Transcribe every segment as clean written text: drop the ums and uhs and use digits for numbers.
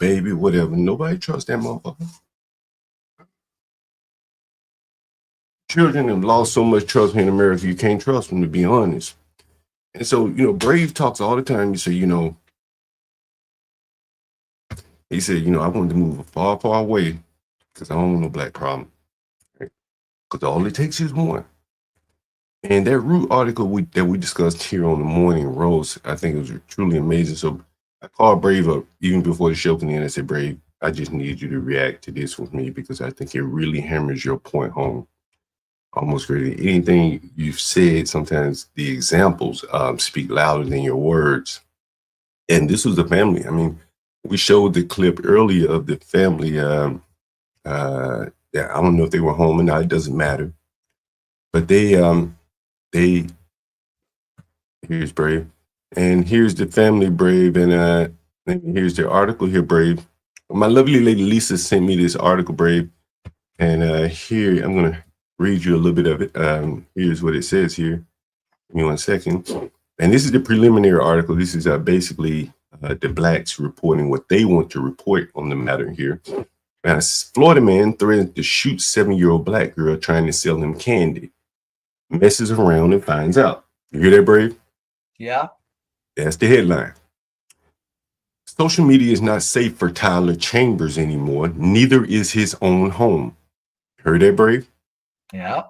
baby, whatever. Nobody trusts that motherfucker. Children have lost so much trust in America, you can't trust them, to be honest. And so, Brave talks all the time. You say, he said, I wanted to move far, far away because I don't want no black problem. Because all it takes is one. And that Root article that we discussed here on the Morning Roast, I think it was truly amazing. So I called Brave up even before the show came in. I said, Brave, I just need you to react to this with me because I think it really hammers your point home. Almost really anything you've said, sometimes the examples speak louder than your words. And this was the family. I mean, we showed the clip earlier of the family. Yeah, I don't know if they were home or not. It doesn't matter. But they here's Brave, and here's the family, Brave, and here's the article here, Brave. My lovely lady Lisa sent me this article, Brave, and here I'm gonna read you a little bit of it. Here's what it says here. Give me 1 second. And this is the preliminary article. This is basically the blacks reporting what they want to report on the matter here. Florida man threatens to shoot 7-year-old black girl trying to sell him candy. Messes around and finds out. You hear that, Brave? Yeah. That's the headline. Social media is not safe for Tyler Chambers anymore. Neither is his own home. Heard that, Brave? Yeah.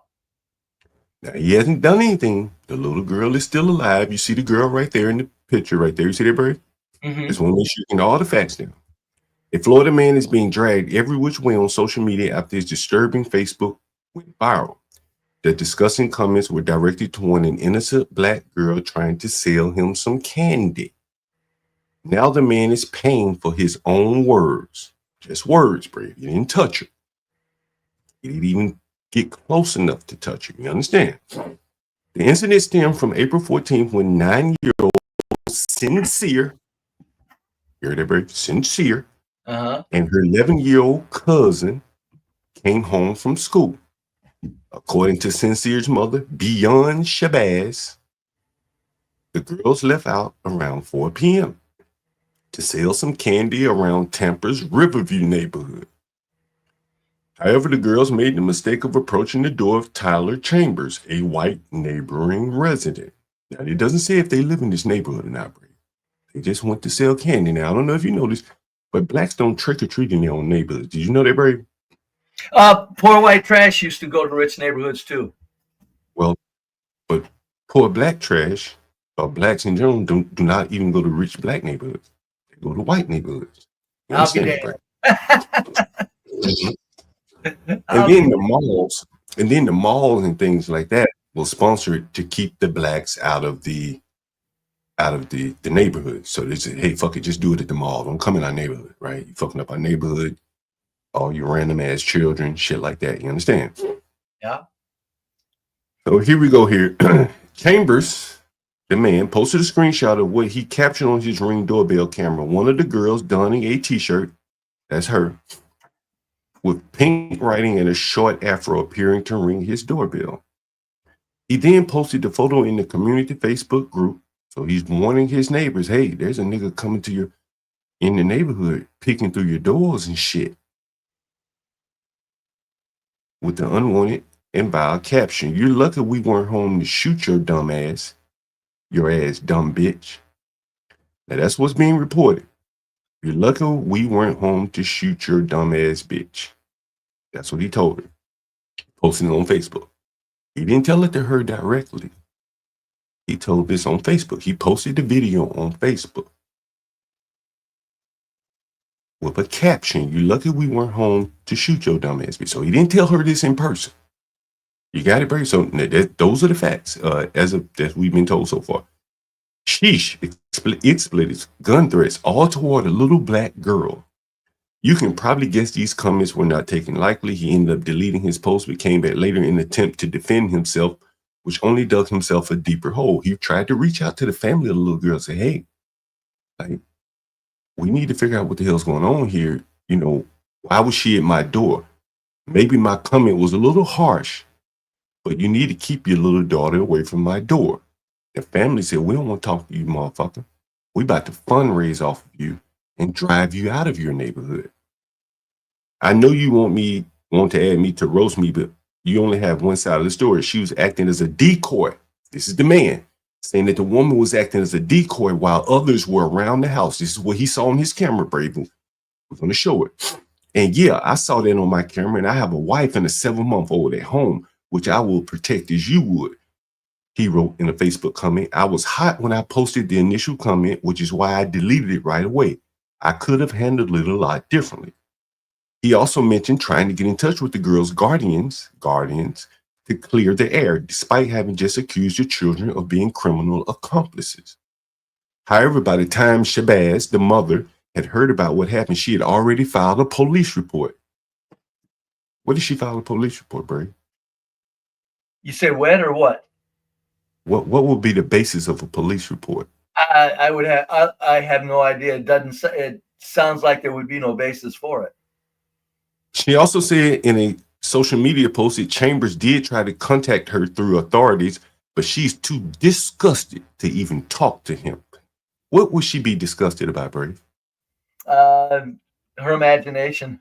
Now, he hasn't done anything. The little girl is still alive. You see the girl right there in the picture right there. You see that, Brave? Mm-hmm. Just want to make sure you know all the facts down. A Florida man is being dragged every which way on social media after his disturbing Facebook went viral. The disgusting comments were directed toward an innocent black girl trying to sell him some candy. Now the man is paying for his own words. Just words, Brave. You didn't touch her. You didn't even get close enough to touch her. You understand? The incident stemmed from April 14th when 9-year-old Sincere, you heard that, Brave? Sincere, and her 11-year-old cousin came home from school. According to Sincere's mother, Beyond Shabazz, the girls left out around 4 p.m. to sell some candy around Tampa's Riverview neighborhood. However, the girls made the mistake of approaching the door of Tyler Chambers, a white neighboring resident. Now, it doesn't say if they live in this neighborhood or not, Brave. They just went to sell candy. Now, I don't know if you know this, but blacks don't trick or treat in their own neighborhoods. Did you know that, Brave? Poor white trash used to go to rich neighborhoods too. Well, but poor black trash, or blacks in general, do not even go to rich black neighborhoods. They go to white neighborhoods. I'll be damned. And then the malls and things like that will sponsor it to keep the blacks out of the neighborhood. So they say, hey, fuck it, just do it at the mall. Don't come in our neighborhood, right? You fucking up our neighborhood, all you random ass children, shit like that. You understand? Yeah. So here we go here. Chambers, the man, posted a screenshot of what he captured on his Ring doorbell camera. One of the girls donning a t-shirt, that's her, with pink writing and a short afro appearing to ring his doorbell. He then posted the photo in the community Facebook group. So he's warning his neighbors, hey, there's a nigga coming to in the neighborhood, peeking through your doors and shit. With the unwanted and vile caption, you're lucky we weren't home to shoot your dumb ass, your ass dumb bitch. Now that's what's being reported. You're lucky we weren't home to shoot your dumb ass bitch. That's what he told her. Posting it on Facebook. He didn't tell it to her directly. He told this on Facebook. He posted the video on Facebook with a caption, you're lucky we weren't home to shoot your dumb ass bitch. So he didn't tell her this in person. You got it, Brady? So those are the facts as we've been told so far. Sheesh, expletives, gun threats, all toward a little black girl. You can probably guess these comments were not taken lightly. He ended up deleting his post, but came back later in an attempt to defend himself, which only dug himself a deeper hole. He tried to reach out to the family of the little girl and say, hey, like, we need to figure out what the hell's going on here. You know, why was she at my door? Maybe my comment was a little harsh, but you need to keep your little daughter away from my door. The family said, we don't want to talk to you, motherfucker. We about to fundraise off of you, and drive you out of your neighborhood. I know you want to add me to roast me, but you only have one side of the story. She was acting as a decoy. This is the man saying that the woman was acting as a decoy while others were around the house. This is what he saw on his camera, Braven. We're going to show it. And yeah, I saw that on my camera, and I have a wife and a 7-month-old at home, which I will protect as you would. He wrote in a Facebook comment, I was hot when I posted the initial comment, which is why I deleted it right away. I could have handled it a lot differently. He also mentioned trying to get in touch with the girl's guardians to clear the air, despite having just accused the children of being criminal accomplices. However, by the time Shabazz, the mother, had heard about what happened, she had already filed a police report. What did she file a police report, Bray? You say when or what? What would be the basis of a police report? I have no idea. It sounds like there would be no basis for it. She also said in a social media post that Chambers did try to contact her through authorities, but she's too disgusted to even talk to him. What would she be disgusted about, Brady? Her imagination.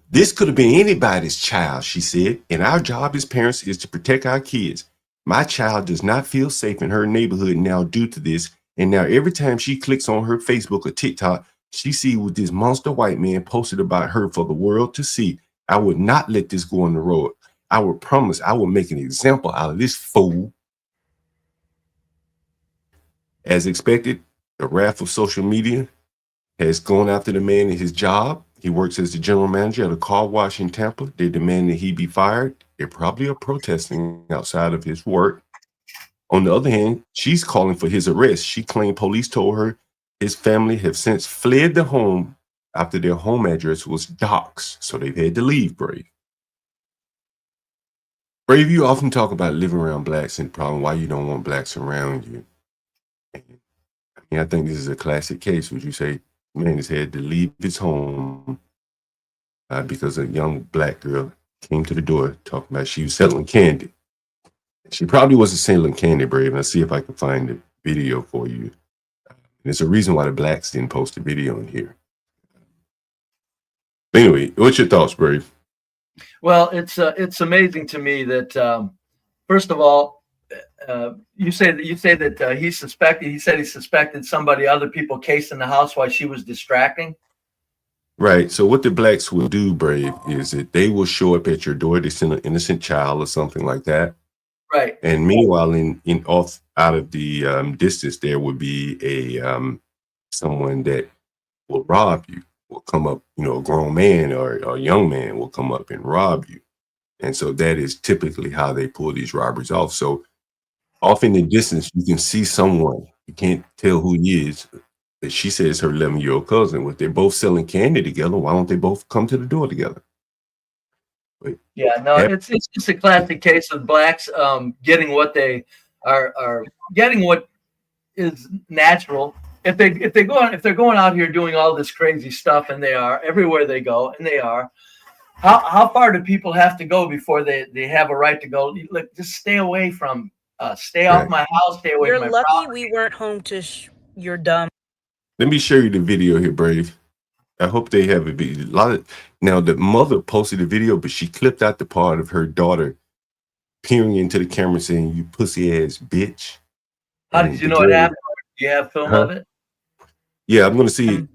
This could have been anybody's child, she said, and our job as parents is to protect our kids. My child does not feel safe in her neighborhood now due to this, and now every time she clicks on her Facebook or TikTok, she sees what this monster white man posted about her for the world to see. I would not let this go on the road. I would promise I will make an example out of this fool. As expected, the wrath of social media has gone after the man in his job. He works as the general manager at a car wash in Tampa. They demand that he be fired. They probably are protesting outside of his work. On the other hand, she's calling for his arrest. She claimed police told her his family have since fled the home after their home address was doxxed, so they've had to leave, Brave. Brave, you often talk about living around blacks and the problem why you don't want blacks around you. I think this is a classic case. Would you say man has had to leave his home because a young black girl came to the door talking about she was selling candy. She probably wasn't selling candy, Brave. And I'll see if I can find the video for you. And there's a reason why the blacks didn't post the video in here. Anyway, what's your thoughts, Brave? Well, it's amazing to me that first of all, you say that he suspected somebody, other people casing the house while she was distracting. Right. So what the blacks will do, Brave, is that they will show up at your door. They send an innocent child or something like that. Right. And meanwhile, in off out of the distance, there would be a someone that will rob you. Will come up, a grown man or a young man will come up and rob you. And so that is typically how they pull these robberies off. So off in the distance, you can see someone. You can't tell who he is. But she says her 11-year-old cousin. If they're both selling candy together, why don't they both come to the door together? But yeah, no, it's just a classic case of blacks getting what they are getting, what is natural. If they're going out here doing all this crazy stuff, and they are everywhere they go, and they are. How far do people have to go before they have a right to go? Look, just stay away from. Stay off my house. Stay away from my property. You're lucky we weren't home to your dumb. Let me show you the video here, Brave. I hope they have a video. Now, the mother posted a video, but she clipped out the part of her daughter peering into the camera saying, "You pussy ass bitch." How did you know it happened? Do you have film of it? Yeah, I'm going to see.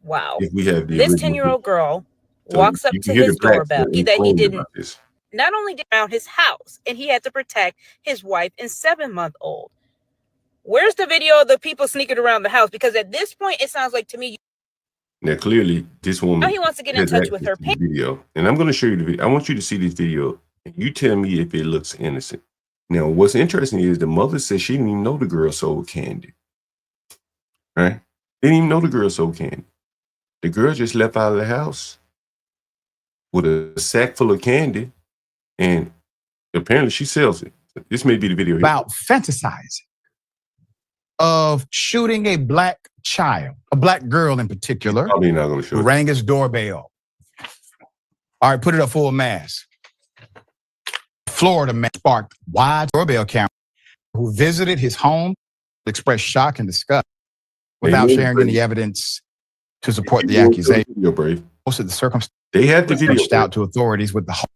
Wow. If we have this 10-year-old girl walks up to his doorbell that he didn't. Not only did around his house, and he had to protect his wife and 7-month-old. Where's the video of the people sneaking around the house? Because at this point, it sounds like to me. Now, clearly, this woman. Now he wants to get in touch with her video, and I'm going to show you the video. I want you to see this video, and you tell me if it looks innocent. Now, what's interesting is the mother says she didn't even know the girl sold candy. Right? They didn't even know the girl sold candy. The girl just left out of the house with a sack full of candy, and apparently she sells it. This may be the video about fantasizing of shooting a black child, a black girl in particular. Probably not going to show it. Rang his doorbell. All right, put it up full mass. Florida man sparked wide doorbell camera who visited his home, expressed shock and disgust without Amen, sharing Brave. any evidence to If support you the go to accusation. video, Brave, Most of the circumstances they have the video. reached out to authorities with the hope.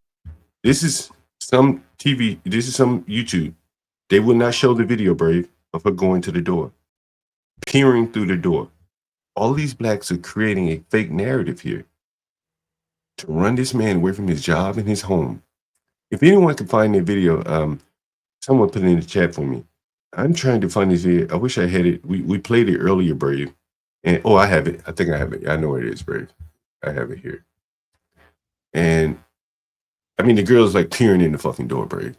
This is some TV. This is some YouTube. They will not show the video, Brave, of her going to the door, peering through the door. All these blacks are creating a fake narrative here to run this man away from his job and his home. If anyone can find that video, someone put it in the chat for me. I'm trying to find this video. I wish I had it. We played it earlier, Brave. And I have it. I think I have it. I know where it is, Brave. I have it here. And I mean, the girl's like peering in the fucking door, Brave.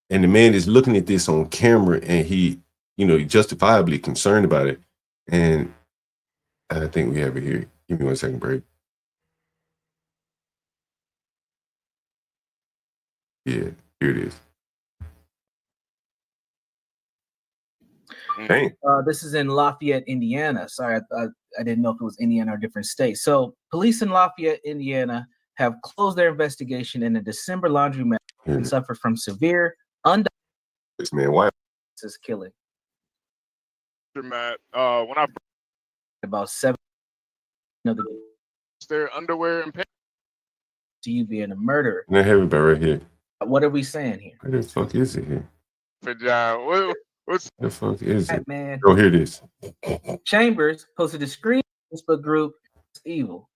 And the man is looking at this on camera, and he, justifiably concerned about it. And I think we have it here. Give me 1 second, Brave. Yeah, here it is. Dang. This is in Lafayette, Indiana. Sorry, I didn't know if it was Indiana or a different state. So police in Lafayette, Indiana have closed their investigation in a December laundromat and suffered from severe This man, why? killing. Matt, when I About 7 their underwear and pants. to you being a murderer. I have it right here. What are we saying here? Where the fuck is it here? For John, what's Where the fuck is Hey, it? man, Oh, here it is. Chambers posted a screen Facebook group. It's evil.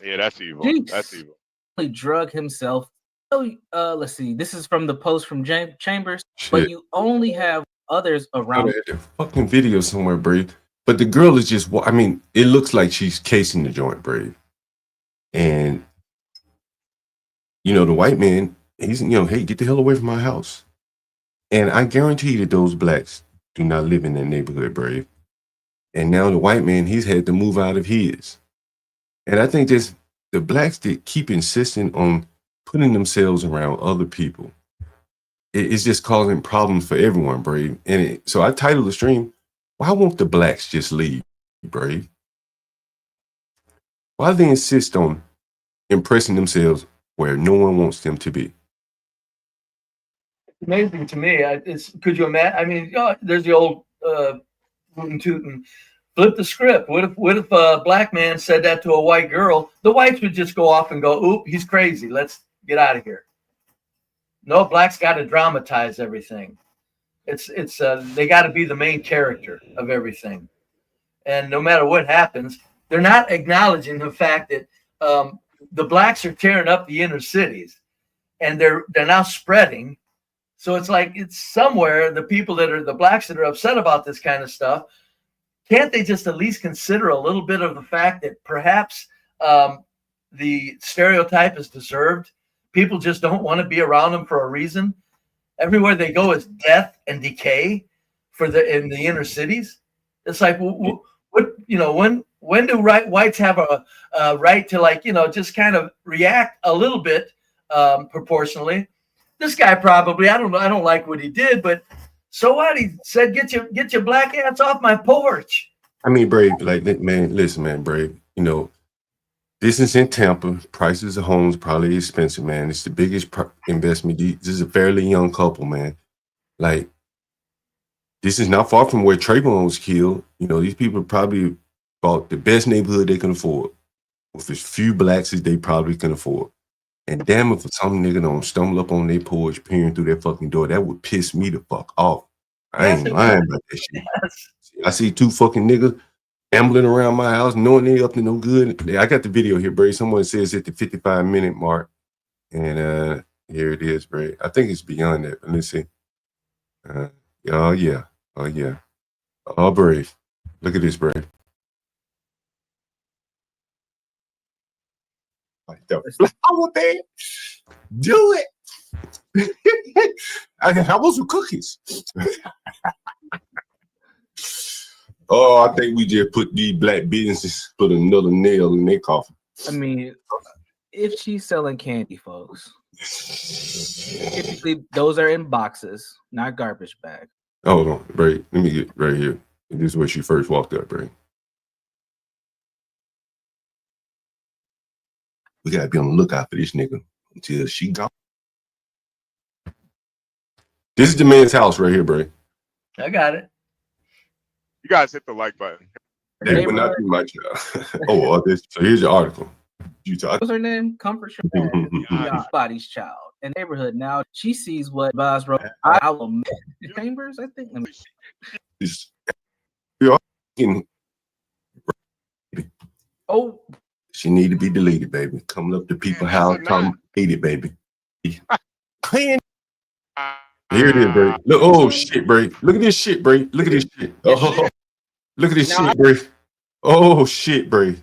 yeah, that's evil. Jeez. That's evil. He drug himself. So, let's see. This is from the post from Chambers. Shit. But you only have others I around. had the fucking video somewhere, Brave. But the girl is just, I mean, it looks like she's casing the joint, Brave. And, the white man, he's, hey, get the hell away from my house. And I guarantee that those blacks do not live in that neighborhood, Brave. And now the white man, he's had to move out of his. And I think just the blacks that keep insisting on putting themselves around other people, it's just causing problems for everyone, Brave. And so I titled the stream, why won't the blacks just leave, Brave? Why do they insist on impressing themselves where no one wants them to be? Amazing to me. Could you imagine? I mean, there's the old rootin' tootin'. Flip the script. What if a black man said that to a white girl? The whites would just go off and go, "Oop, he's crazy. Let's get out of here." No, blacks got to dramatize everything. It's they got to be the main character of everything. And no matter what happens, they're not acknowledging the fact that the blacks are tearing up the inner cities, and they're now spreading. So it's like it's somewhere the people that are the blacks that are upset about this kind of stuff. Can't they just at least consider a little bit of the fact that perhaps the stereotype is deserved? People just don't want to be around them for a reason. Everywhere they go is death and decay in the inner cities. It's like, what when do whites have a right to just kind of react a little bit proportionally? This guy probably, I don't like what he did, but so what? He said, get your black ass off my porch. I mean, Brave, man, listen, man, Brave, this is in Tampa. Prices of homes probably expensive, man. It's the biggest investment. This is a fairly young couple, man. Like, this is not far from where Trayvon was killed. These people probably bought the best neighborhood they can afford with as few blacks as they probably can afford. And damn, if some nigga don't stumble up on their porch peering through their fucking door, that would piss me the fuck off. I ain't lying about that shit. Yes. I see two fucking niggas ambling around my house, knowing they up to no good. I got the video here, Bray. Someone says at the 55-minute mark. And here it is, Bray. I think it's beyond that. But let's see. Oh, yeah. Oh, Brave. Look at this, Brave. Flower man, do it. I want some cookies. Oh, I think we just put these black businesses, put another nail in their coffin. I mean, if she's selling candy, folks, typically those are in boxes, not garbage bags. Hold on, Bray. Let me get right here. This is where she first walked up, Bray. We gotta be on the lookout for this nigga until she gone. This is the man's house right here, Bray. I got it. You guys hit the like button. They would not be my child. Oh, so here's your article. What's her name? Comfort Body's child in the neighborhood. Now she sees what Boz wrote. I will Chambers, I think. Oh, she need to be deleted, baby. Coming up to people house, talking hate it, baby. Clean. Here it is, Bray. Look, oh shit, Bray. Look at this shit, Bray. Look at this shit. Oh, look at this shit, Bray. Oh shit, Bray.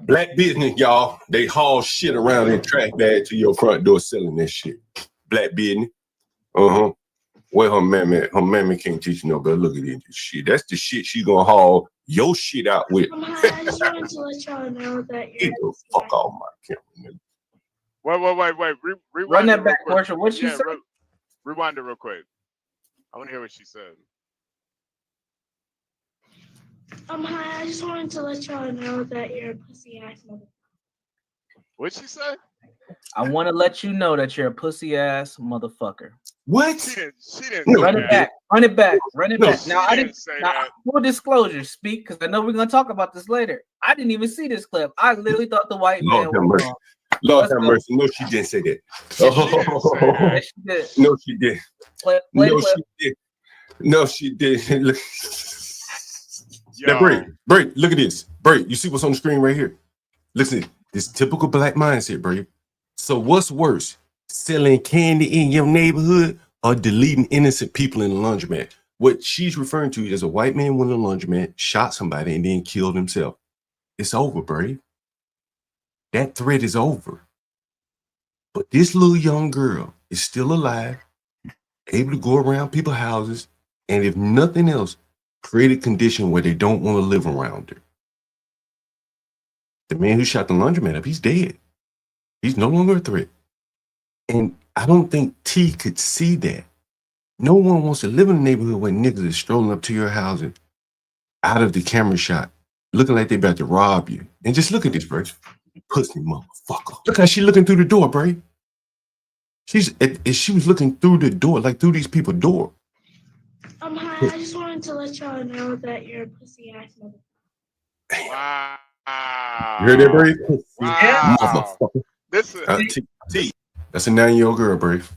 Black business, y'all. They haul shit around in trash bag to your front door selling this shit. Black business. Well, her mammy can't teach you no better. Look at this shit. That's the shit she gonna haul your shit out with. I just wanted to let y'all know that Get the fuck off my camera, nigga. Wait. Run that back, Portia. What she said? Rewind it real quick. I want to hear what she said. Hi, I just wanted to let y'all know that you're a pussy ass motherfucker. What'd she say? I want to let you know that you're a pussy ass motherfucker. What? She didn't Run it back. Run it back. Run it back. Now I didn't say now, that. full disclosure, speak, because I know we're gonna talk about this later. I didn't even see this clip. I literally thought the white man Lord have was mercy. wrong. Lord have mercy. No, she didn't say that. Yes, she did. No, she did. Play No, clip. she did. No, she did. Look. Yo. Now, Bray, look at this. Bray, you see what's on the screen right here? Listen, this typical black mindset, Bray. So what's worse, selling candy in your neighborhood or deleting innocent people in the laundromat? What she's referring to is a white man went in a laundromat, shot somebody, and then killed himself. It's over, Bray. That threat is over. But this little young girl is still alive, able to go around people's houses, and if nothing else, create a condition where they don't want to live around her. The man who shot the laundromat up, he's dead. He's no longer a threat. And I don't think T could see that. No one wants to live in a neighborhood where niggas is strolling up to your house and out of the camera shot, looking like they about to rob you. And just look at this, bro. Pussy motherfucker. Look how she looking through the door, bro. She was looking through the door, like through these people's door. Hi, I just wanted to let y'all know that you're a pussy ass motherfucker. Wow. You heard that, Brave? Wow. Motherfucker. This is T. That's a 9-year-old girl, Brave.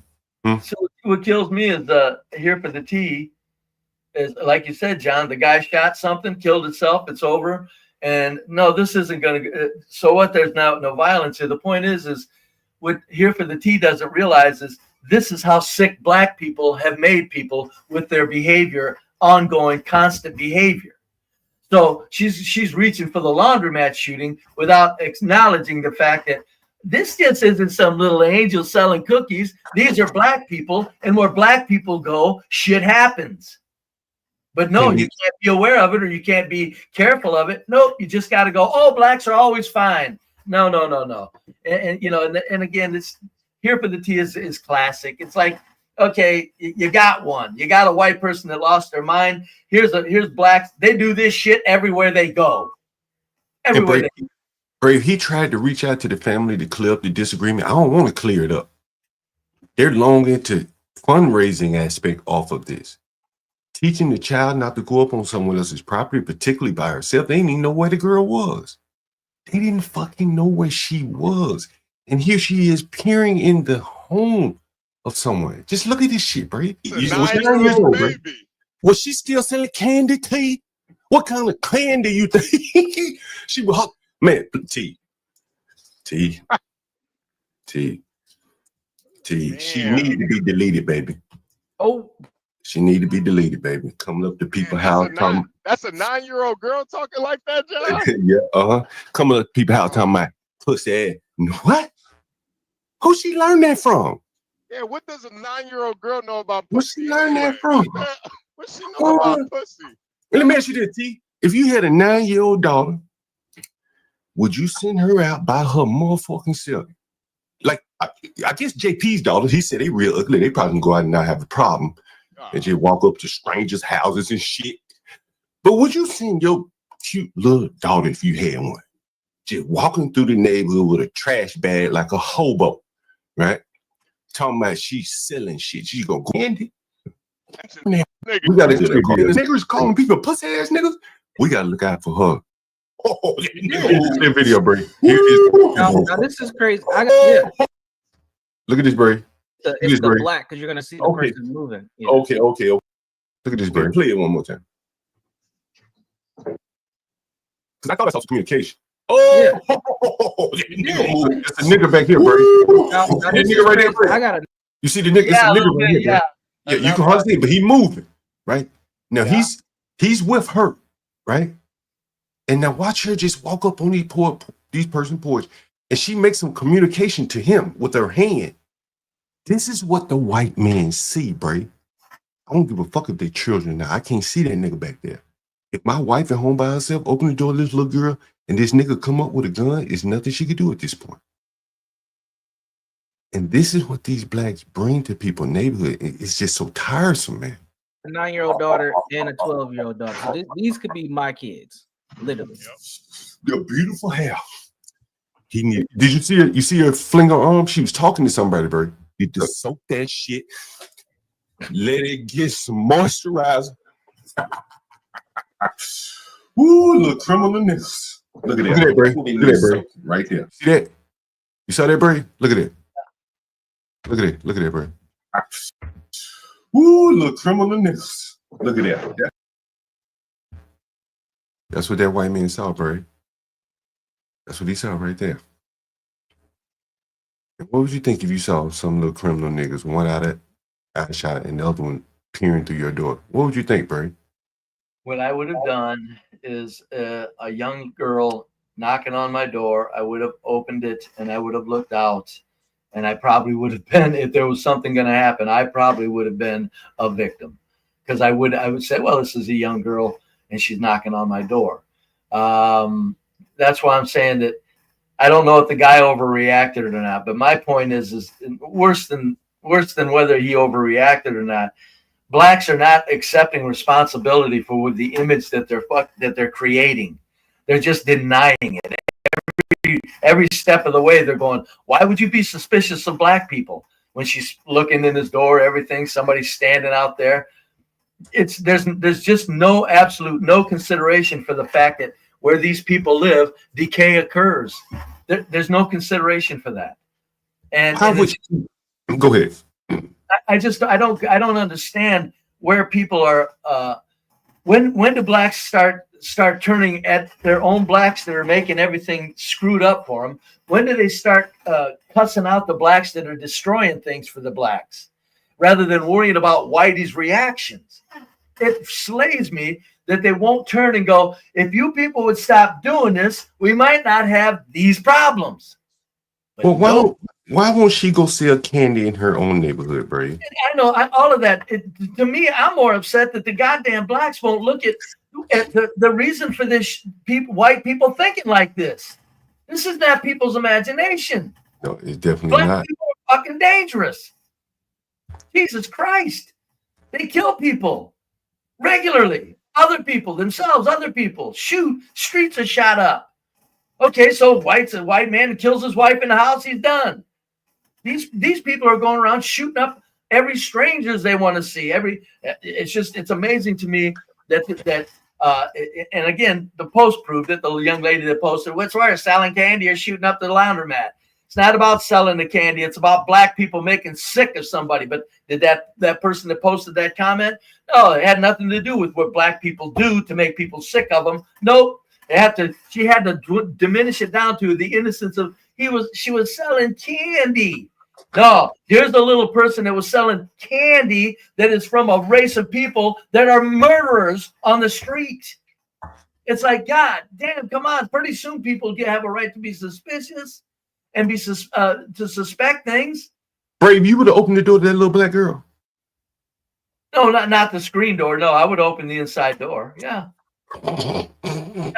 So what kills me is here for the T is, like you said, John, the guy shot something, killed himself, it's over. And no, this isn't going to, so what, there's now no violence here. The point is what here for the T doesn't realize is this is how sick black people have made people with their behavior, ongoing, constant behavior. So she's reaching for the laundromat shooting without acknowledging the fact that this just isn't some little angel selling cookies. These are black people, and where black people go, shit happens. But no, you can't be aware of it or you can't be careful of it. Nope, you just got to go, oh, blacks are always fine. No. And you know, and again, this here for the T is classic. It's like, okay, you got one. You got a white person that lost their mind. Here's blacks. They do this shit everywhere they go. Everywhere. Brave, he tried to reach out to the family to clear up the disagreement. I don't want to clear it up. They're long into fundraising aspect off of this. Teaching the child not to go up on someone else's property, particularly by herself. They didn't even know where the girl was. They didn't fucking know where she was. And here she is peering in the home of someone. Just look at this shit, Brave. Was she still selling candy, T? What kind of candy you think she was? Man, T. She need to be deleted, baby. Oh, she need to be deleted, baby. Coming up to people's house, talking. That's a 9-year-old girl talking like that, John. Yeah, Coming up to people's house, talking about pussy ass. What? Who she learned that from? Yeah, what does a 9-year-old girl know about pussy? Where she learned that from? What she know about pussy? Let me ask you this, T. If you had a 9-year-old daughter, would you send her out by her motherfucking self? Like, I guess JP's daughter, he said they real ugly. They probably can go out and not have a problem and just walk up to strangers' houses and shit. But would you send your cute little daughter, if you had one, just walking through the neighborhood with a trash bag like a hobo, right? Talking about she's selling shit. She's gonna go candy. We gotta get niggas calling people pussy ass niggas. We gotta look out for her. Oh, Yeah. here's the video, Bray. Here it is. Now this is crazy. Yeah, Look at this, Bray. it's the Bray. black because you're gonna see the Okay. person moving. Yeah. Okay. Look at this, Bray. Play it one more time. Because I thought that's also communication. Oh, Yeah. it's a nigga back here, Bray. Now That this nigga is right there, crazy. Bray. I gotta. You see the nigga? It's Yeah, a a nigga little right bit, here, yeah. Bray. Yeah, you can hardly see it, but he moving, right? Now Yeah. he's with her, right? And now watch her just walk up on these person porch, and she makes some communication to him with her hand. This is what the white men see, Bray. I don't give a fuck if they're children now. I can't see that nigga back there. If my wife at home by herself, open the door to this little girl, and this nigga come up with a gun, there's nothing she could do at this point. And this is what these blacks bring to people neighborhood. It's just so tiresome, man. A 9-year-old daughter and a 12-year-old daughter. So these could be my kids, literally. Your beautiful hair. Did you see her? You see her fling her arm? She was talking to somebody, bro. You just soak that shit. Let it get some moisturizer. Ooh, little criminal niggas. Look at that, bro. Look at that, bro. Right there. See that? You saw that, bro? Look at that. Look at that. Look at that, bro. Ooh, little criminal niggas. Look at that. That's what that white man saw, bro. That's what he saw right there. And what would you think if you saw some little criminal niggas, one out shot and the other one peering through your door? What would you think, bro? What I would have done is a young girl knocking on my door. I would have opened it and I would have looked out, and I probably would have been, if there was something going to happen, I probably would have been a victim, because I would say, well, this is a young girl and she's knocking on my door. That's why I'm saying that I don't know if the guy overreacted or not. But my point is worse than whether he overreacted or not. Blacks are not accepting responsibility for the image that they're creating. They're just denying it. Every step of the way, they're going, why would you be suspicious of black people? When she's looking in his door, everything, somebody's standing out there. There's just no consideration for the fact that where these people live, decay occurs. There's no consideration for that. And How would you go ahead? I don't understand where people are. When do blacks start turning at their own blacks that are making everything screwed up for them? When do they start cussing out the blacks that are destroying things for the blacks, rather than worrying about whitey's reactions? It slays me that they won't turn and go, if you people would stop doing this, we might not have these problems. But Well, why won't she go sell candy in her own neighborhood, Bray? I know all of that. To me, I'm more upset that the goddamn blacks won't look at the reason for this. White people thinking like this. This is not people's imagination. No, it's definitely Black not. people are fucking dangerous. Jesus Christ. They kill people regularly. Other people, themselves, other people. Shoot, streets are shot up. Okay, so a white man kills his wife in the house, he's done. These people are going around shooting up every strangers they want to see. It's amazing to me that and again, the post proved it. The young lady that posted, what's worse, selling candy or shooting up the laundromat? It's not about selling the candy. It's about black people making sick of somebody. But did that person that posted that comment? No, it had nothing to do with what black people do to make people sick of them. Nope. She had to diminish it down to the innocence of she was selling candy. No, here's the little person that was selling candy that is from a race of people that are murderers on the street. It's like, God damn, come on. Pretty soon people have a right to be suspicious and to suspect things. Brave, you would have opened the door to that little black girl. No, not the screen door. No, I would open the inside door. Yeah. I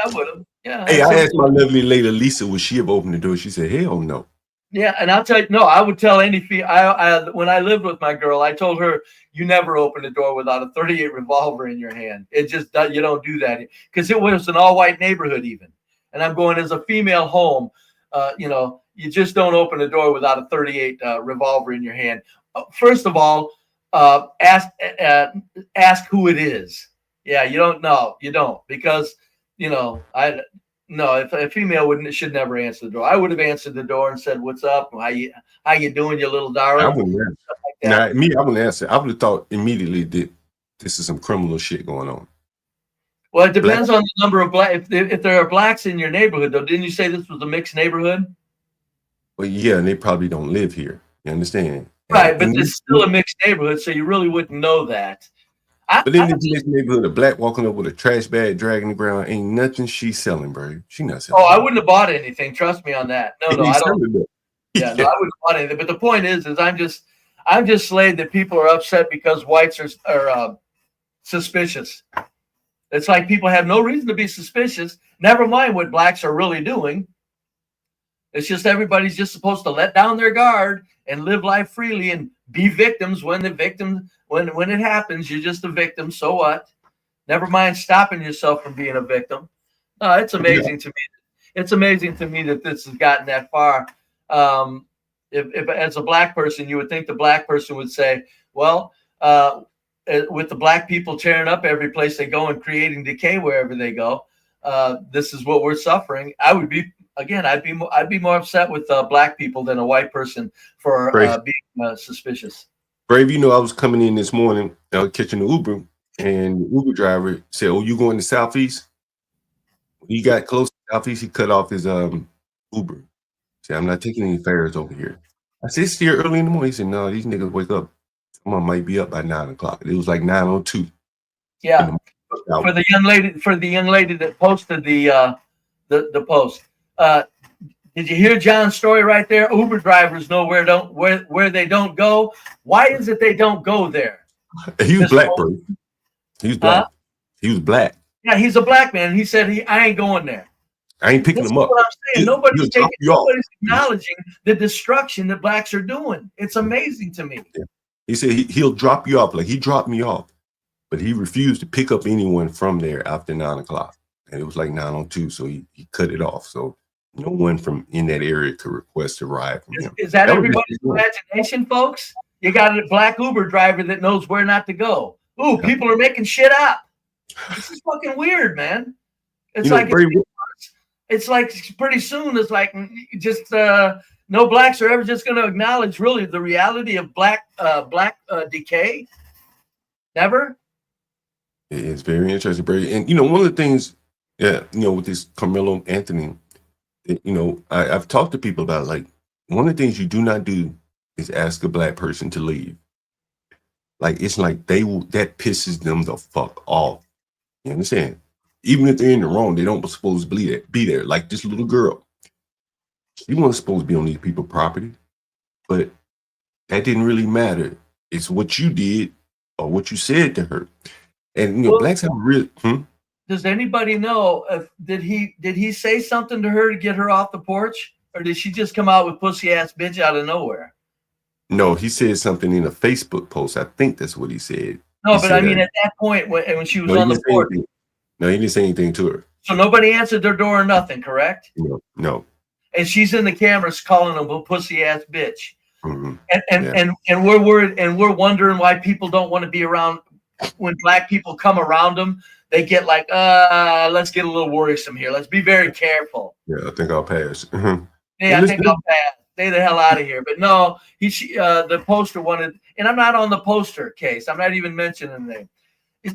would have. Yeah. Hey, I asked my lovely lady Lisa, would she have opened the door? She said, hell no. Yeah, and I'll tell you, no, I would tell any when I lived with my girl, I told her, you never open the door without a .38 revolver in your hand. It just, you don't do that, because it was an all-white neighborhood even. And I'm going, as a female home, you just don't open the door without a .38 revolver in your hand. First of all, ask who it is. Yeah, you don't know. You don't because you know no. If a female wouldn't should never answer the door. I would have answered the door and said, "What's up? How you doing, you little I darling?" wouldn't answer. Like that. Now, me, I wouldn't answer. I would have thought immediately that this is some criminal shit going on. Well, it depends on the number of black. If there are blacks in your neighborhood, though, didn't you say this was a mixed neighborhood? Well, yeah, and they probably don't live here. You understand? Right, but And it's still a mixed neighborhood, so you really wouldn't know that. But in this neighborhood, a black walking up with a trash bag dragging the ground, ain't nothing she's selling, bro. She not selling. Oh, I wouldn't have bought anything. Trust me on that. No, I don't. Yeah, no, I wouldn't have bought anything. But the point is I'm just slayed that people are upset because whites are suspicious. It's like people have no reason to be suspicious. Never mind what blacks are really doing. It's just everybody's just supposed to let down their guard and live life freely and be victims when it happens. You're just a victim. So what? Never mind stopping yourself from being a victim. It's amazing to me. It's amazing to me that this has gotten that far. If as a black person, you would think the black person would say, well, with the black people tearing up every place they go and creating decay wherever they go, this is what we're suffering. I'd be more upset with black people than a white person for being suspicious. Brave, you know, I was coming in this morning, catching the Uber, and the Uber driver said, "Oh, you going to Southeast?" When he got close to Southeast, he cut off his Uber. Said, "I'm not taking any fares over here." I said, "It's here early in the morning." He said, "No, these niggas wake up. Someone might be up by 9 o'clock." It was like 9:02. Yeah. For the young lady that posted the post. Did you hear John's story right there? Uber drivers know where they don't go. Why is it they don't go there? He was black, bro. He was black. He was black. Yeah, he's a black man. He said I ain't going there. I ain't picking him up. What I'm saying. Nobody's acknowledging the destruction that blacks are doing. It's amazing to me. Yeah. He said he'll drop you off. Like he dropped me off, but he refused to pick up anyone from there after 9 o'clock. And it was like 9:02, so he cut it off. So no one from in that area could request a ride from him. Is that everybody's imagination, folks? You got a black Uber driver that knows where not to go. Ooh, people are making shit up. This is fucking weird, man. It's it's like pretty soon it's like just no blacks are ever just going to acknowledge really the reality of black decay. Never. It's very interesting, Brady. And you know, one of the things, with this Carmelo Anthony, I've talked to people about, like, one of the things you do not do is ask a black person to leave. Like, it's like that pisses them the fuck off. You understand? Even if they're in the wrong, they don't supposed to be there. Like this little girl, she wasn't supposed to be on these people's property, but that didn't really matter. It's what you did or what you said to her. And blacks have really. Does anybody know if did he say something to her to get her off the porch, or did she just come out with pussy ass bitch out of nowhere? No, he said something in a Facebook post. I think that's what he said. No, but I mean, at that point when she was on the porch. No, he didn't say anything to her. So nobody answered their door or nothing, correct? No. And she's in the cameras calling them a pussy ass bitch. Mm-hmm. And we're worried and we're wondering why people don't want to be around when black people come around them. They get like, let's get a little worrisome here. Let's be very careful. Yeah, I think I'll pass. Yeah, I think I'll pass. Stay the hell out of here. But no, the poster wanted, and I'm not on the poster case. I'm not even mentioning the name.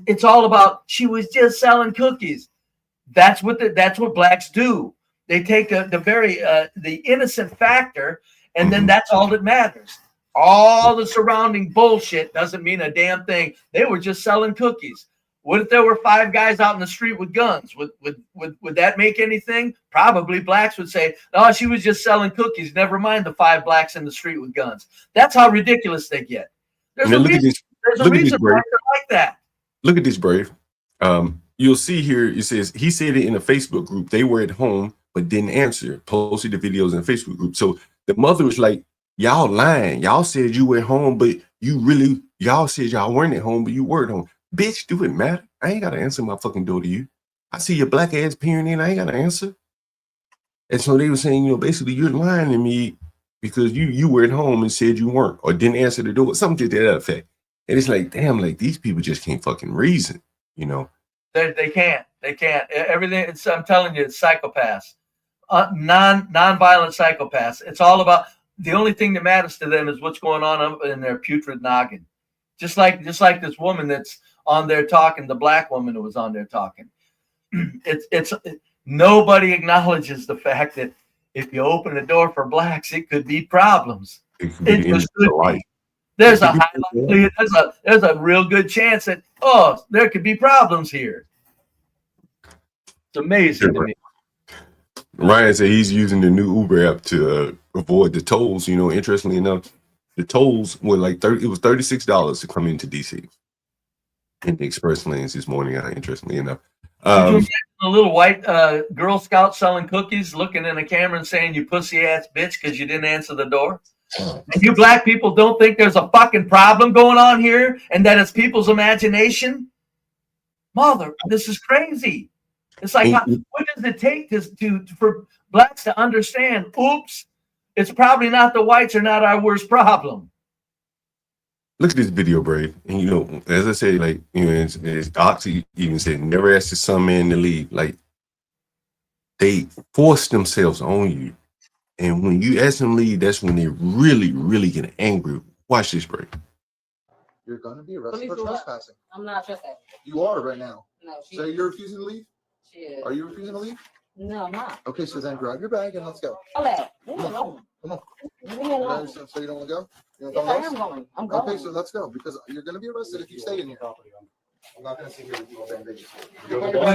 It's all about she was just selling cookies. That's what blacks do. They take the innocent factor, and then that's all that matters. All the surrounding bullshit doesn't mean a damn thing. They were just selling cookies. What if there were 5 guys out in the street with guns? Would that make anything? Probably blacks would say, no, she was just selling cookies. Never mind the 5 blacks in the street with guns. That's how ridiculous they get. There's a reason blacks are like that. Look at this, Brave. You'll see here, it says, he said it in a Facebook group. They were at home, but didn't answer. Posted the videos in a Facebook group. So the mother was like, y'all lying. Y'all said you were at home, but y'all said y'all weren't at home, but you were at home. Bitch, do it matter? I ain't got to answer my fucking door to you. I see your black ass peering in. I ain't got to answer. And so they were saying, basically you're lying to me because you were at home and said you weren't or didn't answer the door. Something to that effect. And it's like, damn, like these people just can't fucking reason, They can't. They can't. Everything. I'm telling you, it's psychopaths. Non-violent psychopaths. It's all about the only thing that matters to them is what's going on up in their putrid noggin. Just like this woman that's on there talking, the black woman who was on there talking. It's nobody acknowledges the fact that if you open the door for blacks, it could be problems. It could be the end of their life. There's a high likelihood, there's a real good chance that there could be problems here. It's amazing to me. Ryan said he's using the new Uber app to avoid the tolls. You know, interestingly enough, the tolls were like it was $36 to come into DC in the express lanes this morning. Interestingly enough, a little white Girl Scout selling cookies, looking in the camera and saying, "You pussy ass bitch," because you didn't answer the door. And you black people don't think there's a fucking problem going on here, and that it's people's imagination. Mother, this is crazy. It's like, what does it take for blacks to understand? Oops, it's probably not the whites are not our worst problem. Look at this video, Brave. And you know, as I said, like, you know, as Oxy even said, never ask some man to leave. Like, they force themselves on you. And when you ask them to leave, that's when they really, really get angry. Watch this, Brave. You're gonna be arrested for trespassing. I'm not trespassing. You are right now. No, So you're refusing to leave? she is. Are you refusing to leave? No, I'm not. Okay, so then grab your bag and let's go. Okay, leave me alone. Come on. Leave me alone. So you don't want to go? You Yes, don't I want am to going. I'm go? going. Okay, so let's go because you're gonna be arrested if you stay in here. I'm not gonna sit here with you all day.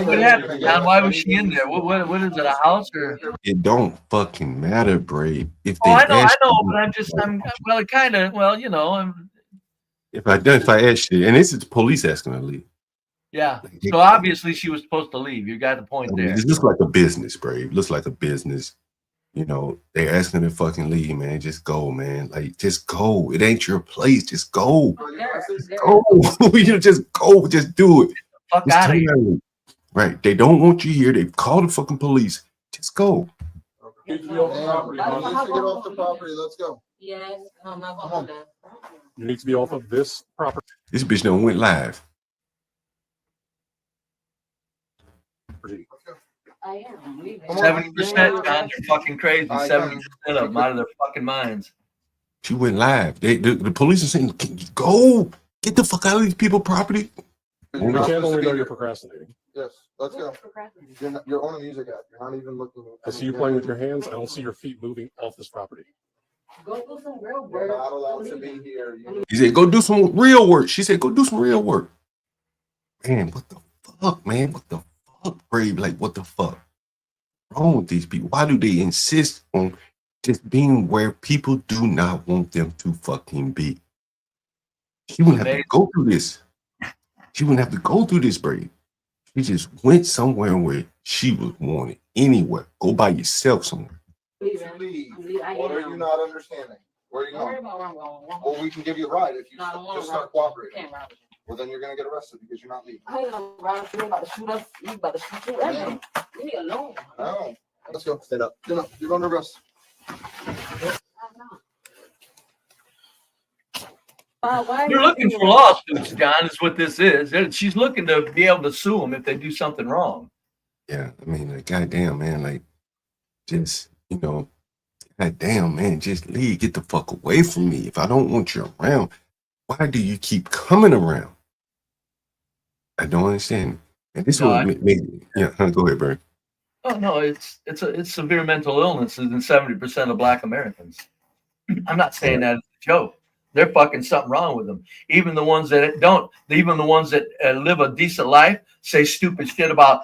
What happened, John? Why was she in there? What is it, a house or? It don't fucking matter, Brave. If they I know, ask you, well, it kind of, well, you know, if I ask you, and this is the police asking her to leave. yeah. So obviously she was supposed to leave. You got the point I mean, there. this looks like a business, Brave. Looks like a business. You know, they're asking her to fucking leave, man. Just go, man. Like, just go. It ain't your place. Just go. Go. You just go. Just do it. Fuck Just out of here. tell them. Right. They don't want you here. They call the fucking police. Just go. You need to get off the property. Let's go. Yes, I'm not Come going to do that. You need to be off of this property. This bitch done went live. I am. I'm leaving. 70%, John, they're fucking crazy. 70% of them out of their fucking minds. She went live. The police are saying, go. Get the fuck out of these people's property. We can't only know you're procrastinating. Yes, let's go. You're on a music app. You're not even looking. I see you playing with your hands. I don't see your feet moving off this property. Go do some real You're work. not allowed to be here. He said, go do some real work. She said, go do some real work. Man, what the fuck, man? What the fuck, Brave? Like, what the fuck? Wrong with these people? Why do they insist on just being where people do not want them to fucking be? She wouldn't have to go through this. She wouldn't have to go through this, Brave. She just went somewhere where she was wanted. Anywhere. Go by yourself somewhere. Leave. What are you not understanding? Where are you Don't worry going? about where I'm going. Well, we can give you a ride if you No, I don't want just to ride. start cooperating. Can't ride with you. Well, then you're gonna get arrested because you're not leaving. I ain't gonna ride with you. You about to shoot us. You about to shoot you. Yeah. Leave me alone. No. Let's go. Stand up. Stand up. You're under arrest. Why You're looking for lawsuits, John, is what this is. She's looking to be able to sue them if they do something wrong. Yeah, I mean, like, goddamn, man, like, just, you know, goddamn, man, just leave, get the fuck away from me. If I don't want you around, why do you keep coming around? I don't understand. And this No, one made, yeah, go ahead, Bernie. Oh no, it's severe mental illness in 70% of Black Americans. I'm not saying that as a joke. They're fucking something wrong with them. Even the ones that don't, even the ones that live a decent life say stupid shit about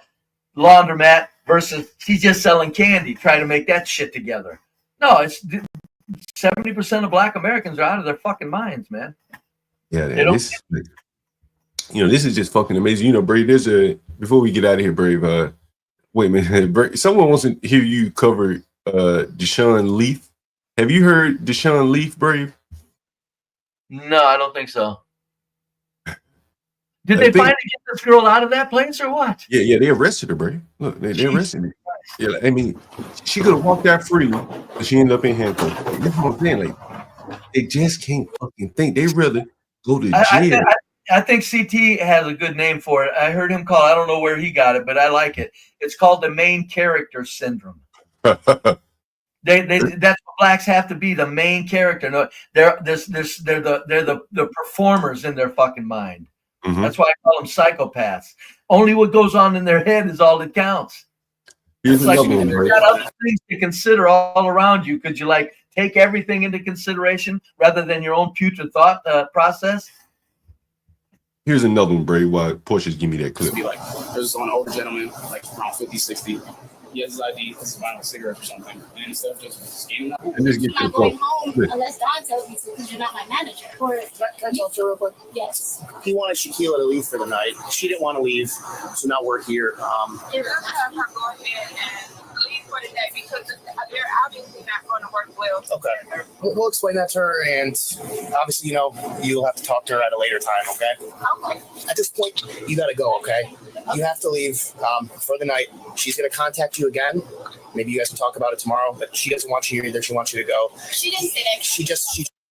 laundromat versus he's just selling candy. Try to make that shit together. No, it's 70% of Black Americans are out of their fucking minds, man. Yeah, They don't- this, you know, this is just fucking amazing. You know, Brave, before we get out of here, Brave, wait a minute, Brave, someone wants to hear you cover Deshaun Leaf. Have you heard Deshaun Leaf, Brave? No, I don't think so. Did they finally get this girl out of that place or what? Yeah, they arrested her, Brave. Look, they arrested her. Yeah, like, I mean, she could have walked out free, but she ended up in handcuffs. That's what I'm saying. Like, they just can't fucking think. They rather go to jail. I think CT has a good name for it. I heard him call. I don't know where he got it, but I like it. It's called the main character syndrome. That's what blacks have to be, the main character. No, they're the performers in their fucking mind. Mhm. That's why I call them psychopaths. Only what goes on in their head is all that counts. Here's It's like another one, you've Bray. got other things to consider all around you. Could you like take everything into consideration rather than your own putrid thought process? Here's another one, Bray. Why Porsche's give me that clip. Be like, there's an older gentleman, like around 50, 60. He has his ID, his vinyl cigarettes or something. And instead of just scanning that, And just get I'm your not going phone. home Yeah. unless Don tells me to, because you're not my manager. Or Can I talk to her real quick? yes. He wanted Shaquila to leave for the night. She didn't want to leave, so now we're here. You're gonna have her go ahead and leave for the day because they're obviously not going to work well. Okay. We'll explain that to her, and obviously, you know, you'll have to talk to her at a later time, okay? Okay. At this point, you got to go, okay? You have to leave for the night. She's going to contact you again. Maybe you guys can talk about it tomorrow, but she doesn't want you here either. She wants you to go. She didn't say that. She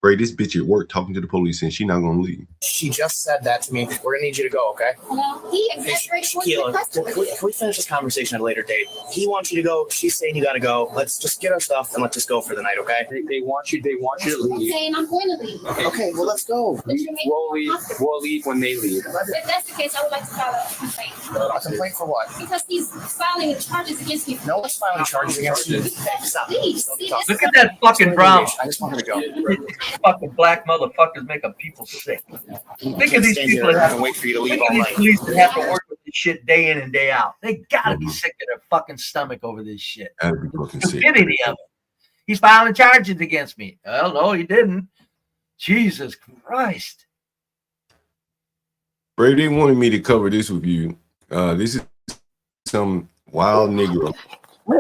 Bray, this bitch at work talking to the police and she not gonna leave. She just said that to me. We're gonna need you to go, okay? Hello? He exaggerates what the customer Can we finish this conversation at a later date? He wants you to go. She's saying you gotta go. Let's just get our stuff and let's just go for the night, okay? they want you to I'm leave. saying I'm going to leave. Okay, well, let's go. But you're making me uncomfortable. We'll leave when they leave. If that's the case, I would like to file a complaint. A complaint for what? Because he's filing charges against me. No one's filing charges against you. Hey, stop. Please, Don't see, talk. this Look at that fucking brown. I just want her to go. Fucking black motherfuckers making people sick. Think of these Stand people here that have and wait for you to leave Think all of these night. police that have to work with this shit day in and day out. They gotta be sick to their fucking stomach over this shit. That'd be fucking sick. Stupidity of it. He's filing charges against me. Well, no, he didn't. Jesus Christ. Bray, they wanted me to cover this with you. This is some wild nigga. I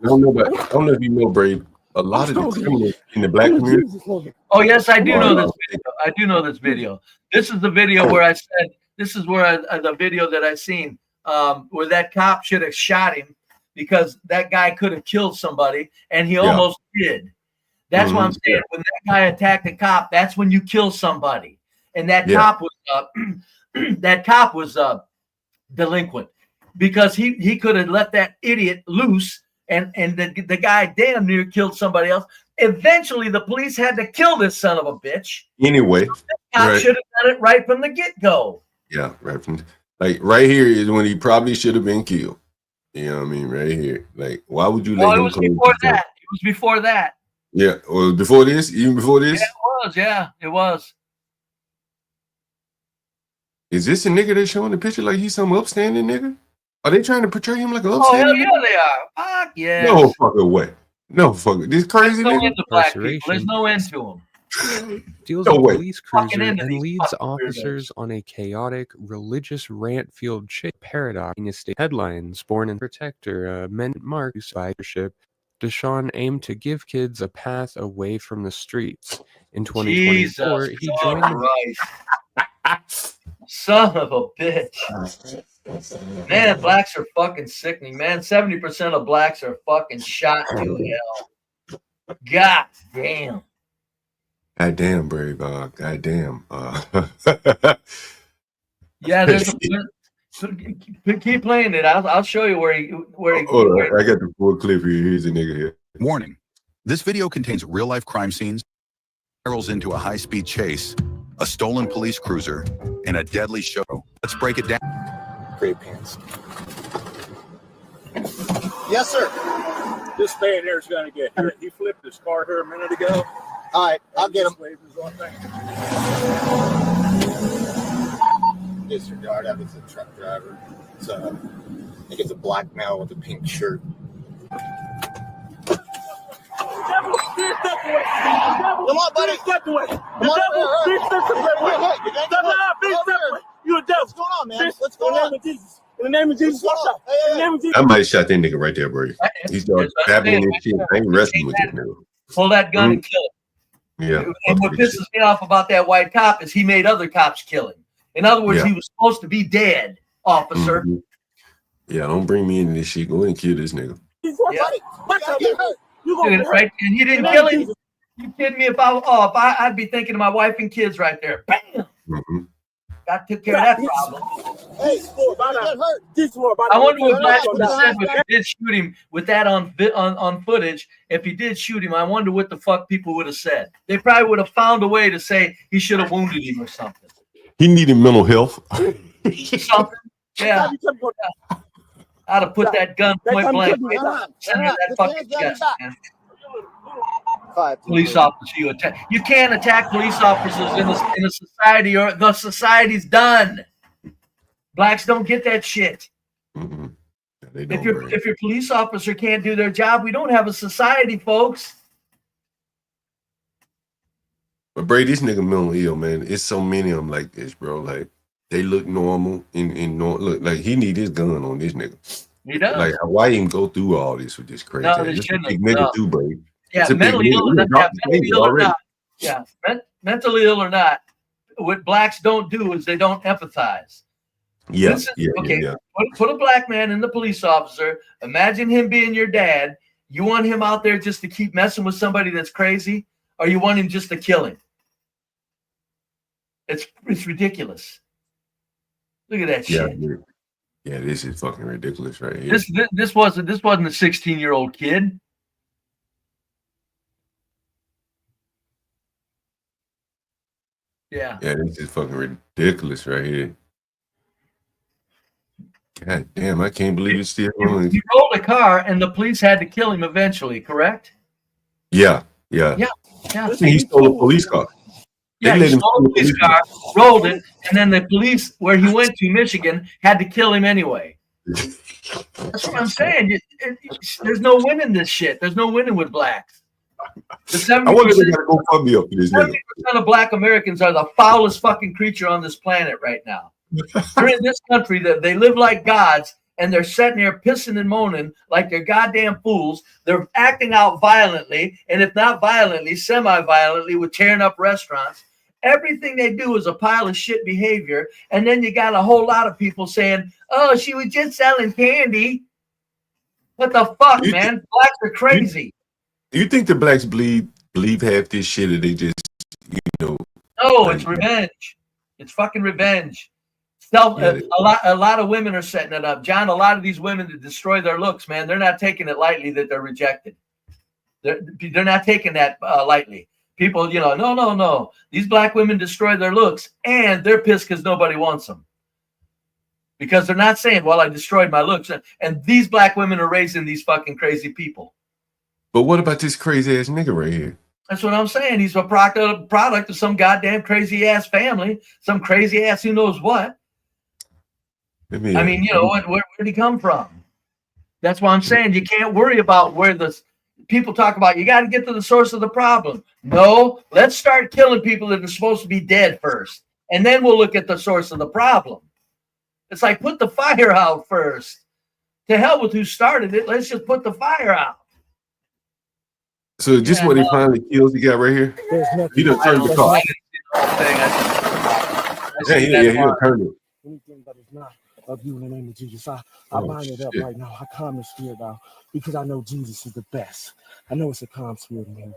don't know if you know, Bray. A lot of the criminals in the black community. Oh, yes, I do know this video. I do know this video. This is the video where I said, this is where the video that I seen where that cop should have shot him because that guy could have killed somebody and he almost did. That's what I'm saying. When that guy attacked a cop, that's when you kill somebody. And that cop was delinquent because he could have let that idiot loose and the guy damn near killed somebody else. Eventually, the police had to kill this son of a bitch. Anyway, Cop should have done it right from the get-go. Yeah, right from right here is when he probably should have been killed. You know what I mean? Right here. Like, why would you let him It was close before the door? that. It was before that. Yeah, or before this, even before this. Yeah, it was. Yeah, it was. Is this a nigga they showing the picture like he's some upstanding nigga? Are they trying to portray him like an Oh, upstanding hell yeah, they are. Fuck yeah. No fucking way. No fucking this crazy There's no nigga. end to black people. There's no end to them. Deals No a way. police Fucking cruiser into and these leads fucking officers on a chaotic religious rant-filled shit paradox. In a state headlines, Born and Protector, Men Mark Survivorship. Deshaun aimed to give kids a path away from the streets. In 2024, Jesus he joined the Christ. Son of a bitch. Man, blacks are fucking sickening. Man, 70% of blacks are fucking shot to hell. God damn. God damn, Brave. God damn. Yeah, there's keep playing it. I'll show you where he Hold on, I got the full clip here. Here's a nigga here. Warning. This video contains real-life crime scenes, barrels into a high-speed chase, a stolen police cruiser, and a deadly show. Let's break it down. Great pants. Yes, sir. This man here is going to get hurt. He flipped his car here a minute ago. All right, I'll get him. Disregard. That was a truck driver. It's I think it's a black male with a pink shirt. Come on, buddy. Step away. Come on, You a devil. What's going on, man? What's going on? In the name of Jesus, what's up? In the name of Jesus. I might have shot that nigga right there, bro. He's started babbling and shit. I ain't wrestling with this nigga. Pull that gun and kill him. Yeah. And what pisses me off about that white cop is he made other cops kill him. In other words, Yeah. he was supposed to be dead, officer. Mhm. Yeah, don't bring me into this shit. Go ahead and kill this nigga. Yeah. You gonna get hurt. Right? And he didn't kill him. You kidding me? I'd be thinking of my wife and kids right there. Bam! Mhm. Got took care of that problem. Hey, I wonder what Blacks would have said if he did shoot him with that on footage. If he did shoot him, I wonder what the fuck people would have said. They probably would have found a way to say he should have wounded him or something. He needed mental health. Something. Yeah. I'd have put that gun point blank right center of that fucking chest, man. Police officer, you attack. You can't attack police officers in a society, or the society's done. Blacks don't get that shit. Mm-hmm. If your police officer can't do their job, we don't have a society, folks. But Bray, this nigga mental ill, man. It's so many of them like this, bro. Like they look normal and look like he need his gun on this nigga. He does. Like why even go through all this with this crazy? No, they this shouldn't big have. nigga No. too, Bray. Yeah, mentally ill or not. Yeah, mentally ill or not. What blacks don't do is they don't empathize. Yes. Okay. Put a black man in the police officer. Imagine him being your dad. You want him out there just to keep messing with somebody that's crazy, or you want him just to kill him? It's ridiculous. Look at that shit. Yeah, this is fucking ridiculous right here. This wasn't a 16-year-old kid. Yeah. Yeah, this is fucking ridiculous right here. God damn, I can't believe it's still on. He rolled a car and the police had to kill him eventually, correct? Yeah. He stole a police car. Yeah, he stole a police car, rolled it, and then the police, where he went to, Michigan, had to kill him anyway. That's what I'm saying. There's no winning this shit. There's no winning with blacks. I wonder if they gotta go fuck me up for this nigga. 70% of black Americans are the foulest fucking creature on this planet right now. They're in this country that they live like gods, and they're sitting there pissing and moaning like they're goddamn fools. They're acting out violently, and if not violently, semi-violently, with tearing up restaurants. Everything they do is a pile of shit behavior, and then you got a whole lot of people saying, "Oh, she was just selling candy." What the fuck, man? Blacks are crazy. Do you think the blacks believe half this shit, or they just, No, it's revenge. It's fucking revenge. A lot of women are setting it up, John. A lot of these women that destroy their looks, man, they're not taking it lightly that they're rejected. They're not taking that lightly. People, no. These black women destroy their looks, and they're pissed because nobody wants them. Because they're not saying, "Well, I destroyed my looks," and these black women are raising these fucking crazy people. But what about this crazy ass nigga right here? That's what I'm saying. He's a product of some goddamn crazy ass family, some crazy ass who knows what. Where did he come from? That's why I'm saying you can't worry about where the people talk about. You got to get to the source of the problem. No, let's start killing people that are supposed to be dead first, and then we'll look at the source of the problem. It's like put the fire out first. To hell with who started it. Let's just put the fire out. So just what he finally kills the guy right here? He done turned the car. He done turned it. Anything that is not of you in the name of Jesus, I bind it up right now. I calm the spirit down because I know Jesus is the best. I know it's a calm spirit in him.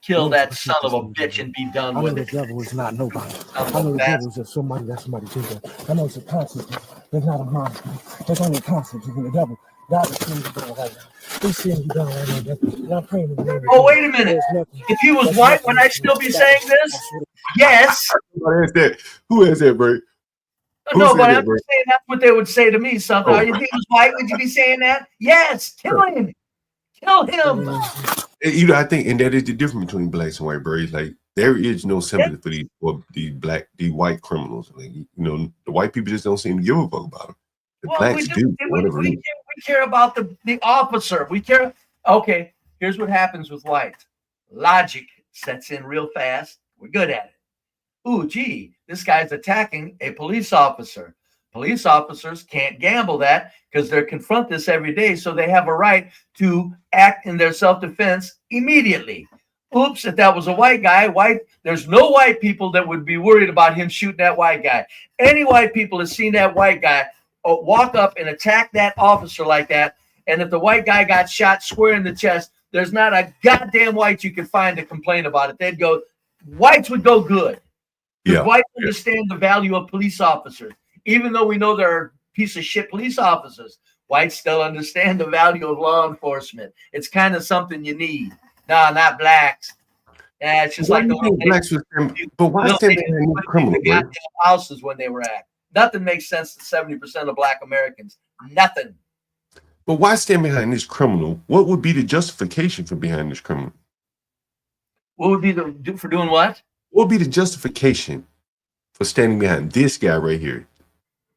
Kill that son of a bitch and be done with it. I know the devil is not nobody. I know the devil is just somebody that's somebody thinking. I know it's a concept. There's not a monster. There's only a concept. The devil. God is seeing you down right now. He's seeing you down right now. And I'm praying in the name of Oh, wait a minute. If he was white, would I still be saying this? Yes. Who is that, bro? No, but I'm just saying that's what they would say to me. Something. If he was white, would you be saying that? Yes. Kill him. Kill him. I think, and that is the difference between blacks and white, bro. Like there is no sympathy for these white criminals. Like, the white people just don't seem to give a fuck about them. The blacks do. We care about the officer. We care. Okay, here's what happens with white. Logic sets in real fast. We're good at it. Ooh, gee, this guy's attacking a police officer. Police officers can't gamble that because they confront this every day, so they have a right to act in their self-defense immediately. Oops, if that was a white guy, there's no white people that would be worried about him shooting that white guy. Any white people have seen that white guy walk up and attack that officer like that, and if the white guy got shot square in the chest, there's not a goddamn white you can find to complain about it. Whites would go good. Yeah. Whites understand the value of police officers, even though we know there are piece of shit police officers. Whites still understand the value of law enforcement. It's kind of something you need. No, not blacks. Yeah, it's just Why like do the you think little blacks was, but why little stand niggas behind these put in criminals, the bro? goddamn houses when they were at. Nothing makes sense to 70% of Black Americans. Nothing. But why stand behind this criminal? What would be the justification for behind this criminal? What would be for doing what? What would be the justification for standing behind this guy right here?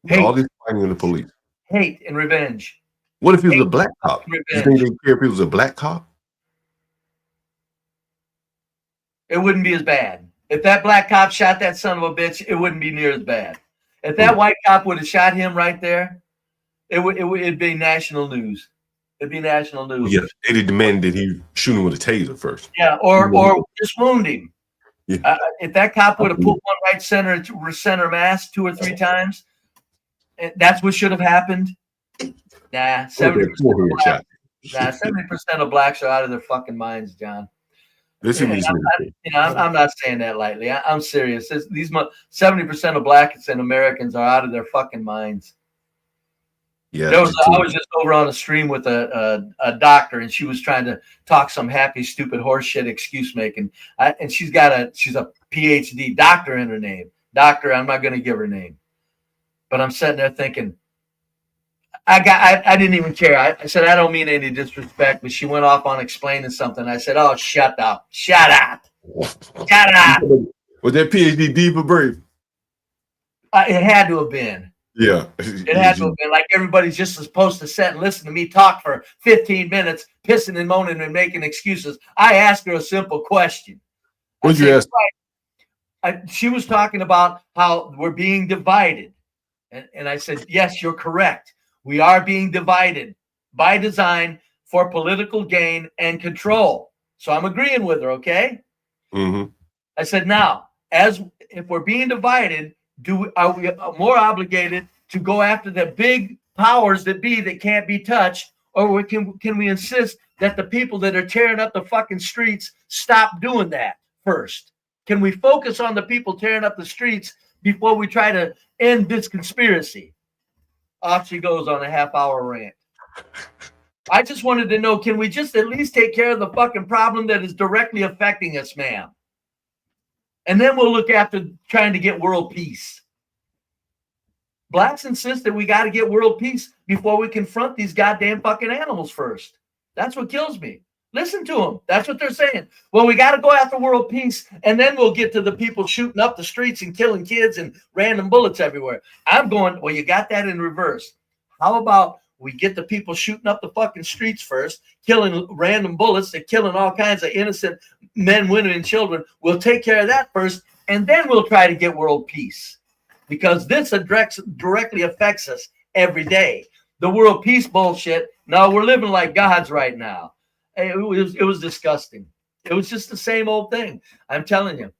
With all this fighting in the police. Hate and revenge. What if he was a black cop? Revenge. You think they care if he was a black cop? It wouldn't be as bad. If that black cop shot that son of a bitch, it wouldn't be near as bad. If that white cop would have shot him right there, it'd be national news. It'd be national news. Yeah, they'd demand that he shoot him with a taser first. Yeah, or just wound him. Yeah. If that cop would have put one right center mass 2 or 3 times, that's what should have happened. Nah, 70% of blacks are out of their fucking minds, John. Listen, I'm not saying that lightly. I'm serious. 70% of blacks and Americans are out of their fucking minds. Yeah, I was just over on a stream with a doctor, and she was trying to talk some happy, stupid horseshit excuse making. And she's a PhD doctor in her name. Doctor, I'm not going to give her name, but I'm sitting there thinking, I didn't even care. I said, I don't mean any disrespect, but she went off on explaining something. I said, oh, shut up. Was that PhD deep or brave? It had to have been. Yeah. It had to have been. Like everybody's just supposed to sit and listen to me talk for 15 minutes, pissing and moaning and making excuses. I asked her a simple question. What'd you ask? She was talking about how we're being divided. And I said, yes, you're correct. We are being divided by design for political gain and control. So I'm agreeing with her, okay? Mm-hmm. I said, now, if we're being divided, are we more obligated to go after the big powers that be that can't be touched, or can we insist that the people that are tearing up the fucking streets stop doing that first? Can we focus on the people tearing up the streets before we try to end this conspiracy? Off she goes on a half-hour rant. I just wanted to know, can we just at least take care of the fucking problem that is directly affecting us, ma'am? And then we'll look after trying to get world peace. Blacks insist that we got to get world peace before we confront these goddamn fucking animals first. That's what kills me. Listen to them. That's what they're saying. Well, we got to go after world peace, and then we'll get to the people shooting up the streets and killing kids and random bullets everywhere. I'm going, well, you got that in reverse. How about we get the people shooting up the fucking streets first, killing random bullets, they're killing all kinds of innocent men, women, and children. We'll take care of that first, and then we'll try to get world peace. Because this directly affects us every day. The world peace bullshit, no, we're living like gods right now. It was disgusting. It was just the same old thing. I'm telling you,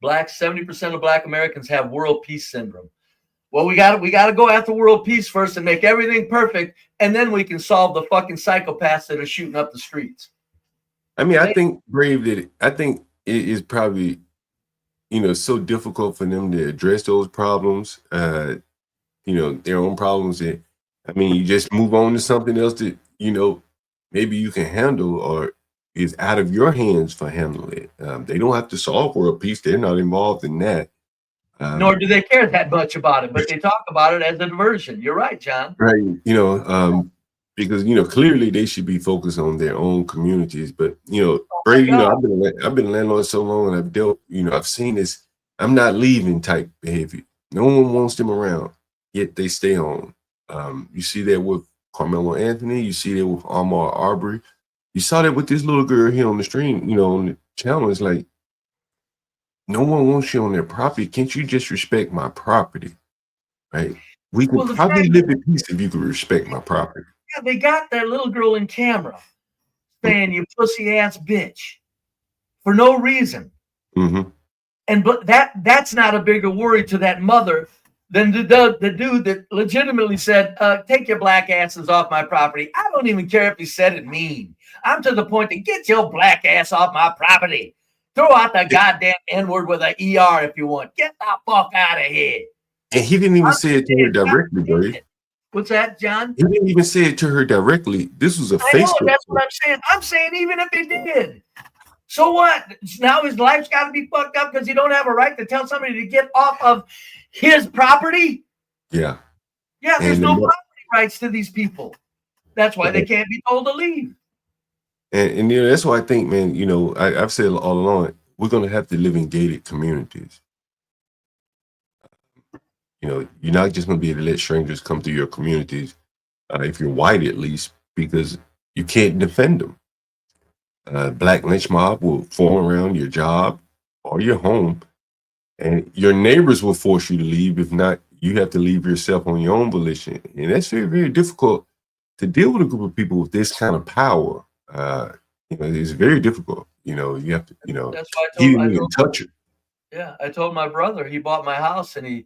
70% of black Americans have world peace syndrome. Well, we got to go after world peace first and make everything perfect, and then we can solve the fucking psychopaths that are shooting up the streets. I mean, I think it is probably, so difficult for them to address those problems, their own problems. That, I mean, you just move on to something else that, maybe you can handle or is out of your hands for handling it. They don't have to solve world peace. They're not involved in that. Nor do they care that much about it, but they talk about it as a diversion. You're right, John. Right. Because, clearly they should be focused on their own communities. But, Brady, I've been a landlord so long, and I've seen this I'm not leaving type behavior. No one wants them around, yet they stay on. You see that with Carmelo Anthony. You see that with Ahmaud Arbery. You saw that with this little girl here on the stream, on the channel. It's like, no one wants you on their property. Can't you just respect my property? Right? We could probably live in peace if you could respect my property. Yeah, they got that little girl in camera saying, you pussy ass bitch, for no reason. Mm-hmm. But that's not a bigger worry to that mother than the dude that legitimately said, take your black asses off my property. I don't even care if he said it mean. I'm to the point to get your black ass off my property. Throw out the goddamn N-word with an ER if you want. Get the fuck out of here. And he didn't even say it to her directly, bro. What's that, John? He didn't even say it to her directly. This was a I know, Facebook. that's what I'm saying. I'm saying even if he did. So what? Now his life's got to be fucked up because you don't have a right to tell somebody to get off of his property? Yeah. Yeah, there's And no the- property rights to these people. That's why they can't be told to leave. And you know, that's why I think, man, you know, I've said all along, we're going to have to live in gated communities. You know, you're not just going to be able to let strangers come through your communities, if you're white at least, because you can't defend them. Black lynch mob will form around your job or your home, and your neighbors will force you to leave. If not, you have to leave yourself on your own volition. And that's very, very difficult to deal with a group of people with this kind of power. You know, it's very difficult. You know, you have to, you know, That's why he didn't even touch it. Yeah, I told my brother, he bought my house and he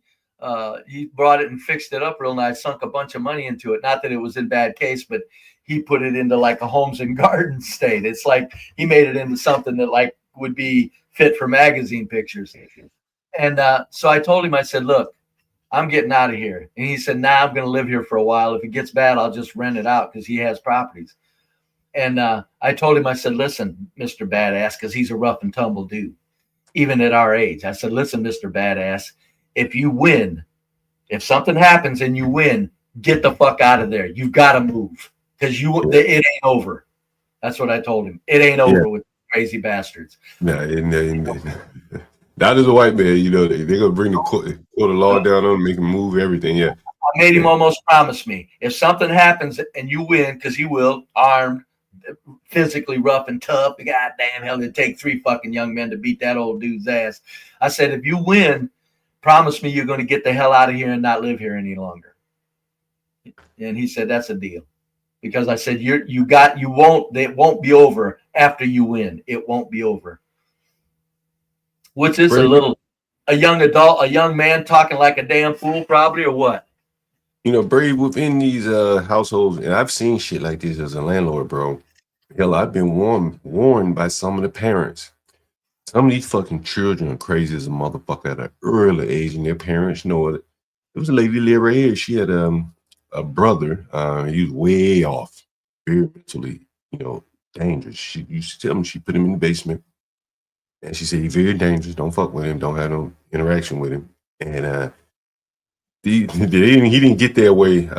brought it and fixed it up real nice, sunk a bunch of money into it. Not that it was in bad case, but he put it into like a homes and gardens state. It's like he made it into something that like would be fit for magazine pictures. And so I told him, I said, look, I'm getting out of here. And he said, nah, I'm going to live here for a while. If it gets bad, I'll just rent it out because he has properties. And I told him, I said, listen, Mr. Badass, because he's a rough and tumble dude, even at our age. I said, listen, Mr. Badass, if you win, if something happens and you win, get the fuck out of there. You've got to move because it ain't over. That's what I told him. It ain't over with crazy bastards. No, not as a white man, you know, they're gonna bring the court of law down on him, make him move everything. Yeah, I made him almost promise me if something happens and you win, because he will, armed, physically rough and tough. God damn hell, it'd take 3 fucking young men to beat that old dude's ass. I said, if you win, promise me you're going to get the hell out of here and not live here any longer. And he said, that's a deal. Because I said, it won't be over after you win. It won't be over. Which is a young adult, a young man talking like a damn fool probably, or what? you know, Brave, within these households, and I've seen shit like this as a landlord, bro. Hell, I've been warned by some of the parents. Some of these fucking children are crazy as a motherfucker at an early age, and their parents know it. There was a lady live right here. She had a brother. He was way off, very mentally, you know, dangerous. She used to tell me she put him in the basement, and she said he's very dangerous. Don't fuck with him. Don't have no interaction with him. And he didn't get that way.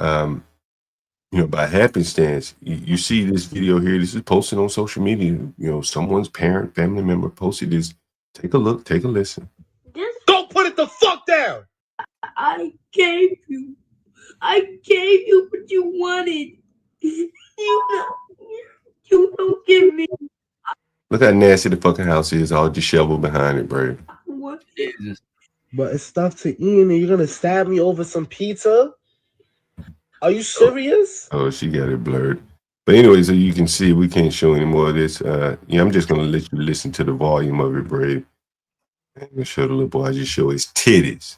You know, by happenstance. You see this video here. This is posted on social media. You know, someone's parent, family member posted this. Take a look. Take a listen. Go put it the fuck down. I gave you what you wanted. You don't give me Look how nasty the fucking house is. All disheveled behind it, bro. what. Jesus. But it's stuff to eat, and you're gonna stab me over some pizza? Are you serious? Oh, she got it blurred. But anyway, so you can see we can't show any more of this. Yeah, I'm just gonna let you listen to the volume of it, Brave. I'm gonna show the little boy. I just show his titties.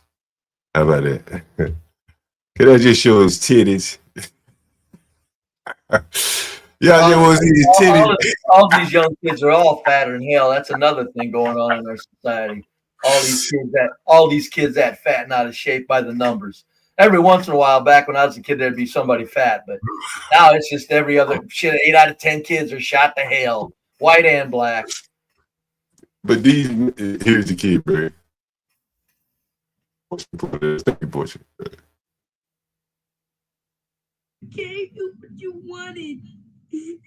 How about that? Can I just show his titties? Yeah, I just want to see his titties. All these young kids are all fatter than hell. That's another thing going on in our society. All these kids that fat and out of shape by the numbers. Every once in a while, back when I was a kid, there'd be somebody fat, but now it's just every other shit. 8 out of 10 kids are shot to hell, white and black. But here's the kid, bro. Gave you what you wanted. You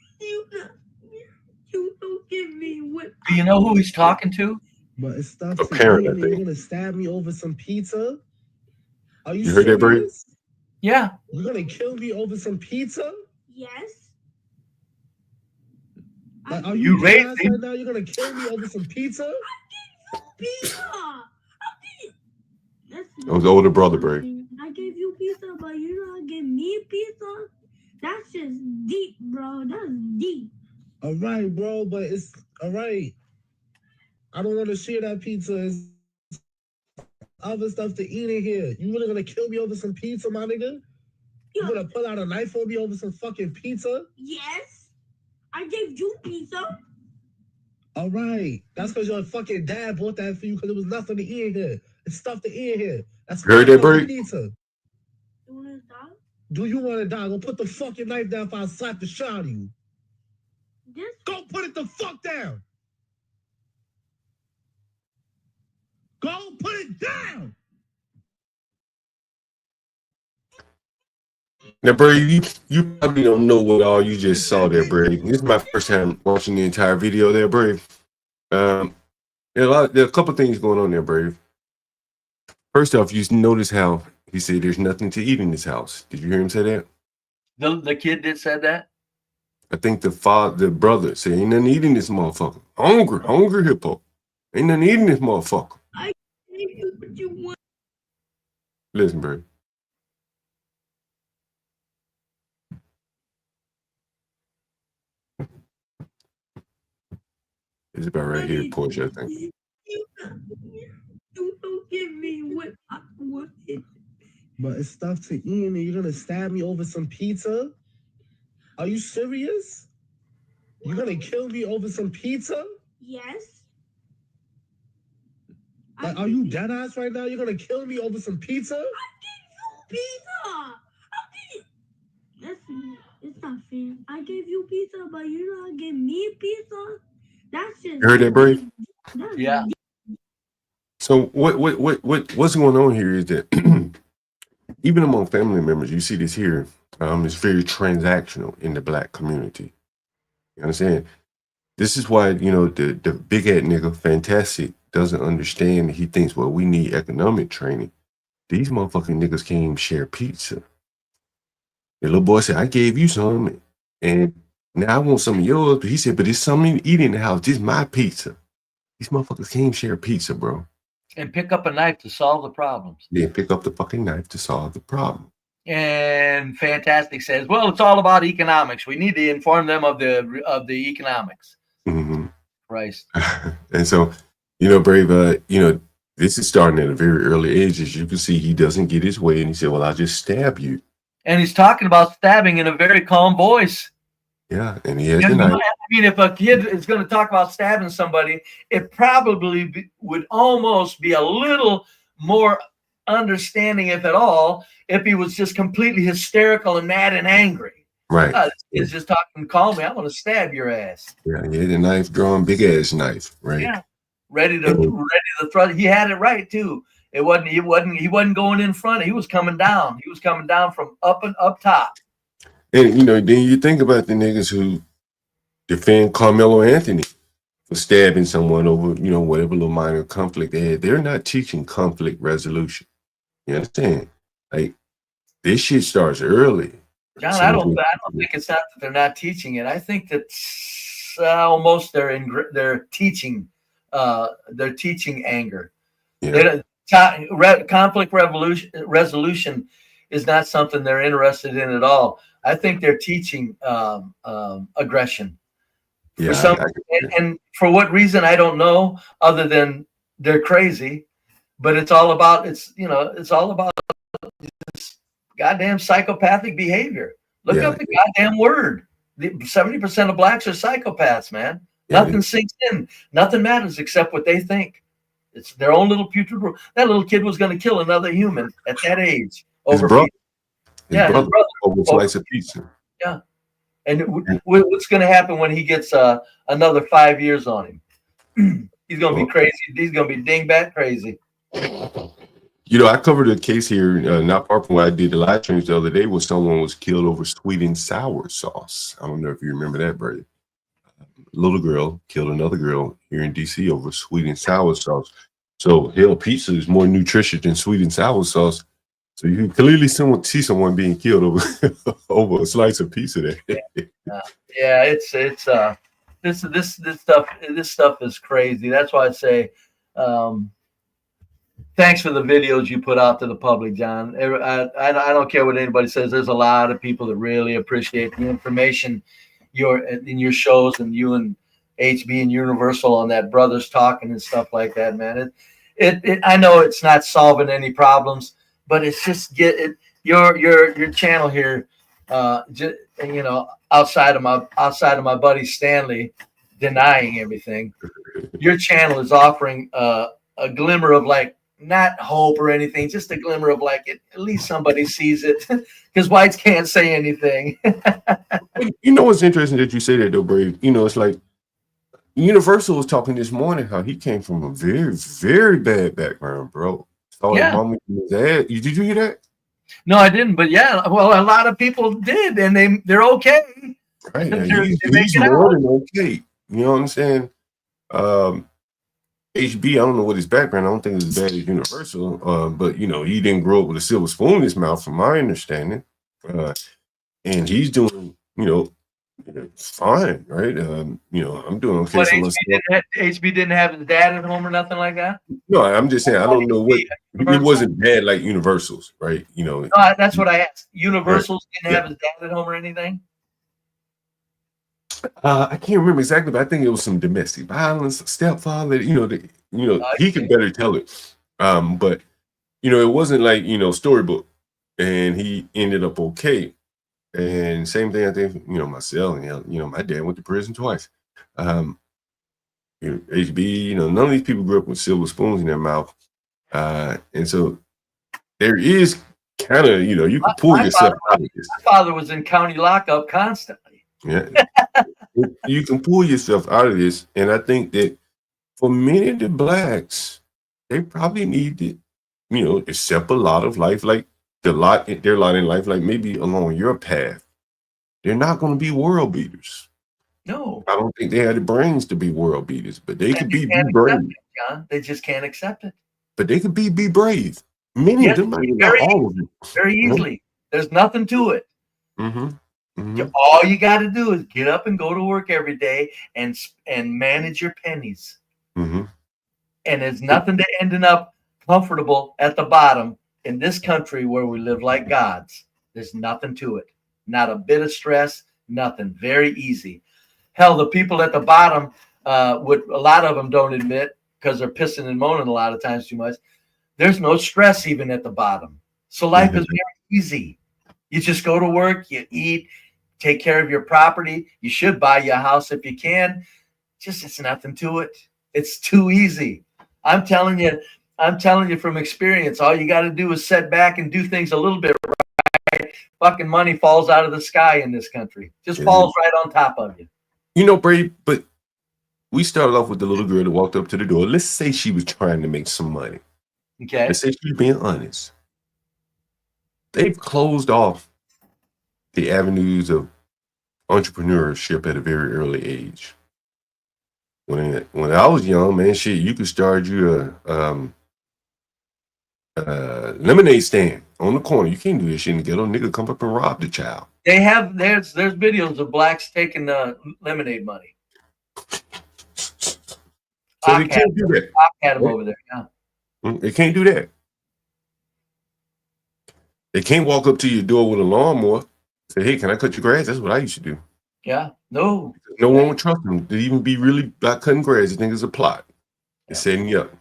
don't give me what. Do you know who he's talking to? But it's stuff A to parent, eat, I and you're think. gonna stab me over some pizza? Are you You heard that, Brave? serious? Yeah. You're gonna kill me over some pizza? Yes. Like, are You you raised serious him. right now? You're gonna kill me over some pizza? Pizza. It was the older brother, Brave. I gave you pizza, but you don't give me pizza? That's just deep, bro. That's deep. All right, bro, but it's all right. I don't want to share that pizza. There's other stuff to eat in here. You really gonna kill me over some pizza, my nigga? You gonna pull out a knife on me over some fucking pizza? Yes. I gave you pizza. All right. That's because your fucking dad bought that for you because there was nothing to eat here. It's stuff to eat here. That's You heard that, Bray? pizza. You wanna die? Do you want to die? Go put the fucking knife down if I slap the shit out of you. This Go put it the fuck down. Go put it down. Now, Bray, you probably don't know what all you just saw there, Bray. This is my first time watching the entire video there, Bray. There are a couple things going on there, Brave. First off, you notice how he said there's nothing to eat in this house. Did you hear him say that? The kid that said that? I think the brother said, ain't nothing eating this motherfucker. Hungry hippo. Ain't nothing eating this motherfucker. I gave you what you want. Listen, Brave. It's about right here, Portia, I think. You don't give me what I wanted. But it's stuff to eat and you're gonna stab me over some pizza? Are you serious? You're gonna kill me over some pizza? Yes. Like, are you dead ass right now? You're gonna kill me over some pizza? I gave you pizza. It's not fair. I gave you pizza, but you not give me pizza. That's just. You heard that, Brave? Yeah. So what's going on here is that even among family members, you see this here. It's very transactional in the black community. You understand? This is why, you know, the big head nigga Fantastic doesn't understand. He thinks, well, we need economic training. These motherfucking niggas can't even share pizza. The little boy said, I gave you some, and now I want some of yours. But he said, but there's something to eat in the house. This is my pizza. These motherfuckers can't even share pizza, bro. And pick up a knife to solve the problems. They pick up the fucking knife to solve the problem. And Fantastic says, well, it's all about economics. We need to inform them of the economics. Mm-hmm. Christ. And so, you know, Brave, you know, this is starting at a very early age. As you can see, he doesn't get his way. And he said, well, I'll just stab you. And he's talking about stabbing in a very calm voice. Yeah, and he has the knife. I mean, if a kid is going to talk about stabbing somebody, it probably would almost be a little more understanding, if at all, if he was just completely hysterical and mad and angry. Right. He's just talking calmly. I'm going to stab your ass. Yeah, he had a knife drawn, big ass knife, right? Yeah, ready to thrust. He had it right too. He wasn't going in front. He was coming down. He was coming down from up top. And you know, then you think about the niggas who defend Carmelo Anthony for stabbing someone over, you know, whatever little minor conflict they had. They're not teaching conflict resolution. You understand? Like, this shit starts early. John, I don't think it's not that they're not teaching it. I think that almost they're teaching anger. Yeah. Conflict resolution is not something they're interested in at all. I think they're teaching aggression. Yeah, and for what reason I don't know, other than they're crazy. But it's all about this goddamn psychopathic behavior. Look up the goddamn word. 70% of blacks are psychopaths, man. Nothing sinks in. Nothing matters except what they think. It's their own little putrid. That little kid was going to kill another human at that age over brother. His brother over a slice of pizza. Yeah. And what's going to happen when he gets another 5 years on him? He's going to be crazy. He's going to be dingbat crazy. You know, I covered a case here not far from where I did the live streams the other day where someone was killed over sweet and sour sauce. I don't know if you remember that, Brady. Little girl killed another girl here in DC over sweet and sour sauce. So hell, pizza is more nutritious than sweet and sour sauce. So you can clearly see someone being killed over over a slice of pizza there. Yeah, it's this stuff is crazy. That's why I say thanks for the videos you put out to the public, John. I don't care what anybody says. There's a lot of people that really appreciate the information in your shows, and you and HB and Universal on that brothers talking and stuff like that, man. I know it's not solving any problems, but it's just your channel here, outside of my buddy Stanley, denying everything. Your channel is offering a glimmer of like, not hope or anything, just a glimmer of like, at least somebody sees it, because whites can't say anything. You know what's interesting that you say that though, Brave? You know, it's like Universal was talking this morning how he came from a very, very bad background, bro. Saw his mom with his dad. Did you hear that? No, I didn't, but yeah, well, a lot of people did, and they're okay. Right. Now, he's more than okay. You know what I'm saying? HB, I don't know what his background. I don't think it's as bad as Universal. But you know, he didn't grow up with a silver spoon in his mouth, from my understanding. And he's doing, you know, fine, right? You know, I'm doing okay. But HB didn't have his dad at home or nothing like that? No, I'm just saying I don't know what it wasn't bad like Universal's, right? You know, no, that's what I asked. Universal's didn't have his dad at home or anything? I can't remember exactly, but I think it was some domestic violence, stepfather. You know, he can better tell it. But you know, it wasn't like, you know, storybook, and he ended up okay. And same thing, I think, you know, myself, and you know, my dad went to prison twice. You know, HB, you know, none of these people grew up with silver spoons in their mouth, and so there is kind of, you know, you can pull yourself out of this. My father was in county lockup constantly. Yeah, you can pull yourself out of this, and I think that for many of the blacks, they probably need to, you know, accept a lot of life, like their lot in life, like maybe along your path. They're not going to be world beaters. No, I don't think they have the brains to be world beaters, but they could be brave. John, they just can't accept it. But they could be brave. Many of them, not all of them. Very easily. There's nothing to it. Mm-hmm. Mm-hmm. All you got to do is get up and go to work every day and manage your pennies. Mm-hmm. And there's nothing to ending up comfortable at the bottom in this country where we live like gods. There's nothing to it. Not a bit of stress, nothing. Very easy. Hell, the people at the bottom, a lot of them don't admit, because they're pissing and moaning a lot of times too much. There's no stress even at the bottom. So life is very easy. You just go to work, you eat, take care of your property. You should buy your house if you can. Just, it's nothing to it. It's too easy. I'm telling you from experience, all you got to do is sit back and do things a little bit right. Fucking money falls out of the sky in this country. Just falls right on top of you. You know, Brave, but we started off with the little girl that walked up to the door. Let's say she was trying to make some money. Okay. Let's say she's being honest. They've closed off the avenues of entrepreneurship at a very early age. When I was young, man, shit, you could start you a lemonade stand on the corner. You can't do this shit in the ghetto. Nigga come up and rob the child. They have there's videos of blacks taking lemonade money. So they can't do that. I had them over there. Yeah. They can't do that. They can't walk up to your door with a lawnmower. Say, hey, can I cut your grass? That's what I used to do. Yeah. No. No one would trust them to even be really black cutting grass. They think it's a plot. It's setting you up.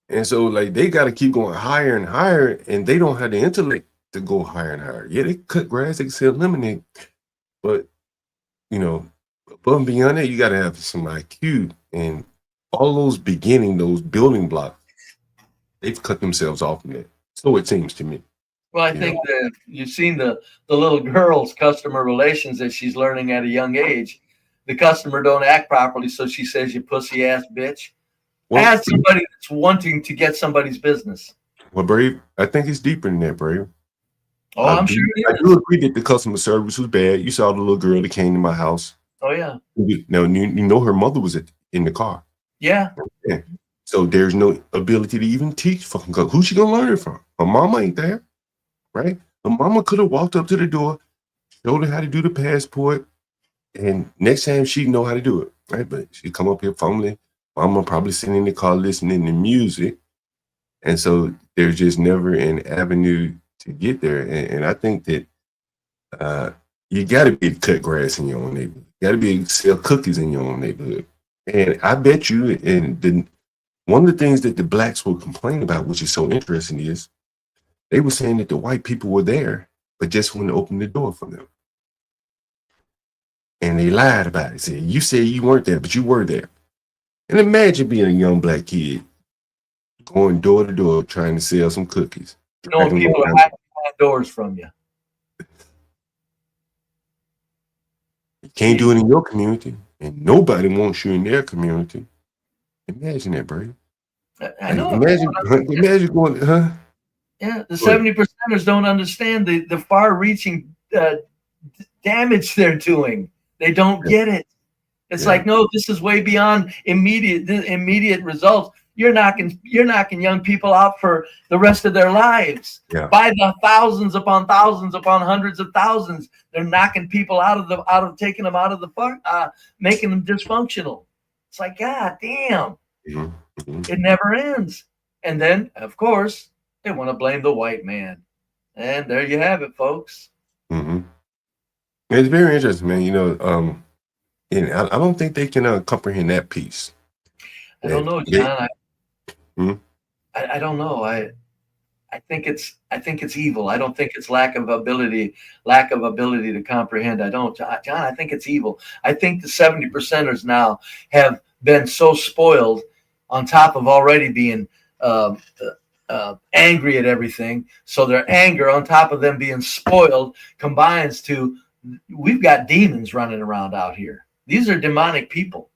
And so, like, they got to keep going higher and higher, and they don't have the intellect to go higher and higher. Yeah, they cut grass, they can sell lemonade, but, you know, above and beyond that, you got to have some IQ. And all those those building blocks, they've cut themselves off from that. So it seems to me. Well, I think that you've seen the little girl's customer relations that she's learning at a young age. The customer don't act properly, so she says, "You pussy ass bitch." Well, as somebody that's wanting to get somebody's business. Well, Brave, I think it's deeper than that, Brave. Oh, I'm sure it is. I do agree that the customer service was bad. You saw the little girl that came to my house. Oh, yeah. Now, you know her mother was in the car. Yeah. So there's no ability to even teach fucking girl. Who's she going to learn it from? Her mama ain't there, right? Her mama could have walked up to the door, showed her how to do the passport, and next time she'd know how to do it, right? But she'd come up here fumbling. Mama probably sitting in the car listening to music. And so there's just never an avenue to get there. And I think that you got to be able to cut grass in your own neighborhood. You got to be able to sell cookies in your own neighborhood. And I bet you, one of the things that the blacks will complain about, which is so interesting, is they were saying that the white people were there, but just wouldn't open the door for them. and they lied about it. Said, you said you weren't there, but you were there. And imagine being a young black kid going door to door trying to sell some cookies. Knowing people are hiding behind doors from you. You can't do it in your community, and nobody wants you in their community. Imagine that, bro. I know. Imagine going, huh? Yeah, the 70%ers don't understand the far-reaching damage they're doing. They don't get it. It's like, no, this is way beyond immediate results. You're knocking young people out for the rest of their lives. By the thousands upon hundreds of thousands. They're knocking people taking them out of the park, making them dysfunctional. It's like, God damn. It never ends. And then, of course, they want to blame the white man. And there you have it, folks. It's very interesting, man. You know, and I don't think they can comprehend that piece. I don't know, John. I don't know. I think it's evil. I don't think it's lack of ability to comprehend. I don't, John. I think it's evil. I think the 70%ers now have been so spoiled, on top of already being angry at everything. So their anger, on top of them being spoiled, combines to, we've got demons running around out here. These are demonic people.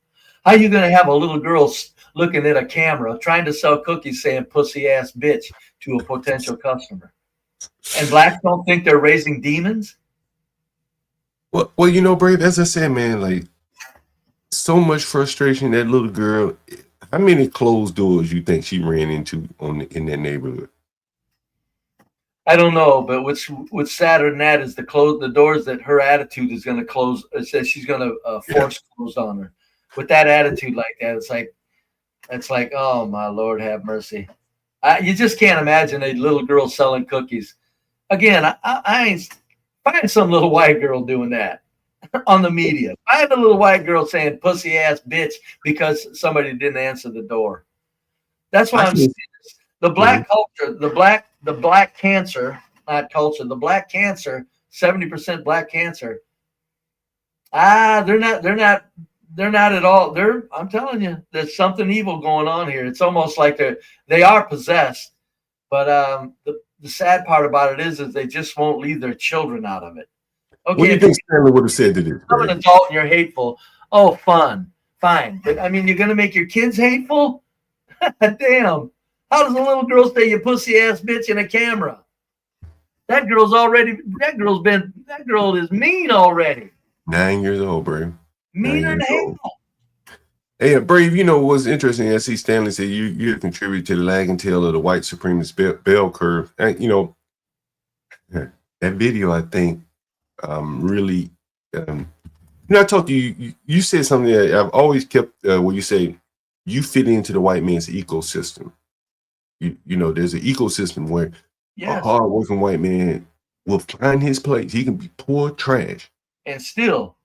How are you going to have a little girl looking at a camera trying to sell cookies saying pussy ass bitch to a potential customer? And blacks don't think they're raising demons? Well, you know, Brave, as I said, man, like, so much frustration. That little girl, how many closed doors you think she ran into in that neighborhood? I don't know, but what's sadder than that is the doors that her attitude is going to close. It says she's going to force closed on her. With that attitude like that, it's like, oh my Lord, have mercy. You just can't imagine a little girl selling cookies. Again, I ain't find some little white girl doing that on the media. Find a little white girl saying pussy ass bitch because somebody didn't answer the door. That's why I'm saying this. The black culture, the black cancer, not culture, the black cancer, 70% black cancer. They're not at all. I'm telling you, there's something evil going on here. It's almost like they are possessed. But the sad part about it is they just won't leave their children out of it. Okay, what do you think Stanley would have said to this? I'm an adult and you're hateful. Oh, fine. But I mean, you're gonna make your kids hateful? Damn. How does a little girl say you pussy ass bitch in a camera? That girl is mean already. 9 years old, Brave. Meaner than hell. Hey, Brave, you know what's interesting? I see Stanley say you have contributed to the lagging tail of the white supremacist bell curve. And, you know, that video, I think, really, you know, I talked to you, you said something that I've always kept, where you say you fit into the white man's ecosystem. You know, there's an ecosystem where a hardworking white man will find his place. He can be poor trash. And still,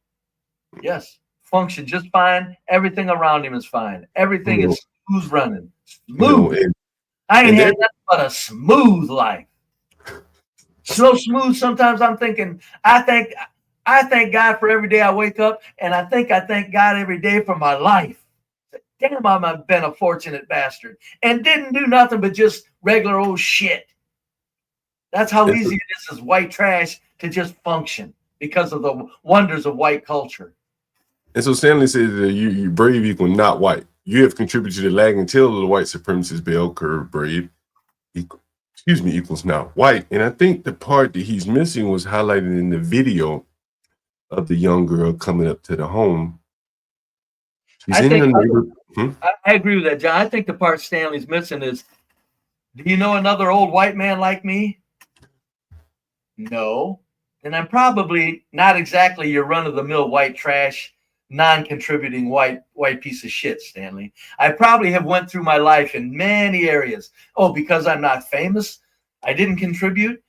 yes, function just fine. Everything around him is fine. Everything is smooth running. Smooth. You know, I ain't had nothing but a smooth life. So smooth, sometimes I'm thinking, I thank God for every day I wake up, and I thank God every day for my life. Damn, I've been a fortunate bastard and didn't do nothing but just regular old shit. That's how easy it is as white trash to just function because of the wonders of white culture. And so Stanley says that you Brave equal not white. You have contributed to the lagging tail of the white supremacist bell curve. Brave equals not white. And I think the part that he's missing was highlighted in the video of the young girl coming up to the home. I agree with that, John. I think the part Stanley's missing is, do you know another old white man like me? No. And I'm probably not exactly your run-of-the-mill white trash, non-contributing white piece of shit, Stanley. I probably have went through my life in many areas. Oh, because I'm not famous, I didn't contribute.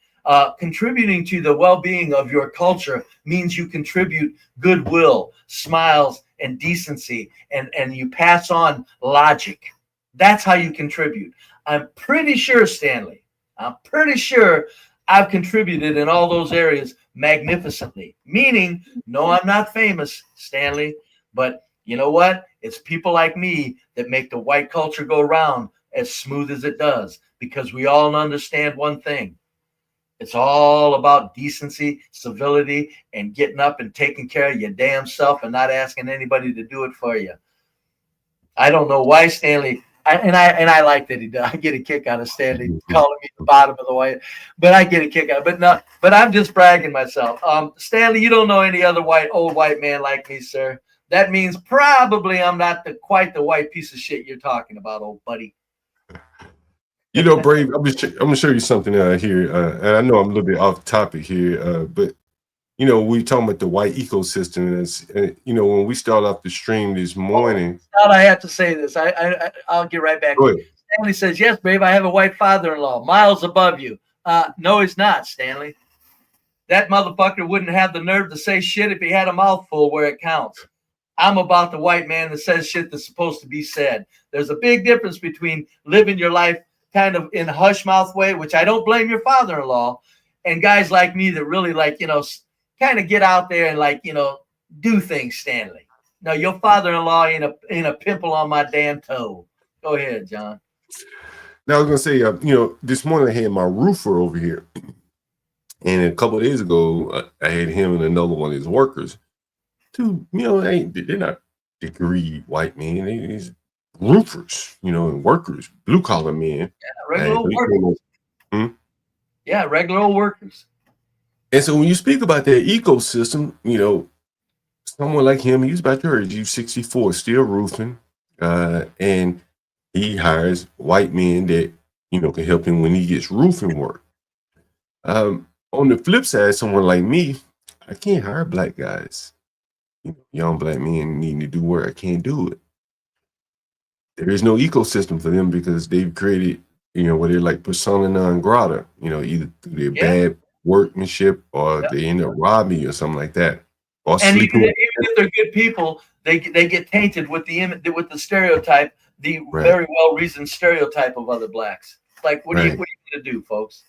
Contributing to the well-being of your culture means you contribute goodwill, smiles, and decency, and you pass on logic. That's how you contribute. I'm pretty sure, Stanley, I've contributed in all those areas magnificently. Meaning, no, I'm not famous, Stanley, but you know what? It's people like me that make the white culture go round as smooth as it does, because we all understand one thing. It's all about decency, civility, and getting up and taking care of your damn self and not asking anybody to do it for you. I don't know why Stanley, I like that he does. I get a kick out of Stanley calling me the bottom of the white, but I get a kick out. But I'm just bragging myself. Stanley, you don't know any other old white man like me, sir. That means probably I'm not quite the white piece of shit you're talking about, old buddy. You know, Brave, I'm gonna show you something here. And I know I'm a little bit off topic here, but you know, we talking about the white ecosystem. And you know, when we start off the stream this morning, I have to say this. I'll get right back. Stanley says, "Yes, Brave, I have a white father-in-law, miles above you." No, he's not, Stanley. That motherfucker wouldn't have the nerve to say shit if he had a mouthful where it counts. I'm about the white man that says shit that's supposed to be said. There's a big difference between living your life kind of in a hush mouth way, which I don't blame your father-in-law, and guys like me that really kind of get out there and do things, Stanley. No, your father-in-law ain't a pimple on my damn toe. Go ahead, John. now I was gonna say, you know, this morning I had my roofer over here, and a couple of days ago I had him and another one of his workers. Two, you know, they're not degree white men. They're roofers, you know, and workers, blue collar men. Yeah, regular old workers. Yeah, regular old workers. And so when you speak about that ecosystem, you know, someone like him, he's about your age, he's 64, still roofing, and he hires white men that, you know, can help him when he gets roofing work. On the flip side, someone like me, I can't hire black guys. You know, young black men needing to do work. I can't do it. There is no ecosystem for them because they've created, you know, what they're like persona non grata, you know, either through their bad workmanship or they end up robbing you or something like that. Or And sleeping even if they're good people, they get tainted with the stereotype, the very well reasoned stereotype of other blacks. Like, what are you gonna do, folks?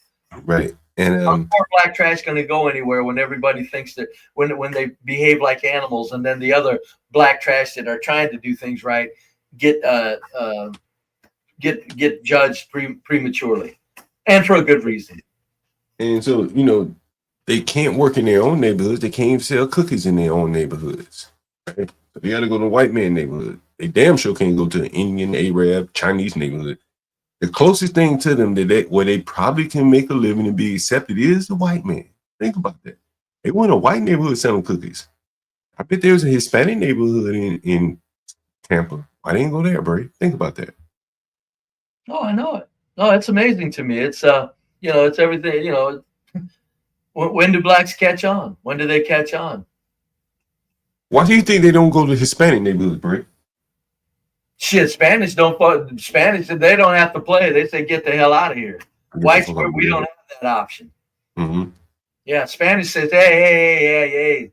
Right. And how poor black trash going to go anywhere when everybody thinks that when they behave like animals, and then the other black trash that are trying to do things right get judged prematurely, and for a good reason. And so, you know, they can't work in their own neighborhoods. They can't even sell cookies in their own neighborhoods. Right? So they got to go to a white man neighborhood. They damn sure can't go to an Indian, Arab, Chinese neighborhood. The closest thing to them where they probably can make a living and be accepted is the white man. Think about that. They want a white neighborhood selling cookies. I bet there's a Hispanic neighborhood in Tampa. Why didn't go there, bro? Think about that. Oh, I know it. No, it's amazing to me. It's you know, it's everything. You know, when do blacks catch on? When do they catch on? Why do you think they don't go to Hispanic neighborhoods, bro? Shit, Spanish they don't have to play. They say get the hell out of here. Whites, we don't have that option. Mm-hmm. Yeah, Spanish says, hey,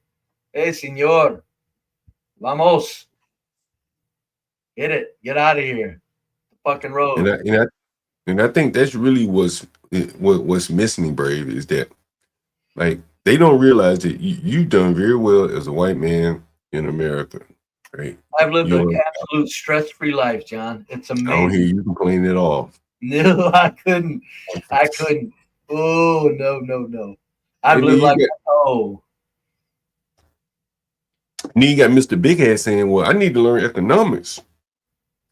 señor, vamos, get out of here, the fucking road. And I think that's really what's missing, Brave, is that like they don't realize that you've done very well as a white man in America. Right. I've lived an absolute stress-free life, John. It's amazing. I don't hear you complain at all. No, I couldn't. Oh, no. I've lived like Then you got Mr. Big Ass saying, well, I need to learn economics.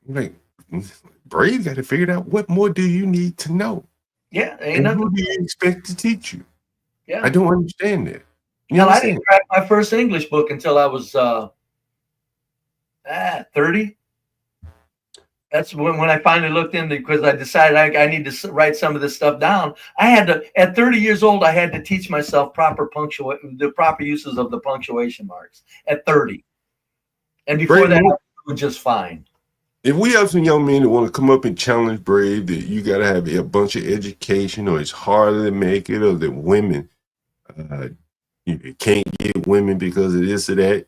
I'm like, Brave got to figure out what more do you need to know? Yeah, ain't and nothing. Who do you expect to teach you? Yeah. I don't understand that. Hell, I didn't crack my first English book until I was 30. That's when I finally looked into, because I decided I need to write some of this stuff down. I had to, at 30 years old, I had to teach myself the proper uses of the punctuation marks at 30. And before that, I was just fine. If we have some young men that want to come up and challenge Brave that you got to have a bunch of education, or it's harder to make it, or that women you can't get women because of this or that,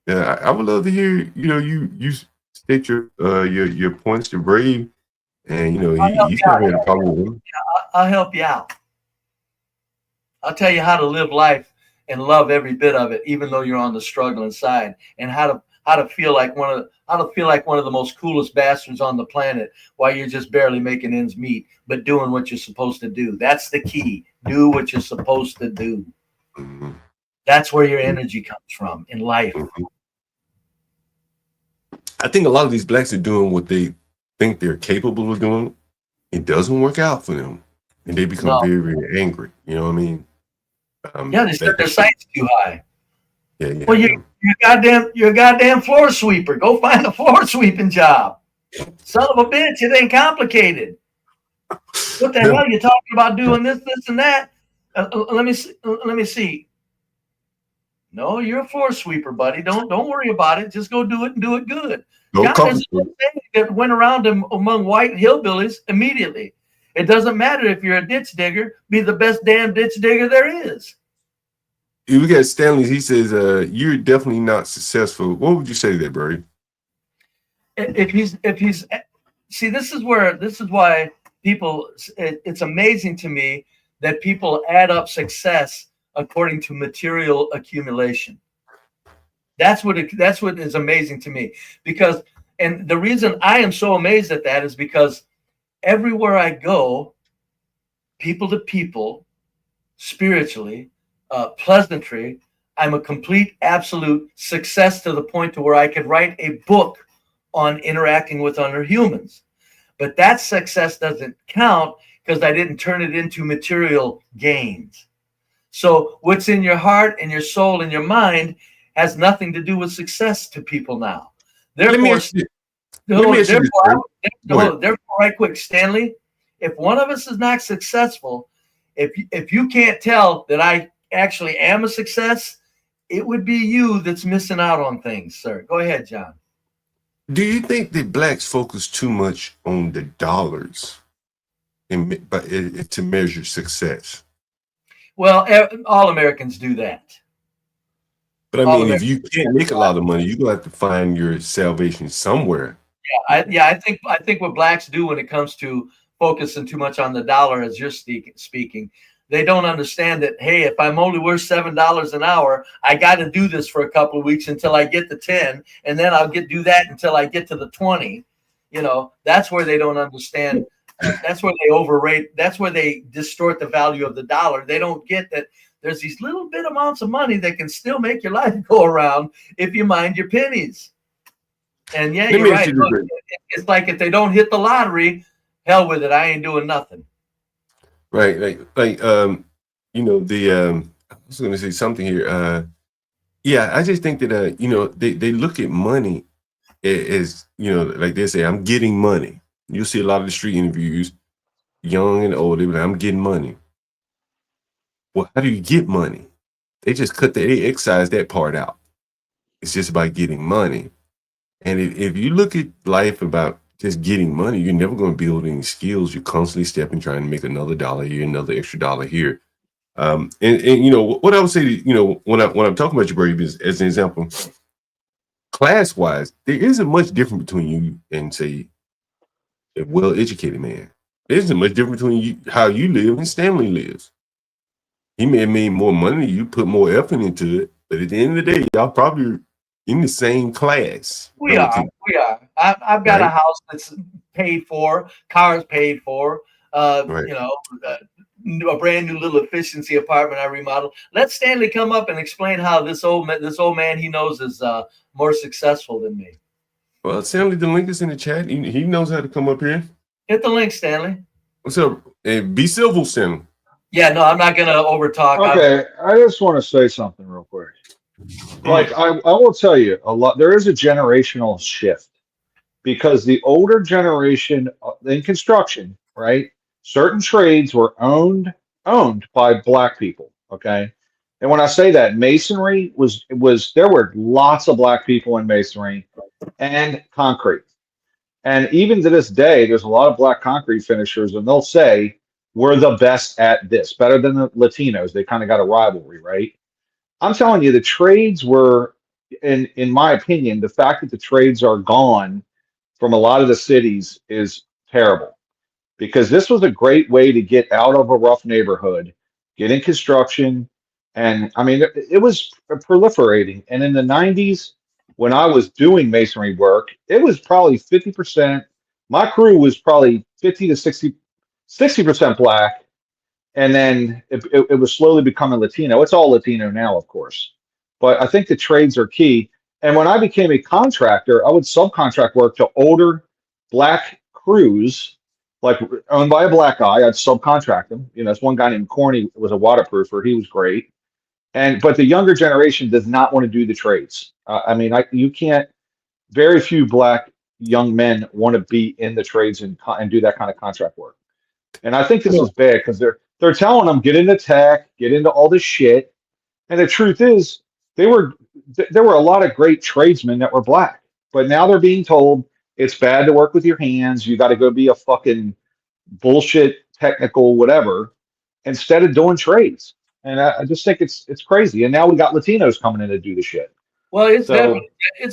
I would love to hear, you know, you state your points to Brave, and you know he's not going to problem with him. I'll help you out. I'll tell you how to live life and love every bit of it, even though you're on the struggling side, and how to feel like one of the most coolest bastards on the planet while you're just barely making ends meet, but doing what you're supposed to do. That's the key. Do what you're supposed to do. Mhm. That's where your energy comes from in life. I think a lot of these blacks are doing what they think they're capable of doing. It doesn't work out for them, and they become very, very angry. You know what I mean? Yeah, they set their sights too high. Yeah. Well, you're a goddamn floor sweeper. Go find a floor sweeping job. Son of a bitch, it ain't complicated. What the hell are you talking about doing this, and that? Let me see. No, you're a floor sweeper, buddy. Don't worry about it. Just go do it and do it good. No There's a thing that went around among white hillbillies immediately. It doesn't matter if you're a ditch digger. Be the best damn ditch digger there is. We got Stanley. He says, "You're definitely not successful." What would you say to that, Brody? If he's see, this is why people. It's amazing to me that people add up success according to material accumulation. That's what is amazing to me, because, and the reason I am so amazed at that is because everywhere I go, people to people, spiritually, pleasantry, I'm a complete, absolute success to the point to where I could write a book on interacting with other humans. But that success doesn't count because I didn't turn it into material gains. So what's in your heart and your soul and your mind has nothing to do with success to people now. Therefore, right quick, Stanley, if one of us is not successful, if you can't tell that I actually am a success, it would be you that's missing out on things, sir. Go ahead, John. Do you think that blacks focus too much on the dollars to measure success? Well, all Americans do that. But I mean, if you can't make a lot of money, you're gonna have to find your salvation somewhere. I think what blacks do when it comes to focusing too much on the dollar, as you're speaking, they don't understand that, hey, if I'm only worth $7 an hour, I got to do this for a couple of weeks until I get to 10, and then I'll do that until I get to the 20. You know, that's where they don't understand. That's where they overrate. That's where they distort the value of the dollar. They don't get that there's these little bit amounts of money that can still make your life go around if you mind your pennies. And yeah, you're right. Look, it's like if they don't hit the lottery, hell with it. I ain't doing nothing. Right. Like you know, I was going to say something here. Yeah, I just think that, you know, they look at money as, you know, like they say, I'm getting money. You'll see a lot of the street interviews, young and old, they be like, I'm getting money. Well, how do you get money? They just they excise that part out. It's just about getting money. And if you look at life about just getting money, you're never going to build any skills. You're constantly stepping, trying to make another dollar here, another extra dollar here. And you know, what I would say, you know, when I'm talking about you, Brady, as an example, class-wise, there isn't much different between you and, say, a well-educated man. There isn't much different between you, how you live and Stanley lives. He may have made more money than you, put more effort into it, but at the end of the day, y'all probably in the same class. We are. I've got a house that's paid for, cars paid for, you know, a brand new little efficiency apartment I remodeled. Let Stanley come up and explain how this old man he knows is more successful than me. Well, Stanley, the link is in the chat. He knows how to come up here. Hit the link, Stanley. What's up? Be civil, Stanley. Yeah, no, I'm not going to overtalk. Okay, I just want to say something real quick. Like, I will tell you a lot. There is a generational shift because the older generation in construction, right? Certain trades were owned by black people. Okay, and when I say that, masonry was there were lots of black people in masonry and concrete, and even to this day, there's a lot of black concrete finishers, and they'll say we're the best at this, better than the Latinos. They kind of got a rivalry, right? I'm telling you, the trades were, in my opinion, the fact that the trades are gone from a lot of the cities is terrible, because this was a great way to get out of a rough neighborhood, get in construction, And I mean, it was proliferating. And in the 90s, when I was doing masonry work, it was probably 50%. My crew was probably 50 to 60% black. And then it was slowly becoming Latino. It's all Latino now, of course. But I think the trades are key. And when I became a contractor, I would subcontract work to older black crews, like owned by a black guy. I'd subcontract them. You know, there's one guy named Corny was a waterproofer. He was great. But the younger generation does not want to do the trades. I mean, you can't. Very few black young men want to be in the trades and do that kind of contract work. And I think this is bad because they're telling them get into tech, get into all this shit. And the truth is, there were a lot of great tradesmen that were black, but now they're being told it's bad to work with your hands. You got to go be a fucking bullshit technical whatever instead of doing trades. And I just think it's crazy. And now we got Latinos coming in to do the shit. Well, it's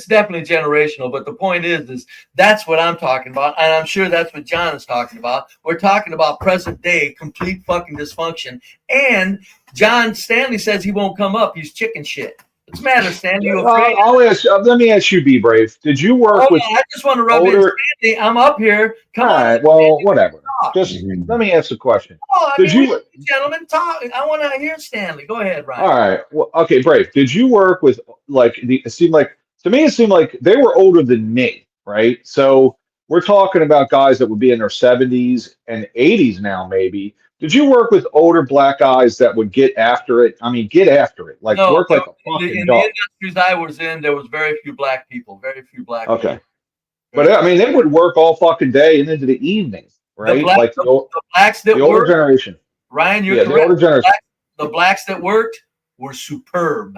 definitely generational, but the point is that's what I'm talking about, and I'm sure that's what John is talking about. We're talking about present day complete fucking dysfunction. And John Stanley says he won't come up. He's chicken shit. What's the matter, Stanley? You afraid? Let me ask you, Be Brave. Did you work with? I just want to rub in, Stanley. I'm up here. Come on. All right. Well, whatever. Just let me ask the question. Gentlemen, talk. I want to hear Stanley. Go ahead, Ryan. All right. Well, okay, Brave. Did you work with it seemed like they were older than me, right? So we're talking about guys that would be in their 70s and 80s now, maybe. Did you work with older black guys that would get after it? I mean, get after it, like work like a fucking in dog. the industries I was in, there was very few black people. Very few black people. Okay. But I mean, they would work all fucking day and into the evening, right? The blacks that the older worked, generation. Ryan, you're correct. The older generation. The blacks that worked were superb.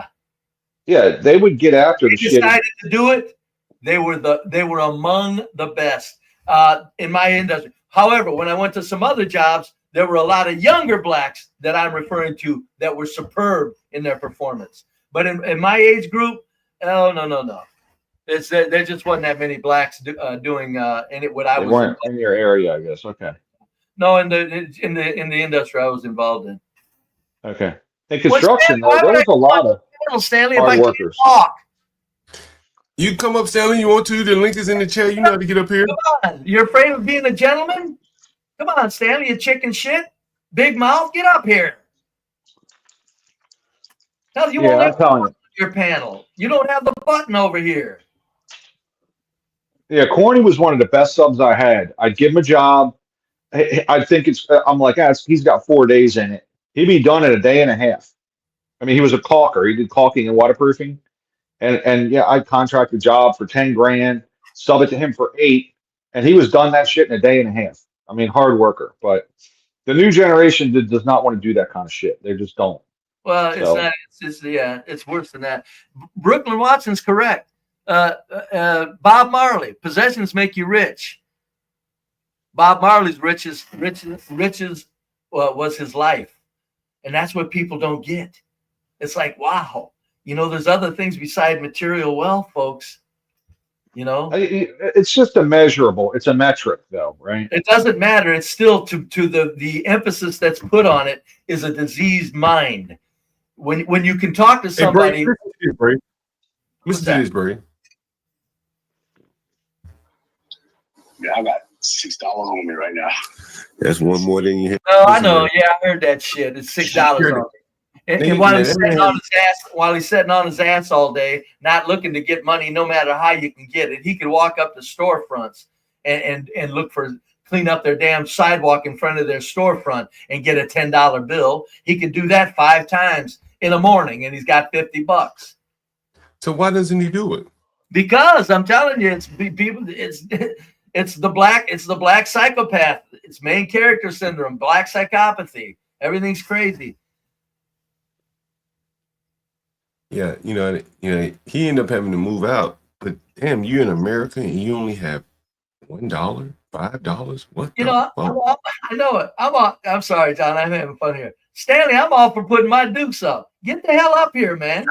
Yeah, they would get after the shit. They decided to do it. They were among the best in my industry. However, when I went to some other jobs, there were a lot of younger blacks that I'm referring to that were superb in their performance. But in my age group, no. There just wasn't that many blacks doing what I was. Weren't in your area, I guess. Okay. No, in the industry I was involved in. Okay. In construction, there was a lot of Stanley, hard workers. You come up, Stanley. You want to? The link is in the chat. You know how to get up here. Come on. You're afraid of being a gentleman? Come on, Stanley. You chicken shit. Big mouth. Get up here. Tell you won't have your panel. You don't have the button over here. Yeah, Corny was one of the best subs I had. I'd give him a job. I think I'm like, he's got 4 days in it. He'd be done in a day and a half. I mean, he was a caulker. He did caulking and waterproofing. And yeah, I'd contract a job for 10 grand, sub it to him for 8, and he was done that shit in a day and a half. I mean, hard worker. But the new generation does not want to do that kind of shit. They just don't. Well, it's not. It's worse than that. Brooklyn Watson's correct. Bob Marley, possessions make you rich. Bob Marley's riches was his life, and that's what people don't get. It's like, wow, there's other things beside material wealth, folks. It's just a measurable. It's a metric, though, right? It doesn't matter. It's still to the emphasis that's put on it is a diseased mind. When you can talk to somebody. Listen to this, Brady. Yeah, I got $6 on me right now. That's one more than you have. No, I know. Yeah, I heard that shit. It's $6 on me. And while he's sitting on his ass all day, not looking to get money, no matter how you can get it, he could walk up to storefronts and look clean up their damn sidewalk in front of their storefront and get a $10 bill. He could do that 5 times in the morning, and he's got $50. So why doesn't he do it? Because I'm telling you, it's the black psychopath. It's main character syndrome, black psychopathy. Everything's crazy. Yeah, he ended up having to move out. But damn, you're in America and you only have $1, $5. What? I know it. I'm sorry, John. I'm having fun here. Stanley, I'm all for putting my dukes up. Get the hell up here, man.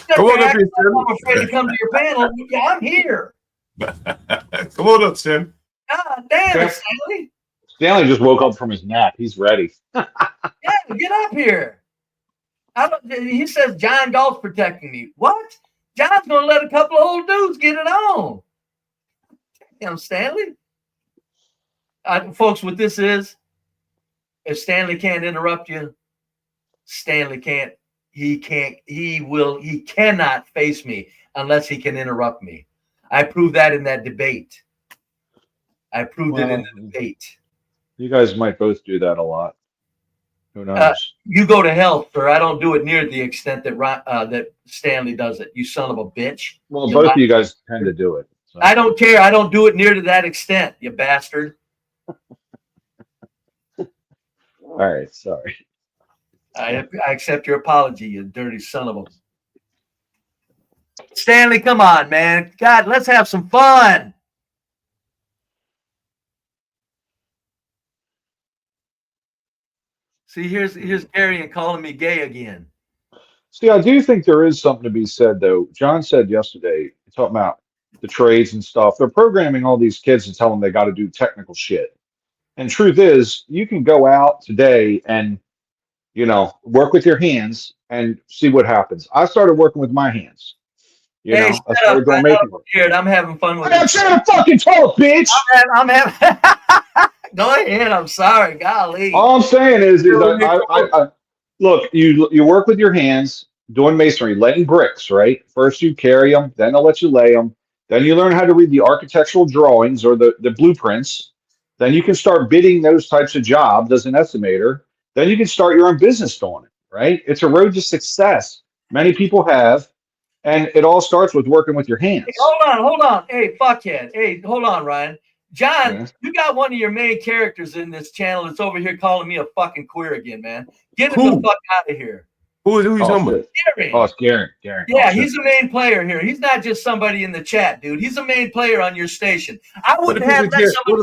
Come on up here, Stanley. I'm afraid to come to your panel. Yeah, I'm here. Come on up, Stanley. God damn it, Stanley. Stanley just woke up from his nap. He's ready. Yeah, get up here. He says John Galt's protecting me. What? John's gonna let a couple of old dudes get it on. Damn, Stanley. Folks, what this is, if Stanley can't interrupt you, Stanley can't. He cannot face me unless he can interrupt me. I proved that in that debate. I proved it in the debate. You guys might both do that a lot. Who knows? You go to hell, sir. I don't do it near the extent that that Stanley does it. You son of a bitch. Well, both of you guys tend to do it. So. I don't care. I don't do it near to that extent, you bastard. All right, sorry. I accept your apology, you dirty son of a. Stanley, come on, man. God, let's have some fun. See, here's Gary and calling me gay again. See, I do think there is something to be said, though. John said yesterday, talking about the trades and stuff. They're programming all these kids to tell them they got to do technical shit. And truth is, you can go out today and, you know, work with your hands and see what happens. I started working with my hands. You know, I started going making work. I'm having fun with I'm trying to fucking talk, bitch. I'm having. Go ahead. I'm sorry. Golly. All I'm saying is I look. You work with your hands doing masonry, laying bricks. Right. First you carry them, then they'll let you lay them. Then you learn how to read the architectural drawings or the blueprints. Then you can start bidding those types of jobs as an estimator. Then you can start your own business doing it. Right. It's a road to success. Many people have. And it all starts with working with your hands. Hey, hold on. Hey, fuckhead. Hey, hold on, Ryan. John, you got one of your main characters in this channel that's over here calling me a fucking queer again, man. Get him the fuck out of here. Who you talking about? Gary. Oh, it's Gary. Yeah, he's a main player here. He's not just somebody in the chat, dude. He's a main player on your station. I wouldn't let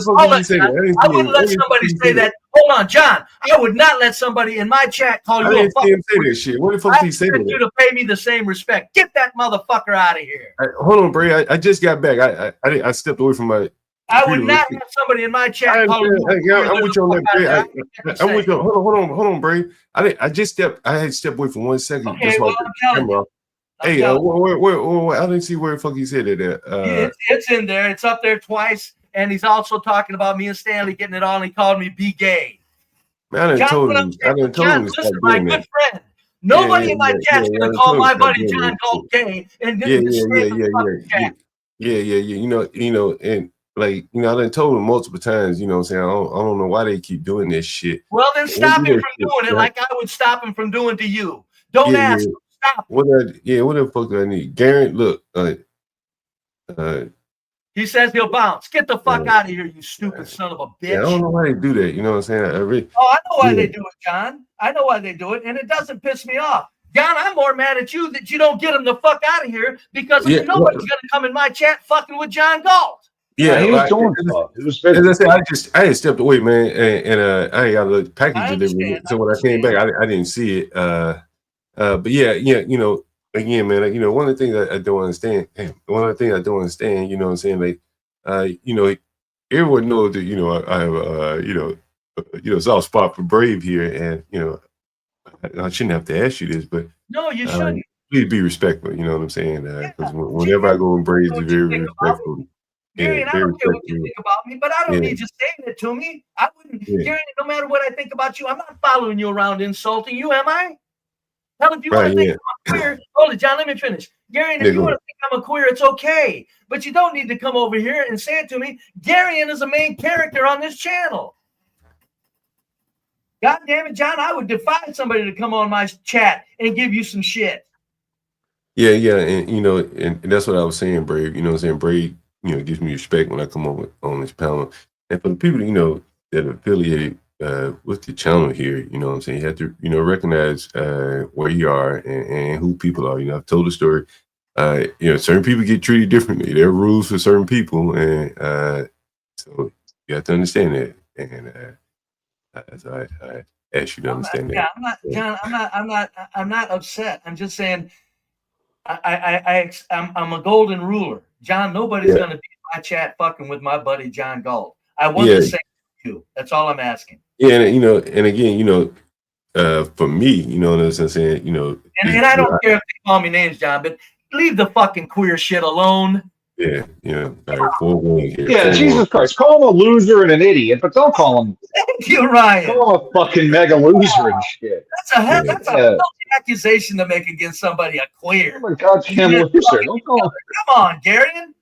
somebody say that. Hold on, John. I would not let somebody in my chat call you a fucking say that shit. What the fuck did he say that? You to pay me the same respect. Get that motherfucker out of here. Hold on, Bray. I just got back. I stepped away from my. I would not have somebody in my chat call you. I'm with you on that, Bray. I'm with you. Hold on, Bray. I had stepped away for 1 second. Okay, well, I'm telling you. Hey, where I didn't see where the fuck he said it at. It's in there. It's up there twice. And he's also talking about me and Stanley getting it on. He called me be gay. Man, I didn't told him to stop my doing good that. friend. Nobody in my chat's gonna call my buddy John Galt gay and get Yeah. You know, and like, you know, I done told him multiple times, you know what I'm saying? I don't know why they keep doing this shit. Well, then stop him from doing it like I would stop him from doing to you. Don't ask him. Stop. What the fuck do I need? Garrett, look, he says he'll bounce. Get the fuck out of here, you stupid son of a bitch. Yeah, I don't know why they do that. You know what I'm saying? I know why they do it, John. I know why they do it, and it doesn't piss me off. John, I'm more mad at you that you don't get him the fuck out of here because nobody's gonna come in my chat fucking with John Galt. Yeah, he was doing stuff. It was as I said, I had stepped away, man, and I ain't got a package delivery. So when I came back, I didn't see it. But yeah, you know, again, man, you know, one of the things I don't understand, you know what I'm saying, like, you know, everyone knows that, you know, I have, you know, soft spot for Brave here, and you know, I shouldn't have to ask you this, but no, you shouldn't. Please be respectful. You know what I'm saying? Because whenever I go in Braves, they're very respectful. Gary, I don't care what you think about me, but I don't need you saying it to me. I wouldn't, Gary, no matter what I think about you, I'm not following you around insulting you, am I? Hell, if you want to think I'm a queer, hold it, John, let me finish. Gary, if you want to think I'm a queer, it's okay. But you don't need to come over here and say it to me. Garion is a main character on this channel. God damn it, John, I would defy somebody to come on my chat and give you some shit. Yeah, and you know, and that's what I was saying, Brave. You know what I'm saying? Brave, you know, gives me respect when I come on this panel. And for the people, you know, that are affiliated with the channel here, you know what I'm saying, you have to, you know, recognize where you are and who people are. You know, I've told the story. You know, certain people get treated differently. There are rules for certain people, and so you have to understand that. And so I ask you to understand that. Yeah, I'm not, John. I'm not upset. I'm just saying, I'm a golden ruler, John. Nobody's gonna be in my chat fucking with my buddy John Galt. I want to say to you. That's all I'm asking. Yeah, and you know, and again, you know, for me, you know what I'm saying? You know, and I don't care if they call me names, John, but leave the fucking queer shit alone. Yeah, yeah. All right, 4-1 here. Yeah, 4-1. Jesus Christ. Call him a loser and an idiot, but don't call him. Thank you, Ryan. Call him a fucking mega loser and shit. That's a filthy accusation to make against somebody, a queer. Oh my goddamn loser. Don't call him. Come on, Garion.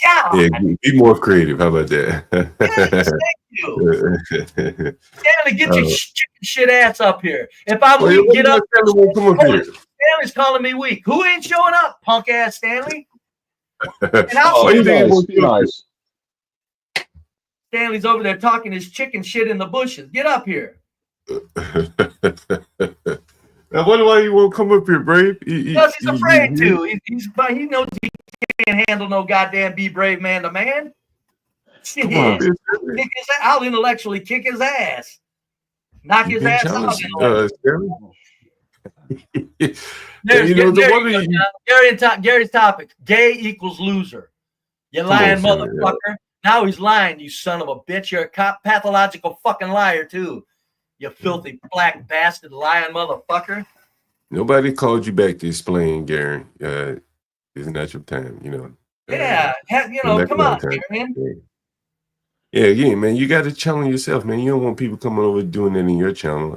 God. Yeah, be more creative. How about that? Yes, thank you. Stanley, get your chicken shit ass up here. If I'm weak, get up. Stanley's calling me weak. Who ain't showing up, punk ass Stanley? And Nice. Stanley's over there talking his chicken shit in the bushes. Get up here. Now, why you won't come up here, Brave? Because he's afraid to. He knows he can't handle no goddamn be brave man to man. Shit. I'll intellectually kick his ass. Knock his ass out. Gary's topic. Gay equals loser. You lying motherfucker. Yeah. Now he's lying, you son of a bitch. You're a pathological fucking liar, too. You filthy black bastard lying motherfucker. Nobody called you back to explain, Gary. Isn't that your time, you know? Yeah, come on, man. Yeah, again, man, you got to challenge yourself, man. You don't want people coming over doing that in your channel.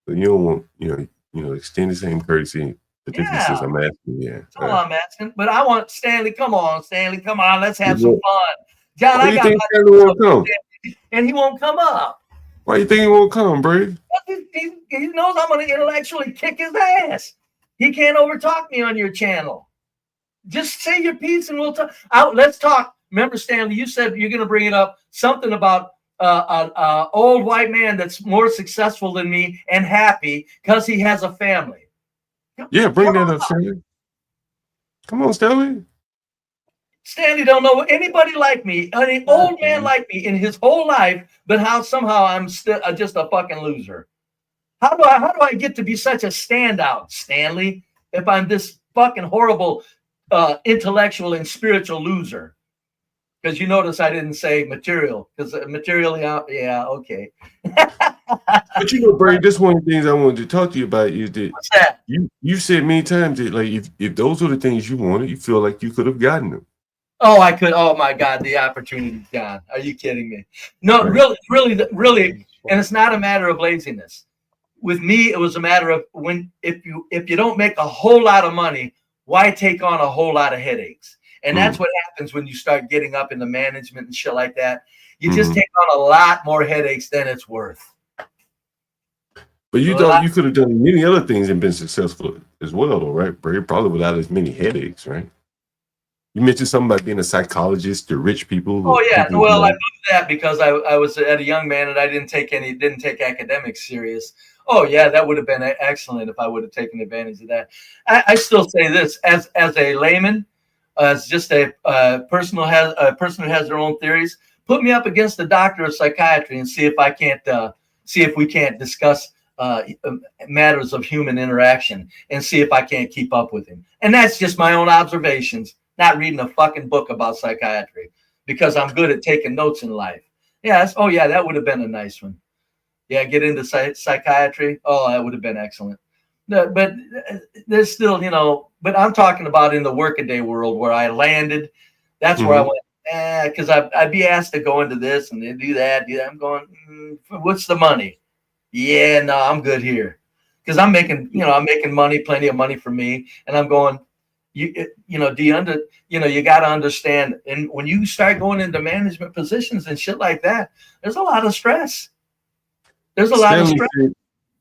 But you don't want, you know, extend the same courtesy. Particularly since I'm asking, That's all I'm asking. But I want Stanley. Come on, Stanley. Come on, let's have some fun. John, I got Stanley won't come? And he won't come up. Why you think he won't come, Brave? He knows I'm going to intellectually kick his ass. He can't overtalk me on your channel. Just say your piece and we'll talk. Let's talk. Remember, Stanley, you said you're going to bring it up, something about an old white man that's more successful than me and happy because he has a family. Yeah, bring that up, Stanley. Come on, Stanley. Stanley don't know anybody like me, an old man like me in his whole life, but how somehow I'm still just a fucking loser. How do I get to be such a standout, Stanley, if I'm this fucking horrible intellectual and spiritual loser? Because you notice I didn't say material, because material, yeah, okay. But you know, Brady, that's one of the things I wanted to talk to you about is that, what's that? You said many times that, like, if those were the things you wanted, you feel like you could have gotten them. Oh, I could. Oh my God, the opportunity, John. Are you kidding me? No, really, and it's not a matter of laziness. With me, it was a matter of if you don't make a whole lot of money, why take on a whole lot of headaches? And that's what happens when you start getting up into management and shit like that. You just take on a lot more headaches than it's worth. But you could have done many other things and been successful as well, though, right? Probably without as many headaches, right? You mentioned something about being a psychologist to rich people. Oh yeah, well, I moved that because I was at a young man and I didn't take academics serious. Oh yeah, that would have been excellent if I would have taken advantage of that. I still say this as a layman, as just a person who has their own theories. Put me up against a doctor of psychiatry and see if we can't discuss matters of human interaction and see if I can't keep up with him. And that's just my own observations. Not reading a fucking book about psychiatry because I'm good at taking notes in life. Yes. Oh, yeah, that would have been a nice one. Yeah, get into psychiatry. Oh, that would have been excellent. No, but there's still, but I'm talking about in the workaday world where I landed. That's where I went, because I'd be asked to go into this and do that. I'm going, what's the money? Yeah, no, I'm good here. Because I'm making money, plenty of money for me. And I'm going, you got to understand. And when you start going into management positions and shit like that, there's a lot of stress.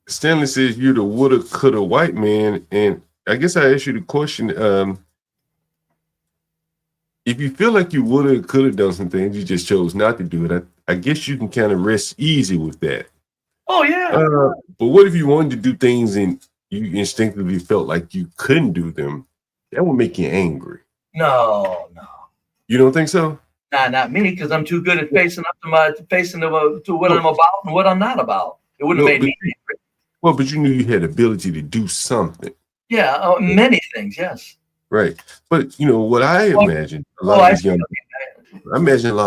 Stanley says you're the woulda, coulda white man. And I guess I asked you the question. If you feel like you woulda, coulda done some things, you just chose not to do it. I guess you can kind of rest easy with that. Oh, yeah. But what if you wanted to do things and you instinctively felt like you couldn't do them? That would make you angry. No. You don't think so? Nah, not me, because I'm too good at facing up to what I'm about and what I'm not about. It wouldn't have made me angry. Well, but you knew you had the ability to do something. Yeah, many things, yes. Right. But what I imagine a lot of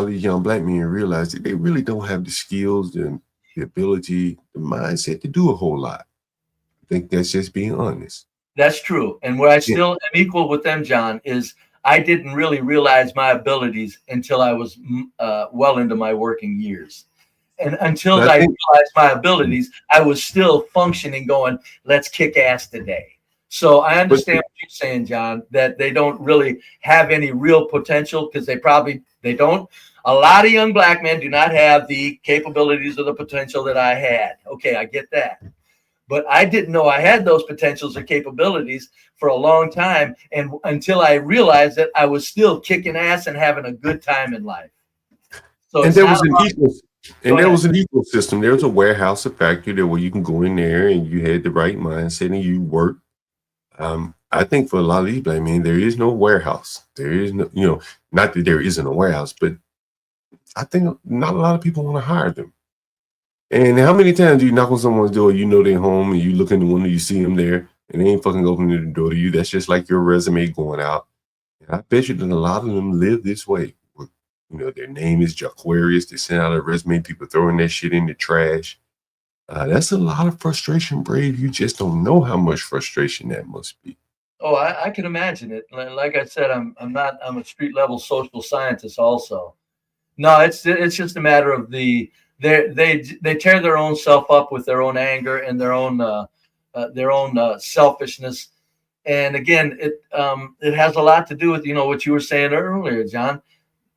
these young black men realize that they really don't have the skills and the ability, the mindset to do a whole lot. I think that's just being honest. That's true. And where I still am equal with them, John, is I didn't really realize my abilities until I was well into my working years. And until I realized my abilities, I was still functioning going, let's kick ass today. So I understand what you're saying, John, that they don't really have any real potential because they don't. A lot of young black men do not have the capabilities or the potential that I had. Okay, I get that. But I didn't know I had those potentials or capabilities for a long time. And until I realized that I was still kicking ass and having a good time in life. So And there was an ecosystem. There was a warehouse, a factory there where you can go in there and you had the right mindset and you work. I think for a lot of these black men, there is no warehouse. There is no, not that there isn't a warehouse, but I think not a lot of people want to hire them. And how many times do you knock on someone's door, they're home, and you look in the window, you see them there, and they ain't fucking opening the door to you. That's just like your resume going out. And I bet you that a lot of them live this way. Their name is Jaquarius. They send out a resume, people throwing that shit in the trash. That's a lot of frustration, Brave. You just don't know how much frustration that must be. Oh, I can imagine it. Like I said, I'm a street level social scientist also. No, it's just a matter of they tear their own self up with their own anger and their own selfishness. And again, it has a lot to do with what you were saying earlier, John.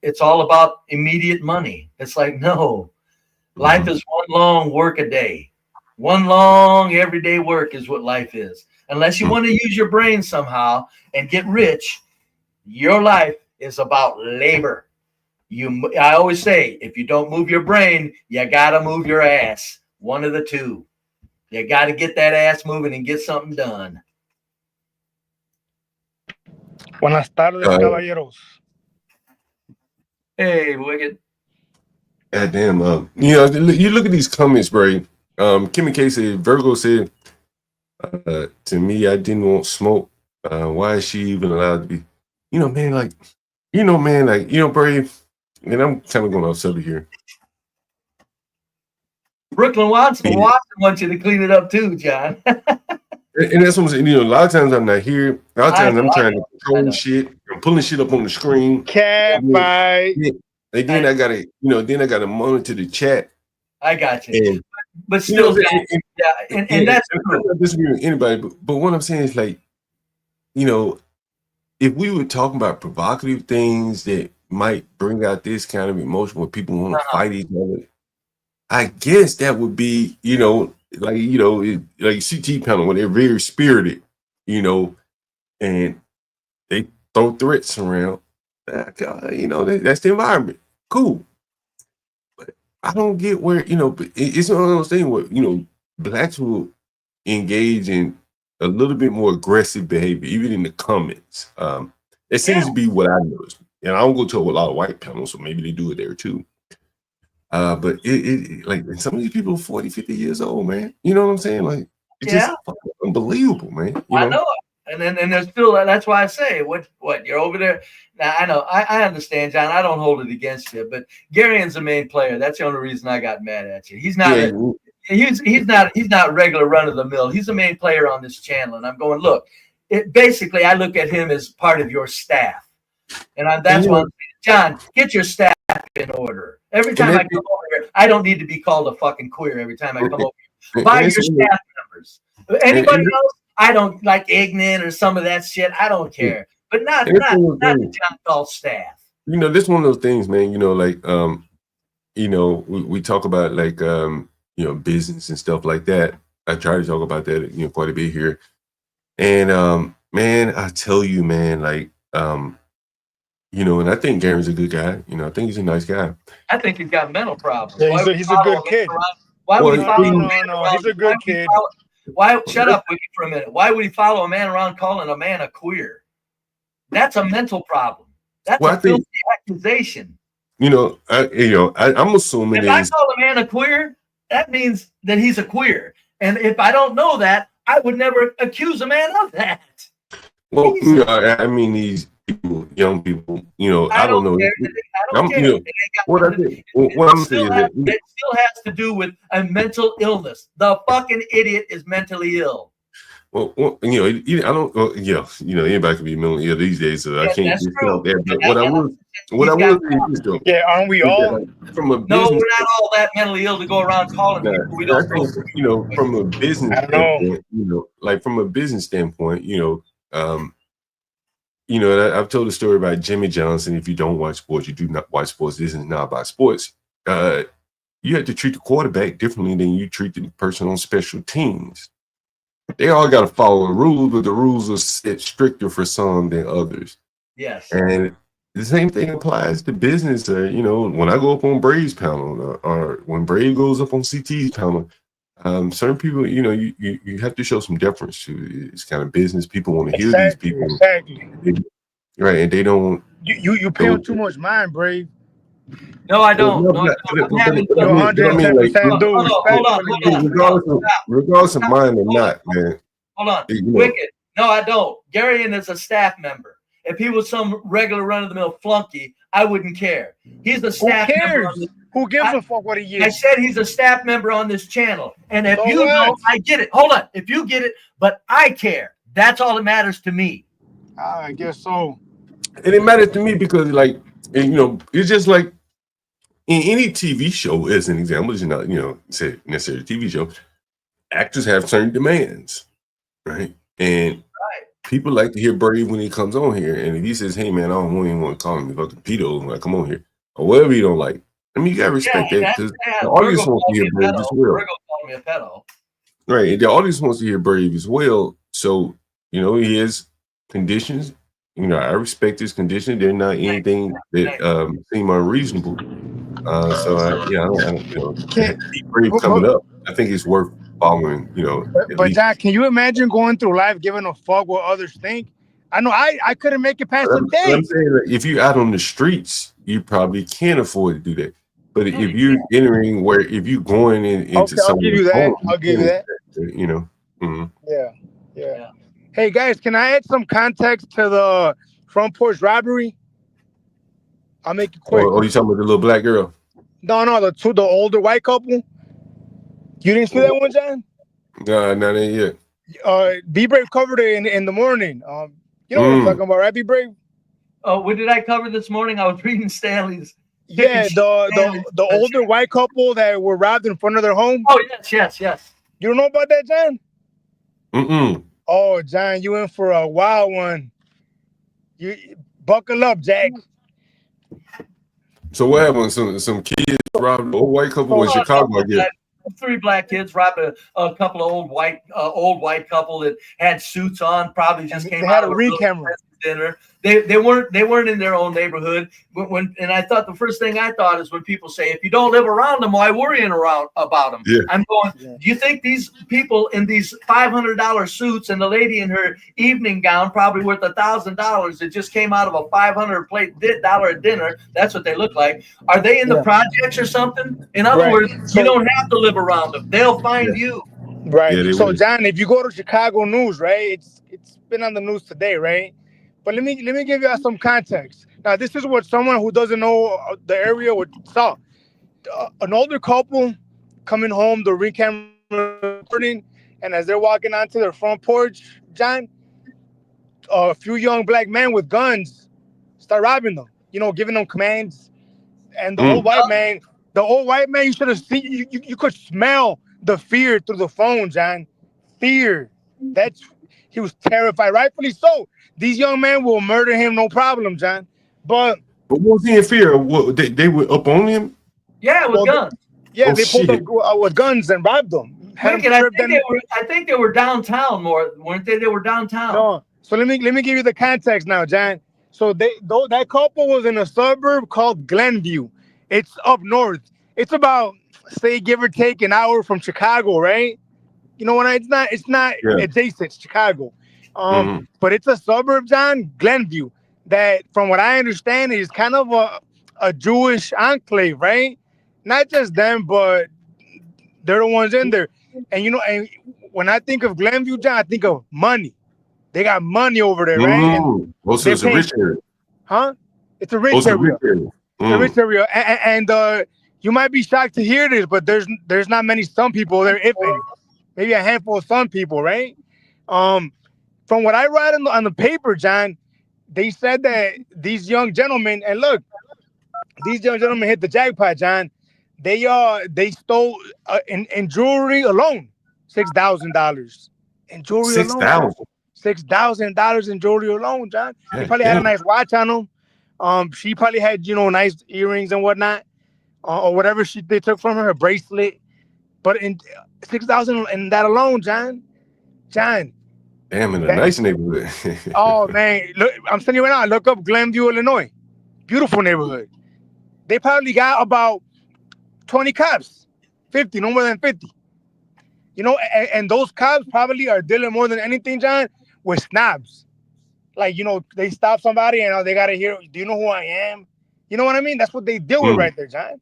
It's all about immediate money. It's like, no, life is one long work a day. One long everyday work is what life is. Unless you want to use your brain somehow and get rich, your life is about labor. I always say, if you don't move your brain, you got to move your ass. One of the two. You got to get that ass moving and get something done. Buenas tardes, caballeros. Hey, Wicked. Goddamn. You look at these comments, Bray. Kimmy K said, Virgo said, to me, I didn't want smoke. Why is she even allowed to be? Brave. And I'm kind of going off subject here. Brooklyn Watson wants you to clean it up too, John. And that's what I'm saying. A lot of times I'm not here. A lot of times I'm trying to control shit. I'm pulling shit up on the screen. Cat fight. And then I gotta monitor the chat. I got you. But still, and that's I'm not disagreeing with anybody. But what I'm saying is if we were talking about provocative things that might bring out this kind of emotion where people want to fight each other, I guess that would be, like CT panel when they're very spirited, and they throw threats around. That's the environment. Cool. But I don't get where, it's one of those things where, blacks will engage in a little bit more aggressive behavior, even in the comments. It seems to be what I noticed. And I don't go to a lot of white panels, so maybe they do it there too. But it like some of these people are 40, 50 years old, man. You know what I'm saying? Like, it's just fucking unbelievable, man. I know it. And there's still, that's why I say, what you're over there. Now, I know, I understand, John. I don't hold it against you, but Garion's the main player. That's the only reason I got mad at you. He's not, he's not regular run of the mill. He's the main player on this channel. And I'm going, look, basically, I look at him as part of your staff. And that's why I'm saying, John, get your staff in order. Every time I come over here, I don't need to be called a fucking queer every time I come over here. Buy your staff members. Anybody else? I don't like ignorant or some of that shit. I don't care. But not the John Galt staff. This one of those things, man, we talk about like business and stuff like that. I try to talk about that, quite a bit here. And man, I tell you, man, like and I think Gary's a good guy. I think he's a nice guy. I think he's got mental problems. Yeah, he's a good kid. Why would he follow No, he's a good kid. Shut up with you for a minute. Why would he follow a man around calling a man a queer? That's a mental problem. That's a filthy accusation. I'm assuming if I call a man a queer, that means that he's a queer. And if I don't know that, I would never accuse a man of that. Well, I mean, people, young people, you know, I don't know. care. I don't care. You know, what I think, what I'm saying is that It still has to do with a mental illness. The fucking idiot is mentally ill. well, you know, I don't, you know, anybody can be mentally ill these days, so I can't that's just true. out there. But what I will say is though, Yeah, aren't we all? from a No, business, we're not all that mentally ill to go around calling people. We I don't think, you know, from a business I don't know. standpoint, you know, like from a business standpoint, you know, I've told a story about Jimmy Johnson. If you don't watch sports, you do not watch sports. This is not about sports. You have to treat the quarterback differently than you treat the person on special teams. They all got to follow the rules, but the rules are set stricter for some than others. Yes. And the same thing applies to business. You know, when I go up on Braves panel or when Brave goes up on CT's panel, certain people, you know, you have to show some deference to. It's kind of business. People want to hear these people. Exactly. Right, and they don't. You pay too much mind, Brave. No, I don't. No, I don't. I'm having regardless of mine or not, man. Hold on. You know. Wicked. No, I don't. Garion is a staff member. If he was some regular run-of-the-mill flunky, I wouldn't care. He's a staff member. Who gives a fuck what he is? I said he's a staff member on this channel. And if So you what? know, I get it. Hold on. If you get it, but I care. That's all that matters to me. I guess so. And it matters to me because, like, you know, it's just like in any TV show, as an example, it's not, you know, say necessarily a TV show, actors have certain demands, right? And people like to hear Brave when he comes on here. And if he says, hey, man, I don't even want to call him fucking pedo when I come on here, or whatever you don't like. I mean, you got to respect that because the audience wants to hear Brave as well. Virgo called me a pedo. Right. The audience wants to hear Brave as well. So, you know, he has conditions. You know, I respect his condition. They're not anything that seem unreasonable. So, I don't, you know, Brave coming up, I think it's worth following, you know. But Jack, can you imagine going through life giving a fuck what others think? I know I couldn't make it past the day. I'm saying that if you're out on the streets, you probably can't afford to do that. But if you're entering if you're going into okay, I'll give you that. I'll give you that. You know. Mm-hmm. Yeah. Hey guys, can I add some context to the front porch robbery? I'll make it quick. Oh, you talking about the little black girl? No, the older white couple. You didn't see that one, John? No, not yet. Be Brave covered it in the morning. You know what I'm talking about, right? Be Brave. Oh, what did I cover this morning? I was reading Stanley's. Yeah, the older white couple that were robbed in front of their home. Oh yes. You don't know about that, John? Mm-mm. Oh, John, you in for a wild one. You buckle up, Jack. So what happened? Some kids robbed an old white couple in Chicago, I guess. 3 black kids robbed a couple of old white couple that had suits on. Probably just came out of a ring camera dinner. They weren't in their own neighborhood. And I thought the first thing I thought is when people say, if you don't live around them, why worrying about them? Yeah. I'm going, do you think these people in these $500 suits and the lady in her evening gown, probably worth $1,000, that just came out of a $500 dinner, that's what they look like. Are they in the projects or something? In other words, you don't have to live around them. They'll find you. Right. Yeah, so, John, if you go to Chicago news, right, it's been on the news today, right? But let me give you some context. Now, this is what someone who doesn't know the area saw. An older couple coming home, the ring camera recording, and as they're walking onto their front porch, John, a few young black men with guns start robbing them. You know, giving them commands. And the old white man, you should have seen. You could smell the fear through the phone, John. Fear. He was terrified, rightfully so. These young men will murder him, no problem, John. But what was he in fear of? They were up on him? Yeah, with guns. Yeah, they pulled up with guns and robbed them. I think they were downtown more, weren't they? They were downtown. No. So let me give you the context now, John. So that couple was in a suburb called Glenview. It's up north. It's about, say, give or take an hour from Chicago, right? You know what? It's not adjacent to Chicago. But it's a suburb, John, Glenview, that from what I understand is kind of a Jewish enclave, right? Not just them, but they're the ones in there. And you know, and when I think of Glenview, John, I think of money. They got money over there, right? And Also, it's a rich area. huh? It's a rich Also, area. rich area. It's a rich area. And you might be shocked to hear this, but there's not many Sun people there, if any. Maybe a handful of Sun people, right? From what I read on the paper, John, they said that these young gentlemen, and look, these young gentlemen hit the jackpot, John. They stole in jewelry alone $6,000 in jewelry alone. $6,000 in jewelry alone, John. They probably had a nice watch on them. She probably had nice earrings and whatnot, or whatever they took from her bracelet. But in $6,000 in that alone, John. Damn, in a nice neighborhood. Oh man, look, I'm telling you right now. Look up Glenview, Illinois. Beautiful neighborhood. They probably got about 20 cops, 50, no more than 50. And those cops probably are dealing more than anything, John, with snobs. Like, they stop somebody and they gotta hear, do you know who I am? You know what I mean? That's what they deal with right there, John.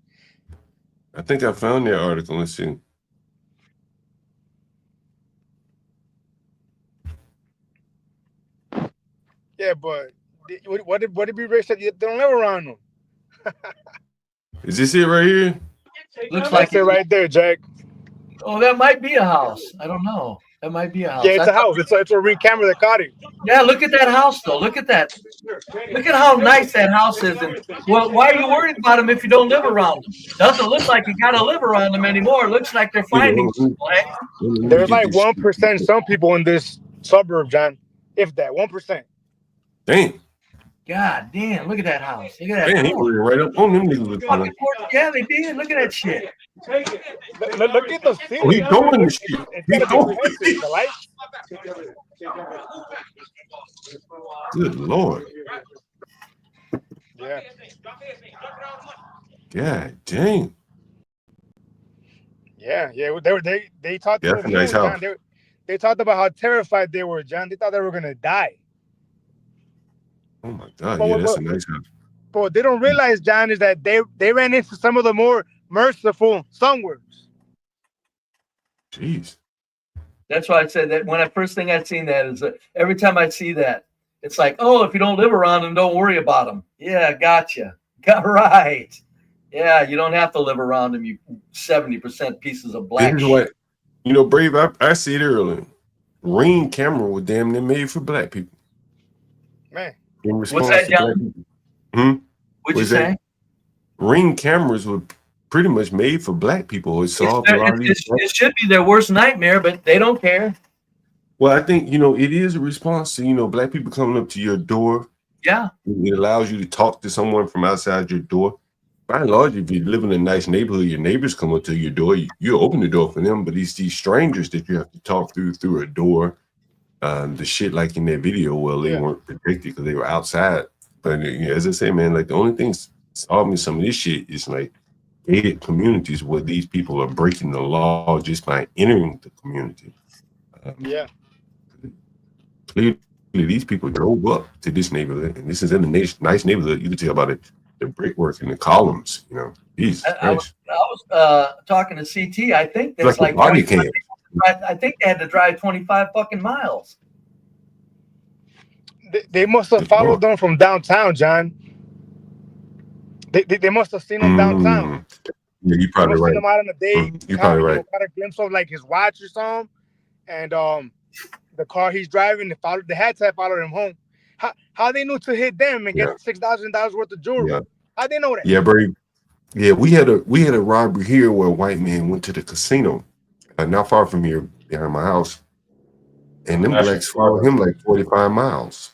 I think I found that article. Let's see. Yeah, but what did be rich that they don't live around them? Is this it right here? Looks like it right there, Jack. Oh, that might be a house. I don't know. That might be a house. Yeah, it's a house. It's a ring camera that caught it. Yeah, look at that house, though. Look at that. Look at how nice that house is. And well, why are you worried about them if you don't live around them? Doesn't look like you got to live around them anymore. It looks like they're finding people. There's like 1% some people in this suburb, John. If that, 1%. Damn. God damn, look at that house. Look at that. Man, he was right up on them niggas. Yeah, they did. Look at that shit. Look at the ceiling. Oh, he throwing the shit. He throwing the lights. Good Lord. Yeah. God dang. Yeah. They talked That's a nice house. John. They talked about how terrified they were, John. They thought they were gonna die. Oh my God, yeah, that's a nice house. But what they don't realize, John, is that they ran into some of the more merciful sunworks. Jeez. That's why I said that when first thing I'd seen that is that every time I see that, it's like, oh, if you don't live around them, don't worry about them. Yeah, gotcha. Got right. Yeah, you don't have to live around them, you 70% pieces of black This is shit. what, Brave, I see it earlier. Ring camera was damn near made for black people. Man. What's that, John? What'd you say? Ring cameras were pretty much made for black people. It solved a lot of these. It should be their worst nightmare, but they don't care. Well, I think, it is a response to, black people coming up to your door. Yeah. It allows you to talk to someone from outside your door. By and large, if you live in a nice neighborhood, your neighbors come up to your door, you open the door for them, but it's these strangers that you have to talk through a door. The shit like in that video, well, they weren't protected because they were outside. But as I say, man, like the only thing solving some of this shit is like gated communities where these people are breaking the law just by entering the community. Clearly, these people drove up to this neighborhood, and this is in a nice neighborhood. You can tell by the brickwork and the columns. Jesus I was talking to CT. I think that's like body cam. I think they had to drive 25 fucking miles. They must have followed them from downtown, John. They must have seen him downtown. Yeah, you're probably right. Seen him out on the day. You're probably right. Got a glimpse of like his watch or something, and the car he's driving. They had to have followed him home. How they knew to hit them and get $6,000 worth of jewelry? Yeah. How they know that? Yeah, Brave. Yeah, we had a robbery here where a white man went to the casino, not far from here, behind my house, and them blacks followed him like 45 miles.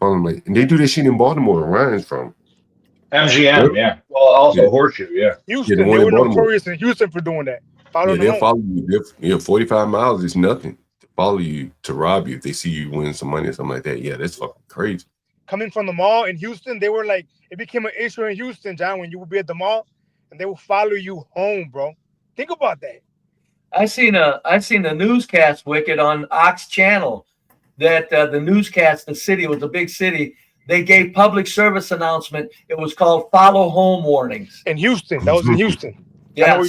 And they do this shit in Baltimore, where Ryan's from. MGM, yeah. Well, also Horseshoe, yeah. Houston, they were notorious in Houston for doing that. They'll follow you. 45 miles is nothing to follow you, to rob you if they see you win some money or something like that. Yeah, that's fucking crazy. Coming from the mall in Houston, they were like, it became an issue in Houston, John, when you would be at the mall and they will follow you home, bro. Think about that. I seen a newscast, Wicked, on Ox Channel that the newscast, the city was a big city. They gave public service announcement. It was called follow home warnings. In Houston. That was in Houston. Yeah,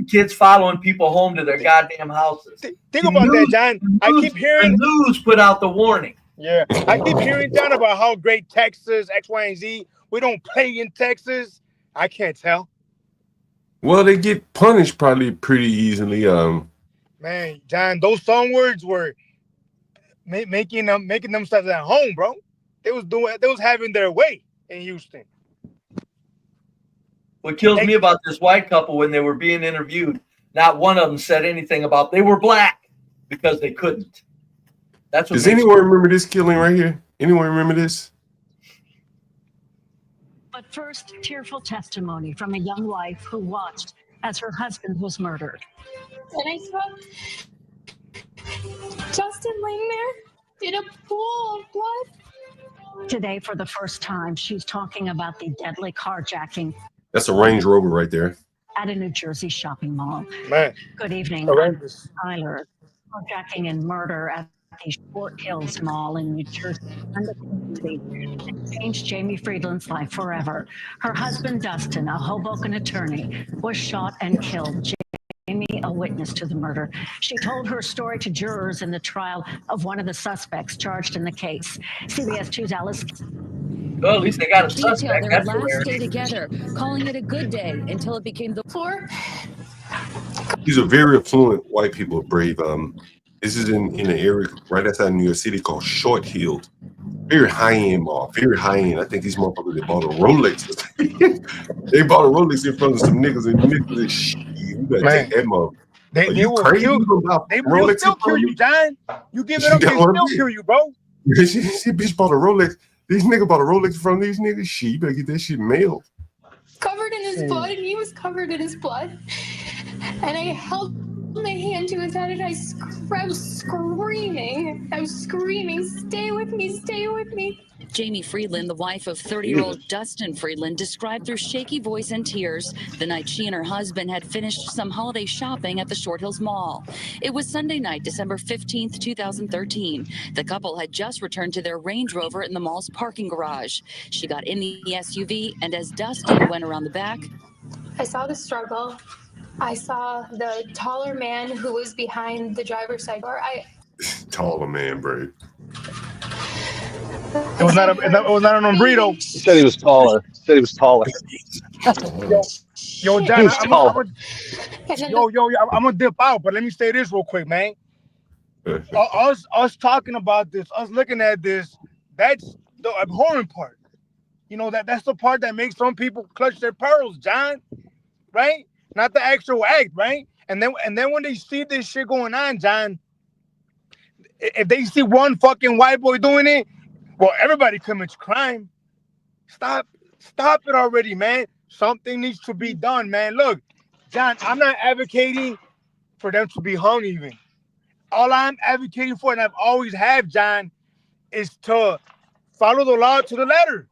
kids following people home to their goddamn houses. Think about that, John. I keep hearing the news put out the warning. Yeah, I keep hearing, John, about how great Texas, X, Y, and Z. We don't play in Texas. I can't tell. Well, they get punished probably pretty easily. Man, John, those song words were making themselves at home, bro. They was having their way in Houston. What kills me about this white couple when they were being interviewed, not one of them said anything about they were black because they couldn't. That's what. Does anyone remember this killing right here? Anyone remember this? But first, tearful testimony from a young wife who watched as her husband was murdered. And I saw Justin laying there in a pool of blood. Today, for the first time, she's talking about the deadly carjacking That's a Range Rover right there. at a New Jersey shopping mall. Man. Good evening. Horrendous. I'm Tyler. Carjacking and murder at the Short Hills Mall in New Jersey changed Jamie Friedland's life forever. Her husband, Dustin, a Hoboken attorney, was shot and killed. Jamie, a witness to the murder. She told her story to jurors in the trial of one of the suspects charged in the case. CBS 2's Alice. Well, at least they got a Detailed suspect. their That's last rare. day together, calling it a good day until it became the floor. These are very affluent white people, Brave. This is in an area right outside New York City called Short Hill. Very high-end mall, very high-end. I think these motherfuckers, they bought a Rolex. They bought a Rolex in front of some niggas and niggas is shit. You better take that mother. They will kill you. They will still kill you, John. You give it up, they still kill you, bro. She bitch bought a Rolex. These niggas bought a Rolex from these niggas. Shit, you better get that shit mailed. Covered in his blood, and he was covered in his blood. And I held my hand to his head, and I was screaming. I was screaming, "Stay with me, stay with me." Jamie Friedland, the wife of 30-year-old Dustin Friedland, described through shaky voice and tears the night she and her husband had finished some holiday shopping at the Short Hills Mall. It was Sunday night, December 15th, 2013. The couple had just returned to their Range Rover in the mall's parking garage. She got in the SUV, and as Dustin went around the back, I saw the struggle. I saw the taller man who was behind the driver's side door. Taller man, Brave. It was not an umbrito. He said he was taller. He said he was taller. Yo, He John, was taller. I'm gonna dip out, but let me say this real quick, man. Us talking about this, us looking at this, that's the abhorrent part. You know, that's the part that makes some people clutch their pearls, John. Right? Not the actual act, right? And then when they see this shit going on, John, if they see one fucking white boy doing it, well, everybody commits crime. Stop it already, man. Something needs to be done, man. Look, John, I'm not advocating for them to be hung even. All I'm advocating for, and I've always have, John, is to follow the law to the letter.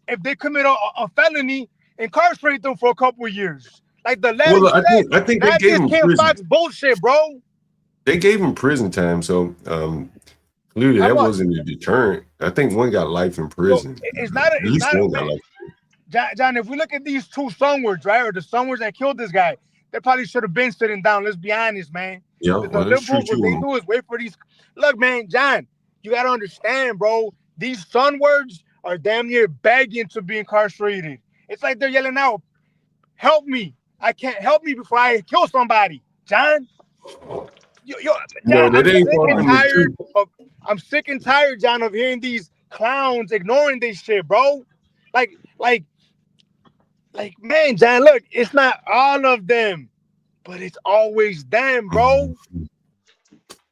If they commit a felony, incarcerate them for a couple of years. Like the letter Well, I think they gave him prison. Fox bullshit, bro. They gave him prison time, so clearly that wasn't a deterrent. I think one got life in prison. It's not. At least one got life. John, if we look at these two songbirds, right, or the songbirds that killed this guy, they probably should have been sitting down. Let's be honest, man. Yeah, The well, that's liberals, true what they too. do is wait for these. Look, man, John, you gotta understand, bro. These son words are damn near begging to be incarcerated. It's like they're yelling out, "Help me! I can't help me before I kill somebody." John, No, that ain't I'm sick and tired, John, of hearing these clowns ignoring this shit, bro. Like, man, John, look, it's not all of them, but it's always them, bro.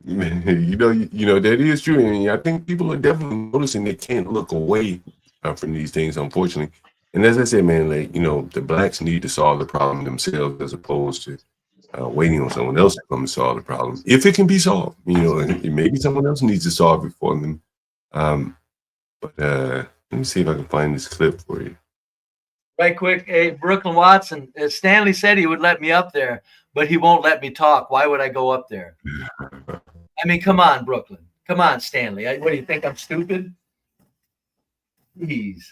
You know that is true, and I think people are definitely noticing they can't look away from these things, unfortunately. And as I said, man, like, the blacks need to solve the problem themselves as opposed to waiting on someone else to come and solve the problem. If it can be solved, and maybe someone else needs to solve it for them. But let me see if I can find this clip for you. Right quick, hey, Brooklyn Watson, Stanley said he would let me up there, but he won't let me talk. Why would I go up there? I mean, come on, Brooklyn. Come on, Stanley. What do you think? I'm stupid? Jeez.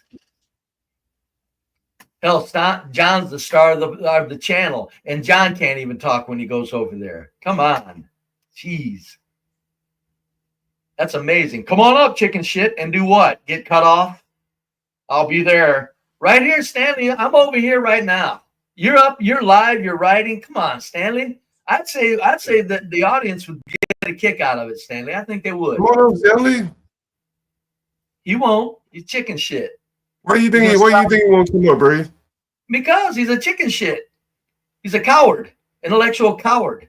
Hell, John's the star of the channel, and John can't even talk when he goes over there. Come on. Jeez. That's amazing. Come on up, chicken shit, and do what? Get cut off? I'll be there. Right here, Stanley. I'm over here right now. You're up, you're live, you're writing. Come on, Stanley. I'd say that the audience would get a kick out of it, Stanley. I think they would. Come on up, Stanley. He won't. He's chicken shit. Why you think he won't come up, Brave? Because he's a chicken shit. He's a coward, intellectual coward.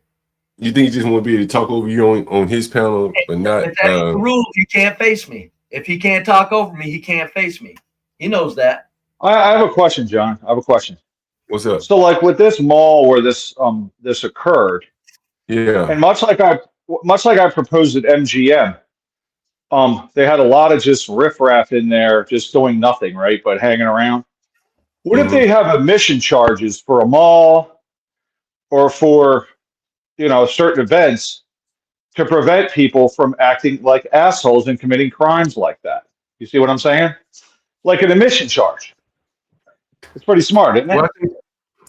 You think he just want to be able to talk over you on his panel, but not? If that's the rule, he can't face me. If he can't talk over me, he can't face me. He knows that. I have a question, John. I have a question. What's up? So, like with this mall where this occurred, yeah, and much like I proposed at MGM, they had a lot of just riffraff in there, just doing nothing, right, but hanging around. What if they have admission charges for a mall or for, certain events to prevent people from acting like assholes and committing crimes like that? You see what I'm saying? Like an admission charge. It's pretty smart, isn't it?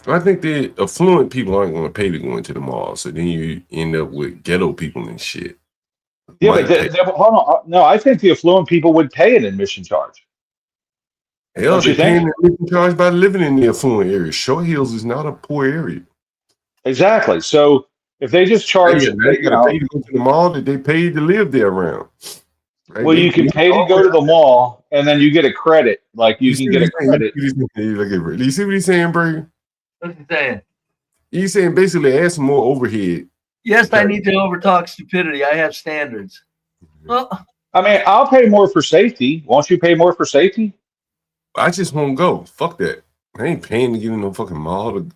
Well, I think the affluent people aren't going to pay to go into the mall, so then you end up with ghetto people and shit. Yeah, but hold on. No, I think the affluent people would pay an admission charge. Hell, they're paying an admission charge by living in the affluent area. Short Hills is not a poor area. Exactly. So if they just charge, they got to pay to go to the mall, that they paid to live there around. Right? Well, you can pay to go to the mall, and then you get a credit. Like you can get a credit. Do you see what he's saying, Brady? What's he saying? He's saying basically add some more overhead. Yes, I need to overtalk stupidity. I have standards. Well, I mean, I'll pay more for safety. Won't you pay more for safety? I just won't go. Fuck that. I ain't paying to get in no fucking mall to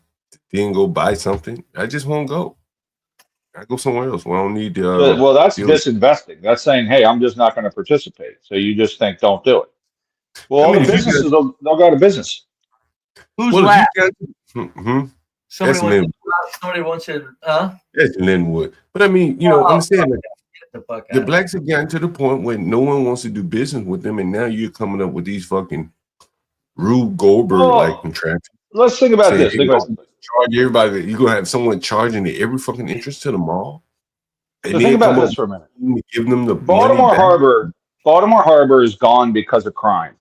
then go buy something. I just won't go. I go somewhere else. Well, I don't need to. Well, that's disinvesting. That's saying, hey, I'm just not going to participate. So you just think, don't do it. Well, all the businesses, they'll go out of business. Who's well, last? Somebody once said, huh? That's Linwood. But I mean, understand that the blacks have gotten to the point where no one wants to do business with them, and now you're coming up with these fucking Rube Goldberg-like contractions. Let's think about this. Charge everybody. You're gonna have someone charging every fucking entrance to the mall. So think about this for a minute. Give them the Baltimore Harbor is gone because of crime.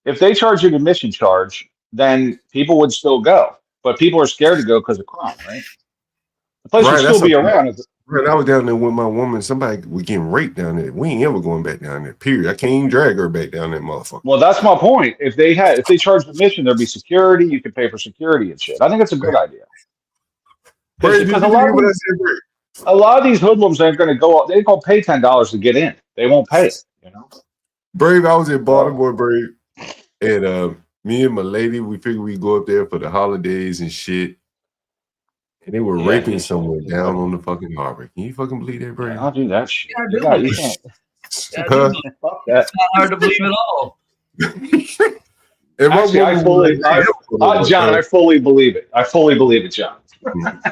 If they charge you an admission charge, then people would still go. But people are scared to go because of crime, right? The place would still be around. Right, I was down there with my woman. Somebody was getting raped down there. We ain't ever going back down there. Period. I can't even drag her back down there, motherfucker. Well, that's my point. If they charged admission, there'd be security. You could pay for security and shit. I think it's a good idea. Because a lot of these hoodlums ain't going to go. They ain't going to pay $10 to get in. They won't pay it. Brave. I was in Baltimore, Brave, and me and my lady, we figured we'd go up there for the holidays and shit. And they were raping someone down on the fucking harbor. Can you fucking believe that, Brady? I'll do that shit. You can't. Fuck that. It's not hard to believe at all. Actually, John, I fully believe it. I fully believe it, John.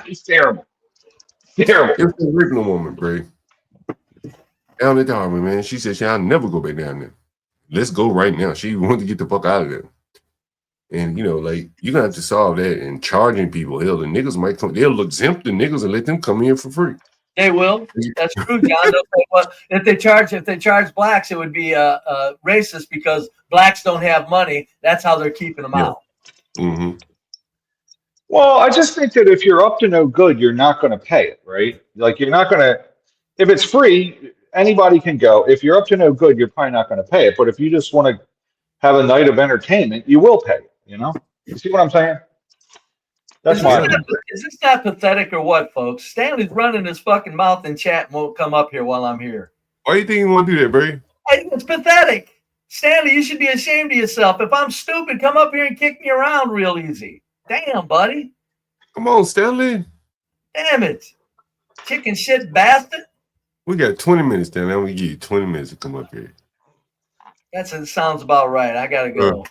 It's terrible. Terrible. It was raping a woman, Brady. Down at the harbor, man. She said, I'll never go back down there. Let's go right now. She wanted to get the fuck out of there. And you're gonna have to solve that and charging people. Hell, the niggas might come. They'll exempt the niggas and let them come in for free. They will. That's true, John. They'll say, well, if they charge blacks, it would be racist because blacks don't have money. That's how they're keeping them out. Mm-hmm. Well, I just think that if you're up to no good, you're not going to pay it, right? Like you're not going to. If it's free, anybody can go. If you're up to no good, you're probably not going to pay it. But if you just want to have a night of entertainment, you will pay it. You see what I'm saying? That's Is this not pathetic or what, folks? Stanley's running his fucking mouth in chat and won't come up here while I'm here. Why do you think you want to do that, Brady? It's pathetic. Stanley, you should be ashamed of yourself. If I'm stupid, come up here and kick me around real easy. Damn, buddy. Come on, Stanley. Damn it. Chicken shit bastard. We got 20 minutes, Stanley. I'm going to give you 20 minutes to come up here. That sounds about right. I got to go.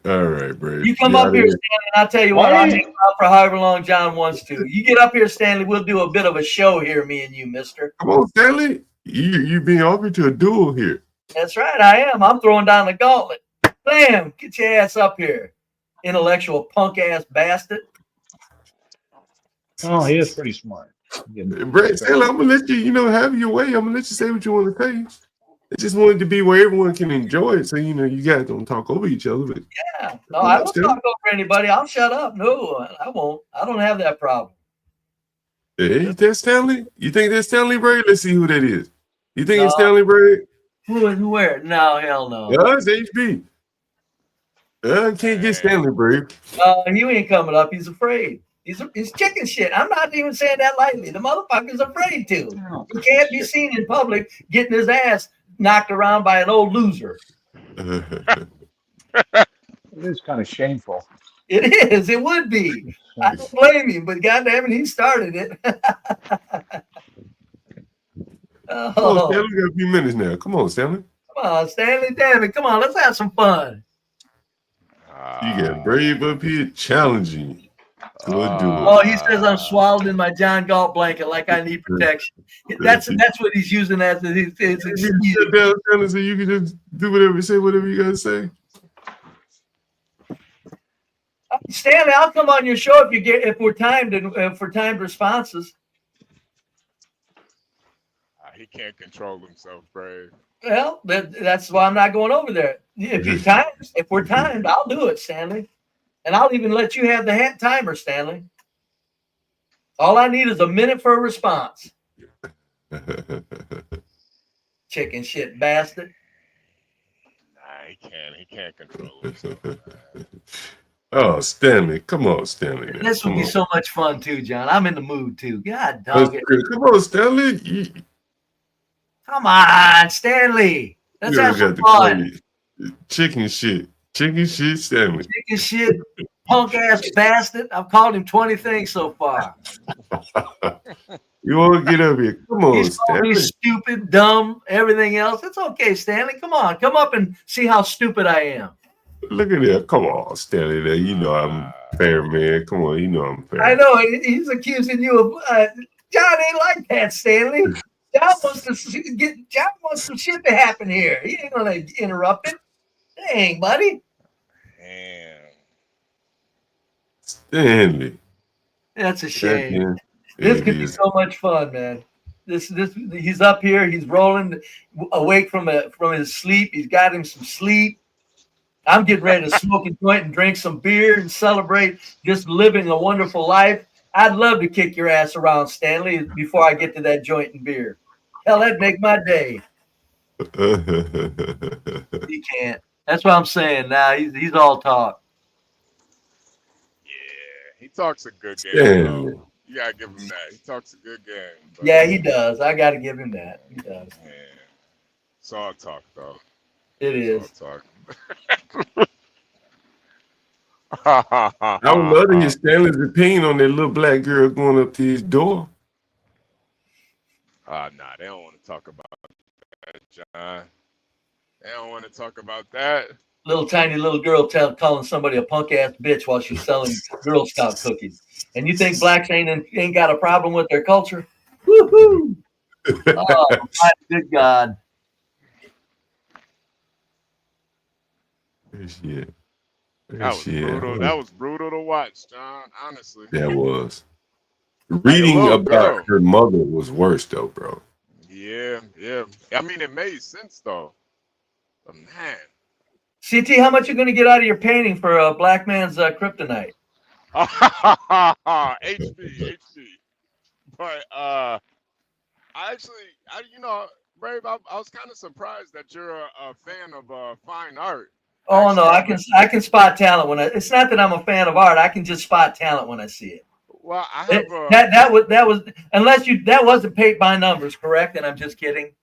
All right, Brady. You come up here, Stanley, and I'll tell you what, I'll hang out for however long John wants to. You get up here, Stanley, we'll do a bit of a show here, me and you, mister. Come on, Stanley. You being offered to a duel here. That's right, I am. I'm throwing down the gauntlet. Bam, get your ass up here. intellectual punk ass bastard. Oh, he is pretty smart. Brad Taylor, I'm gonna let you, have your way. I'm gonna let you say what you want to say. I just wanted to be where everyone can enjoy it, so you guys don't talk over each other. But Yeah, no, I don't talk over anybody. I'll shut up. No, I won't. I don't have that problem. Hey, that's Stanley. You think that's Stanley Braid? Let's see who that is. You think it's Stanley Braid? Who? Where? No, hell no. It's HB. I can't get Stanley Braid. He ain't coming up. He's afraid. He's chicken shit. I'm not even saying that lightly. The motherfucker's afraid to. He can't be seen in public getting his ass knocked around by an old loser. It is kind of shameful. It is. It would be. I don't blame him, but goddamn it, he started it. Oh, Stanley, we got a few minutes now. Come on, Stanley. Come on, Stanley. Damn it. Come on. Let's have some fun. You got Brave up here challenging. He says I'm swaddled in my John Galt blanket like I need protection. That's what he's using as his excuse. So you can just do whatever, say whatever you gotta say. Stanley, I'll come on your show if we're timed and for timed responses. He can't control himself, Brave. Well, that's why I'm not going over there. If we're timed, I'll do it, Stanley. And I'll even let you have the timer, Stanley. All I need is a minute for a response. Chicken shit bastard. Nah, he can't control himself. Oh, Stanley. Come on, Stanley. Man. This would be so much fun too, John. I'm in the mood too. God dog it. Come on, Stanley. Come on, Stanley. Let's have some fun. Chicken shit. Chicken shit, Stanley. Chicken shit, punk ass bastard. I've called him 20 things so far. You want to get up here? Come on, He's Stanley. Stupid, dumb, everything else. It's okay, Stanley. Come on, come up and see how stupid I am. Look at that. Come on, Stanley. There, you know I'm fair, man. Come on, you know I'm fair. I know he's accusing you of John ain't like that, Stanley. John wants some shit to happen here. He ain't gonna interrupt it. Dang, buddy. Damn. Stanley. That's a shame. This could be so much fun, man. This he's up here, he's rolling awake from his sleep. He's got him some sleep. I'm getting ready to smoke a joint and drink some beer and celebrate just living a wonderful life. I'd love to kick your ass around, Stanley, before I get to that joint and beer. Hell, that'd make my day. He can't. That's what I'm saying now. He's all talk. Yeah, he talks a good game. Stanley. Bro. You gotta give him that. He talks a good game. Bro. Yeah, he does. I gotta give him that. He does. Yeah. It's all talk, though. It is. Talk. I would love to hear Stanley's opinion on that little black girl going up to his door. Nah, they don't want to talk about that, John. They don't want to talk about that. Little tiny little girl calling somebody a punk ass bitch while she's selling Girl Scout cookies. And you think blacks ain't got a problem with their culture? Woohoo! Oh, my good God. Yeah. That was brutal. That was brutal to watch, John. Honestly. That was. Reading about her mother was worse, though, bro. Yeah. I mean, it made sense, though. But man. CT, how much you going to get out of your painting for a black man's kryptonite? HB. But Brave, I was kind of surprised that you're a fan of fine art. Oh no, I can spot talent when it's not that I'm a fan of art. I can just spot talent when I see it. Well, I have that was unless that wasn't paid by numbers, correct? And I'm just kidding.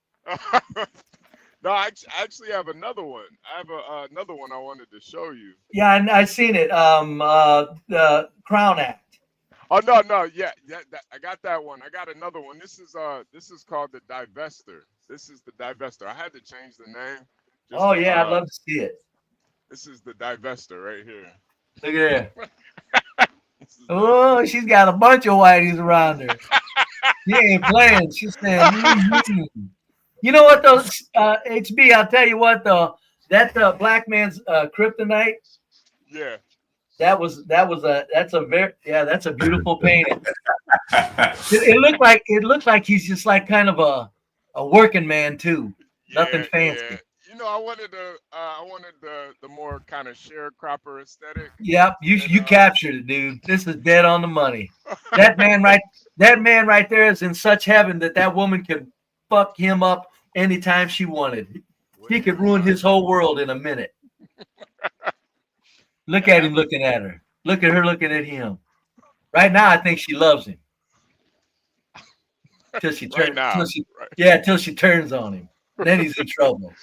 No, I actually have another one. I have another one I wanted to show you. Yeah, I seen it. The Crown Act. Oh no, yeah, I got that one. I got another one. This is called the Divester. This is the Divester. I had to change the name. Yeah, I'd love to see it. This is the Divester right here. Look at that. Oh, she's got a bunch of whiteys around her. She ain't playing. She's saying, You know what, though, HB, I'll tell you what, though. That black man's kryptonite. Yeah. That's a beautiful painting. It looks like he's just like kind of a working man too. Nothing fancy. Yeah. You know, I wanted the more kind of sharecropper aesthetic. Yep, you captured it, dude. This is dead on the money. That man right there is in such heaven that woman could fuck him up anytime she wanted. He could ruin his whole world in a minute. Look at him looking at her. Look at her looking at him. Right now, I think she loves him. Till she turns. Till she turns on him. Then he's in trouble.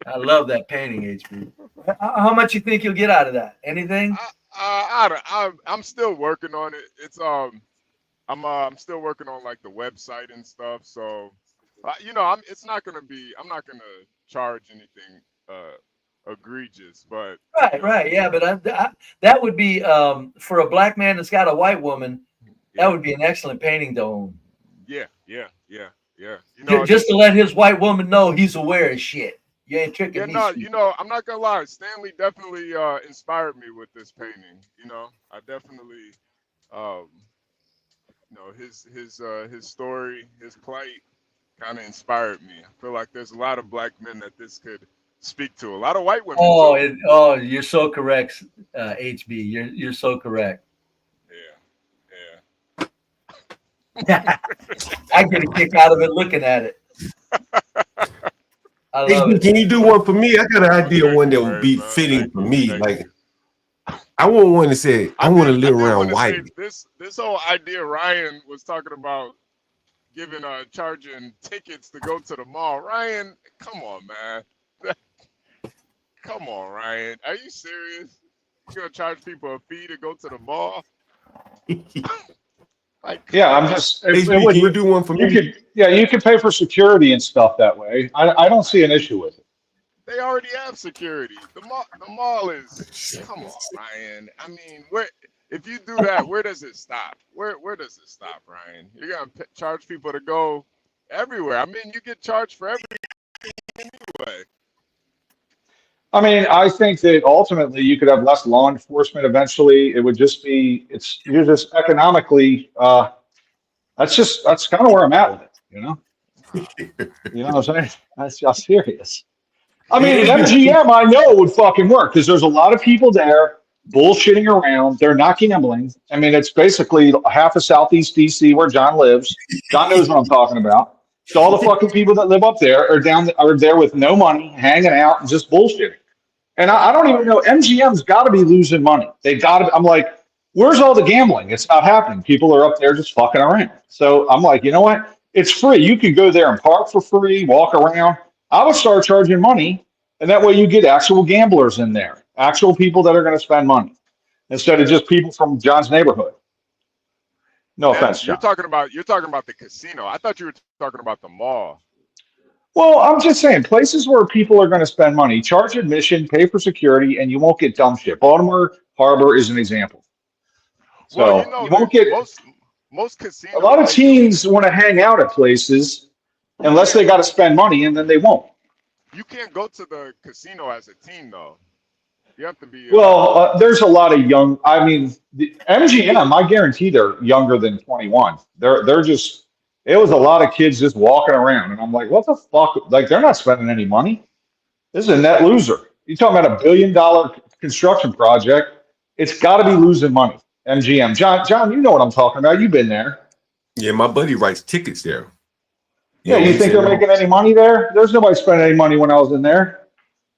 I love that painting, HB. How much you think you'll get out of that? Anything? I'm still working on it. It's I'm still working on like the website and stuff. So, you know, I'm not gonna charge anything egregious, but right, yeah, but that would be for a black man that's got a white woman. That would be an excellent painting to own. Yeah. You know, just to let his white woman know he's aware of shit. You ain't tricking me. You know, I'm not gonna lie. Stanley definitely inspired me with this painting. You know, I definitely, you know, his story, his plight, kind of inspired me. I feel like there's a lot of black men that this could speak to. A lot of white women. You're so correct, HB. You're so correct. Yeah. I get a kick out of it looking at it. I love it. Can you do one for me? I got an idea one that would be fitting for me. Like, I want one to say, I want to live around white. This whole idea Ryan was talking about giving charging tickets to go to the mall. Ryan, come on, man. Come on, Ryan. Are you serious? You're gonna charge people a fee to go to the mall? Yeah, I'm just. Can you do one for me? You can pay for security and stuff that way. I don't see an issue with it. They already have security. The mall is. Come on, Ryan. I mean, if you do that, where does it stop? Where does it stop, Ryan? You're gonna charge people to go everywhere. I mean, you get charged for everything anyway. I mean, I think that ultimately you could have less law enforcement eventually. It would just be, you're just economically, that's kind of where I'm at with it, you know? You know what I'm saying? That's just serious. I mean, an MGM I know would fucking work because there's a lot of people there bullshitting around. They're not gambling. I mean, it's basically half of Southeast DC where John lives. John knows what I'm talking about. So all the fucking people that live up there are there with no money, hanging out and just bullshitting. And I don't even know, MGM's got to be losing money. They got to. I'm like, where's all the gambling? It's not happening. People are up there just fucking around. So I'm like, you know what? It's free. You can go there and park for free, walk around. I would start charging money, and that way you get actual gamblers in there, actual people that are going to spend money, instead of just people from John's neighborhood. No offense, John. You're talking about the casino. I thought you were talking about the mall. Well, I'm just saying, places where people are going to spend money, charge admission, pay for security, and you won't get dumb shit. Baltimore Harbor is an example. So you won't get most casinos. A lot of teens want to hang out at places unless they got to spend money, and then they won't. You can't go to the casino as a teen, though. You have to be. There's a lot of young. I mean, the MGM. I guarantee they're younger than 21. They're just. It was a lot of kids just walking around, and I'm like, what the fuck? Like, they're not spending any money. This is a net loser. You're talking about $1 billion construction project. It's got to be losing money. MGM. John, you know what I'm talking about. You've been there. Yeah, my buddy writes tickets there. Yeah, you think they're making any money there? There's nobody spending any money when I was in there.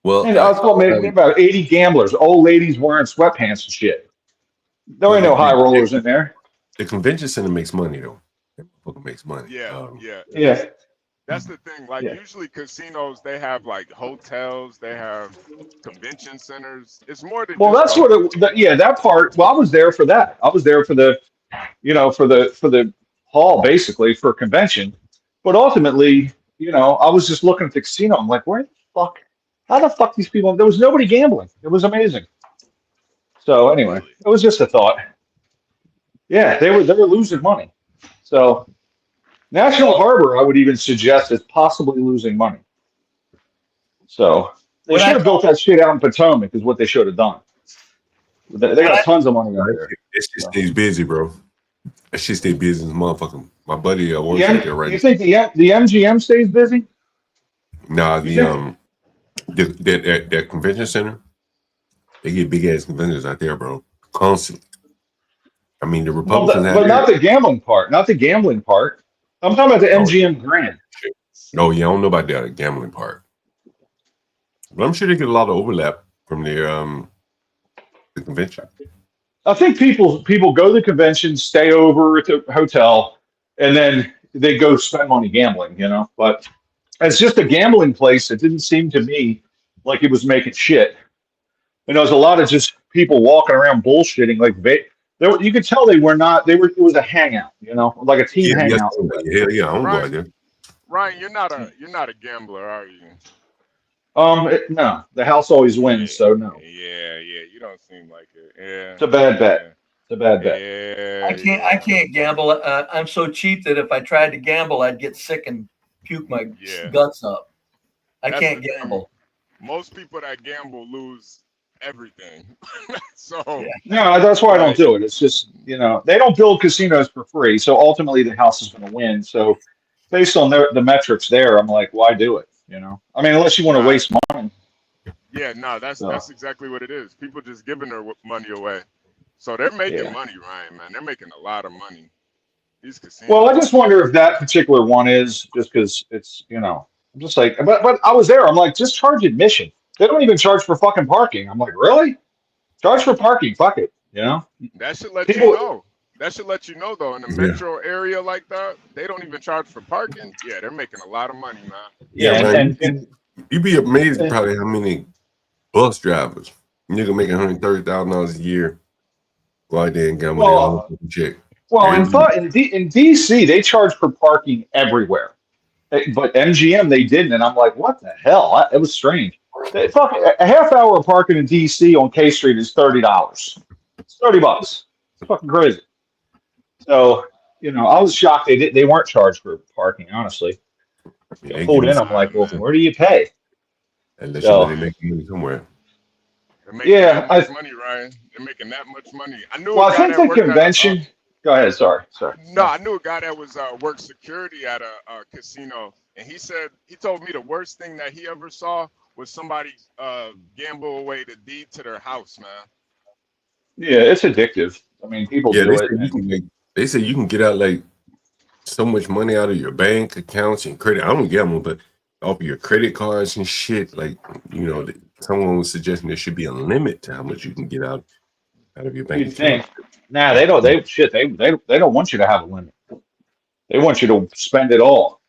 Well, I was told maybe about 80 gamblers, old ladies wearing sweatpants and shit. There ain't no high rollers in there. The convention center makes money, though. It makes money. Yeah. That's the thing. Like, usually casinos, they have like hotels, they have convention centers. It's more than. Well, that's what. That part. Well, I was there for that. I was there for the, for the hall basically for convention. But ultimately, I was just looking at the casino. I'm like, where the fuck? How the fuck these people? There was nobody gambling. It was amazing. So anyway, it was just a thought. Yeah, they were losing money. So National Harbor, I would even suggest, is possibly losing money. So they should have built that shit out in Potomac, is what they should have done. They got tons of money out there. It just stays busy, bro. That shit stay busy as a motherfucker. My buddy works Yeah, out there right you think the MGM stays busy? now. You That convention center, they get big ass conventions out there, bro. Constantly. I mean, the Well, Republicans have but not the gambling part. Not the gambling part. I'm talking about the MGM Grand. No, yeah, I don't know about the gambling part, but I'm sure they get a lot of overlap from the convention. I think people go to the convention, stay over at the hotel, and then they go spend money gambling. You know, but as just a gambling place, it didn't seem to me like it was making shit. And there was a lot of just people walking around bullshitting. Like you could tell they were not. They were. It was a hangout. You know, like a team Yeah, hangout. yeah, yeah. I don't go out Ryan, there. Ryan, you're not a gambler, are you? No, the house always wins, so no. Yeah, you don't seem like it. Yeah. It's a bad bet. It's a bad bet. Yeah. I can't gamble. I'm so cheap that if I tried to gamble, I'd get sick and puke my guts up. I That's can't the thing. gamble. Most people that gamble lose everything. So No, that's why I don't do it. It's just, you know, they don't build casinos for free, so ultimately the house is going to win. So based on the metrics there, I'm like, why do it? You know, I mean, unless you want to waste money. yeah, no, that's So. that's exactly what it is. People just giving their money away. So they're making Yeah. money, Ryan, man. They're making a lot of money. These casinos. Well, I just wonder if that particular one is just because it's, you know, I'm just like, but I was there. I'm like, just charge admission. They don't even charge for fucking parking. I'm like, really? Charge for parking? Fuck it. You know? That should let People- you know. That should let you know, though, in a metro area like that, they don't even charge for parking. Yeah, they're making a lot of money, man. Yeah, man. and You'd be amazed probably how many bus drivers nigga making $130,000 a year go out there and gamble their Well, whole fucking check. Well, in DC, they charge for parking everywhere, but MGM they didn't, and I'm like, what the hell? It was strange. A half hour of parking in DC on K Street is $30. It's $30. It's fucking crazy. So, you know, I was shocked they weren't charged for parking. Honestly, Yeah, I they pulled give in. us- I'm like, well, where do you pay? Unless So- you're making money somewhere. They're making Yeah, that much money, Ryan. They're making that much money. I knew. Well, a I guy think that the worked at a- convention. Go ahead. Sorry. No, I knew a guy that was worked security at a casino, and he told me the worst thing that he ever saw was somebody gamble away the deed to their house, man. Yeah, it's addictive. I mean, people Yeah, do they it. say, you can make, they say you can get out like so much money out of your bank accounts and credit. I don't gamble, but off of your credit cards and shit. Like, you know, someone was suggesting there should be a limit to how much you can get out of your bank You account. think? Nah, they don't. They don't want you to have a limit. They want you to spend it all.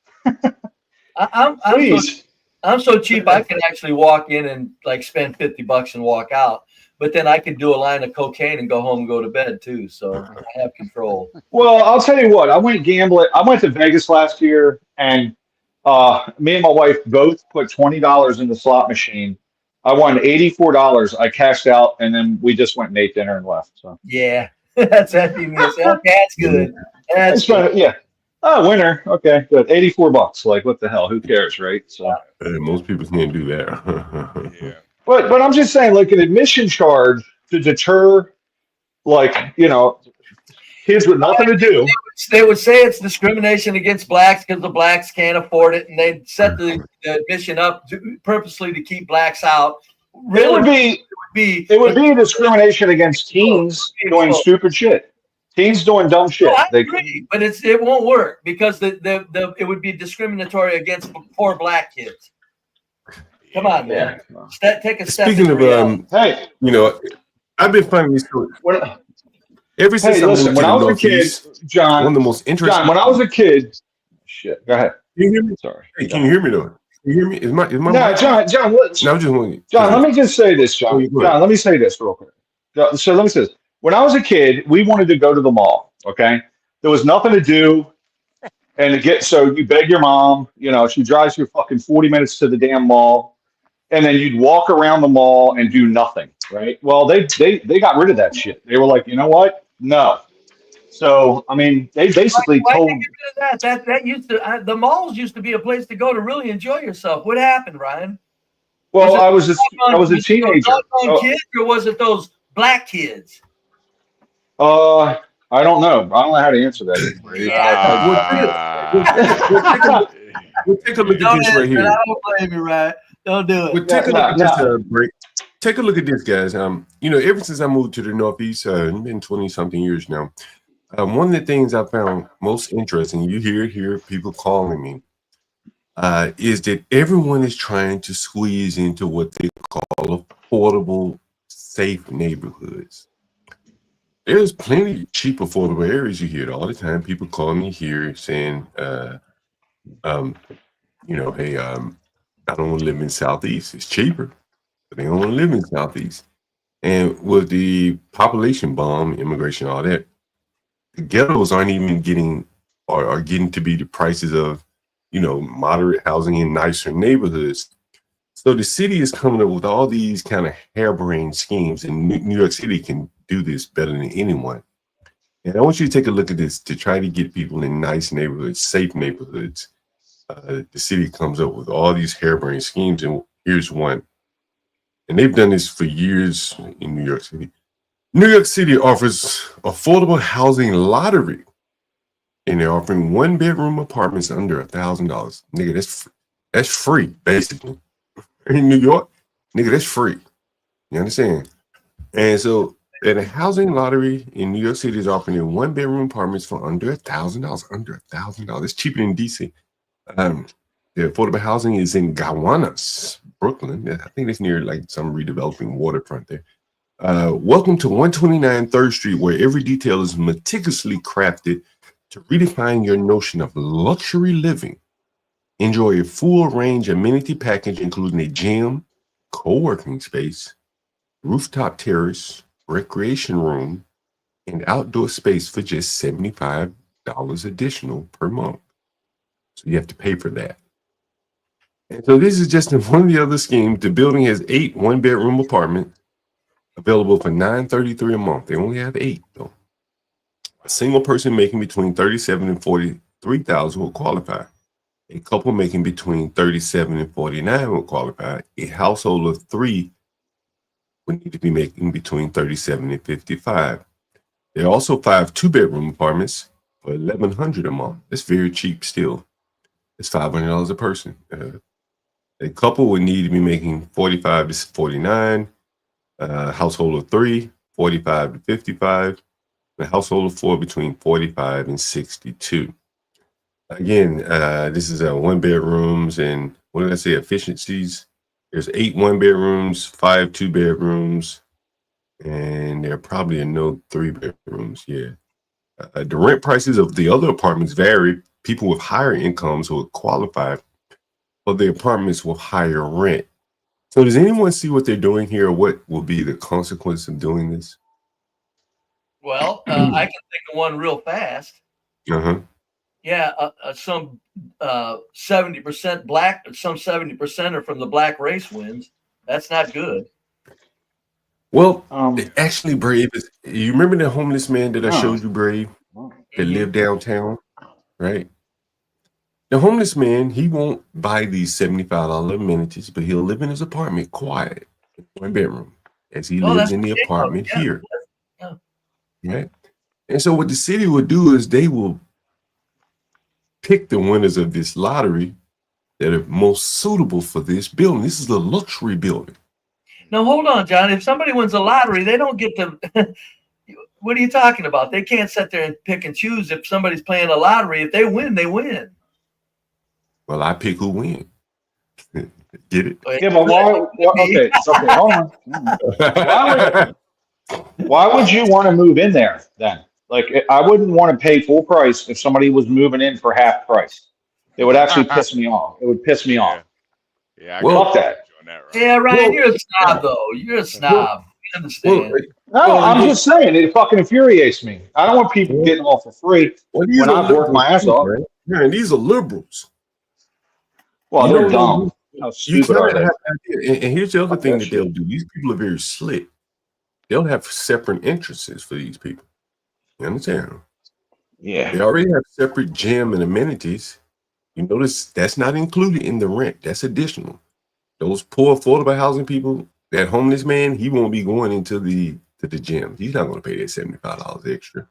I'm so cheap I can actually walk in and like spend $50 and walk out. But then I could do a line of cocaine and go home and go to bed too. So I have control. Well, I'll tell you what. I went gambling. I went to Vegas last year, and me and my wife both put $20 in the slot machine. I won $84. I cashed out, and then we just went and ate dinner and left. So Yeah, that's happiness. That's good. That's good. yeah. Oh, winner. Okay, good. $84. Like, what the hell? Who cares, right? So. Most people can't do that. But I'm just saying, like an admission charge to deter, like, you know, kids with nothing to do. They would say it's discrimination against blacks because the blacks can't afford it, and they'd set the admission up purposely to keep blacks out. It would be a discrimination against teens doing stupid shit. Teens doing dumb shit. No, I agree, but it won't work because it would be discriminatory against poor black kids. Come on, man. Take a step. Speaking of, hey, you know, I've been finding these stories. Ever since I listen, moved when to I the was a kid, Northeast, John, one of the most interesting. John, when I was a kid, shit. Go ahead. Can you hear me? Sorry. Hey, can you hear me though? Can you hear me? Is my No, mic- John, what? No, I'm just wondering. John, let me just say this, John. John, let me say this real quick. So let me say this. When I was a kid, we wanted to go to the mall. Okay, there was nothing to do, and so you beg your mom. You know, she drives you fucking 40 minutes to the damn mall, and then you'd walk around the mall and do nothing. Right? Well, they got rid of that shit. They were like, you know what? No. So I mean, they basically Why told. did you get rid of that? That used to the malls used to be a place to go to really enjoy yourself. What happened, Ryan? Well, I was a Was it teenager. doggone Oh. kids, or was it those black kids? I don't know. I don't know how to answer that. We'll take a look at this right here. I don't blame you, right? Don't do it. Well, take a look at this break. Take a look at this, guys. Ever since I moved to the Northeast, it's been 20-something years now. One of the things I found most interesting, you hear people calling me, is that everyone is trying to squeeze into what they call affordable, safe neighborhoods. There's plenty of cheap, affordable areas. You hear it all the time. People call me here saying, hey, I don't want to live in Southeast. It's cheaper, but they don't want to live in Southeast. And with the population bomb, immigration, all that, the ghettos aren't even getting are getting to be the prices of, moderate housing in nicer neighborhoods. So the city is coming up with all these kind of harebrained schemes, and New York City can do this better than anyone. And I want you to take a look at this to try to get people in nice neighborhoods, safe neighborhoods. The city comes up with all these harebrained schemes, and here's one. And they've done this for years in New York City. New York City offers affordable housing lottery, and they're offering 1-bedroom apartments under $1,000. Nigga, that's free, basically. In New York, nigga, that's free. You understand? And so, and a housing lottery in New York City is offering 1-bedroom apartments for under $1,000. Under $1,000. It's cheaper than DC. The affordable housing is in Gowanus, Brooklyn. I think it's near like some redeveloping waterfront there. Welcome to 129 3rd Street, where every detail is meticulously crafted to redefine your notion of luxury living. Enjoy a full range amenity package, including a gym, co-working space, rooftop terrace, recreation room, and outdoor space for just $75 additional per month. So you have to pay for that. And so this is just one of the other schemes. The building has 8 1-bedroom apartments available for $933 a month. They only have 8 though. A single person making between $37,000 and $43,000 will qualify. A couple making between $37,000 and $49,000 will qualify. A household of 3 would need to be making between $37,000 and $55,000. There are also 5 2-bedroom apartments for $1,100 a month. That's very cheap still. It's $500 a person. A couple would need to be making $45,000 to $49,000. A household of 3, $45,000 to $55,000. A household of 4 between $45,000 and $62,000. Again, this is 1-bedrooms, and what did I say? Efficiencies. There's 8 1-bedrooms, 5 2-bedrooms, and there probably are no 3-bedrooms. Yeah. The rent prices of the other apartments vary. People with higher incomes will qualify for the apartments with higher rent. So does anyone see what they're doing here? What will be the consequence of doing this? Well, I can think of one real fast. Uh-huh. Yeah, some 70% black, some 70% are from the black race wins. That's not good. Well, actually, Brave, you remember the homeless man that I showed you, Brave, that lived downtown, right? The homeless man, he won't buy these $75 amenities, but he'll live in his apartment quiet, 1-bedroom, as he lives in the apartment here. Yeah. Right? And so what the city will do is they will pick the winners of this lottery that are most suitable for this building. This is a luxury building. Now, hold on, John. If somebody wins a lottery, they don't get to. What are you talking about? They can't sit there and pick and choose if somebody's playing a lottery. If they win, they win. Well, I pick who win. Get it? Yeah, but okay, hold on. Why would you want to move in there then? Like, I wouldn't want to pay full price if somebody was moving in for half price. It would actually piss me off. It would piss me off. Yeah, fuck that. Yeah, Ryan, you're a snob, though. You're a snob. I understand. No, I'm just saying, it fucking infuriates me. I don't want people getting off for free when I've worked my ass off. Yeah, and these are liberals. Well, they're dumb. How stupid are they? And here's the other thing that they'll do. These people are very slick. They'll have separate entrances for these people. You understand? Yeah. They already have separate gym and amenities. You notice that's not included in the rent. That's additional. Those poor affordable housing people, that homeless man, he won't be going into the to the gym. He's not going to pay that $75 extra.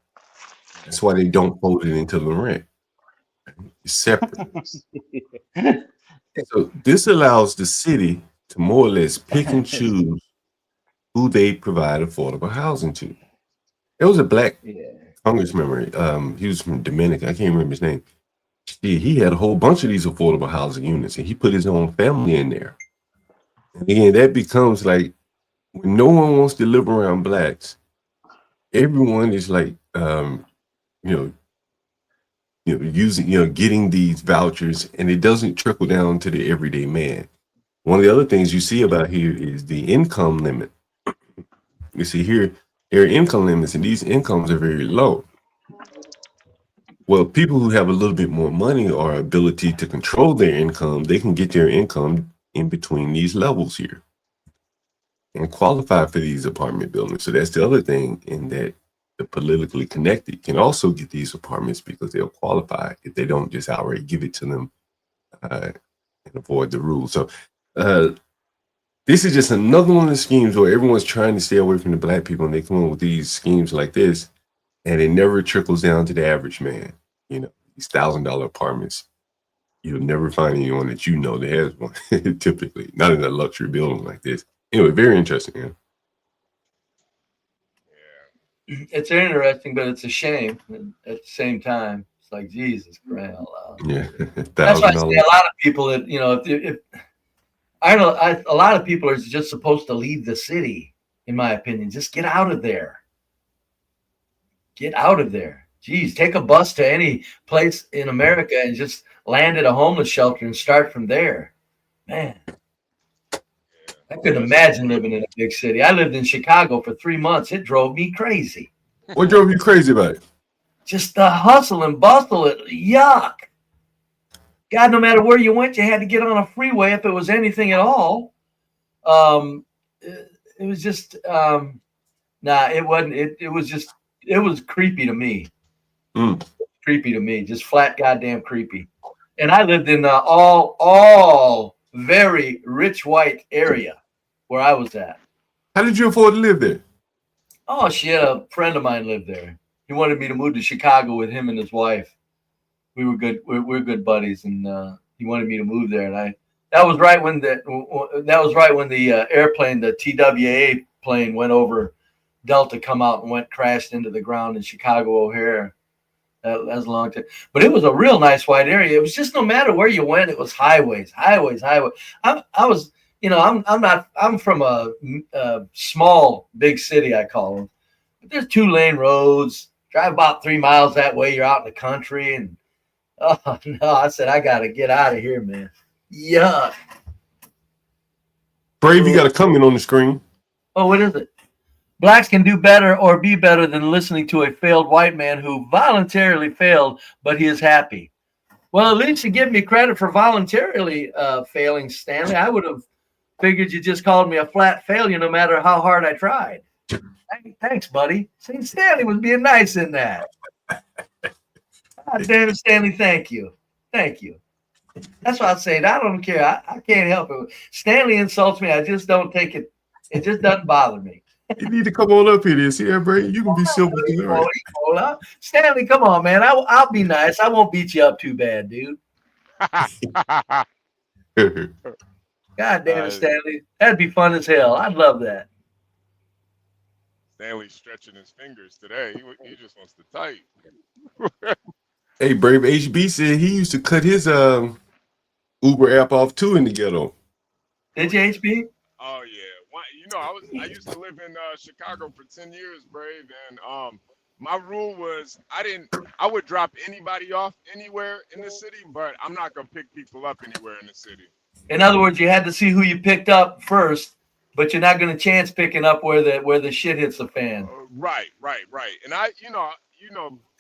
That's why they don't fold it into the rent. It's separate. So this allows the city to more or less pick and choose who they provide affordable housing to. There was a black congressman. He was from Dominica. I can't remember his name. He had a whole bunch of these affordable housing units, and he put his own family in there. And again, that becomes like when no one wants to live around blacks, everyone is like, using, getting these vouchers, and it doesn't trickle down to the everyday man. One of the other things you see about here is the income limit. You see here, there are income limits, and these incomes are very low. Well, people who have a little bit more money or ability to control their income, they can get their income in between these levels here and qualify for these apartment buildings. So that's the other thing, in that the politically connected can also get these apartments because they'll qualify if they don't just outright give it to them and avoid the rules. So this is just another one of the schemes where everyone's trying to stay away from the black people, and they come up with these schemes like this, and it never trickles down to the average man. These $1,000 apartments, you'll never find anyone that that has one, typically, not in a luxury building like this. Anyway, very interesting. Yeah. It's interesting, but it's a shame at the same time. It's like, Jesus Christ. Yeah. That's why I say a lot of people that, if I know a lot of people are just supposed to leave the city, in my opinion. Just get out of there. Get out of there. Geez, take a bus to any place in America and just land at a homeless shelter and start from there. Man, I couldn't imagine living in a big city. I lived in Chicago for 3 months. It drove me crazy. What drove you crazy about it? Just the hustle and bustle. Yuck. God, no matter where you went, you had to get on a freeway if it was anything at all. It was just, it wasn't. It was just, it was creepy to me. Creepy to me. Just flat goddamn creepy. And I lived in all very rich white area where I was at. How did you afford to live there? Oh shit, a friend of mine lived there. He wanted me to move to Chicago with him and his wife. We were good. We're good buddies, and he wanted me to move there. And that was right when the airplane, the TWA plane, went over Delta, come out and crashed into the ground in Chicago O'Hare. That was a long time, but it was a real nice wide area. It was just no matter where you went, it was highways. I'm from a small big city, I call them. But there's 2-lane roads. Drive about 3 miles that way, you're out in the country. And oh no, I said I gotta get out of here, man. Yuck. Brave, you got a comment on the screen. Oh, what is it? Blacks can do better or be better than listening to a failed white man who voluntarily failed, but he is happy. Well, at least you give me credit for voluntarily failing, Stanley. I would have figured you just called me a flat failure no matter how hard I tried. Thanks, buddy. See, Stanley was being nice in that. God damn it, Stanley, thank you. Thank you. That's what I said. I don't care. I can't help it. Stanley insults me. I just don't take it. It just doesn't bother me. You need to come on up here. See, Brady, you can be civil. Right? Stanley, come on, man. I'll be nice. I won't beat you up too bad, dude. God damn it, Stanley. That'd be fun as hell. I'd love that. Stanley's stretching his fingers today. He just wants to type. Hey, Brave HB said he used to cut his Uber app off too in the ghetto. Did you, HB? Oh yeah. I used to live in Chicago for 10 years, Brave, and my rule was I would drop anybody off anywhere in the city, but I'm not gonna pick people up anywhere in the city. In other words, you had to see who you picked up first, but you're not gonna chance picking up where the shit hits the fan. Right. And I,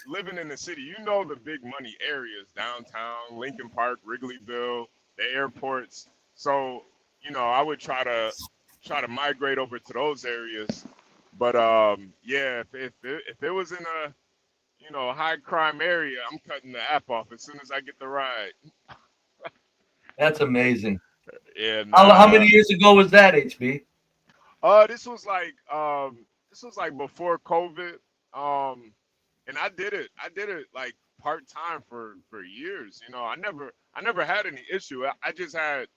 living in the city, the big money areas, downtown, Lincoln Park, Wrigleyville, the airports. So, I would try to migrate over to those areas. But if it was in a high crime area, I'm cutting the app off as soon as I get the ride. That's amazing. Yeah. How many years ago was that, HB? This was like this was like before COVID. And I did it like part-time for years. You know, I never had any issue. I just had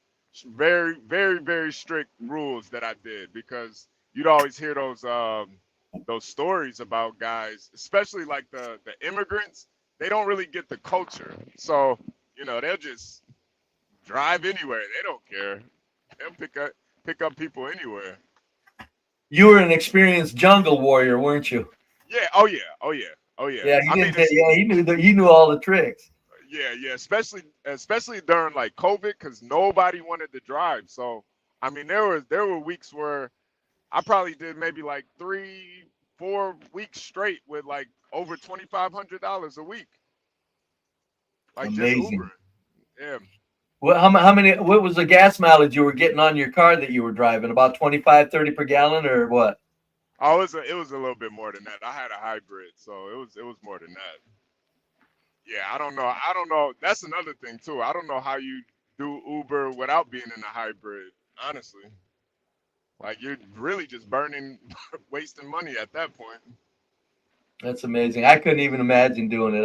very, very, very strict rules that I did, because you'd always hear those stories about guys, especially like the immigrants. They don't really get the culture. So, you know, they'll just drive anywhere. They don't care. They'll pick up people anywhere. You were an experienced jungle warrior, weren't you? Yeah. Oh yeah. Oh yeah. Oh yeah. Yeah, he knew all the tricks. Yeah, especially during like COVID, because nobody wanted to drive. So I mean, there were weeks where I probably did maybe like 3-4 weeks straight with like over $2,500 a week. Like Amazing. just Uber. Yeah. Well, how many? What was the gas mileage you were getting on your car that you were driving? About 25, 30 per gallon, or what? Oh, it was a little bit more than that. I had a hybrid, so it was more than that. Yeah, I don't know. That's another thing too. I don't know how you do Uber without being in a hybrid, honestly. Like, you're really just wasting money at that point. That's amazing. I couldn't even imagine doing it.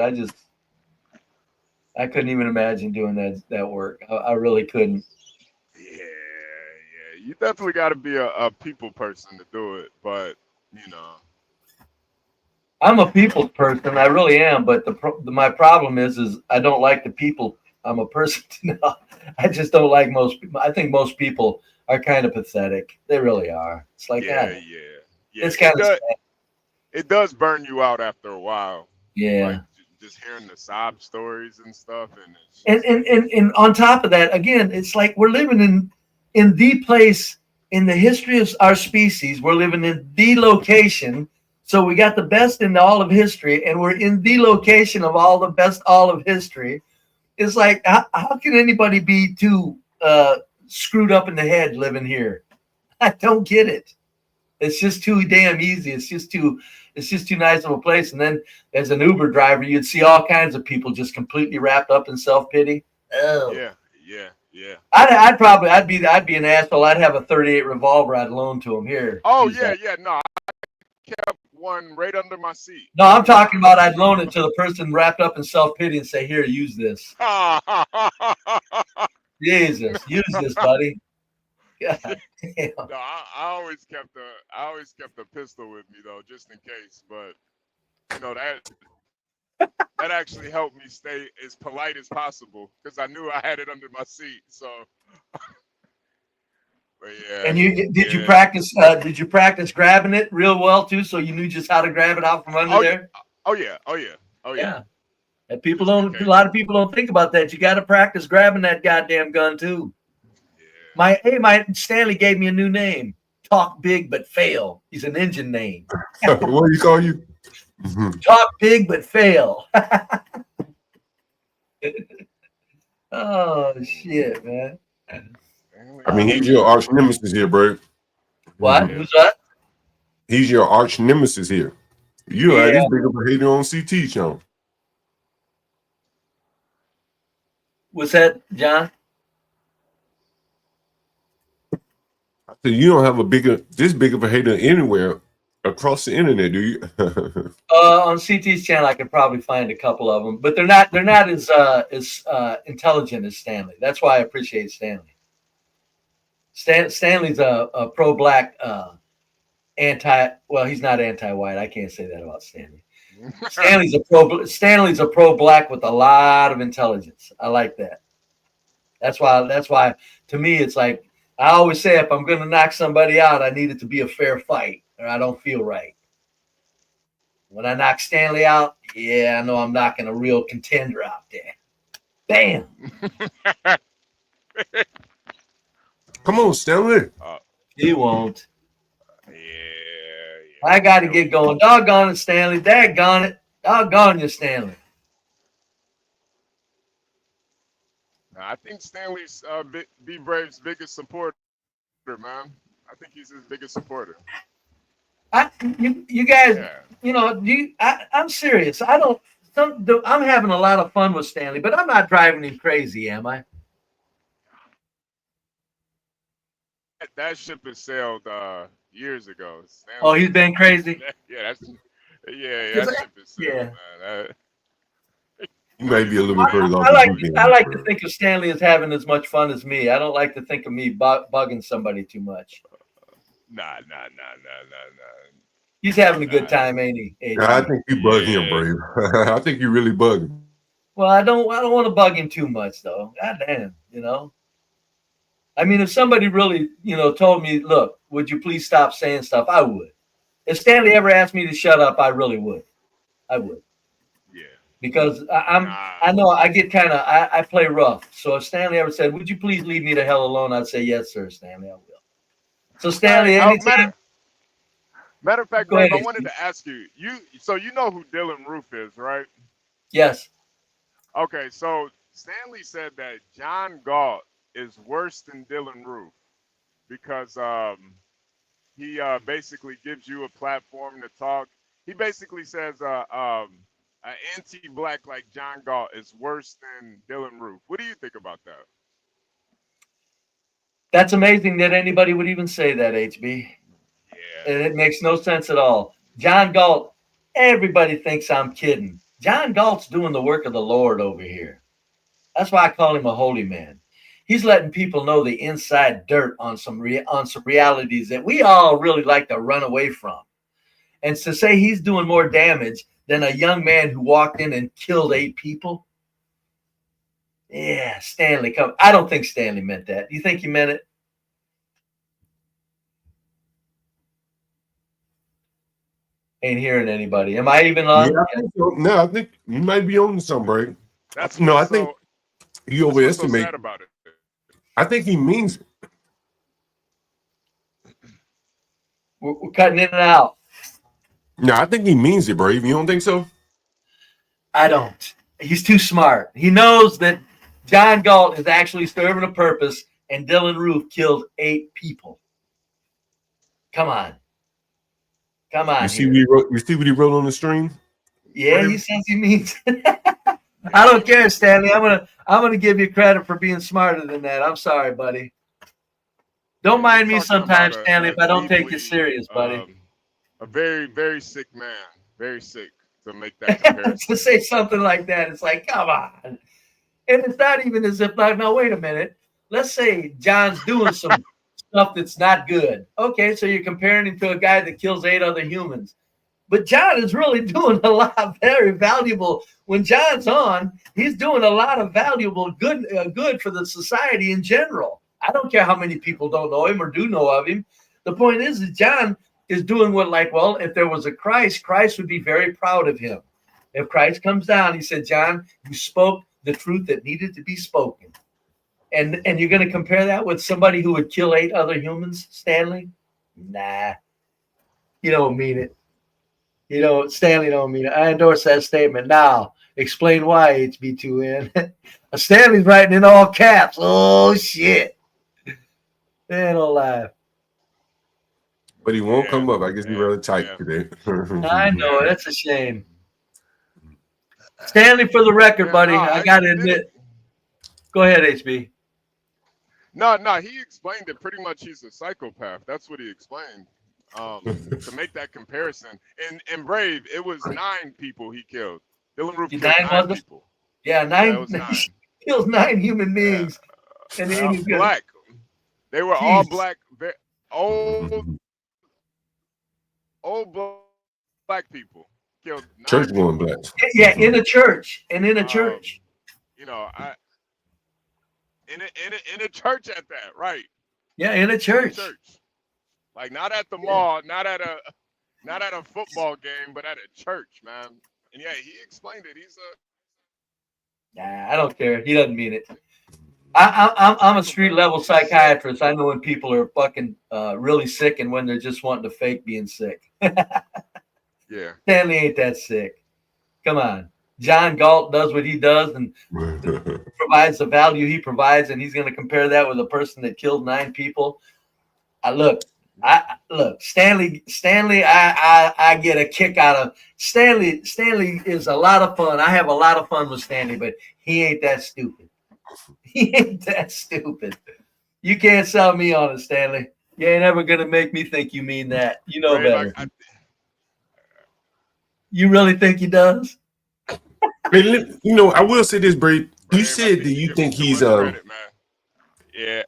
I couldn't even imagine doing that work. I really couldn't. Yeah. You definitely got to be a people person to do it, but you know. I'm a people person. I really am. But my problem is I don't like the people. I'm a person. I just don't like most people. I think most people are kind of pathetic. They really are. It's like that. Yeah. It's kind of sad. It does burn you out after a while. Yeah. Like, just hearing the sob stories and stuff, and on top of that, again, it's like we're living in the place in the history of our species. We're living in the location, so we got the best in all of history, and we're in the location of all the best all of history. It's like, how can anybody be too screwed up in the head living here? I don't get it. It's just too damn easy. It's just too nice of a place. And then as an Uber driver, you'd see all kinds of people just completely wrapped up in self-pity. Oh. Yeah. I'd be an asshole. I'd have a 38 revolver I'd loan to him here. Oh, yeah. No, I kept one right under my seat. No, I'm talking about I'd loan it to the person wrapped up in self-pity and say, here, use this. Jesus, use this, buddy. God damn. No, I always kept a pistol with me though, just in case. But you know, that actually helped me stay as polite as possible, because I knew I had it under my seat. So, but yeah. And did you practice? Did you practice grabbing it real well too, so you knew just how to grab it out from under there? Oh yeah. And people don't. A lot of people don't think about that. You got to practice grabbing that goddamn gun too. My Stanley gave me a new name. Talk big but fail. He's an engine name. What do you call you? Talk big but fail. Oh shit, man. I mean, he's your arch nemesis here, bro. What? Who's that? He's your arch nemesis here. You know, this big of a hater on CT channel. What's that, John? So you don't have this big of a hater anywhere across the internet, do you? On CT's channel, I could probably find a couple of them, but they're not as intelligent as Stanley. That's why I appreciate Stanley. Stanley's a pro-black, well, he's not anti-white. I can't say that about Stanley. Stanley's a pro-black with a lot of intelligence. I like that. That's why to me it's like, I always say, if I'm going to knock somebody out, I need it to be a fair fight, or I don't feel right. When I knock Stanley out, I know I'm knocking a real contender out there. Bam. Come on, Stanley. He won't. I got to get going. Doggone it, Stanley. Daggone it. Doggone you, Stanley. I think Stanley's Be Brave's biggest supporter, man. I think he's his biggest supporter. You guys, I'm serious. I'm having a lot of fun with Stanley, but I'm not driving him crazy, am I? That ship has sailed years ago. Stanley, Oh, he's been crazy. Yeah, that shit is sick, Yeah. man. You may be a little bit further off. I like to think of Stanley as having as much fun as me. I don't like to think of me bugging somebody too much. Nah. He's having a good time, ain't he? I think you bug him, Brave. I think you really bug him. Well, I don't want to bug him too much, though. God damn, you know. I mean, if somebody really, told me, look, would you please stop saying stuff? I would. If Stanley ever asked me to shut up, I really would. I would. Yeah. Because I know I get kind of, I play rough. So if Stanley ever said, would you please leave me the hell alone? I'd say, yes, sir, Stanley, I will. So Stanley, anytime. Matter of fact, Go Greg, ahead, I wanted to ask you. So you know who Dylan Roof is, right? Yes. Okay, so Stanley said that John Galt is worse than Dylan Roof because he basically gives you a platform to talk. He basically says an anti-black like John Galt is worse than Dylan Roof. What do you think about that? That's amazing that anybody would even say that, HB. And it makes no sense at all. John Galt, everybody thinks I'm kidding. John Galt's doing the work of the Lord over here. That's why I call him a holy man. He's letting people know the inside dirt on some realities that we all really like to run away from. And to say he's doing more damage than a young man who walked in and killed 8 people. Yeah, Stanley, come. I don't think Stanley meant that. Do you think he meant it? Ain't hearing anybody. Am I even on? Yeah, I think so. No, I think you might be on some break. That's I think you overestimate. So sad about it. I think he means it. We're cutting in and out. No, I think he means it, Brave. You don't think so? I don't. He's too smart. He knows that John Galt is actually serving a purpose, and Dylan Roof killed 8 people. Come on. Come on. You see what he wrote? You see what he wrote on the stream? Yeah, he says he means it. I don't care, Stanley. I'm gonna give you credit for being smarter than that. I'm sorry, buddy. Don't mind me sometimes, Stanley, if I don't take you serious, buddy. A very, very sick man. Very sick to make that comparison. To say something like that, it's like, come on. And it's not even as if, like, now, wait a minute. Let's say John's doing some stuff that's not good. Okay, so you're comparing him to a guy that kills 8 other humans. But John is really doing a lot of very valuable. When John's on, he's doing a lot of valuable good for the society in general. I don't care how many people don't know him or do know of him. The point is that John is doing what, like, well, if there was a Christ, Christ would be very proud of him. If Christ comes down, he said, John, you spoke the truth that needed to be spoken. And you're going to compare that with somebody who would kill 8 other humans, Stanley? Nah, you don't mean it. Stanley don't mean it. I endorse that statement. Now, explain why, HB2N. Stanley's writing in all caps. Oh, shit. Man, don't laugh. But he won't come up. I guess he's rather tight today. I know. That's a shame. Stanley, for the record, buddy, I got to admit. Go ahead, HB. No, he explained it pretty much. He's a psychopath. That's what he explained. To make that comparison. And Brave, it was 9 people he killed. Dylan Roof killed 9 people. Yeah, 9. He kills 9 human beings. Yeah. And he's black. They were all black. Old black people killed 9 church going black. Yeah, in a church. And in a church. In a church at that, right? Yeah, in a church. Like not at the mall, not at a football game, but at a church, man. And yeah, he explained it. Nah, I don't care. He doesn't mean it. I'm a street level psychiatrist. I know when people are fucking really sick and when they're just wanting to fake being sick. Yeah. Stanley ain't that sick. Come on. John Galt does what he does and provides the value he provides, and he's going to compare that with a person that killed 9 people. Stanley, I get a kick out of Stanley. Stanley is a lot of fun. I have a lot of fun with Stanley, but he ain't that stupid. He ain't that stupid. You can't sell me on it, Stanley. You ain't ever gonna make me think you mean that. You know Brave, better. You really think he does? You know, I will say this, Brave. You said that you think he's Yeah.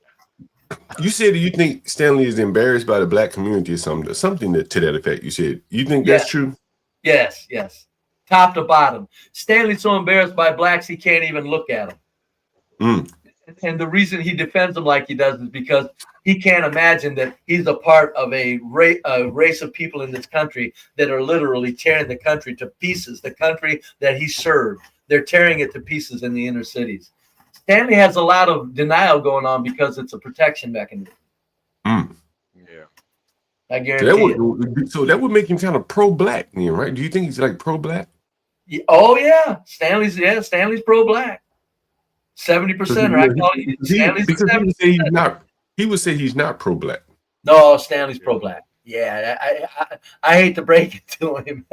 You said that you think Stanley is embarrassed by the black community or something to that effect. You said you think that's true. Yes, yes. Top to bottom. Stanley's so embarrassed by blacks he can't even look at them. And the reason he defends them like he does is because he can't imagine that he's a part of a race of people in this country that are literally tearing the country to pieces, the country that he served. They're tearing it to pieces in the inner cities. Stanley has a lot of denial going on because it's a protection mechanism. Yeah. I guarantee so that would make him kind of pro-black, then, right? Do you think he's like pro-black? Oh yeah, Stanley's pro-black. 70%. Right? He would say he's not pro-black. No, Stanley's pro-black. Yeah, I hate to break it to him.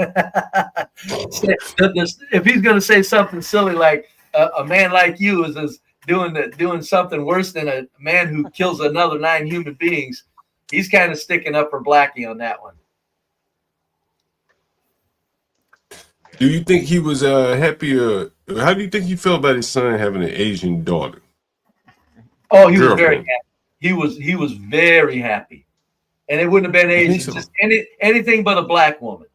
If he's going to say something silly like a man like you is doing something worse than a man who kills another 9 human beings, he's kind of sticking up for Blackie on that one. Do you think he was happier? How do you think he felt about his son having an Asian daughter? Oh, he was very happy. He was very happy, and it wouldn't have been Asian, just anything but a black woman.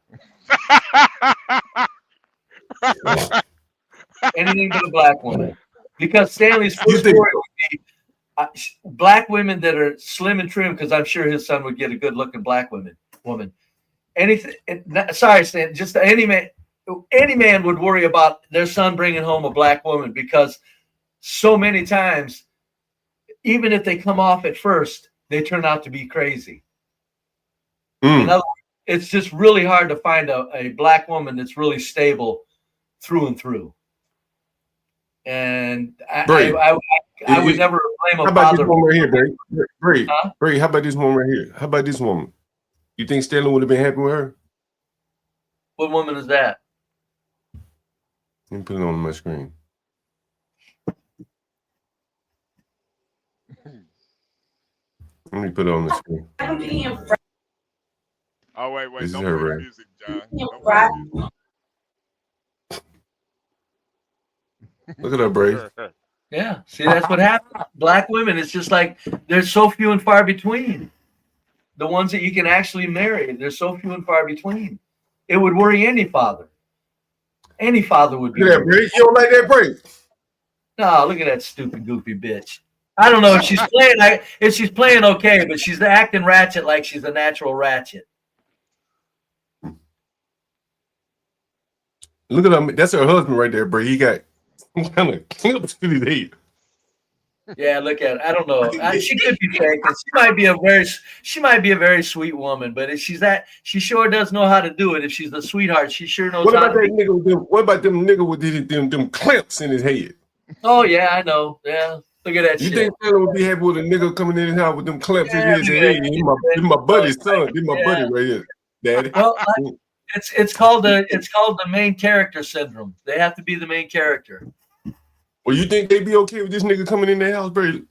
Anything but a black woman, because Stanley's first story would be black women that are slim and trim, because I'm sure his son would get a good-looking black woman. Anything? Sorry, Stan. Just any man would worry about their son bringing home a black woman, because so many times, even if they come off at first, they turn out to be crazy. In other words, it's just really hard to find a black woman that's really stable through and through. And I would never blame a father. How about this woman right here, Bray? Bray, how about this woman right here? How about this woman? You think Stanley would have been happy with her? What woman is that? Let me put it on my screen. Let me put it on the screen. Oh, wait. This Don't is her, play the right? music, John. Don't play the music. Look at her, Bray. Yeah, see, that's what happened. Black women, it's just like there's so few and far between. The ones that you can actually marry, there's so few and far between. It would worry any father. Any father would be. Look at that, Bray. You don't like that, Bray? No, look at that stupid, goofy bitch. I don't know if she's playing. If she's playing okay, but she's acting ratchet like she's a natural ratchet. Look at him. That's her husband right there, Bray. He got kind of clips to his head. Yeah, look at it. I don't know. She could be fake. She might be a very sweet woman, but if she's that, she sure does know how to do it. If she's a sweetheart, she sure knows. What how about to that nigga with them? What about them nigga with them clamps in his head? Oh yeah, I know. Yeah, look at that. You shit. think Stanley would be happy with a nigga coming in his house with them clamps in his head? Hey, this my buddy's son. This my buddy right here, Daddy. Well, it's called the main character syndrome. They have to be the main character. Well, you think they'd be okay with this nigga coming in their house, Brady?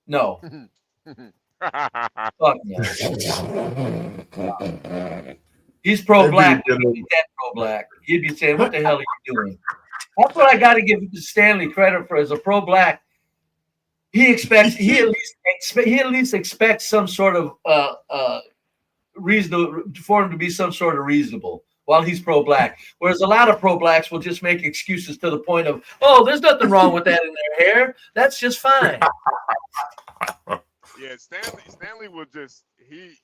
No. Fuck no. He's pro-black. He'd be that pro-black. He'd be saying, "What the hell are you doing?" That's what I got to give Stanley credit for. As a pro-black, he at least expects some sort of reasonable for him to be some sort of reasonable. While he's pro-black, whereas a lot of pro-blacks will just make excuses to the point of, "Oh, there's nothing wrong with that in their hair. That's just fine." Yeah, Stanley will just he'd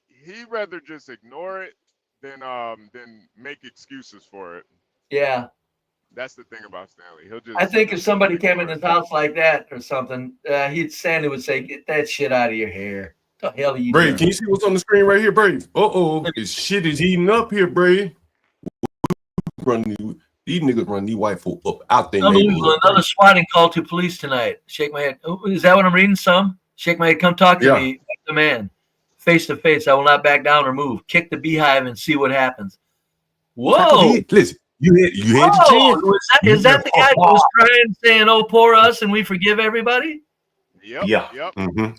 rather just ignore it than make excuses for it. Yeah, that's the thing about Stanley. He'll just. I think if somebody came in his house like that or something, Stanley would say, "Get that shit out of your hair." What the hell are you Brady, doing? can you see what's on the screen right here, Brady? This shit is heating up here, Brady. These niggas run these white folk up out there. Another swatting call to police tonight. Shake my head. Oh, is that what I'm reading? Shake my head. Come talk to me, like the man, face to face. I will not back down or move. Kick the beehive and see what happens. Whoa! Listen, you had your chance. Is that the guy who was crying, saying, "Oh, poor us," and we forgive everybody? Yep. Yeah. Yep. Mhm.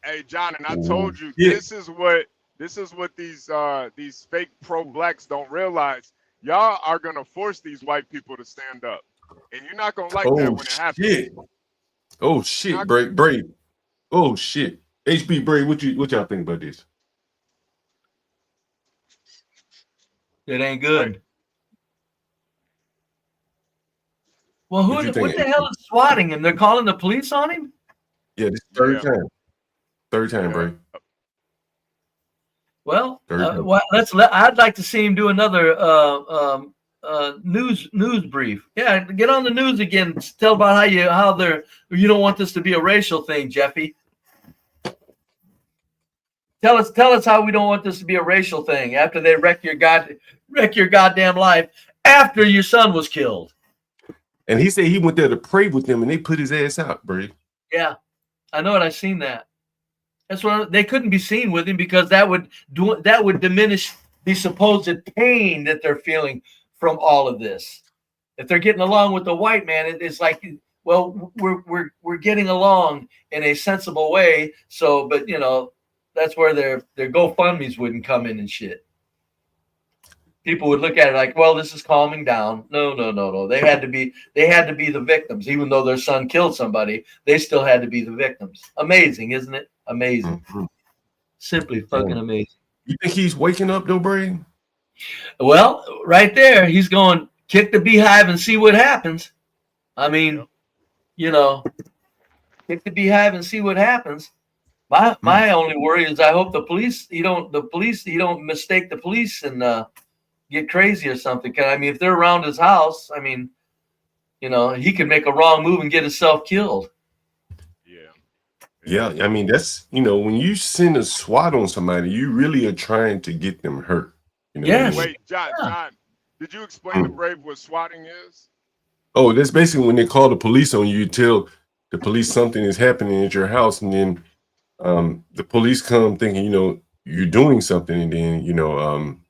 Hey, John, and I told you Yeah. this is what these fake pro-blacks don't realize. Y'all are gonna force these white people to stand up, and you're not gonna like that Oh when it happens. shit. Oh shit, Brave. Oh shit. HB Brave, what y'all think about this? It ain't good. Well, What you what think, the hell is swatting him? They're calling the police on him? Yeah, this is third Yeah. time. Third time, Brave. Well, Third time. I'd like to see him do another news brief. Yeah, get on the news again. Tell about how you don't want this to be a racial thing, Jeffy. Tell us how we don't want this to be a racial thing after they wreck your goddamn life after your son was killed. And he said he went there to pray with them and they put his ass out, Brave. Yeah, I know it. I've seen that. That's why they couldn't be seen with him because that would diminish the supposed pain that they're feeling from all of this. If they're getting along with the white man, it's like, well, we're getting along in a sensible way. So, but that's where their GoFundMe's wouldn't come in and shit. People would look at it like, well, this is calming down. No. They had to be the victims, even though their son killed somebody. They still had to be the victims. Amazing, isn't it? Amazing. Mm-hmm. Simply fucking amazing. You think he's waking up though, Brave? Well, right there, he's going kick the beehive and see what happens. I mean, kick the beehive and see what happens. My only worry is I hope you don't mistake the police and get crazy or something. Cause I mean, if they're around his house, I mean, he could make a wrong move and get himself killed. Yeah, I mean, that's, when you send a SWAT on somebody, you really are trying to get them hurt. Yes. Wait, John, did you explain to Brave what swatting is? Oh, that's basically when they call the police on you, tell the police something is happening at your house, and then the police come thinking, you're doing something, and then,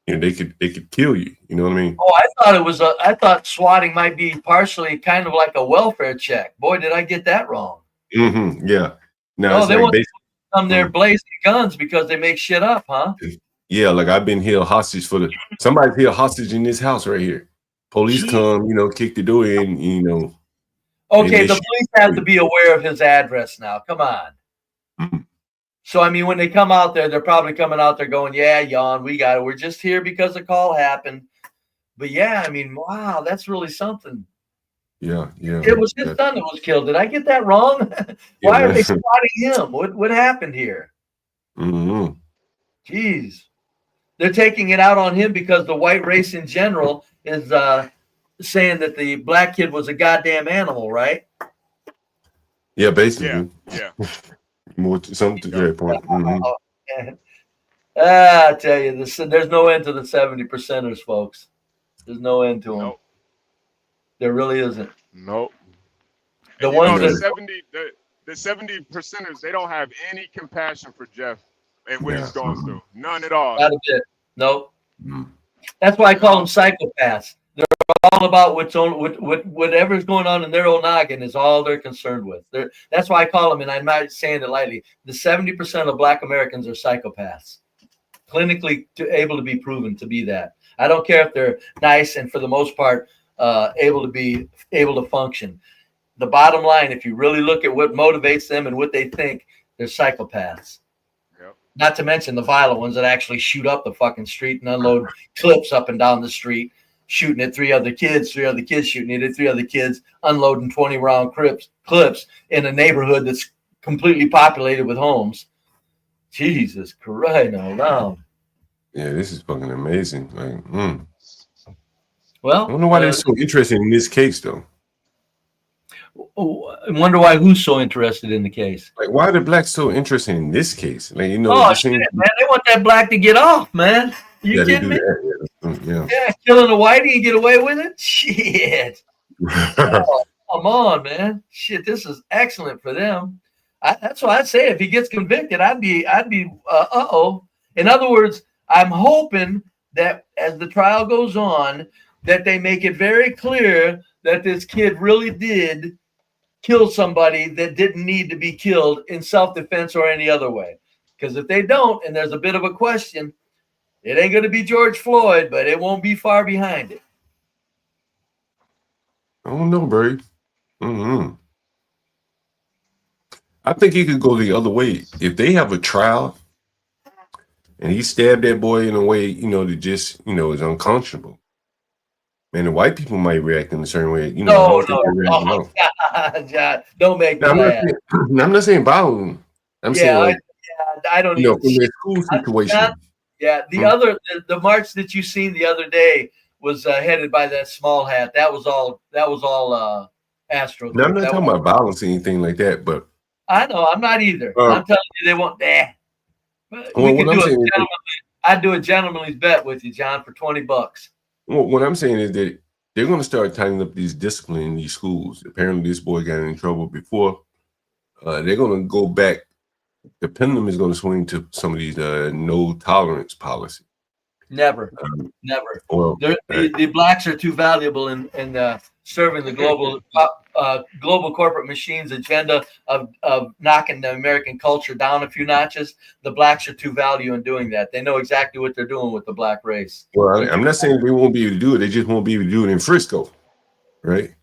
they could kill you. You know what I mean? Oh, I thought swatting might be partially kind of like a welfare check. Boy, did I get that wrong. Mm-hmm. Yeah. No, They want to come there blazing guns because they make shit up, huh? Yeah, like I've been held hostage somebody's held hostage in this house right here. Police come, kick the door in, Okay, the police have to be aware of his address now. Come on. Mm-hmm. So, I mean, when they come out there, they're probably coming out there going, yeah, yawn, we got it. We're just here because the call happened. But yeah, I mean, wow, that's really something. Yeah. It was his son that was killed. Did I get that wrong? Why are they spotting him? What happened here? Mm-hmm. Jeez. They're taking it out on him because the white race in general is saying that the black kid was a goddamn animal, right? Yeah, basically. Yeah. More to something to that point. Mm-hmm. I tell you, there's no end to the 70%ers, folks. There's no end to them. Nope. There really isn't. Nope. The ones the 70%ers, they don't have any compassion for Jeff and what he's going through. None at all. Not a bit. Nope. That's why I call them psychopaths. They're all about whatever's going on in their own noggin is all they're concerned with. That's why I call them, and I'm not saying it lightly, the 70% of Black Americans are psychopaths. Clinically able to be proven to be that. I don't care if they're nice and for the most part able to function. The bottom line, if you really look at what motivates them and what they think, they're psychopaths. Yep. Not to mention the violent ones that actually shoot up the fucking street and unload clips up and down the street, shooting at three other kids shooting at three other kids, unloading 20-round clips in a neighborhood that's completely populated with homes. Jesus Christ, around. Yeah, this is fucking amazing. Like, Well, I don't know why they're so interested in this case, though. I wonder why who's so interested in the case. Like, why are the blacks so interested in this case? Like, Oh shit, man! They want that black to get off, man. You kidding me? Yeah. Killing a whitey and get away with it? Shit. Oh, come on, man. Shit, this is excellent for them. That's why I'd say if he gets convicted, I'd be In other words, I'm hoping that as the trial goes on, that they make it very clear that this kid really did kill somebody that didn't need to be killed in self-defense or any other way. Because if they don't, and there's a bit of a question, it ain't going to be George Floyd, but it won't be far behind it. I don't know, Brave. Mm-hmm. I think he could go the other way. If they have a trial and he stabbed that boy in a way, that just, is unconscionable. Man, the white people might react in a certain way. No, John, don't make me laugh. I'm not saying violent. I'm saying, I don't from the school situation. The march that you seen the other day was headed by that small hat. That was all Astro. Now, I'm not talking about violence or anything like that, but I know I'm not either. I'm telling you, they won't. I'd do a gentleman's bet with you, John, for $20. Well, what I'm saying is that they're going to start tightening up these discipline in these schools. Apparently, this boy got in trouble before. They're going to go back. The pendulum is going to swing to some of these no tolerance policy. Never. Well, the blacks are too valuable in serving the global corporate machine's agenda of knocking the American culture down a few notches. The blacks are too valuable in doing that. They know exactly what they're doing with the black race. Well, I'm not saying they won't be able to do it. They just won't be able to do it in Frisco, right?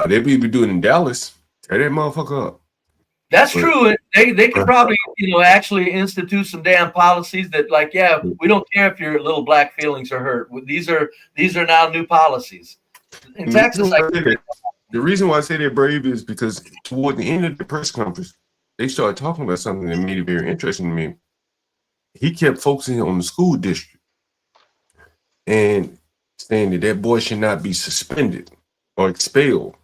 They'll be able to do it in Dallas. Tear that motherfucker up. That's true. They could probably, actually institute some damn policies that, like, we don't care if your little black feelings are hurt. These are now new policies. In Texas, the reason why I say they're brave is because toward the end of the press conference, they started talking about something that made it very interesting to me. He kept focusing on the school district and saying that boy should not be suspended or expelled.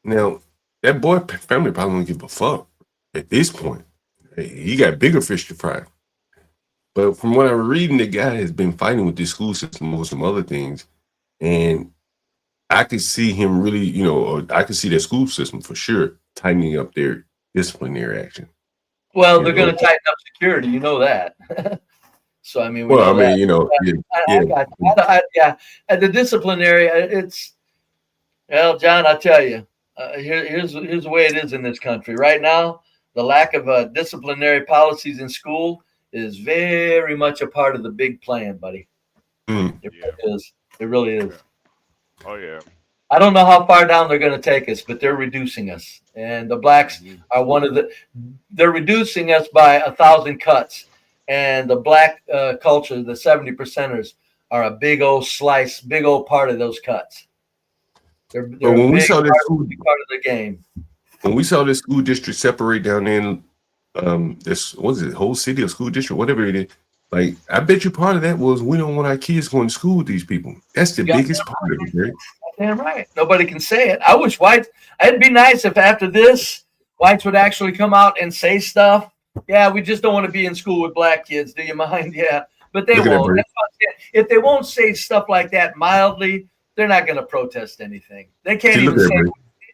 Now, that boy family probably don't give a fuck at this point. He got bigger fish to fry. But from what I'm reading, the guy has been fighting with this school system over some other things. And I could see him really, or I could see that school system for sure tightening up their disciplinary action. Well, they're going to tighten up security. You know that. So, I mean, at the disciplinary, John, I'll tell you, here's the way it is in this country right now. The lack of disciplinary policies in school is very much a part of the big plan, buddy. It really is. Oh yeah. I don't know how far down they're going to take us, but they're reducing us, and the blacks are they're reducing us by 1,000 cuts, and the black culture, the 70%ers, are a big old slice, big old part of those cuts. They're when we saw this part of the game. When we saw this school district separate down in this, what is it, whole city or school district, whatever it is, like, I bet you part of that was we don't want our kids going to school with these people. That's the biggest part of it, right? Damn right. Nobody can say it. I wish whites, it'd be nice if after this, whites would actually come out and say stuff. Yeah, we just don't want to be in school with black kids. Do you mind? Yeah. But they won't. That's what I'm saying. If they won't say stuff like that mildly, they're not going to protest anything. They can't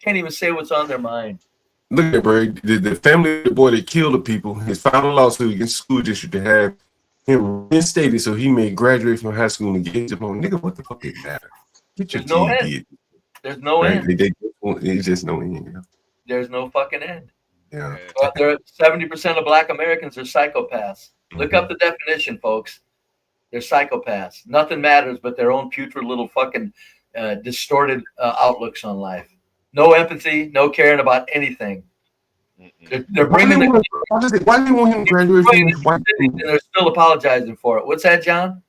even say what's on their mind. Look at Bray. The family of the boy that killed the people, his final lawsuit against the school district to have him reinstated so he may graduate from high school and get his diploma. Nigga, what the fuck is that? Get your GED. There's no end. It's just no end. There's no fucking end. Yeah. But 70% of black Americans are psychopaths. Look up the definition, folks. They're psychopaths. Nothing matters but their own putrid little fucking distorted outlooks on life. No empathy, no caring about anything. They're bringing why do they want him to graduate from his white school? And they're still apologizing for it. What's that, John?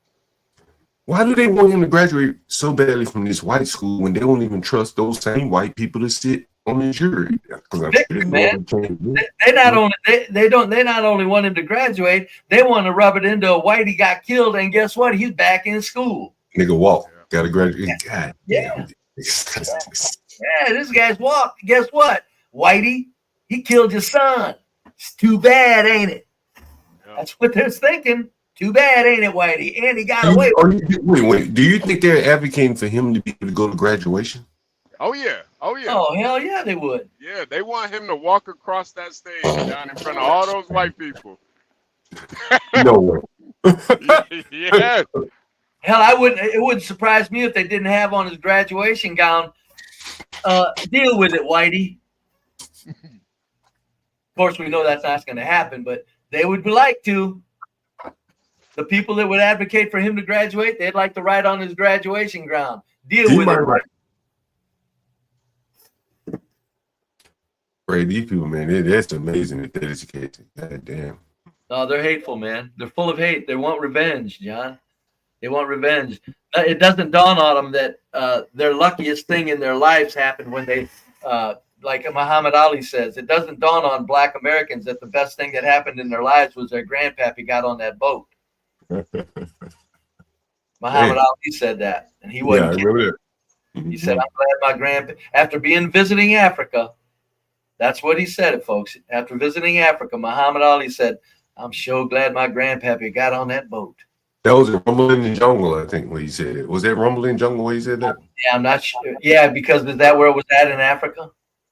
Why do they want him to graduate so badly from this white school when they don't even trust those same white people to sit on the jury? They not only want him to graduate, they want to rub it into a white. He got killed, and guess what? He's back in school. Nigga walk, gotta graduate. God, yeah. Yeah, this guy's walk. Guess what? Whitey, he killed your son. It's too bad, ain't it? That's what they're thinking. Too bad, ain't it, Whitey? And he got away. Wait. Do you think they're advocating for him to be able to go to graduation? Oh yeah. Oh hell yeah, they would. Yeah, they want him to walk across that stage down in front of all those white people. No way. Yeah. Hell, it wouldn't surprise me if they didn't have on his graduation gown Deal with it, Whitey. Of course, we know that's not going to happen, but they would like to. The people that would advocate for him to graduate, they'd like to write on his graduation ground. Deal with it. Right, these people, man, that's amazing that they're educated. God damn. No, they're hateful, man. They're full of hate. They want revenge, John. They want revenge. It doesn't dawn on them that their luckiest thing in their lives happened when they, like Muhammad Ali says, it doesn't dawn on Black Americans that the best thing that happened in their lives was their grandpappy got on that boat. Muhammad Ali said that, and he wasn't kidding. I remember that. He said, "I'm glad my grandpa, after visiting Africa." That's what he said, folks. After visiting Africa, Muhammad Ali said, "I'm sure glad my grandpappy got on that boat." That was a Rumble in the Jungle, I think, when he said it. Was that Rumble in the Jungle where he said that? Yeah, I'm not sure. Yeah, because is that where it was at in Africa?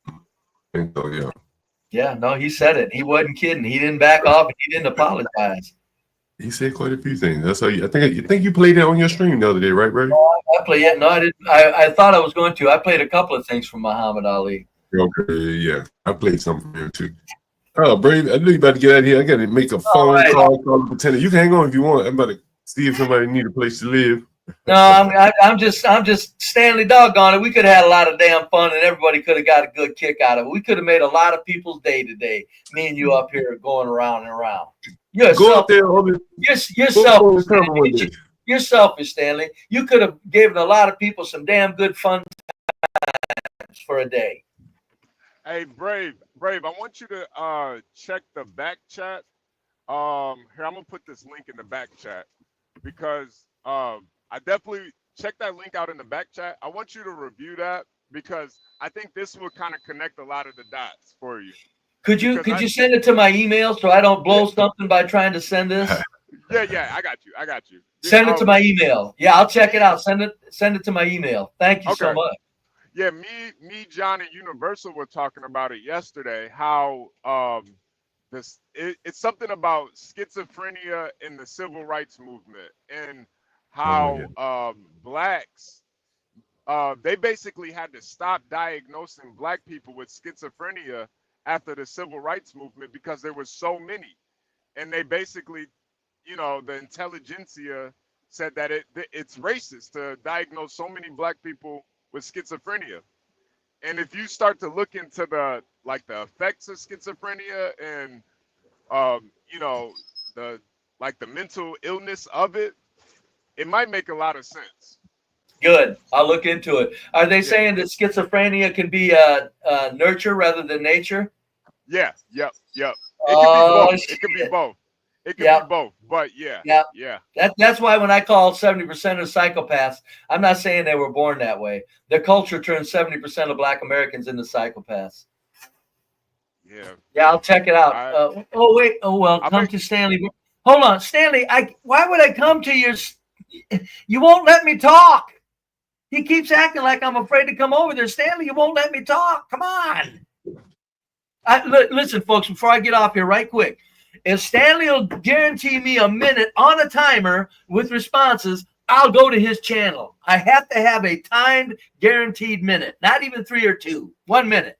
I think so, yeah. Yeah, no, he said it. He wasn't kidding. He didn't back off, and he didn't apologize. He said quite a few things. That's how I think you played that on your stream the other day, right, Brady? I played it. No, I didn't. I thought I was going to. I played a couple of things from Muhammad Ali. Okay, yeah. I played something from him too. Oh, Brady, I knew you about to get out of here. I got to make a phone call the pretender. You can hang on if you want. I'm about to see if somebody need a place to live. No, I'm just Stanley doggone it. We could have had a lot of damn fun, and everybody could have got a good kick out of it. We could have made a lot of people's day today. Me and you up here going around and around. You're selfish, Stanley. You could have given a lot of people some damn good fun times for a day. Hey, Brave, I want you to check the back chat. Here, I'm gonna put this link in the back chat because I definitely check that link out in the back chat. I want you to review that because I think this will kind of connect a lot of the dots for you. Could you send it to my email so I don't blow something by trying to send this? Yeah, I got you. Send it to my email. Yeah, I'll check it out. Send it to my email. Thank you so much. Yeah, me, John, and Universal were talking about it yesterday. How it's something about schizophrenia in the civil rights movement and how blacks they basically had to stop diagnosing black people with schizophrenia after the civil rights movement because there were so many, and they basically, the intelligentsia said that it's racist to diagnose so many black people with schizophrenia. And if you start to look into the effects of schizophrenia and the mental illness of it, it might make a lot of sense. Good. I'll look into it. Are they saying that schizophrenia can be nurture rather than nature? Yeah. Yep. It could be both. It could be both. But yeah. That's why when I call 70% of psychopaths, I'm not saying they were born that way. Their culture turns 70% of Black Americans into psychopaths. Yeah, I'll check it out. Come to Stanley. Hold on, Stanley. Why would I come to your? You won't let me talk. He keeps acting like I'm afraid to come over there. Stanley, you won't let me talk. Come on. Listen, folks, before I get off here right quick, if Stanley will guarantee me a minute on a timer with responses, I'll go to his channel. I have to have a timed, guaranteed minute, not even 3 or 2, 1 minute.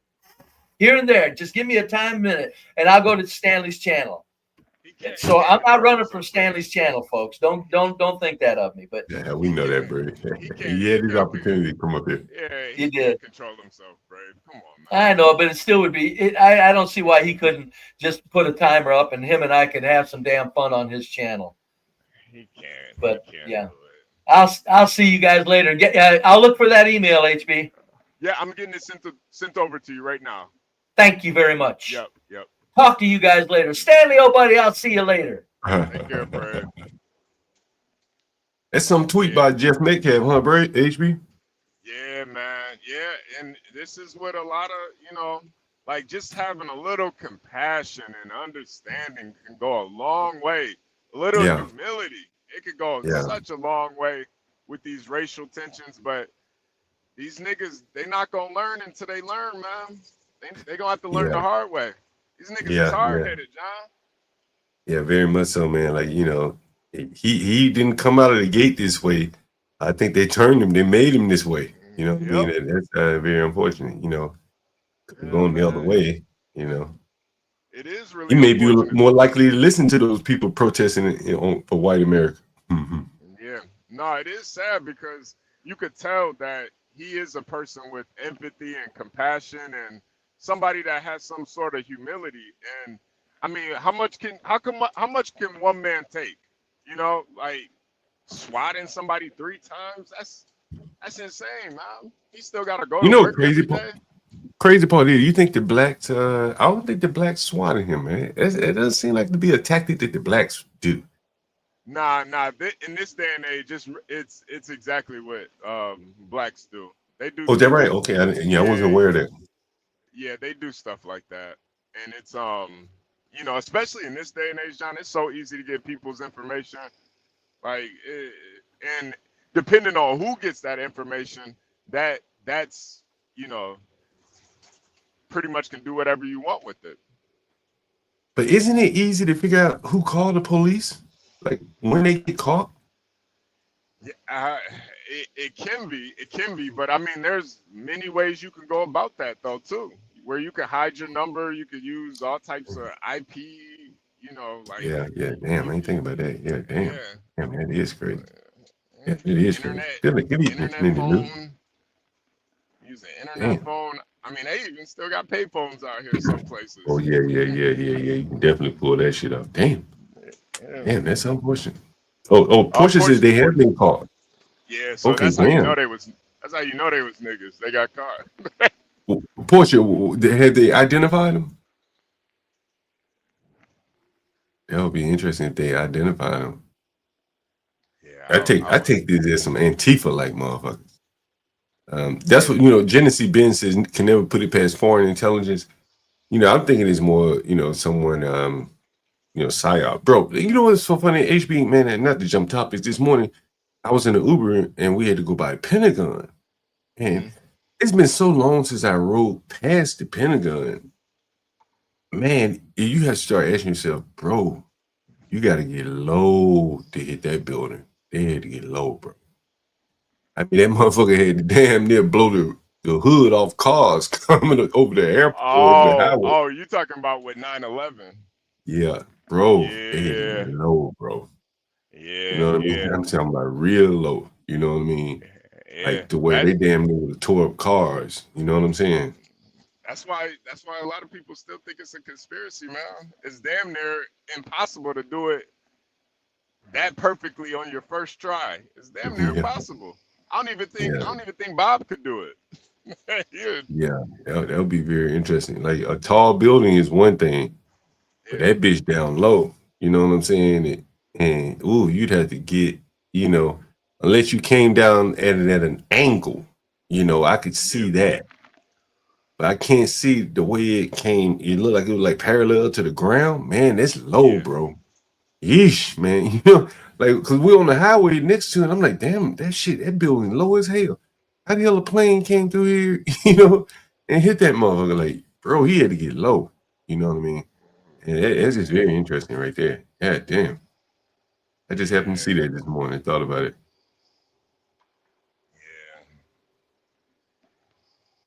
Here and there, just give me a timed minute, and I'll go to Stanley's channel. So I'm not running from Stanley's channel, folks. Don't think that of me. But yeah, we know that, Brady. He had his opportunity to come up here. Yeah, he did control himself, Brady. Come on, man. I know, but it still would be. I don't see why he couldn't just put a timer up, and him and I could have some damn fun on his channel. He can't. But yeah, I'll see you guys later. I'll look for that email, HB. Yeah, I'm getting it sent over to you right now. Thank you very much. Yep. Talk to you guys later. Stanley, oh buddy, I'll see you later. Take care, Brad. That's some tweet by Jeff Metcalf, huh, Brad? HB? Yeah, man. Yeah, and this is what a lot of, just having a little compassion and understanding can go a long way. A little humility. It could go such a long way with these racial tensions, but these niggas, they not going to learn until they learn, man. They going to have to learn the hard way. These niggas is hard-headed, John. Yeah, very much so, man. He didn't come out of the gate this way. I think they turned him. They made him this way. You know what I mean? That's very unfortunate. You know, going the other way. You know, it is really. You may be more likely to listen to those people protesting for white America. Yeah, no, it is sad because you could tell that he is a person with empathy and compassion and somebody that has some sort of humility. And I mean, how much can one man take? You know, like swatting somebody 3 times. That's insane, man. He still got to go. You to know, work every day. crazy part is, you think the blacks? I don't think the blacks swatted him, man. It doesn't seem like to be a tactic that the blacks do. Nah. In this day and age, it's exactly what blacks do. They do. Oh, is that right? Okay, I wasn't aware of that. Yeah, they do stuff like that, and it's you know, especially in this day and age, John, it's so easy to get people's information, like, and depending on who gets that information, that's you know, pretty much can do whatever you want with it. But isn't it easy to figure out who called the police? Like when they get caught? Yeah, it can be, but I mean, there's many ways you can go about that though too, where you can hide your number, you could use all types of IP, you know, like Yeah, damn, I ain't thinking about that. Yeah, damn, that is crazy. Yeah, it is crazy. internet phone, using internet phone. I mean, they even still got pay phones out here some places. Oh yeah. You can definitely pull that shit up. Damn, that's unfortunate. Oh, Portia says they have been caught. Yeah, so Okay, that's how you damn. know they was. That's how you know they was niggas. They got caught. Portia, had they identified them? That would be interesting if they identified them. Yeah, I take this as some Antifa like motherfuckers. That's what, you know, Genesee Ben says can never put it past foreign intelligence. You know, I'm thinking it's more, you know, someone you know, psyop. Bro, you know what's so funny? HB, man, and not to jump topics, this morning I was in an Uber and we had to go by Pentagon. And it's been so long since I rode past the Pentagon. Man, you have to start asking yourself, bro, you got to get low to hit that building. They had to get low, bro. I mean, that motherfucker had to damn near blow the hood off cars coming over the airport, over the highway. Oh, you talking about with 9/11? Yeah, bro. They had to get low, bro. Yeah, you know what I mean? I'm talking about real low. You know what I mean? Like to where they damn near tore up cars. You know what I'm saying? That's why a lot of people still think it's a conspiracy, man. It's damn near impossible to do it that perfectly on your first try. It's damn near impossible. I don't even think Bob could do it. Yeah, that would be very interesting. Like a tall building is one thing, but that bitch down low. You know what I'm saying? And you'd have to get, you know, unless you came down at it at an angle, you know, I could see that. But I can't see the way it came. It looked like it was like parallel to the ground. Man, that's low, bro. Yeesh, man. You know, like, because we're on the highway next to it. I'm like, damn, that building low as hell. How the hell a plane came through here, you know, and hit that motherfucker? Like, bro, he had to get low. You know what I mean? And that's just very interesting right there. Yeah, damn. I just happened to see that this morning. Thought about it.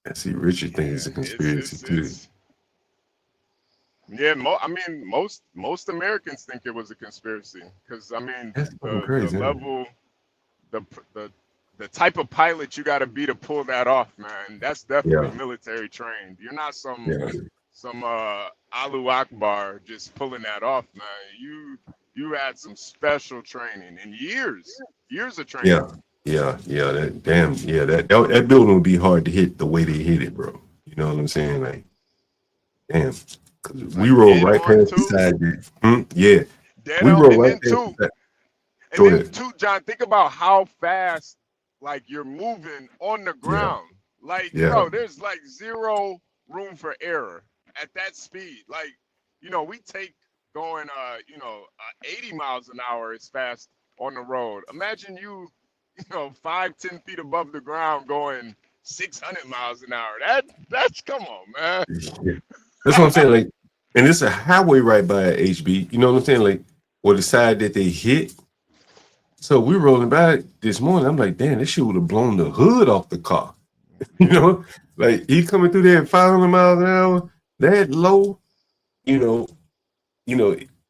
I see Richard thinks it's a conspiracy too. Yeah, I mean, most Americans think it was a conspiracy because I mean, crazy, the level, the type of pilot you got to be to pull that off, man. That's definitely military trained. You're not some Alu Akbar just pulling that off, man. You had some special training and years of training. That building would be hard to hit the way they hit it, bro. You know what I'm saying? Like, damn, we roll right past the side. We roll right past the side. And then too, John, think about how fast like you're moving on the ground. Like, bro, there's like zero room for error at that speed. Like, you know, we take going 80 miles an hour is fast on the road. Imagine you know, 5-10 feet above the ground going 600 miles an hour. That's come on, man. That's what I'm saying. Like, and it's a highway right by HB. You know what I'm saying? Like, or the side that they hit. So we rolling by this morning. I'm like, damn, this shit would have blown the hood off the car. You know, like he coming through there at 500 miles an hour, that low, you know,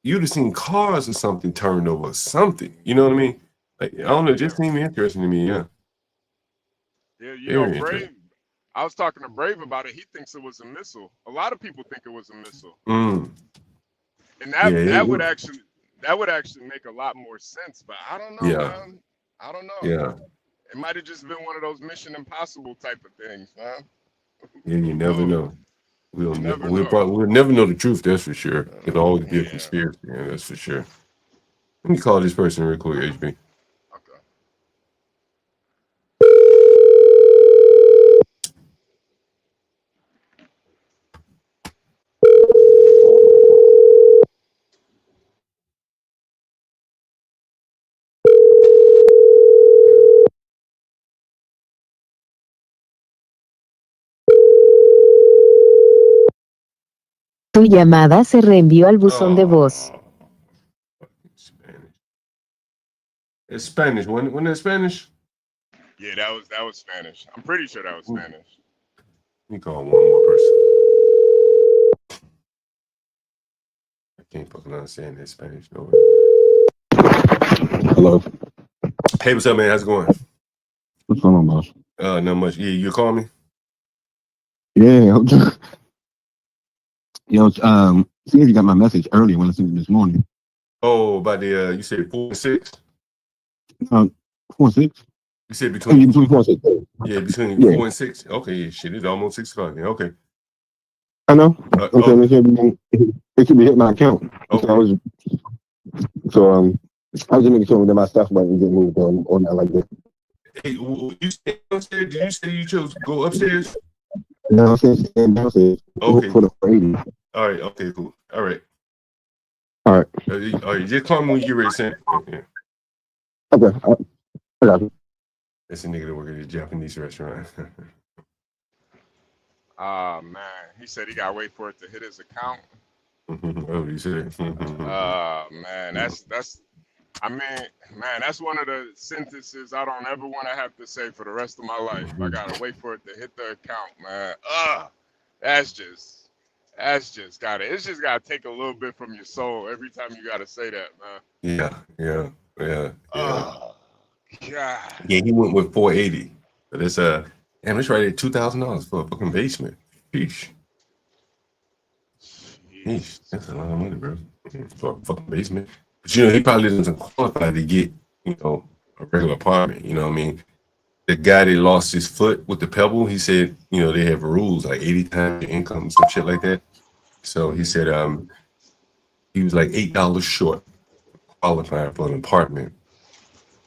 you'd have seen cars or something turned over, something. You know what I mean? Like I don't know, it just seemed interesting to me. Yeah. Yeah, you know, Very Brave. interesting. I was talking to Brave about it. He thinks it was a missile. A lot of people think it was a missile, Mm. and Yeah, that would actually make a lot more sense. But I don't know, Yeah. man. I don't know. Yeah. It might have just been one of those Mission Impossible type of things, man. Yeah, you never know. We'll never we'll never know the truth, that's for sure. It'll always be a conspiracy, yeah, that's for sure. Let me call this person real quick, HB. Tu llamada se reenvió al buzón de voz. It's Spanish. When it's Spanish? Yeah, that was Spanish. I'm pretty sure that was Spanish. Let me call one more person. I can't fucking understand that Spanish. No way. Hello. Hey, what's up, man? How's it going? What's going on, boss? Not much. Yeah, you call me? Yeah. Yo, see if you got my message earlier when I sent it this morning. Oh, about the you said 4 and 6? 4 and 6? You said between 4 and 6. Yeah, between Yeah. 4 and 6. Okay, yeah, shit, it's almost 6 o'clock. Yeah, okay. I know. Okay, it should be hitting my account. Okay. So I was just making sure that my stuff wasn't getting moved or not like that. Hey, you stay upstairs? Did you say you chose to go upstairs? No, I'm saying downstairs. Okay. For the 80. All right. Okay. Cool. All right. All right. All right. Just call me when you get ready to send. Okay. Okay. I got you. That's a nigga that work at a Japanese restaurant. Ah, man. He said he got to wait for it to hit his account. Oh, you said. Man, that's. I mean, man, that's one of the sentences I don't ever want to have to say for the rest of my life. I gotta wait for it to hit the account, man. That's just gotta. It's just gotta take a little bit from your soul every time you gotta say that, man. Yeah. God. Yeah, he went with 480. But it's damn, it's right at $2,000 for a fucking basement. Sheesh. That's a lot of money, bro. For a fucking basement. But he probably doesn't qualify to get, a regular apartment. You know what I mean? The guy that lost his foot with the pebble, he said, they have rules like 80 times your income, some shit like that. So he said he was like $8 short qualifying for an apartment,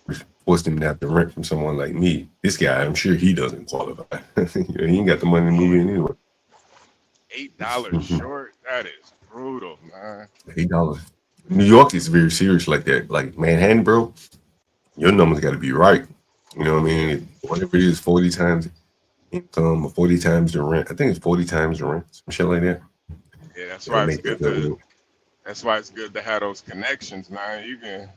which forced him to have to rent from someone like me. This guy, I'm sure he doesn't qualify. He ain't got the money to move in anyway. $8 short? That is brutal, man. $8. New York is very serious like that. Like Manhattan, bro, your numbers got to be right. You know what I mean? Whatever it is, 40 times income or 40 times the rent. I think it's 40 times the rent, some shit like that. Yeah, that's why it's good to. That's why it's good to have those connections, man. You can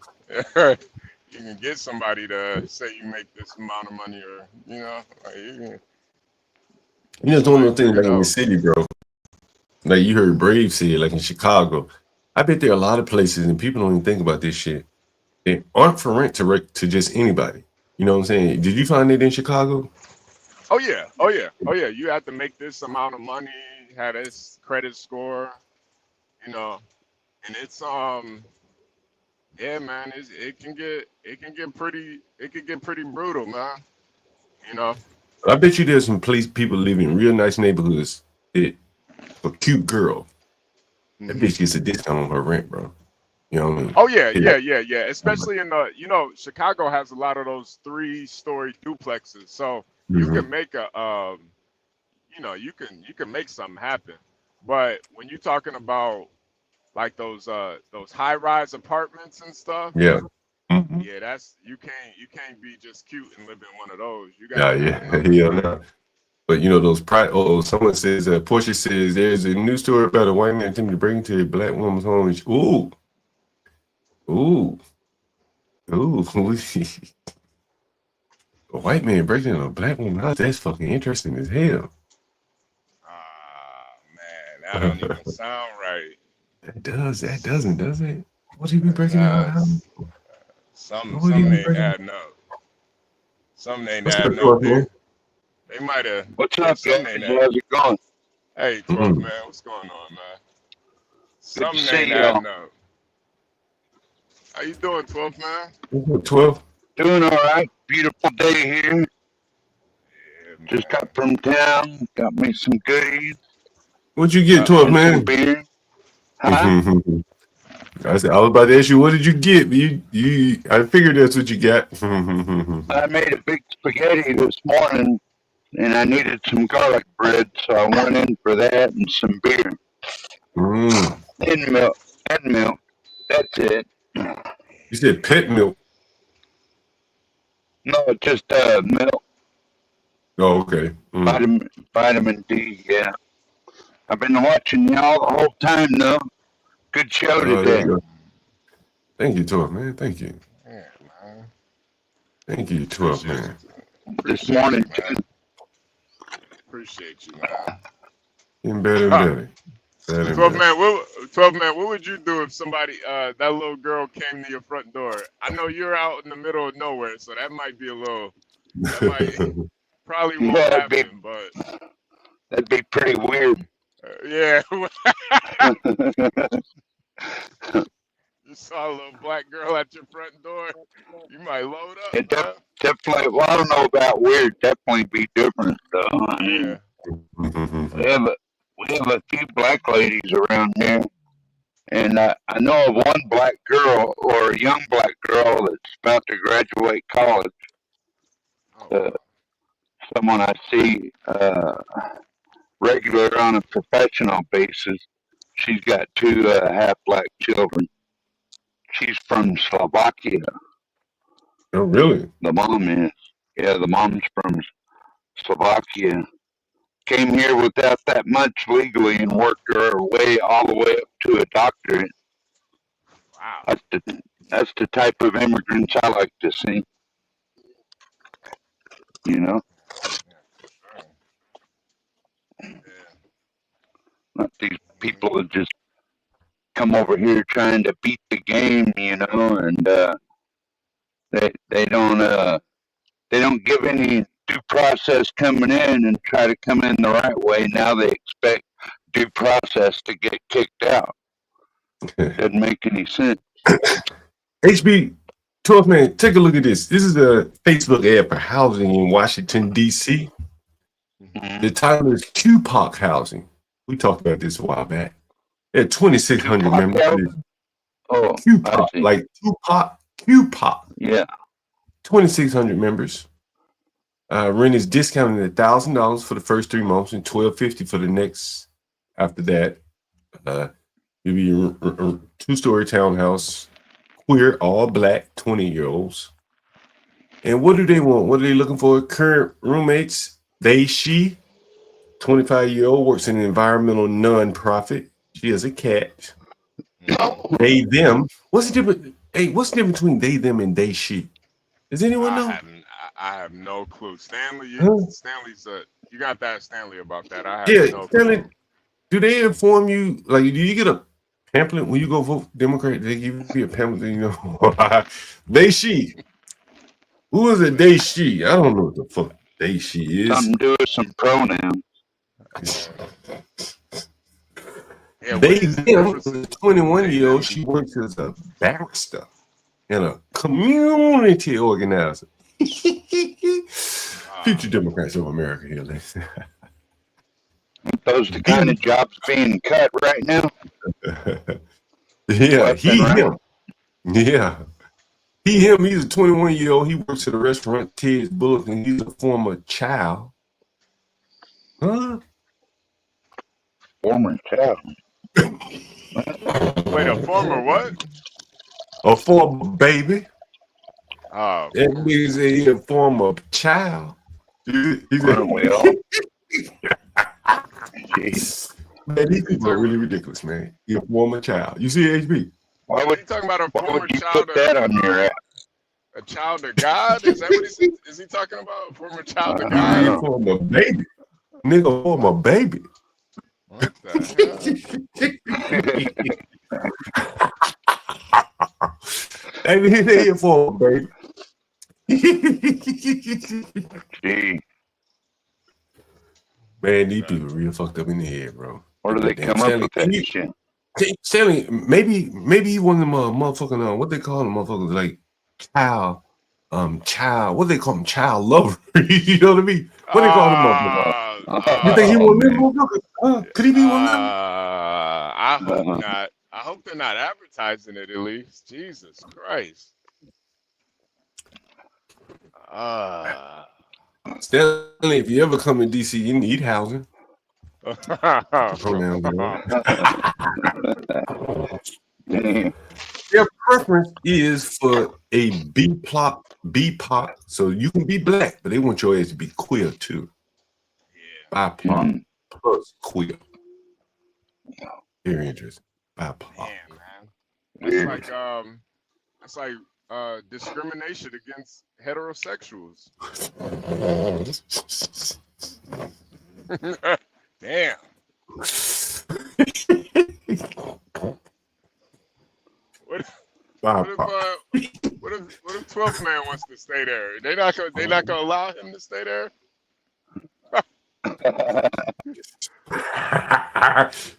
get somebody to say you make this amount of money, or like you can. It's one of those things like in the city, bro. Like you heard Brave say, like in Chicago. I bet there are a lot of places and people don't even think about this shit. They aren't for rent to just anybody. You know what I'm saying? Did you find it in Chicago? Oh yeah. You have to make this amount of money, have this credit score, and it's yeah, man, it can get pretty brutal, man. I bet you there's some people living in real nice neighborhoods that a cute girl. That bitch gets a discount on her rent, bro. You know what I mean? Oh yeah. Especially in the, Chicago has a lot of those 3-story duplexes, so you can make you can make something happen. But when you're talking about like those high-rise apartments and stuff, yeah, that's you can't be just cute and live in one of those. You got no. But those someone says Portia says there's a news story about a white man attempting to break into a black woman's home. Ooh. A white man breaking into a black woman house, that's fucking interesting as hell. Man, that don't even sound right. That doesn't, does it? What he be breaking into a house? Something ain't adding up. Something ain't adding up there. They might have. What's up, guys? How's it going? Hey, 12 man, what's going on, man? Something ain't adding up. How you doing, 12 man? 12. Doing all right. Beautiful day here. Yeah, just got from town. Got me some goodies. What'd you get, 12 man? Some beer. Huh? I said I was about to ask you, what did you get? I figured that's what you got. I made a big spaghetti this morning, and I needed some garlic bread, so I went in for that and some beer. And milk. And milk. That's it. You said pet milk. No, just milk. Oh, okay. Vitamin D, yeah. I've been watching y'all the whole time, though. Good show today. Thank you, 12 man. Thank you. Yeah, man. Thank you, 12 man. This morning, too. Appreciate you, man. Getting better and better. 12 man, what would you do if somebody, that little girl came to your front door? I know you're out in the middle of nowhere, so that might be a little, probably won't happen, but. That'd be pretty weird. Yeah. You saw a little black girl at your front door, you might load up. It definitely, well, I don't know about weird, definitely be different, though. I mean, we have a few black ladies around here, and I know of one black girl or a young black girl that's about to graduate college. Someone I see regular on a professional basis. She's got two half black children. She's from Slovakia. Oh, really? The mom is. Yeah, the mom's from Slovakia. Came here without that much legally and worked her way all the way up to a doctorate. Wow. That's the type of immigrants I like to see. You know? Not these people that just come over here trying to beat the game, you know, and they don't give any due process coming in and try to come in the right way. Now they expect due process to get kicked out. Doesn't make any sense. HB 12 man, take a look at this. This is a Facebook ad for housing in Washington, D.C. The title is QPOC Housing. We talked about this a while back. There are 2,600 members. Oh, QPOC, like Tupac, QPOC. Yeah. 2,600 members. Rent is discounted at $1,000 for the first 3 months and $1,250 for the next. After that, it'll be a 2-story townhouse, queer, all black, 20-year-olds. And what do they want? What are they looking for? Current roommates, she, 25-year-old, works in an environmental nonprofit. She has a cat. They, them. What's the difference? Hey, what's the difference between they, them, and they, she? Does anyone know? I have no clue. Stanley, Stanley's you got that Stanley about that. I have no Stanley, clue. do they inform you? Like, do you get a pamphlet when you go vote Democrat? They give you a pamphlet, you know? They, she. Who is a they, she? I don't know what the fuck they, she is. Something to do with some pronouns. Yeah, they, them, 21-year-old, she works as a barrister and a community organizer. Future Democrats of America here, listen. Those the kind of jobs being cut right now. Yeah, him. Yeah. Him, he's a 21-year-old. He works at a restaurant, Ted's Bullock, and he's a former child. Huh? Former child. Wait, a former what? A former baby. Oh. That means he's a former child. He's Man, these people are really ridiculous, man. You're a former child. You see HB? Why would you talking about a former you child? put that on your app? A child of God? Is that what is he talking about? A former child of Yeah, God? former baby. Nigga, former baby. What the hell? Baby, he's here for a baby. Gee. Man, these people real fucked up in the head, bro. Where do they come up with that shit? Stanley, maybe he one of them motherfucking what they call them motherfuckers like child, what they call them, child lover. You know what I mean? What they call them motherfuckers? You think he one of them motherfuckers? Could he be one of them? I hope not. I hope they're not advertising it at least. Jesus Christ. Stanley, if you ever come to DC, you need housing. Their preference is for a BPOC, so you can be black, but they want your ass to be queer too. BIPOC plus queer. Very interesting. BIPOC. It's like discrimination against heterosexuals. Damn. What if 12th man wants to stay there? They not gonna allow him to stay there?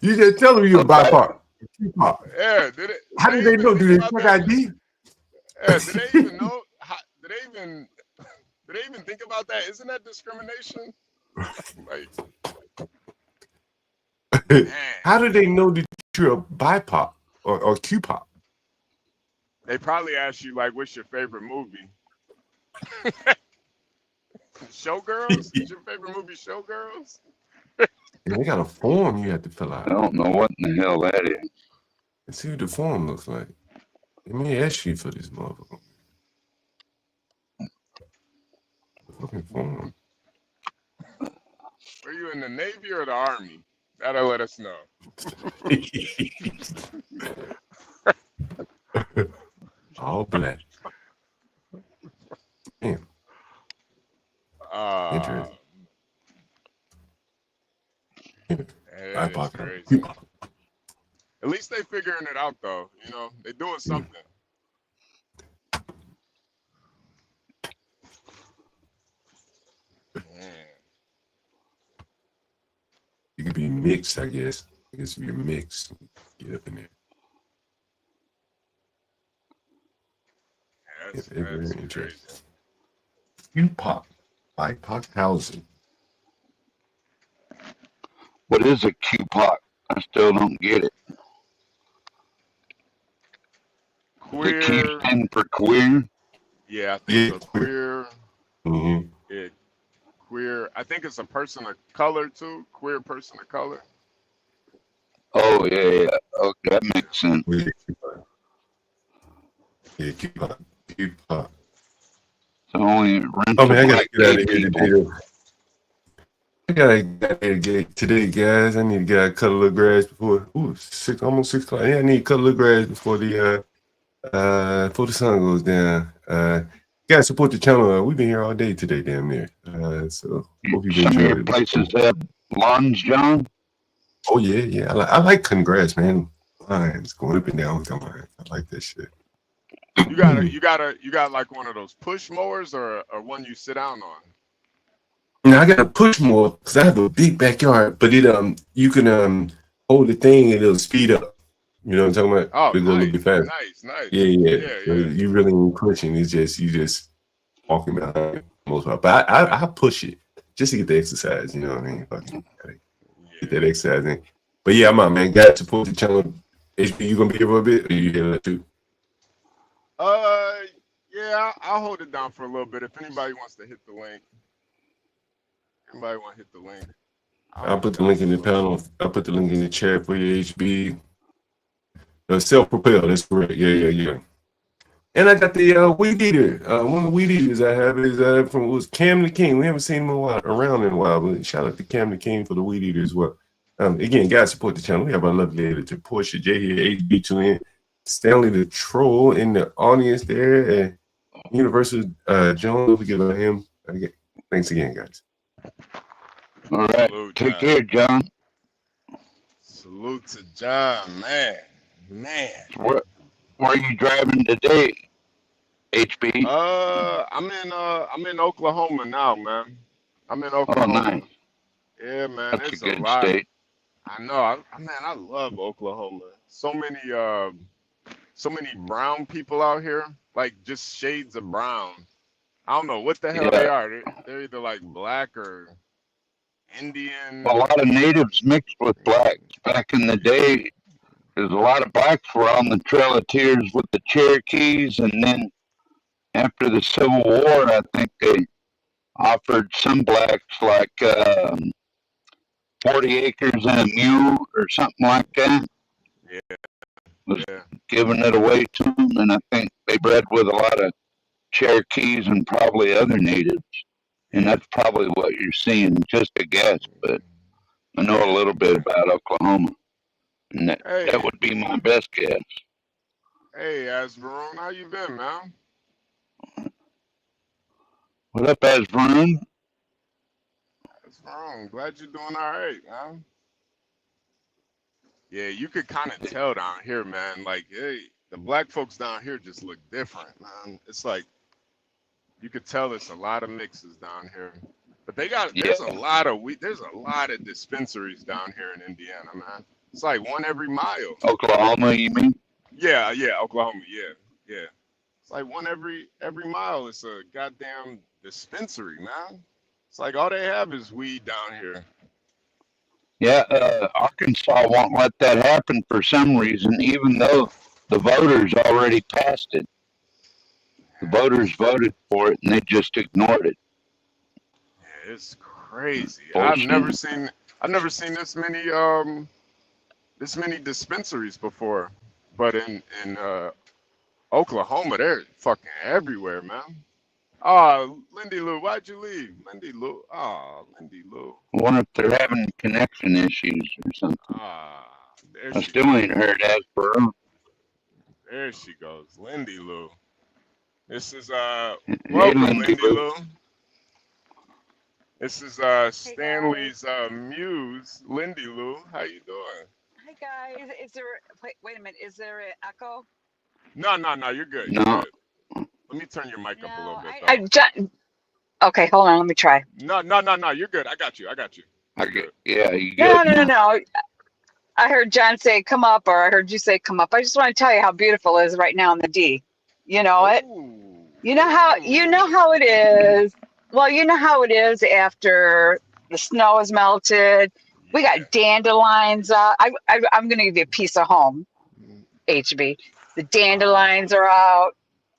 You just tell them you're a BIPOC. Yeah, How did they know? Do they check ID? Yeah, did they even know? Did they even think about that? Isn't that discrimination? Like, how do they know that you're a BIPOC or QPOC? they probably ask you like, "What's your favorite movie?" Showgirls? Is your favorite movie Showgirls? They got a form you have to fill out. I don't know what in the hell that is. Let's see what the form looks like. Let me ask you for this motherfucker. Fucking form. Are you in the Navy or the Army? That'll let us know. All black. Damn. Interesting. That's crazy. At least they figuring it out though. You know, they doing something. You can be mixed, I guess. I guess if you're mixed, get up in there. That's very interesting. QPOC, BIPOC housing. What is a QPOC? I still don't get it. Queer. The Q stand for queer? Yeah, I think so. Queer. Mm-hmm. Yeah, queer. I think it's a person of color too. Queer person of color. Oh yeah. Okay, that makes sense. Yeah, QPOC. So only rent. Oh man, I gotta get out of here today. I gotta get out of here today, guys. I need to get out, cut a little grass before almost 6 o'clock. Yeah, I need to cut a little grass before the sun goes down. Guys, support the channel. We've been here all day today, damn near. So hope you've Some of enjoyed your it. places have lawns, John? Oh yeah. I like cutting grass, man. Lines going up and down with the lines. I like that shit. You got like one of those push mowers or one you sit down on. Now I got to push more because I have a big backyard, but it you can hold the thing and it'll speed up. You know what I'm talking about? Oh, It'll go a little bit faster. Nice. Yeah. So you really ain't pushing. It's just you just walking behind most part. But I push it just to get the exercise. You know what I mean? Fucking get that exercise in. But yeah, I'm out, man. Got to support the channel. HB, you gonna be here for a bit, or you here that too? Yeah, I'll hold it down for a little bit. If anybody wants to hit the link. Anybody want to hit the link? I'll put the link in the panel. I'll put the link in the chat for your HB. Self-propelled, that's correct. Yeah. And I got the weed eater. One of the weed eaters I have is was Cam the King. We haven't seen him around in a while, but shout out to Cam the King for the weed eater as well. Again, guys, support the channel. We have our lovely editor, Portia J here, HB2N, Stanley the Troll in the audience there. Universal Jones, don't forget about him. Okay. Thanks again, guys. All right. Salute, Take John. care, John. Salute to John, man. Where are you driving today, HB? I'm in Oklahoma now, man. I'm in Oh, Oklahoma. nice. Yeah, man. That's It's a a good lot. state. I know. I love Oklahoma. So many brown people out here, like just shades of brown. I don't know what the hell they Yeah. are. They're either like black or Indian. A lot of natives mixed with blacks. Back in the day, there's a lot of blacks were on the Trail of Tears with the Cherokees, and then after the Civil War, I think they offered some blacks like 40 acres and a mule or something like that. Yeah. Was giving it away to them, and I think they bred with a lot of Cherokees and probably other natives. And that's probably what you're seeing, just a guess, but I know a little bit about Oklahoma. And that would be my best guess. Hey, Asvaroon, how you been, man? What up, Asvaroon? Asvaroon, glad you're doing all right, man. Yeah, you could kind of tell down here, man. Like, hey, the black folks down here just look different, man. It's like you could tell there's a lot of mixes down here. But there's a lot of dispensaries down here in Indiana, man. It's like one every mile. Oklahoma, you mean? Yeah, Oklahoma, yeah. It's like one every mile. It's a goddamn dispensary, man. It's like all they have is weed down here. Yeah, Arkansas won't let that happen for some reason, even though the voters already passed it. The voters voted for it, and they just ignored it. Yeah, it's crazy. Bullshit. I've never seen this many dispensaries before. But in Oklahoma, they're fucking everywhere, man. Oh, Lindy Lou, why'd you leave? Lindy Lou. Oh, Lindy Lou. I wonder if they're having connection issues or something. I still ain't heard Asper. There she goes, Lindy Lou. This is Hey, welcome, Lindy Lindy Lou. Lou. This is Stanley's muse, Lindy Lou. How you doing? Hi guys, is there? Wait a minute. Is there an echo? No, you're good. No. You're good. Let me turn your mic up a little bit. Though. Okay, hold on. Let me try. No, you're good. I got you. Yeah, you good? No. I heard John say come up, or I heard you say come up. I just want to tell you how beautiful it is right now in the D. You know it. You know how it is. Well, you know how it is after the snow is melted. We got dandelions. I'm going to give you a piece of home, HB. The dandelions are out.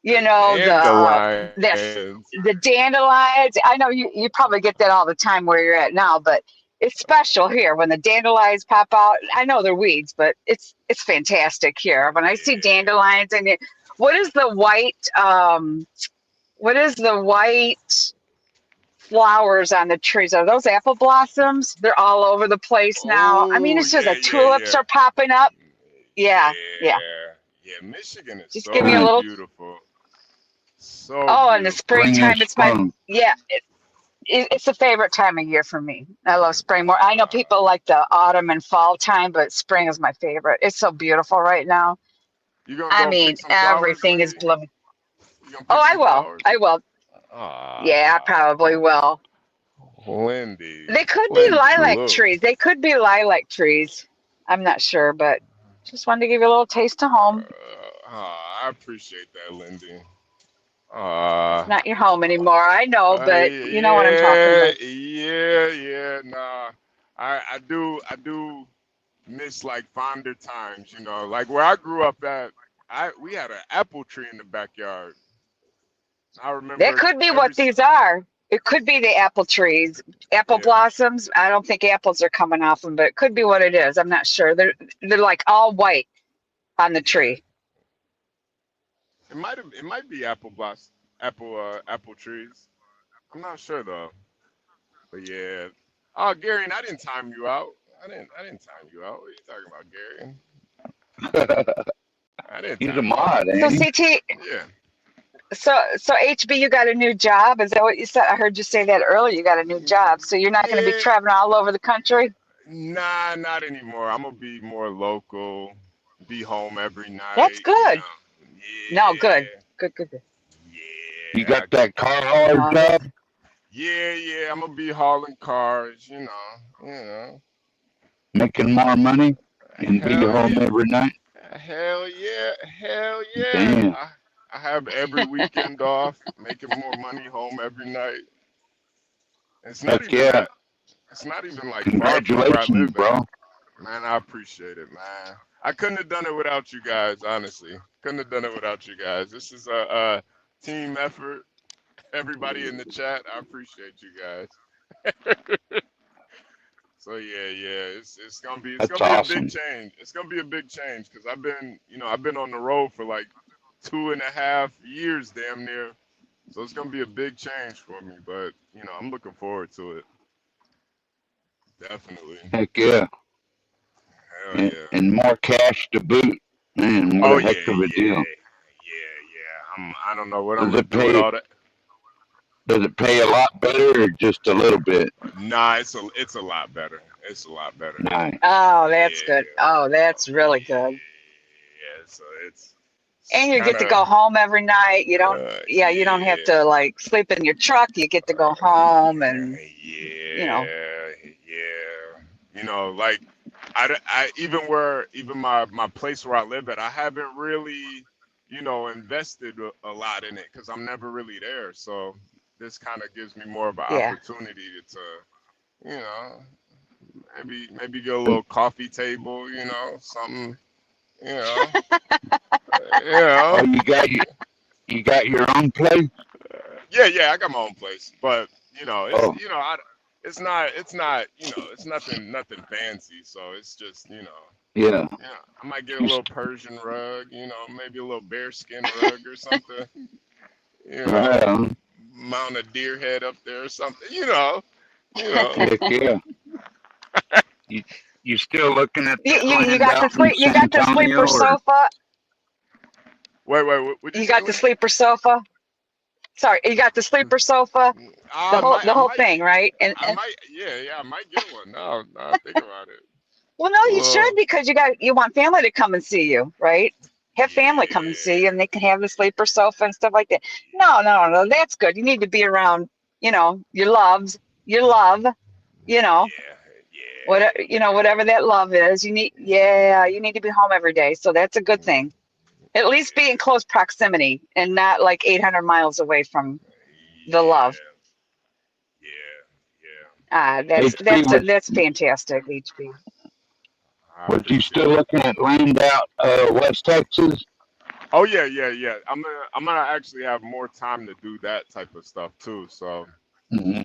You know, the dandelions. I know you probably get that all the time where you're at now, but it's special here when the dandelions pop out. I know they're weeds, but it's fantastic here. When I see dandelions and what is the white flowers on the trees? Are those apple blossoms? They're all over the place now. I mean, it's just the tulips are popping up. Yeah. Yeah, Michigan is Just so give me a little beautiful. So in the springtime, it's it's a favorite time of year for me. I love spring more. I know people like the autumn and fall time, but spring is my favorite. It's so beautiful right now. I mean, everything is blooming. Oh, I will. Yeah, I probably will. Lindy. They could be lilac trees. I'm not sure, but just wanted to give you a little taste of home. I appreciate that, Lindy. It's not your home anymore. I know, but you know what I'm talking about. Yeah. Nah, I do miss like fonder times, you know, like where I grew up at. We had an apple tree in the backyard. I remember. That could be what these are. It could be the apple trees, apple blossoms. I don't think apples are coming off them, but it could be what it is. I'm not sure. They're like all white on the tree. It might be apple trees. I'm not sure though. But yeah. Oh, Gary, I didn't time you out. I didn't time you out. What are you talking about, Gary? He's a mod, So ain't he? CT. Yeah. So HB, you got a new job? Is that what you said? I heard you say that earlier. You got a new job, so you're not going to be Yeah, traveling all over the country. nah, not anymore. I'm gonna be more local, be home every That's night, good. No, good, Yeah, good, good, good. You yeah, got that car hauler No, job? yeah. I'm gonna be hauling cars, you know. Making more money and be Hell home yeah, every night? hell yeah, hell yeah. Damn. I have every weekend off, making more money home every night. It's not Heck even yeah. that. It's not even like far from where I Congratulations, live bro. at. Man, I appreciate it, man. I couldn't have done it without you guys, honestly. Couldn't have done it without you guys. This is a team effort. Everybody in the chat, I appreciate you guys. So yeah, it's That's gonna be a big awesome. change. It's gonna be a big change because I've been on the road for like 2.5 years, damn near. So it's gonna be a big change for me, but I'm looking forward to it. Definitely. Heck yeah. Hell yeah. And more cash to boot. Man, what Oh a yeah, heck of a deal. I don't know what I'm Does gonna it do with pay all that. does it pay a lot better or just a little bit? Nah, it's a lot better. It's a lot better. Nice. Oh, that's good. Oh, that's really good. Yeah, so it's And you kind get to go of home every night. You don't, yeah, you don't have to like sleep in your truck. You get to go home and, you know, yeah. Like I even my place where I live at, I haven't really invested a lot in it because I'm never really there. So this kind of gives me more of an yeah. opportunity to maybe get a little coffee table, something, you know, Oh, you got your own place? yeah, I got my own place, but Oh, it's not, it's nothing fancy. So it's just, yeah. I might get a little Persian rug, maybe a little bearskin rug or something, Right on. mount a deer head up there or something, Heck yeah. You still looking at that You land got the out in you San got the Antonio sleeper or sofa. Wait, what you You say, got the Lindy? sleeper sofa. Sorry, you got the sleeper sofa. The I whole might, the I whole might, thing, right? I And might, yeah, I might get one. No, think about it. well, no, you Well, should because you want family to come and see you, right? Have family come and see you, and they can have the sleeper sofa and stuff like that. No, that's good. You need to be around, your love, you know, whatever that love is. You need to be home every day. So that's a good thing. At least be in close proximity and not like 800 miles away from the love. HB That's fantastic, HB. I was you appreciate still it. looking at land out West Texas? Oh yeah. I'm gonna actually have more time to do that type of stuff too. So Mm-hmm.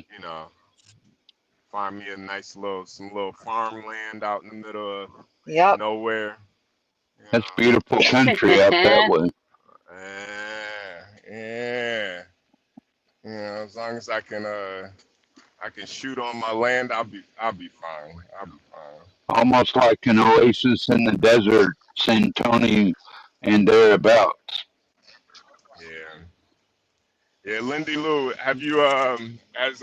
find me a some little farmland out in the middle of Yep. nowhere. That's beautiful country up that way. Yeah. As long as I can shoot on my land, I'll be fine. I'll be fine. Almost like an oasis in the desert, San Antonio and thereabouts. Yeah, Lindy Lou, have you has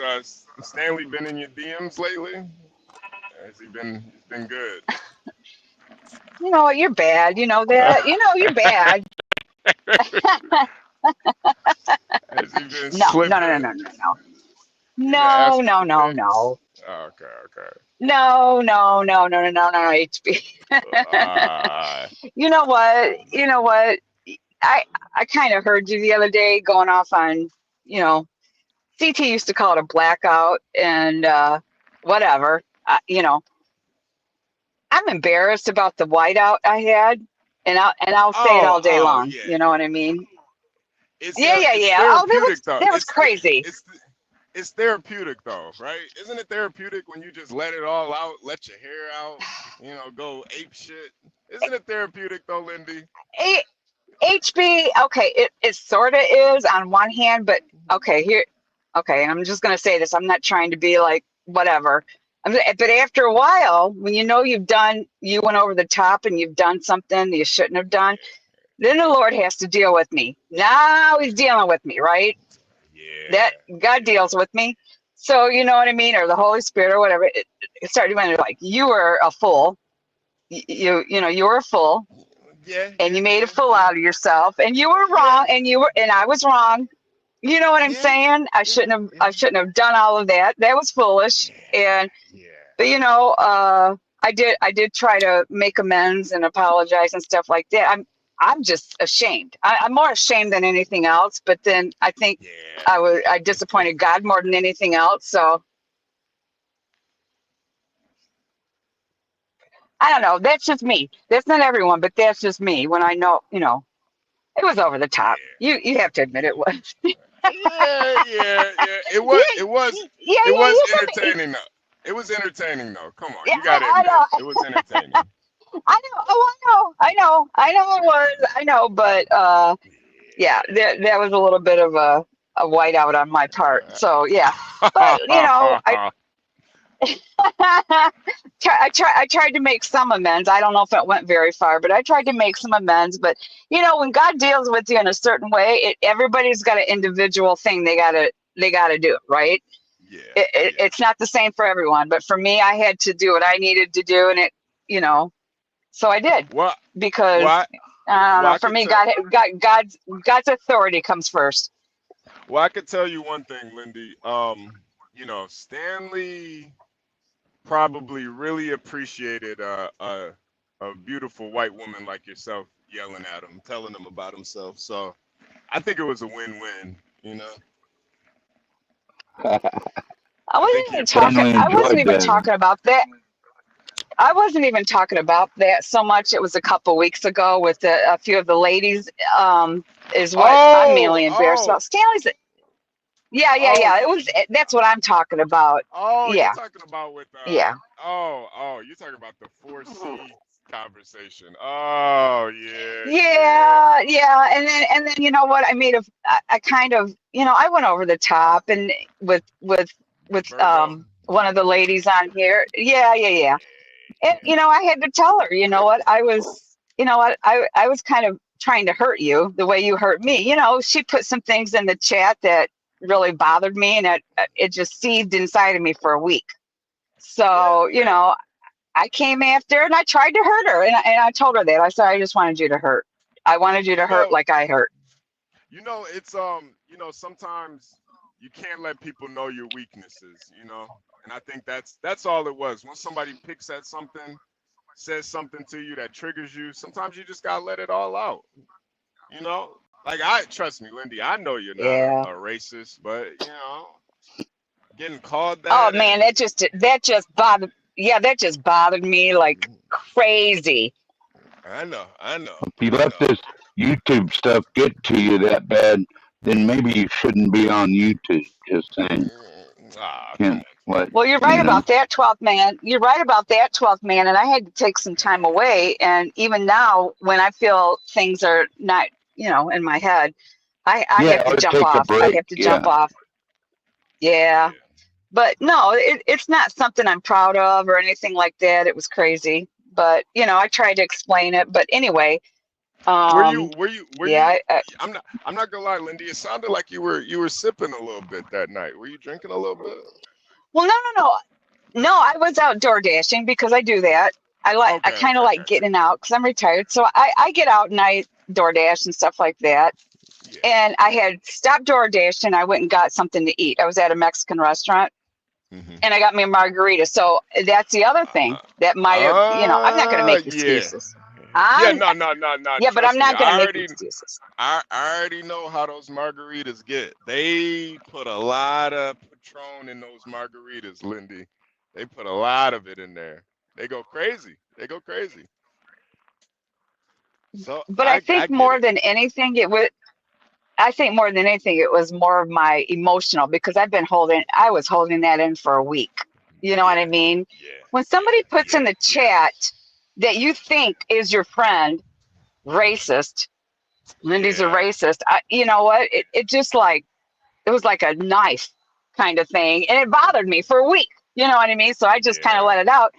Stanley been in your DMs lately? Has he been? He's been good. You know what? You're bad. You know that. You're bad. Has he been No. slipping? No. Asking for pics? No. Okay. No, HB. You know what? I kind of heard you the other day going off on, CT used to call it a blackout and whatever. I'm embarrassed about the whiteout I had, and I'll say it all day long. Yeah. You know what I mean? It's Yeah. Oh, therapeutic though. that was crazy. It's therapeutic though, right? Isn't it therapeutic when you just let it all out, let your hair out, go ape shit? Isn't it therapeutic though, Lindy? HB, okay, it sort of is on one hand, but okay, I'm just gonna say this. I'm not trying to be like whatever. But after a while, when you went over the top and you've done something you shouldn't have done, Then the Lord has to deal with me. Now he's dealing with me, right? That God deals with me. So you know what I mean, or the Holy Spirit or whatever. It started when like you were a fool. You know you were a fool. Yeah. And you made a fool out of yourself, and you were wrong, and I was wrong. You know what I'm saying? I shouldn't have done all of that. That was foolish. And but you know, I did try to make amends and apologize and stuff like that. I'm just ashamed. I'm more ashamed than anything else. But then I think I disappointed God more than anything else. So I don't know. That's just me. That's not everyone, but that's just me. When I know, you know, it was over the top. You have to admit it was. Yeah. It was entertaining though. It was entertaining though. Come on, you gotta admit it was entertaining. I know. Oh, I know it was. I know, but yeah, that was a little bit of a whiteout on my part. So yeah, but you know, I tried to make some amends. I don't know if it went very far, but I tried to make some amends. But you know, when God deals with you in a certain way, everybody's got an individual thing they gotta do, right? It's not the same for everyone, but for me, I had to do what I needed to do, and it, you know, so I did. What? Because I don't know. For me, God's authority comes first. Well, I could tell you one thing, Lindy. You know, Stanley probably really appreciated a beautiful white woman like yourself yelling at him, telling him about himself. So I think it was a win-win, you know. I wasn't even talking about that. I wasn't even talking about that so much. It was a couple weeks ago with a few of the ladies. Is what I'm mainly embarrassed about. Stanley's. Yeah. It was. That's what I'm talking about. Oh, yeah. You're talking about with. Yeah. Oh, you're talking about the 4C conversation. Oh, yeah. Yeah. And then you know what? I kind of, you know, I went over the top and with one of the ladies on here. Yeah. And you know, I had to tell her, you know what, I was kind of trying to hurt you the way you hurt me. You know, she put some things in the chat that really bothered me, and it just seethed inside of me for a week. So, you know, I came after her and I tried to hurt her, and I told her that. I said, I just wanted you to hurt. I wanted you to hurt like I hurt. You know, it's you know, sometimes you can't let people know your weaknesses, you know. And I think that's all it was. When somebody picks at something, says something to you that triggers you, sometimes you just gotta let it all out. You know, like trust me, Lindy, I know you're not a racist, but you know, getting called that. Oh man, that just bothered. Yeah, that just bothered me like crazy. I know. If you let this YouTube stuff get to you that bad, then maybe you shouldn't be on YouTube. Just saying. Well, you're right about that, 12th man. You're right about that, 12th man. And I had to take some time away. And even now, when I feel things are not, you know, in my head, I have to jump off. I have to jump off. Yeah. But no, it's not something I'm proud of or anything like that. It was crazy. But, you know, I tried to explain it. But anyway. Were you? Yeah. I'm not gonna lie, Lindy. It sounded like you were sipping a little bit that night. Were you drinking a little bit? Well, no. I was outdoor dashing because I do that. I kind of like getting out because I'm retired. So I get out and I DoorDash and stuff like that. Yeah. And I had stopped DoorDash and I went and got something to eat. I was at a Mexican restaurant and I got me a margarita. So that's the other thing that might have, you know, I'm not going to make excuses. No. Yeah, but I'm not going to make excuses. I already know how those margaritas get. They put a lot of Patron in those margaritas, Lindy. They put a lot of it in there. They go crazy. So, but I think more than anything, it was more of my emotional, because I was holding that in for a week. You know what I mean? Yeah. When somebody puts in the chat that you think is your friend, racist, Lindy's a racist. You know what? It just like, it was like a knife kind of thing. And it bothered me for a week. You know what I mean? So I just kind of let it out.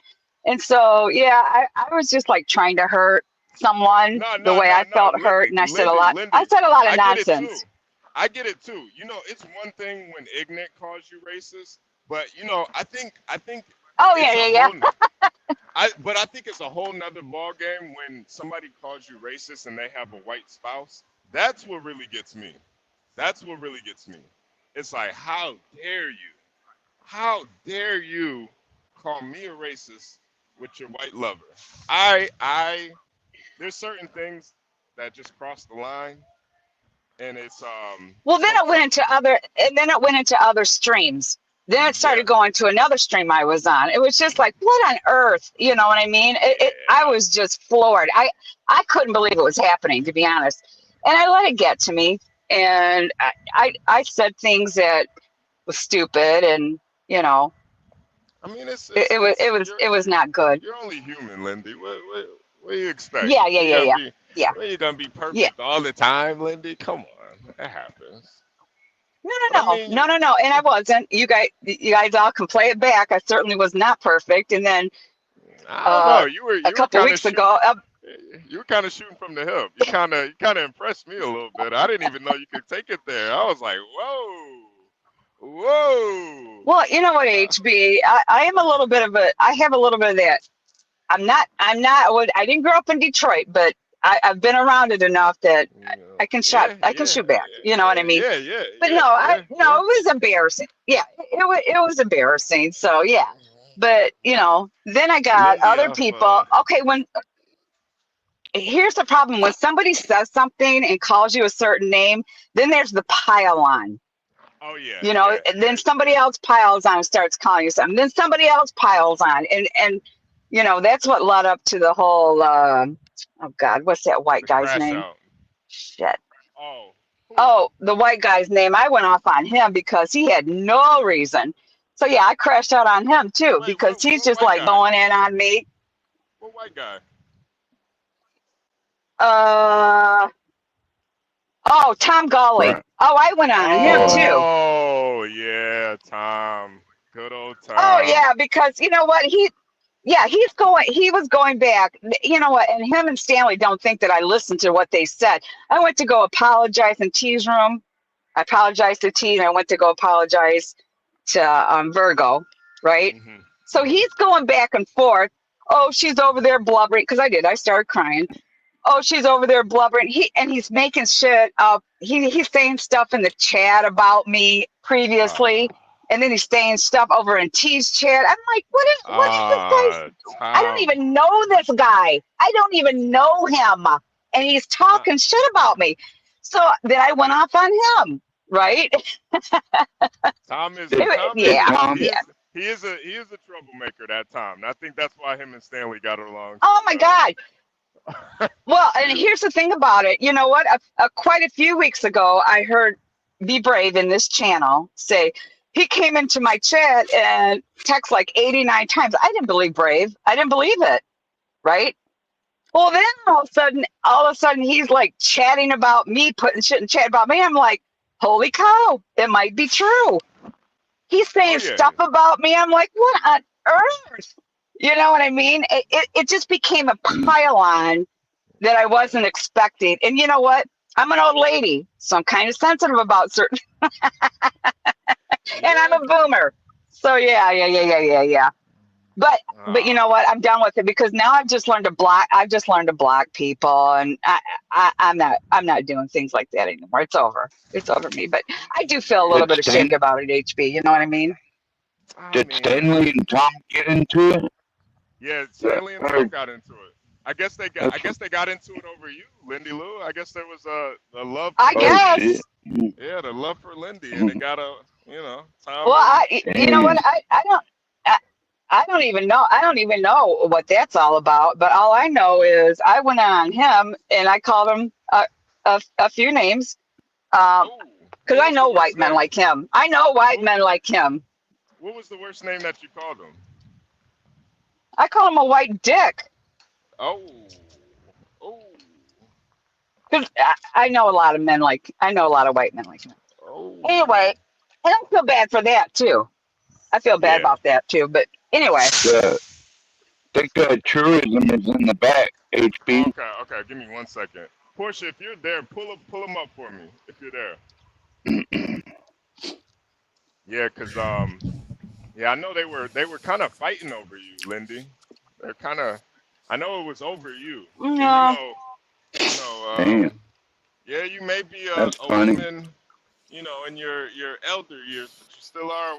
And so, yeah, I was just like trying to hurt. someone No, the no, way no, I no, felt hurt, Lindy, and I said a Lindy, lot. Lindy. I said a lot of I get it nonsense. too. I get it too. You know, it's one thing when Ignorant calls you racist, but you know, I think Oh it's yeah, a yeah, whole. But I think it's a whole nother ball game when somebody calls you racist and they have a white spouse. That's what really gets me. That's what really gets me. It's like, how dare you? How dare you call me a racist with your white lover? There's certain things that just cross the line, and it's Well, then so it went into other streams. Then it yeah, started going to another stream I was on. It was just like, what on earth? You know what I mean? I was just floored. I couldn't believe it was happening, to be honest. And I let it get to me. And I said things that was stupid, and you know, I mean, it was not good. you're only human, Lindy. What do you expect? Yeah, You gonna be yeah. perfect all the time, Lindy? Come on, that happens. No, But I mean, and I wasn't. You guys all can play it back. I certainly was not perfect. And then I don't know. You a were couple kind of weeks ago, you were kind of shooting from the hip. You kind of impressed me a little bit. I didn't even know you could take it there. I was like, whoa. well, you know what, HB, I am a little bit of I have a little bit of that. I didn't grow up in Detroit, but I've been around it enough that I can shoot back. You know what I mean? Yeah. But no, it was embarrassing. Yeah, it was embarrassing. So yeah, but you know, then I got Lindy other people. Okay, here's the problem: when somebody says something and calls you a certain name, then there's the pile on. Oh yeah. You know, and then somebody else piles on and starts calling you something. Then somebody else piles on, and you know, that's what led up to the whole. Oh God, what's that white guy's Crash name? out. Shit. Oh. Oh, the white guy's name. I went off on him because he had no reason. So yeah, I crashed out on him too because he's just like going in on me. What white guy? Oh, Tom Gawley. Right. Oh, I went on him too. Oh yeah, Tom. Good old Tom. Oh yeah, because you know what? He was going back. You know what? And him and Stanley don't think that I listened to what they said. I went to go apologize in T's room. I apologized to T, and I went to go apologize to Virgo, right? Mm-hmm. So he's going back and forth. Oh, she's over there blubbering, because I did. I started crying. Oh, she's over there blubbering. He's making shit up. He's saying stuff in the chat about me previously, and then he's saying stuff over in T's chat. I'm like, what is this guy? I don't even know this guy. I don't even know him, and he's talking shit about me. So then I went off on him, right? Tom is he is a troublemaker, that Tom. And I think that's why him and Stanley got along. Oh my God. Well, and here's the thing about it. You know what? Quite a few weeks ago, I heard Be Brave in this channel say he came into my chat and text like 89 times. I didn't believe Brave. I didn't believe it, right? Well, then all of a sudden, he's like chatting about me, putting shit in chat about me. I'm like, holy cow, it might be true. He's saying stuff about me. I'm like, what on earth? You know what I mean? It just became a pile on that I wasn't expecting. And you know what? I'm an old lady, so I'm kind of sensitive about certain. And I'm a boomer. So yeah. But you know what? I'm done with it because now I've just learned to block. I've just learned to block people, and I'm not doing things like that anymore. It's over. It's over me. But I do feel a little bit ashamed about it, HB. You know what I mean? Did Stanley and Tom get into it? Yeah, Stanley and Tom got into it. I guess they got into it over you, Lindy Lou. I guess there was a love. I guess. Yeah, the love for Lindy, and it got Tom. Well, you know what? I don't even know. I don't even know what that's all about. But all I know is I went on him and I called him a few names because I know white men like him. I know white men like him. What was the worst name that you called him? I call him a white dick. Oh. Because I know a lot of men I know a lot of white men like him. Oh. Anyway, and I feel bad for that too. I feel bad about that too. But anyway. I think truism is in the back. HB. Okay. Give me 1 second. Portia, if you're there, pull them up for me. If you're there. Yeah, cause yeah, I know they were kind of fighting over you, Lindy. They're kind of. I know it was over you. And No. Damn, yeah, you may be that's a funny. woman, in your elder years, but you still are a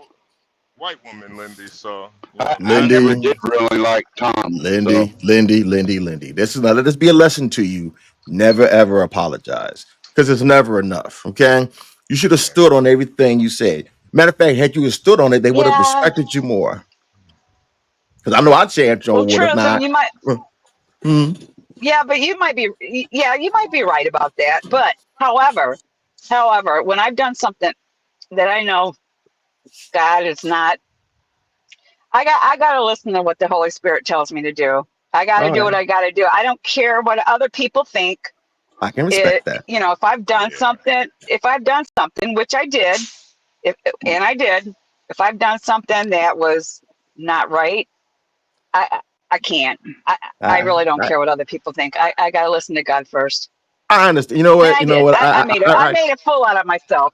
white woman, Lindy. So I never Lindy, did really like Tom. So Lindy. This is not let this be a lesson to you. Never ever apologize because it's never enough. Okay, you should have stood on everything you said. Matter of fact, had you stood on it, they would have Yeah. respected you more. Because I know I changed Well, on would have truism, not. you might. Yeah, but you might be. Yeah, you might be right about that. But however, when I've done something that I know God is not, I got to listen to what the Holy Spirit tells me to do. I got to All do right, what I got to do. I don't care what other people think. I can respect that. If I've done something, which I did, if I've done something that was not right, I can't. I I, really don't I, care what other people think. I got to listen to God first. I understand. You know And what? I You know did. what? I made a fool out of myself.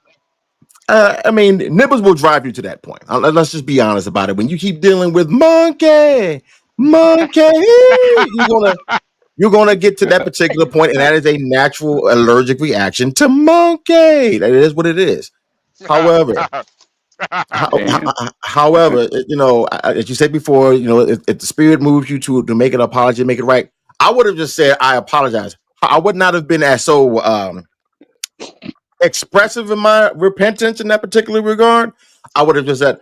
I mean, nibbles will drive you to that point. Let's just be honest about it. When you keep dealing with monkey, you're gonna get to that particular point, and that is a natural allergic reaction to monkey. That is what it is. However, damn. however, as you said before, if the spirit moves you to make an apology, make it right. I would have just said I apologize. I would not have been as so expressive in my repentance in that particular regard. I would have just said,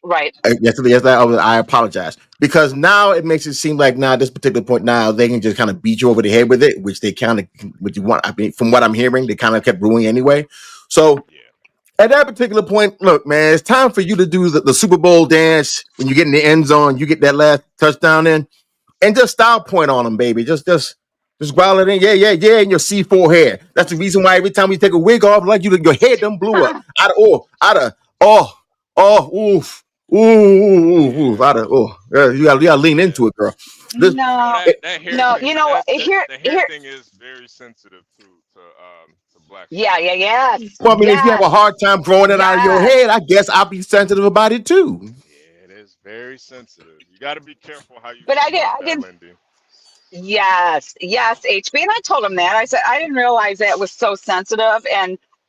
Right. yes, I apologize. Because now it makes it seem like now at this particular point now they can just kind of beat you over the head with it, which they kind of what you want. I mean, from what I'm hearing, they kind of kept brewing anyway. So at that particular point, look, man, it's time for you to do the Super Bowl dance when you get in the end zone, you get that last touchdown in, and just style point on them, baby. Just growl it in, yeah, in your C4 hair. That's the reason why every time we take a wig off, like your head done blew up. Oof. Ooh, you gotta lean into it, girl. This, No, that hair no. thing, You know what? the hair thing is very sensitive to black people. Yeah. well, I mean, if you have a hard time growing it out of your head, I guess I'll be sensitive about it too. Yeah, it is very sensitive. You got to be careful how you. But feel I did. about I that, did. Lindy. Yes, HB, and I told him that. I said I didn't realize that was so sensitive,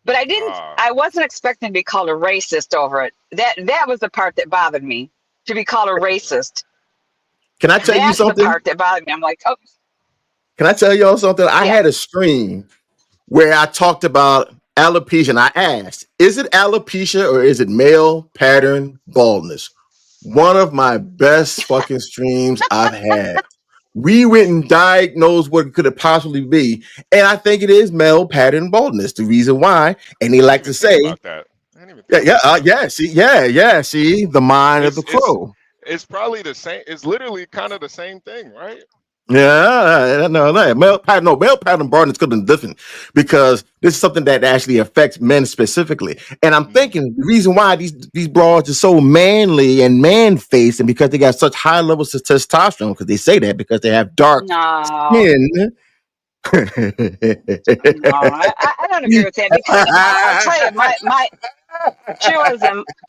but I didn't. I wasn't expecting to be called a racist over it. That was the part that bothered me, to be called a racist. Can I tell you That's the something? part that bothered me. I'm like, oh, Can I tell y'all something? I had a stream where I talked about alopecia, and I asked, is it alopecia or is it male pattern baldness? One of my best fucking streams I've had. We went and diagnosed what it could have possibly be, and I think it is male pattern baldness. The reason why, and they like to say, about that. I didn't even think about yeah. See, the mind of the crow. It's probably the same. It's literally kind of the same thing, right? Yeah, no, male pattern baldness could have been different because this is something that actually affects men specifically. And I'm thinking the reason why these broads are so manly and man-faced, and because they got such high levels of testosterone, because they say that because they have dark skin. no, I don't agree with that because I'll tell you, my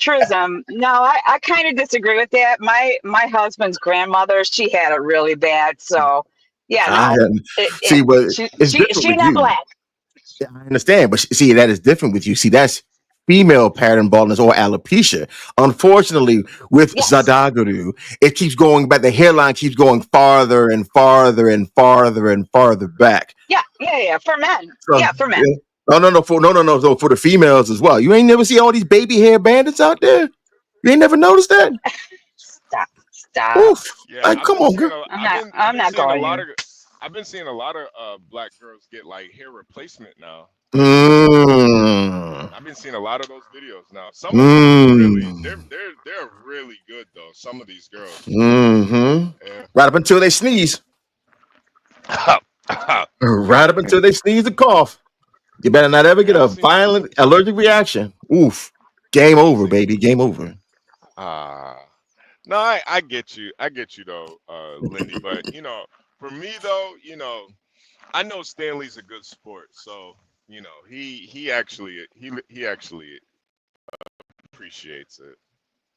truism. No, I kind of disagree with that. My husband's grandmother, she had it really bad. So yeah, no, See, but it's different she with not you. black. I understand, but see, that is different with you. See, that's female pattern baldness or alopecia. Unfortunately, with Zadagaru, it keeps going back. The hairline keeps going farther and farther and farther and farther back. Yeah, for men. So, For men. No, so for the females as well. You ain't never see all these baby hair bandits out there? You ain't never noticed that? Stop. Oof. Yeah, Like, come on, girl. I'm not going here. I've been seeing a lot of black girls get like hair replacement now. I've been seeing a lot of those videos now. Some of them they're really good though. Some of these girls. Yeah. Right up until they sneeze. Right up until they sneeze and cough. You better not ever get a violent allergic reaction. Oof. Game over, baby. Game over. No, I get you. I get you though, Lindy. But For me though, I know Stanley's a good sport, so he actually appreciates it.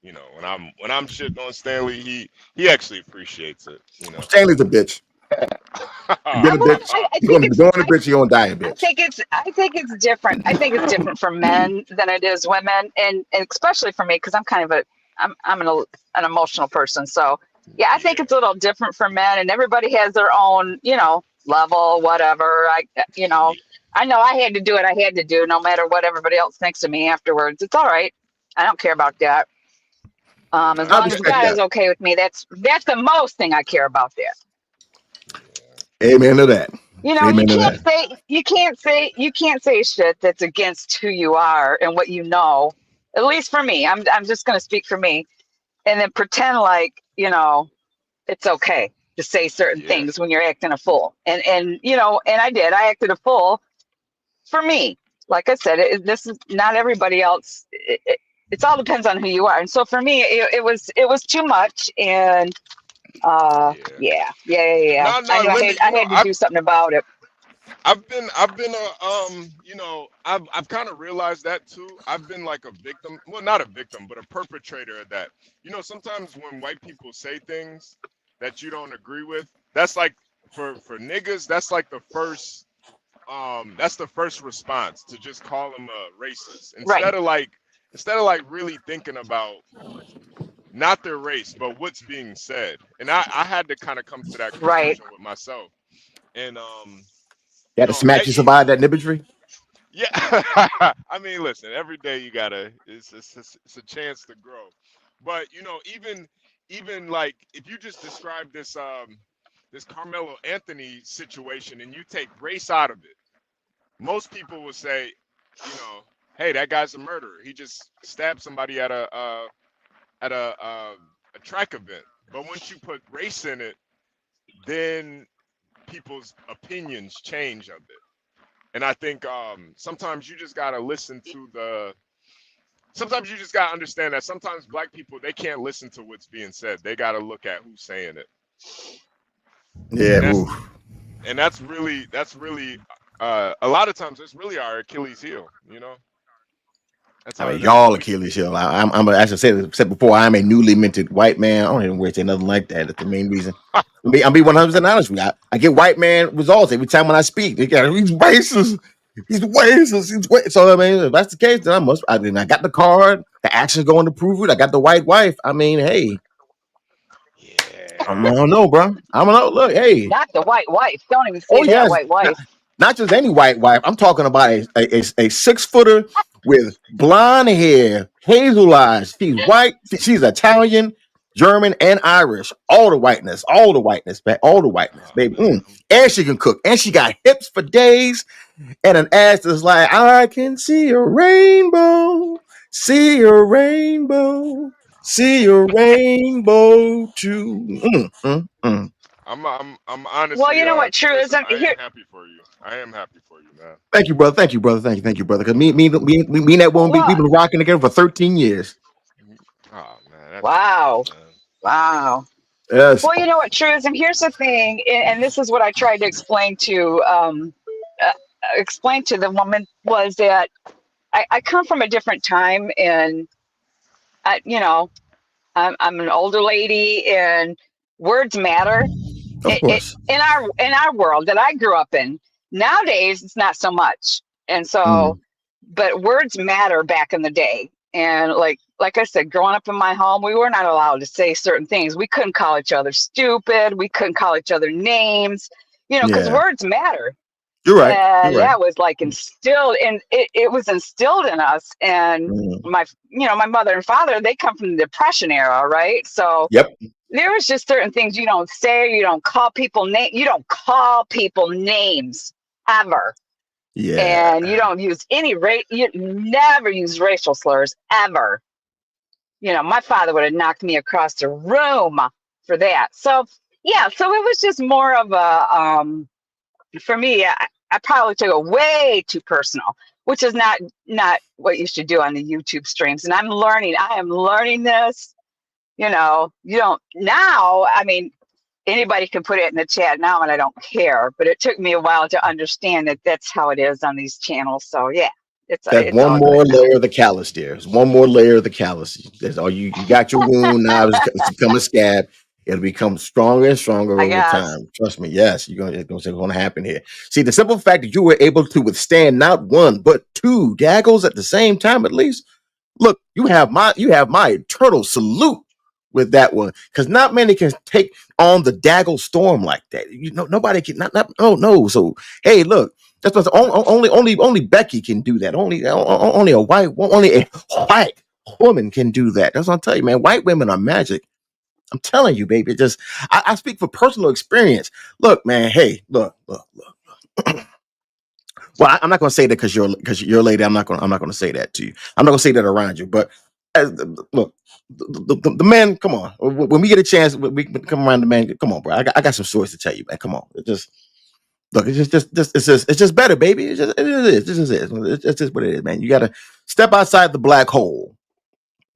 When I'm shitting on Stanley, he actually appreciates it. Stanley's a bitch. You get a bitch. I You're think gonna be it's born a bitch. You're gonna die a I bitch. think it's different. I think it's different for men than it is women, and especially for me because I'm kind of I'm an emotional person. So yeah, I think it's a little different for men, and everybody has their own level, whatever. I know I had to do what I had to do, no matter what everybody else thinks of me afterwards. It's all right. I don't care about that. As I long as respect God is that. okay with me, that's the most thing I care about. That. Amen to that. You Amen to that. you can't say shit that's against who you are and what you know. At least for me, I'm just gonna speak for me, and then pretend like it's okay to say certain things when you're acting a fool. And I did. I acted a fool for me. Like I said, this is not everybody else. It all depends on who you are. And so for me, it was too much. And yeah. No, I knew Linda, I had to do something about it. I've been I've kind of realized that too. I've been like a victim, well, not a victim, but a perpetrator of that. Sometimes when white people say things that you don't agree with, that's like for niggas, that's like the first response, to just call them a racist instead of like really thinking about not their race but what's being said. And I had to kind of come to that conclusion with myself. And You had to smack you survive that nibbitry. yeah. I mean, listen, every day you gotta, it's a chance to grow. But even like if you just describe this this Carmelo Anthony situation and you take race out of it, most people will say, hey, that guy's a murderer. He just stabbed somebody at a track event. But once you put race in it, then people's opinions change of it. And I think sometimes you just gotta listen to sometimes you just gotta understand that sometimes black people, they can't listen to what's being said. They gotta look at who's saying it. Yeah, and that's really a lot of times it's really our Achilles heel. That's I mean, y'all Achilles heel. As I said before, I'm a newly minted white man. I don't even wear say nothing like that. That's the main reason. I'm be 100% honest with you. I get white man results every time when I speak. He's racist. He's racist. So I mean, if that's the case, then I got the card. The action's going to prove it. I got the white wife. I mean, hey. I don't know, bro. I don't know. Look, hey. Not the white wife. Don't even say that white wife. Not just any white wife. I'm talking about a 6-footer with blonde hair, hazel eyes. She's white. She's Italian, German, and Irish. All the whiteness, man. All the whiteness, baby. And she can cook. And she got hips for days. And an ass that's like, I can see a rainbow. See a rainbow. See a rainbow too. I'm honestly. Well, you know what? True listen, isn't here. I am happy for you, man. Thank you, brother. Thank you, brother. Thank you, brother. Because me and that woman, we've been rocking together for 13 years. Oh man. Wow. Yes. Well, you know what? True isn't. Here's the thing, and this is what I tried to explain to the woman, was that I come from a different time, and I'm an older lady, and words matter. Of course. In our world that I grew up in. Nowadays, it's not so much. And so, but words matter back in the day. And like I said, growing up in my home, we were not allowed to say certain things. We couldn't call each other stupid. We couldn't call each other names, because words matter. You're right. And that was like instilled, and it was instilled in us. And my mother and father, they come from the Depression era, right? So there was just certain things you don't say. You don't call people You don't call people names ever. Yeah. And you don't use you never use racial slurs ever. My father would have knocked me across the room for that. So yeah, so it was just more of a for me, I probably took it way too personal, which is not what you should do on the YouTube streams. And I am learning this. You don't now. I mean, anybody can put it in the chat now, and I don't care. But it took me a while to understand that that's how it is on these channels. So yeah, That's it's one all more good now. layer of the callus there. It's one more layer of the callus. That's all you got your wound now. It's become a scab. It'll become stronger and stronger I over guess. time. Trust me. Yes, it's going to happen here. See, the simple fact that you were able to withstand not one but two daggles at the same time, at least. Look, you have my eternal salute with that one, because not many can take on the daggle storm like that. You know, nobody can. No. So hey, look. That's what only Becky can do that. Only a white woman can do that. That's what I'm telling you, man. White women are magic. I'm telling you, baby. Just I speak for personal experience. Look, man. Hey, look. Well, I'm not gonna say that because you're a lady. I'm not gonna say that to you. I'm not gonna say that around you. But look, the men. Come on. When we get a chance, we can come around the man. Come on, bro. I got some stories to tell you, man. Come on. Look, it's just better, baby. It's just what it is, man. You gotta step outside the black hole.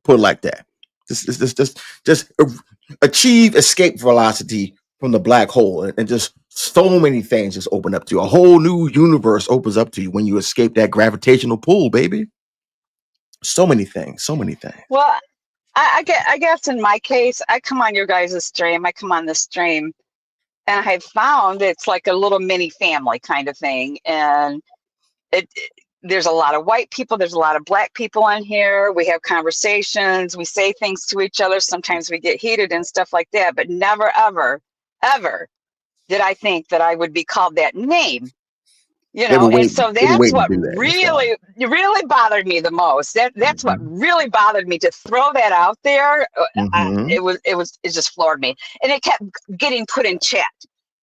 Put it like that. Just achieve escape velocity from the black hole, and just so many things just open up to you. A whole new universe opens up to you when you escape that gravitational pull, baby. So many things. Well, I guess in my case, I come on your guys' stream. I come on this stream, and I found it's like a little mini family kind of thing. And there's a lot of white people. There's a lot of black people on here. We have conversations. We say things to each other. Sometimes we get heated and stuff like that. But never, ever, ever did I think that I would be called that name. You know, and so that's what really bothered me the most. That's what really bothered me, to throw that out there. It just floored me, and it kept getting put in chat.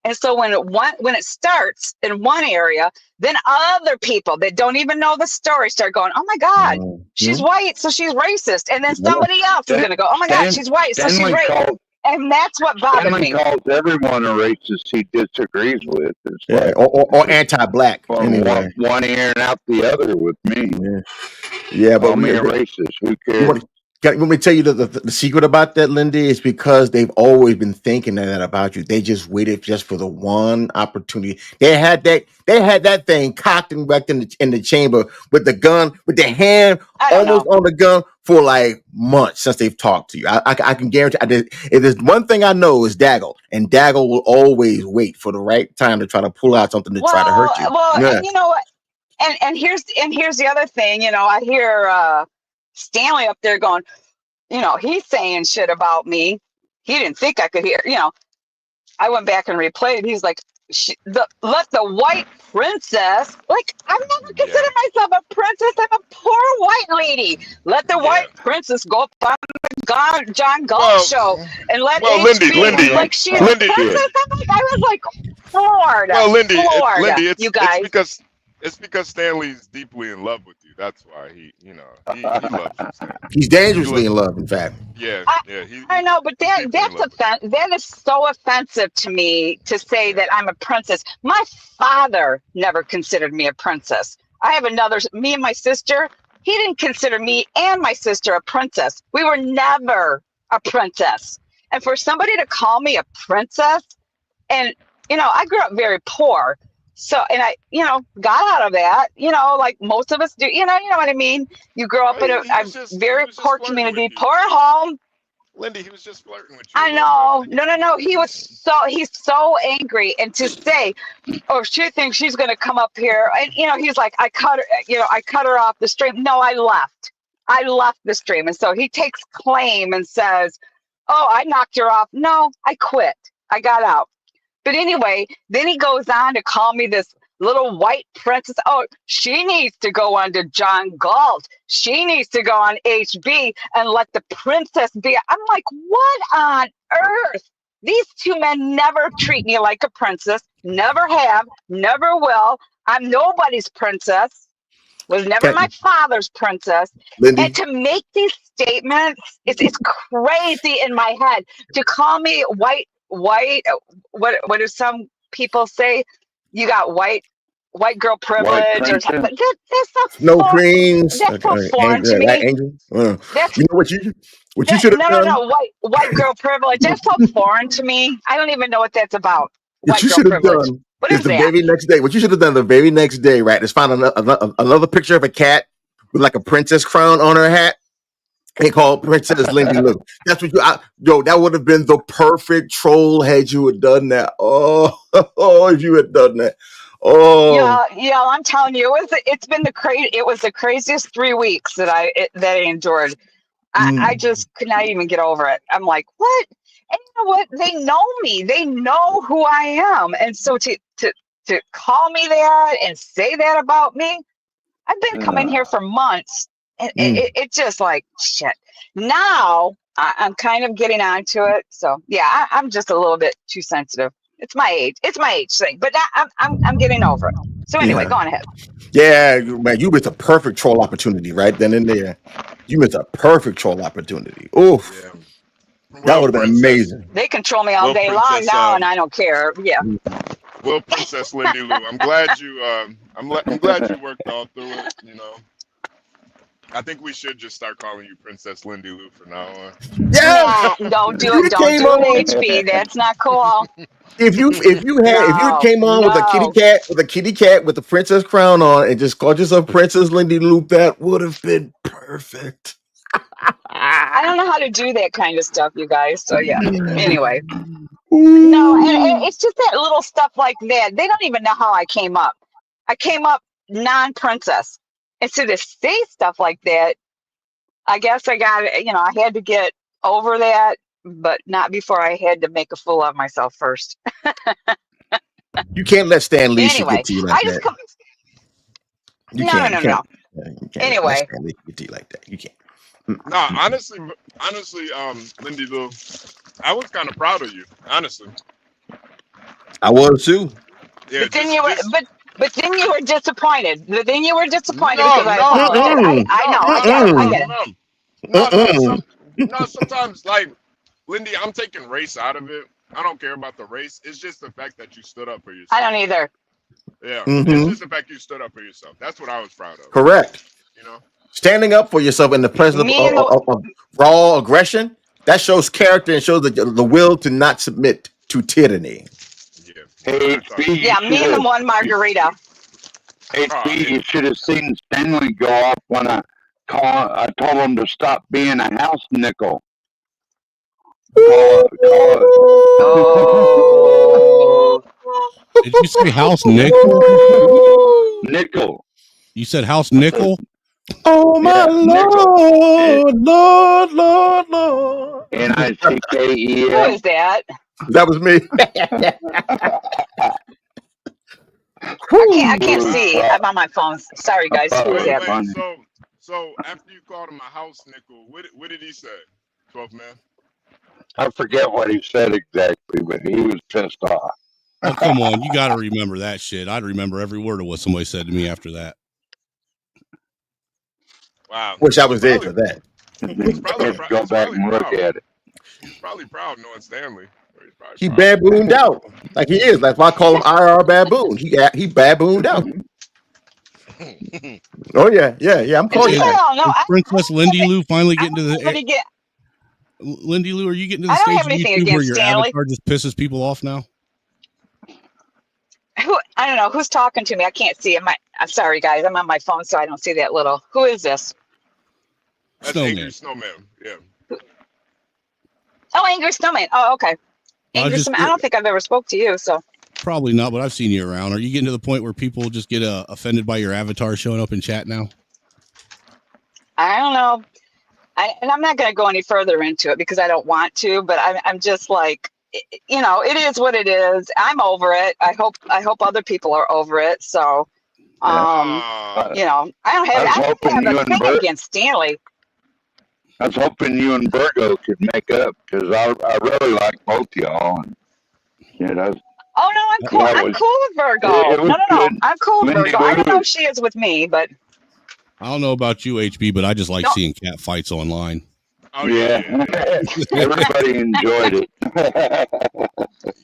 And so when it starts in one area, then other people that don't even know the story start going, "Oh my God, she's white, so she's racist," and then somebody else is going to go, "Oh my God, she's white, so she's racist." And that's what bothered me. Stanley calls everyone a racist he disagrees with. It's Yeah, like, or anti-black. Anyway. one ear and out the other with me. Yeah, but Call me a racist. Who cares? Let me tell you the secret about that, Lindy, is because they've always been thinking that about you. They just waited just for the one opportunity. They had that thing cocked and wrecked in the chamber with the gun, with the hand almost on the gun for like months since they've talked to you. I can guarantee. If there's one thing I know is Daggle, and Daggle will always wait for the right time to try to pull out something to try to hurt you. Well, and you know what? And here's the other thing. You know, I hear Stanley up there going, you know, he's saying shit about me. He didn't think I could hear. You know, I went back and replayed. He's like, let the white princess, like, I've never considered myself a princess. I'm a poor white lady. Let the white princess go up on the John Galt show and let Lindy, like she's a princess. I was like floored. Well, Lindy, you guys. It's because Stanley's deeply in love with you. That's why he loves you. Stanley. He's dangerously in love, in fact. Yeah. I know, but that is so offensive to me, to say that I'm a princess. My father never considered me a princess. I have me and my sister, he didn't consider me and my sister a princess. We were never a princess. And for somebody to call me a princess, and, you know, I grew up very poor. So, and I, you know, got out of that, you know, like most of us do, you know what I mean? You grow up in a very poor community, poor home. Lindy, he was just flirting with you. I know. No. He's so angry. And to say, oh, she thinks she's going to come up here. And, you know, he's like, I cut her off the stream. No, I left the stream. And so he takes claim and says, oh, I knocked her off. No, I quit. I got out. But anyway, then he goes on to call me this little white princess. Oh, she needs to go on to John Galt. She needs to go on HB and let the princess be. I'm like, what on earth? These two men never treat me like a princess. Never have. Never will. I'm nobody's princess. Was never my father's princess. Lindy. And to make these statements, it's crazy in my head. To call me white, what do some people say? You got white white girl privilege or something. That's so No foreign. creams. That's so foreign to me. Angel. That's You know what you should have no, done? white girl privilege. That's so foreign to me. I don't even know what that's about. What White you girl should have privilege. done What is is the that? very next day. What you should have done the very next day, right? Is find another picture of a cat with like a princess crown on her hat. They call Princess Lindy Lou. That's what yo. That would have been the perfect troll had you had done that. Oh, if you had done that. Oh, Yeah, I'm telling you, it's been it was the craziest 3 weeks that I endured. I just could not even get over it. I'm like, what? And you know what? They know me. They know who I am. And so to call me that and say that about me, I've been coming here for months. And it's just like, shit. Now I'm kind of getting onto it. So yeah, I'm just a little bit too sensitive. It's my age. It's my age thing. But I'm getting over it. So anyway, yeah. go on ahead. Yeah, man, you missed a perfect troll opportunity right then and there. You missed a perfect troll opportunity. Oof. Yeah. That would have been amazing. They control me all Well, day long Princess, now, and I don't care. Yeah. Well, Princess Lindy Lou, I'm glad you I'm glad you worked all through it. You know, I think we should just start calling you Princess Lindy Lou from now on. Yeah, No, don't do it. Don't do it, HB. That's not cool. If you came on with a kitty cat with the princess crown on and just called yourself Princess Lindy Lou, that would have been perfect. I don't know how to do that kind of stuff, you guys. So yeah. Anyway. No, and it's just that little stuff like that. They don't even know how I came up. I came up non-princess. And so to say stuff like that, I guess I had to get over that, but not before I had to make a fool of myself first. You can't let Stan Lee Anyway, get to you like that. No. Anyway. Stan Lee get to you like that. You can't. No, honestly, Lindy Lou, I was kind of proud of you, honestly. I was too. Yeah, But then you were disappointed. Then you were disappointed No, because no, I get it. No, sometimes like Lindy, I'm taking race out of it. I don't care about the race. It's just the fact that you stood up for yourself. I don't either. Yeah, Mhm. it's just the fact you stood up for yourself. That's what I was proud of. Correct. You know. Standing up for yourself in the presence of raw aggression, that shows character and shows the will to not submit to tyranny. Yeah, me and the one margarita. HB, you should have seen Stanley go off when I told him to stop being a house nickel. Did you say house nickel? Nickel. You said house nickel? Oh my Lord. N-I-C-K-E-L. Who is that? That was me. I can't see. I'm on my phone. Sorry, guys. Who is that? Wait, so after you called him a house nickel, what did he say, 12th man? I forget what he said exactly, but he was pissed off. Oh, come on. You got to remember that shit. I'd remember every word of what somebody said to me after that. Wow. Wish I was there for that. Go back and look at it. He's probably proud knowing Stanley. He babooned out like he is. That's why I call him IR baboon. He babooned out. Oh yeah. I'm calling you that. Is Princess Lindy Lou finally getting to the Lindy Lou, are you getting to the I don't stage have of anything YouTube where against your Stanley. avatar just pisses people off now? I don't know who's talking to me. I can't see. I'm sorry, guys. I'm on my phone, so I don't see that little. Who is this? That's Angry Snowman. Yeah. Oh, Angry Snowman. Oh, okay. Angry Snowman. I don't think I've ever spoke to you. So Probably not, but I've seen you around. Are you getting to the point where people just get offended by your avatar showing up in chat now? I don't know. And I'm not going to go any further into it because I don't want to. But I'm just like, you know, it is what it is. I'm over it. I hope other people are over it. So, you know, I don't have a thing against Stanley. I was hoping you and Virgo could make up because I really like both y'all. And, you know, Oh no, I'm cool. I'm cool with Virgo. No. I'm cool with Virgo. I don't know if she is with me, but I don't know about you, HB, but I just like seeing cat fights online. Oh Yeah, everybody enjoyed it.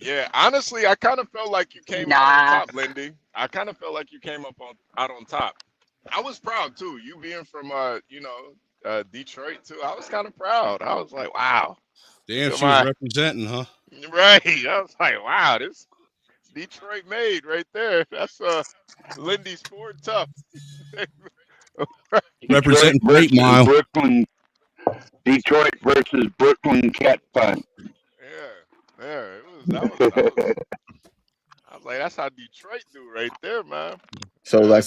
Yeah, honestly, I kind of felt like you came out on top, Lindy. I kind of felt like you came out on top. I was proud too. You being from Detroit too. I was kind of proud. I was like, wow. Damn, Look she at was my representing, huh? right. I was like, wow, this Detroit made right there. That's Lindy's Ford tough. Representing Detroit 8 versus Mile. Brooklyn. Detroit versus Brooklyn cat fight. Yeah, that was I was like, that's how Detroit do right there, man. So this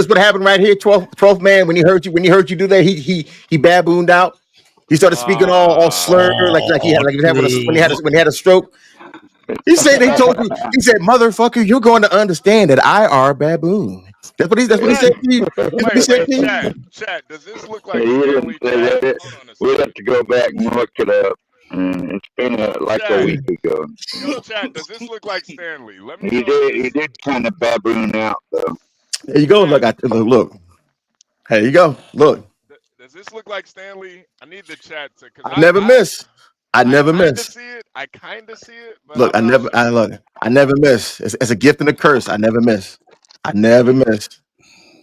what happened right here, 12th man. When he heard you do that, he babooned out. He started speaking all slurred, like he was having when he had a stroke. He said they told you. He said, "Motherfucker, you're going to understand that I are baboon." That's what he said to you. That's what he said to you. Chat, does this look like You Stanley? didn't say that. We'll have to go back and look it up. It's been like a week ago. Yo, chat, does this look like Stanley? Let me He know. did kind of baboon out though. There you go. Look. There you go. Look. Does this look like Stanley? I need the chat to. I never miss. I never miss. I kind of see it. But Look, I never miss. It's a gift and a curse. I never miss. I never miss.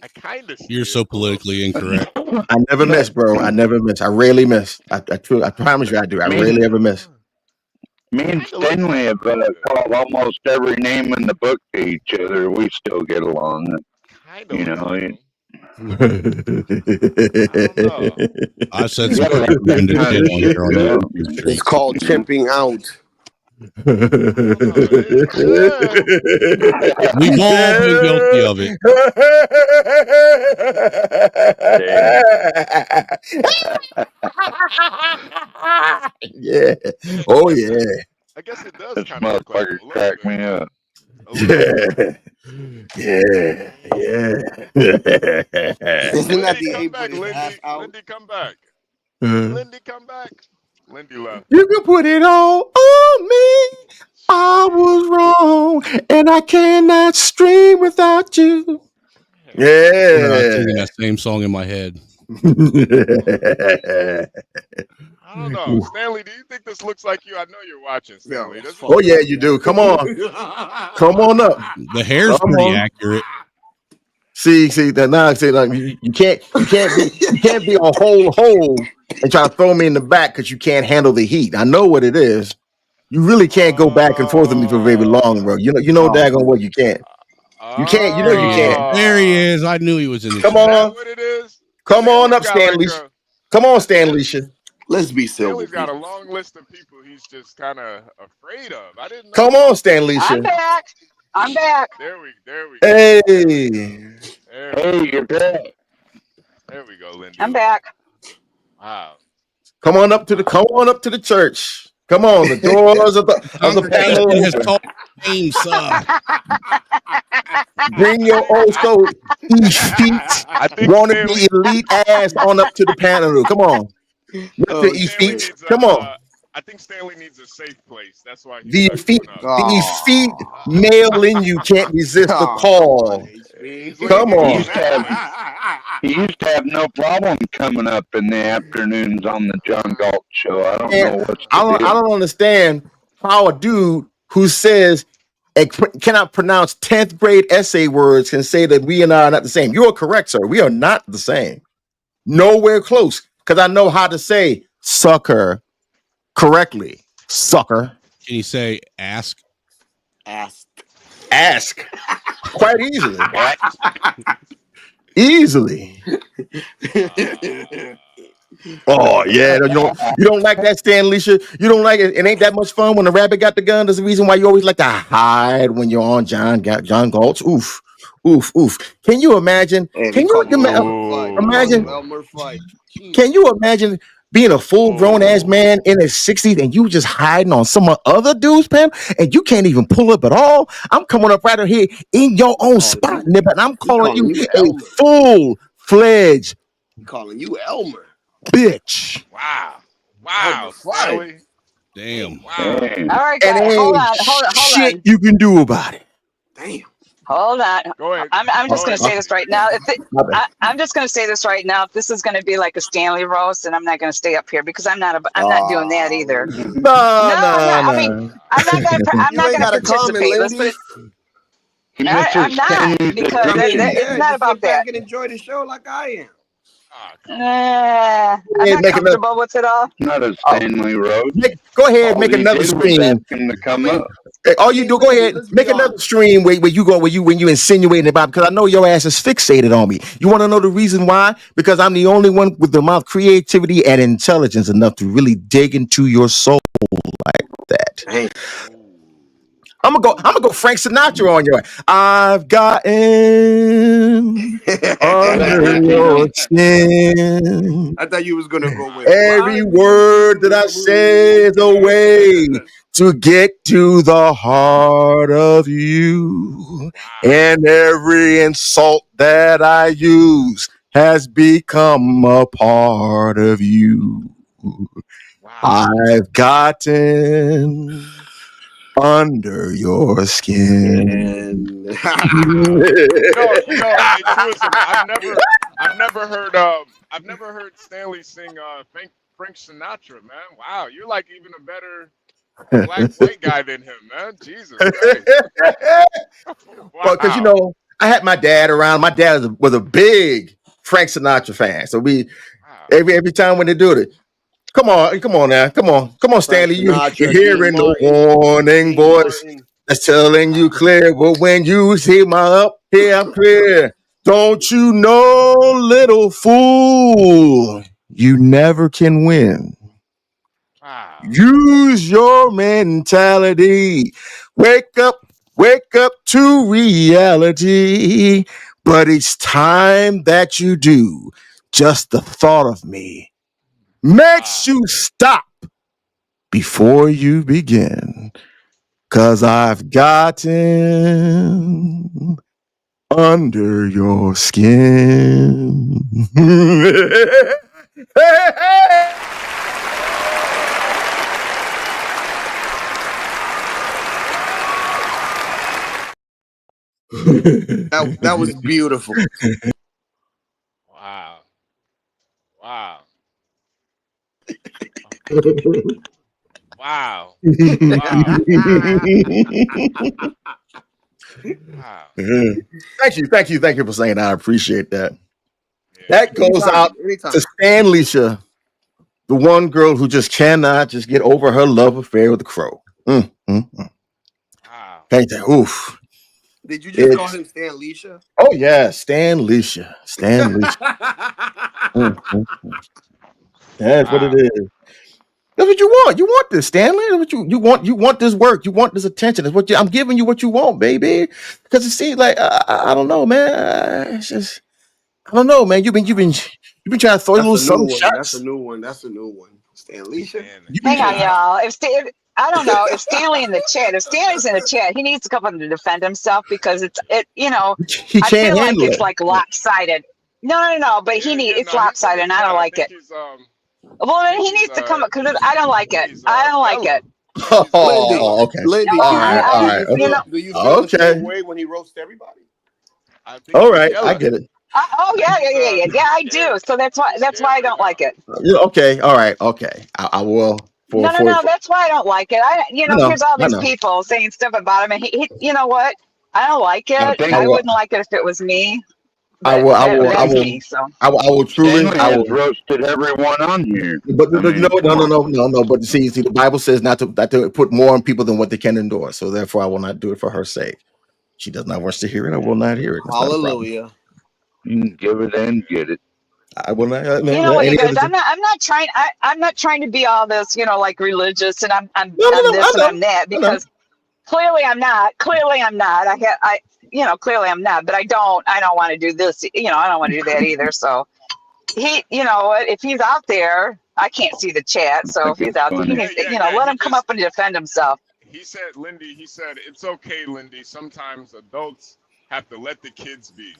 I kind of. You're so politically incorrect. I never miss, bro. I never miss. I rarely miss. I promise you, I do. I rarely ever miss. Me and Stanley have called almost every name in the book to each other. We still get along. You know. I said something It's called chimping out. We've all been guilty of it. Yeah. Oh yeah. I guess it does This kind of look like motherfucker cracked me up. Yeah. Isn't that the come ape back, with his ass out? Lindy, come back. Lindy, come back. Lindy left. You can put it all on me. I was wrong, and I cannot stream without you. I'm Yeah. singing that same song in my head. I don't know. Stanley, do you think this looks like you? I know you're watching, Stanley. Oh yeah, you do. Come on. Come on up. The hair's Come pretty on. accurate. See, you can't be a whole and try to throw me in the back because you can't handle the heat. I know what it is. You really can't go back and forth with me for very long, bro. You know, daggone what you can't. You can't. You know you can't. There he is. I knew he was in this. Come on. Come on up, Stanley. Come on, Stanley. Let's be Stanley's got a long list of people he's just kind of afraid of. I didn't know. Come on, Stanley. I'm back. I'm back. There we go. Hey. Hey, you're back. There we go, Lindy. I'm back. Wow. Come on up to the church. Come on, the doors of the panel has called names, Bring your also feet. Want to be elite ass on up to the panel. Come on. The feet. Come on. I think Stanley needs a safe place. That's why The feet male in you can't resist the call. Come on. He used to have no problem coming up in the afternoons on the John Galt show. I don't know what's I don't understand how a dude who says cannot pronounce 10th grade essay words can say that we and I are not the same. You are correct, sir. We are not the same. Nowhere close. Because I know how to say sucker correctly. Sucker. Can you say ask? Ask. Quite easily. Easily. Oh yeah, you don't like that, Stan Alicia? You don't like it? It ain't that much fun when the rabbit got the gun. There's a reason why you always like to hide when you're on John Galt's. Oof. Can you imagine? Can you imagine? Can you imagine being a full-grown ass man in his 60s and you just hiding on some other dude's pen and you can't even pull up at all? I'm coming up right here in your own spot, nigga, and I'm calling you a full-fledged calling you Elmer. Bitch. Wow. Stanley. Damn. Wow. All right, And guys, ain't hold on. shit you can do about it. Damn. Hold on. Go ahead. I'm just Go going ahead. to say this right now. My bad. I'm just going to say this right now. If this is going to be like a Stanley roast, and I'm not going to stay up here because I'm not doing that either. No, No, I'm not. I mean, no. I'm not going to. I'm You not ain't going to got a comment, participate. Let's put Lindy. it. Mr. I'm not Stanley, the because I mean, Christian. it's yeah, not just about sit back that. and enjoy the show like I am. Ah, I'm Yeah, not make another. comfortable with it all. Not a Oh, Stanley Road. go ahead, All make he another did was stream. ask him to I come mean, up. All you do, go Lindy, ahead, let's make be another honest. stream where you go when you insinuating about, because I know your ass is fixated on me. You want to know the reason why? Because I'm the only one with the amount of creativity and intelligence enough to really dig into your soul like that. Dang. I'm gonna go Frank Sinatra on your. I've gotten under your skin. I thought you was gonna go with Every fly me word to that I the say is a way to get to the heart of you. And every insult that I use has become a part of you. I've gotten under your skin. moon. Hey, Truism, I've never heard Stanley sing Frank Sinatra, man. Wow, you're like even a better black white guy than him, man. Jesus Christ. Well, because Wow. I had my dad around. My dad was a big Frank Sinatra fan. So we every time when they do it, come on now, come on, Frank Stanley. You're Sinatra, hearing the warning voice that's telling you clear. But when you see my up here, I'm clear. Don't you know, little fool, you never can win. Use your mentality. Wake up to reality. But it's time that you do. Just the thought of me makes you stop before you begin. 'Cause I've gotten under your skin. That was beautiful. Wow. Wow. Wow. Wow. Thank you for saying that. I appreciate that. That goes out Anytime. to Stan Leisha, the one girl who just cannot just get over her love affair with the Crow. Thank you. Oof. Did you just call It's- him Stan Leisha? Oh yeah, Stan Leisha. That's what it is. That's what you want. You want this, Stanley. That's what you want. You want this work. You want this attention. It's what I'm giving you. What you want, baby. Because it seems like I don't know, man. It's just I don't know, man. You've been trying to throw That's little a new some one. shots. That's a new one. That's a new one. Stan Leisha. Hang on, y'all. I don't know if Stanley in the chat. If Stanley's in the chat, he needs to come up and defend himself because He I can't feel like handle it's it. like lopsided. No. But it's lopsided, and I don't like it. Well, then he needs to come up because I don't like it. I don't like it. Oh, okay. Lindy, All right. do you feel the same Okay. way when he roasts everybody? All right. I get it. Oh yeah, I do. So that's why I don't like it. Yeah, okay. All right. Okay. I will. No. That's why I don't like it. Here's all I these know. people saying stuff about him, and he you know what? I don't like I it. think- I wouldn't like it if it was me. I will. That's me. So I will truly. Stanley I has will. roasted everyone on here. But I mean, no. But see, the Bible says not to put more on people than what they can endure. So therefore, I will not do it for her sake. She does not wish to hear it. I will not hear it. That's not a problem. Hallelujah. You can give it and get it. I will not. you know what, you guys? I'm not trying. I'm not trying to be all this, like religious, and I'm this and I'm that because clearly I'm not. Clearly I'm not. Clearly I'm not. But I don't want to do this. I don't want to do that either. So if he's out there, I can't see the chat. So if he's out there, he needs to, let him come up and defend himself. He said, it's okay, Lindy. Sometimes adults have to let the kids be.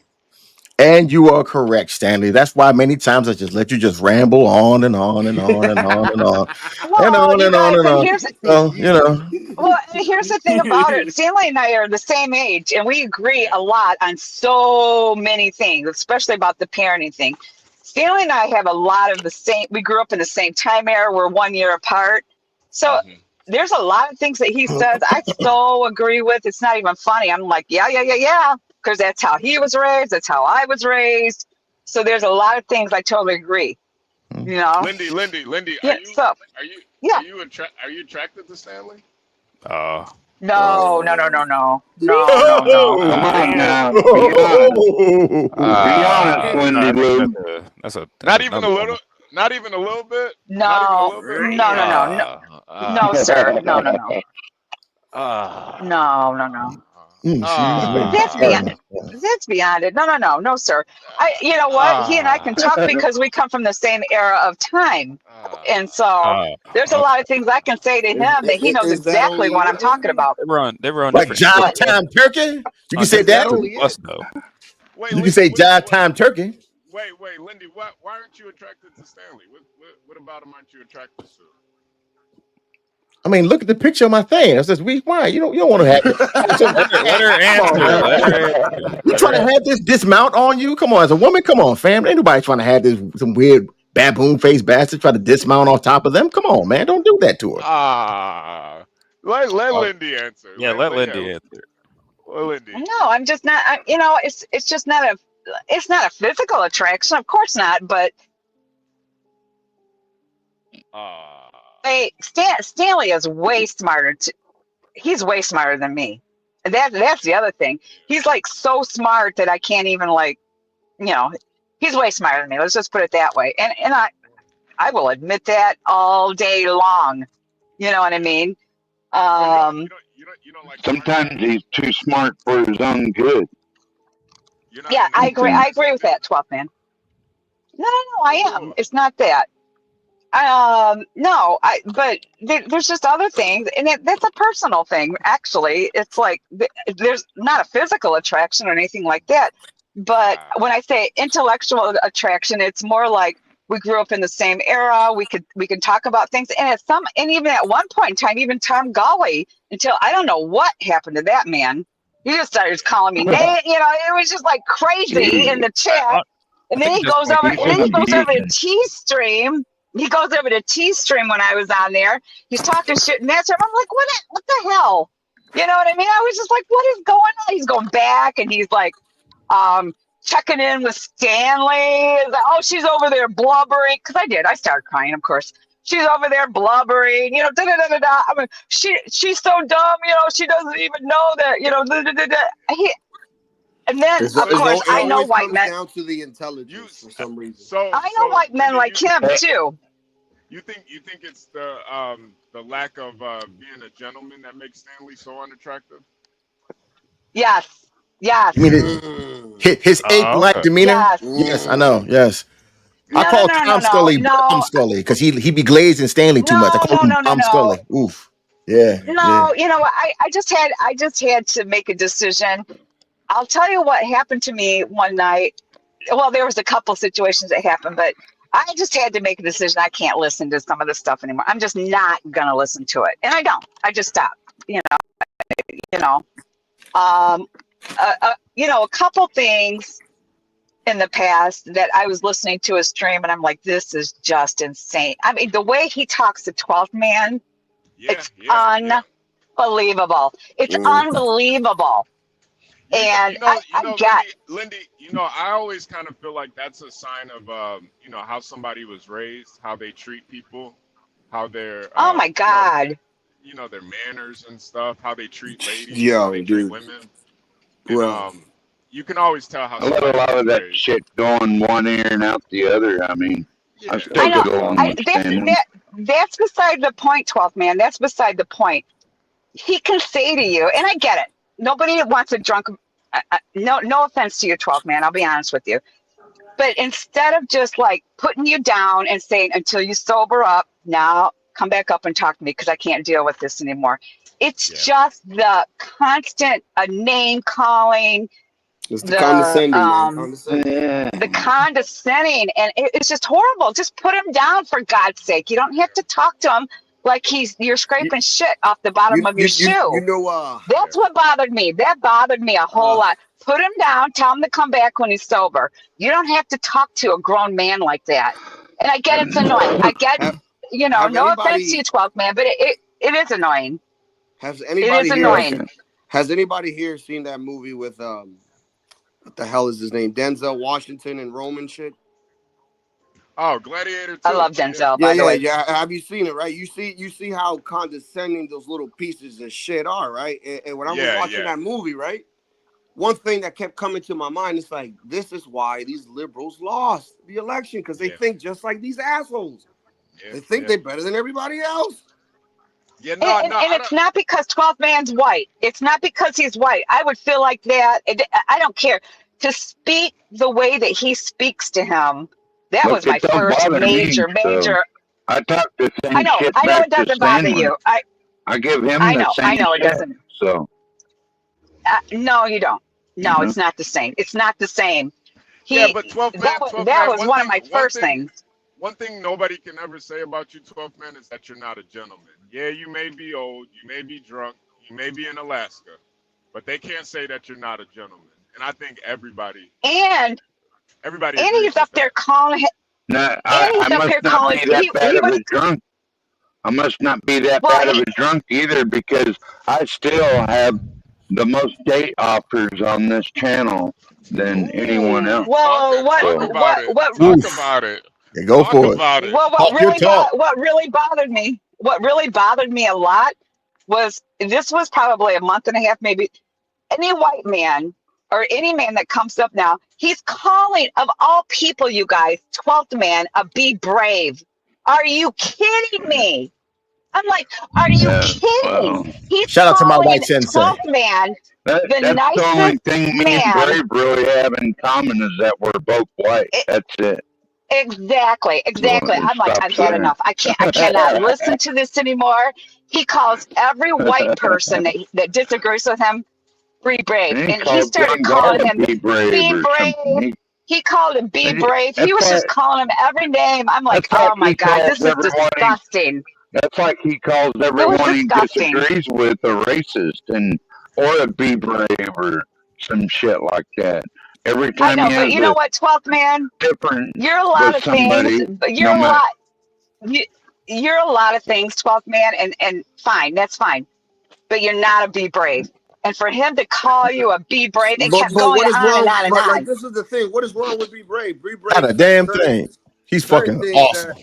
And you are correct, Stanley. That's why many times I just let you just ramble on and on and on and on and on and Well, on you and on guys, and and on. So, you know, here's the thing about it. Stanley and I are the same age, and we agree a lot on so many things, especially about the parenting thing. Stanley and I have a lot of the same. We grew up in the same time era. We're 1 year apart, so there's a lot of things that he says I so agree with. It's not even funny. I'm like, yeah, because that's how he was raised. That's how I was raised. So there's a lot of things I totally agree. You know, Lindy, yeah. So are you yeah. are you attracted to Stanley? No. Come on now, be honest, Wendy Lou. Not even a little. Not even a little bit. No, sir. That's beyond it. No, sir. You know what? He and I can talk because we come from the same era of time, and so there's a lot of things I can say to him that he knows Is that exactly only what I'm it, talking about. They run like different. Jive Time Turkey. You can say that. Us though. You can say Jive Time Turkey. Wait, Lindy. Why aren't you attracted to Stanley? What about him aren't you attracted to? I mean, look at the picture of my thing. It says, why? You don't want to have this. Let her answer. You trying to have this dismount on you? Come on, as a woman, come on, fam. Ain't nobody trying to have this some weird baboon face bastard try to dismount on top of them. Come on, man. Don't do that to her. Let Lindy answer. Yeah, let Lindy answer. Well, Lindy. No, I'm just not. It's just not a. It's not a physical attraction, of course not. But hey, Stanley is way smarter. He's way smarter than me. That's the other thing. He's like so smart that I can't even he's way smarter than me. Let's just put it that way. And I will admit that all day long. You know what I mean? Sometimes he's too smart for his own good. Yeah, I agree. I agree with that, 12th man. No, I am. It's not that. But there's just other things, and that's a personal thing. Actually, it's like there's not a physical attraction or anything like that. But when I say intellectual attraction, it's more like we grew up in the same era. We can talk about things, and even at one point in time, even Tom Golly, until I don't know what happened to that man. He just started calling me names. It was just like crazy in the chat. And then he goes over to T-Stream. He goes over to T-Stream when I was on there. He's talking shit and that's him. I'm like, what the hell? You know what I mean? I was just like, what is going on? He's going back and he's like, checking in with Stanley. He's like, oh, she's over there blubbering. Because I started crying, of course. She's over there blubbering, I mean, she's so dumb, she doesn't even know that, and then of course I know white men down to the intelligence for some reason. I know white men like him too. You think it's the lack of being a gentleman that makes Stanley so unattractive? Yes. You mean his ape-like demeanor? Yes, I know. Yes. I call Tom Scully Tom Scully because he be glazing Stanley too much. I call him Tom Scully. Oof. Yeah. No, I just had to make a decision. I'll tell you what happened to me one night. Well, there was a couple situations that happened, but I just had to make a decision. I can't listen to some of this stuff anymore. I'm just not gonna listen to it, and I don't. I just stop. A couple things in the past that I was listening to a stream and I'm like, this is just insane. I mean, the way he talks to 12th man, it's unbelievable. It's unbelievable. And I get Lindy, I always kind of feel like that's a sign of how somebody was raised, how they treat people, how they're oh my God. Their manners and stuff, how they treat ladies, Yeah, how they treat women. Well, you can always tell how I let a lot of that shit go in one ear and out the other. I mean, I still go on with Stanley. That's beside the point, 12th man. That's beside the point. He can say to you, and I get it. Nobody wants a drunk. No offense to you, 12th man. I'll be honest with you. But instead of just like putting you down and saying until you sober up, now come back up and talk to me because I can't deal with this anymore. It's just the constant name calling. It's the condescending, man. The condescending, and it's just horrible. Just put him down, for God's sake. You don't have to talk to him like you're scraping shit off the bottom of your shoe. You know, That's what bothered me. That bothered me a whole lot. Put him down. Tell him to come back when he's sober. You don't have to talk to a grown man like that. And I get it's annoying. I get, no offense to you, 12th man, but it is annoying. Has anybody here seen that movie with what the hell is his name? Denzel Washington and Roman shit? Oh, Gladiator 2. I love Denzel. By the way. Yeah. Have you seen it? Right? You see how condescending those little pieces of shit are, right? And when I was watching that movie, right, one thing that kept coming to my mind is like, this is why these liberals lost the election, because they think just like these assholes. They think they're better than everybody else. Yeah, and it's not because 12th man's white. It's not because he's white. I would feel like that. I don't care. To speak the way that he speaks to him, that was my first major. I talk the same I know shit it back doesn't to bother Stanley. you. I give him I the know same it shit, doesn't. So No, you don't. No, it's not the same. It's not the same. But 12th man, that was one of my first things. One thing nobody can ever say about you, 12th man, is that you're not a gentleman. Yeah, you may be old, you may be drunk, you may be in Alaska, but they can't say that you're not a gentleman. And I think everybody. And he's up there calling. I must not be that bad of a drunk. I must not be that bad of a drunk either, because I still have the most date offers on this channel than anyone else. Well, Talk about it. Yeah, go for it. Well, what really bothered me a lot was, this was probably a month and a half, maybe. Any white man or any man that comes up now, he's calling, of all people, you guys, 12th man, be brave. Are you kidding me? I'm like, are you kidding? He's Shout out to my calling white sensei. 12th man That's the only thing me and Brave really have in common, is that we're both white. That's it. Exactly. I'm like, I've had enough. I cannot listen to this anymore. He calls every white person that disagrees with him Be Brave. And he started calling him Be Brave. He called him Be Brave. He was just calling him every name. I'm like, oh my God, this is disgusting. That's like he calls everyone he disagrees with a racist or a Be Brave or some shit like that. Every time I know, but you know what, 12th man? You're a lot of things. You're a lot of things, 12th man, and fine, that's fine. But you're not a Be Brave. And for him to call you a Be Brave, it kept going on and on and on. Like, this is the thing. What is wrong with Be Brave? Be Brave. Not a damn thing. He's fucking awesome.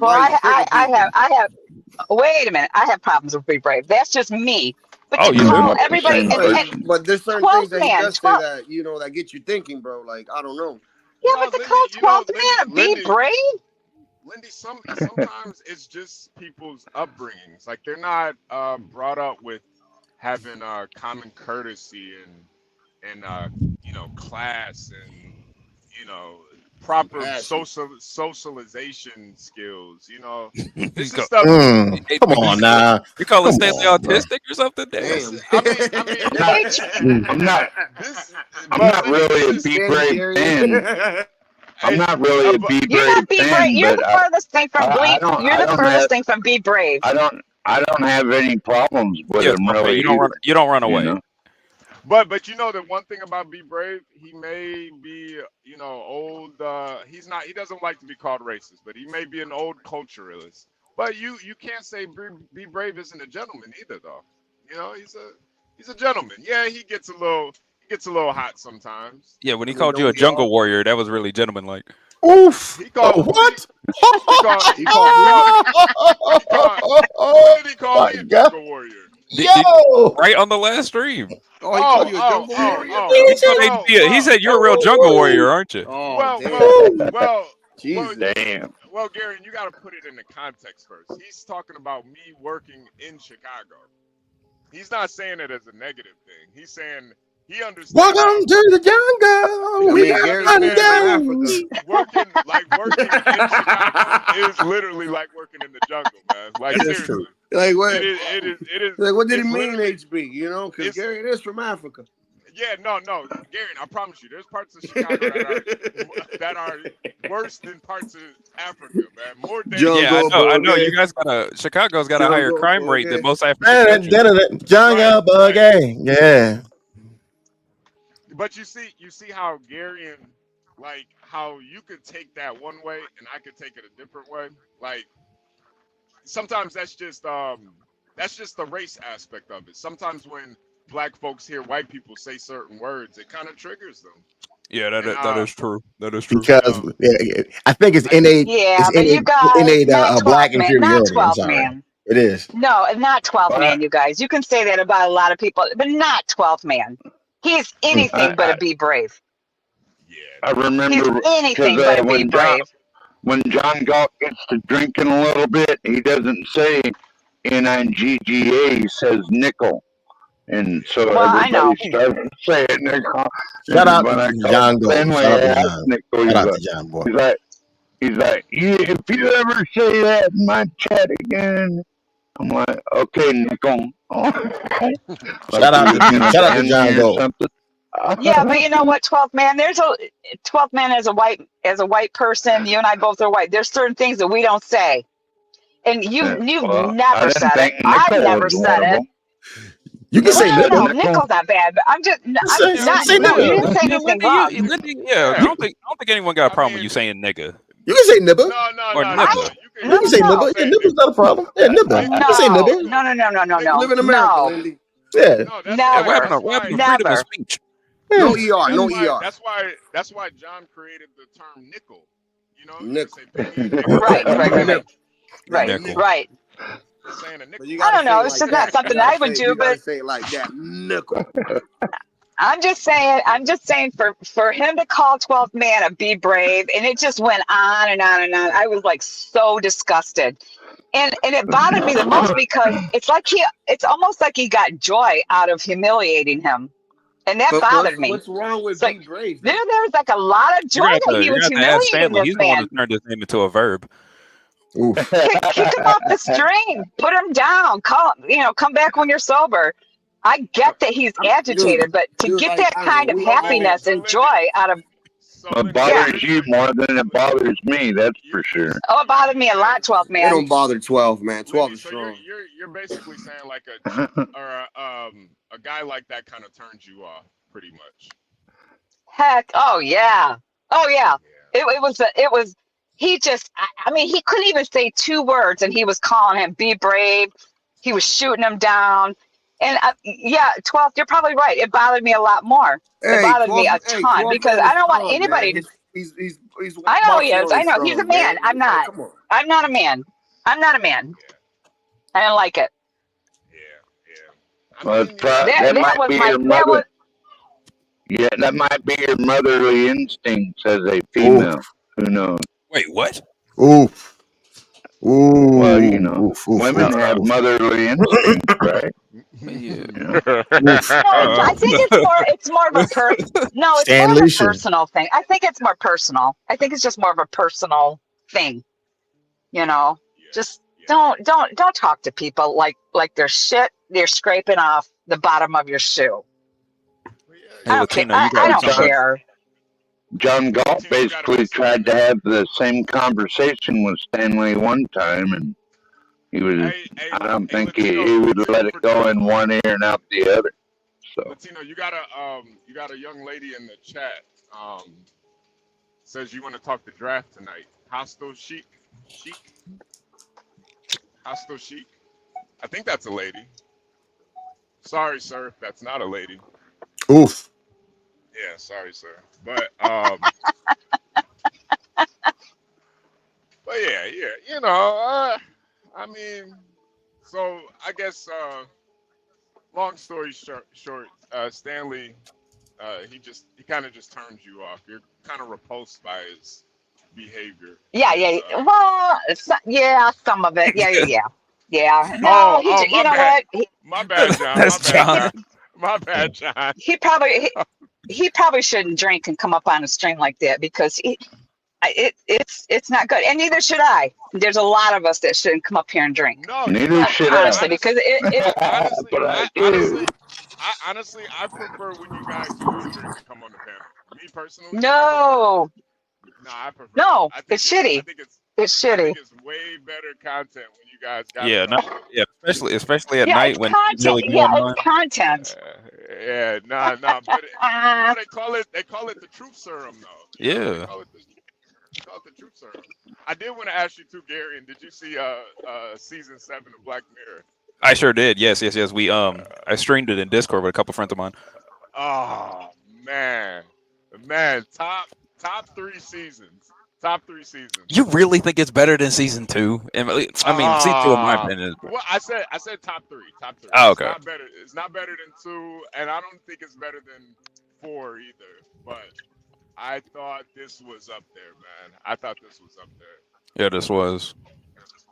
I have. Wait a minute. I have problems with Be Brave. That's just me. But you call everybody. But there's certain things that he does say that that get you thinking, bro. Like, I don't know. Yeah, but to call 12th man a Be Brave. Lindy, sometimes it's just people's upbringings. Like, they're not brought up with having common courtesy and class and proper socialization skills. This is stuff. Come on now. You call it Stanley autistic or something? Damn. I'm not really a Be Brave fan. I'm not really a Be Brave fan. You're the furthest thing from You're the furthest thing from Be Brave. I don't have any problems with him, really. You don't run away. But the one thing about Be Brave, he may be old. He doesn't like to be called racist, but he may be an old culturalist. But you can't say Be Brave isn't a gentleman either, though. He's a gentleman. Yeah, he gets a little hot sometimes. Yeah, when he called you a jungle warrior, that was really gentlemanlike. Oof. He called what? What did he call me a jungle warrior? Yo! Right on the last stream. Oh, he called you a jungle warrior? He said you're a real jungle warrior, aren't you? Well, Jesus. Damn. Well, Gary, you got to put it in the context first. He's talking about me working in Chicago. He's not saying it as a negative thing. He's saying he understands. Welcome to the jungle. We got fun days. Working in Chicago is literally like working in the jungle, man. Like, That's seriously. true. Like what? It is. Like, what did it mean, HB? Because Gary is from Africa. Yeah, no, Gary, I promise you, there's parts of Chicago that are worse than parts of Africa, man. More dangerous. Yeah, I know. You guys Chicago's got a higher crime rate than most African countries. Jungle Boogie. Yeah. But you see how Gary and like how you could take that one way and I could take it a different way. Like sometimes that's just the race aspect of it. Sometimes when black folks hear white people say certain words, it kind of triggers them. Yeah, that is true. That is true. Because I think it's innate. Yeah, it's but you guys, innate not 12 black man, inferiority. not I'm 12 sorry. man. It is. No, not 12 man, you guys. You can say that about a lot of people, but not 12 man. He's anything but a be brave. I remember He's anything but a be brave. When John Galt gets to drinking a little bit, he doesn't say N-I-G-G-A, he says nickel. And so everybody started saying nickel. Shout out When I to called John Galt. Fenway, Shout out I to asked John. Nickel, Shout out to John, boy. He's like, yeah, if you ever say that in my chat again, I'm like, okay, Nickel. Shout out to John Galt. Yeah, but you know what, 12 man, there's a 12 man as a white person, you and I both are white. There's certain things that we don't say. And you've never said it. I've never said it. You can say no, nigga. Nickel's not bad, but I'm just say no, nigga. you didn't say anything wrong. Yeah, I don't think anyone got a problem with you saying nigga. You can say nibber. Or nibba. You can say nibber. Yeah, nibber's not a problem. Yeah, nibber. You can say nibber. No. Live in America, Lindy. Yeah. Never. Freedom of speech. No ER, no ER. That's why John created the term nickel. You know, nickel. Right. I don't know. It's just not something I would do, but say it like that, nickel. I'm just saying for him to call 12th man a be brave, and it just went on and on and on. I was like so disgusted. And it bothered me the most because it's almost like he got joy out of humiliating him. And that bothered me. What's wrong with be brave? There was like a lot of joy that he was humiliating this He's the one man. who turned his name into a verb. Kick him off the string, put him down, come back when you're sober. I get that he's agitated, but to get that kind of happiness and joy out of it bothers you more than it bothers me, that's for sure. it bothered me a lot, 12 man. It don't bother 12, man. 12 is So strong. you're basically saying like a guy like that kind of turns you off, pretty much. Heck, oh yeah. It was. He just. I mean, he couldn't even say 2 words, and he was calling him be brave. He was shooting him down, and 12th. You're probably right. It bothered me a lot more. It bothered me a ton because I don't want anybody to. He's I know he is. I know he's a man. I'm not. I'm not a man. I'm not a man. I didn't like it. Well, that might be your mother. Yeah, that might be your motherly instincts as a female. Who knows? Wait, what? Oof. Well, you know, women have motherly instincts, right? Yeah. I think it's more of a personal thing. I think it's more personal. I think it's just more of a personal thing. You know, just don't talk to people like they're shit. They're scraping off the bottom of your shoe. I don't care. I don't care. John Galt basically tried to have the same conversation with Stanley one time, and he was. I don't think he would let it go in one ear and out the other. So. Latino, you got a young lady in the chat. Says you want to talk the draft tonight. Hostile Chic. Hostile Chic. I think that's a lady. Sorry, sir, if that's not a lady. Oof. Yeah, sorry, sir. But but yeah, you know, I mean, so I guess long story short, Stanley, he kind of just turns you off. You're kind of repulsed by his behavior. Yeah. Well, some of it. Yeah. No, you know bad. what? My bad, John. That's John. My bad, John. He probably shouldn't drink and come up on a string like that because it's not good, and neither should I. There's a lot of us that shouldn't come up here and drink. No, neither should honestly, I. because honestly, I prefer when you guys who agree come on the panel. Me personally. No, No, I prefer. no, I think it's shitty. I think it's It's shitty. it's way better content when you guys got Yeah, it no, on. yeah, especially at Yeah, night it's when content. really Yeah, going it's on. content. Yeah, nah, but you know they call it the truth serum though. You know, they Yeah. call it the truth serum. I did want to ask you too, Gary, and did you see season 7 of Black Mirror? I sure did. Yes. We I streamed it in Discord with a couple friends of mine. Oh man, top 3 seasons. Top 3 seasons. You really think it's better than season 2? I mean, season 2 in my opinion is better. Well, I said top 3. Top 3. Oh, okay. It's not better than 2, and I don't think it's better than 4 either. But I thought this was up there, man. I thought this was up there. Yeah, this was.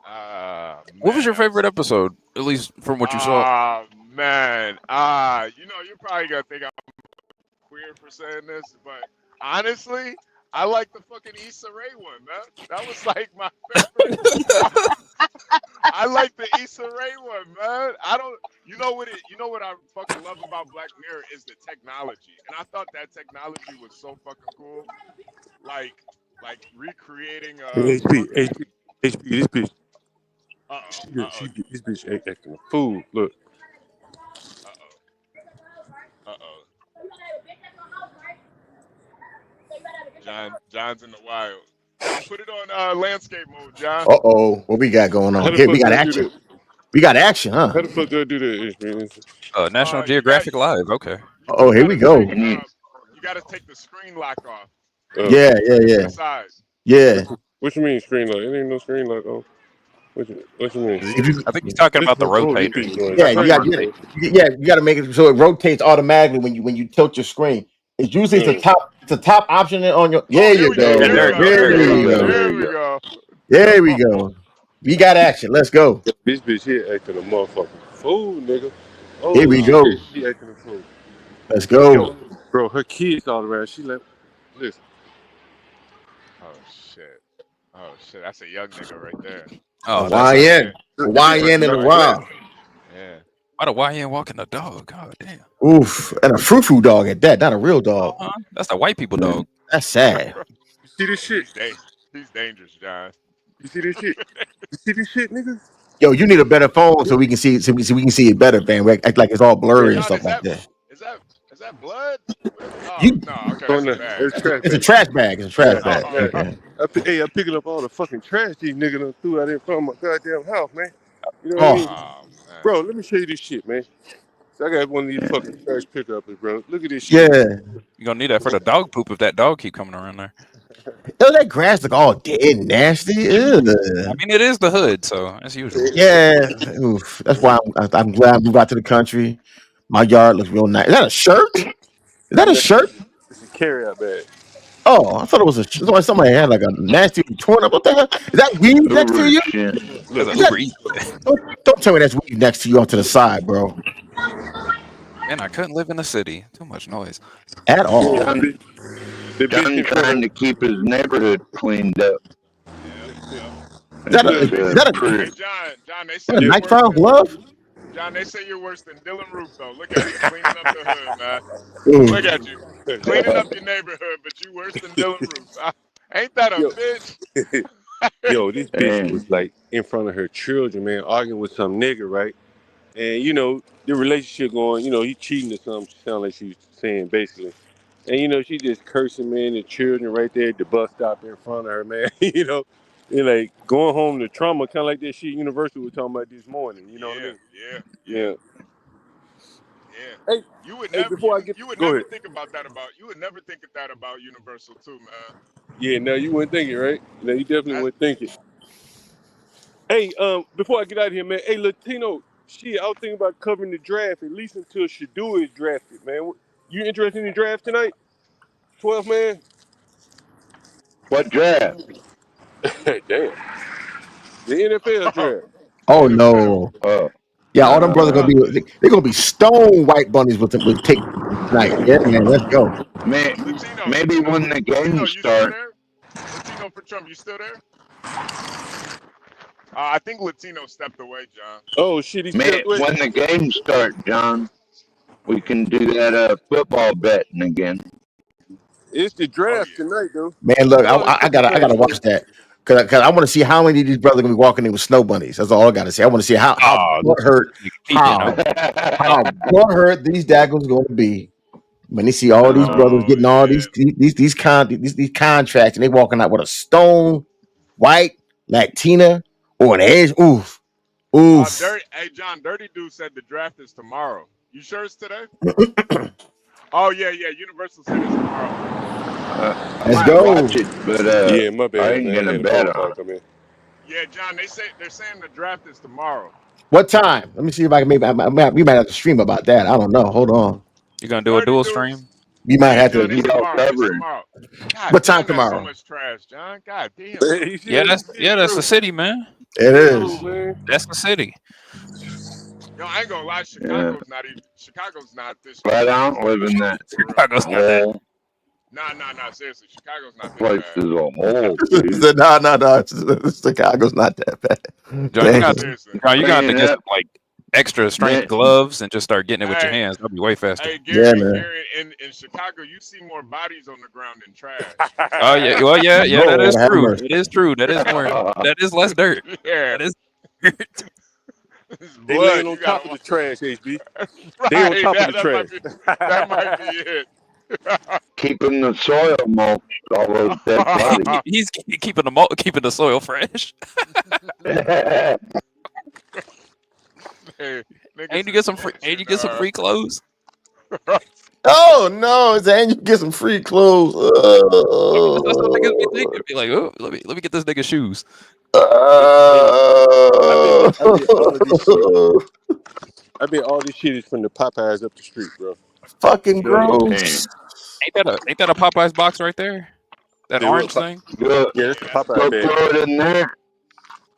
What was Man, your favorite episode? At least from what you saw. Man. You know, you're probably gonna think I'm weird for saying this, but honestly, I like the fucking Issa Rae one, man. That was like my favorite. I like the Issa Rae one, man. You know what I fucking love about Black Mirror is the technology, and I thought that technology was so fucking cool. Like recreating. HP, this bitch. Uh-oh. This bitch acting a fool. Look. Uh-oh. John's in the wild. Put it on landscape mode, John. What we got going How on the here? fuck We got do I do action. that? We got action, huh? How the fuck do I do that, man? National Geographic Live. Okay. Oh, here we go. You gotta take the screen lock off. Yeah. Yeah. What you mean screen lock? It ain't no screen lock on. What you mean? I think he's talking about the rotator. Yeah, you got to make it so it rotates automatically when you tilt your screen. It's usually the top option on your. There you go. There we go. We got action. Let's go. This bitch here acting a motherfucking fool, nigga. Oh, Here we go. shit, she acting a fool. Let's go. Yo, bro, her kids all around. She like, listen. Oh shit, that's a young nigga right there. Oh, YN in the wild. Yeah. Why the YN walking the dog? God damn. Oof, and a frou-frou dog at that, not a real dog. That's the white people dog. That's sad. You see this shit? He's dangerous, John. You see this shit? You see this shit, nigga? Yo, you need a better phone so we can see it better, man. We act like it's all blurry and stuff like that. Is that blood? No, okay, Oh, that's no, a bag. It's a trash bag. It's a trash bag. Hey, I'm picking up all the fucking trash these niggas done threw out in front of my goddamn house, man. You know what I mean? Bro, let me show you this shit, man. So I got one of these fucking trash pickups, bro. Look at this shit. Yeah. You're gonna need that for the dog poop if that dog keep coming around there. Oh, that grass look all dead and nasty. Ugh. I mean, it is the hood, so that's usual. Yeah. Oof. That's why I'm glad I moved out to the country. My yard looks real nice. Is that a shirt? Is that a shirt? It's a carry-out bag. Oh, I thought it was a somebody had like a nasty torn up. What the hell? Is that weed next to you? Don't tell me that's weed next to you off to the side, bro. Man, I couldn't live in the city. Too much noise. At all. John trying to keep his neighborhood cleaned up. Is that Hey, John, they say a you're nitrile glove? John, they say you're worse than Dylan Roof, though. Look at you cleaning up the hood, man. Ooh. Look at you cleaning up your neighborhood, but you worse than Dylan Roof. Ain't that a bitch? Yo, this bitch was like in front of her children, man, arguing with some nigga, right? And you know, the relationship going, you know, he cheating or something, sound like she was saying basically. And you know, she just cursing, man, the children right there at the bus stop in front of her, man. You know, and like going home to trauma, kind of like that shit Universal was talking about this morning. You know what I mean? Yeah. Hey, You would hey, never, before I get, you would go never ahead. think about that you would never think of that about Universal too, man. Yeah, no, you wouldn't think it, right? No, you definitely wouldn't think it. Hey, before I get out of here, man. Hey, Latino, shit, I was thinking about covering the draft at least until Shadua is drafted, man. You interested in the draft tonight? 12 man. What draft? Damn. The NFL draft. Oh no. Yeah, all them brothers they're gonna be stone white bunnies with take tonight. Yeah, man, let's go. Maybe when the game starts. Latino for Trump, you still there? I think Latino stepped away, John. Oh shit, he stepped away. When the game starts, John. We can do that football betting again. It's the draft tonight, though. Man, look, That's all it's I taking gotta place, watch man. that because I want to see how many of these brothers gonna be walking in with snow bunnies. That's all I gotta see. I want to see how butthurt how butthurt these daggers gonna be when they see all these brothers getting all these contracts and they walking out with a stone white Latina or an edge. Oof, oof. Dirty, hey John, Dirty Dude said the draft is tomorrow. You sure it's today? Oh yeah, Universal said it's tomorrow. Let's go. Watch it, but Yeah, my bad, I ain't man. I gonna had a bet phone call on it. come in. Yeah, John, they're saying the draft is tomorrow. What time? Let me see if I can we might have to stream about that. I don't know. Hold on. You gonna do a dual stream? We might have to. John, it's tomorrow. It's tomorrow. God What time damn, that's so tomorrow? much trash, John. God damn. Yeah, that's the city, man. It is. That's the city. Yo, I ain't gonna lie, Chicago's not this. But I don't live in that. Chicago's not that. hole. Nah, seriously, Chicago's not Place this is bad. a hole, He dude. said, no. Chicago's not that bad. John, you got Clean to it get up. like extra strength gloves and just start getting it with your hands. That'll be way faster. Hey, Gary, man. Gary, in Chicago, you see more bodies on the ground than trash. Oh yeah, well yeah, that Lord is have true. mercy. It is true. That is more. That is less dirt. Yeah. That is. They Blood, laying on you top gotta of the trash, HB. Right, They on top of the that trash. that might be it. Keeping the soil mulched, all those dead bodies. He's keeping the soil fresh. Hey, And you get some free. And you get some free clothes. Oh no! It's and you get some free clothes. That's what niggas be thinking. Be like, oh, let me get this nigga shoes. I bet all this shit is from the Popeyes up the street, bro. Fucking gross. Ain't that a Popeyes box right there? That orange thing. Go, Yeah, that's the go Popeyes bag. throw it in there.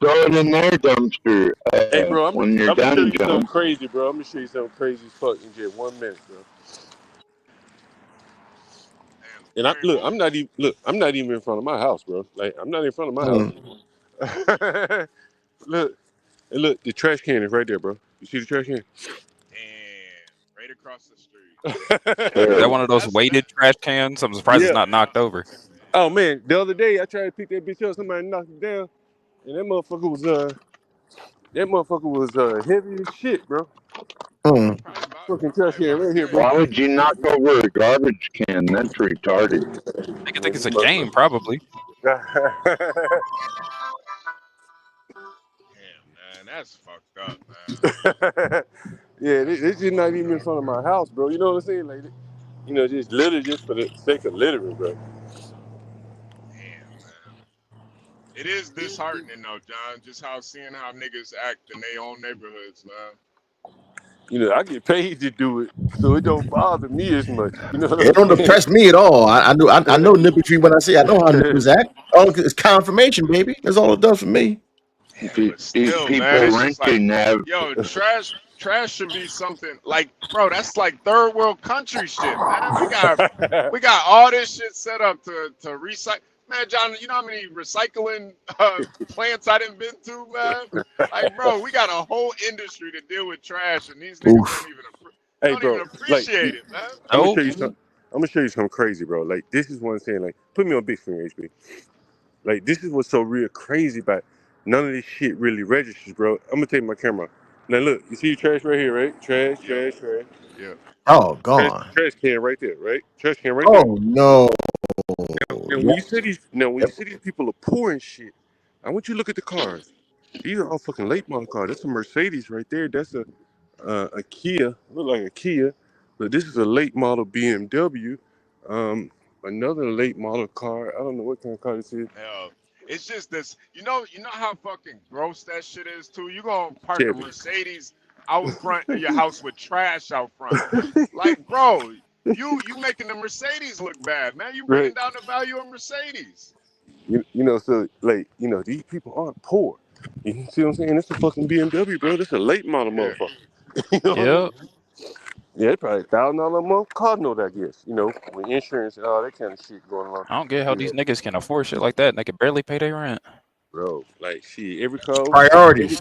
Throw it in their dumpster Hey, bro, when you're I'm gonna show done, you something John. crazy, bro. I'm gonna show you something crazy as fuck in just 1 minute, bro. And I'm not even in front of my house, bro. Like, I'm not in front of my house. Look, the trash can is right there, bro. You see the trash can? Damn, right across the street. Is that one of those weighted trash cans? I'm surprised it's not knocked over. Oh man, the other day I tried to pick that bitch up, somebody knocked it down, and that motherfucker was heavy as shit, bro. Fucking trash can right here, bro. Why would you knock over a garbage can? That's retarded. I think it's a game, probably. Man, that's fucked up, man. Yeah, this is not even in front of my house, bro. You know what I'm saying? Like, just litter just for the sake of littering, bro. It is disheartening though, John, just seeing how niggas act in their own neighborhoods, man. I get paid to do it, so it don't bother me as much. You know what It I'm don't saying? depress me at all. I know Nippy when I say I know how nippers act. Oh, it's confirmation, baby. That's all it does for me. These Still, people man, it's just renting have. Yo, trash should be something like, bro, that's like third world country shit, man. We got all this shit set up to recycle. Man, John, you know how many recycling plants I done been to, man? Like, bro, we got a whole industry to deal with trash, and these niggas don't even appreciate it, man. I'm gonna show you something crazy, bro. Like, this is what I'm saying. Like, put me on big screen, HB. Like, this is what's so real crazy about none of this shit really registers, bro. I'm gonna take my camera. Now look, you see your trash right here, right? Trash. Yeah. Oh, gone. Trash can right there, right? Trash can right Oh no. there. Now when you see these people are poor and shit, I want you to look at the cars. These are all fucking late model cars. That's a Mercedes right there. That's a Kia. Look like a Kia, but this is a late model BMW. Another late model car. I don't know what kind of car this is. Hell, it's just this. You know how fucking gross that shit is too. You gonna park a Mercedes out front of your house with trash out front? Like, bro, you making the Mercedes look bad, man. You bringing down the value of Mercedes. So like, these people aren't poor. You see what I'm saying? It's a fucking BMW, bro. This is a late model motherfucker. You know what I mean? Yeah, it's probably $1,000 a month car note, I guess. With insurance and all that kind of shit going on. I don't get how these niggas can afford shit like that and they can barely pay their rent. bro. Like, shit, every car, Priorities.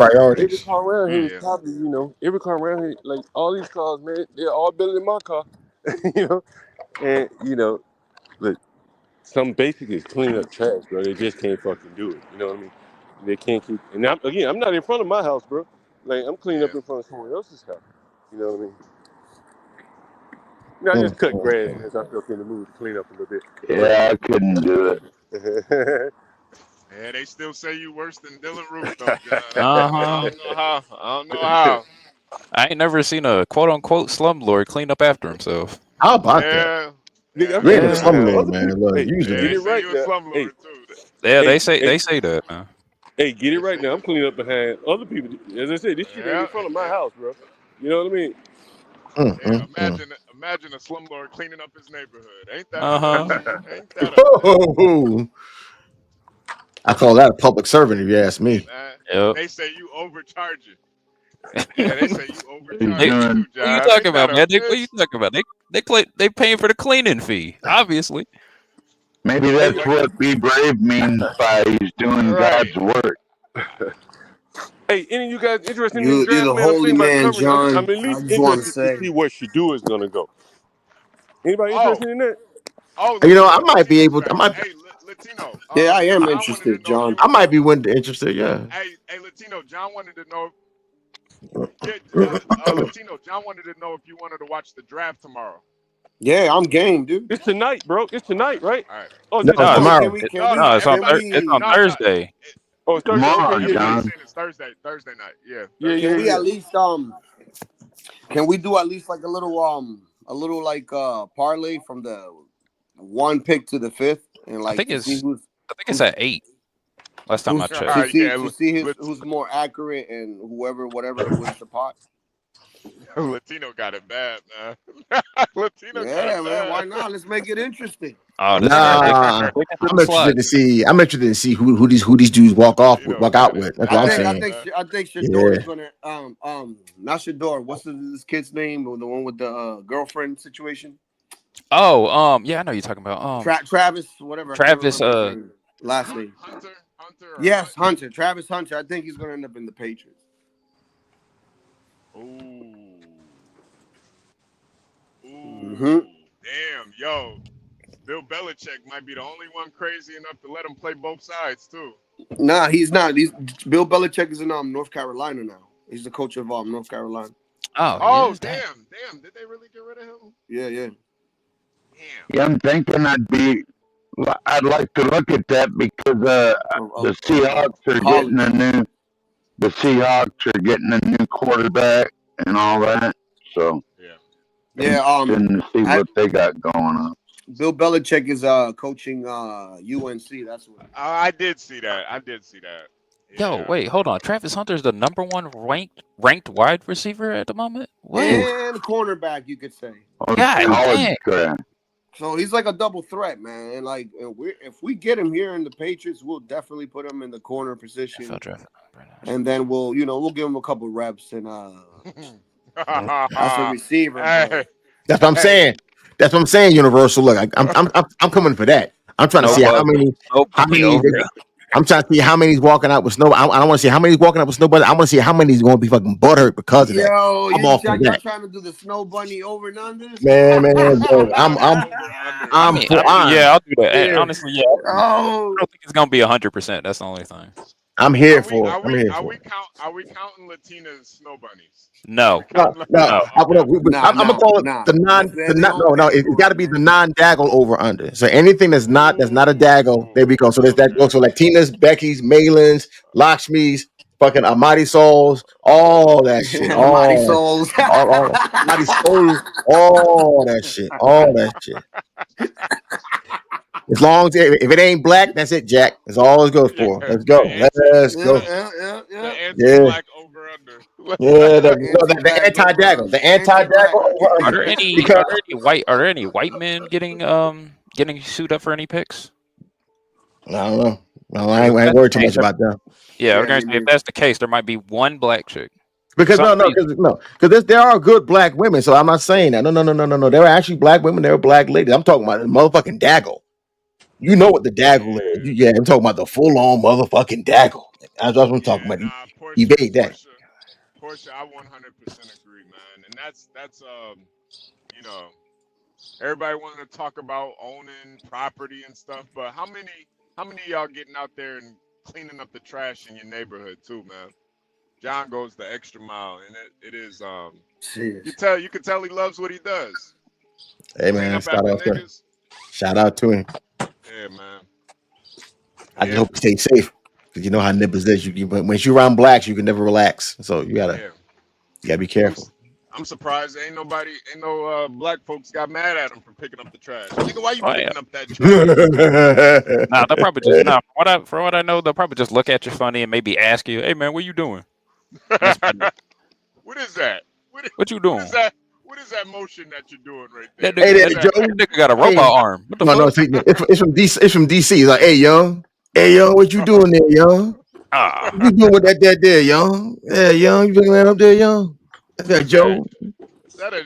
every car around here is Yeah. probably, every car around here, like all these cars, man, they're all better than my car, and look, some basic is cleaning up trash, bro. They just can't fucking do it. You know what I mean? They can't keep. And I'm not in front of my house, bro. Like I'm cleaning up in front of someone else's house. You know what I mean? I just cut grass as I felt in the mood to clean up a little bit. Yeah, I couldn't do it. Yeah, they still say you worse than Dylan Roof, though, John. Uh-huh. I don't know how. I ain't never seen a quote unquote slumlord clean up after himself. How about that? Nigga, We ain't a slumlord, man. Look, usually. Get it right now. Yeah, they say that, man. Hey, get it right now. I'm cleaning up behind other people. As I said, this shit ain't in front of my house, bro. You know what I mean? Imagine a slumlord cleaning up his neighborhood. Ain't that? Ain't that? Oh, I call that a public servant, if you ask me. They say you overcharging. Yeah, they say you overcharging Hey, too, what you John. talking about, man? What you talking about? They paying for the cleaning fee, obviously. Maybe that's what be brave means by he's doing God's work. Hey, any of you guys interested in You're this draft, the man? I'm holy thinking about man, covering it. John. I'm at I least just want to interested say. to see where Shadua is gonna go. Anybody interested in that? I might be able. I might. Hey, Latino. Yeah, I am interested, John. I might be interested. Yeah. Hey, Latino. John wanted to know. Latino. John wanted to know if you wanted to watch the draft tomorrow. Yeah, I'm game, dude. It's tonight, bro. It's tonight, right? All right. Oh, No, it's tomorrow. It's on Thursday. Oh, it's Thursday. Tomorrow, Okay, John. It's Thursday night. Yeah. Can we at least Can we do at least like a little like parlay from the 1 pick to the 5th and like I think to see who's it's at 8. Last time I checked. to see who's more accurate and whatever wins the pot. Latino got it bad, man. Latino got it man. bad. Why not? Let's make it interesting. Oh, Nah, I'm interested to see. I'm interested to see who these dudes walk out with. That's what I'm saying. I think Shador is gonna not Shador. What's this kid's name? The one with the girlfriend situation. Oh, yeah, I know you're talking about. Travis, whatever. Travis, last name. Hunter. Yes, Hunter. Travis Hunter. I think he's gonna end up in the Patriots. Damn, yo. Bill Belichick might be the only one crazy enough to let him play both sides too. Nah, he's not. Bill Belichick is in North Carolina now. He's the coach of North Carolina. Oh, damn. Did they really get rid of him? Yeah. Yeah, I'm thinking I'd like to look at that because the Seahawks are getting a new quarterback and all that. So yeah, to see what they got going on. Bill Belichick is coaching UNC. That's what. I did see that. Yo, wait, hold on. Travis Hunter's the number 1 ranked wide receiver at the moment. Whoa. And cornerback, you could say. God damn. So he's like a double threat, man. And like, if we get him here in the Patriots, we'll definitely put him in the corner position. And then we'll give him a couple reps and as a receiver. That's what I'm saying. That's what I'm saying. Universal. Look, I'm coming for that. I'm trying to see how many. I'm trying to see how many's walking out with snow. I don't want to see how many's walking out with snow, but I want to see how many's going to be fucking butthurt because of that. I'm all for that. Trying to do the snow bunny over and under. Man, bro, I'm yeah, I'll do that. Yeah. Honestly, yeah. I don't think it's gonna be 100%. That's the only thing. I'm here for it. Are we counting Latina's snow bunnies? No. I'm gonna call it the non. No. It's got to be the non-daggle over under. So anything that's not a daggle, there we go. So there's that. So like Tina's, Becky's, Malin's, Lakshmi's, fucking Amadi Souls, all that shit. Amadi Souls, Amadi Souls, all that shit. As long as if it ain't black, that's it, Jack. That's all it goes for. Let's go. Let's go. Black over under. Yeah, the anti-daggle. The anti-daggle. Are there any white men getting sued up for any picks? I don't know. No, I ain't worried too much about that. Yeah, we're gonna say if that's the case, there might be one black chick. Because there are good black women. So I'm not saying that. No. There are actually black women. There are black ladies. I'm talking about the motherfucking daggle. You know what the daggle is. Yeah, I'm talking about the full on motherfucking daggle. That's what I'm talking about. He made that. Portia, I 100% agree, man. And that's you know, everybody wanting to talk about owning property and stuff, but how many of y'all getting out there and cleaning up the trash in your neighborhood too, man? John goes the extra mile, and it is you can tell he loves what he does. Hey man, shout out to him. Yeah, man. I just hope you stay safe, because you know how niggas is. When you around blacks, you can never relax. So you gotta be careful. I'm surprised ain't no black folks got mad at him for picking up the trash. Nigga, why you picking up that trash? Nah, they'll probably just from what I know, they'll probably just look at you funny and maybe ask you, "Hey man, what you doing?" What is that? What you doing? What is that motion that you're doing right there? That nigga got a robot arm. What the fuck? It's from DC. It's from DC. He's like, hey young, what you doing there, young? What you doing with that there, young? Yeah, young, you picking that up there, young? Is that Joe? Is that a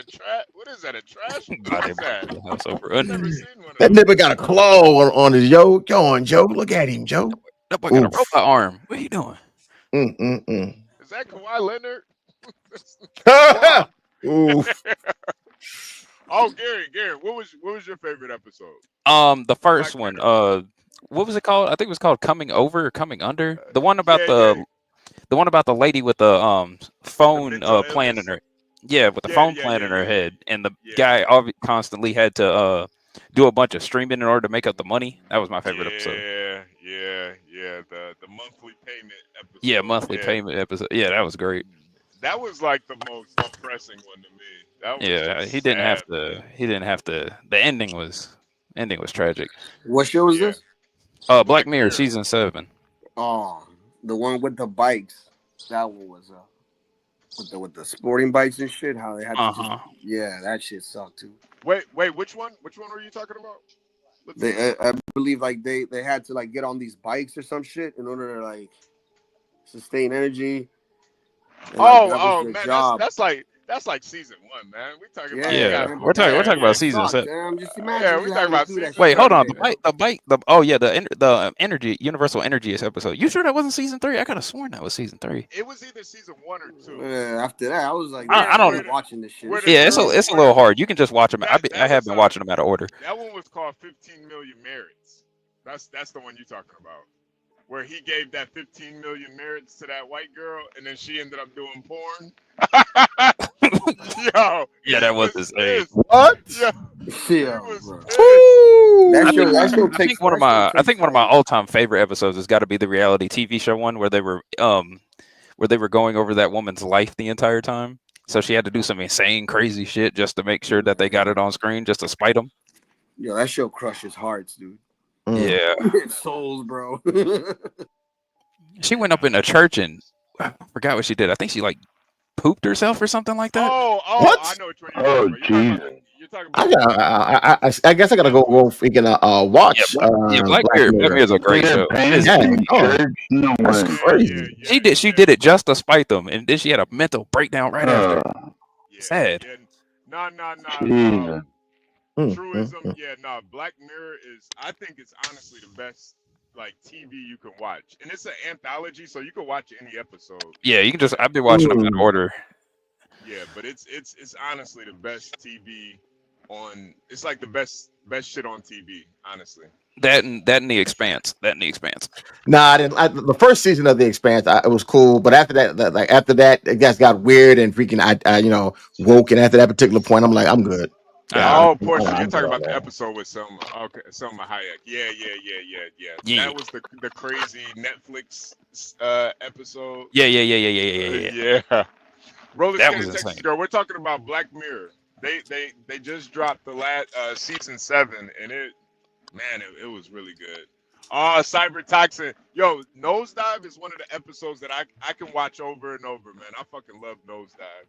trash? What is that? A trash? What is that? I've never seen one. That nigga got a claw on his Joe. Go on, Joe. Look at him, Joe. That boy got a robot arm. What are you doing? Is that Kawhi Leonard? Oof. Oh, Gary, what was your favorite episode? The first one. What was it called? I think it was called Coming Over or Coming Under. The one about the one about the lady with the phone plant in her. Yeah, with the phone plant in her head, and the guy constantly had to do a bunch of streaming in order to make up the money. That was my favorite episode. Yeah. The monthly payment episode. Yeah, monthly payment episode. Yeah, that was great. That was like the most depressing one to me. That was he didn't have to. He didn't have to. The ending was tragic. What show was this? Black Mirror season 7. Oh, the one with the bikes. That one was with the sporting bikes and shit. How they had to that shit sucked too. Wait, which one? Which one were you talking about? I believe like they had to like get on these bikes or some shit in order to like sustain energy. And, man, that's like season 1, man. We talking about we're talking about season 7. Just imagine we're talking about season. Wait, hold on. The energy universal energy episode. You sure that wasn't season 3? I could have sworn that was season 3. It was either season 1 or 2. After that, I was like, I don't watching this shit. Yeah, it's a little hard. You can just watch them. I have been watching them out of order. That one was called 15 Million Merits. That's the one you're talking about. Where he gave that 15 million merits to that white girl, and then she ended up doing porn. Yo, yeah, that was his age. What? Yeah, I think one of my all-time favorite episodes has got to be the reality TV show one where they were going over that woman's life the entire time. So she had to do some insane, crazy shit just to make sure that they got it on screen, just to spite them. Yo, that show crushes hearts, dude. Yeah, souls, bro. She went up in a church and I forgot what she did. I think she like pooped herself or something like that. What? I know what you're talking about. You're talking about. I guess I gotta go freaking watch. Black Mirror is a great show. That's crazy. She did it just to spite them, and then she had a mental breakdown right after. Sad. Nah. Truism, Black Mirror I think it's honestly the best like TV you can watch, and it's an anthology, so you can watch any episode. Yeah, you can just. I've been watching them in order. Yeah, but it's honestly the best TV on. It's like the best shit on TV, honestly. That and The Expanse. Nah, I didn't. The first season of The Expanse, it was cool, but after that, it just got weird and freaking. I woke, and after that particular point, I'm like, I'm good. Portia, you're talking about the episode with Selma. Okay, Selma Hayek. Yeah. That was the crazy Netflix episode. Yeah. Roller That Skating was Texas insane. Girl. We're talking about Black Mirror. They just dropped the last season 7, and it was really good. Cyber Toxin. Yo, Nosedive is one of the episodes that I can watch over and over, man. I fucking love Nosedive.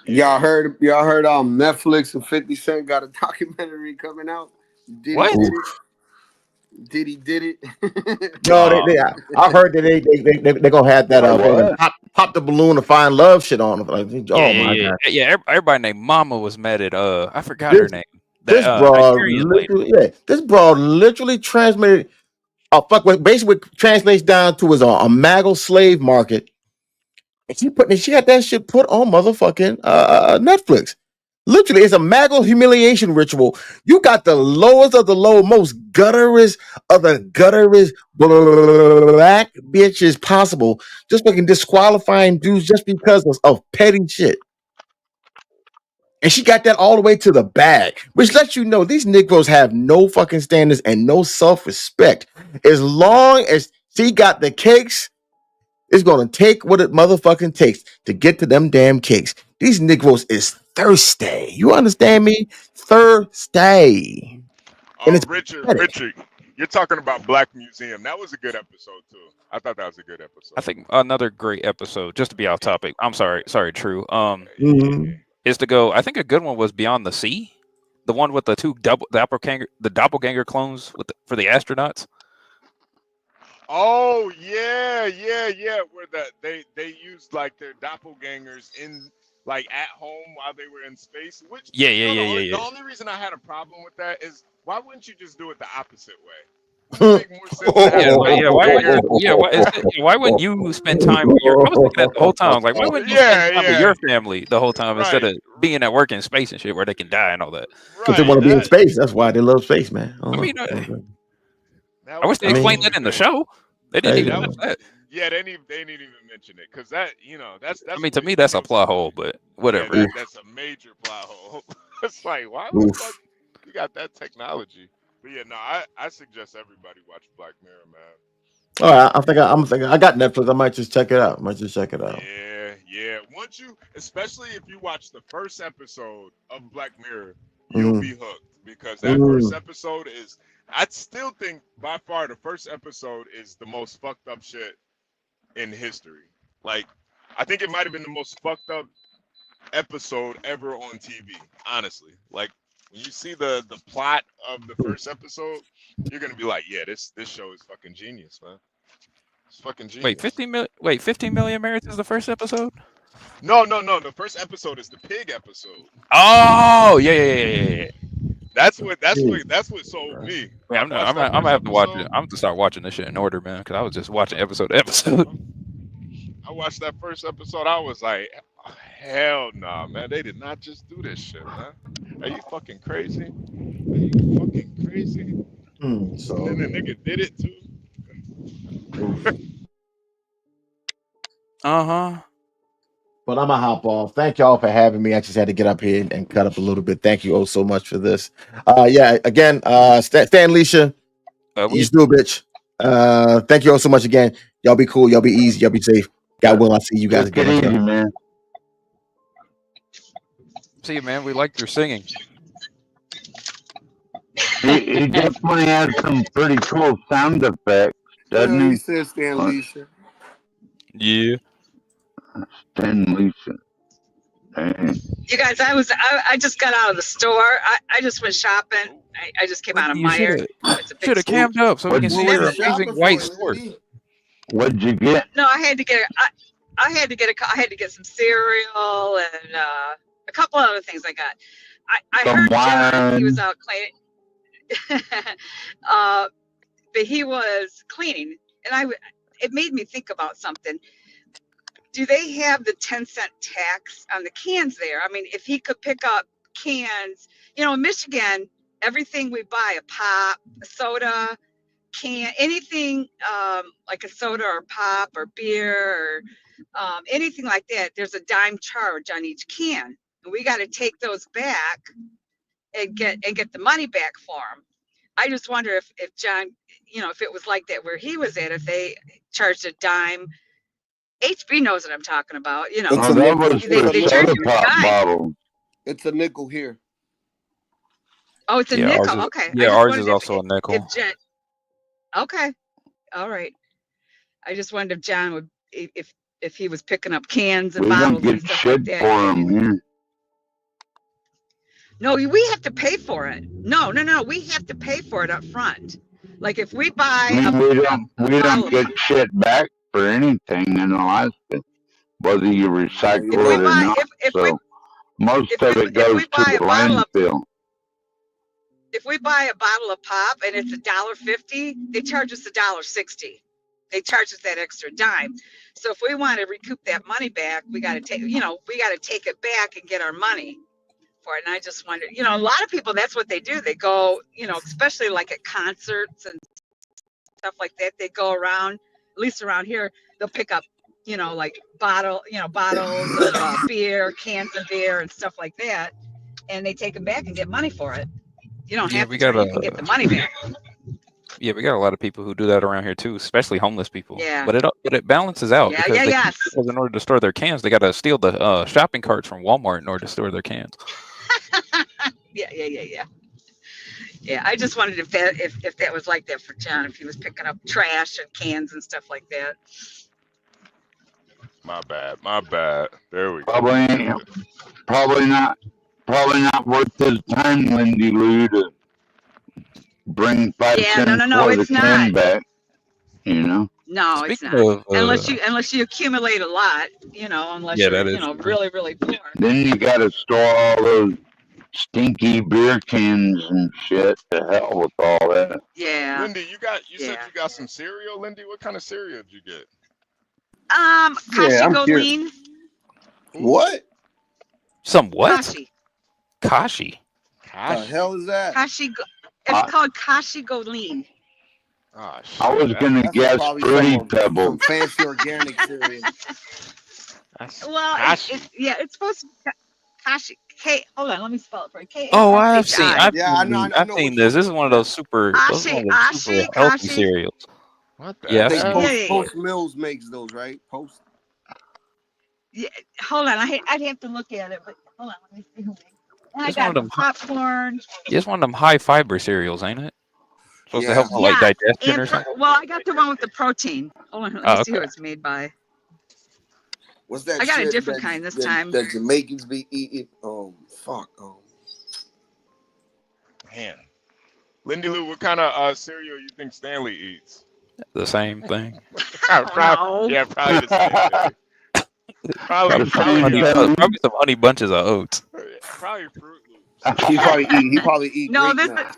Y'all heard Netflix and 50 Cent got a documentary coming out. Diddy did it. No, I heard that they're gonna have that pop the balloon to find love shit on them. Like, my god. Yeah. Everybody named Mama was mad at I forgot her name. This broad literally, this broad literally transmitted. What basically translates down to is a Maggle slave market. And she got that shit put on motherfucking Netflix. Literally, it's a Maggle humiliation ritual. You got the lowest of the low, most gutterest of the gutterest black bitches possible, just fucking disqualifying dudes just because of petty shit. And she got that all the way to the bag, which lets you know these Negroes have no fucking standards and no self-respect. As long as she got the cakes, it's gonna take what it motherfucking takes to get to them damn cakes. These Negroes is thirsty. You understand me? Thirsty. And it's Richard, pathetic. Richard, you're talking about Black Museum. That was a good episode too. I thought that was a good episode. I think another great episode. Just to be off topic. I'm sorry, True. Is to go. I think a good one was Beyond the Sea, the one with the doppelganger clones for the astronauts. Oh yeah. Where they used like their doppelgangers in like at home while they were in space. Which Yeah. The only reason I had a problem with that is why wouldn't you just do it the opposite way? Make more sense to have Why wouldn't you spend time with your? I was thinking that the whole time. Like, why wouldn't you spend time with your family the whole time instead of being at work in space and shit where they can die and all that? Because they want to be in space. That's why they love space, man. I mean, I wish they explained that in the show. They didn't even have that. Yeah, they didn't even mention it because that that's. I mean, to me, that's a plot hole, but whatever. Yeah, that's a major plot hole. It's like, why the fuck you got that technology? But yeah, no, I suggest everybody watch Black Mirror, man. All right, I got Netflix. I might just check it out. Yeah. Once you, especially if you watch the first episode of Black Mirror, you'll be hooked because that first episode is. I still think by far the first episode is the most fucked up shit in history. Like, I think it might have been the most fucked up episode ever on TV. Honestly, like. When you see the plot of the first episode, you're gonna be like, yeah, this show is fucking genius, man. It's fucking genius. Wait, 15 Million Merits is the first episode? No. The first episode is the pig episode. Oh, yeah. That's what sold me. Yeah, I'm gonna have to watch it. I'm gonna have to start watching this shit in order, man, because I was just watching episode to episode. I watched that first episode. I was like, hell nah, man. They did not just do this shit, man. Are you fucking crazy? So and then the nigga did it too. But I'm gonna hop off. Thank y'all for having me. I just had to get up here and cut up a little bit. Thank you so much for this. Again, Stan Leisha, you still bitch. Thank you all so much again. Y'all be cool. Y'all be easy. Y'all be safe. God willing, I'll see you guys again. Easy, man. See you, man. We liked your singing. He definitely has some pretty cool sound effects, doesn't he? Says Stan Leisha. Yeah. Stan Leisha. You guys, I just got out of the store. I just went shopping. I just came out of Meijer. Should have camped up so we can see your amazing white store. What'd you get? No, I had to get some cereal and a couple other things I got. I heard John, he was out cleaning. But he was cleaning, and it made me think about something. Do they have the 10-cent tax on the cans there? I mean, if he could pick up cans, in Michigan, everything we buy, a pop, a soda, can, anything like a soda or pop or beer or anything like that, there's a dime charge on each can. And we got to take those back and get the money back for them. I just wonder if John, if it was like that where he was at, if they charged a dime. HB knows what I'm talking about. They charge you a dime. It's a nickel here. Oh, it's a nickel. Okay. Yeah, ours is also a nickel. Okay. All right. I just wondered if John would, if he was picking up cans and bottles and stuff like that. For him here. No, we have to pay for it. No. We have to pay for it up front. Like if we buy we don't get shit back for anything in Alaska, whether you recycle it or not. So most of it goes to the landfill. if we buy a bottle of pop and it's $1.50, they charge us $1.60. They charge us that extra dime. So if we want to recoup that money back, we got to take it back and get our money for it. And I just wonder, a lot of people, that's what they do. They go, especially like at concerts and stuff like that. They go around, at least around here, they'll pick up, like bottles of beer, cans of beer and stuff like that. And they take them back and get money for it. You don't have to, you can get the money back. Yeah, we got a lot of people who do that around here too, especially homeless people. Yeah. But it balances out Yeah, because in order to store their cans, they got to steal the shopping carts from Walmart in order to store their cans. Yeah. I just wondered if that was like that for John, if he was picking up trash and cans and stuff like that. My bad. There we go. Probably not worth his time, Lindy Lou, to bring 5 cents no, for the it's can not. back. No, it's not. Unless you accumulate a lot, unless you're really, really poor. Then you got to store all those stinky beer cans and shit. To hell with all that. Yeah. Lindy, you said you got some cereal, Lindy. What kind of cereal did you get? Kashi Goldeen. What? Some what? Kashi. Kashi. The hell is that? It's called Kashi Goldeen. Oh, I was gonna guess Fruity Pebbles. Some fancy organic cereal. Well, it's supposed to be Kashi. Hold on, let me spell it for you. Oh, I've seen this. This is one of those super healthy cereals. What the Yeah, Post Mills makes those, right? Post. Yeah, hold on. I'd have to look at it, but hold on. Let me see who makes it. And I It's one got of them popcorn. Yeah, it's one of them high fiber cereals, ain't it? Supposed to help with like digestion or something. Well, I got the one with the protein. Hold on, let me see who it's made by. What's that? I got a shit different kind this time. That Jamaicans be eating. Man. Lindy Lou, what kind of cereal you think Stanley eats? The same thing. Probably the same thing. Probably some honey bunches of oats. Probably Fruit Loops. He probably eat. No, grape nut.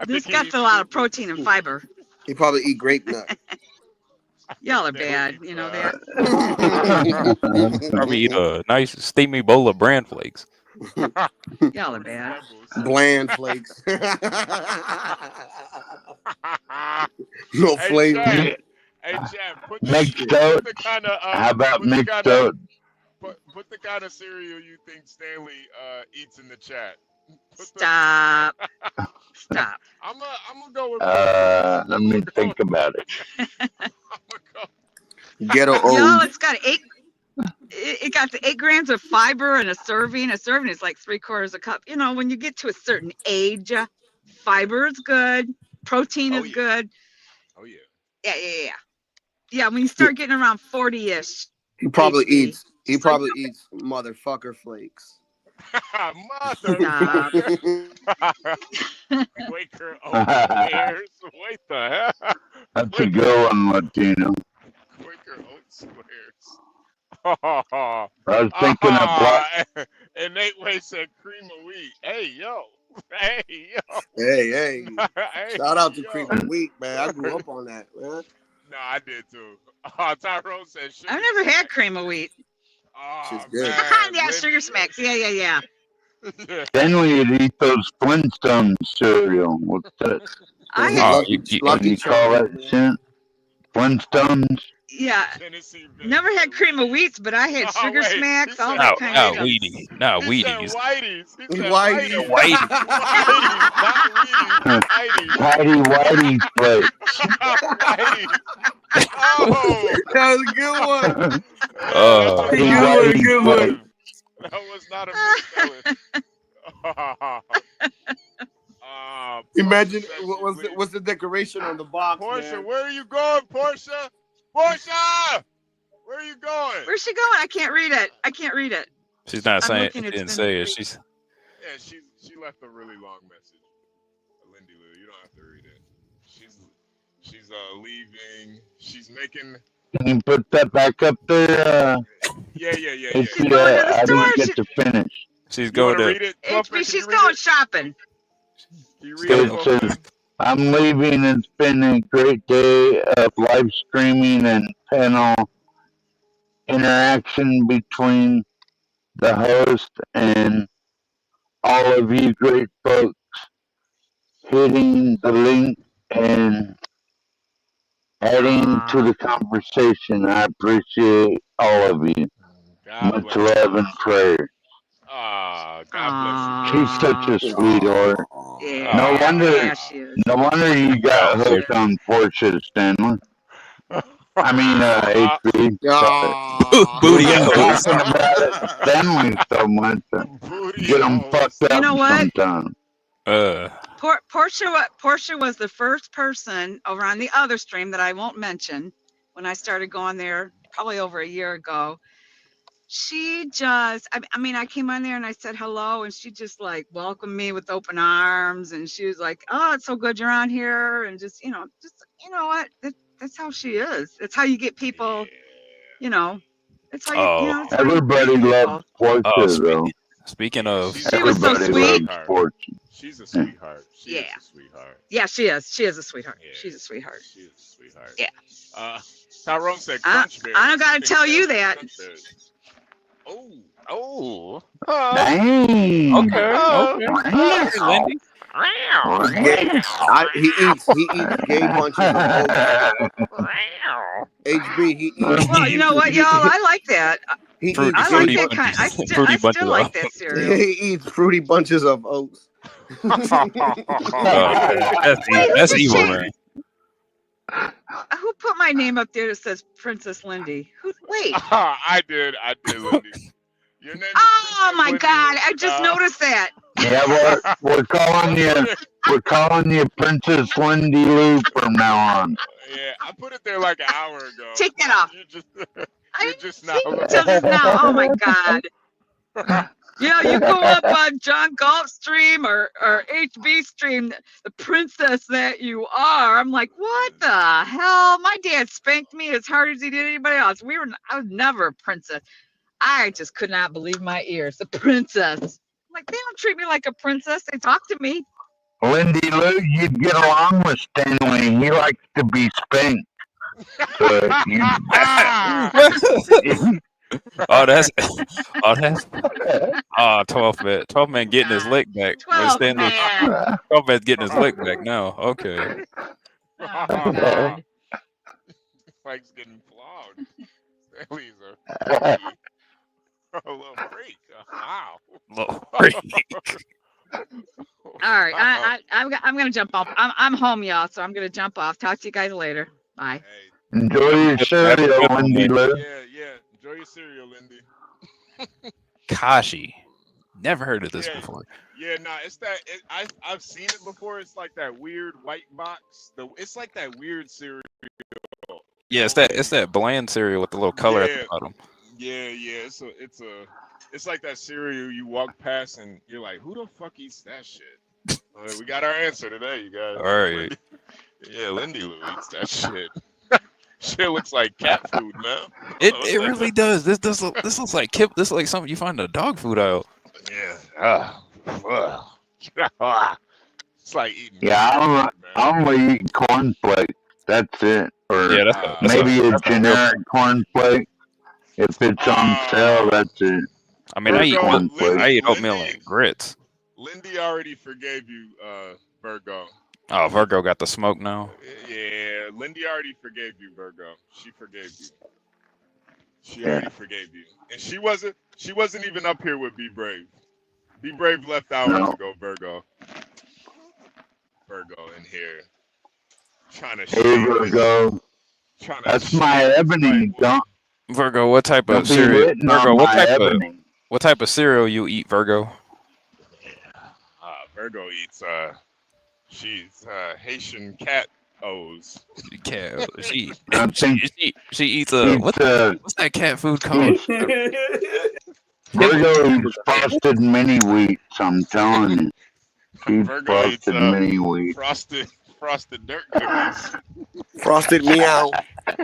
this got a lot of protein and fiber. He probably eat grape nut. Y'all are bad, you know that. Probably eat a nice steamy bowl of bran flakes. Y'all are bad. Bland flakes. No flavor. Hey, Chad, put Mixed oat. How about mixed oat? Put the kind of cereal you think Stanley eats in the chat. Stop. I'm gonna go with. Let me think about it. Ghetto Y'all, it's got it got the 8 grams of fiber in a serving. A serving is like 3/4 a cup. When you get to a certain age, fiber is good, protein is good. Oh yeah. Yeah. Yeah, when you start getting around 40-ish. He probably eats motherfucker flakes. Mother. Quaker Oat squares. What the hell? That's a good one, Latino. Quaker Oat squares. I was thinking of black. And Nate Way said cream of wheat. Hey yo. Hey. Shout out to cream of wheat, man. I grew up on that, man. No, I did too. Tyrone said sugar. I've never had cream of wheat. Oh, good. Yeah, Sugar Smacks. Yeah. Then we would eat those Flintstones cereal. What's that? I What do you call that shit? Flintstones? Yeah. Never had cream of wheats, but I had Sugar Smacks, all that kind of stuff. Wheaties. No, Wheaties. Whitey flakes. Oh, that was a good one. Good one. That was not a misspelling. Imagine what's the decoration on the box? Portia, man? where are you going, Portia? Portia, where are you going? Where's she going? I can't read it. She's not saying. looking, She it's didn't been say it. free. She left a really long message. Lindy Lou, you don't have to read it. She's leaving. She's making. Can you put that back up there? Yeah. I didn't get to finish. She's going to. She's going shopping. Can you read it It for me? says, I'm leaving. It's been a great day of live streaming and panel interaction between the host and all of you great folks hitting the link and adding to the conversation. I appreciate all of you. God Much bless love and prayer. Ah, God She's such a sweetheart. Yeah, No wonder, yeah, she is. no wonder you got hooked on Portia, Stanley. I mean, HB. Booty You've been holes. talking about it, Stanley, so much. Get them fucked up You know what? sometimes. Portia was the first person over on the other stream that I won't mention when I started going there probably over a year ago. She just, I mean, I came on there and I said hello, and she just like welcomed me with open arms, and she was like, "Oh, it's so good you're on here," and just you know what? That's how she is. That's how you get people. You know, that's how you know. It's how you greet Everybody people. loves Portia, though. Speaking of, She was so Everybody sweet. loves Portia. She's a sweetheart. She Yeah. is a sweetheart. Yeah, she is. She is a sweetheart. She's a sweetheart. She is a sweetheart. Yeah. Tyrone said I crunch berries. don't gotta tell you that. Oh. Dang. Okay. Lindy. He eats gay bunches of oats. HB, he eats. Well, you know what, y'all? I like that. He Fruit- eats I like fruity that bunches- kind. I fruity still bunches like of- that cereal. he eats fruity bunches of oats. That's evil, man. Who put my name up there that says Princess Lindy? Wait. I did, Lindy. Your name Oh my God! I just noticed that. Yeah, we're calling you Princess Lindy Lou from now on. Yeah, I put it there like an hour ago. Take that off. You're just now. Till just now. Oh my God. Yeah, you go up on John Galt stream or HB stream, the princess that you are. I'm like, what the hell? My dad spanked me as hard as he did anybody else. I was never a princess. I just could not believe my ears. The princess. I'm like, they don't treat me like a princess. They talk to me. Lindy Lou, you'd get along with Stanley. He likes to be spanked. So that's 12 man getting his lick back. 12 man. 12 man's getting his lick back now. Okay. Mike's getting flogged. Stanley's a little freak. Wow. Little freak. All right, I'm gonna jump off. I'm home, y'all, so I'm gonna jump off. Talk to you guys later. Bye. Enjoy your cereal, Lindy Lou. Yeah. Enjoy your cereal, Lindy. Kashi. Never heard of this before. Yeah, it's that. I've seen it before. It's like that weird white box. It's like that weird cereal. Yeah, it's that bland cereal with the little color at the bottom. Yeah. It's like that cereal you walk past and you're like, who the fuck eats that shit? We got our answer today, you guys. All right. Yeah, Lindy Lou eats that shit. Shit looks like cat food, man. It really does. This looks like this looks like something you find in a dog food aisle. Yeah. It's like eating. Yeah, I only eat cornflakes. That's it. Or Yeah, that's maybe a real- generic cornflake. If it's on sale, that's it. I mean, I eat cornflakes. oatmeal and grits. Lindy already forgave you, Virgo. Oh, Virgo got the smoke now. Yeah, Lindy already forgave you, Virgo. She forgave you. She already forgave you, and she wasn't even up here with Be Brave. Be Brave left hours ago, Virgo. Virgo in here, trying to. Hey, Virgo. That's my ebony. Don't. Virgo, what type Don't of be cereal? written on Virgo, my ebony. what type of cereal you eat, Virgo? Virgo eats. She's Haitian cat O's. Cat. She I think eats it's, what's that cat food called? Virgo eats frosted mini wheats. I'm telling you. She eats Virgo eats frosted mini wheats. frosted dirt cookies. Frosted meow.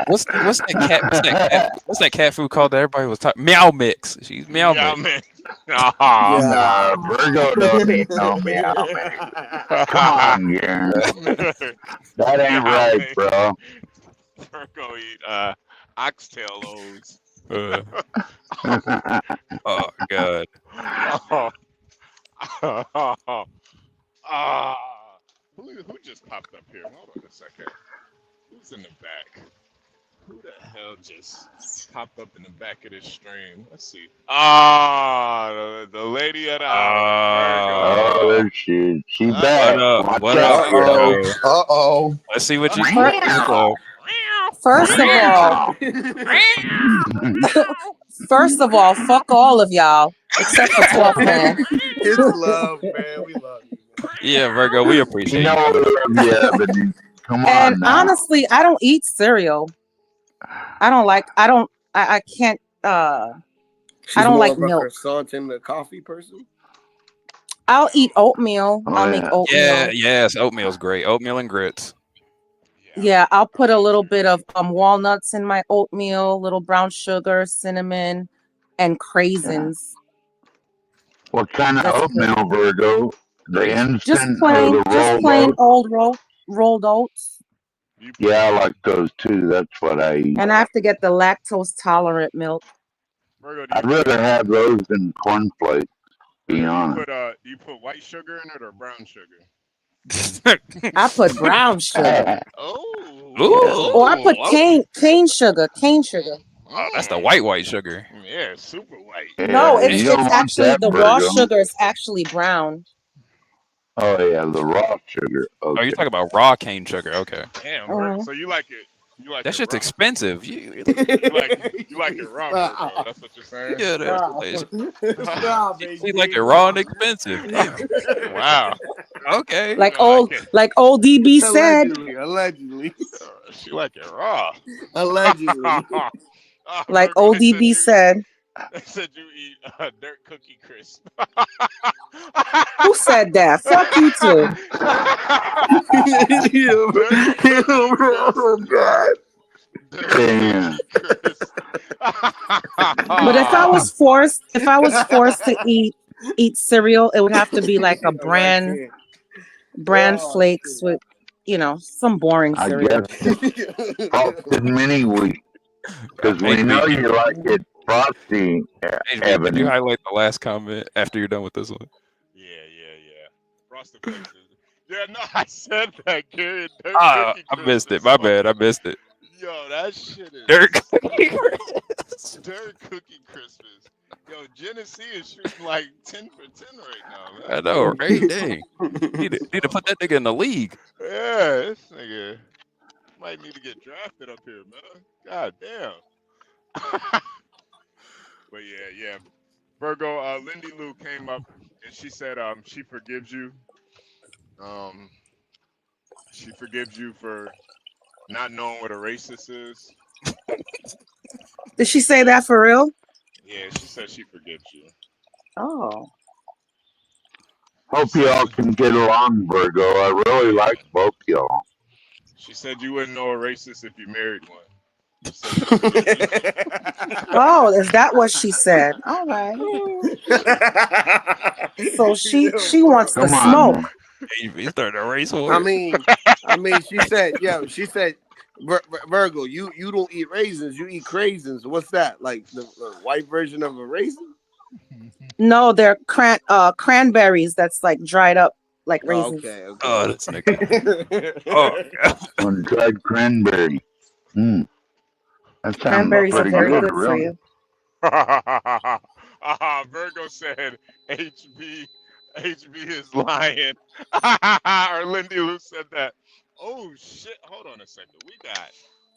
What's that cat food called that everybody was talking? Meow Mix. She's Meow Mix. Man. Nah, Virgo don't eat no meow mix. Come on, Garen. That ain't right, bro. Virgo eat oxtail O's. Oh God. Who just popped up here? Hold on a second. Who's in the back? Who the hell just popped up in the back of this stream? Let's see. The lady of the hour, Oh, there she is. She What back. up? Watch What out, up, yo. Virgo? Uh-oh. Let's see what you First of all, first of all, fuck all of y'all except for 12th man. It's love, man. We love you. Yeah, Virgo, we appreciate You know you. we love you, but come on And now. honestly, I don't eat cereal. I can't She's I don't more like of a milk. croissant and a coffee person. I'll eat oatmeal. Oh, I'll make yeah. oatmeal. Yeah, yes, oatmeal's great. Oatmeal and grits. Yeah, I'll put a little bit of walnuts in my oatmeal, little brown sugar, cinnamon, and craisins. What kind of That's good. oatmeal, Virgo? The Just instant or plain, the just rolled plain oat? old rolled oats. Yeah, I like those too. That's what I eat. And I have to get the lactose tolerant milk. I'd rather have those than cornflakes, to be honest. You put white sugar in it or brown sugar? I put brown sugar. Oh. Or I put cane sugar. Oh, that's the white sugar. Yeah, super white. No, Yeah, it's you don't want actually that, the raw Virgo. sugar is actually brown. Oh yeah, the raw sugar. Oh, Okay. you're talking about raw cane sugar. Okay. Damn, Virgo. So you like it? You like That it shit's raw? expensive. You like it raw, Virgo. That's what you're saying? Yeah, Nah, we like it raw and expensive. Damn. Wow. Okay. Like old DB said. Allegedly. She like it raw. Allegedly. Like old DB said. They said you eat dirt cookie crisp. Who said that? Fuck you too. Oh God. Damn. But if I was forced to eat cereal, it would have to be like a bran flakes with, some boring I cereal. guess frosted mini wheat, because we know you like it frosty. Hey, can Ebony. you highlight the last comment after you're done with this one? Yeah. Frosted Flakes. Yeah, no, I said that, Gary. I missed it. My bad. I missed it. Yo, that shit is Dirt cookie crisp. Dirt cookie Christmas. Yo, Genesee is shooting like 10 for 10 right now, man. I know, right? Dang. Need to put that nigga in the league. Yeah, this nigga might need to get drafted up here, man. God damn. But yeah. Virgo, Lindy Lou came up and she said she forgives you. She forgives you for not knowing what a racist is. Did she say that for real? Yeah, she said she forgives you. Oh. Hope y'all can get along, Virgo. I really like both y'all. She said you wouldn't know a racist if you married one. Oh, is that what she said? All right. So she wants the Come on. smoke. You started a race war. I mean, she said, Virgo, you don't eat raisins, you eat craisins. What's that? Like the white version of a raisin? No, they're cranberries that's like dried up like raisins. Okay. Oh, that's nigga. Oh, God. One dried cranberry. That sounds Cranberries are pretty very good, good for really. you. Virgo said HB is lying. Or Lindy Lou said that. Oh shit! Hold on a second.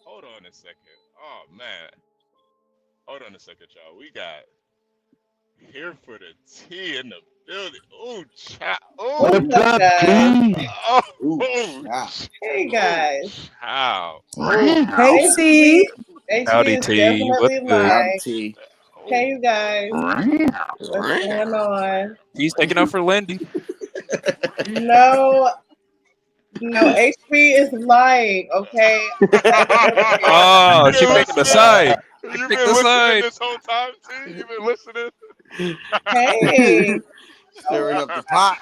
Hold on a second. Oh man. Hold on a second, y'all. We got here for the tea in the building. Oh, chat. Oh, What's up, T? oh, Hey guys. how? Hey, T. Howdy, HB is T. definitely What's good? lying. Hey you guys. What's going on? He's taking up for Lindy. No, HB is lying, okay? Oh, she picking a side. You've Pick been the listening side. this whole time, T? You've been listening? Hey. Stirring up the pot.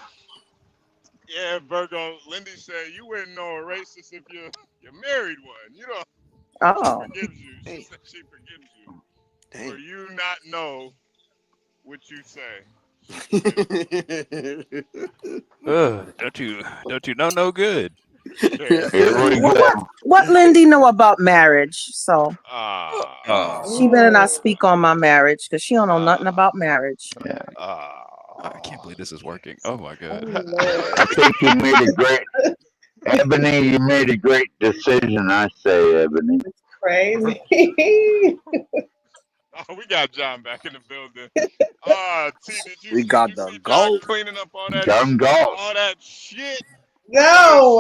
Yeah, Virgo. Lindy said you wouldn't know a racist if you married one. You know, Oh. she forgives you. She said she forgives you for you not know what you say. Don't you know no good? What Lindy know about marriage? So she better not speak on my marriage because she don't know nothing about marriage. I can't believe this is working. Oh my god. I think you made a great, Ebony. You made a great decision. I say, Ebony. Crazy. Oh, we got John back in the building. T, We got the goat cleaning up all that John Galt. all that shit? No.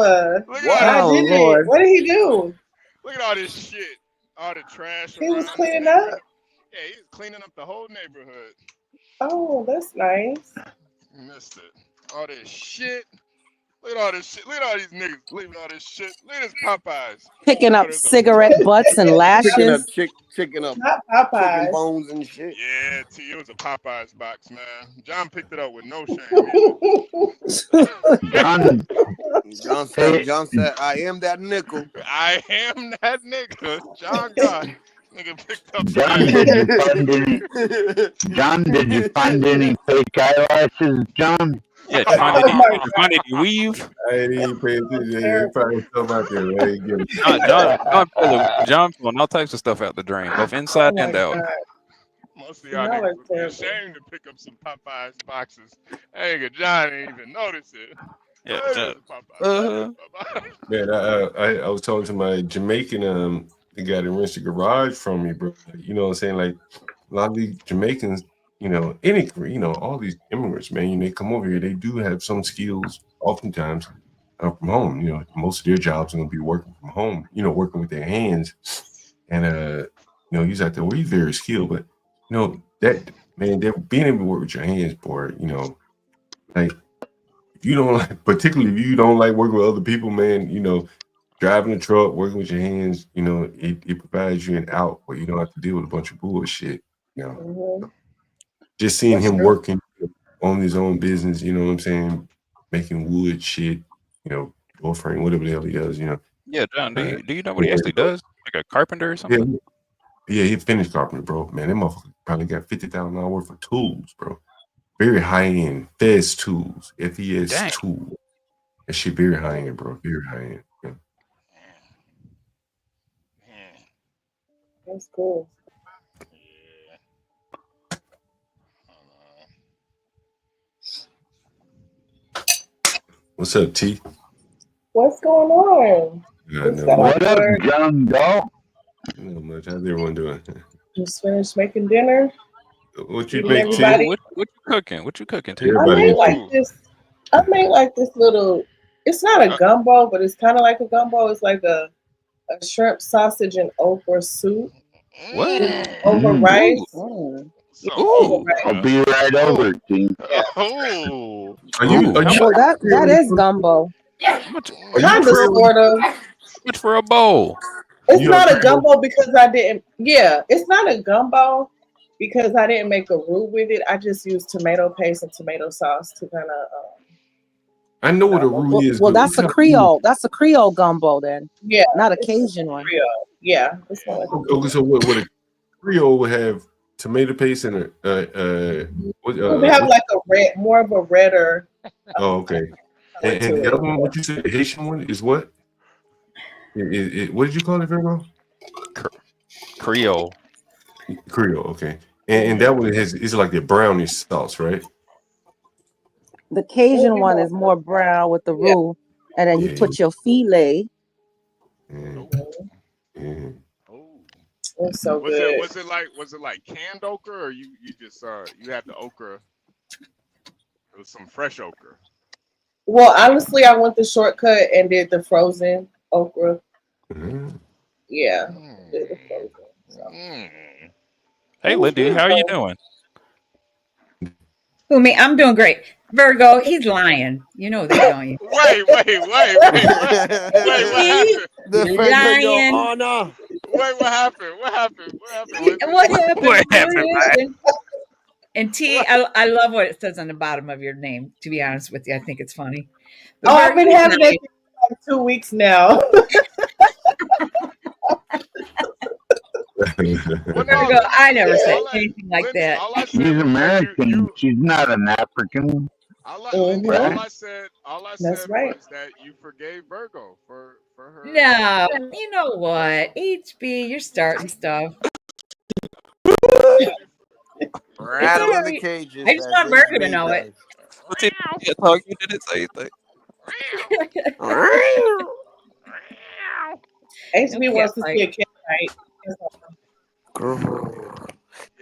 Look at all I this did shit. it. What did he do? Look at all this shit. All the trash He was around. cleaning up? Yeah, he's cleaning up the whole neighborhood. Oh, that's nice. You missed it. All this shit. Look at all this shit. Look at all these niggas leaving all this shit. Look at this Popeyes. Picking up cigarette butts and lashes. Picking up Not chicken Popeyes. bones and shit. Yeah, T, it was a Popeyes box, man. John picked it up with no shame. John said, I am that nickel. I am that nigga. John God. Nigga picked up John, did you find any fake eyelashes, John? Yeah, find any weave. I ain't even paying attention. Yeah, probably stuff out there. Man. John pulling all types of stuff out the drain, both inside and out. Most of y'all niggas would be ashamed to pick up some Popeyes boxes. Hey, nigga, John didn't even notice it. Yeah, Man, I was talking to my Jamaican the guy that rents the garage from me, bro. You know what I'm saying? Like a lot of these Jamaicans, all these immigrants, man, they come over here, they do have some skills oftentimes from home. Most of their jobs are gonna be working from home, working with their hands. And he's out there, well, he's very skilled, but that man, that being able to work with your hands, boy, like if you don't like, particularly if you don't like working with other people, man, driving a truck, working with your hands, it provides you an out where you don't have to deal with a bunch of bullshit. Just seeing him working on his own business, you know what I'm saying, making wood shit, door frame, whatever the hell he does, Yeah, John, do you know what he actually does? Like a carpenter or something? Yeah, he finished carpenter, bro. Man, that motherfucker probably got $50,000 worth of tools, bro. Very high end, FES tools, FES tools. That shit very high end, bro. Very high end. Yeah. That's cool. What's up, T? What's going on? What up, John Galt? Not much. How's everyone doing? Just finished making dinner. What you Feeding make, T? everybody. What you cooking? What you cooking, T? I made like this little. It's not a gumbo, but it's kind of like a gumbo. It's like a shrimp, sausage, and okra soup. What? Over rice. I'll be right over, team. Oh, that is gumbo. Kind of, sort of. Much for a bowl? It's not a gumbo because I didn't. Yeah, it's not a gumbo because I didn't make a roux with it. I just used tomato paste and tomato sauce to kind of. I know what a roux is. Well, that's a Creole. That's a Creole gumbo then. Yeah, not a Cajun one. Creole. Yeah, it's not like Okay, so what a Creole would have tomato paste and they have like a red, more of a redder. Oh, okay. And the other one, what you said, the Haitian one is what? What did you call it, Virgo? Creole. Creole, okay. And that one is like the brownish sauce, right? The Cajun one is more brown with the roux, and then you put your filet. It's so was good. Was it like canned okra, or you just you had the okra? It was some fresh okra. Well, honestly, I went the shortcut and did the frozen okra. Yeah. Did the frozen, so. Hey, Lindy, how are you doing? Who, me? I'm doing great. Virgo, he's lying. You know that, don't you? Wait. What happened? Lying. Oh no. Wait, what happened? What happened? What happened? And T, I love what it says on the bottom of your name. To be honest with you, I think it's funny. But Oh, I've been Virgo's having nice. it for like 2 weeks now. Virgo, I never said anything like that. She's American. She's not an African. All Mhm. I said That's right. was that you forgave Virgo for her. No, you know what? HB, you're starting stuff. Rattle in the alright. cages. I just as want Virgo to HB know it. What's it? Talk, you didn't say anything. HB wants to see a cat fight.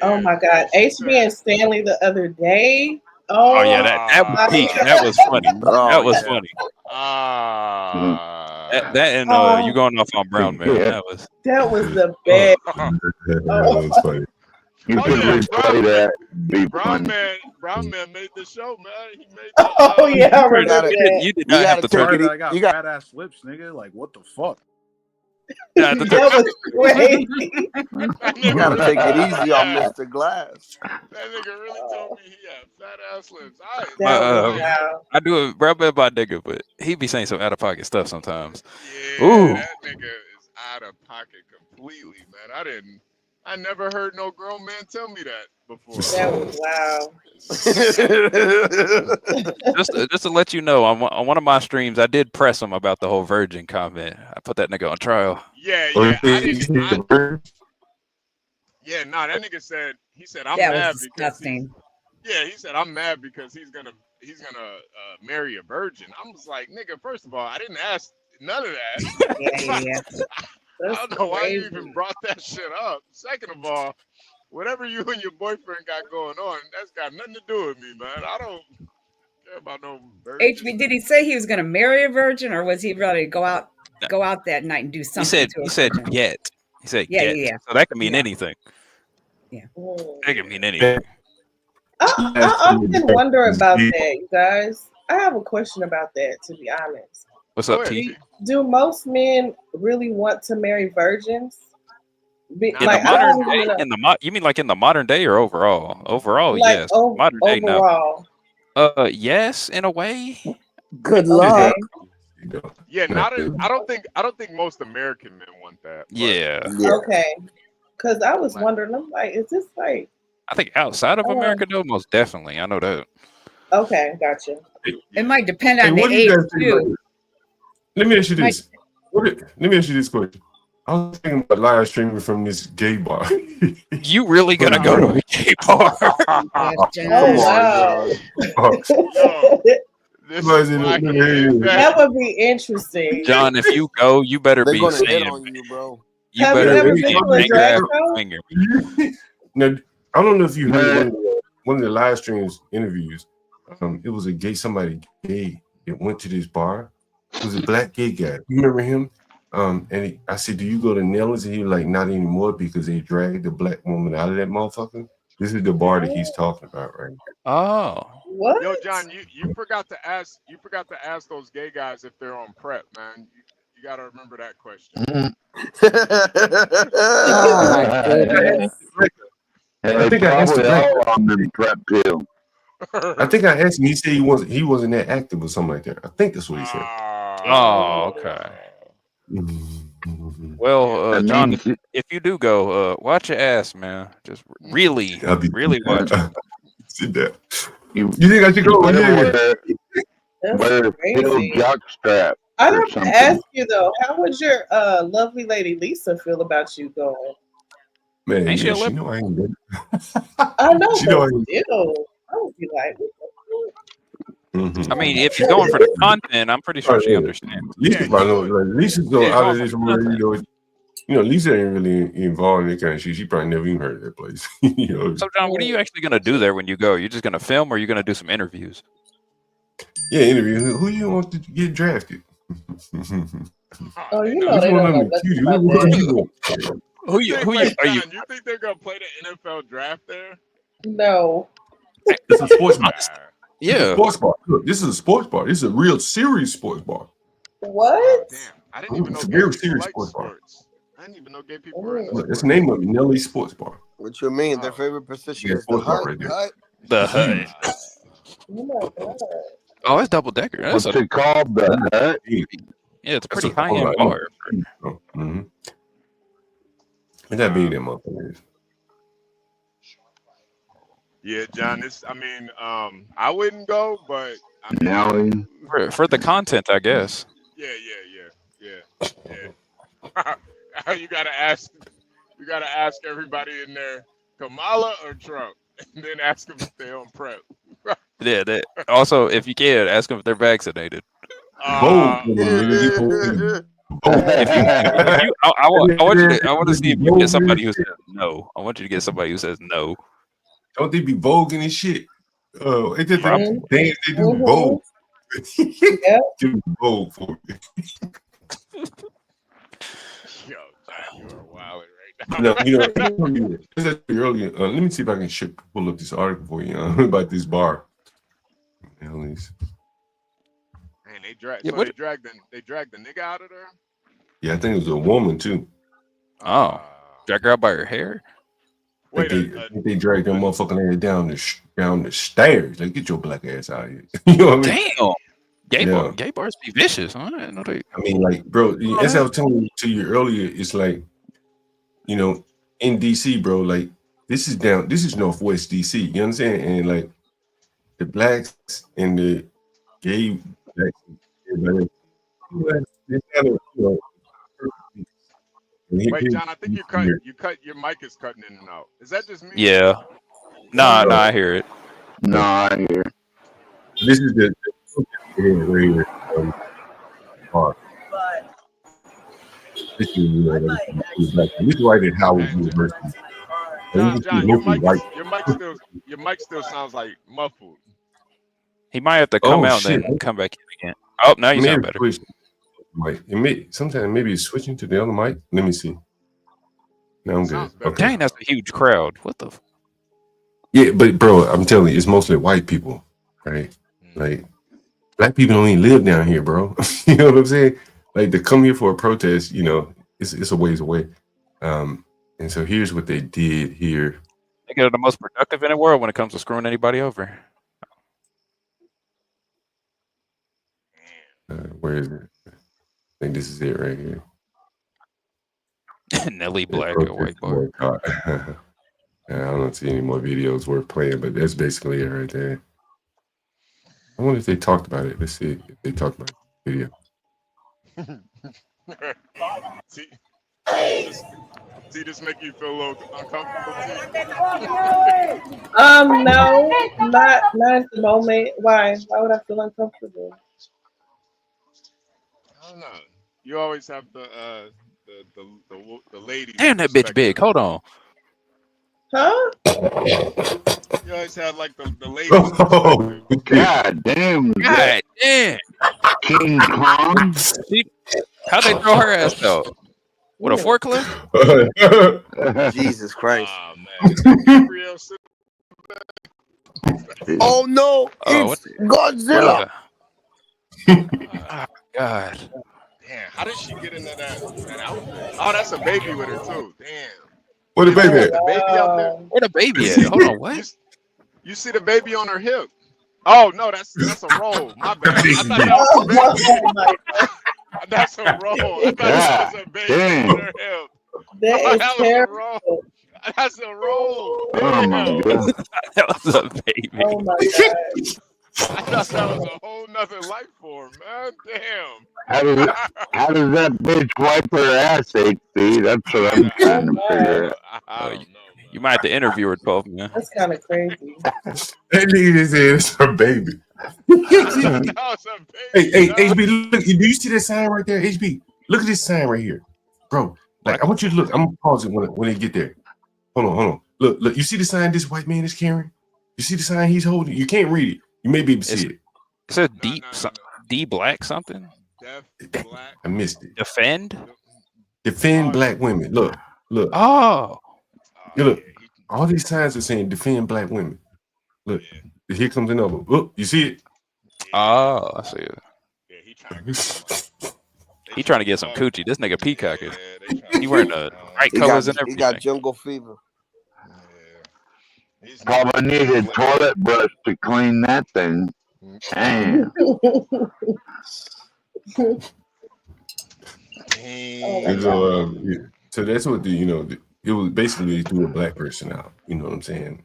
Oh my God. HB and Stanley the other day. Oh, Oh yeah, that was my peak. God. That was funny. That was yeah. funny. Ah. That and Oh. you going off on Brown man. Yeah. That was That was the best. That was funny. You Oh, could yeah, replay that. Be Brown funny. man made the show, man. He made the, Oh yeah, I remember you that. did You not have gotta to take turn it. it. I got You got. fat ass lips, nigga. Like, what the fuck? You had to turn That was crazy. that You nigga gotta really take it told easy me on that. Mr. Glass. That nigga really told me he had fat ass lips. That was Uh, wow. I do it, Brown man, my nigga, but he be saying some out of pocket stuff sometimes. Yeah, Ooh, that nigga is out of pocket completely, man. I never heard no grown man tell me that before. That was wow. just to let you know, on one of my streams, I did press him about the whole virgin comment. I put that nigga on trial. Yeah, Or yeah. I if didn't. you bird, Yeah, nah. That nigga said I'm that mad was because disgusting. he said I'm mad because he's gonna marry a virgin. I'm just like, nigga. First of all, I didn't ask none of that. Yeah. I That's don't know why you crazy. even brought that shit up. Second of all, whatever you and your boyfriend got going on, that's got nothing to do with me, man. I don't care about no virgin. HB, did he say he was going to marry a virgin, or was he ready to go out that night and do He something said to a he said virgin? get. He said Yeah, get. yeah. So that can mean Yeah. anything. Mm. That can mean anything. I often wonder about that, you guys. I have a question about that, to be honest. What's Go up, ahead, T? T. Do most men really want to marry virgins? In the Like, I modern don't even day, know. you mean like in the modern day or overall? Overall, Like, yes. Modern day, no. overall. Yes, in a way. Good luck. Okay. Yeah, I don't think most American men want that. But Yeah. Okay. Because I was wondering, I'm like, is this like, I think outside of America, though, most definitely. I know that. okay, gotcha. It might depend Hey, on the what do you age guys think about too. this? Let me ask you this. Let me ask you this question. I was thinking about live streaming from this gay bar. You really gonna go to a gay bar? Oh, wow. That would be interesting. John, if you go, you better They're be gonna hit saying, on you, bro. you Have you better ever be been saying, to a "Make drag that show?" finger." Now, I don't know if you heard one of the live streams interviews. It was a gay, somebody gay that went to this bar. It was a black gay guy. You remember him? And I said, "Do you go to Nellis?" And he was like, "Not anymore because they dragged the black woman out of that motherfucker." This is the bar that he's talking about, right? Oh. What? Yo, John, you forgot to ask those gay guys if they're on prep, man. You got to remember that question. I think I asked the black on the prep pill. I think I asked him. He said he wasn't that active or something like that. I think that's what he said. Oh, okay. Well, John, if you do go, watch your ass, man. Just really watch it. Sit down. You think I should go? Wear a pill jockstrap. I or have to something. ask you though, how would your lovely lady Lisa feel about you going? Man, Ain't she yeah, a she lip? know I ain't good. I know, She know but I ain't- still, I would be like, I mean, if she's going for the content, I'm pretty sure she understands. Lisa probably knows. Like Lisa's so Yeah, out going of for this the world, content. you know, Lisa ain't really involved in that kind of shit. She probably never even heard of that place. You know, So, John, what are you actually gonna do there when you go? You're just gonna film, or are you gonna do some interviews? yeah, interview. Who you want to get drafted? oh, you know Which they one don't of know them nothing cute? about Who that. you want? Who you are you? John, you think they're gonna play the NFL draft there? No. It's a sports bar. It's a Yeah. sports bar. Look, this is a sports bar. This is a real serious sports bar. What? I didn't even know It's a gay very people serious like sports bar. sports. I didn't even know gay people were into Look, sports. it's the name of it, Nelly's Sports Bar. What you mean? Their favorite position Yeah, is the fourth part hut. right there. Hut? The hut. Oh my God. Oh, it's double decker. That's What's it called? The hut? yeah, it's a That's pretty a high whole end lot. bar. Mm-hmm. Look how big them motherfuckers. Yeah, John. I wouldn't go, but I mean, Now For the content, I guess. yeah. You gotta ask everybody in there, Kamala or Trump, and then ask them if they're on prep. Yeah. Also, if you can, ask them if they're vaccinated. Both. If you, I want to see if you get somebody who says no. I want you to get somebody who says no. Don't they be voguing and shit? Oh, it just Probably. they do vogue. Yeah. Do vogue for me. Yo, John, you are wilding right now. No, earlier. Let me see if I can pull up this article for you about this bar. At least. Man, they dragged. Yeah, So what- they dragged the nigga out of there. Yeah, I think it was a woman too. Oh, drag her out by her hair. I think they dragged that motherfucking ass down the stairs. Like, get your black ass out of here. You know what I mean? Damn. Gay bars be vicious, huh? I didn't know they. I mean, like, bro, as I was telling you earlier, it's like, you know, in DC, bro, like, this is Northwest DC. You know what I'm saying? And like, the blacks and the gay blacks, everybody, they kind of, you know. Wait, John, I think your mic is cutting in and out. Is that just me? Yeah. Nah, I hear it. Nah, I hear. This is the right here. Bar. This is right at Howard University. John, your mic still sounds like muffled. He might have to come out shit. and then come back in again. Oh, now you Maybe sound better. switch mic. Sometimes maybe it's switching to the other mic. Let me see. Now I'm good. Okay. Dang, that's a huge crowd. What the? Yeah, but bro, I'm telling you, it's mostly white people, right? Like, black people don't even live down here, bro. You know what I'm saying? Like, to come here for a protest, you know, it's a ways away. And so here's what they did here. They are the most productive in the world when it comes to screwing anybody over. Where is it? I think this is it right here. Nelly Black at White Bar. I don't see any more videos worth playing, but that's basically it right there. I wonder if they talked about it. Let's see if they talked about the video. See, this make you feel a little uncomfortable too? No, not at the moment. Why? Why would I feel uncomfortable? I don't know. You always have the ladies. Damn, that bitch big. Hold on. Huh? You always have like the ladies. Oh, God damn. God damn. King Kong. How'd they throw her ass out? With a forklift? Jesus Christ. Oh, Oh no, Oh, it's Godzilla. Oh, God. Damn, how did she get into that outfit? Oh, that's a baby with her too. Damn. Where the baby at? The baby out there. Where the baby at? Hold on, what? You see the baby on her hip? Oh no, that's a roll. My bad. I thought that was a baby. That's a roll. I thought that was a baby on her hip. That is was a terrible. roll. That's a roll. Oh my God. That was a baby. Oh my God. I thought that was a whole nother life form, man. Damn. How does that bitch wipe her ass, HP? That's what I'm trying to figure out. I don't know. You might have to interview her 12, man. That's kind of crazy. That nigga just said it's her baby. That was a baby. Hey, HB, look, do you see that sign right there? HB, look at this sign right here. Bro, like, I want you to look. I'm gonna pause it when they get there. Hold on. Look, you see the sign this white man is carrying? You see the sign he's holding? You can't read it. You may be able to see it. It says D Black something? I missed it. Defend black women. Look. Oh. Look. All these signs are saying defend black women. Look. Here comes another. Look, you see it? Oh, I see it. He trying to get some coochie. This nigga peacocking. He wearing the right colors and He everything. got jungle fever. Probably need a toilet brush to clean that thing. Damn. And so, so that's what it was basically threw a black person out. You know what I'm saying?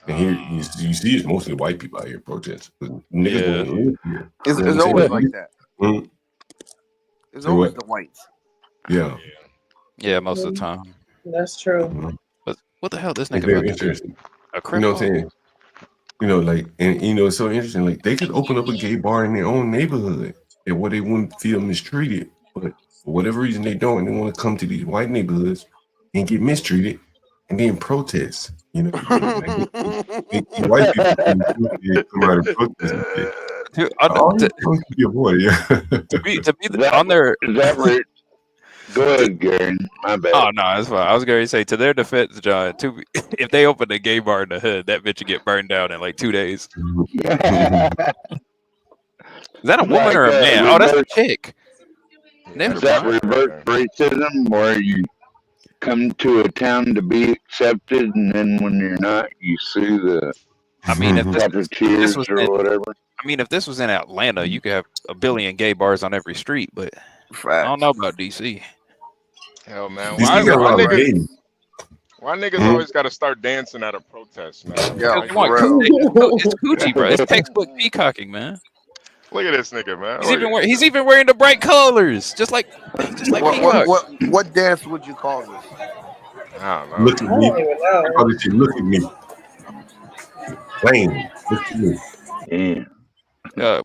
And here you see it's mostly white people out here protesting. Niggas won't live here. It's You know what I'm always saying? like that. Mhm. It's Say always what? the whites. Yeah. Yeah, most of the time. That's true. But what the hell this It's nigga very about to do? interesting. A You know what I'm cripple? saying? It's so interesting. Like they could open up a gay bar in their own neighborhood and where they wouldn't feel mistreated. But for whatever reason they don't, and they want to come to these white neighborhoods and get mistreated and then protest. You know, like, white people come out and protest and shit. Dude, All these things can be avoided, yeah. to be on their Is that right? Go ahead, Gary. My bad. Oh no, it's fine. I was going to say, to their defense, John, if they open a gay bar in the hood, that bitch would get burned down in like 2 days. Is that a woman or a man? Oh, that's a chick. Never Is that mind. reverse racism, where you come to a town to be accepted, and then when you're not, you sue the I mean, if this puppeteers was or in, whatever? I mean, if this was in Atlanta, you could have a billion gay bars on every street, but I don't know about DC. Hell, man. DC Why, got a why lot of niggas? gays. Why niggas Mhm. always got to start dancing at a protest, man? Because Like, they want for real. it's coochie, bro. It's textbook peacocking, man. Look at this nigga, man. He's even wearing the bright colors, just like Peacock. What dance would you call this? I don't know. Look at me. I call this shit, look at me. Lame. Look at me.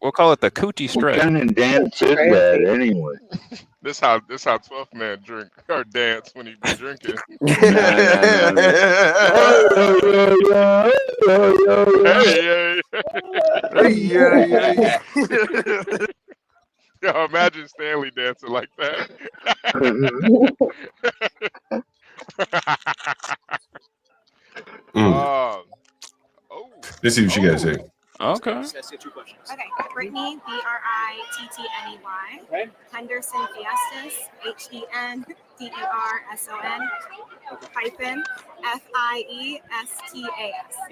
We'll call it the coochie stretch. What kind of dance is that anyway? This how 12th man drink or dance when he be drinking. Hey. Yo, imagine Stanley dancing like that. Let's see what you guys say. Okay. Okay, Brittany, Brittney. Henderson Fiestas, HENDERSON FIESTAS. You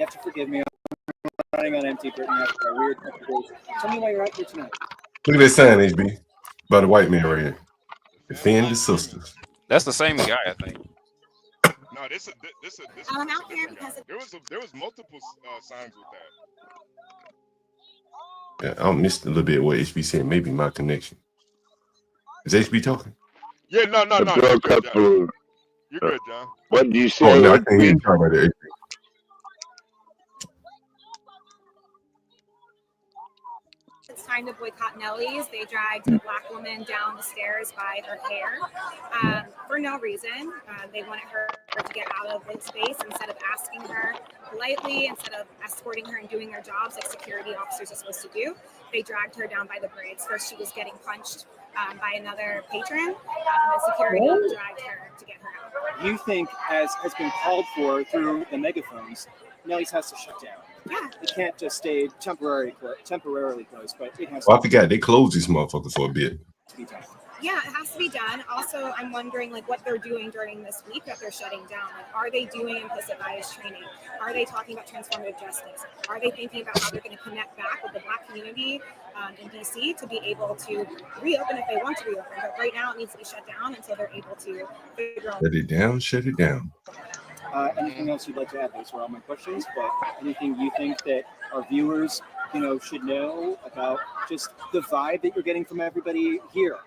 have to forgive me. I'm running on empty, Brittany, after a weird couple days. Tell me why you're out here tonight. Look at that sign, HB. By the white man right here. Defend the sisters. That's the same guy, I think. No, this I'm out here because there was multiple signs with that. Yeah, I missed a little bit what HB said. Maybe my connection. Is HB talking? Yeah, no. A You're drug good, couple. John. You're good, John. What did you say? Oh no, I can't hear you talking about that. it's time to boycott Nellie's. They dragged a black woman down the stairs by her hair for no reason. They wanted her to get out of the space instead of asking her politely, instead of escorting her and doing their jobs like security officers are supposed to do. They dragged her down by the braids. First, she was getting punched by another patron, and the security dragged her to get her out. You think, as has been called for through the megaphones, Nellie's has to shut down. Yeah. It can't just stay temporarily closed, but it has Well, I to forgot they closed this motherfucker for a bit. be done. Yeah, it has to be done. Also, I'm wondering like what they're doing during this week that they're shutting down. Like, are they doing implicit bias training? Are they talking about transformative justice? Are they thinking about how they're going to connect back with the Black community in DC to be able to reopen if they want to reopen? But right now, it needs to be shut down until they're able to figure out. Shut it down. Shut it down. Anything else you'd like to add? Those were all my questions, but anything you think that our viewers, should know about just the vibe that you're getting from everybody here?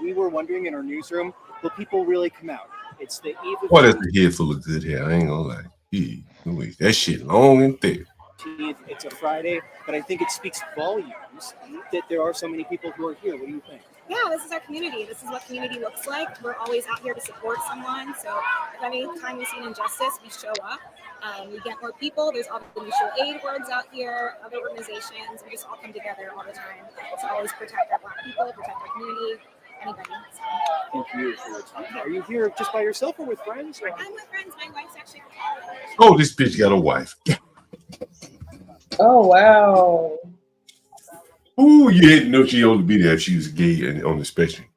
We were wondering in our newsroom, will people really come out? It's the eve of What is a head full of good hair? I ain't gonna lie. That shit long and thick. It's a Friday, but I think it speaks volumes that there are so many people who are here. What do you think? Yeah, this is our community. This is what community looks like. We're always out here to support someone. So if any time we see an injustice, we show up. We get more people. There's all the mutual aid orgs out here, other organizations. We just all come together all the time to always protect our Black people, protect our community, anybody. So. Thank you for your time. Are you here just by yourself or with friends? Or? I'm with friends. My wife's actually. Oh, this bitch got a wife. Oh wow. Ooh, you didn't know she only be there if she was gay and on the spectrum.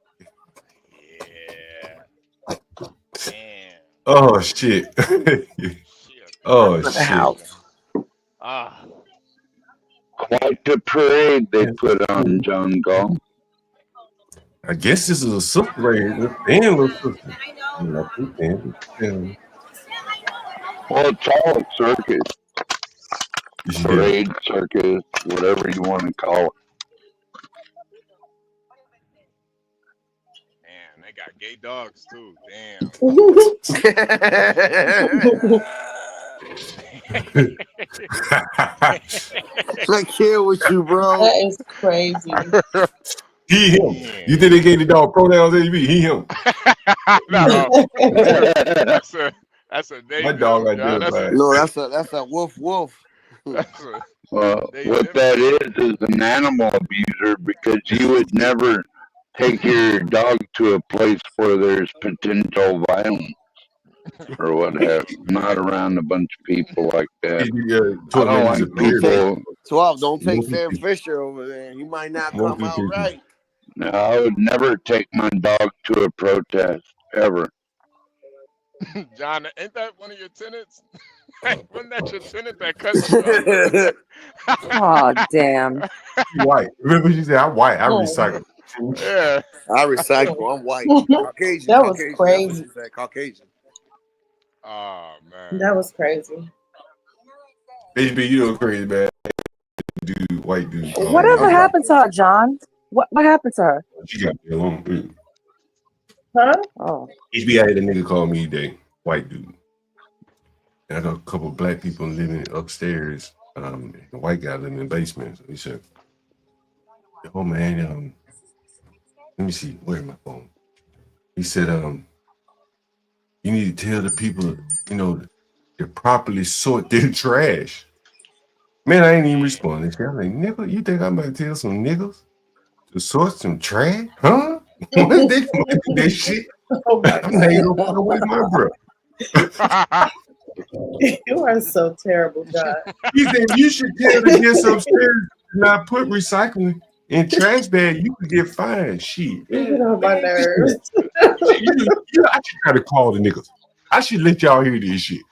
Oh shit. Oh For the shit. house. Ah, Quite the parade they put on, John Gall. I guess this is a sister right here. Damn, little sister. Damn. Well, it's all a circus. Yeah. Parade, circus, whatever you want to call it. man, they got gay dogs too. Damn. I can't with you, bro. That is crazy. He him. You think they gave the dog pronouns? AB? He him. No, that's a they My do, dog John. identified. No, that's a woof woof. That's a Well, they what that is an animal abuser because you would never take your dog to a place where there's potential violence or what have you. Not around a bunch of people like that. I don't like people. 12, don't take Sam Fisher over there. He might not come out right. No, I would never take my dog to a protest ever. John, ain't that one of your tenants? Wasn't that your tenant that cut you off? Oh, damn. White. Remember she said, I'm white. I Oh. recycle. Yeah. I recycle. I'm white. Caucasian. That was Caucasian. That's crazy. what she said, Caucasian. Oh man. That was crazy. HB, you know crazy, man. Dude, white dude. Whatever happened to her, John? What happened to her? She got me alone. Huh? Oh. HB, I had a nigga call me today, white dude. And I got a couple of black people living upstairs. The white guy living in the basement. So he said, "Oh man, let me see, where's my phone?" He said, "You need to tell the people, to properly sort their trash." Man, I ain't even responding. I'm like, nigga, you think I'm about to tell some niggas to sort some trash? Huh? What they do that shit? Oh my I'm not even gonna away my bro. You are so terrible, John. He said you should tell the kids upstairs to not put recycling in trash bag. You could get fined. Shit. You get on my nerves. I should try to call the niggas. I should let y'all hear this shit.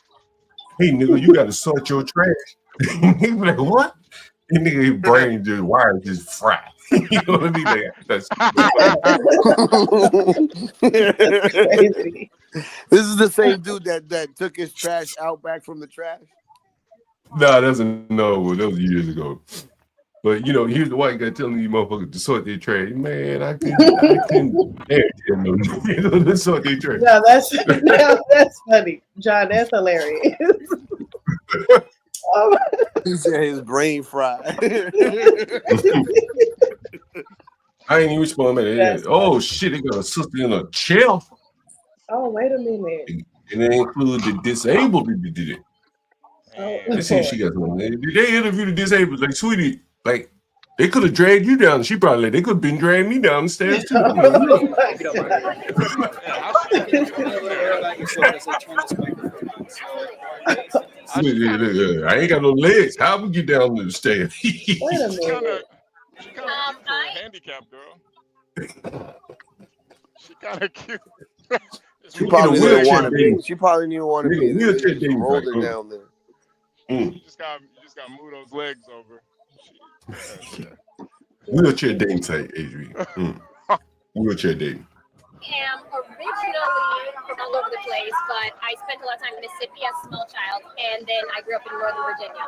Hey nigga, you gotta sort your trash. He be like, what? The nigga, his brain just wires just fried. You know what I mean? Like, that's crazy. This is the same dude that took his trash out back from the trash. Nah, that was years ago. But here's the white guy telling you motherfuckers to sort their trash. Man, I couldn't dare tell no nigga to sort their trash. No, that's funny, John. That's hilarious. He said his brain fried. I ain't even respond, man. Oh shit, they got a sister in a chair. Oh, wait a minute. And they include the disabled people did it. Oh, Let's see if she got one. Did they interview the disabled? Like, sweetie, like they could have dragged you down. She probably they could have been dragging me down the stairs too. I ain't got no legs. How we get down the stairs? Wait a minute. She kind of cute for a handicapped girl. She kind of cute. She probably didn't want to be. She probably didn't want to be. Wheelchair They just rolled her down there. You just got move those legs over. Wheelchair dating site, Adrian. Wheelchair dating. I am originally from all over the place, but I spent a lot of time in Mississippi as a small child, and then I grew up in Northern Virginia.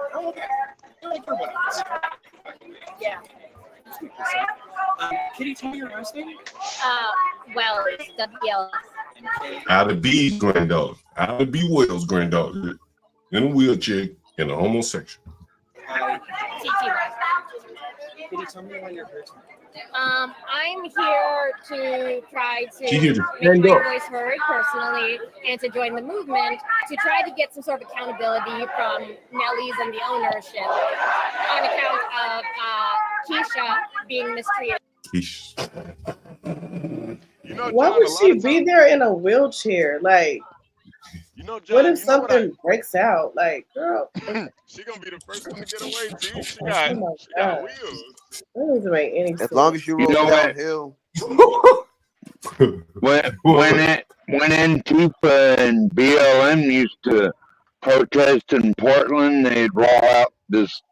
Yeah. Can you tell me your last name? Wells, WL. And Ida B's granddaughter. Ida B. Wells' granddaughter in a wheelchair and a homosexual. Can you tell me why you're here tonight? I'm here to try She's here to to make stand my up. voice heard personally and to join the movement to try to get some sort of accountability from Nellies and the ownership on account of Keisha being mistreated. Why would she be there in a wheelchair? Like, John, what if something breaks out? Like, girl, she gonna be the first one to get away, T. She oh got my God. wheels. That doesn't make any sense. As long as you roll downhill. When Antifa and BLM used to protest in Portland, they'd roll out this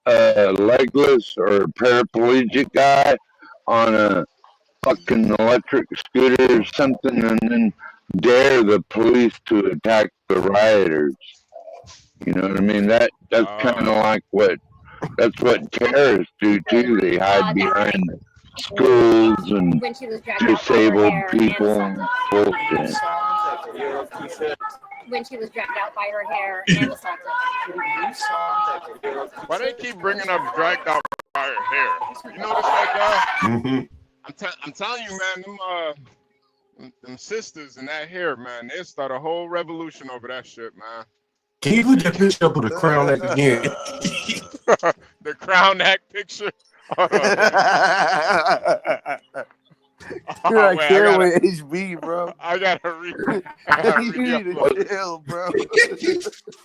legless or paraplegic guy on a fucking electric scooter or something, and then dare the police to attack the rioters. You know what I mean? That's kind of like that's what terrorists do too. They hide behind schools and when she was dragged out by her disabled hair people. and Bullshit. when she was dragged out by her hair and assaulted. Why they keep bringing up dragged out by her hair? You notice that, guy? I'm telling you, man, them sisters and that hair, man, they start a whole revolution over that shit, man. Can you put that picture up with the crown act again? The crown act picture. Hold on, You're like wait, here with HB, bro. I gotta read. You need to chill, bro.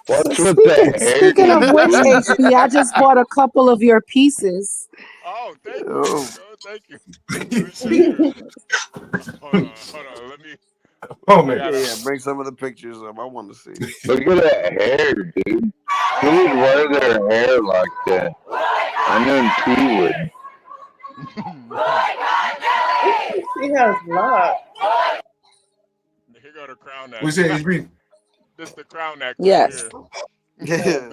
What's with the hair? Speaking of which, HB, I just bought a couple of your pieces. Oh, thank you. Bro. Thank you. Hold on. Let me. Oh man. Yeah, bring some of the pictures up. I want to see. Look at that hair, dude. Who would wear their hair like that? I know T would. She has locks. Here go the crown act. What's that, HB? This the crown act. Yes. Yeah.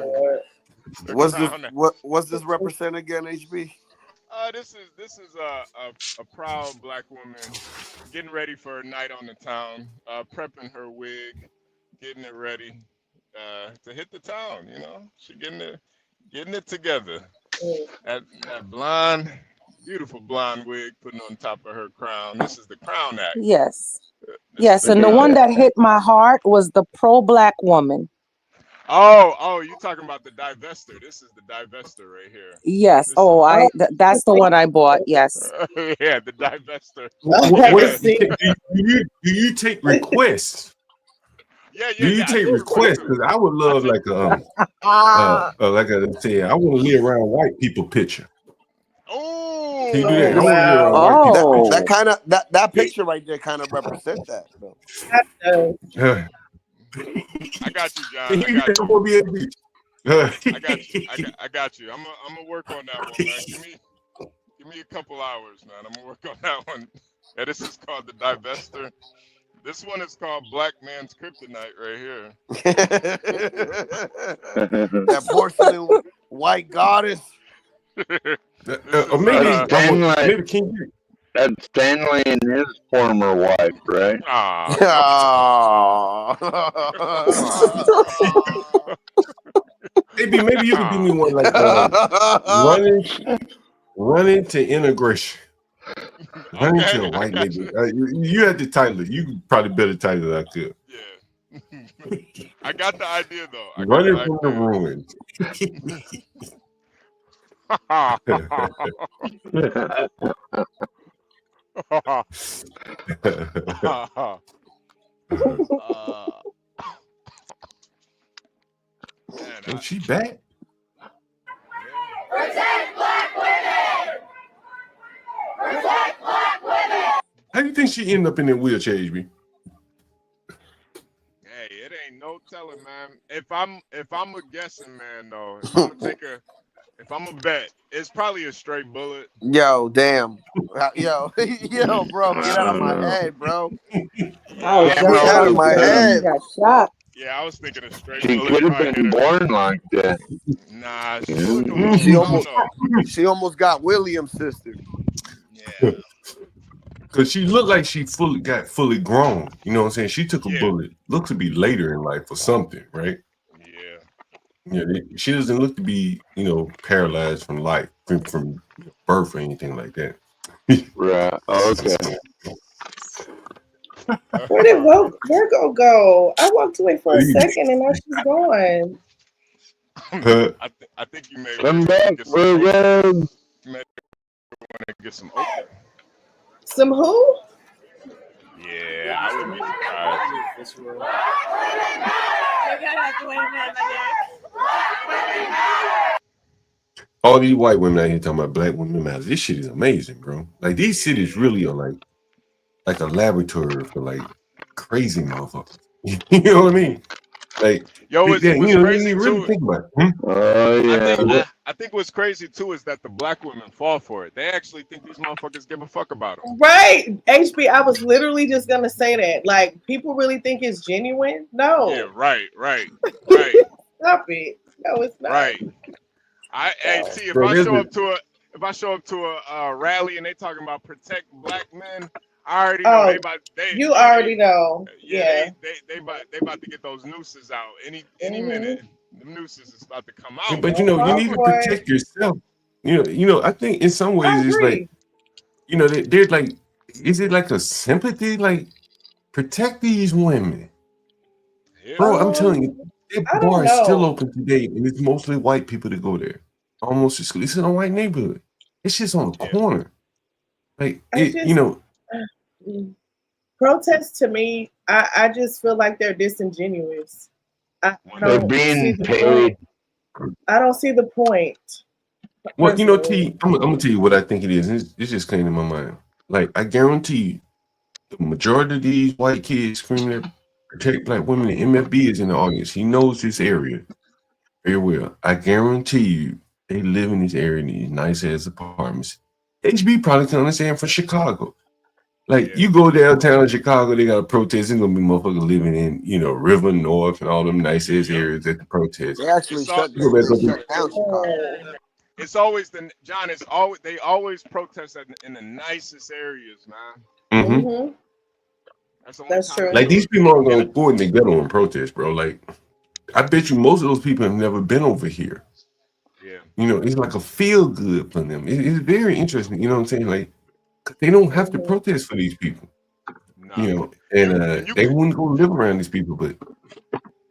What's this represent again, HB? This is a proud black woman getting ready for her night on the town, prepping her wig, getting it ready to hit the town. You know, she getting it together. That blonde, beautiful blonde wig putting on top of her crown. This is the crown act. Yes. Yes, and the one that hit my heart was the pro-black woman. Oh, you talking about the divester? This is the divester right here. Yes. That's the one I bought. Yes. Yeah, the divester. Do you take requests? Yeah. Do you take requests? Because I would love like a like I said, I want to live around white people picture. Oh, can you do that? I want to live around white people. That kind of that picture right there kind of represents that. I got you, John. I got you. I'm gonna work on that one, man. Give me a couple hours, man. I'm gonna work on that one. Yeah, this is called the divester. This one is called Black Man's Kryptonite right here. That porcelain white goddess. Or maybe can you? That's Stanley and his former wife, right? Maybe you could give me one like running to integration. Running to a white nigga. You had to title it. You probably better title it. I could. Yeah. I got the idea though. Running from the ruins. Man, she back? Protect black women! Protect black women! How do you think she ended up in that wheelchair, HB? Hey, it ain't no telling, man. If I'm a guessing man though, if I'm a bet, it's probably a straight bullet. Yo, damn. Yo, bro, get out of my head, bro. Get out of my head. Got shot. Yeah, I was thinking a straight She bullet. could have been born like that. Nah, she almost got William's sister. Yeah. Because she looked like she got fully grown. You know what I'm saying? She took a bullet. Looked to be later in life or something, right? Yeah, she doesn't look to be, paralyzed from life, from birth or anything like that. Right. Okay. Where did Virgo go? I walked away for a second and now she's gone. I think you may come back, Virgo. You may want to get some open. Some who? Yeah, I wouldn't be surprised. All these white women out here talking about black women matter. This shit is amazing, bro. Like these cities really are like a laboratory for like crazy motherfuckers. You know what I mean? Like, Yo, yeah, what's you crazy really too? think about it. I think what's crazy too is that the black women fall for it. They actually think these motherfuckers give a fuck about them. Right, HB. I was literally just gonna say that. Like, people really think it's genuine. No, Yeah, right. stop it. No, it's not. Right. Hey, see, if Bro, I there's show a- up to a rally and they talking about protect black men, I already know You already know. Yeah. they about to get those nooses out any minute. The nooses is about to come out. But you need to protect yourself. I think in some ways it's like, they're like, is it like a sympathy? Like, protect these women. Bro, I'm telling you, that bar is still open today, and it's mostly white people that go there. Almost exclusively. It's in a white neighborhood. It's just on the corner. Like, Protests to me, I just feel like they're disingenuous. They're being paid. I don't see the point. Well, T, I'm gonna tell you what I think it is. It's just came to my mind. Like, I guarantee you, the majority of these white kids screaming at protect black women, the MFB is in the audience. He knows this area very well. I guarantee you, they live in this area in these nice ass apartments. HB probably can understand for Chicago. Like, you go downtown in Chicago, they got a protest. There's gonna be motherfuckers living in, River North and all them nice ass areas at the protest. They actually shut down Chicago. It's always John. They always protest in the nicest areas, man. Mm-hmm. That's true. Like, these people aren't gonna go in the ghetto and protest, bro. Like, I bet you most of those people have never been over here. Yeah. It's like a feel good for them. It's very interesting. You know what I'm saying? Like, they don't have to protest for these people. And they wouldn't go live around these people, but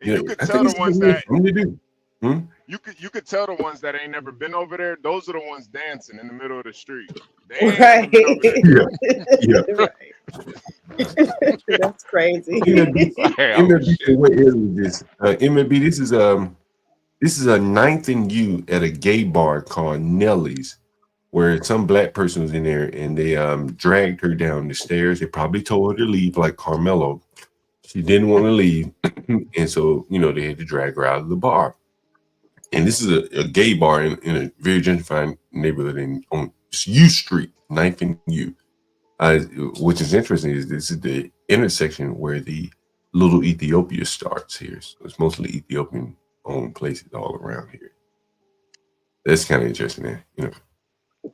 you could I tell think the ones that they do. you could tell the ones that ain't never been over there. Those are the ones dancing in the middle of the street. Right. Yeah. That's crazy. MLB, what area is this? MLB, this is a 9th and U at a gay bar called Nelly's, where some black person was in there and they dragged her down the stairs. They probably told her to leave, like Carmelo. She didn't want to leave, and so they had to drag her out of the bar. And this is a gay bar in a very gentrified neighborhood on U Street, 9th and U. Which is interesting is this is the intersection where the Little Ethiopia starts here. So it's mostly Ethiopian-owned places all around here. That's kind of interesting, man.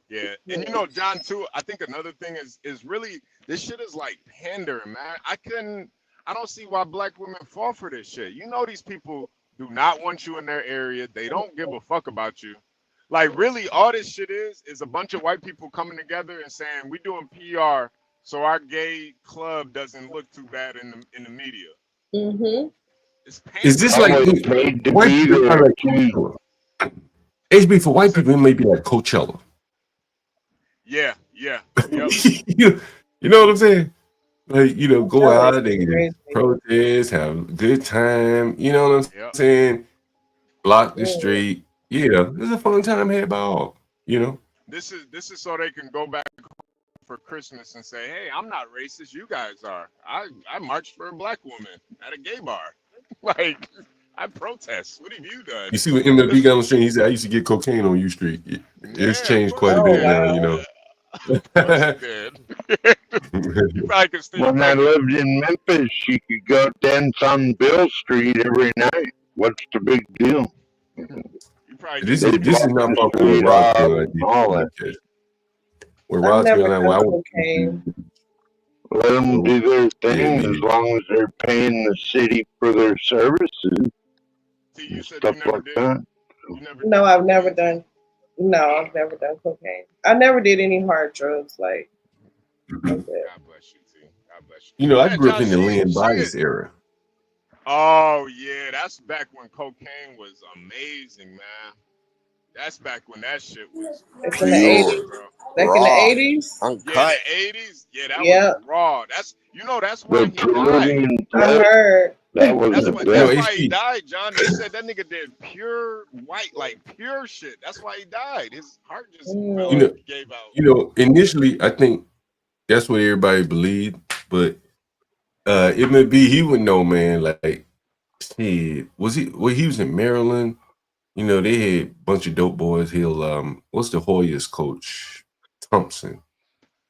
Yeah, and John, too, I think another thing is really, this shit is like pandering, man. I don't see why black women fall for this shit. These people do not want you in their area. They don't give a fuck about you. Like, really, all this shit is a bunch of white people coming together and saying, we doing PR so our gay club doesn't look too bad in the media. Mm-hmm. Is this like white people are like Coachella? HB, for white people, it may be like Coachella. Yeah. Yep. You know what I'm saying? Like, go out and protest, have a good time. You know what I'm saying? Block the street. Yeah, it's a fun time had by all. This is so they can go back for Christmas and say, hey, I'm not racist. You guys are. I marched for a black woman at a gay bar. Like, I protest. What have you done? You see what MLB got on the street? He said, I used to get cocaine on U Street. It's changed quite a bit now, When I lived in Memphis, you could go dance on Bill Street every night. What's the big deal? This is not far from where Rossville. Where Rossville and let them do their thing as long as they're paying the city for their services. Stuff like that. No, I've never done cocaine. I never did any hard drugs like that. God bless you, T. I grew up in the Lynn Bias era. Oh yeah, that's back when cocaine was amazing, man. That's back when that shit was in the 80s, bro. Back in the 80s? Yeah, the 80s. Yeah, that was raw. That's why he died. I heard. That's why he died, John. They said that nigga did pure white, like pure shit. That's why he died. His heart just gave out. Initially, I think that's what everybody believed, but it may be he would know, man. Like, Shit, was he? Well, he was in Maryland. You know, they had a bunch of dope boys. What's the Hoyas coach? Thompson.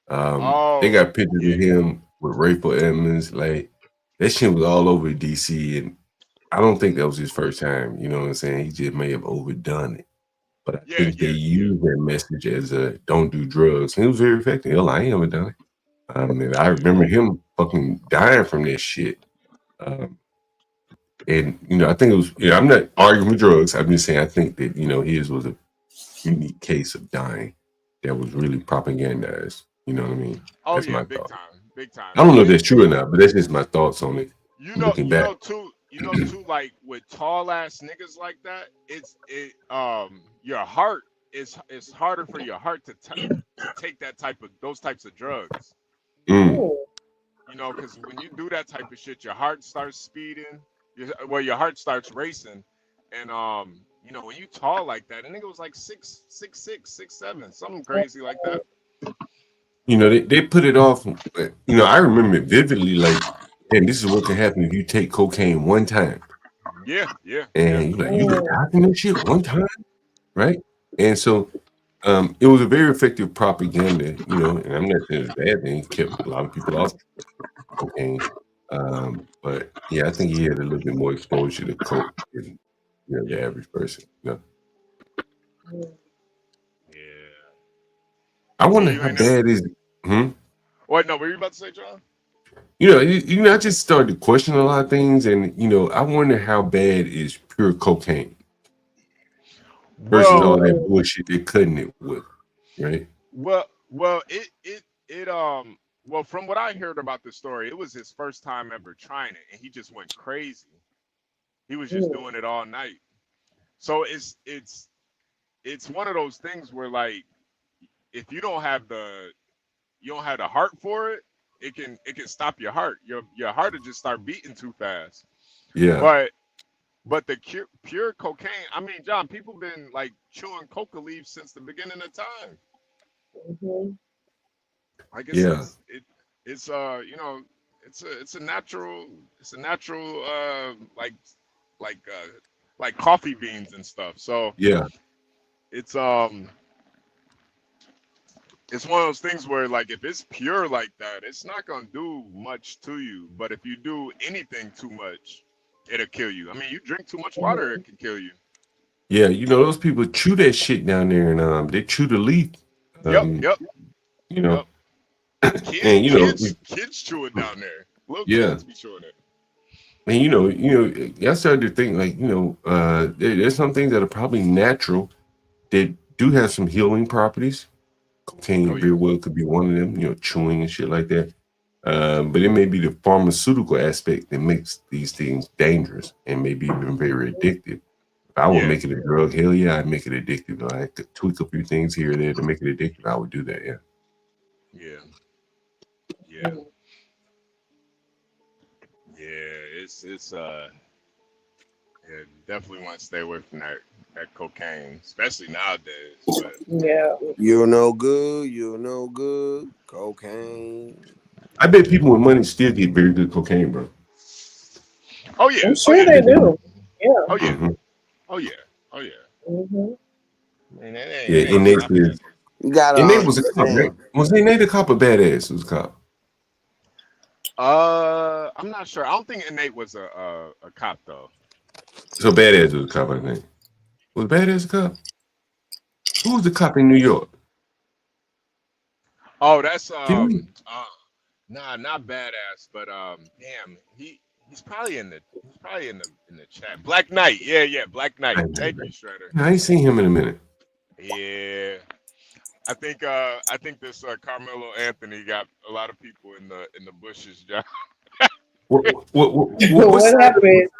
They got pictures of him with Rayful Edmonds. Like that shit was all over DC, and I don't think that was his first time. You know what I'm saying? He just may have overdone it. But I think they used that message as a don't do drugs. And it was very effective. Hell, I ain't never done it. And I remember him fucking dying from this shit. And you know, I think it was. Yeah, I'm not arguing with drugs. I'm just saying I think that his was a unique case of dying that was really propagandized. You know what I mean? Oh That's yeah, my big thought. time, big time. I don't know if that's true or not, but that's just my thoughts on it. Looking back. You know too, like with tall ass niggas like that, your heart it's harder for your heart to take those types of drugs. Mm. You know, because when you do that type of shit, your heart starts speeding. Your heart starts racing, and you know, when you tall like that, and nigga was like 6'6", 6'7", something crazy like that. You know, they put it off. You know, I remember it vividly. Like, and this is what can happen if you take cocaine one time. Yeah. And you're like, you can die from this shit one time, right? And so, it was a very effective propaganda. You know, and I'm not saying it's a bad thing. It kept a lot of people off cocaine. But yeah, I think he had a little bit more exposure to coke than the average person. You know? I wonder how bad is. What? No, what were you about to say, John? You know, I just started to question a lot of things, and I wonder how bad is pure cocaine versus all that bullshit they're cutting it with, right? Well, from what I heard about the story, it was his first time ever trying it, and he just went crazy. He was just doing it all night. So it's one of those things where, like, if you don't have the heart for it, it can stop your heart. Your heart will just start beating too fast. Yeah. But the pure cocaine, I mean, John, people been like chewing coca leaves since the beginning of time. I guess it's you know, it's a natural like coffee beans and stuff. So yeah, it's one of those things where, like, if it's pure like that, it's not gonna do much to you. But if you do anything too much, it'll kill you. I mean, you drink too much water, it can kill you. Yeah, you know, those people chew that shit down there, and they chew the leaf. Yep. You know, Kids, and kids chew it down there. Little Yeah. kids be chewing it. and I started to think, like, there's some things that are probably natural that do have some healing properties. Cocaine very well could be one of them, chewing and shit like that. But it may be the pharmaceutical aspect that makes these things dangerous and maybe even very addictive. If I would make it a drug, hell yeah, I'd make it addictive. I could tweak a few things here or there to make it addictive. I would do that, yeah. It's definitely want to stay away from that cocaine, especially nowadays. But You're no good. Cocaine. I bet people with money still get very good cocaine, bro. Oh yeah, I'm sure they do. Yeah. Oh yeah. Mhm. Oh yeah. Man, Yeah, Innate is. You gotta Innate was a cop, understand. right? Was Innate a cop or badass? Was a cop. I'm not sure. I don't think Innate was a cop though. So badass was a cop, I think. Was badass a cop? Who was the cop in New York? Oh, that's Didn't not badass, but damn, he's probably in the chat. Black Knight, yeah, Black Knight. Thank you, Shredder. I ain't seen him in a minute. Yeah, I think this Carmelo Anthony got a lot of people in the bushes, John. What happened?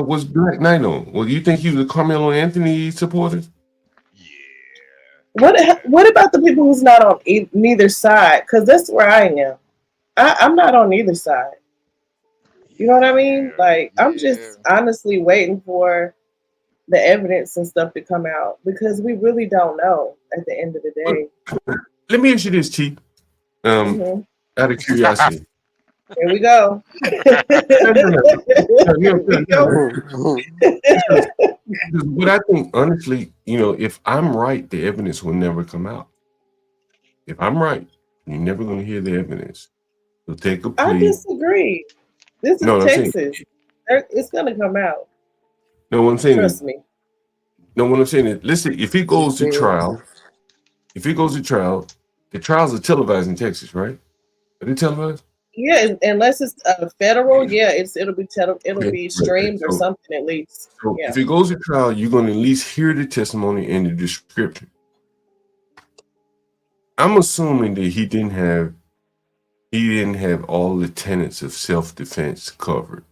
Was Black Knight on? Well, you think he was a Carmelo Anthony supporter? What about the people who's not on neither side? Because that's where I am. I'm not on either side. You know what I mean? Like, I'm just honestly waiting for the evidence and stuff to come out because we really don't know at the end of the day. Let me ask you this, Chief. Out of curiosity, Here we go. But I think honestly, if I'm right, the evidence will never come out. If I'm right, you're never going to hear the evidence. So take a plea. I disagree. This is No, I'm saying- Texas. It's gonna come out. No, what I'm saying Trust is, me. no, what I'm saying is, listen, if he goes to trial, the trials are televised in Texas, right? Are they televised? Yeah, unless it's federal, yeah, it'll be Okay, be streamed or so- something at least. So Yeah. if it goes to trial, you're going to at least hear the testimony and the description. I'm assuming that he didn't have all the tenets of self-defense covered.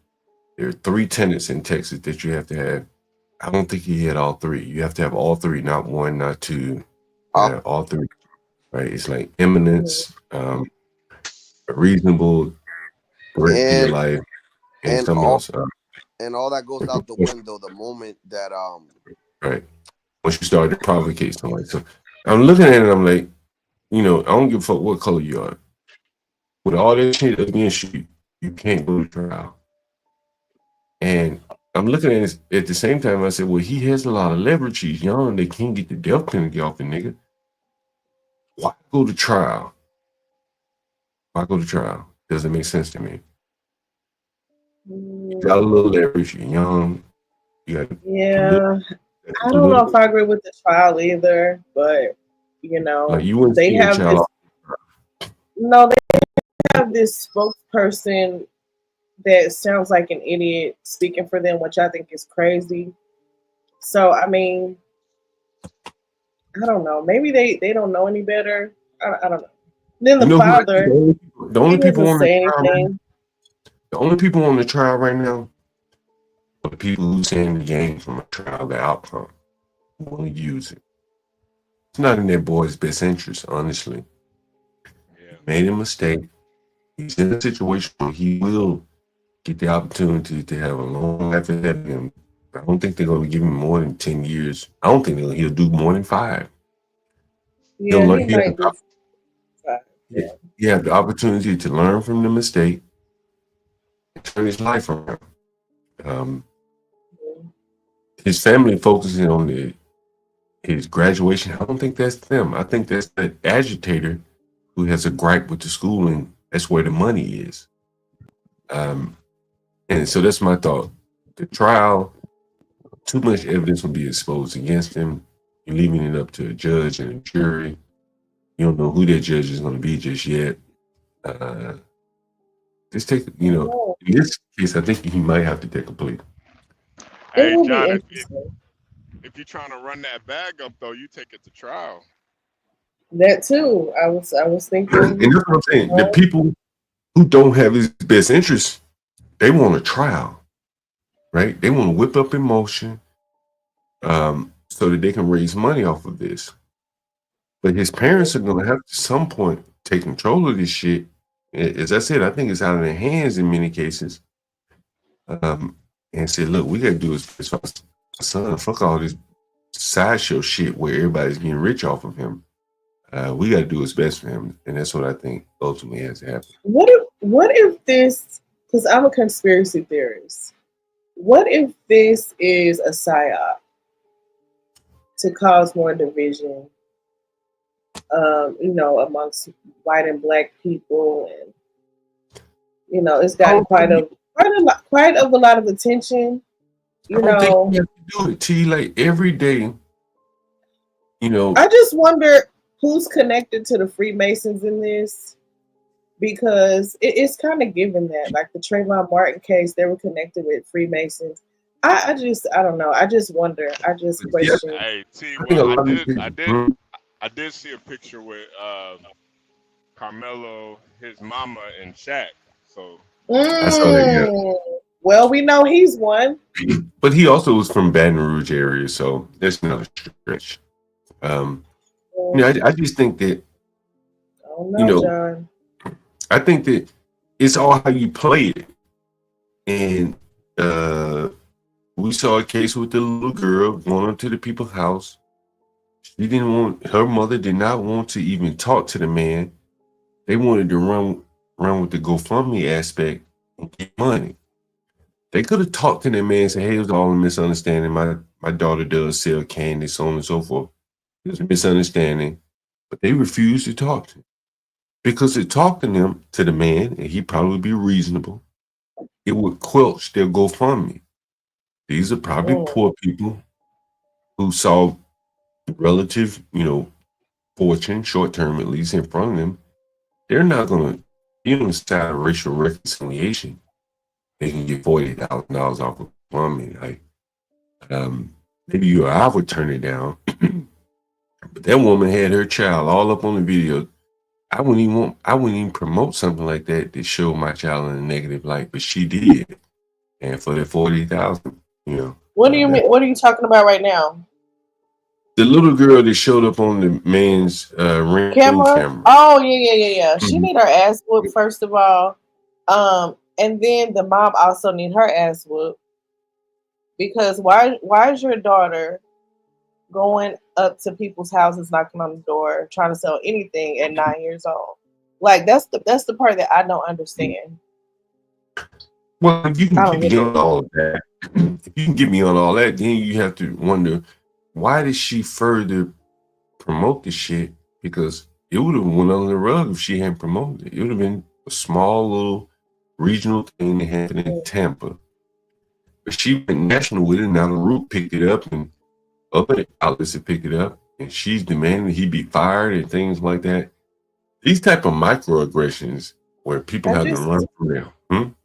There are 3 tenets in Texas that you have to have. I don't think he had all 3. You have to have all 3, not 1, not 2. All 3. Right? It's like imminence, a reasonable threat to your life, and something else. And all that goes out the window the moment that Right. Once you start to provocate somebody. So I'm looking at it, I'm like, I don't give a fuck what color you are. With all that shit against you, you can't go to trial. And I'm looking at it at the same time, I said, well, he has a lot of leverage. He's young. They can't get the death penalty off the nigga. Why go to trial? Doesn't make sense to me. You got a little leverage. You're young. You got Yeah. I don't know if I agree with the trial either, but you wouldn't they see a have child. they have this spokesperson that sounds like an idiot speaking for them, which I think is crazy. So I mean, I don't know. Maybe they don't know any better. I don't know. Then the father, The only he people doesn't on the say trial right anything. The only people on the trial right now are the people who saying the game from a trial, the outcome, who want to use it. It's not in their boy's best interest, honestly. Made a mistake. He's in a situation where he will get the opportunity to have a long life ahead of him. I don't think they're going to give him more than 10 years. I don't think he'll do more than 5. Yeah, He'll he might do 5. He have the opportunity to learn from the mistake and turn his life around. His family focusing on his graduation. I don't think that's them. I think that's the agitator who has a gripe with the school, and that's where the money is. And so that's my thought. The trial, too much evidence will be exposed against him. You're leaving it up to a judge and a jury. You don't know who that judge is going to be just yet. Just take, in this case, I think he might have to take a plea. Hey, John, if you're trying to run that bag up, though, you take it to trial. That too. I was thinking. And that's what I'm saying. The people who don't have his best interests, they want a trial, right? They want to whip up emotion so that they can raise money off of this. But his parents are going to have to, some point, take control of this shit. As I said, I think it's out of their hands in many cases. And say, look, we got to do this for our son. Fuck all this sideshow shit where everybody's getting rich off of him. We got to do what's best for him. And that's what I think ultimately has to happen. What if this, because I'm a conspiracy theorist, what if this is a psyop to cause more division, amongst white and black people, and it's gotten quite a lot of attention. I don't think you have to do it, T. Like every day, I just wonder who's connected to the Freemasons in this, because it's kind of given that, like the Trayvon Martin case, they were connected with Freemasons. I don't know. I just wonder. I just question. Hey, T, well, I did see a picture with Carmelo, his mama, and Shaq. So I saw that, yeah. Well, we know he's one. But he also was from Baton Rouge area, so that's not a stretch. I just think that John. I think that it's all how you play it. And we saw a case with the little girl going up to the people's house. Her mother did not want to even talk to the man. They wanted to around with the GoFundMe aspect and get money. They could have talked to that man and said, hey, it was all a misunderstanding. My daughter does sell candy, so on and so forth. It was a misunderstanding. But they refused to talk to him. Because to talk to them, to the man, and he'd probably be reasonable, it would quelch their GoFundMe. These are probably poor people who saw relative, fortune, short term at least, in front of them. They're not going to, inside of racial reconciliation, they can get $40,000 off of GoFundMe. Like, maybe you or I would turn it down. But that woman had her child all up on the video. I wouldn't even promote something like that to show my child in a negative light, but she did. And for the 40,000, What do you mean? What are you talking about right now? The little girl that showed up on the man's ring camera. Oh yeah. She need her ass whooped first of all, and then the mom also need her ass whooped because why is your daughter going up to people's houses, knocking on the door, trying to sell anything at 9 years old? Like that's the part that I don't understand. Well, if you can get me on all of that, then you have to wonder, why did she further promote the shit? Because it would have went under the rug if she hadn't promoted it. It would have been a small little regional thing that happened in Tampa. But she went national with it. Now the Root picked it up and other outlets have picked it up. And she's demanding he be fired and things like that. These type of microaggressions where people have to run from them.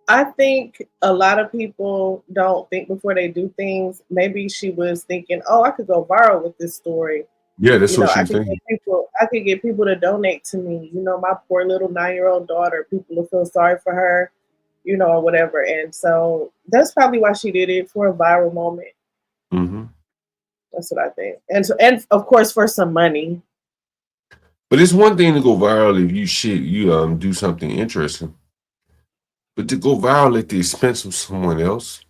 I think a lot of people don't think before they do things. Maybe she was thinking, "Oh, I could go viral with this story." Yeah, that's what she's thinking. I could get people to donate to me. My poor little 9-year-old daughter. People will feel sorry for her, or whatever. And so that's probably why she did it, for a viral moment. Mm-hmm. That's what I think. And of course for some money. But it's one thing to go viral if you do something interesting. But to go viral at the expense of someone else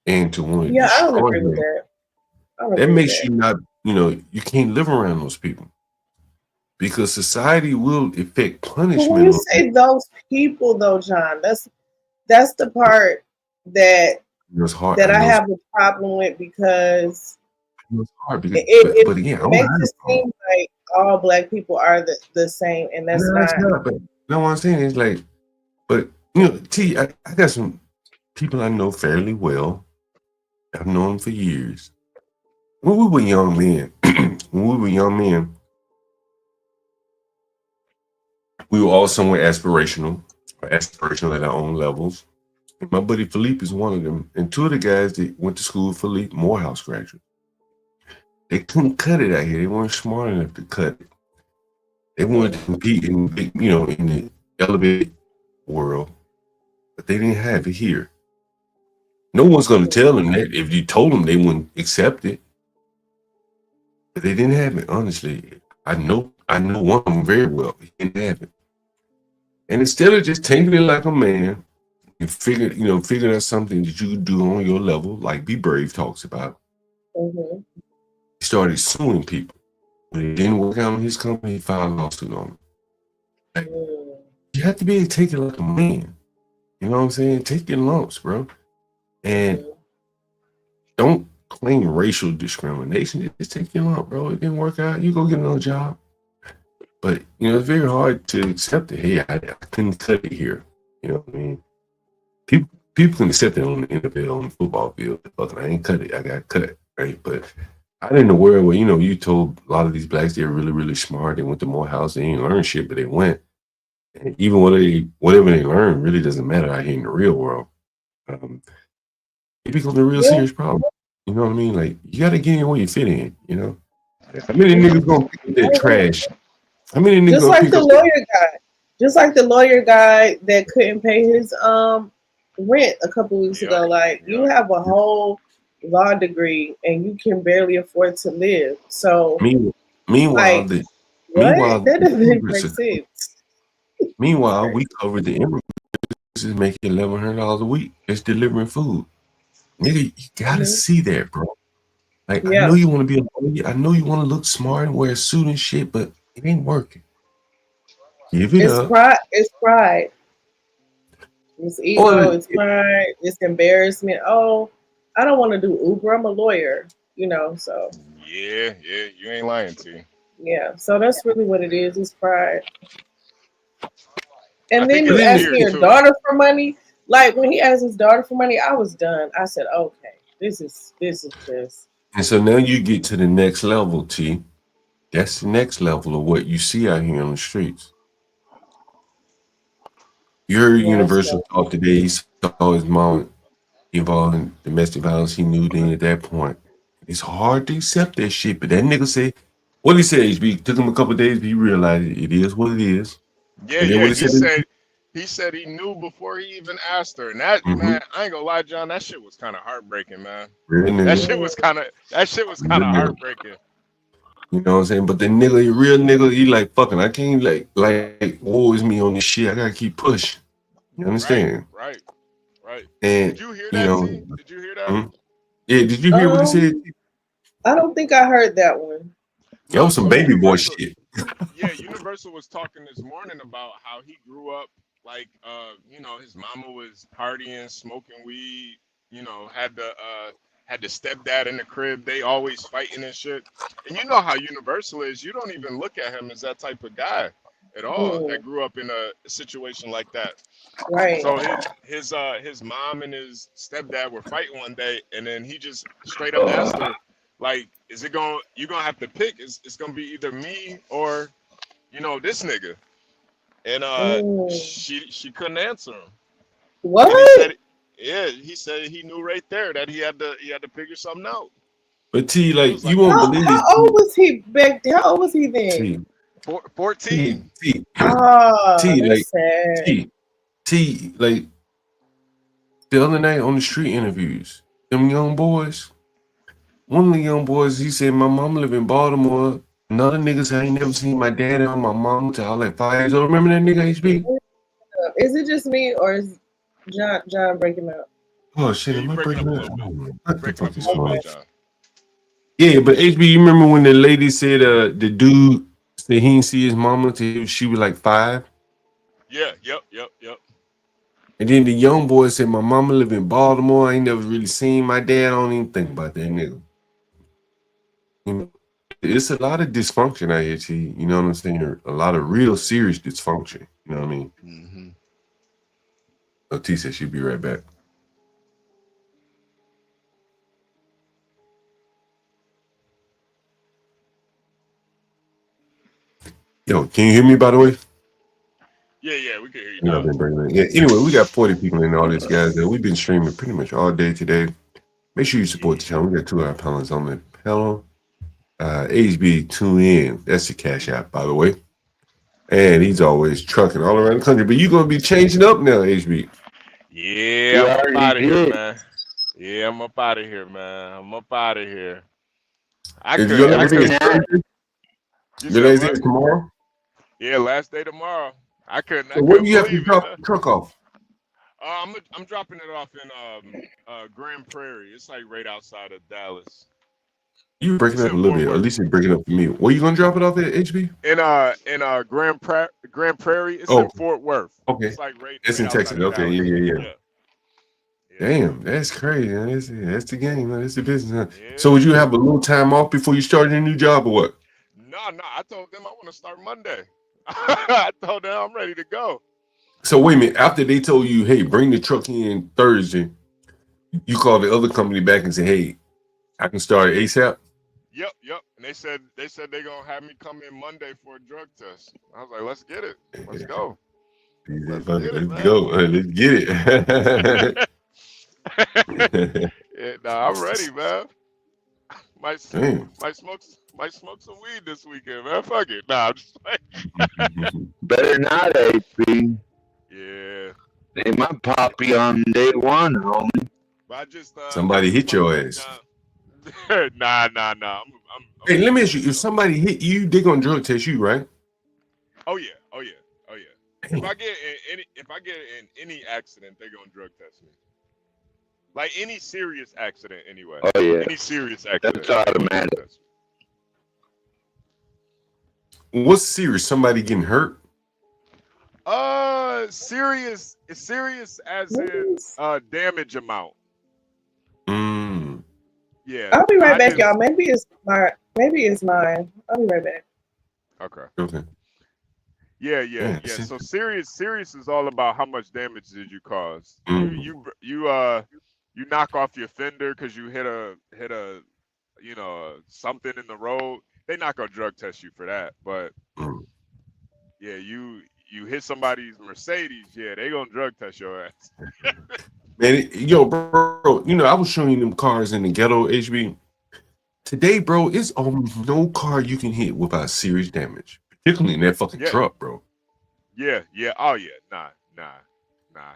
and to want to I don't destroy agree with them, that. that makes you not, you can't live around those people. Because society will effect punishment. When you say those people though, John, that's the part that I have a problem with, because it's hard because, it again, makes it seem like all Black people are the same, and that's not. But no, what I'm saying is like, but T, I got some people I know fairly well. I've known them for years. When we were young men, we were all somewhat aspirational at our own levels. And my buddy Philippe is one of them. And two of the guys that went to school with Philippe, Morehouse graduates. They couldn't cut it out here. They weren't smart enough to cut it. They wanted to compete in the elevated world, but they didn't have it here. No one's going to tell them that. If you told them, they wouldn't accept it. But they didn't have it, honestly. I know one of them very well. He didn't have it. And instead of just taking it like a man and figuring out something that you could do on your level, like Be Brave talks about, he started suing people. When it didn't work out in his company, he filed a lawsuit on him. Like, you have to be able to take it like a man. You know what I'm saying? Take your lumps, bro. And don't claim racial discrimination. Just take your lump, bro. It didn't work out. You go get another job. But, it's very hard to accept it. Hey, I couldn't cut it here. You know what I mean? People can accept it on the NFL, on the football field. But I ain't cut it. I got cut, right? But out in the world where, you told a lot of these Blacks they're really, really smart. They went to Morehouse. They ain't learned shit, but they went. And even whatever they learn really doesn't matter out here in the real world. It becomes a real serious problem. You know what I mean? Like, you got to get in where you fit in, How many niggas gonna pick up their trash? How many niggas just like the lawyer guy that couldn't pay his rent a couple weeks ago. Like, you have a whole law degree and you can barely afford to live. So meanwhile, that doesn't make sense. Meanwhile, we covered the immigrants is making $1,100 a week. It's delivering food. Nigga, you gotta see that, bro. Like, I know you want to be a lawyer. I know you want to look smart and wear a suit and shit, but it ain't working. Give it It's up. pride. It's pride. It's ego. Or It's pride. It's embarrassment. Oh, I don't want to do Uber. I'm a lawyer. So Yeah, you ain't lying to. yeah. So that's really what it is. It's pride. I And then think you it's asking fear your too. daughter for money. Like when he asked his daughter for money, I was done. I said, okay, this is just and so now you get to the next level, T. That's the next level of what you see out here on the streets. You heard yeah. Universal talk today. He saw his mom involved in domestic violence. He knew then at that point. It's hard to accept that shit. But that nigga said, what he said, HB, took him a couple of days, but he realized it is what it is. Yeah, And then yeah. what He said he knew before he even asked her. And that Mhm. man, I ain't gonna lie, John, that shit was kind of heartbreaking, man. Real That nigga. shit was kind of Real nigga. heartbreaking. You know what I'm saying? But the nigga, the real nigga, he like, fucking, I can't woe is me on this shit. I gotta keep pushing. You understand? Right. And Did you hear you that, know, T? Did you hear that? mhm. Yeah, did you hear what he said? I don't think I heard that one. That was some So baby boy Universal, shit. yeah, Universal was talking this morning about how he grew up like his mama was partying, smoking weed, had the stepdad in the crib, they always fighting and shit. And you know how Universal is, you don't even look at him as that type of guy at all that grew up in a situation like that. Right. So his mom and his stepdad were fighting one day, and then he just straight up asked her, like, is it going you gonna have to pick? It's gonna be either me or this nigga. And she couldn't answer him. What? And he said, yeah, he said he knew right there that he had to figure something out. But T, like, you like, won't believe this. How old was he back then? How old was he then? T, 14. T, Oh, T, like, that's sad. T, like, the other night on the street interviews, them young boys, one of the young boys, he said, my mom live in Baltimore. Another nigga said, I ain't never seen my dad or my mom till I was like 5 years old. Remember that nigga, HB? Is it just me or is John breaking up? Oh, shit, am I breaking up? What the Breaking fuck up a is little going on? bit, John. Yeah, but HB, you remember when the lady said the dude said he didn't see his mama till she was like 5? Yeah, yep. And then the young boy said, my mama live in Baltimore. I ain't never really seen my dad. I don't even think about that nigga. You know, it's a lot of dysfunction out here, T. You know what I'm saying? A lot of real serious dysfunction. You know what I mean? Mm-hmm. Oh, T said she'd be right back. Yo, can you hear me, by the way? Yeah, we can hear you Yeah, now. I've been bringing it. Yeah. Anyway, we got 40 people in all this, guys. And we've been streaming pretty much all day today. Make sure you support the channel. We got 2 hour panels on the panel. HB tune in. That's the cash app, by the way. And he's always trucking all around the country. But you're gonna be changing up now, HB. Yeah, I'm up out of here, man. Yeah, I'm up out of here, man. I'm up out of here. Is your last day Thursday? Your last day is tomorrow? Yeah, last day tomorrow. I couldn't So what do you have to believe it, drop man. the truck off? I'm dropping it off in Grand Prairie. It's like right outside of Dallas. You breaking up a little bit, or at least you're breaking up for me. Where you gonna drop it off at, HB? In Grand Prairie. It's in Fort Worth. Okay. It's like right. That's in outside Texas. of Okay, Dallas. yeah. Damn, that's crazy. Man. That's the game, man. That's the business. Huh? So would you have a little time off before you start your new job or what? No. I told them I want to start Monday. I told them I'm ready to go. So wait a minute. After they told you, hey, bring the truck in Thursday, you call the other company back and say, hey, I can start ASAP? Yep. And they said they're gonna have me come in Monday for a drug test. I was like, let's get it. Let's go. Let's go. Let's get it. Yeah, I'm ready, man. Might smoke some weed this weekend, man. Fuck it. I'm just like Better not, HP. Yeah. They might pop you on day one, homie. But I just Somebody hit your ass. Nah. Hey, let me ask you, if somebody hit you, they're gonna drug test you, right? Oh yeah. If I get in any accident, they're gonna drug test me. Like any serious accident, anyway. Oh yeah. Any serious accident. That's automatic. What's serious? Somebody getting hurt? serious. It's serious as in damage amount. Mm. Yeah. I'll be right I back, just, y'all. Maybe it's mine. I'll be right back. okay. Okay. Yeah. So serious is all about how much damage did you cause. You knock off your fender because you hit a something in the road. They're not gonna drug test you for that. But yeah, you hit somebody's Mercedes, yeah, they gonna drug test your ass. Man, yo, bro, I was showing you them cars in the ghetto, HB. Today, bro, it's almost no car you can hit without serious damage, particularly in that fucking truck, bro. Yeah. Oh yeah, nah.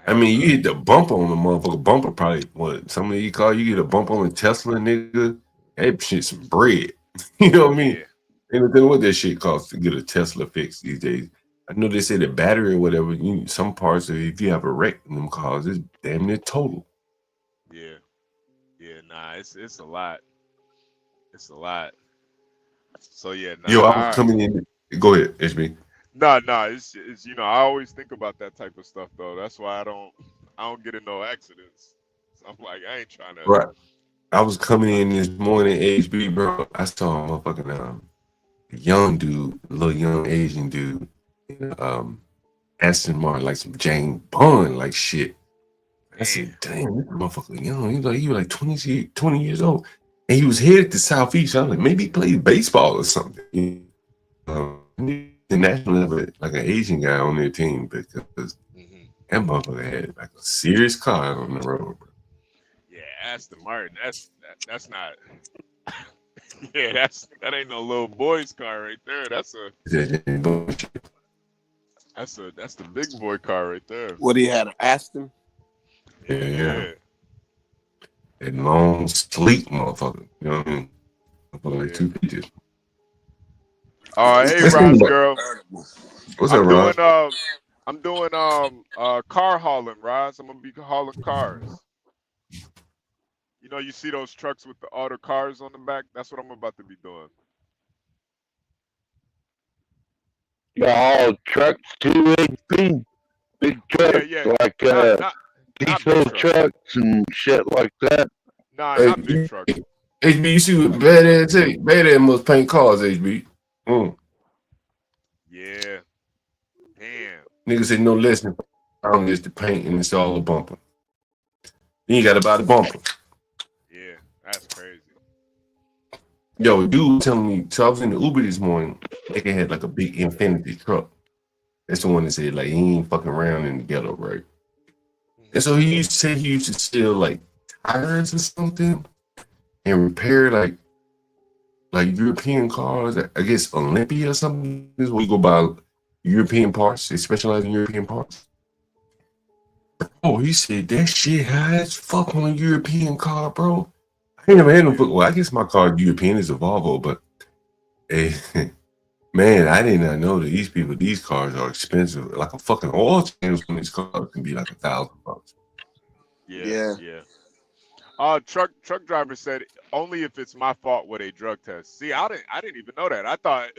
I mean, you hit the bumper on the motherfucker. Bumper probably some of these cars, you get a bump on a Tesla, nigga. That shit some bread. You know what I mean? Anything what that shit costs to get a Tesla fixed these days. I know they say the battery or whatever, some parts of if you have a wreck in them cars, it's damn near total. Yeah, nah, it's a lot. It's a lot. So yeah, nah. Yo, I was coming in. Go ahead, HB. No, it's I always think about that type of stuff though. That's why I don't get in no accidents. So I'm like, I ain't trying to. Right. I was coming in this morning, HB, bro. I saw a motherfucking young dude, little young Asian dude, Aston Martin, like some James Bond, like shit. I said, damn, this motherfucker young. He was like 20 years old. And he was headed to Southeast. I was like, maybe he played baseball or something. The national level, like an Asian guy on their team, because that motherfucker had like a serious car on the road, bro. Yeah, Aston Martin. That's not. Yeah, that ain't no little boy's car right there. That's the big boy car right there. What he had, an Aston? Yeah. That long, sleek motherfucker. You know what I mean? Like 2 feet. Hey, Ross girl. What's up, Ross? I'm doing car hauling, Ross. I'm gonna be hauling cars. You see those trucks with all the cars on the back? That's what I'm about to be doing. All trucks too, big trucks, like diesel trucks and shit like that. Nah, not big trucks. HB, you see what Badass say? Badass must paint cars, HB. Yeah. Damn. Nigga said no less than pound is the paint and it's all a bumper. Then you gotta buy the bumper. Yeah, that's crazy. Yo, dude telling me, so I was in the Uber this morning, nigga had like a big Infinity truck. That's the one that said like he ain't fucking around in the ghetto, right? And so he used to sell like tires or something and repair like European cars. I guess Olympia or something is where you go buy European parts. They specialize in European parts. Oh, he said that shit high as fuck on a European car, bro. I ain't never had no. Well, I guess my car European is a Volvo, but hey, man, I did not know that these cars are expensive. Like a fucking oil change on these cars can be like $1,000. Yeah. Truck driver said only if it's my fault would they drug test. See, I didn't even know that. I thought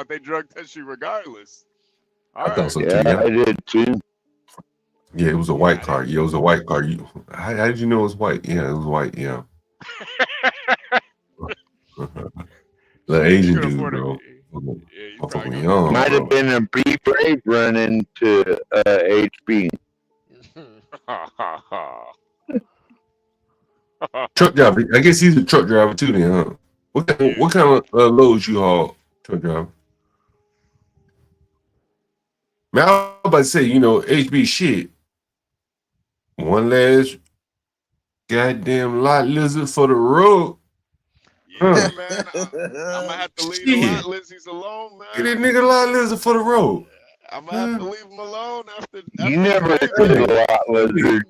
they drug test you regardless. I thought so too. Yeah, I did too. Yeah, it was a white car. Yeah, it was a white car. How did you know it was white? Yeah, it was white. Yeah. The Asian dude, bro. Young, might have been a B-Brave run into HB. Truck driver. I guess he's a truck driver too, then, huh? What kind of loads you haul, truck driver? Man, I was about to say, HB shit. One last goddamn lot lizard for the road. Yeah, man. I'm gonna have to leave the lot lizards alone, man. Get that nigga lot lizard for the road. I'm gonna have to leave him alone after You never put a lot lizard.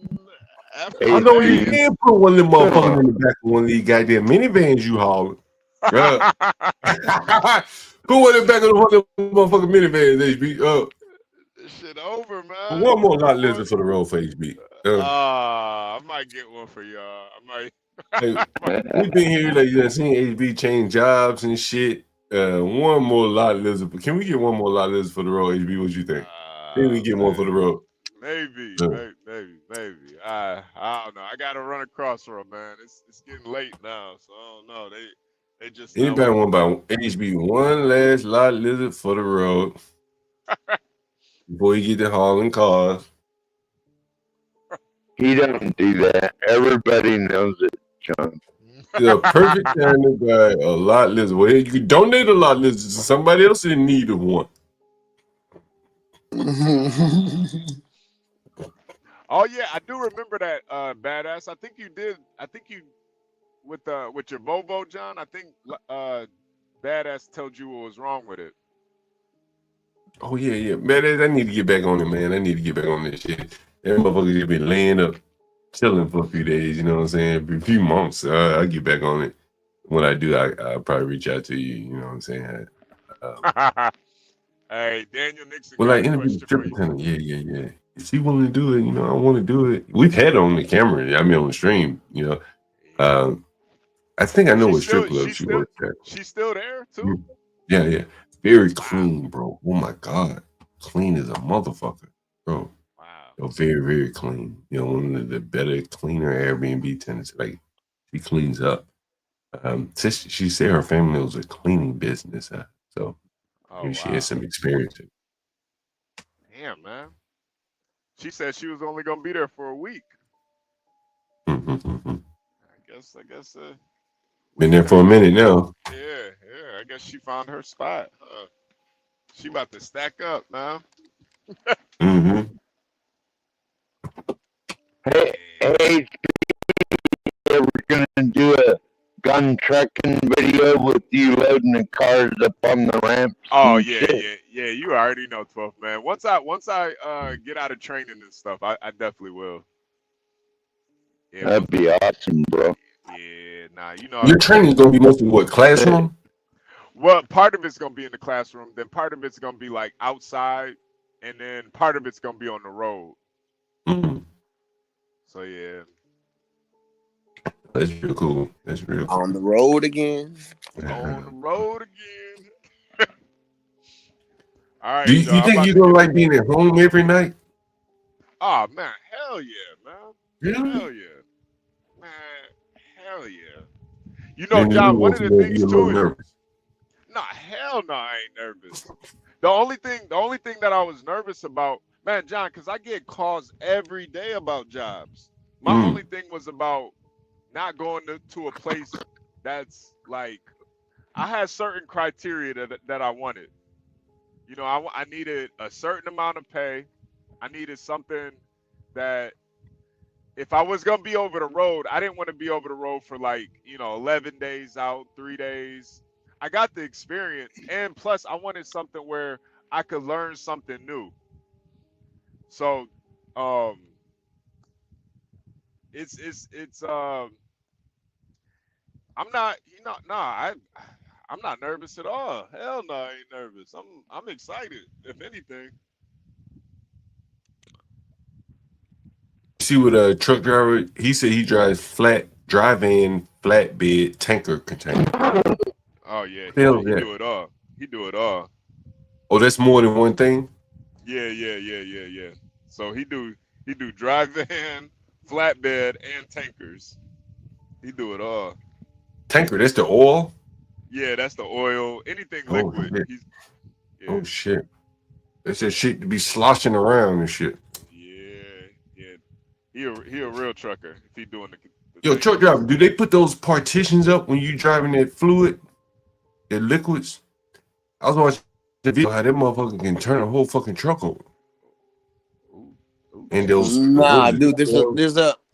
I know you can put one of them motherfuckers in the back of one of these goddamn minivans you hauling. Right? Put one in the back of one of them motherfucking minivans, HB. This shit over, man. One more lot lizard for the road for HB. I might get one for y'all. Hey, we've been here like seeing HB change jobs and shit. One more lot lizard. Can we get one more lot lizard for the road, HB? What you think? Can we get one for the road? Maybe, Yeah. maybe. I don't know. I gotta run across her, man. It's getting late now, so I don't know. They just not Anybody waking want up. to buy HB one last lot lizard for the road before you get to hauling cars? He don't do that. Everybody knows it, John. The perfect time to buy a lot lizard. Well, you can donate a lot lizard to somebody else in need of one. Oh yeah, I do remember that, badass. I think you did. I think you with your Volvo, John. I think badass told you what was wrong with it. Oh yeah. Man, I need to get back on it, man. I need to get back on this shit. That motherfucker just been laying up, chilling for a few days. You know what I'm saying? A few months. I'll get back on it. When I do, I'll probably reach out to you. You know what I'm saying? Hey, Daniel Nixon Well, got like a interview question for stripper you. kind of, yeah. If she willing to do it, you know, I want to do it. We've had it on the camera. I mean, on the stream. You know, I think I know what strip club she works at. She's still there too. Yeah. Very clean, bro. Oh my god, clean as a motherfucker, bro. Wow. Yo, very, very clean. You know, one of the better, cleaner Airbnb tenants. Like she cleans up. She said her family was a cleaning business, so maybe she has some experience. Damn, man. She said she was only gonna be there for a week. I guess. Been there for a minute now. Yeah. I guess she found her spot. She about to stack up now. Hey, we're gonna do a gun trucking video with you loading the cars up on the ramps. Oh and yeah. shit. You already know, 12th man. Once I get out of training and stuff, I definitely will. Yeah, That'd be awesome, bro. Yeah, nah, you know. Your training is gonna be mostly what, classroom? Well, part of it's gonna be in the classroom, then part of it's gonna be like outside, and then part of it's gonna be on the road. So yeah. That's real cool. On the road again. On the road again. All right. Do you think you're gonna like being at home every night? Oh man, hell yeah, man. Really? Hell yeah. Man, hell yeah. You know, Then John, you one want of to the be a things little too is nervous. nah, hell no, I ain't nervous. The only thing that I was nervous about, man, John, because I get calls every day about jobs. My only thing was about not going to a place that's like, I had certain criteria that I wanted. You know, I needed a certain amount of pay. I needed something that if I was gonna be over the road, I didn't want to be over the road for like, 11 days out, 3 days. I got the experience, and plus I wanted something where I could learn something new. So, it's I'm not, I'm not nervous at all. Hell no, I ain't nervous. I'm excited, if anything. See what a truck driver, he said he drives drive-in flatbed tanker container. Oh yeah, What the hell is he that? do it all. He do it all. Oh, that's more than one thing? Yeah. So he do drive-in, flatbed, and tankers. He do it all. Tanker, that's the oil? Yeah, that's the oil. Anything Oh liquid. shit. Oh shit. That's that shit to be sloshing around and shit. Yeah. He a real trucker if he doing the Yo, truck driver, do they put those partitions up when you driving that fluid, that liquids? I was watching the video how that motherfucker can turn a whole fucking truck over. And those Nah, dude,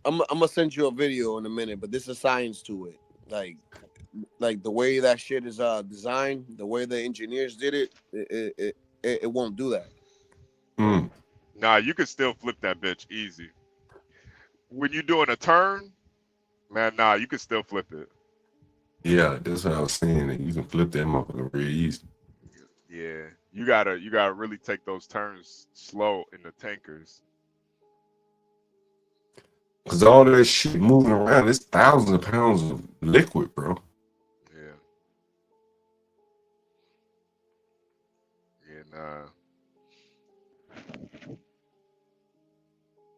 I'm gonna send you a video in a minute, but there's a science to it. Like the way that shit is designed, the way the engineers did it won't do that. Nah, you could still flip that bitch easy. When you doing a turn, man, nah, you could still flip it. Yeah, that's what I was saying. That you can flip that motherfucker very easy. Yeah, you gotta really take those turns slow in the tankers. Cause all that shit moving around, it's thousands of pounds of liquid, bro. And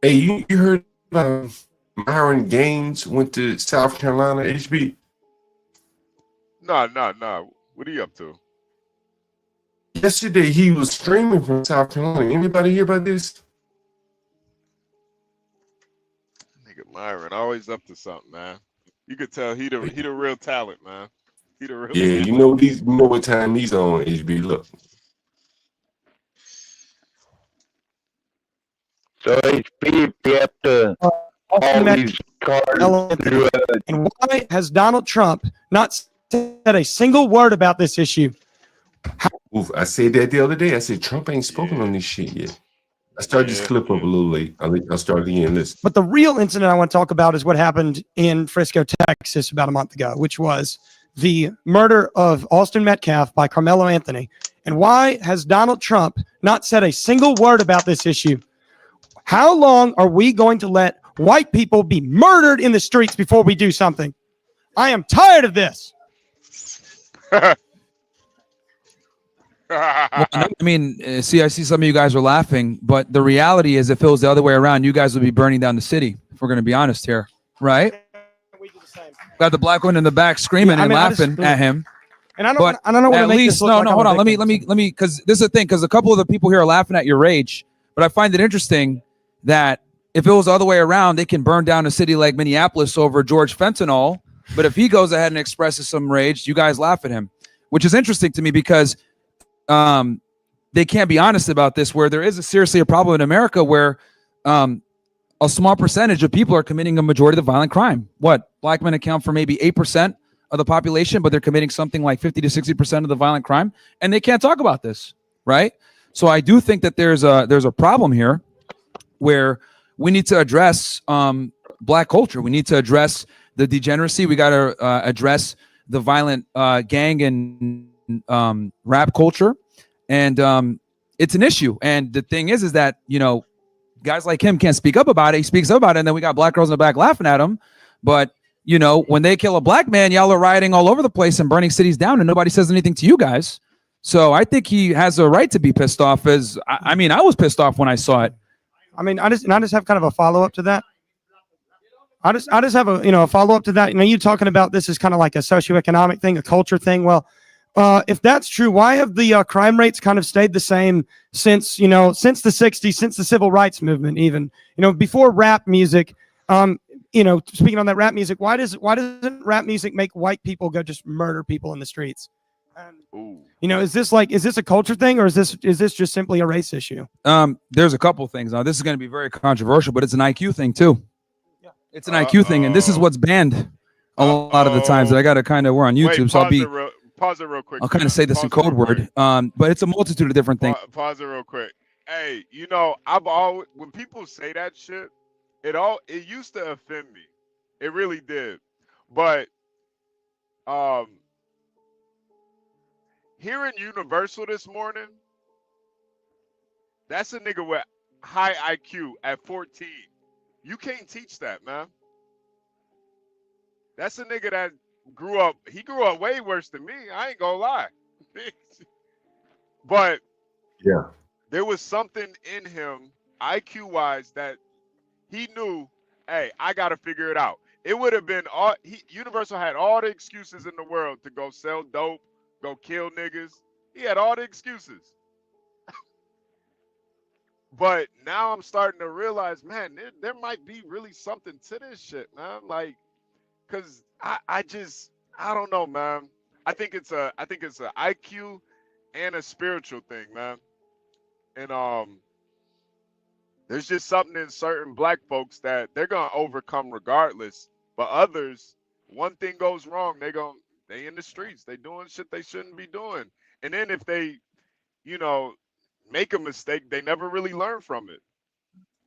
Hey, you heard about Myron Gaines went to South Carolina, HB? No. What are you up to? Yesterday, he was streaming from South Carolina. Anybody hear about this? Nigga Myron always up to something, man. You could tell he the real talent, man. He the real Yeah, you know what time he's on, HB. Look. So HB, you have to all these cars through And why has Donald Trump not said a single word about this issue? Oof, I said that the other day. I said Trump ain't spoken on this shit yet. I started this clip up a little late. I'll start again. Listen. But the real incident I want to talk about is what happened in Frisco, Texas about a month ago, which was the murder of Austin Metcalf by Carmelo Anthony. And why has Donald Trump not said a single word about this issue? How long are we going to let white people be murdered in the streets before we do something? I am tired of this. Well, I mean, see, I see some of you guys are laughing, but the reality is if it was the other way around, you guys would be burning down the city, if we're going to be honest here, right? Got the black one in the back screaming and laughing at him. And I don't But want to at make least, this look no, like I'm hold a on. Let victim. me, because this is the thing, because a couple of the people here are laughing at your rage, but I find it interesting that if it was the other way around, they can burn down a city like Minneapolis over George Fentanyl. But if he goes ahead and expresses some rage, you guys laugh at him, which is interesting to me because they can't be honest about this, where there is seriously a problem in America where a small percentage of people are committing a majority of the violent crime. What? Black men account for maybe 8% of the population, but they're committing something like 50 to 60% of the violent crime, and they can't talk about this, right? So I do think that there's a problem here where we need to address black culture. We need to address the degeneracy. We got to address the violent gang and rap culture. And it's an issue. And the thing is that, you know, guys like him can't speak up about it. He speaks up about it. And then we got black girls in the back laughing at him. But, you know, when they kill a black man, y'all are rioting all over the place and burning cities down and nobody says anything to you guys. So I think he has a right to be pissed off. I mean, I was pissed off when I saw it. I mean, I just have kind of a follow-up to that. I just have a follow-up to that. You know, you talking about this is kind of like a socioeconomic thing, a culture thing. Well, if that's true, why have the crime rates kind of stayed the same since the 60s, since the civil rights movement, even, you know, before rap music? You know, speaking on that rap music, why doesn't rap music make white people go just murder people in the streets? You know, is this a culture thing, or is this just simply a race issue? There's a couple things. Now, this is going to be very controversial, but it's an IQ thing too. It's an IQ thing, and this is what's banned a lot of the times. That I got to kind of, we're on YouTube, Wait, so pause it real quick. I'll kind of say this in code word, but it's a multitude of different things. Pause it real quick. Hey, you know, when people say that shit, it used to offend me. It really did. But hearing Universal this morning, that's a nigga with high IQ at 14. You can't teach that, man. That's a nigga that grew up way worse than me. I ain't gonna lie. But yeah, there was something in him, IQ wise, that he knew, hey, I gotta figure it out. It would have been Universal had all the excuses in the world to go sell dope, go kill niggas. He had all the excuses. But now I'm starting to realize, man, there might be really something to this shit, man. Like, cause I don't know, man. I think it's a IQ and a spiritual thing, man. And there's just something in certain black folks that they're gonna overcome regardless. But others, one thing goes wrong, they in the streets, they doing shit they shouldn't be doing. And then if they, you know, make a mistake, they never really learn from it.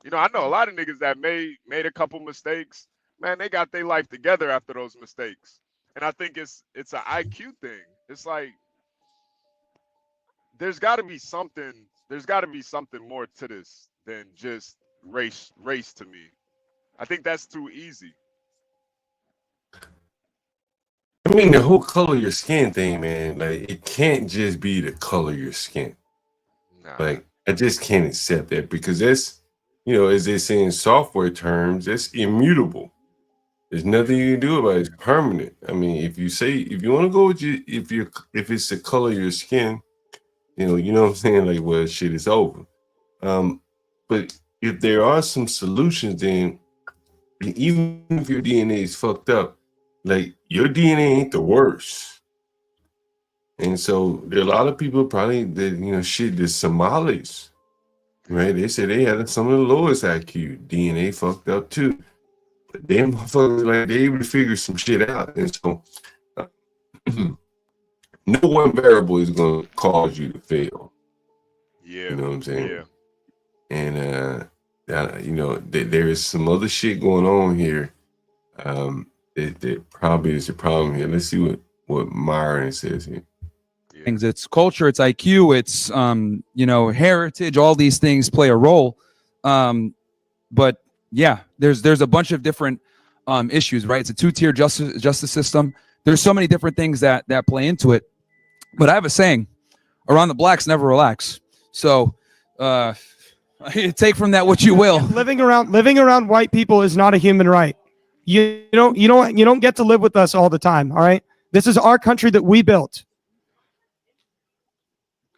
You know, I know a lot of niggas that made a couple mistakes. Man, they got their life together after those mistakes. And I think it's an IQ thing. It's like there's got to be something more to this than just race to me. I think that's too easy. I mean, the whole color of your skin thing, man, like, it can't just be the color of your skin. Like, I just can't accept that, because as they say in software terms, it's immutable. There's nothing you can do about it. It's permanent. I mean, if you want to go with if it's the color of your skin, you know what I'm saying? Like, well, shit is over. But if there are some solutions, then even if your DNA is fucked up, like your DNA ain't the worst. And so there are a lot of people probably that, shit, the Somalis, right? They say they had some of the lowest IQ. DNA fucked up too. But them motherfuckers, like, they able to figure some shit out. And so no one variable is going to cause you to fail. Yeah. You know what I'm saying? Yeah. And, there is some other shit going on here that probably is a problem here. Let's see what Myron says here. Things. It's culture, it's IQ, it's heritage. All these things play a role. But yeah, there's a bunch of different issues, right? It's a two-tier justice system. There's so many different things that play into it. But I have a saying: around the blacks, never relax. So take from that what you will. Living around white people is not a human right. You don't get to live with us all the time. All right, this is our country that we built.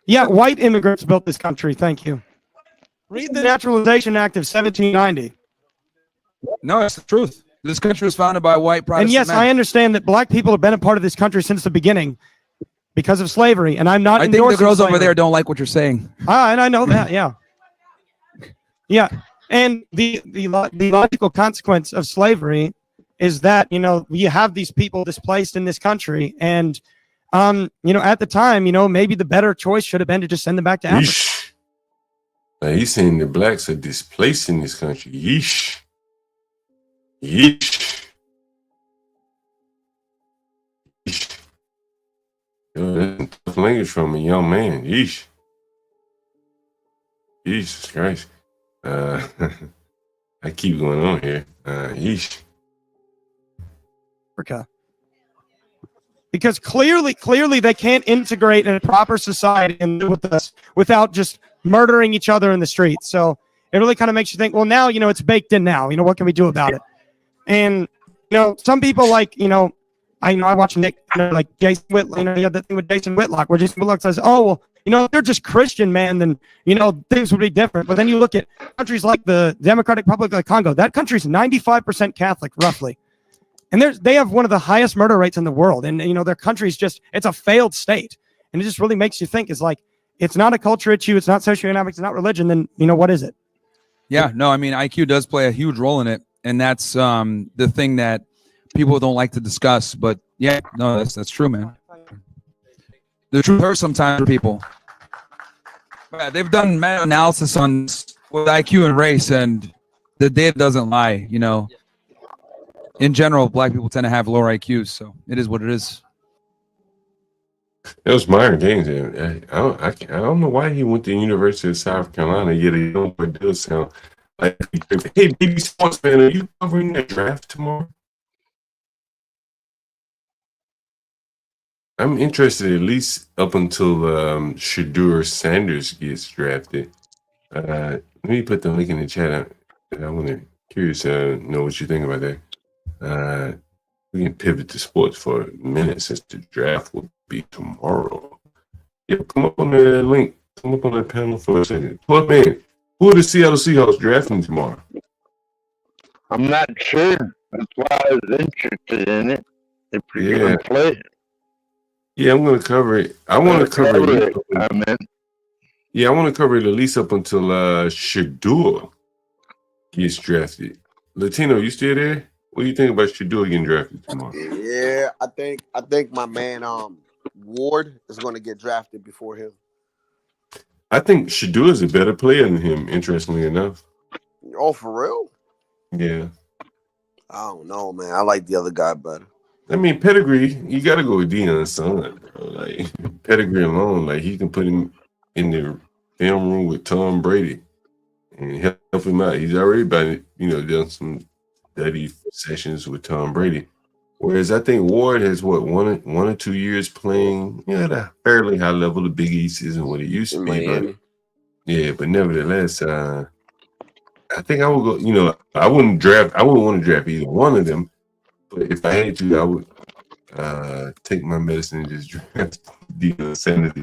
Yeah, white immigrants built this country. Thank you. Read the Naturalization Act of 1790. No, it's the truth. This country was founded by white Protestant And yes, men. I understand that black people have been a part of this country since the beginning because of slavery, and I'm not. I think the girls over there don't like what you're saying. And I know that. Yeah, yeah. And the logical consequence of slavery is that you have these people displaced in this country, and at the time, maybe the better choice should have been to just send them back to Africa. Yeesh. Now he's saying the blacks are displacing this country. Yeesh. Yeesh. Yeesh. That's tough language from a young man. Yeesh. Jesus Christ. I keep going on here. Yeesh. Africa. Because clearly they can't integrate in a proper society and live with us without just murdering each other in the streets. So it really kind of makes you think, well, now, it's baked in now. What can we do about it? And, some people I watch Nick, like Jason Whitlock, you had that thing with Jason Whitlock where Jason Whitlock says, oh, well, if they're just Christian, man, then, things would be different. But then you look at countries like the Democratic Republic of the Congo, that country's 95% Catholic, roughly. And they have one of the highest murder rates in the world. And, their country's it's a failed state. And it just really makes you think, it's not a culture issue. It's not socioeconomics. It's not religion. Then, what is it? Yeah, no, I mean, IQ does play a huge role in it. And that's the thing that people don't like to discuss. But yeah, no, that's true, man. The truth hurts sometimes for people. Yeah, they've done meta-analysis on with IQ and race, and the data doesn't lie, In general, black people tend to have lower IQs, so it is what it is. That was Myron Gaines. I don't know why he went to the University of South Carolina. Yet it does sound like, hey, BB Sports fan, are you covering the draft tomorrow? I'm interested at least up until Shadur Sanders gets drafted. Let me put the link in the chat. I'm curious to know what you think about that. We can pivot to sports for a minute since the draft will be tomorrow. Yeah, come up on the link. Come up on the panel for a second. Plug in. Who are the Seattle Seahawks drafting tomorrow? I'm not sure. That's why I was interested in it. If you're going to play it. Yeah, I'm going to cover it. I want to cover it. I want to cover it at least up until Shadur gets drafted. Latino, you still there? What do you think about Shadur getting drafted tomorrow? Yeah, I think my man Ward is going to get drafted before him. I think Shadur is a better player than him, interestingly enough. Oh, for real? Yeah. I don't know, man. I like the other guy better. I mean, pedigree, you got to go with Deion's son. Bro. Like, pedigree alone, like, he can put him in the film room with Tom Brady and help him out. He's already done some study sessions with Tom Brady. Whereas I think Ward has, one or 2 years playing at a fairly high level. The Big East isn't what it used to be. But, yeah, but nevertheless, I I think I would go. You know, I wouldn't want to draft either one of them. But if I had to, I would take my medicine and just draft Deion Sanders.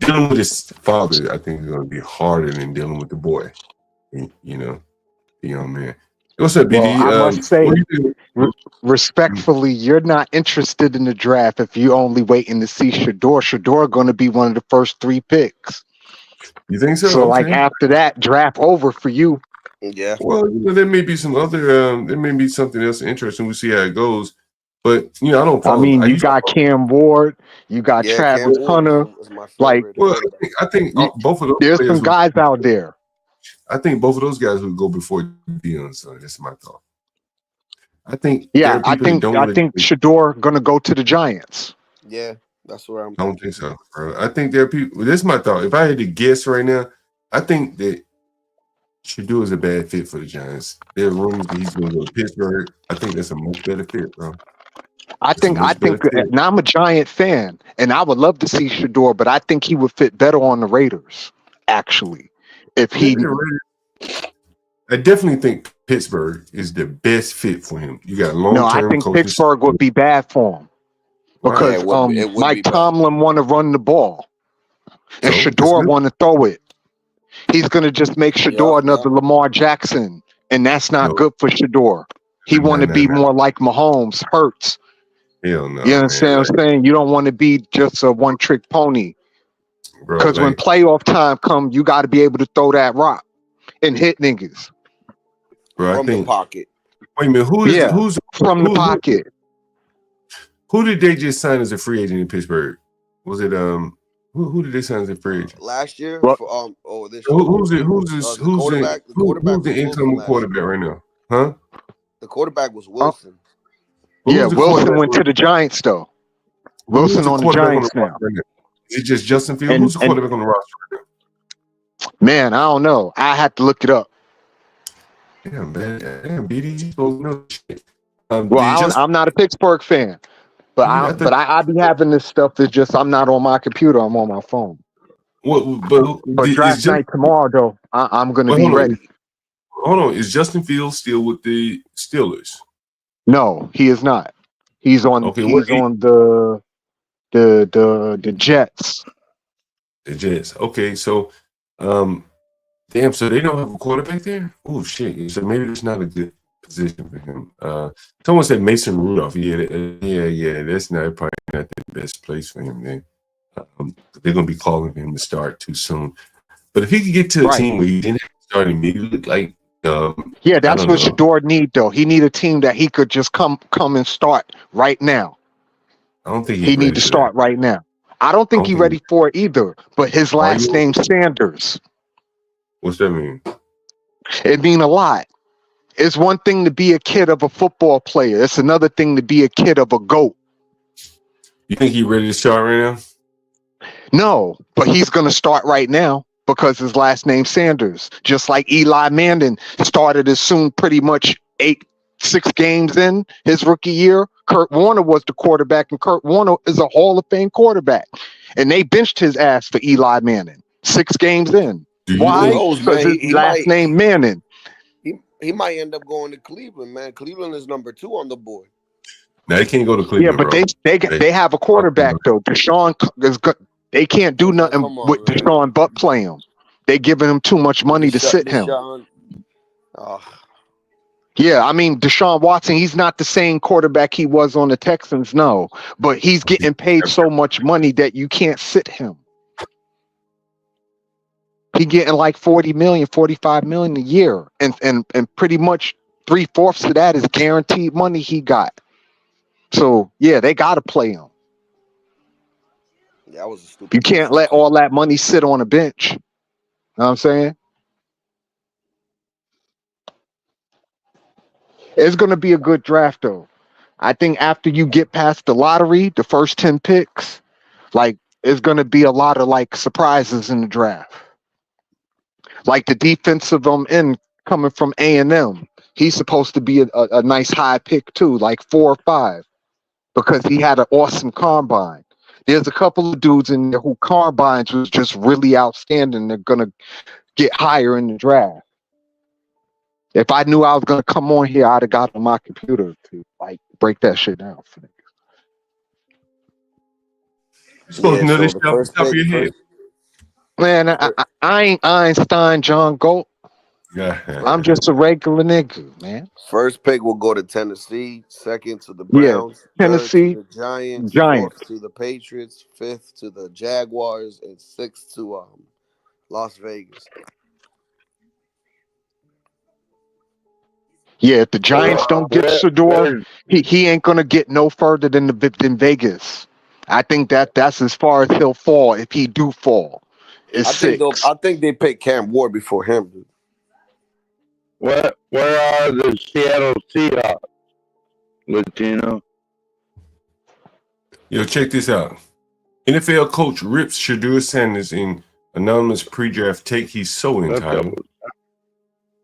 Dealing with his father, I think, is going to be harder than dealing with the boy. You know, the young man. What's up, BD? Well, I must say, respectfully, you're not interested in the draft if you only waiting to see Shador. Shador going to be one of the first 3 picks. You think so? So, like Okay. after that, draft over for you. Yeah. Well, you know, there may be some other. There may be something else interesting. We'll see how it goes. But you know, I don't. I mean, you used to got Cam Ward, you got Yeah, Travis Cam Hunter. Ward was my Like, favorite. Well, I think both of those. there's players some guys out there. I think both of those guys would go before Deion. So that's my thought. I think. there Yeah, are I people that think don't I really- think Shador gonna go to the Giants. Yeah, that's where I'm. I don't think so, bro. I think there are people. This is my thought. If I had to guess right now, I think that Shador is a bad fit for the Giants. There are rumors that he's going to go to Pittsburgh. I think that's a much better fit, bro. I think, and I'm a Giant fan, and I would love to see Shador, but I think he would fit better on the Raiders, actually. If he, I definitely think Pittsburgh is the best fit for him. You got long-term no, I think coaches. Pittsburgh would be bad for him because it would be Mike bad. Tomlin want to run the ball, and So, Shador want to throw it. He's gonna just make Shador another Lamar Jackson, and that's not good for Shador. He want to be more like Mahomes, Hurts. Hell no. You understand what I'm saying? You don't want to be just a one-trick pony. Bro, Because when like- playoff time come, you got to be able to throw that rock and hit niggas. Bro, I From the think. pocket. Wait a minute. Who's from the pocket? Who did they just sign as a free agent in Pittsburgh? Was it who did they sign as a free agent? Last year, What? for, this Who's the who's quarterback? The quarterback who's the was incoming Wilson last quarterback right now? Huh? The quarterback was Wilson. Yeah, Who's the Wilson quarterback went to the Giants though. Who's Wilson the on the quarterback Giants the now. roster right now? Is it just Justin Fields? And- Who's the and- quarterback on the roster right Man, I don't know. I had to look it up. now? Damn, man. Damn, BD, you supposed to know shit. Well, I'm not a Pittsburgh fan, but I be having this stuff. It's just I'm not on my computer. I'm on my phone. But draft night tomorrow, though, I'm gonna be ready. Hold on, is Justin Fields still with the Steelers? No, he is not. He's on. Okay, he's what- on the Jets. The Jets. Okay, so damn, so they don't have a quarterback there? Oh shit. So maybe it's not a good position for him. Someone said Mason Rudolph. Yeah, that's not probably not the best place for him then. They're gonna be calling him to start too soon. But if he could get to a Right. team where he didn't have to start immediately, like Yeah, I that's don't what know. Shador need though. He need a team that he could just come and start right now. I don't think He need to start right now. I don't think he's ready for it either. But his last you- name Sanders. What's that mean? It mean a lot. It's one thing to be a kid of a football player. It's another thing to be a kid of a GOAT. You think he's ready to start right now? No, but he's gonna start right now because his last name Sanders. Just like Eli Manning started as soon pretty much 6 games in his rookie year. Kurt Warner was the quarterback, and Kurt Warner is a Hall of Fame quarterback. And they benched his ass for Eli Manning 6 games in. Why? Who knows, Because man? his He last might- name Manning. He might end up going to Cleveland, man. Cleveland is number 2 on the board. Now they can't go to Cleveland. Yeah, but bro. they have a quarterback though. Deshaun is good. They can't do nothing with Deshaun but play him. They giving him too much money to sit him. Deshaun- Yeah, I mean Deshaun Watson, he's not the same quarterback he was on the Texans, no. But he's getting paid so much money that you can't sit him. He getting like 40 million, 45 million a year. And pretty much 3/4 of that is guaranteed money he got. So yeah, they gotta play him. That was a stupid. You can't let all that money sit on a bench. Know what I'm saying? It's going to be a good draft, though. I think after you get past the lottery, the first 10 picks, like, it's going to be a lot of, like, surprises in the draft. Like the defensive end coming from A&M. He's supposed to be a nice high pick, too, like 4 or 5, because he had an awesome combine. There's a couple of dudes in there who combines was just really outstanding. They're going to get higher in the draft. If I knew I was gonna come on here, I'd have got on my computer to like break that shit down for niggas. You're supposed to Yeah, know so this the shit off the first top of pick, your head. Man, I ain't Einstein, John Galt. I'm just a regular nigga, man. first pick will go to Tennessee. Second to the Yeah, Browns. Third to Tennessee the Giants. Giants. Fourth to the Patriots. Fifth to the Jaguars, and sixth to Las Vegas. Yeah, if the Giants don't get Shador, he ain't gonna get no further than Vegas. I think that's as far as he'll fall if he do fall. Is six. I think they picked Cam Ward before him, dude. Where are the Seattle Seahawks? Latino. Yo, check this out. NFL coach rips Shedeur Sanders in anonymous pre-draft take. He's so entitled.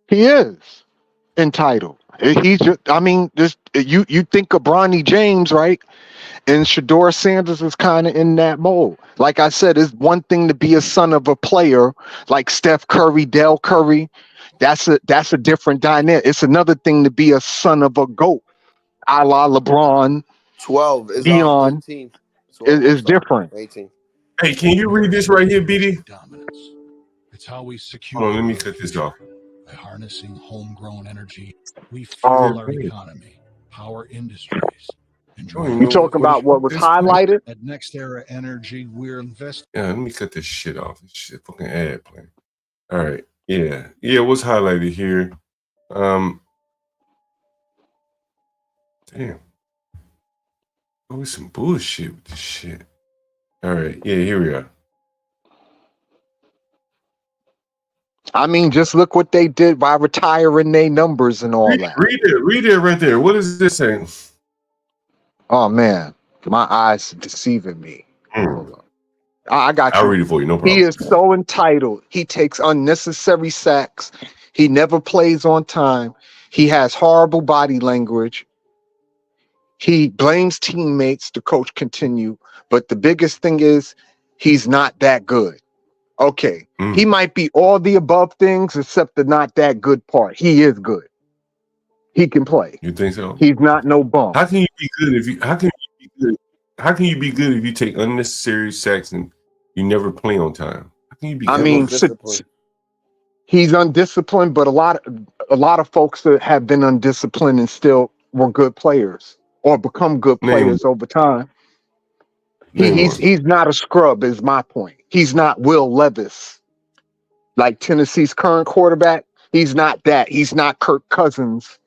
He is entitled. He's just, I mean, this you think of Bronny James, right? And Shedeur Sanders is kind of in that mold. Like I said, it's one thing to be a son of a player like Steph Curry, Dell Curry. That's a different dynamic. It's another thing to be a son of a GOAT, a la LeBron. 12 is Dion 18. is different. 18. Hey, can you read this right here, BD? It's how we secure. Hold on, let me cut this off. By harnessing homegrown energy, we Oh, fuel our economy, power industries, and You talking about what was highlighted? At Next Era Energy, we're investing. Yeah, let me cut this shit off. This shit fucking ad playing. All right. Yeah. Yeah, what's highlighted here? Damn. Oh, it's some bullshit with this shit. All right. Yeah, here we are. I mean, just look what they did by retiring their numbers and all that. Read it right there. What is this saying? Oh man, my eyes are deceiving me. Hold on. I got you. I'll read it for you. No problem. He is so entitled. He takes unnecessary sacks. He never plays on time. He has horrible body language. He blames teammates. The coach continue. But the biggest thing is he's not that good. Okay. He might be all the above things except the not that good part. He is good. He can play. You think so? He's not no bum. How can you be good if you if you take unnecessary sacks and you never play on time? How can you be I good? mean, he's undisciplined, but a lot of folks that have been undisciplined and still were good players or become good players over time. He's not a scrub, is my point. He's not Will Levis, like Tennessee's current quarterback. He's not that. He's not Kirk Cousins.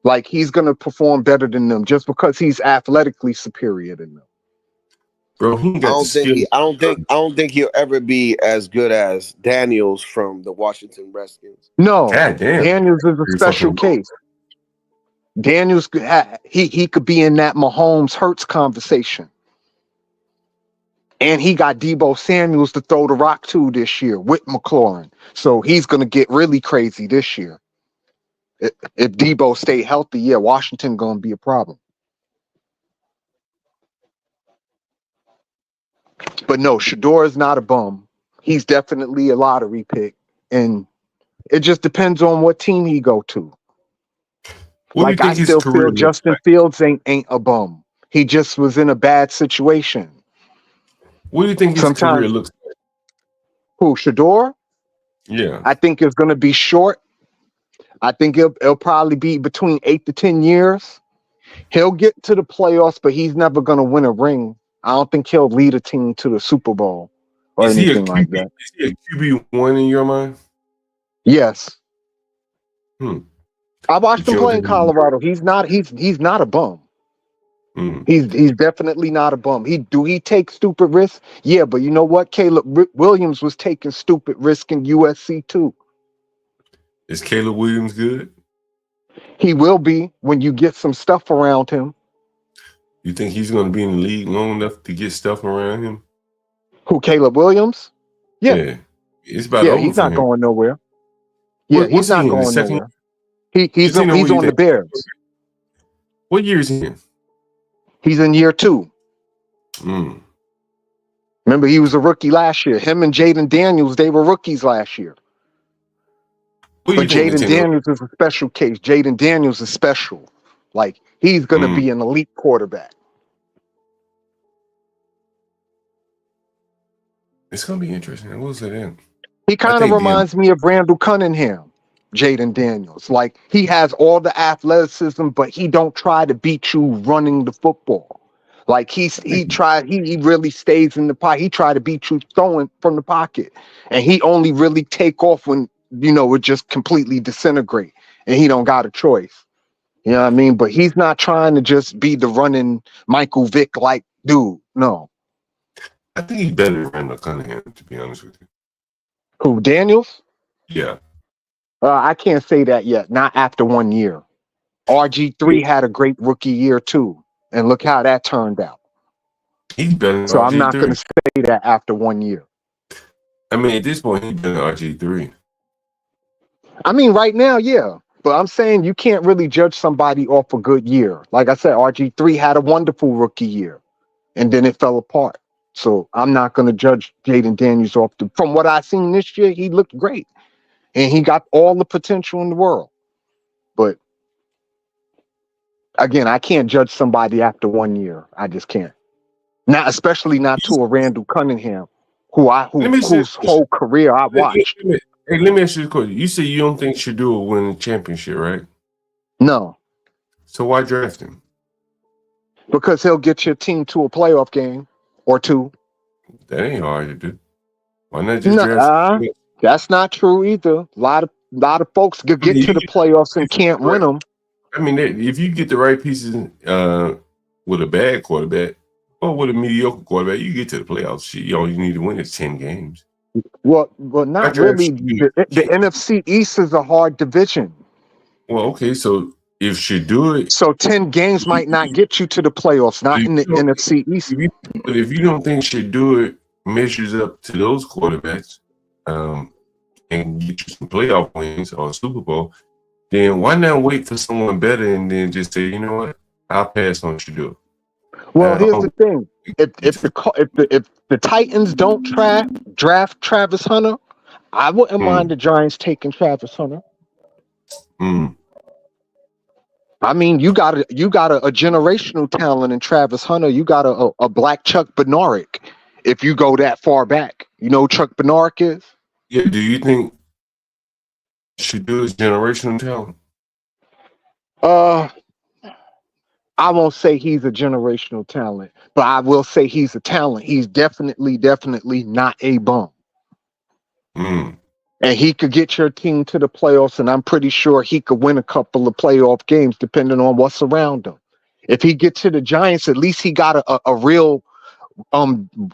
Like, he's gonna perform better than them just because he's athletically superior than them. Bro, he got I don't think he'll ever be as good as Daniels from the Washington Redskins. No, God damn. Daniels is a special case. Daniels, he could be in that Mahomes Hurts conversation. And he got Deebo Samuels to throw the rock to this year with McLaurin. So he's going to get really crazy this year. If Deebo stay healthy, yeah, Washington going to be a problem. But no, Shedeur is not a bum. He's definitely a lottery pick. And it just depends on what team he go to. What like, do you I think still his career feel looks Justin Fields ain't a bum. He just was in a bad situation. What do you think his career looks like? Who, Shedeur? Yeah. I think it's going to be short. I think it'll probably be between 8 to 10 years. He'll get to the playoffs, but he's never going to win a ring. I don't think he'll lead a team to the Super Bowl or anything like that. Is he a QB1 in your mind? Yes. Hmm. I watched him play in Colorado. He's not a bum. He's definitely not a bum. He take stupid risks? Yeah, but you know what? Caleb Williams was taking stupid risks in USC too. Is Caleb Williams good? He will be when you get some stuff around him. You think he's going to be in the league long enough to get stuff around him? Who, Caleb Williams? Yeah. It's about over he's for not him. going nowhere. Yeah, What's he's not he in, the going second- nowhere. He's on the Bears. What year is he in? He's in year 2. Remember, he was a rookie last year. Him and Jaden Daniels, they were rookies last year. Who do you But think? Jaden Daniels is a special case. Jaden Daniels is special. Like he's gonna be an elite quarterback. It's gonna be interesting. We'll say that. He kind of reminds me of Randall Cunningham, Jaden Daniels. Like he has all the athleticism, but he don't try to beat you running the football. Like he really stays in the pocket. He try to beat you throwing from the pocket, and he only really take off when it just completely disintegrate, and he don't got a choice. You know what I mean? But he's not trying to just be the running Michael Vick like dude. No. I think he's better than Randall Cunningham, to be honest with you. Who, Daniels? Yeah. I can't say that yet. Not after 1 year. RG3 had a great rookie year too, and look how that turned out. He's better than So RG3. I'm not going to say that after 1 year. I mean, at this point, he's better than RG3. I mean, right now, yeah. But I'm saying you can't really judge somebody off a good year. Like I said, RG3 had a wonderful rookie year, and then it fell apart. So I'm not going to judge Jaden Daniels off from what I seen this year. He looked great, and he got all the potential in the world. But again, I can't judge somebody after 1 year. I just can't. Not especially not to a Randall Cunningham, whose whole career I watched. Hey, let me ask you a question. You say you don't think Shador will win a championship, right? No. So why draft him? Because he'll get your team to a playoff game or two. That ain't hard to do. Why not just draft? That's not true either. A lot of folks could get to the playoffs and can't win them. I mean, if you get the right pieces with a bad quarterback or with a mediocre quarterback, you get to the playoffs. Shit, all you need to win is 10 games. Well, not really. The NFC East is a hard division. Well, okay, so if Shador, so 10 games might not get you to the playoffs, not in the NFC East. But if you don't think Shador measures up to those quarterbacks and get you some playoff wins or a Super Bowl, then why not wait for someone better and then just say, you know what, I'll pass on Shador. Well, here's the thing: if the Titans don't draft Travis Hunter, I wouldn't mind the Giants taking Travis Hunter. I mean, you got a generational talent in Travis Hunter. You got a black Chuck Bednarik. If you go that far back, you know who Chuck Bednarik is? Yeah. Do you think Shador is generational talent? I won't say he's a generational talent, but I will say he's a talent. He's definitely not a bum. And he could get your team to the playoffs, and I'm pretty sure he could win a couple of playoff games depending on what's around him. If he gets to the Giants, at least he got a real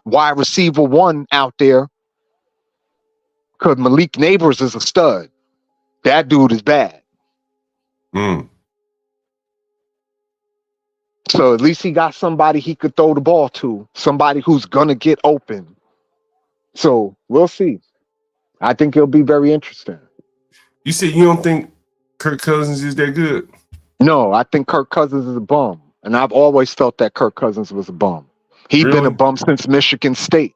wide receiver one out there. Because Malik Neighbors is a stud. That dude is bad. So at least he got somebody he could throw the ball to, somebody who's gonna get open. So we'll see. I think it'll be very interesting. You said you don't think Kirk Cousins is that good? No, I think Kirk Cousins is a bum. And I've always felt that Kirk Cousins was a bum. He's been a bum since Michigan State.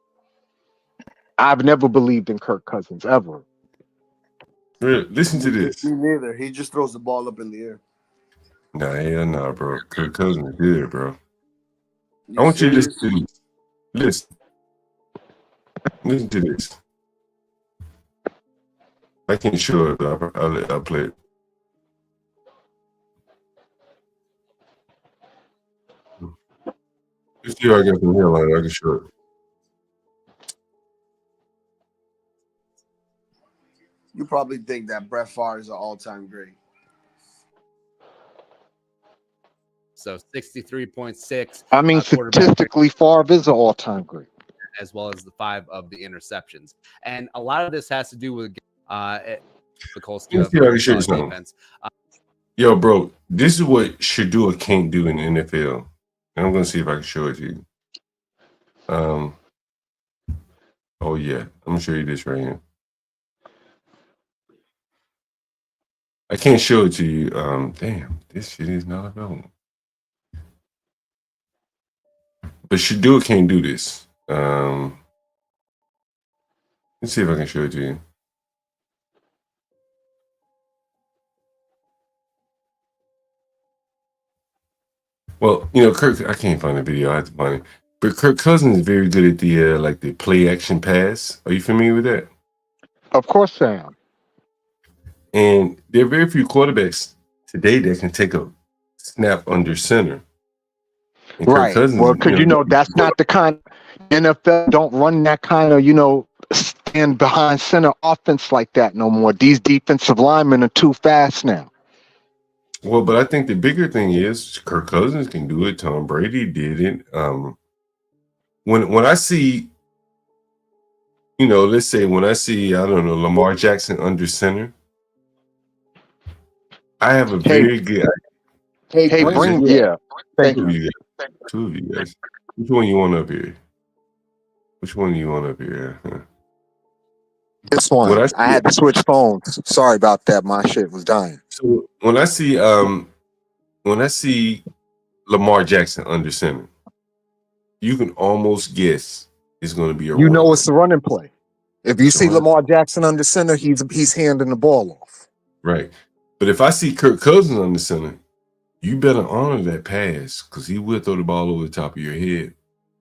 I've never believed in Kirk Cousins, ever. Really? Listen to this. Me neither. He just throws the ball up in the air. Nah, hell no, bro. Kirk Cousins is good, bro. I want you to listen to this. Listen to this. I can't show it, but I'll play it. Let's see if I get from here, like I can show it. You probably think that Brett Favre is an all-time great. So 63.6. I mean, statistically, Favre is an all-time great. As well as the 5 of the interceptions. And a lot of this has to do with the Colts. Defense. Yo, bro, this is what Shador can't do in the NFL. And I'm going to see if I can show it to you. Oh, yeah. I'm going to show you this right here. I can't show it to you. Damn, this shit is not available. But Shador can't do this. Let's see if I can show it to you. Well, you know, Kirk. I can't find the video. I have to find it. But Kirk Cousins is very good at the like the play action pass. Are you familiar with that? Of course I am. And there are very few quarterbacks today that can take a snap under center. And Kirk Right. Cousins, Well, because that's not the kind NFL don't run that kind of stand behind center offense like that no more. These defensive linemen are too fast now. Well, but I think the bigger thing is Kirk Cousins can do it. Tom Brady did it. When I see, let's say when I see, I don't know, Lamar Jackson under center, I have a very good. Hey, bring Thank Two of you. you guys. Two of you guys. Which one you want up here? Which one do you want up here? Huh? This one. When I had to switch phones. Sorry about that. My shit was dying. So when I see Lamar Jackson under center, you can almost guess it's going to be a You run. know it's the running play. If you see Right. Lamar Jackson under center, he's handing the ball off. Right. But if I see Kirk Cousins under center, you better honor that pass because he will throw the ball over the top of your head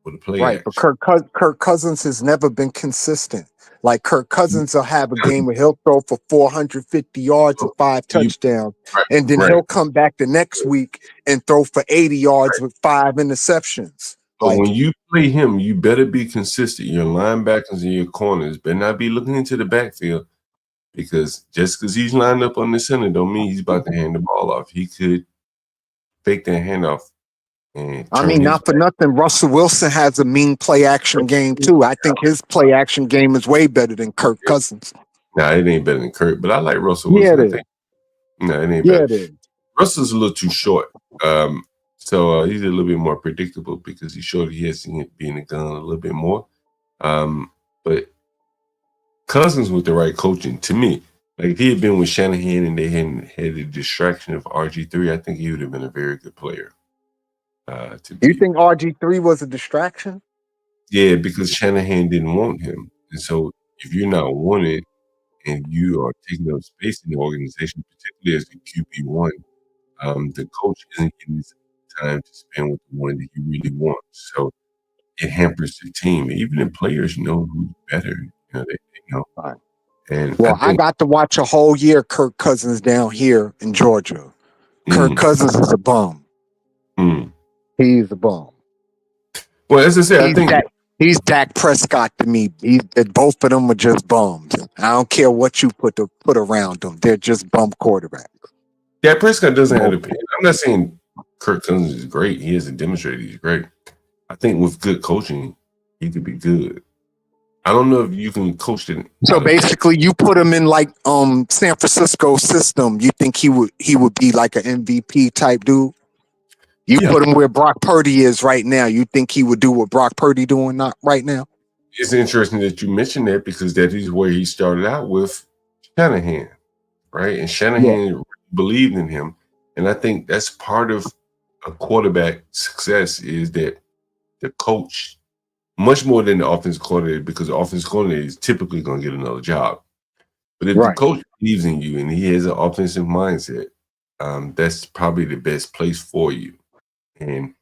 with a play Right, action. but Kirk Cousins has never been consistent. Like Kirk Cousins will have a game where he'll throw for 450 yards and 5 touchdowns, and then he'll come back the next week and throw for 80 yards with 5 interceptions. But when you play him, you better be consistent. Your linebackers and your corners better not be looking into the backfield because just because he's lined up on the center don't mean he's about to hand the ball off. He could fake that handoff. And I mean, not for nothing, Russell Wilson has a mean play action game too. I think his play action game is way better than Kirk Cousins. Nah, it ain't better than Kirk, but I like Russell Yeah, Wilson. it I is. think. No, it ain't Yeah, better. it is. Russell's a little too short. So he's a little bit more predictable because he's short. He has to be in the gun a little bit more. But Cousins with the right coaching, to me, like if he had been with Shanahan and they hadn't had the distraction of RG3, I think he would have been a very good player. You think RG3 was a distraction? Yeah, because Shanahan didn't want him. And so if you're not wanted and you are taking up space in the organization, particularly as the QB1, the coach isn't getting his time to spend with the one that you really want. So it hampers the team. Even the players know who's better. They know. And Well, I got to watch a whole year Kirk Cousins down here in Georgia. Kirk Cousins is a bum. He's a bum. Well, as I said, he's Dak Prescott to me. Both of them are just bums. I don't care what you put around them. They're just bum quarterbacks. Dak Prescott doesn't have the opinion. I'm not saying Kirk Cousins is great. He hasn't demonstrated he's great. I think with good coaching, he could be good. I don't know if you can coach it. So basically, you put him in like San Francisco system. You think he would be like an MVP type dude? You put him where Brock Purdy is right now. You think he would do what Brock Purdy doing not right now? It's interesting that you mentioned that because that is where he started out with Shanahan, right? And Shanahan believed in him. And I think that's part of a quarterback success is that the coach, much more than the offensive coordinator, because the offensive coordinator is typically going to get another job. But if the coach believes in you and he has an offensive mindset, that's probably the best place for you. And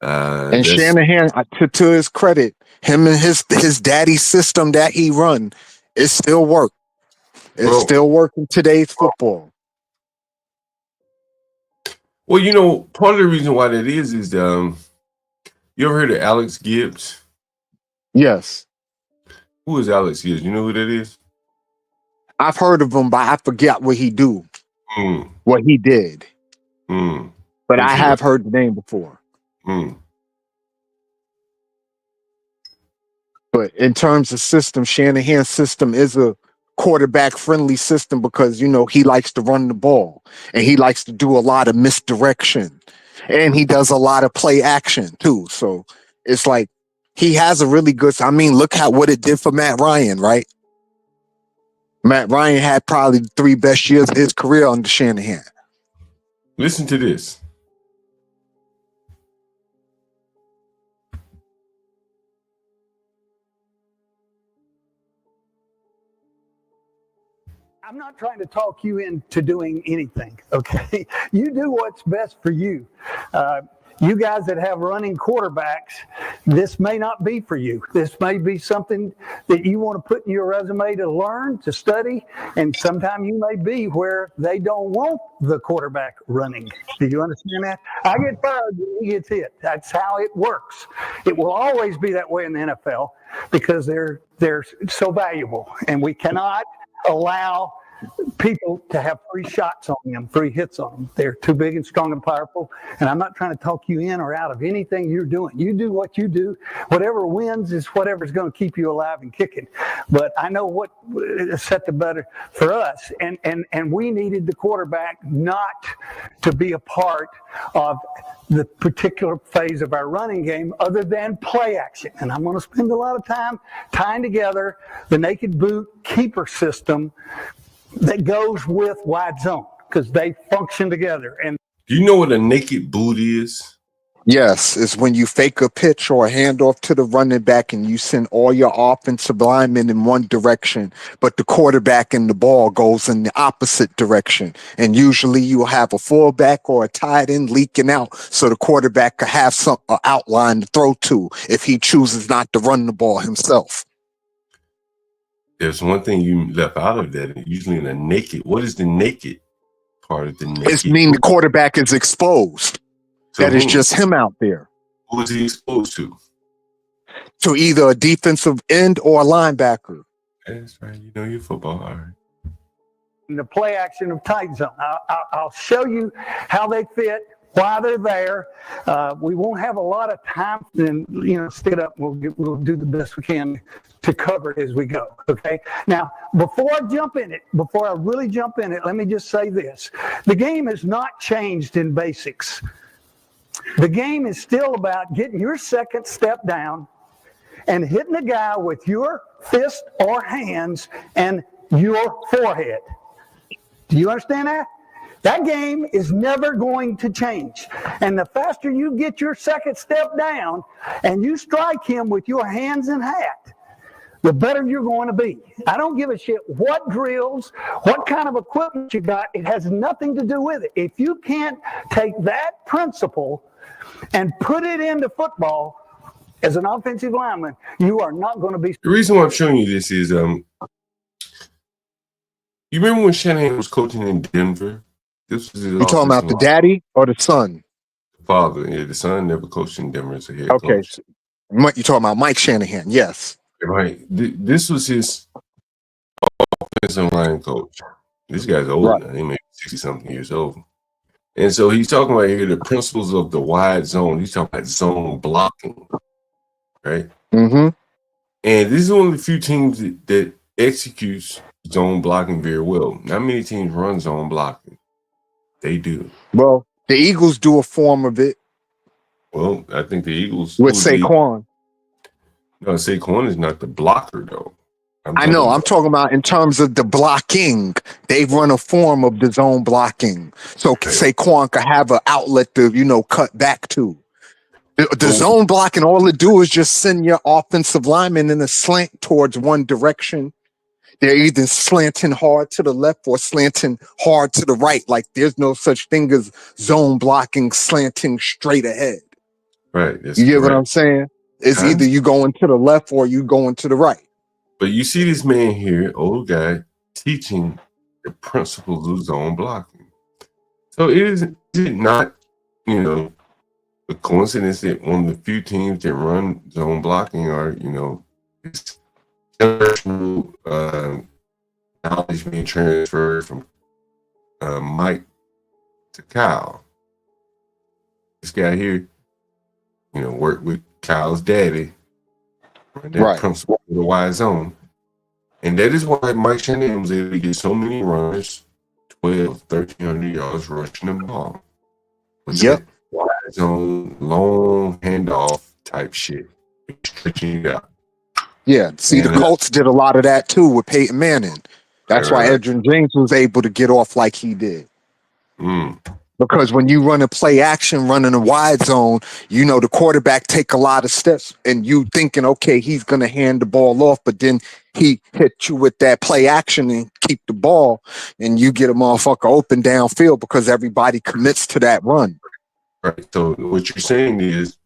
Shanahan, to his credit, him and his daddy's system that he run, it still work. It's still working today's football. Well, part of the reason why that is you ever heard of Alex Gibbs? Yes. Who is Alex Gibbs? You know who that is? I've heard of him, but I forget what he do. What he did. But I have heard the name before. But in terms of system, Shanahan's system is a quarterback-friendly system because, he likes to run the ball. And he likes to do a lot of misdirection. And he does a lot of play action, too. So it's like he has a really good... look at what it did for Matt Ryan, right? Matt Ryan had probably the 3 best years of his career under Shanahan. Listen to this. I'm not trying to talk you into doing anything, okay? You do what's best for you. you guys that have running quarterbacks, this may not be for you. This may be something that you want to put in your resume to learn, to study, and sometime you may be where they don't want the quarterback running. Do you understand that? I get fired when he gets hit. That's how it works. It will always be that way in the NFL because they're so valuable, and we cannot allow people to have 3 shots on them, 3 hits on them. They're too big and strong and powerful. And I'm not trying to talk you in or out of anything you're doing. You do what you do. Whatever wins is whatever's going to keep you alive and kicking. But I know what set the better for us. And we needed the quarterback not to be a part of the particular phase of our running game other than play action. And I'm going to spend a lot of time tying together the naked boot keeper system that goes with wide zone because they function together. And do you know what a naked boot is? Yes, it's when you fake a pitch or a handoff to the running back and you send all your offensive linemen in one direction, but the quarterback and the ball goes in the opposite direction. And usually you'll have a fullback or a tight end leaking out so the quarterback could have some outline to throw to if he chooses not to run the ball himself. There's one thing you left out of that. Usually in a naked, what is the naked part of the naked? It's mean the quarterback is exposed. So that is just him out there. Who is he exposed to? To either a defensive end or a linebacker. That's right. You know your football. All right. The play action of tight zone. I'll show you how they fit, why they're there. We won't have a lot of time, and stick up. We'll do the best we can to cover it as we go. Okay. Now, before I really jump in it, let me just say this: the game has not changed in basics. The game is still about getting your second step down and hitting the guy with your fist or hands and your forehead. Do you understand that? That game is never going to change. And the faster you get your second step down and you strike him with your hands and hat, the better you're going to be. I don't give a shit what drills, what kind of equipment you got. It has nothing to do with it. If you can't take that principle and put it into football as an offensive lineman, you are not going to be. The reason why I'm showing you this is, you remember when Shanahan was coaching in Denver? This was his You talking about the daddy or the son? The father. Yeah, the son never coached in Denver as a head Okay. coach. You talking about Mike Shanahan? Yes. Right. This was his offensive line coach. This guy's old now. He may be 60-something years old. And so he's talking about here the principles of the wide zone. He's talking about zone blocking. Right? Mm-hmm. And this is one of the few teams that executes zone blocking very well. Not many teams run zone blocking. They do. Well, the Eagles do a form of it. Well, I think the Eagles with Saquon. No, Saquon is not the blocker, though. I'm talking about in terms of the blocking. They run a form of the zone blocking. So Saquon could have an outlet to, cut back to. The zone blocking, all it do is just send your offensive lineman in a slant towards one direction. They're either slanting hard to the left or slanting hard to the right. Like there's no such thing as zone blocking, slanting straight ahead. Right. You get what I'm saying? It's either you going to the left or you going to the right. But you see this man here, old guy, teaching the principles of zone blocking. So is it not, a coincidence that one of the few teams that run zone blocking are, it's generational knowledge being transferred from Mike to Kyle. This guy here, worked with Kyle's daddy. That principle of the wide zone. And that is why Mike Shanahan was able to get so many runners, 1,300 yards rushing the ball. Yep. Wide zone, long handoff type shit. Stretching it out. Yeah. See, the Colts did a lot of that too with Peyton Manning. That's why Edgerrin James was able to get off like he did. Because when you run a play action, running a wide zone, the quarterback take a lot of steps and you thinking, okay, he's going to hand the ball off, but then he hit you with that play action and keep the ball and you get a motherfucker open downfield because everybody commits to that run. Right. So what you're saying is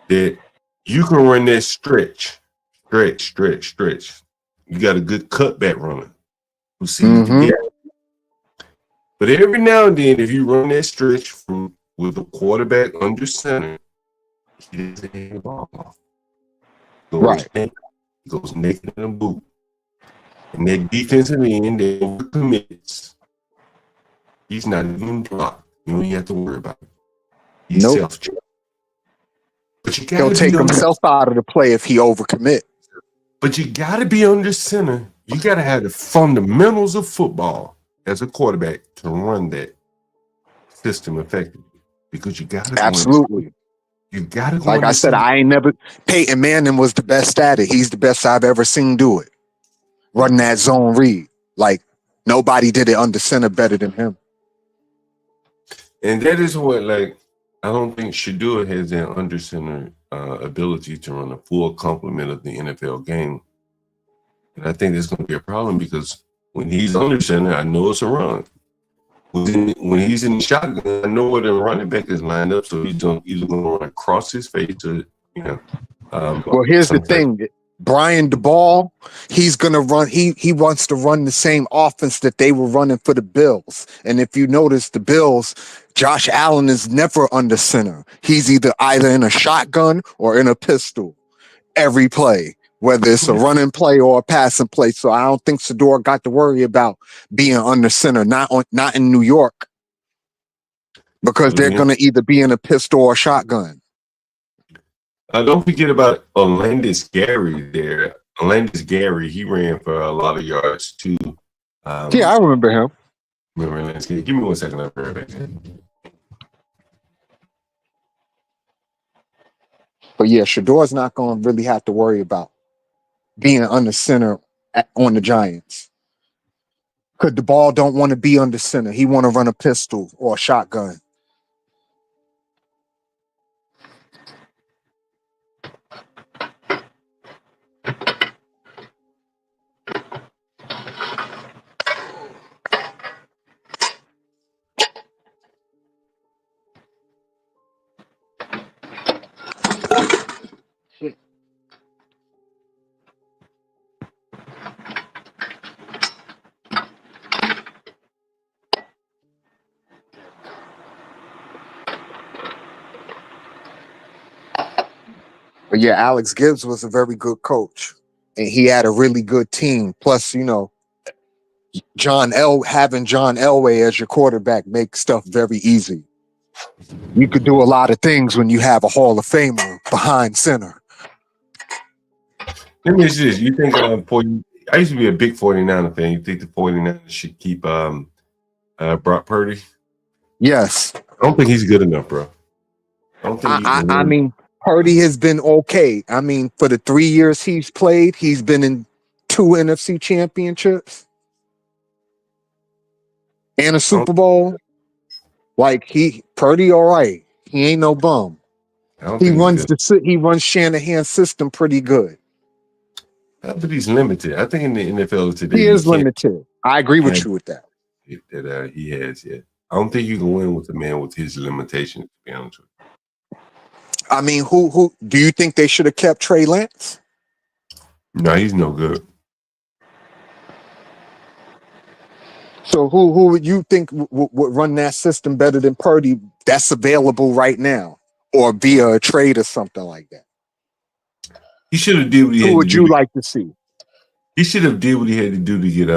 that you can run that stretch. You got a good cutback runner who sees the gap. But every now and then, if you run that stretch with a quarterback under center, he doesn't hit the ball off. He goes naked in the boot. And that defensive end that overcommits, he's not even blocked. You don't even have to worry about it. He's self-checked. But you He'll take himself out of the play if he overcommit. But you got to be under center. You got to have the fundamentals of football as a quarterback to run that system effectively. Because you got to absolutely. You got to go. Like I said, Peyton Manning was the best at it. He's the best I've ever seen do it. Run that zone read. Like nobody did it under center better than him. And that is what, like, I don't think Shedeur has that under center ability to run a full complement of the NFL game. And I think there's going to be a problem because when he's under center, I know it's a run. When he's in the shotgun, I know where the running back is lined up, so he's either going to run across his face or, you know. Well, here's the thing. Brian DeBall, he's going to run. He wants to run the same offense that they were running for the Bills. And if you notice, the Bills, Josh Allen is never under center. He's either in a shotgun or in a pistol every play, whether it's a running play or a passing play. So I don't think Shedeur got to worry about being under center, not in New York, because they're going to either be in a pistol or a shotgun. Don't forget about Orlandis Gary there. Orlandis Gary, he ran for a lot of yards too. Yeah, I remember him. Remember Orlandis Gary? Give me 1 second. I'll be right back. But yeah, Shedeur's not going to really have to worry about being under center on the Giants. Because the ball don't want to be under center. He want to run a pistol or a shotgun. But yeah, Alex Gibbs was a very good coach, and he had a really good team. Plus, you know, having John Elway as your quarterback makes stuff very easy. You could do a lot of things when you have a Hall of Famer behind center. Let me ask you this. You think I used to be a big 49er fan. You think the 49ers should keep Brock Purdy? Yes. I don't think he's good enough, bro. I mean, Purdy has been okay. I mean, for the 3 years he's played, he's been in 2 NFC championships and a Super Bowl. Like Purdy, all right. He ain't no bum. He runs Shanahan's system pretty good. But he's limited. I think in the NFL today, he is limited. I agree with you with that. That he has, yeah. I don't think you can win with a man with his limitations, to be honest with you. I mean, who do you think they should have kept Trey Lance? No, he's no good. So who would you think would run that system better than Purdy that's available right now, or via a trade or something like that? He should have did what he had to do. Who would you like to see? He should have did what he had to do to get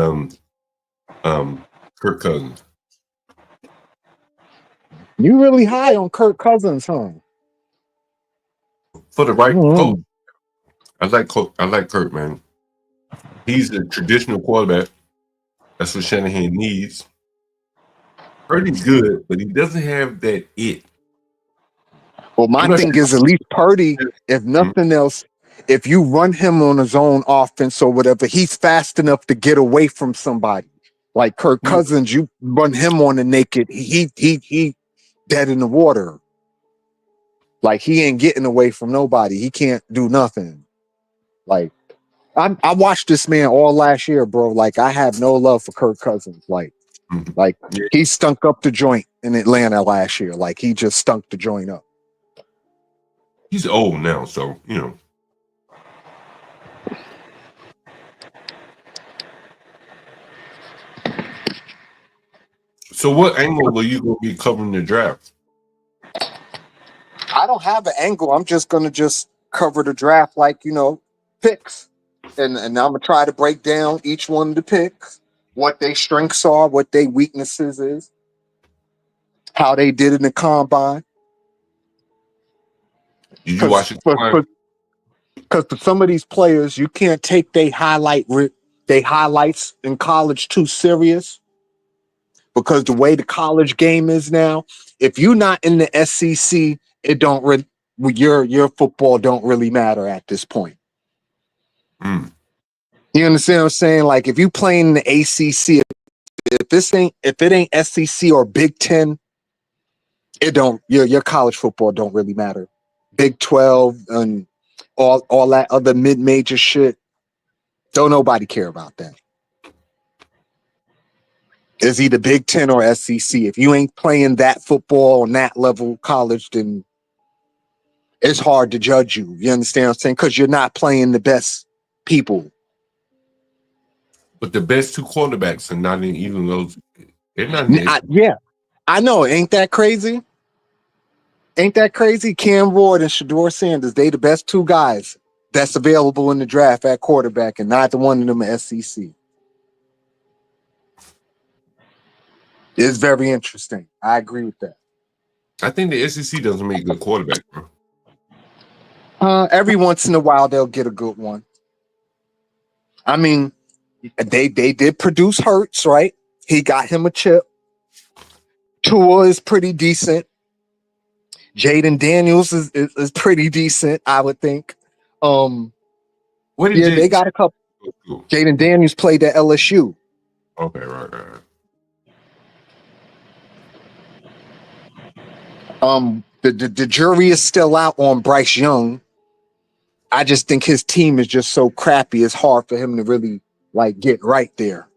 Kirk Cousins. You really high on Kirk Cousins, huh? For the right coach. I like Kirk, man. He's a traditional quarterback. That's what Shanahan needs. Purdy's good, but he doesn't have that it. Well, my thing is, at least Purdy, if nothing else, if you run him on his own offense or whatever, he's fast enough to get away from somebody. Like Kirk Cousins, you run him on the naked, he dead in the water. Like he ain't getting away from nobody. He can't do nothing. Like I watched this man all last year, bro. Like I have no love for Kirk Cousins. Like he stunk up the joint in Atlanta last year. Like he just stunk the joint up. He's old now, so you know. So what angle are you going to be covering the draft? I don't have an angle. I'm just gonna just cover the draft like, you know, picks. And I'm gonna try to break down each one of the picks, what their strengths are, what their weaknesses is, how they did in the combine. Did you watch it? Because for some of these players, you can't take their highlights in college too serious. Because the way the college game is now, if you're not in the SEC, it don't really your football don't really matter at this point. Mm. You understand what I'm saying? Like if you playing in the ACC, if it ain't SEC or Big Ten, it don't your college football don't really matter. Big 12 and all that other mid-major shit, don't nobody care about that. It's either Big Ten or SEC. If you ain't playing that football on that level college, then it's hard to judge you. You understand what I'm saying? Because you're not playing the best people. But the best two quarterbacks are not in even those. They're not. In Yeah, I know. Ain't that crazy? Ain't that crazy? Cam Ward and Shedeur Sanders, they the best two guys that's available in the draft at quarterback, and neither one of them are SEC. It's very interesting. I agree with that. I think the SEC doesn't make good quarterback, bro. Every once in a while they'll get a good one. I mean, they did produce Hurts, right? He got him a chip. Tua is pretty decent. Jaden Daniels is pretty decent, I would think. They got a couple. Jaden Daniels played at LSU. Okay, right. The jury is still out on Bryce Young. I just think his team is just so crappy. It's hard for him to really like get right there.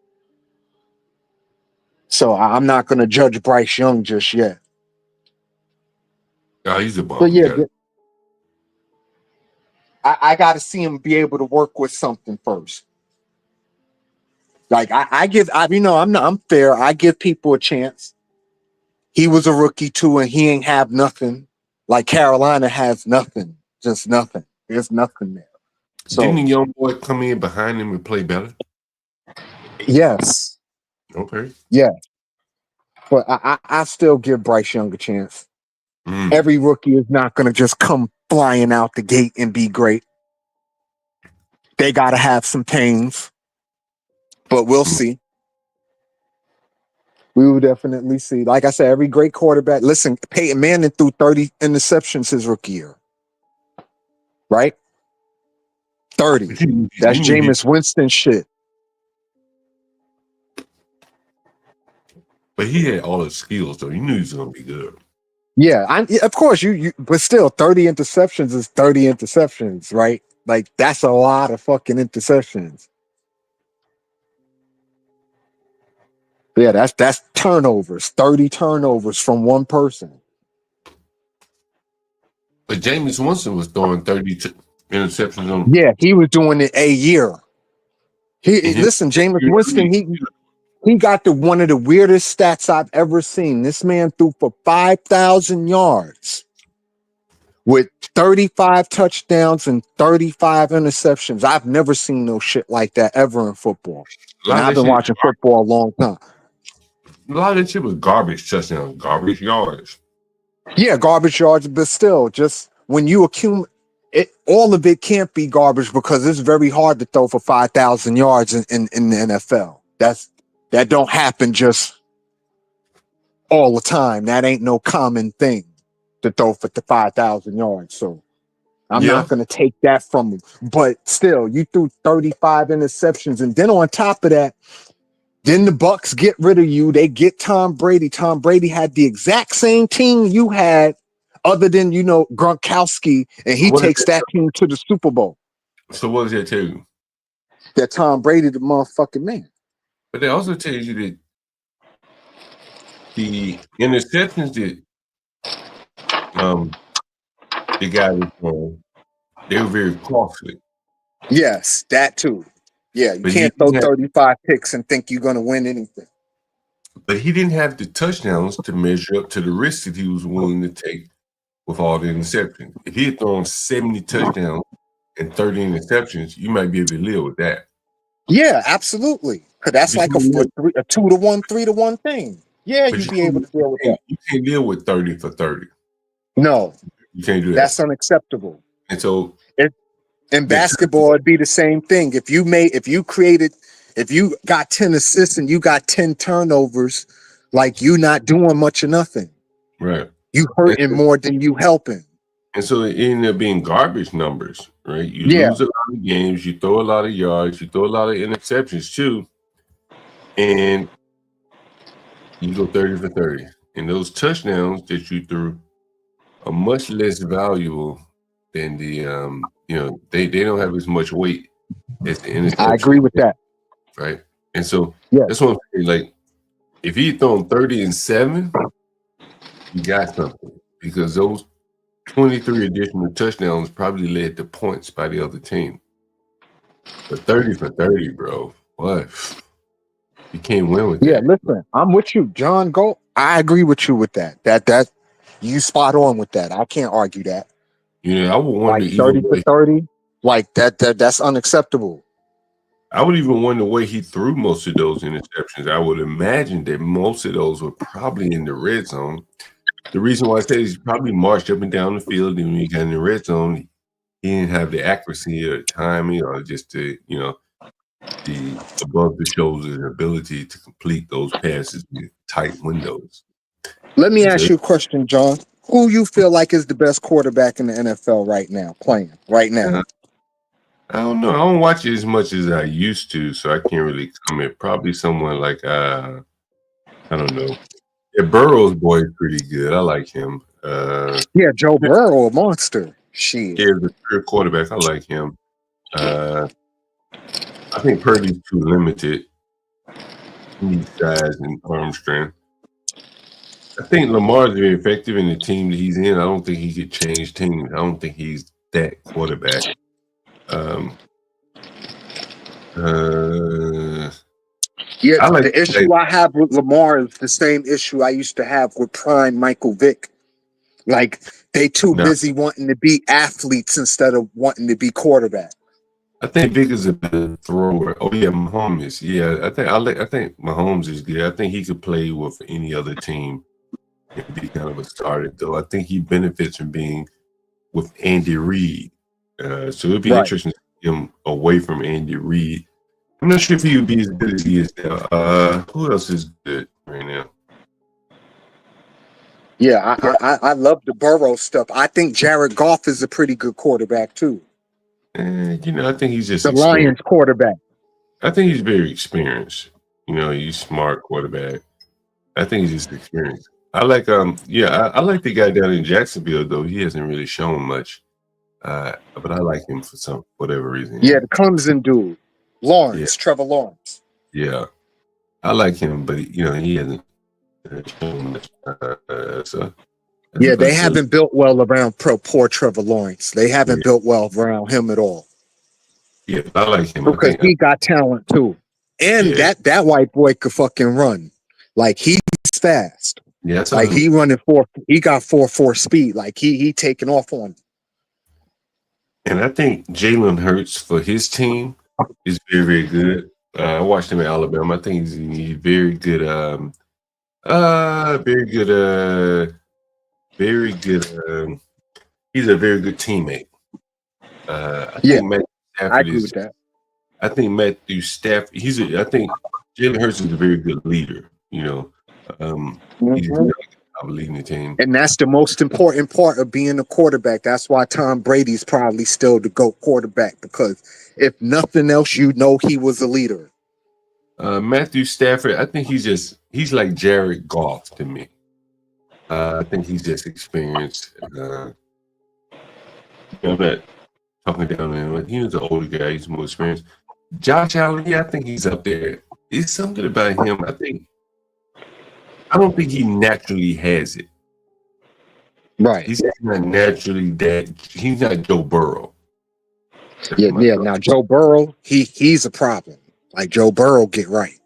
So I'm not going to judge Bryce Young just yet. Oh, he's a bum. But yeah, I got to see him be able to work with something first. Like I'm fair. I give people a chance. He was a rookie too, and he ain't have nothing. Like Carolina has nothing, just nothing. There's nothing there. So, didn't the young boy come in behind him and play better? Yes. Okay. Yeah. But I still give Bryce Young a chance. Every rookie is not going to just come flying out the gate and be great. They got to have some pains. But we'll see. We will definitely see. Like I said, every great quarterback. Listen, Peyton Manning threw 30 interceptions his rookie year. Right? 30. That's Jameis Winston shit. But he had all the skills, though. You knew he was going to be good. Yeah, of course, but still, 30 interceptions is 30 interceptions, right? Like, that's a lot of fucking interceptions. Yeah, that's turnovers, 30 turnovers from one person. But Jameis Winston was throwing 30 interceptions on. Yeah, he was doing it a year. Listen, Jameis Winston, he got one of the weirdest stats I've ever seen. This man threw for 5,000 yards with 35 touchdowns and 35 interceptions. I've never seen no shit like that ever in football. And I've been watching football a long time. A lot of that shit was garbage touchdowns, garbage yards. Yeah, garbage yards, but still, just when you accumulate it, all of it can't be garbage because it's very hard to throw for 5,000 yards in the NFL. That don't happen just all the time. That ain't no common thing to throw for the 5,000 yards. So I'm not going to take that from him. But still, you threw 35 interceptions. And then on top of that, then the Bucks get rid of you. They get Tom Brady. Tom Brady had the exact same team you had other than, Gronkowski. And he takes that team to the Super Bowl. So what does that tell you? That Tom Brady the motherfucking man. But they also tell you that the interceptions that the guy was throwing, they were very costly. Yes, that too. Yeah, you But can't throw 35 picks and think you're going to win anything. But he didn't have the touchdowns to measure up to the risk that he was willing to take with all the interceptions. If he had thrown 70 touchdowns and 30 interceptions, you might be able to live with that. Yeah, absolutely. Because that's like a 2-to-1, 3-to-1 thing. Yeah, But you'd be able to deal with that. You can't deal with 30 for 30. No, You can't do that. that's unacceptable. And so In basketball, it'd be the same thing. If you got 10 assists and you got 10 turnovers, like you not doing much of nothing. right. You hurting more than you helping. And so it ended up being garbage numbers, right? You Yeah. lose a lot of games, you throw a lot of yards, you throw a lot of interceptions too, and you go 30 for 30. And those touchdowns that you threw are much less valuable than the they don't have as much weight as the interceptions. I agree with that. Right. And so Yeah. that's what I'm saying. Like, if he thrown 30 and 7, you got something, because those 23 additional touchdowns probably led to points by the other team. But 30 for 30, bro, what? You can't win with that. Yeah, listen, I'm with you, John. Go. I agree with you with that. That you spot on with that. I can't argue that. You know, I would wonder Like 30 for 30, like that's unacceptable. I would even wonder the way he threw most of those interceptions. I would imagine that most of those were probably in the red zone. The reason why I say is he probably marched up and down the field, and when he got in the red zone, he didn't have the accuracy or timing or just the above the shoulder ability to complete those passes in tight windows. Let me ask you a question, John. Who you feel like is the best quarterback in the NFL right now, playing right now? I don't know. I don't watch it as much as I used to, so I can't really comment. Probably someone like I don't know. Yeah, Burrow's boy is pretty good. I like him. Yeah, Joe Burrow, a monster. Shit. Yeah, the pure quarterback. I like him. I think Purdy's too limited. He needs size and arm strength. I think Lamar's very effective in the team that he's in. I don't think he could change teams. I don't think he's that quarterback. Yeah, the issue I have with Lamar is the same issue I used to have with prime Michael Vick. Like, they too busy wanting to be athletes instead of wanting to be quarterback. I think Vick is a better thrower. Oh yeah, Mahomes. Yeah, I think Mahomes is good. I think he could play with any other team and be kind of a starter. Though I think he benefits from being with Andy Reid. So it'd be interesting to see him away from Andy Reid. I'm not sure if he would be as good as he is now. Who else is good right now? Yeah, I love the Burrow stuff. I think Jared Goff is a pretty good quarterback too. I think he's just the Lions quarterback. I think he's very experienced. He's smart quarterback. I think he's just experienced. I like I like the guy down in Jacksonville though. He hasn't really shown much, but I like him for whatever reason. Yeah, the Clemson dude, Lawrence, Trevor Lawrence. Yeah, I like him, but he hasn't shown much. They haven't built well around poor Trevor Lawrence. They haven't built well around him at all. Yeah, I like him because he got talent too, and that white boy could fucking run. Like, he's fast. Yeah, like he running he got 4.4 speed. Like he taking off on. And I think Jalen Hurts for his team is very, very good. I watched him at Alabama. I think he's very good. Very good. He's a very good teammate. I agree with that. I think Matthew Stafford. I think Jalen Hurts is a very good leader. He's really leading the team, and that's the most important part of being a quarterback. That's why Tom Brady's probably still the GOAT quarterback, because if nothing else, he was a leader. Matthew Stafford, I think he's like Jared Goff to me. I think he's just experienced. I'm not talking down on him. He was an older guy. He's more experienced. Josh Allen, I think he's up there. It's something about him. I think I don't think he naturally has it. Right. He's not naturally that. He's not Joe Burrow. Yeah. Now Joe Burrow, he's a problem. Like Joe Burrow, get right.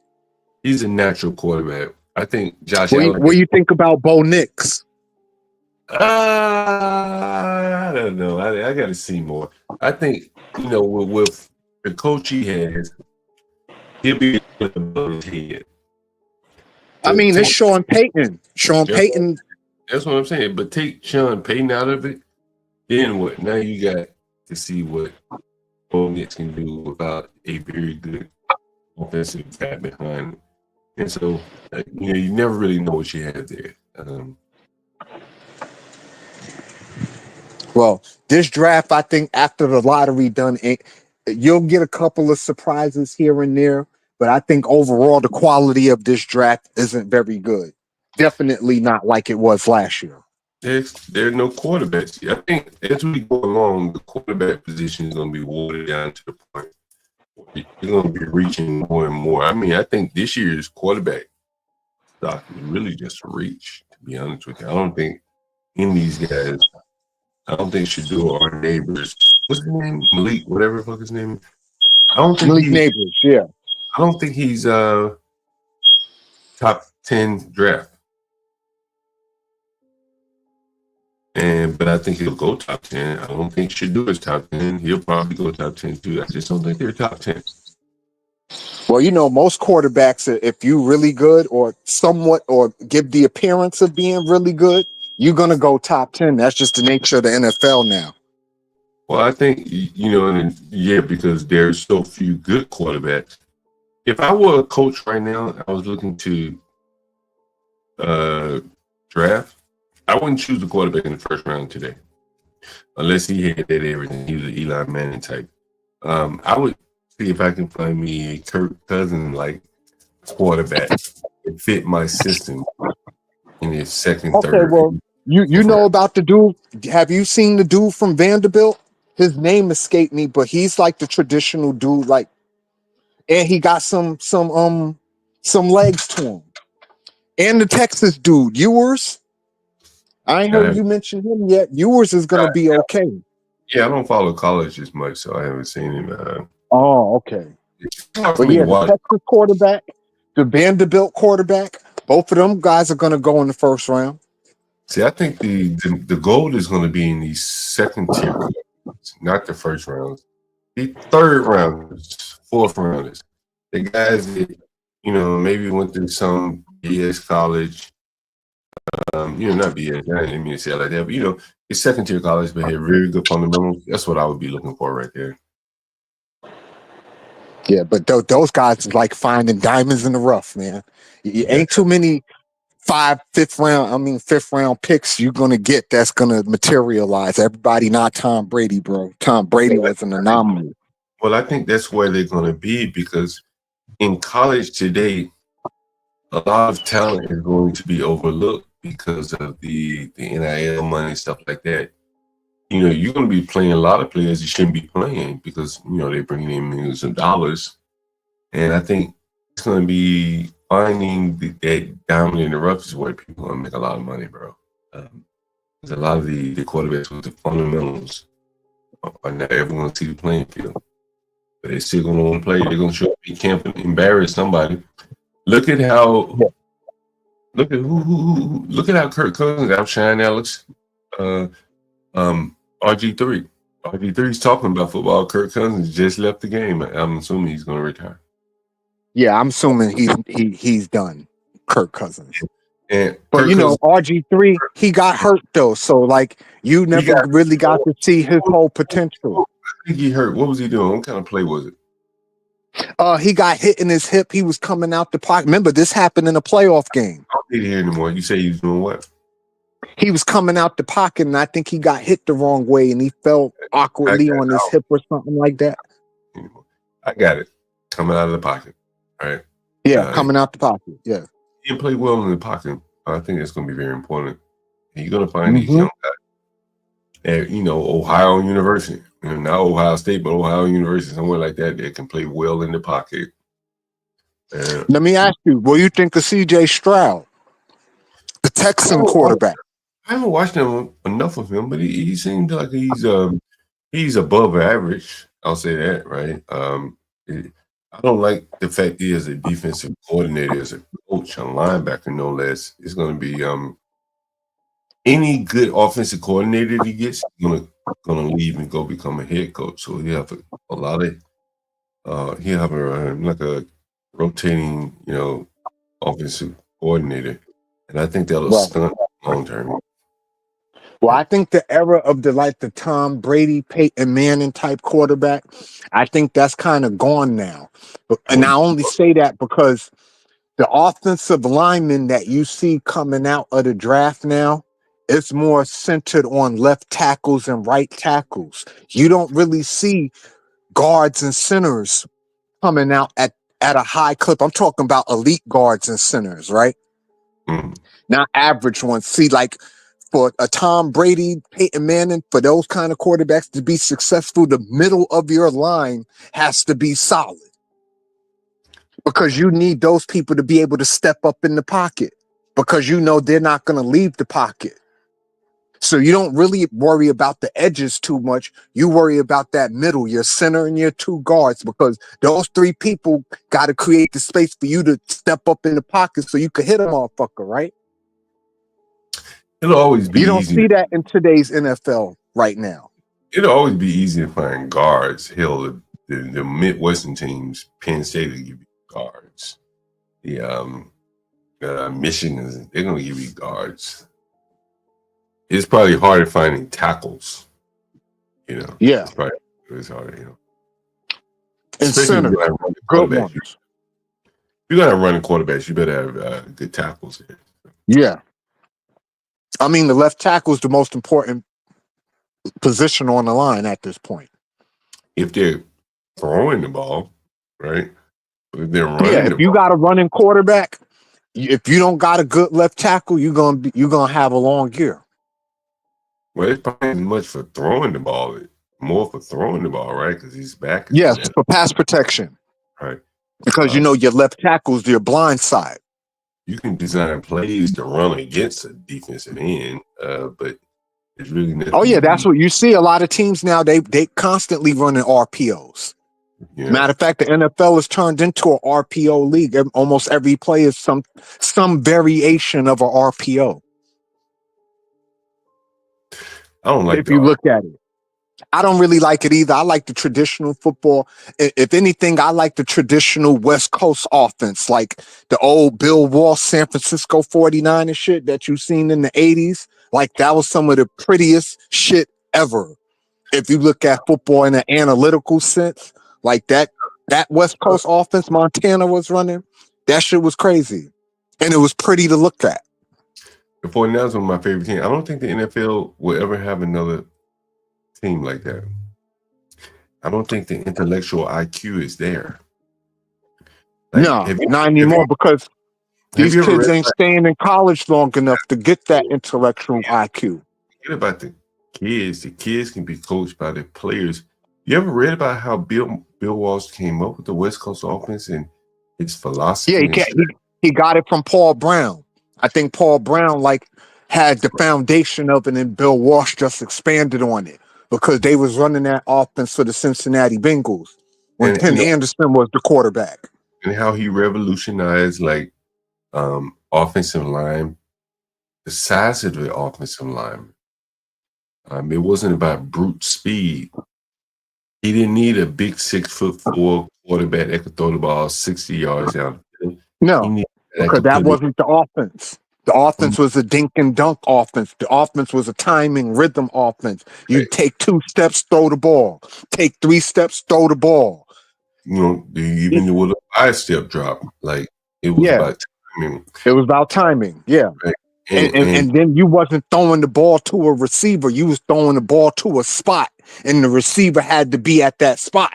He's a natural quarterback. I think Josh What Allen. do you think about Bo Nix? I don't know. I got to see more. I think with the coach he has, he'll be above his head. I mean, it's Sean Payton. Sean Payton. That's what I'm saying. But take Sean Payton out of it, then what? Now you got to see what Bo Nix can do without a very good offensive guy behind him. And so, you never really know what you have there. Well, this draft, I think after the lottery done, you'll get a couple of surprises here and there, but I think overall the quality of this draft isn't very good. Definitely not like it was last year. There are no quarterbacks. I think as we go along, the quarterback position is going to be watered down to the point where you're going to be reaching more and more. I mean, I think this year's quarterback stock is really just a reach, to be honest with you. I don't think any of these guys, I don't think Shador, our neighbors, what's his name? Malik, whatever the fuck his name is. I don't think Malik Neighbors, yeah. I don't think he's top 10 draft. But I think he'll go top 10. I don't think Shador is top 10. He'll probably go top 10 too. I just don't think they're top 10. Well, most quarterbacks, if you really good or somewhat or give the appearance of being really good, you're going to go top 10. That's just the nature of the NFL now. Well, I think, because there's so few good quarterbacks. If I were a coach right now, I was looking to draft, I wouldn't choose the quarterback in the first round today, unless he had that everything. He was an Eli Manning type. I would see if I can find me a Kirk Cousins like quarterback that fit my system in his second, Okay, third. well, you know about the dude. Have you seen the dude from Vanderbilt? His name escaped me, but he's like the traditional dude, and he got some legs to him. And the Texas dude, Ewers. I ain't heard you mention him yet. Ewers is gonna be okay. Yeah, I don't follow college as much, so I haven't seen him. Oh, okay. hard for But me to yeah, the watch. Texas quarterback, the Vanderbilt quarterback, both of them guys are gonna go in the first round. See, I think the gold is going to be in these second tier, rounds, not the first rounds. The third rounders, fourth rounders, the guys that maybe went to some BS college. Not BS. I didn't mean to say it like that, but it's second tier college, but had very good fundamentals. That's what I would be looking for right there. Yeah, but those guys is like finding diamonds in the rough, man. You ain't too many fifth round picks you're gonna get that's gonna materialize. Everybody not Tom Brady, bro. Tom Brady was an anomaly. Well, I think that's where they're going to be because in college today, a lot of talent is going to be overlooked because of the NIL money and stuff like that. You're going to be playing a lot of players you shouldn't be playing because, they're bringing in millions of dollars. And I think it's going to be finding that diamond in the rough is where people are going to make a lot of money, bro. There's a lot of the quarterbacks with the fundamentals are not ever going to see the playing field. But they're still going to want to play. They're going to show up in camp and embarrass somebody. Look at how Kirk Cousins outshined Alex RG3. RG3's talking about football. Kirk Cousins just left the game. I'm assuming he's going to retire. Yeah, I'm assuming he's done. Kirk Cousins. But RG3, he got hurt though, so you never really got to see his whole potential. I think he hurt. What was he doing? What kind of play was it? He got hit in his hip. He was coming out the pocket. Remember, this happened in a playoff game. I don't need to hear anymore. You say he was doing what? He was coming out the pocket, and I think he got hit the wrong way, and he fell awkwardly on his hip or something like that. I got it. Coming out of the pocket. All right. Yeah, coming out the pocket. Yeah. He can play well in the pocket. I think that's going to be very important. And you're going to find these young guys at, Ohio University. Not Ohio State, but Ohio University, somewhere like that can play well in the pocket. Let me ask you, what do you think of CJ Stroud? Texan quarterback. I haven't watched him enough of him, but he seems like he's above average. I'll say that, right? I don't like the fact he is a defensive coordinator, as a coach, a linebacker, no less. It's going to be any good offensive coordinator he gets, he's gonna leave and go become a head coach. So he'll have a lot of he'll have like a rotating, offensive coordinator, and I think that'll stunt long term. Well, I think the era of the Tom Brady, Peyton Manning type quarterback, I think that's kind of gone now. And I only say that because the offensive linemen that you see coming out of the draft now, it's more centered on left tackles and right tackles. You don't really see guards and centers coming out at a high clip. I'm talking about elite guards and centers, right? Not average ones. See, like for a Tom Brady, Peyton Manning, for those kind of quarterbacks to be successful, the middle of your line has to be solid. Because you need those people to be able to step up in the pocket. Because they're not going to leave the pocket. So you don't really worry about the edges too much. You worry about that middle, your center and your two guards, because those three people got to create the space for you to step up in the pocket so you can hit a motherfucker, right? It'll always be. You don't easy. see that in today's NFL right now. It'll always be easy to find guards. Hell, the Midwestern teams, Penn State will give you guards. The Michigan, they're gonna give you guards. It's probably harder finding tackles. Yeah. It's harder, And Especially center, if you're gonna run good quarterbacks. ones. If you're gonna run quarterbacks, you better have good tackles here. Yeah. I mean, the left tackle is the most important position on the line at this point. If they're throwing the ball, right? If they're running Yeah, the if you ball, got a running quarterback, if you don't got a good left tackle, you're gonna have a long year. well, it's probably as much for throwing the ball, more for throwing the ball, right? Because his back is Yes, set, for pass protection. right? Because your left tackle is your blind side. You can design plays to run against a defensive end, but it's really nothing. Oh yeah, that's what you see. A lot of teams now, they constantly running RPOs. Matter of fact, the NFL has turned into an RPO league. Almost every play is some variation of a RPO. I don't like if you look at it. I don't really like it either. I like the traditional football. If anything, I like the traditional West Coast offense, like the old Bill Walsh San Francisco 49 and shit that you've seen in the 80s. Like that was some of the prettiest shit ever. If you look at football in an analytical sense, like that West Coast offense Montana was running, that shit was crazy. And it was pretty to look at. The 49ers are my favorite team. I don't think the NFL will ever have another team like that. I don't think the intellectual IQ is there. No, not anymore, because these kids ain't staying in college long enough to get that intellectual IQ. Forget about the kids. The kids can be coached by the players. You ever read about how Bill Walsh came up with the West Coast offense and his philosophy? Yeah, he got it from Paul Brown. I think Paul Brown had the foundation of it, and Bill Walsh just expanded on it because they was running that offense for the Cincinnati Bengals when Ken Anderson was the quarterback. And how he revolutionized offensive line, the size of the offensive line. It wasn't about brute speed. He didn't need a big 6'4" quarterback that could throw the ball 60 yards down the field. No, because that wasn't the offense. The offense was a dink and dunk offense. The offense was a timing rhythm offense. You take 2 steps, throw the ball. Take 3 steps, throw the ball. Even with a 5-step drop, it was about timing. It was about timing, yeah. Right. And then you wasn't throwing the ball to a receiver. You was throwing the ball to a spot, and the receiver had to be at that spot.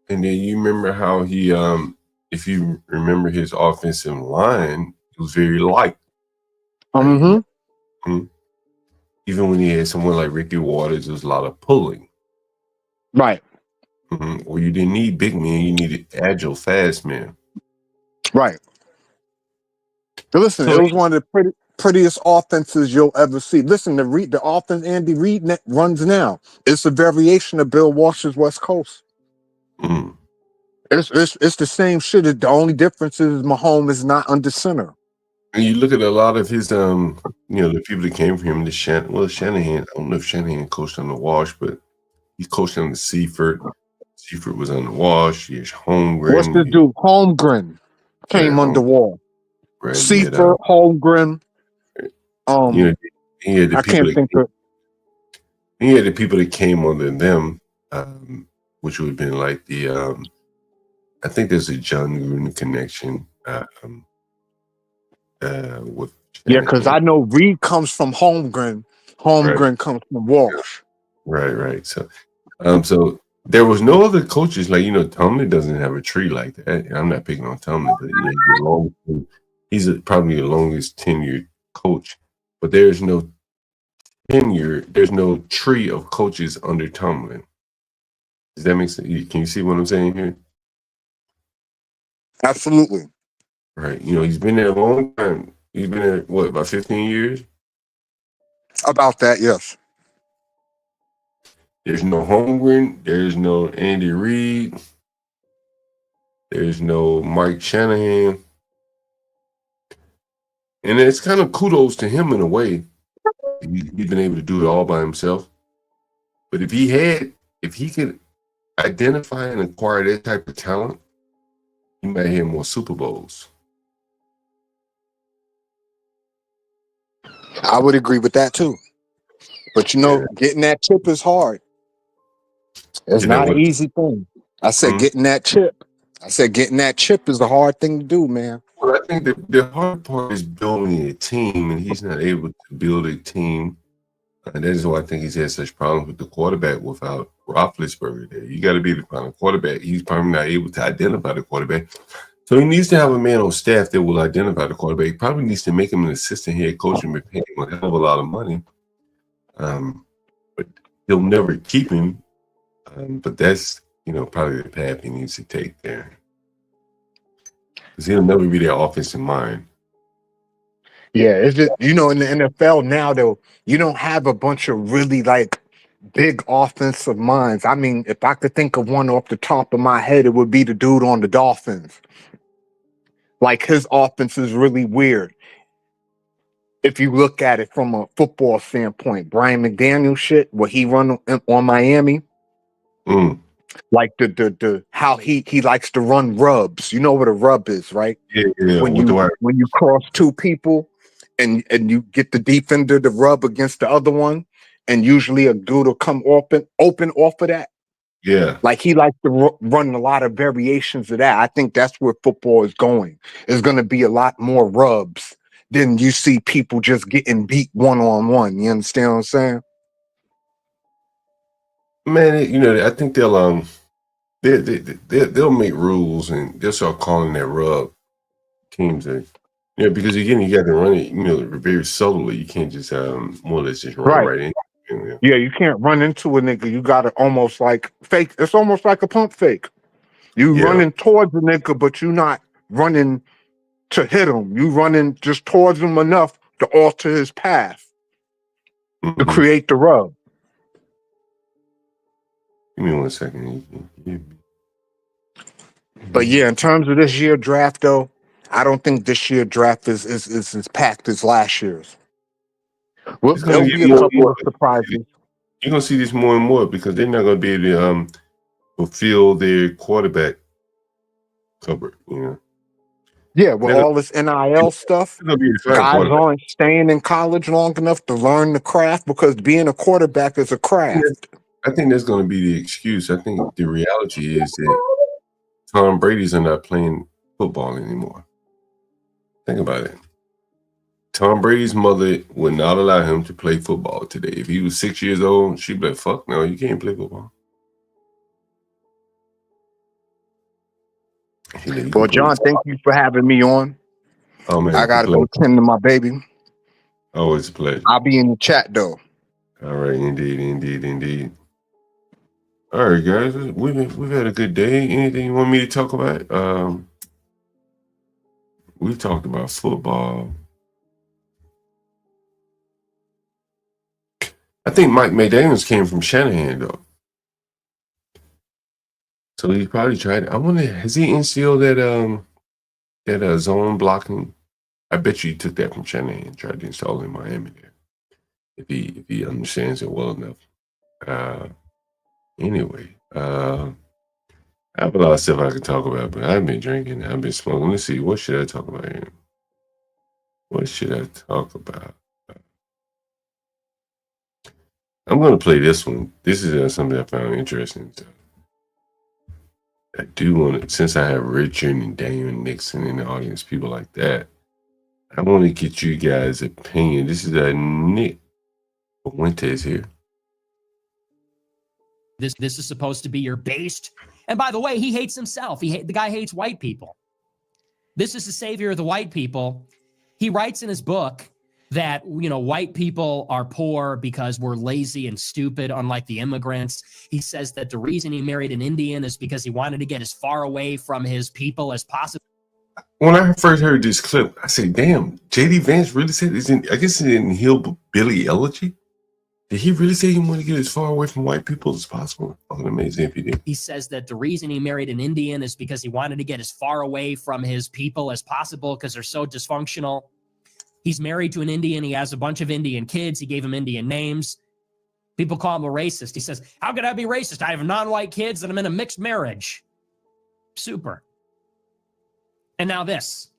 And then you remember how he, if you remember his offensive line, it was very light. Mm-hmm. Even when he had someone like Ricky Waters, there was a lot of pulling. Right. Or you didn't need big men, you needed agile, fast men. Right. But listen, it was one of the prettiest offenses you'll ever see. Listen, the offense Andy Reid runs now. It's a variation of Bill Walsh's West Coast. Mm. It's the same shit. The only difference is Mahomes is not under center. And you look at a lot of his, the people that came from him, Shanahan. I don't know if Shanahan coached on the Wash, but he coached on the Seifert. Seifert was on the Wash. Here's Holmgren. What's the dude? Holmgren came under Wall. Right. Seifert, Holmgren. He had the I can't think of. He had the people that came under them, which would have been like the. I think there's a John Gruden connection. With because I know Reed comes from Holmgren. Holmgren comes from Walsh. Right. So there was no other coaches like Tomlin doesn't have a tree like that. I'm not picking on Tomlin, but he's probably the longest tenured coach, but there's no tenure. There's no tree of coaches under Tomlin. Does that make sense? Can you see what I'm saying here? Absolutely. Right. He's been there a long time. He's been there, what, about 15 years? About that, yes. There's no Holmgren. There's no Andy Reid. There's no Mike Shanahan. And it's kind of kudos to him in a way. He's been able to do it all by himself. But if he could identify and acquire that type of talent, he might have more Super Bowls. I would agree with that too. But getting that chip is hard. It's not an easy thing. I said getting that chip. I said getting that chip is a hard thing to do, man. Well, I think the hard part is building a team, and he's not able to build a team. And that is why I think he's had such problems with the quarterback without Roethlisberger there. You got to be able to find a quarterback. He's probably not able to identify the quarterback. So he needs to have a man on staff that will identify the quarterback. He probably needs to make him an assistant head coach and pay him a hell of a lot of money. But he'll never keep him. But that's, probably the path he needs to take there. Because he'll never be their offensive mind. Yeah, it's just, in the NFL now, though, you don't have a bunch of really, big offensive minds. I mean, if I could think of one off the top of my head, it would be the dude on the Dolphins. His offense is really weird. If you look at it from a football standpoint, Brian McDaniel shit, what he run on Miami, the how he likes to run rubs. You know what a rub is, right? Yeah. When you cross two people and you get the defender to rub against the other one, and usually a dude will come open off of that. Yeah. He likes to run a lot of variations of that. I think that's where football is going. There's going to be a lot more rubs than you see people just getting beat one-on-one. You understand what I'm saying? Man, I think they'll make rules and they'll start calling that rub teams. Because again, you got to run it, very subtly. You can't just more or less just run right in. Yeah, you can't run into a nigga. You got to almost fake. It's almost like a pump fake. You running towards a nigga, but you're not running to hit him. You running just towards him enough to alter his path to create the rub. Give me 1 second. But yeah, in terms of this year draft, though, I don't think this year draft is as packed as last year's. Well, there'll be a couple of surprises. You're gonna see this more and more because they're not gonna be able to fulfill their quarterback cover. Yeah, with all this NIL stuff, guys aren't staying in college long enough to learn the craft because being a quarterback is a craft. I think that's going to be the excuse. I think the reality is that Tom Brady's not playing football anymore. Think about it. Tom Brady's mother would not allow him to play football today. If he was 6 years old, she'd be like, fuck no, you can't play football. Well, John, thank you for having me on. Oh, man. I got to go tend to my baby. Oh, it's a pleasure. I'll be in the chat, though. All right. Indeed. All right, guys. We've had a good day. Anything you want me to talk about? We've talked about football. think Mike McDaniels came from Shanahan though. So he probably tried it. I wonder, has he instilled that zone blocking? I bet you he took that from Shanahan and tried to install it in Miami there. If he understands it well enough. Anyway, I have a lot of stuff I could talk about, but I've been drinking, I've been smoking. Let's see, what should I talk about here? What should I talk about? I'm going to play this one. This is something I found interesting. So I do want to, since I have Richard and Damon Nixon in the audience, people like that, I want to get you guys' opinion. This is Nick Fuentes here. This is supposed to be your based. And by the way, he hates himself. The guy hates white people. This is the savior of the white people. He writes in his book that, white people are poor because we're lazy and stupid, unlike the immigrants. He says that the reason he married an Indian is because he wanted to get as far away from his people as possible. When I first heard this clip, I said, damn, J.D. Vance really said this. I guess it didn't heal Billy Elegy. Did he really say he wanted to get as far away from white people as possible? I'm amazing if he did. He says that the reason he married an Indian is because he wanted to get as far away from his people as possible because they're so dysfunctional. He's married to an Indian. He has a bunch of Indian kids. He gave them Indian names. People call him a racist. He says, how could I be racist? I have non-white kids and I'm in a mixed marriage. Super. And now this.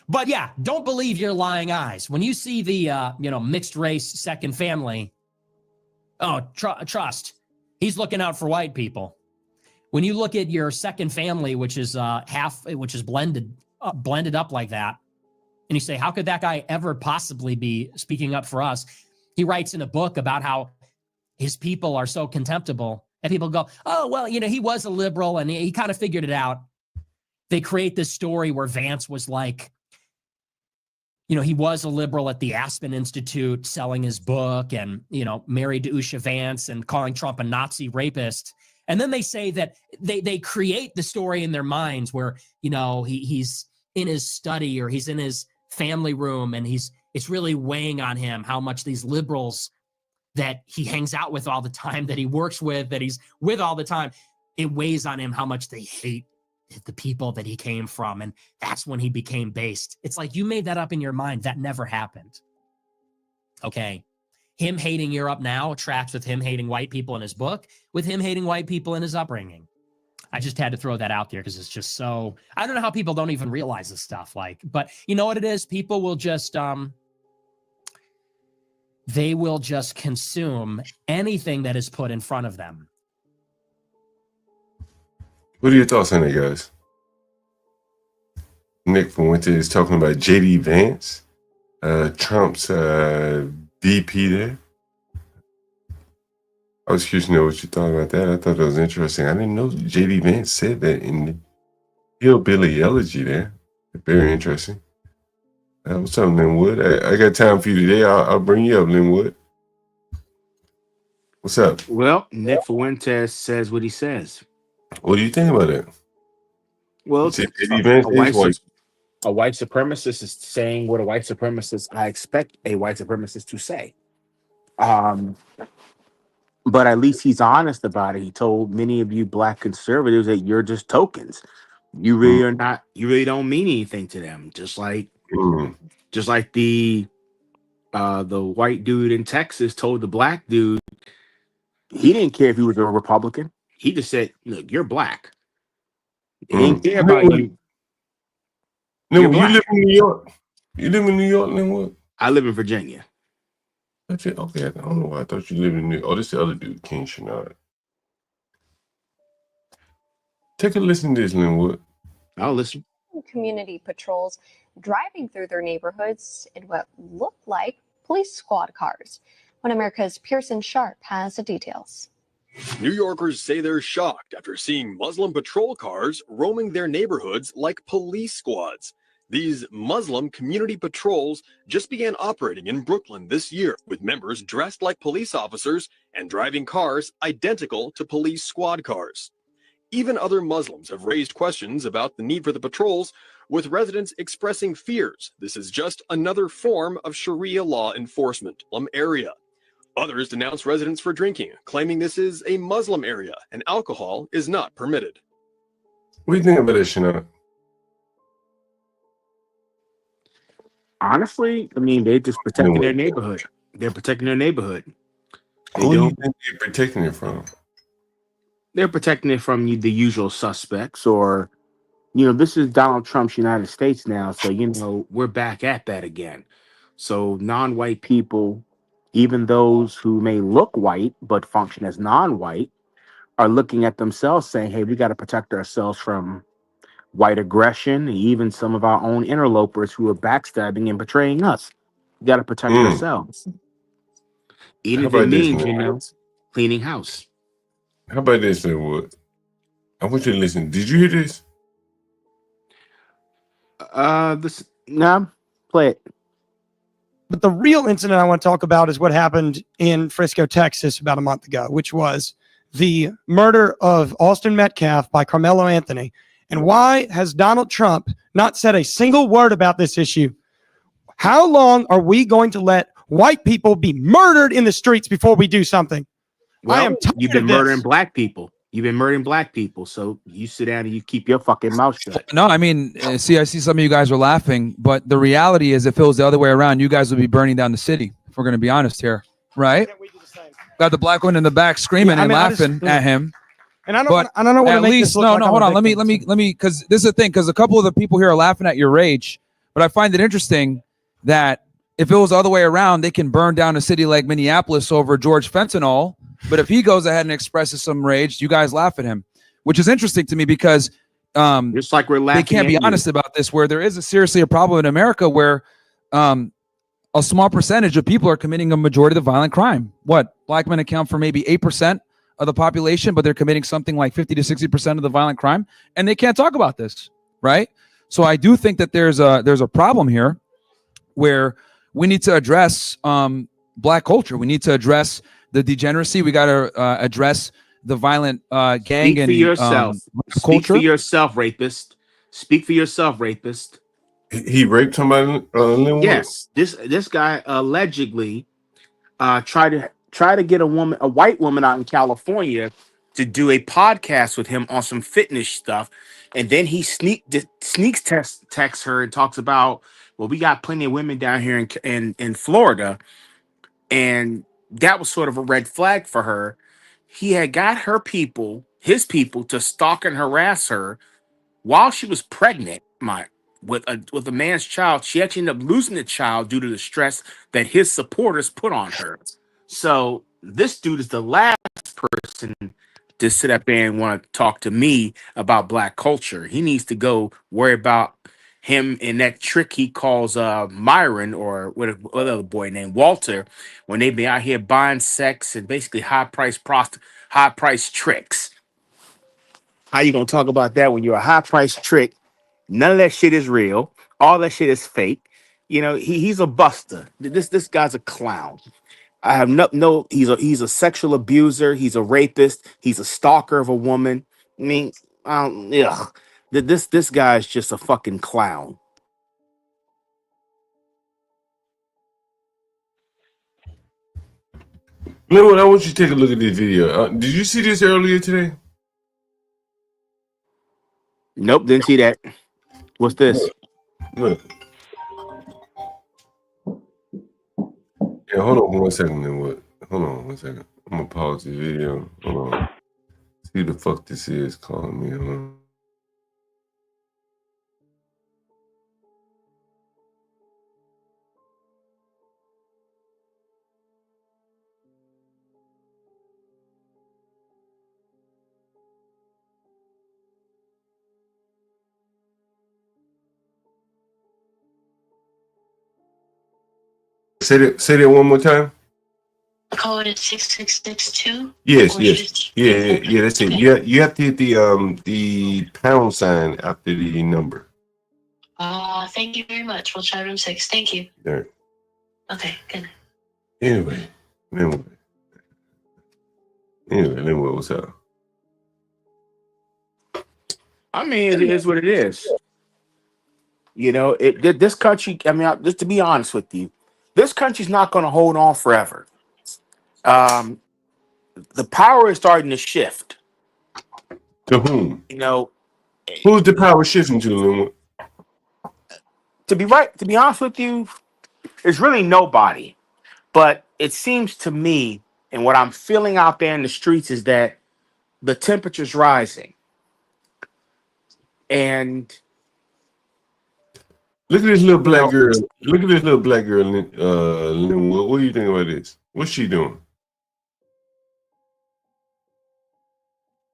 But yeah, don't believe your lying eyes. When you see the, mixed race second family, trust. He's looking out for white people. When you look at your second family, which is blended up like that, and you say, how could that guy ever possibly be speaking up for us? He writes in a book about how his people are so contemptible. And people go, oh, well, he was a liberal and he kind of figured it out. They create this story where Vance was like, he was a liberal at the Aspen Institute selling his book and, married to Usha Vance and calling Trump a Nazi rapist. And then they say that they create the story in their minds where, he's in his study or he's in his family room and it's really weighing on him how much these liberals that he hangs out with all the time, that he works with, that he's with all the time, it weighs on him how much they hate the people that he came from. And that's when he became based. It's like you made that up in your mind. That never happened. Okay. Him hating Europe now tracks with him hating white people in his book, with him hating white people in his upbringing. I just had to throw that out there because it's just so, I don't know how people don't even realize this stuff. But you know what it is? People will just, they will just consume anything that is put in front of them. What are your thoughts on it, guys? Nick Fuentes is talking about J.D. Vance, Trump's VP there. I was curious to know what you thought about that. I thought that was interesting. I didn't know J.D. Vance said that in the Hillbilly Elegy there. Very interesting. What's up, Linwood? I got time for you today. I'll bring you up, Linwood. What's up? Well, Nick Fuentes says what he says. What do you think about it? Well, a white supremacist is saying what a white supremacist I expect a white supremacist to say. But at least he's honest about it. He told many of you black conservatives that you're just tokens. You really are not. You really don't mean anything to them. Just like the white dude in Texas told the black dude he didn't care if he was a Republican. He just said, "Look, you're black. He didn't care about you." No, you live in New York. You live in New York, Linwood? I live in Virginia. Okay, I don't know why I thought you lived in New York. Oh, this is the other dude, King Shanard. Take a listen to this, Linwood. I'll listen. Community patrols driving through their neighborhoods in what looked like police squad cars. One America's Pearson Sharp has the details. New Yorkers say they're shocked after seeing Muslim patrol cars roaming their neighborhoods like police squads. These Muslim community patrols just began operating in Brooklyn this year, with members dressed like police officers and driving cars identical to police squad cars. Even other Muslims have raised questions about the need for the patrols, with residents expressing fears this is just another form of Sharia law enforcement in the area. Others denounce residents for drinking, claiming this is a Muslim area and alcohol is not permitted. What do you think about that, Shana? Honestly, I mean, they're just protecting their neighborhood. They're protecting their neighborhood. They Who do you don't. think they're protecting it from? They're protecting it from the usual suspects, or this is Donald Trump's United States now, so we're back at that again. So non-white people, even those who may look white but function as non-white, are looking at themselves saying, "Hey, we got to protect ourselves from white aggression, and even some of our own interlopers who are backstabbing and betraying us. We got to protect ourselves, even How if it about this, means man? cleaning house." How about this, Linwood? I want you to listen. Did you hear this? Play it. But the real incident I want to talk about is what happened in Frisco, Texas about a month ago, which was the murder of Austin Metcalf by Carmelo Anthony. And why has Donald Trump not said a single word about this issue? How long are we going to let white people be murdered in the streets before we do something? I am tired You've been of this. murdering black people. You've been murdering black people. So you sit down and you keep your fucking mouth shut. No, I mean, I see some of you guys are laughing, but the reality is if it was the other way around, you guys would be burning down the city, if we're going to be honest here, right? Got the black one in the back screaming and laughing at him. And I don't know what at least, hold on. Let me, because this is the thing, because a couple of the people here are laughing at your rage, but I find it interesting that if it was the other way around, they can burn down a city like Minneapolis over George Fentanyl. But if he goes ahead and expresses some rage, you guys laugh at him, which is interesting to me because just like we're laughing, they can't be honest about this, where there is seriously a problem in America where a small percentage of people are committing a majority of the violent crime. What? Black men account for maybe 8% of the population, but they're committing something like 50 to 60% of the violent crime, and they can't talk about this, right? So I do think that there's a problem here where we need to address black culture. We need to address the degeneracy. We got to address the violent gang Speak and for yourself. Speak culture. for yourself, rapist. Speak for yourself, rapist. He raped somebody. Yes, this guy allegedly tried to get a white woman out in California to do a podcast with him on some fitness stuff, and then he sneaks texts her and talks about, well, we got plenty of women down here in Florida, and that was sort of a red flag for her. He had got his people, to stalk and harass her while she was pregnant, with a man's child. She actually ended up losing the child due to the stress that his supporters put on her. So this dude is the last person to sit up there and want to talk to me about black culture. He needs to go worry about him and that trick he calls Myron, or what other boy named Walter, when they be out here buying sex and basically high price tricks. How you gonna talk about that when you're a high price trick? None of that shit is real. All that shit is fake. He's a buster. This guy's a clown. I have no. He's a sexual abuser. He's a rapist. He's a stalker of a woman. I mean, This guy is just a fucking clown. Linwood, I want you to take a look at this video. Did you see this earlier today? Nope, didn't see that. What's this? Look. Yeah, hold on 1 second, Linwood. Hold on 1 second. I'm gonna pause the video. Hold on. See who the fuck this is calling me. Hold on. Say that one more time. The code is 6662. Yes. Yeah. That's it. You have to hit the pound sign after the number. Thank you very much. We'll try room 6. Thank you. All right. Okay, good. Anyway, what's up? I mean, it is what it is. This country, just to be honest with you, this country's not going to hold on forever. The power is starting to shift. To whom? You know, Who's the power shifting to, Linwood? to be honest with you, it's really nobody. But it seems to me, and what I'm feeling out there in the streets is that the temperature's rising. And Look at this little black girl. Look at this little black girl, Linwood. What do you think about this? What's she doing?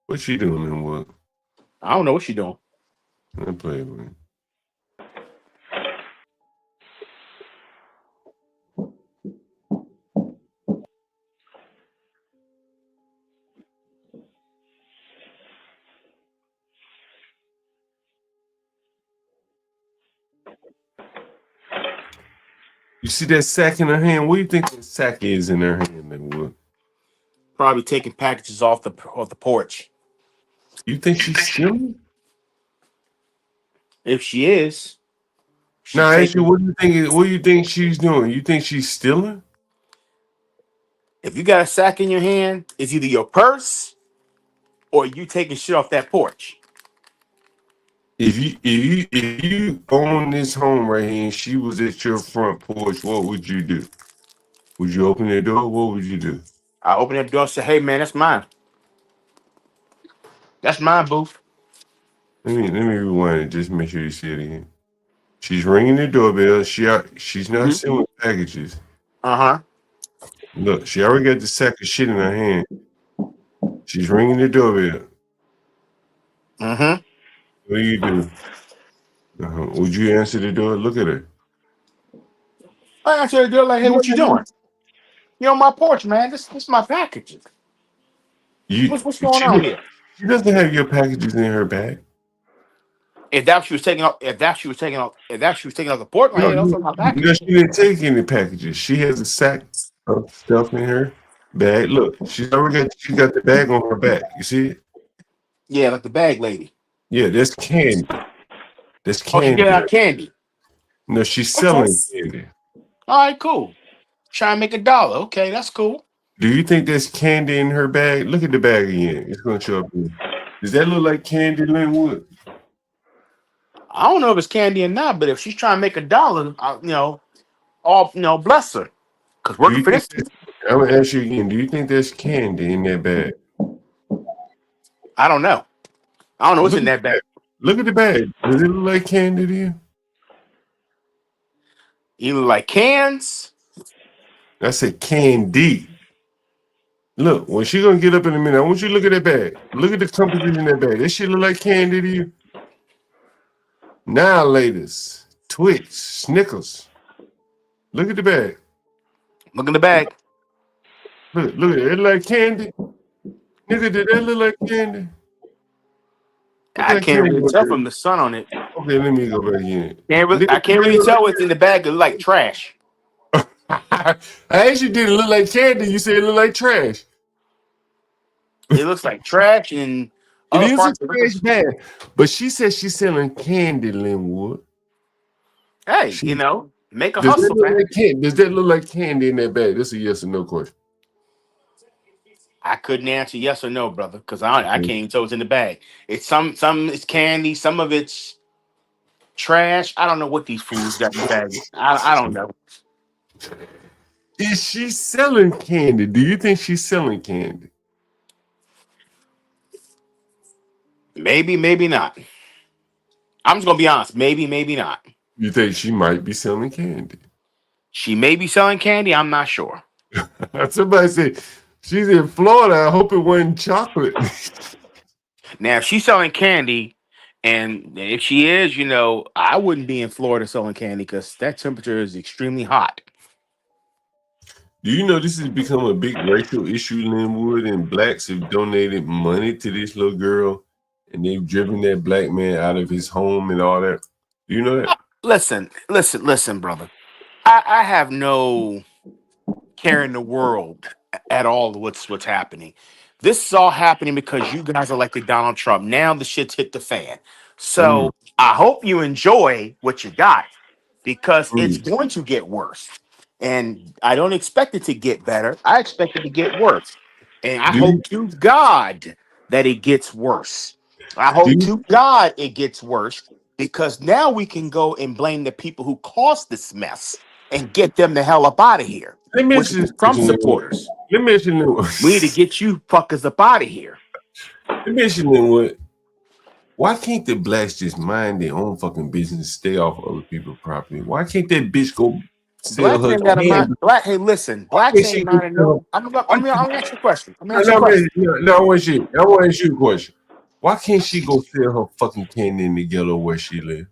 What's she doing, Linwood? I don't know what she's doing. I play with it. You see that sack in her hand? What do you think that sack is in her hand, Linwood? Probably taking packages off the porch. You think she's stealing? If she is, Now, actually, what do you think? What do you think she's doing? You think she's stealing? if you got a sack in your hand, it's either your purse or you taking shit off that porch. If you own this home right here and she was at your front porch, what would you do? Would you open the door? What would you do? I open that door and say, "Hey, man, that's mine. That's mine, booth." Let me rewind it. Just make sure you see it again. She's ringing the doorbell. She's not selling packages. Look, she already got the sack of shit in her hand. She's ringing the doorbell. What do you do? Would you answer the door? Look at her. I answer the door like, "Hey, what you doing? You're on my porch, man. This is my packages. What's going on here?" She doesn't have your packages in her bag. If that she was taking off the porch, like, hey, those are my packages. No, she didn't take any packages. She has a sack of stuff in her bag. Look, she got the bag on her back. You see it? Yeah, like the bag lady. Yeah, that's candy. That's Oh, she candy. get out candy. No, she's selling candy. All right, cool. Try and make $1. Okay, that's cool. Do you think there's candy in her bag? Look at the bag again. It's gonna show up here. Does that look like candy, Linwood? I don't know if it's candy or not, but if she's trying to make $1, bless her. Cause working for this. I'm gonna ask you again. Do you think there's candy in that bag? I don't know. I don't know what's in that bag. Look at the bag. Does it look like candy to you? You look like cans. I said candy. Look, when she gonna get up in a minute, I want you to look at that bag. Look at the composition in that bag. That shit look like candy to you? Now, ladies, Twix, Snickers. Look at the bag. Look in the bag. Look at it. It look like candy. Nigga, did that look like candy? I can't really tell from the sun on it. Okay, let me go back in. I can't really tell what's in the bag. It look like trash. I actually didn't look like candy. You said it looked like trash. It looks like trash and It is a trash bag. But she said she's selling candy, Linwood. Hey, make a Does hustle, man. does that look like candy in that bag? That's a yes or no question. I couldn't answer yes or no, brother, because I can't even tell what's in the bag. It's some it's candy, some of it's trash. I don't know what these foods got in the bag. I don't know. Is she selling candy? Do you think she's selling candy? Maybe, maybe not. I'm just gonna be honest. Maybe, maybe not. You think she might be selling candy? She may be selling candy. I'm not sure. Somebody said she's in Florida. I hope it wasn't chocolate. Now, if she's selling candy, and if she is, I wouldn't be in Florida selling candy because that temperature is extremely hot. Do you know this has become a big racial issue, Linwood, and blacks have donated money to this little girl, and they've driven that black man out of his home and all that? Do you know that? Listen, brother. I have no care in the world at all what's happening. This is all happening because you guys elected Donald Trump. Now the shit's hit the fan. So I hope you enjoy what you got because it's going to get worse. And I don't expect it to get better. I expect it to get worse. And I Do you, hope to God that it gets worse. I do hope you, to God it gets worse because now we can go and blame the people who caused this mess and get them the hell up out of here, let me which ask is you the this Trump question. supporters. Let me ask you this. We need to get you fuckers up out of here. Let me ask you this. What? Why can't the blacks just mind their own fucking business, stay off other people's property? Why can't that bitch go sell Blacks her ain't got a mind. hand? Black, hey, listen, Why blacks can't she ain't go minding sell her? no. I'm Why gonna can't, ask you a question. I'm gonna no, ask you a no, question. I want to ask you a question. Why can't she go sell her fucking candy in the ghetto where she live?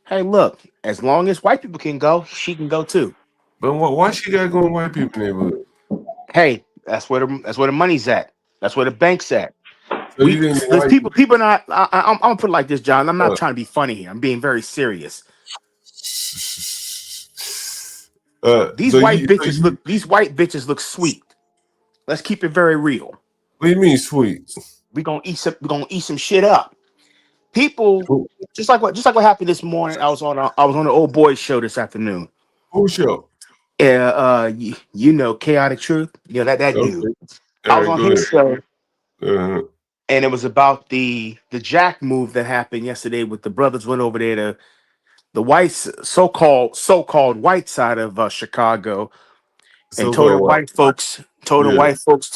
Hey, look, as long as white people can go, she can go too. But why she gotta go in white people neighborhood? Hey, that's where the money's at. That's where the bank's at. So you think the There's white people not. I'm gonna put it like this, John. I'm not uh, trying to be funny here. I'm being very serious. These so white you bitches look. These white bitches look sweet. Let's keep it very real. what do you mean sweet? We gonna eat some. We gonna eat some shit up. People, just like what happened this morning. I was on the old boys show this afternoon. Who show? You know, Chaotic Truth. You know that Okay. dude. All I was right, on go his ahead. show, and it was about the Jack move that happened yesterday. With the brothers went over there to the whites, so-called white side of Chicago, and told the So-called what? white folks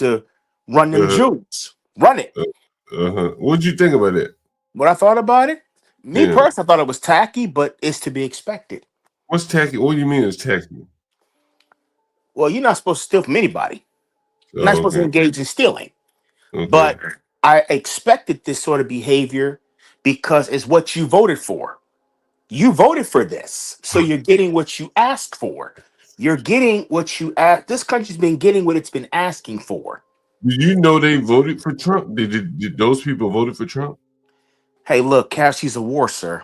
Yeah. to run them Uh-huh. jewels, run it. What'd you think about that? What I thought about it, me Yeah. personally, I thought it was tacky, but it's to be expected. What's tacky? What do you mean it's tacky? Well, you're not supposed to steal from anybody. You're not Oh, supposed to okay. engage in stealing. Okay. But I expected this sort of behavior because it's what you voted for. You voted for this, so you're getting what you asked for. You're getting what you asked. This country's been getting what it's been asking for. Did you know they voted for Trump? Did those people voted for Trump? Hey, look, Cassie's a war, sir.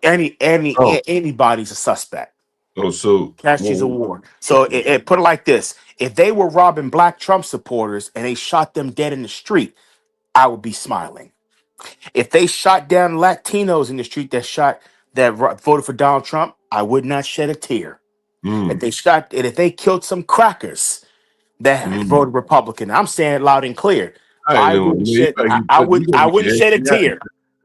Oh. Anybody's a suspect. Oh, so Cassie's a war. So put it like this: if they were robbing black Trump supporters and they shot them dead in the street, I would be smiling. If they shot down Latinos in the street that voted for Donald Trump, I would not shed a tear. If they killed some crackers that voted Republican, I'm saying it loud and clear. I wouldn't shed a tear.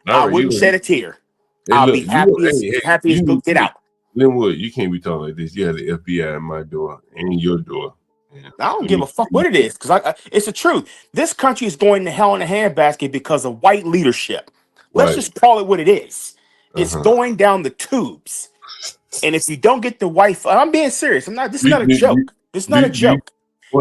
I wouldn't shed a tear. Hey, I'll look, be happy as go get out. Linwood, you can't be talking like this. You have the FBI at my door and your door. I don't give a fuck what it is because it's the truth. This country is going to hell in a handbasket because of white leadership. Let's Right. just call it what it is. It's going down the tubes. And if you don't get the white, I'm being serious. This is not a joke. This is not a joke.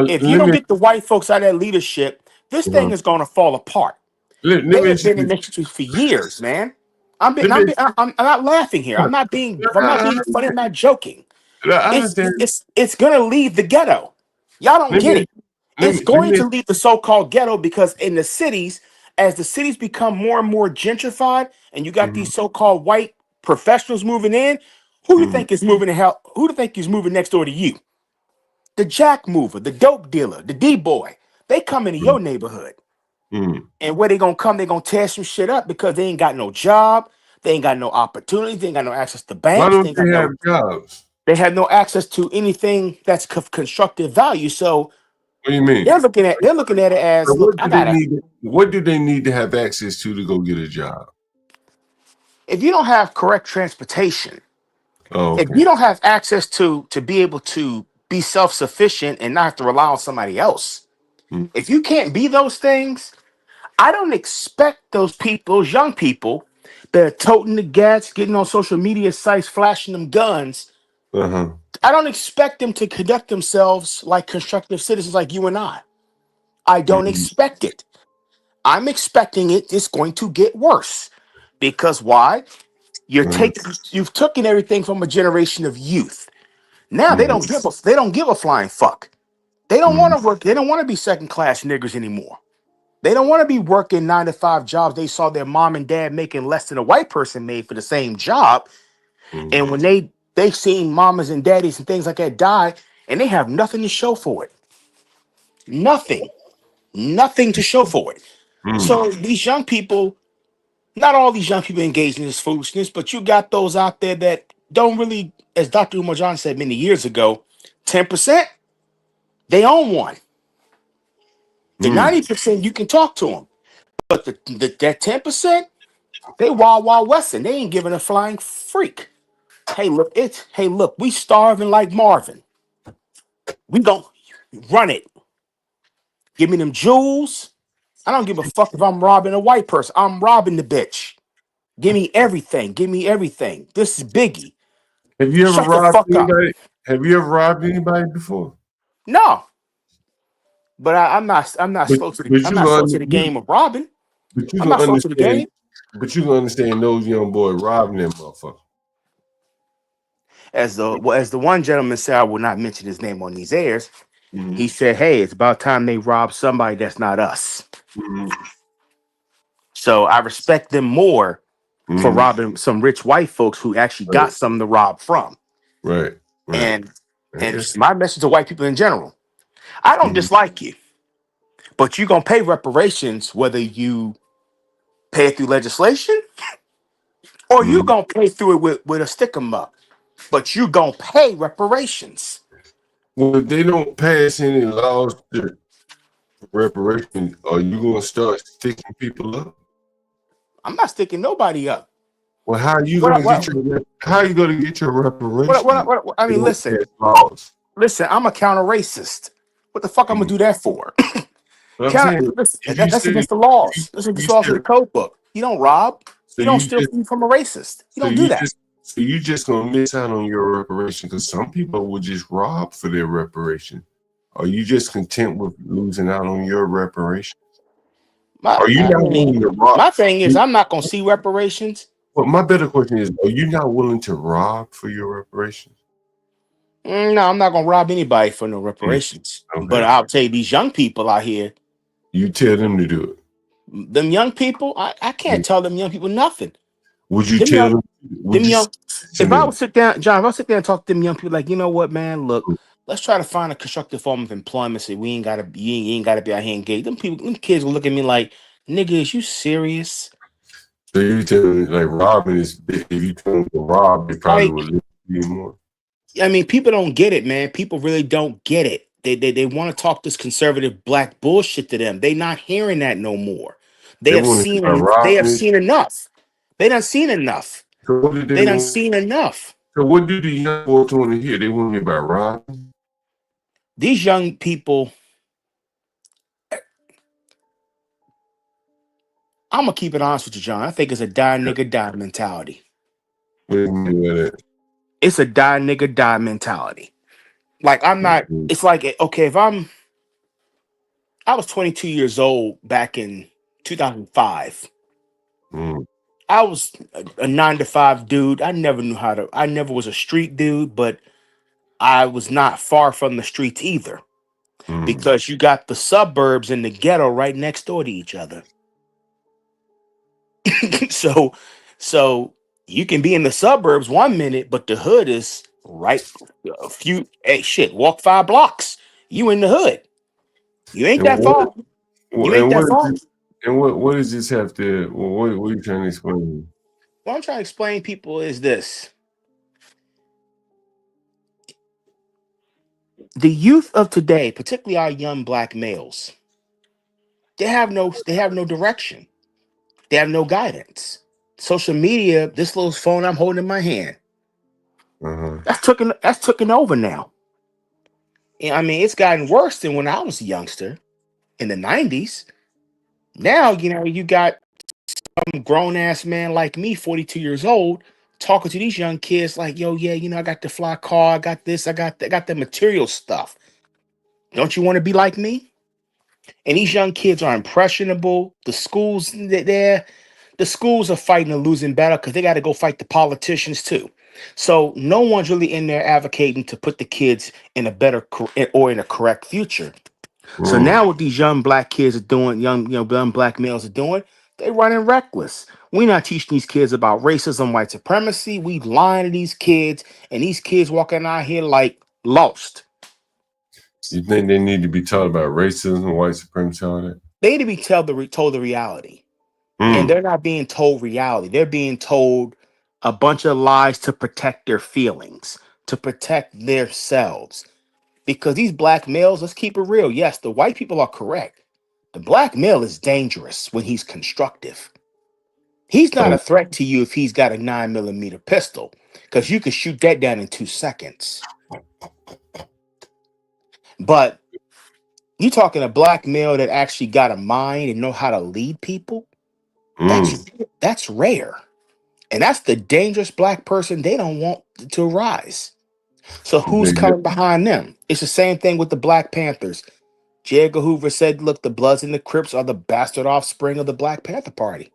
If you don't get the white folks out of that leadership, this thing is going to fall apart. They have been in this country for years, man. I'm not laughing here. I'm not being funny. I'm not joking. It's gonna leave the ghetto. Y'all don't get it. It's going to leave the so-called ghetto because in the cities, as the cities become more and more gentrified, and you got these so-called white professionals moving in, who do you think is moving to hell? Who do you think is moving next door to you? The jack mover, the dope dealer, the D-boy. They come into your neighborhood. And where they gonna come, they gonna tear some shit up because they ain't got no job, they ain't got no opportunity, they ain't got no access to banks. Why don't they have jobs? They have no access to anything that's constructive value. So what do you mean? They're looking at it as what do they need to have access to go get a job? If you don't have correct transportation, okay. If you don't have access to be able to be self-sufficient and not have to rely on somebody else, if you can't be those things, I don't expect those young people that are toting the gats, getting on social media sites, flashing them guns. I don't expect them to conduct themselves like constructive citizens like you and I. I don't expect it. I'm expecting it's going to get worse. Because why? You've taken everything from a generation of youth. Now they don't give a flying fuck. They don't want to work. They don't want to be second-class niggers anymore. They don't want to be working 9-to-5 jobs. They saw their mom and dad making less than a white person made for the same job. And when they seen mamas and daddies and things like that die, and they have nothing to show for it. Nothing to show for it. So these young people, not all these young people engaged in this foolishness, but you got those out there that don't really, as Dr. Umar John said many years ago, 10%, they own one. The 90%, you can talk to them. But that 10%, they wild west, and they ain't giving a flying freak. Hey, look, we starving like Marvin. We gon' run it. Give me them jewels. I don't give a fuck if I'm robbing a white person. I'm robbing the bitch. Give me everything. Give me everything. This is Biggie. Have you ever Shut the robbed fuck up. anybody? Have you ever robbed anybody before? No. But I'm not slow to the game of robbing. But you I'm can not slow to the game. But you can understand those young boys robbing them motherfuckers. As the one gentleman said, I will not mention his name on these airs. He said, "Hey, it's about time they rob somebody that's not us." So I respect them more for robbing some rich white folks who actually got something to rob from. Right. And just my message to white people in general: I don't dislike you, but you're gonna pay reparations whether you pay it through legislation or you're gonna pay through it with a stick 'em up. But you're gonna pay reparations. Well, if they don't pass any laws to reparations, are you gonna start sticking people up? I'm not sticking nobody up. Well, how are you gonna get your reparations? I mean, listen, I'm a counter racist. What the fuck I'm gonna do that for? That's against the laws. That's against the laws of the code book. You don't rob. You don't steal from a racist. You don't do that. So you just gonna miss out on your reparation because some people will just rob for their reparation. Are you just content with losing out on your reparation? Are you not willing to rob? My thing is, I'm not gonna see reparations. Well, my better question is, are you not willing to rob for your reparations? No, I'm not gonna rob anybody for no reparations. Okay. But I'll tell you, these young people out here, you tell them to do it. Them young people, I can't tell them young people nothing. Would you tell them? If I would sit down, John, if I sit there and talk to them young people, like, you know what, man, look, let's try to find a constructive form of employment. So you ain't gotta be out here engaged. Them kids will look at me like, nigga, is you serious? So you tell them like robbing is, if you tell them to rob, they probably would live more. I mean, people don't get it, man. People really don't get it. They want to talk this conservative black bullshit to them. They not hearing that no more. They have seen enough. They done seen enough. So what they done seen enough. So what do the young boys want to hear? They want to hear about robbing? These young people, I'm gonna keep it honest with you, John. I think it's a die nigga die mentality. What do you mean by that? It's a die nigga die mentality. Like I'm not. It's like, okay, I was 22 years old back in 2005. I was a 9-to-5 dude. I never was a street dude, but I was not far from the streets either. Because you got the suburbs and the ghetto right next door to each other. So you can be in the suburbs 1 minute, but the hood is right walk 5 blocks. You in the hood. You ain't that far. You ain't that far. And what does this have to? What are you trying to explain? What I'm trying to explain, people, is this: the youth of today, particularly our young black males, they have no direction. They have no guidance. Social media, this little phone I'm holding in my hand, that's taken over now. And I mean, it's gotten worse than when I was a youngster in the 90s. Now, you got some grown ass man like me, 42 years old, talking to these young kids like, yo, yeah, I got the fly car, I got this, I got the material stuff. Don't you want to be like me? And these young kids are impressionable. The schools are fighting a losing battle because they got to go fight the politicians too. So no one's really in there advocating to put the kids in a better or in a correct future. So now what these young black kids are doing, young black males are doing, they running reckless. We're not teaching these kids about racism, white supremacy. We lying to these kids, and these kids walking out here like lost. You think they need to be taught about racism, white supremacy, all that? They need to be told the reality. And they're not being told reality. They're being told a bunch of lies to protect their feelings, to protect themselves. Because these black males, let's keep it real. Yes, the white people are correct. The black male is dangerous when he's constructive. He's not a threat to you if he's got a 9mm pistol, because you can shoot that down in 2 seconds. But you talking a black male that actually got a mind and know how to lead people? That's rare. And that's the dangerous black person they don't want to rise. So who's coming behind them? It's the same thing with the Black Panthers. J. Edgar Hoover said, look, the Bloods and the Crips are the bastard offspring of the Black Panther Party.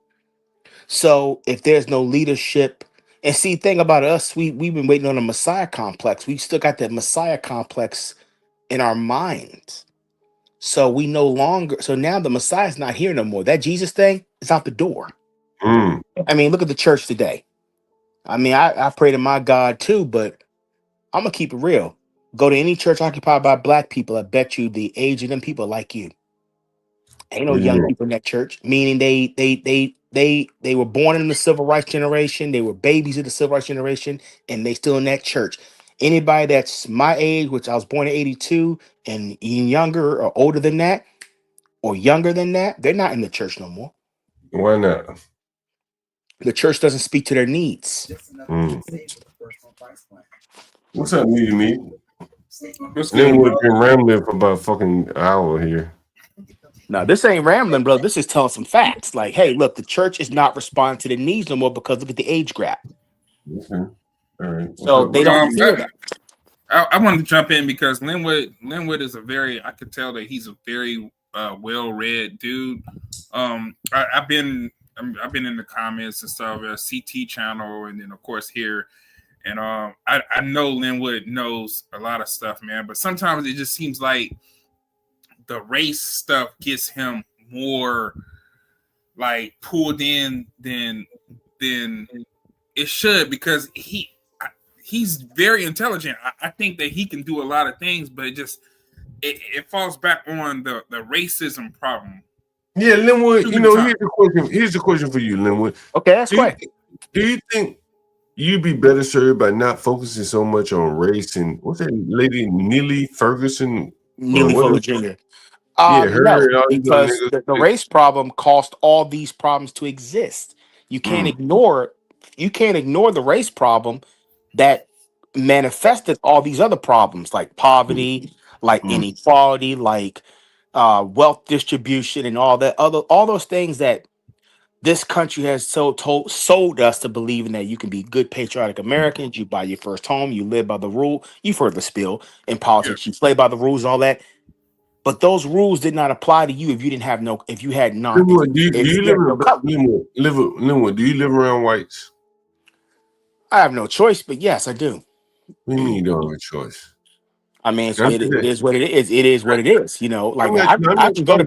So if there's no leadership, and see, thing about us, we've been waiting on a Messiah complex. We still got that Messiah complex in our minds. So we no longer, so now the Messiah's not here no more. That Jesus thing is out the door. I mean, look at the church today. I mean, I pray to my God too, but I'm gonna keep it real. Go to any church occupied by black people. I bet you the age of them people are like you. Ain't no young people in that church. Meaning they were born in the civil rights generation. They were babies of the civil rights generation, and they still in that church. Anybody that's my age, which I was born in '82, and younger or older than that, or younger than that, they're not in the church no more. Why not? The church doesn't speak to their needs. What's up, me? Then we've been rambling for about fucking hour here. No, this ain't rambling, bro. This is telling some facts. Like, hey, look, the church is not responding to the needs no more because look at the age gap. Okay. All right. So they don't feel that. I wanted to jump in because Linwood is I could tell that he's a very well-read dude. I've been in the comments and stuff, CT channel, and then of course here. And I know Linwood knows a lot of stuff, man, but sometimes it just seems like the race stuff gets him more like pulled in than it should, because he's very intelligent. I think that he can do a lot of things, but it falls back on the racism problem. Yeah, Linwood, here's the question for you, Linwood. Okay, that's right. Do you think you'd be better served by not focusing so much on race and what's that lady, Neely Ferguson? Neely Fuller Jr. Her No, and all these other because niggas. the race problem caused all these problems to exist. You can't ignore the race problem that manifested all these other problems like poverty, like inequality, like wealth distribution, and all those things that this country has sold us to believing that you can be good patriotic Americans. You buy your first home, you live by the rule. You've heard the spiel in politics. You play by the rules, all that. But those rules did not apply to you if you had none. Linwood, do you live around whites? I have no choice, but yes, I do. What do you mean you don't have a choice? I mean, it is what it is. It is what it is. You know, like I can go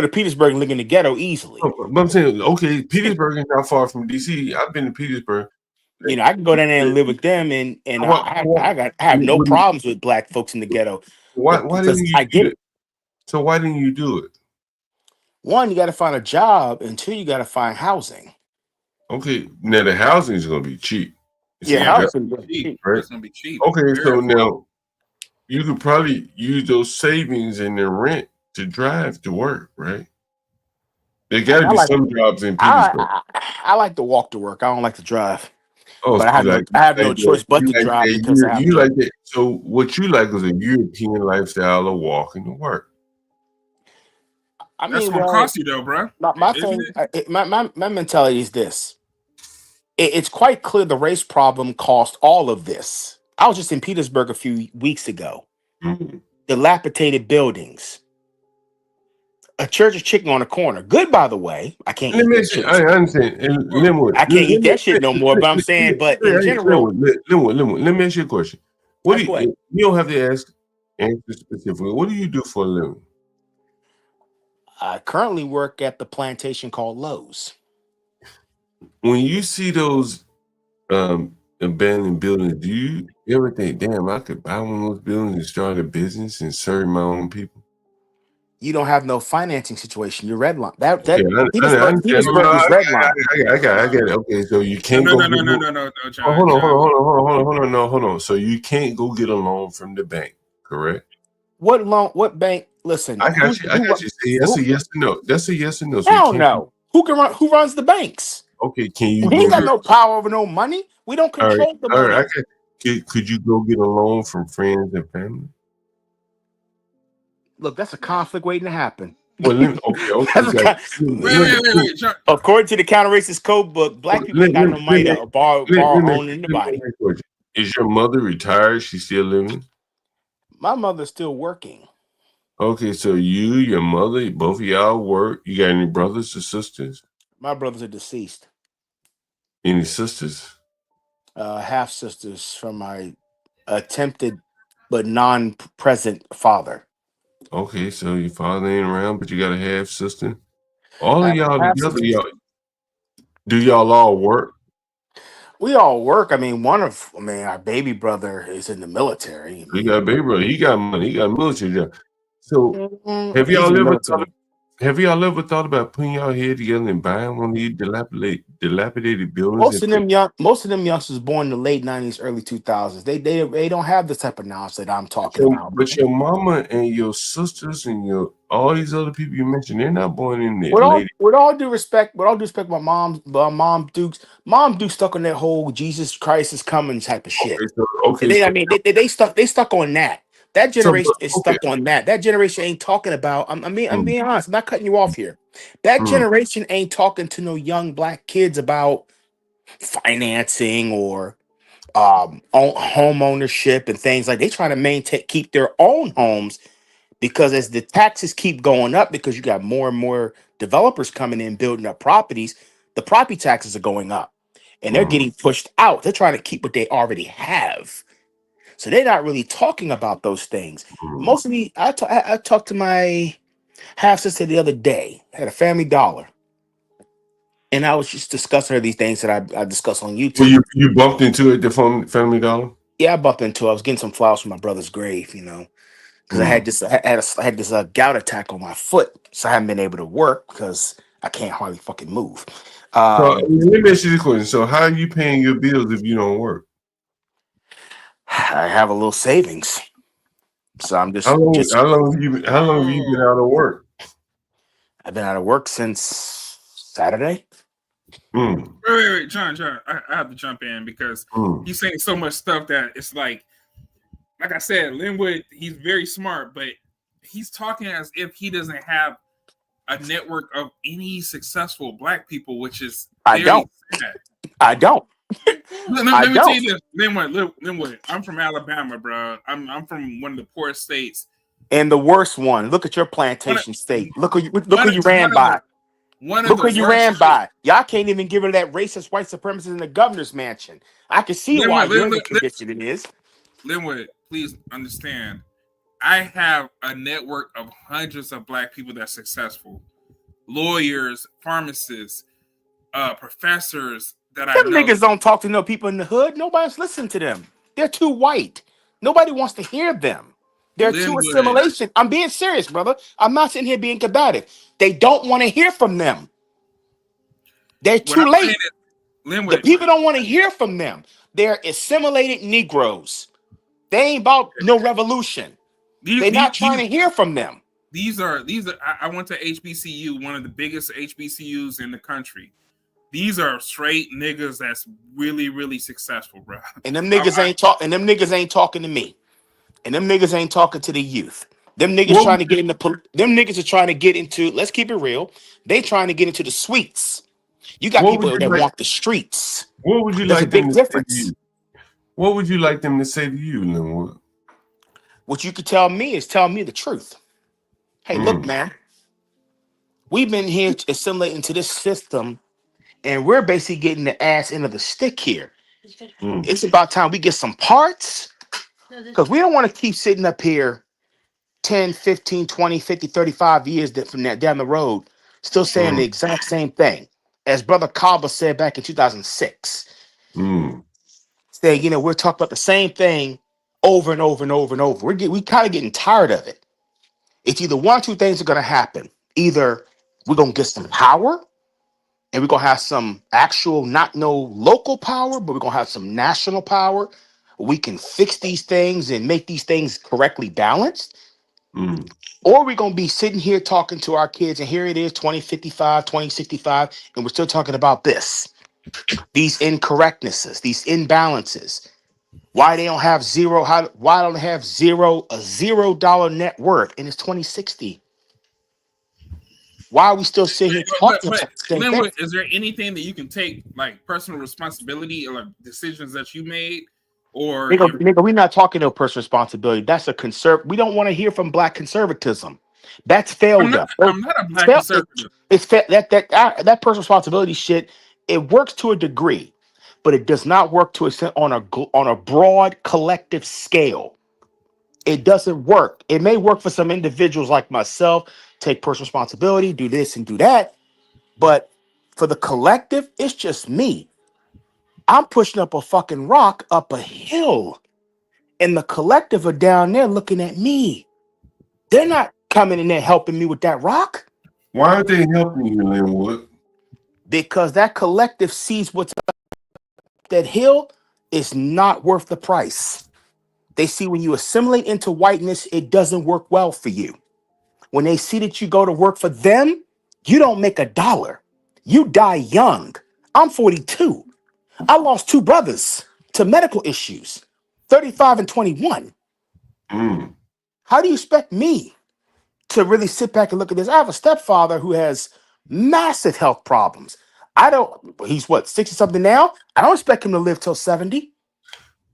to Petersburg and live in the ghetto easily. But I'm saying, okay, Petersburg is not far from DC. I've been to Petersburg. You know, I can go down there and live with them, and I have no problems with black folks in the ghetto. Why didn't you get it? So why didn't you do it? One, you got to find a job, and two, you got to find housing. Okay, now the housing is going to be cheap. Housing is cheap, right? It's going to be cheap. Okay, so now you could probably use those savings and the rent to drive to work, right? There got to be some jobs in Petersburg. I like to walk to work. I don't like to drive. Oh, but I have no choice but to drive because I have you like that. So what you like is a European lifestyle of walking to work. I mean, that's gonna cost you though, bro. My mentality is this. It's quite clear the race problem caused all of this. I was just in Petersburg a few weeks ago. Dilapidated buildings. A church of chicken on the corner. Good, by the way. I can't eat that shit. I understand. I can't eat that shit no more, but I'm saying, but in general. Linwood, let me ask you a question. What do you don't have to answer specifically. What do you do for a living? I currently work at the plantation called Lowe's. When you see those abandoned buildings, do you ever think, damn, I could buy one of those buildings and start a business and serve my own people? you don't have no financing situation. You're redline. That Okay, Petersburg is redline. I got it. Okay, so you can't No, go. no, no, no, no, no, no, John. Hold on, John. hold on. So you can't go get a loan from the bank, correct? What loan? What bank? Listen, I got you. See, that's a yes or no. That's a yes or no. So Hell no. Who runs the banks? Okay, can you? We ain't got no power over no money. We don't control the money. Could you go get a loan from friends and family? Look, that's a conflict waiting to happen. Well, Wait, John. According to the counter-racist code book, black people ain't got no money to borrow on anybody. Is your mother retired? She's still living? My mother's still working. Okay, so you, your mother, both of y'all work. You got any brothers or sisters? My brothers are deceased. Any sisters? Half sisters from my attempted but non-present father. Okay, so your father ain't around, but you got a half sister. All of y'all together, do y'all all work? We all work. I mean, our baby brother is in the military. You got a baby brother. He got money. He got a military job. So have he's y'all in the ever thought about putting y'all head together and buying one of these dilapidated buildings? Most of them youngsters born in the late 90s, early 2000s. They don't have the type of knowledge that I'm talking about. But your mama and your sisters and all these other people you mentioned, they're not born in there. With all due respect, my mom Dukes stuck on that whole Jesus Christ is coming type of shit. They stuck on that. That generation is stuck on that. That generation ain't talking about. I'm being honest. I'm not cutting you off here. That generation ain't talking to no young black kids about financing or home ownership and things like. They trying to keep their own homes because as the taxes keep going up, because you got more and more developers coming in building up properties, the property taxes are going up, and they're getting pushed out. They're trying to keep what they already have. So they're not really talking about those things. Mostly, I talked to my half sister the other day at a Family Dollar, and I was just discussing her these things that I discuss on YouTube. So you bumped into it at the Family Dollar? Yeah, I bumped into it. I was getting some flowers from my brother's grave, because I had this gout attack on my foot, so I haven't been able to work because I can't hardly fucking move. So let me ask you this question: so how are you paying your bills if you don't work? I have a little savings, so I'm just. How long have you been out of work? I've been out of work since Saturday. Wait, John. I have to jump in because he's saying so much stuff that it's like I said, Linwood. He's very smart, but he's talking as if he doesn't have a network of any successful black people, which is I don't. Let me tell you this, Linwood. I'm from Alabama, bro. I'm from one of the poorest states and the worst one. Look at your plantation state. Look who you ran by. Look who you ran by. Y'all can't even give her that racist white supremacist in the governor's mansion. I can see why you're in the condition it is. Linwood, please understand. I have a network of hundreds of black people that's successful. Lawyers, pharmacists, professors that Them niggas don't talk to no people in the hood. Nobody's listening to them. They're too white. Nobody wants to hear them. They're too assimilation. I'm being serious, brother. I'm not sitting here being combative. They don't want to hear from them. They're too late. The people don't want to hear from them. They're assimilated Negroes. They ain't about no revolution. They're not trying to hear from them. These are. I went to HBCU, one of the biggest HBCUs in the country. These are straight niggas that's really, really successful, bro. And them niggas ain't talking. And them niggas ain't talking to me. And them niggas ain't talking to the youth. Them niggas trying to get into. Them niggas are trying to get into. Let's keep it real. They trying to get into the suites. You got people that want the streets. What would you There's like a big them to difference. say to you? What would you like them to say to you, Linwood? What you could tell me is tell me the truth. Hey, look, man. We've been here assimilating to this system, and we're basically getting the ass end of the stick here. It's about time we get some parts, because we don't want to keep sitting up here 10, 15, 20, 50, 35 years from that down the road, still saying the exact same thing. As Brother Kaba said back in 2006. Saying, we're talking about the same thing over and over and over and over. We kind of getting tired of it. It's either one or two things are going to happen. Either we're going to get some power and we're going to have some actual, not no local power, but we're going to have some national power. We can fix these things and make these things correctly balanced. Or we're going to be sitting here talking to our kids, and here it is, 2055, 2065, and we're still talking about this. These incorrectnesses, these imbalances. Why they don't have zero, why don't they have a $0 net worth, and it's 2060? Why are we still sitting here talking about the same thing? Linwood, is there anything that you can take, like personal responsibility or like decisions that you made? Or Nigga, we're not talking no personal responsibility. That's a we don't want to hear from black conservatism. That's failed up. I'm not a black conservative. That personal responsibility shit, it works to a degree, but it does not work to extent on a broad collective scale. It doesn't work. It may work for some individuals like myself, take personal responsibility, do this and do that, but for the collective, it's just me. I'm pushing up a fucking rock up a hill, and the collective are down there looking at me. They're not coming in there helping me with that rock. Why aren't they helping you, Linwood? Because that collective sees what's up that hill is not worth the price. They see when you assimilate into whiteness, it doesn't work well for you. When they see that you go to work for them, you don't make $1. You die young. I'm 42. I lost 2 brothers to medical issues, 35 and 21. How do you expect me to really sit back and look at this? I have a stepfather who has massive health problems. He's what, 60 something now? I don't expect him to live till 70.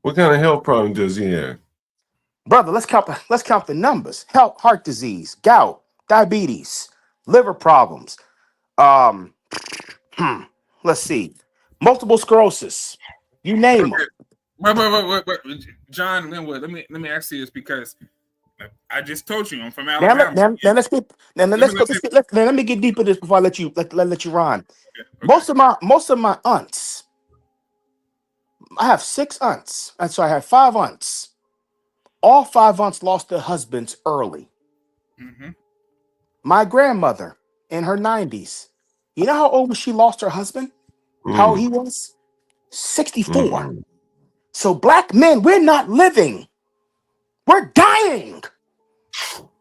What kind of health problem does he have? Brother, let's count the numbers. Heart disease, gout, diabetes, liver problems. Let's see. Multiple sclerosis. You name it. Wait. John Linwood, let me ask you this, because I just told you I'm from Alabama. Let me get deeper into this before I let you rhyme. Okay. Most of my aunts, I have 6 aunts. And so I have 5 aunts. All 5 aunts lost their husbands early. My grandmother in her 90s. You know how old she lost her husband? How old he was? 64. So black men, we're not living. We're dying.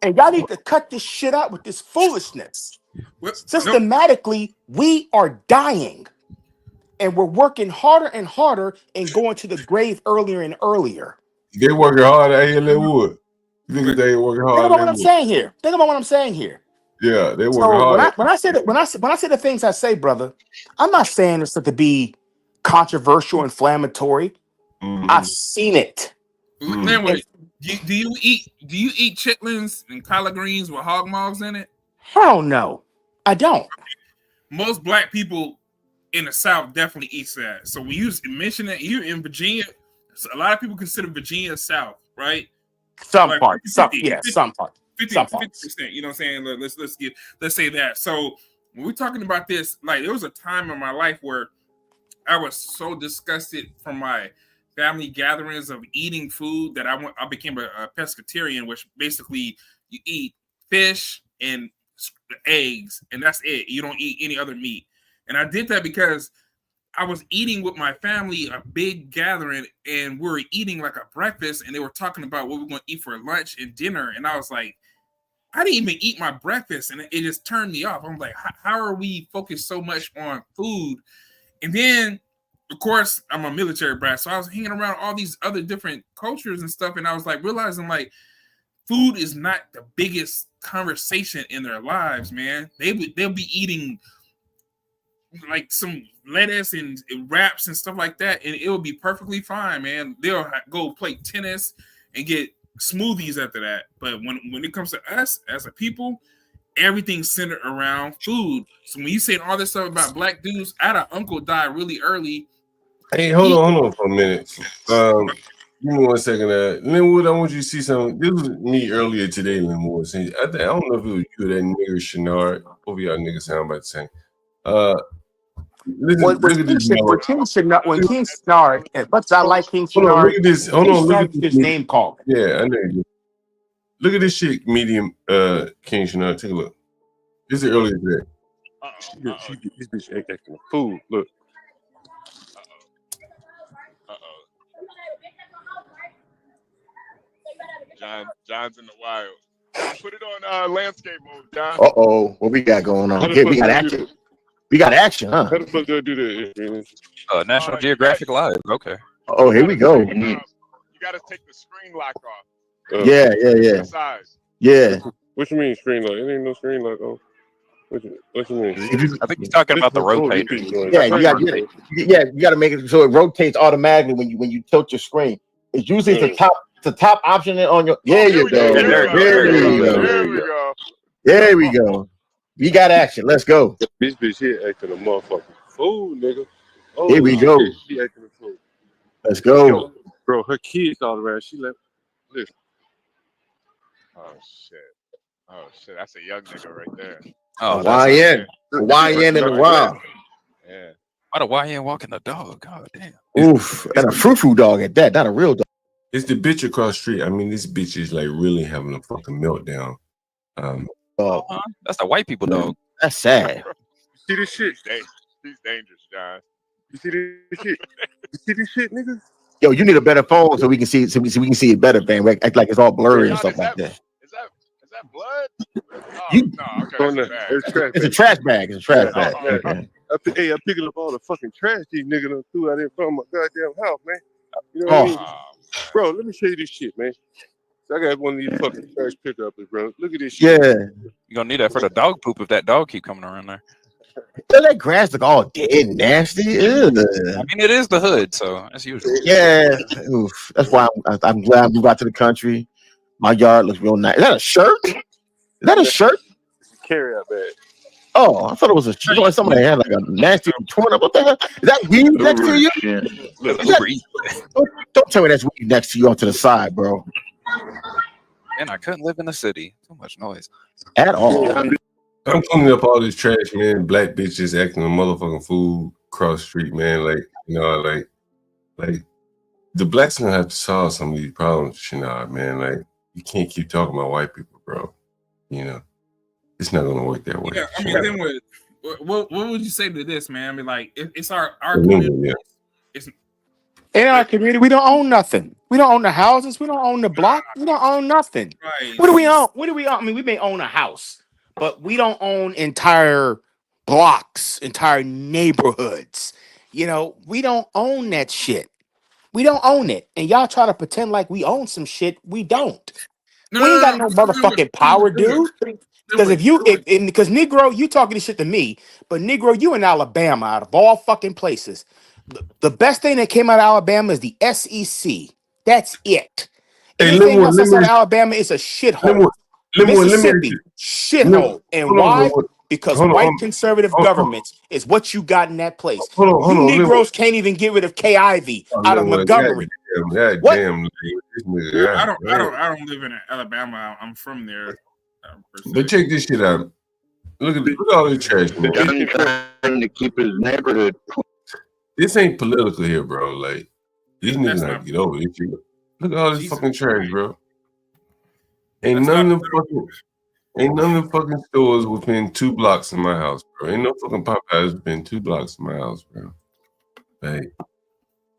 And y'all need to cut this shit out with this foolishness. Systematically, we are dying. And we're working harder and harder and going to the grave earlier and earlier. They're working hard out here in Linwood. You think they working hard? Think about what I'm saying here. Yeah, they work hard. When I say the things I say, brother, I'm not saying this to be controversial, inflammatory. I've seen it. Linwood, do you eat chitlins and collard greens with hog maws in it? Hell no, I don't. Most black people in the South definitely eat that. So when you mention that you're in Virginia, a lot of people consider Virginia South, right? Some parts. 50%, you know what I'm saying? Let's say that. So when we're talking about this, like there was a time in my life where I was so disgusted from my family gatherings of eating food that I became a pescatarian, which basically you eat fish and eggs, and that's it. You don't eat any other meat. And I did that because I was eating with my family, a big gathering, and we were eating like a breakfast, and they were talking about what we're going to eat for lunch and dinner. And I was like, I didn't even eat my breakfast, and it just turned me off. I'm like, how are we focused so much on food? And then, of course, I'm a military brat, so I was hanging around all these other different cultures and stuff, and I was like realizing like food is not the biggest conversation in their lives, man. They'll be eating like some lettuce and wraps and stuff like that, and it will be perfectly fine, man. They'll go play tennis and get smoothies after that. But when it comes to us as a people, everything's centered around food. So when you say all this stuff about black dudes, I had an uncle die really early. Hey, hold on for a minute. Give me 1 second. Linwood, I want you to see something. This was me earlier today, Linwood. I don't know if it was you or that nigga Shenard. Both of y'all niggas sound about the same. When King Shenard, but I like King Shenard. Look at this. Hold on, look at his name called. Yeah, I know you. Look at this shit, medium King Chanel. Take a look. This is earlier today. This bitch acting a fool. Look. John's in the wild. Put it on landscape mode, John. What we got going on? Yeah, we got action. We got action, huh? How the fuck do I do that? National Geographic Live. Okay. Oh, here we go. You gotta take the screen lock off. Yeah. Size. Yeah. What you mean screen lock? It ain't no screen lock on. What you mean? I think he's talking about the rotator. Yeah, you got to make it so it rotates automatically when you tilt your screen. It's usually the top option on your. There you go. There we go. We got action. Let's go. This bitch here acting a motherfucking fool, nigga. Oh, Here we go. shit, she acting a fool. Let's go. Yo, bro, her kids all around. She left. Listen. Oh shit, that's a young nigga right there. Oh, YN in the wild. Yeah. Why the YN walking the dog? God damn. Oof, and a frou-frou dog at that, not a real dog. It's the bitch across the street. I mean, this bitch is like really having a fucking meltdown. That's the white people dog. That's sad. See this shit? He's dangerous, John. You see this shit? You see this shit, nigga? Yo, you need a better phone so we can see it better, man. Act like it's all blurry and stuff like that. Is that blood? It's a trash bag. It's a trash bag. Okay. I'm picking up all the fucking trash these niggas done threw out in front of my goddamn house, man. You know what I mean? Bro, let me show you this shit, man. So I got one of these fucking trash pickups, bro. Look at this shit. Yeah. You're gonna need that for the dog poop if that dog keep coming around there. That grass look all dead and nasty. Ugh. I mean, it is the hood, so that's usual. Yeah. Oof. That's why I'm glad I moved out to the country. My yard looks real nice. Is that a shirt? Is that a shirt? Carry out bag. Oh, I thought it was a shirt. Somebody had like a nasty torn up. What the hell? Is that weed next to you? Don't tell me that's weed next to you onto the side, bro. And I couldn't live in the city. Too much noise. At all. I'm cleaning up all this trash, man. Black bitches acting a motherfucking fool cross the street, man. Like, you know, like the blacks gonna have to solve some of these problems, you know, man. Like, you can't keep talking about white people, bro. You know, it's not gonna work that way. Yeah, I mean, then what would you say to this, man? I mean, like, it's our community. Yeah. It's In our community, we don't own nothing. We don't own the houses. We don't own the block. We don't own nothing. Right. What do we own? What do we own? I mean, we may own a house, but we don't own entire blocks, entire neighborhoods. You know, we don't own that shit. We don't own it. And y'all try to pretend like we own some shit. We don't. We ain't got no motherfucking power, dude. Because because Negro, you talking this shit to me, but Negro, you in Alabama out of all fucking places. The best thing that came out of Alabama is the SEC. That's it. Anything else outside of Alabama is a shithole. Mississippi, shithole. And why? Because white conservative governments is what you got in that place. You Negroes can't even get rid of Kay Ivey out of Montgomery. Damn, I don't live in Alabama. I'm from there. But check this shit out. Look at all this trash, man. Johnny trying to keep his neighborhood. This ain't political here, bro. Like, these niggas not get over this shit. Look at all this fucking trash, bro. Ain't none of them fucking stores within 2 blocks of my house, bro. Ain't no fucking Popeyes within 2 blocks of my house, bro. Like,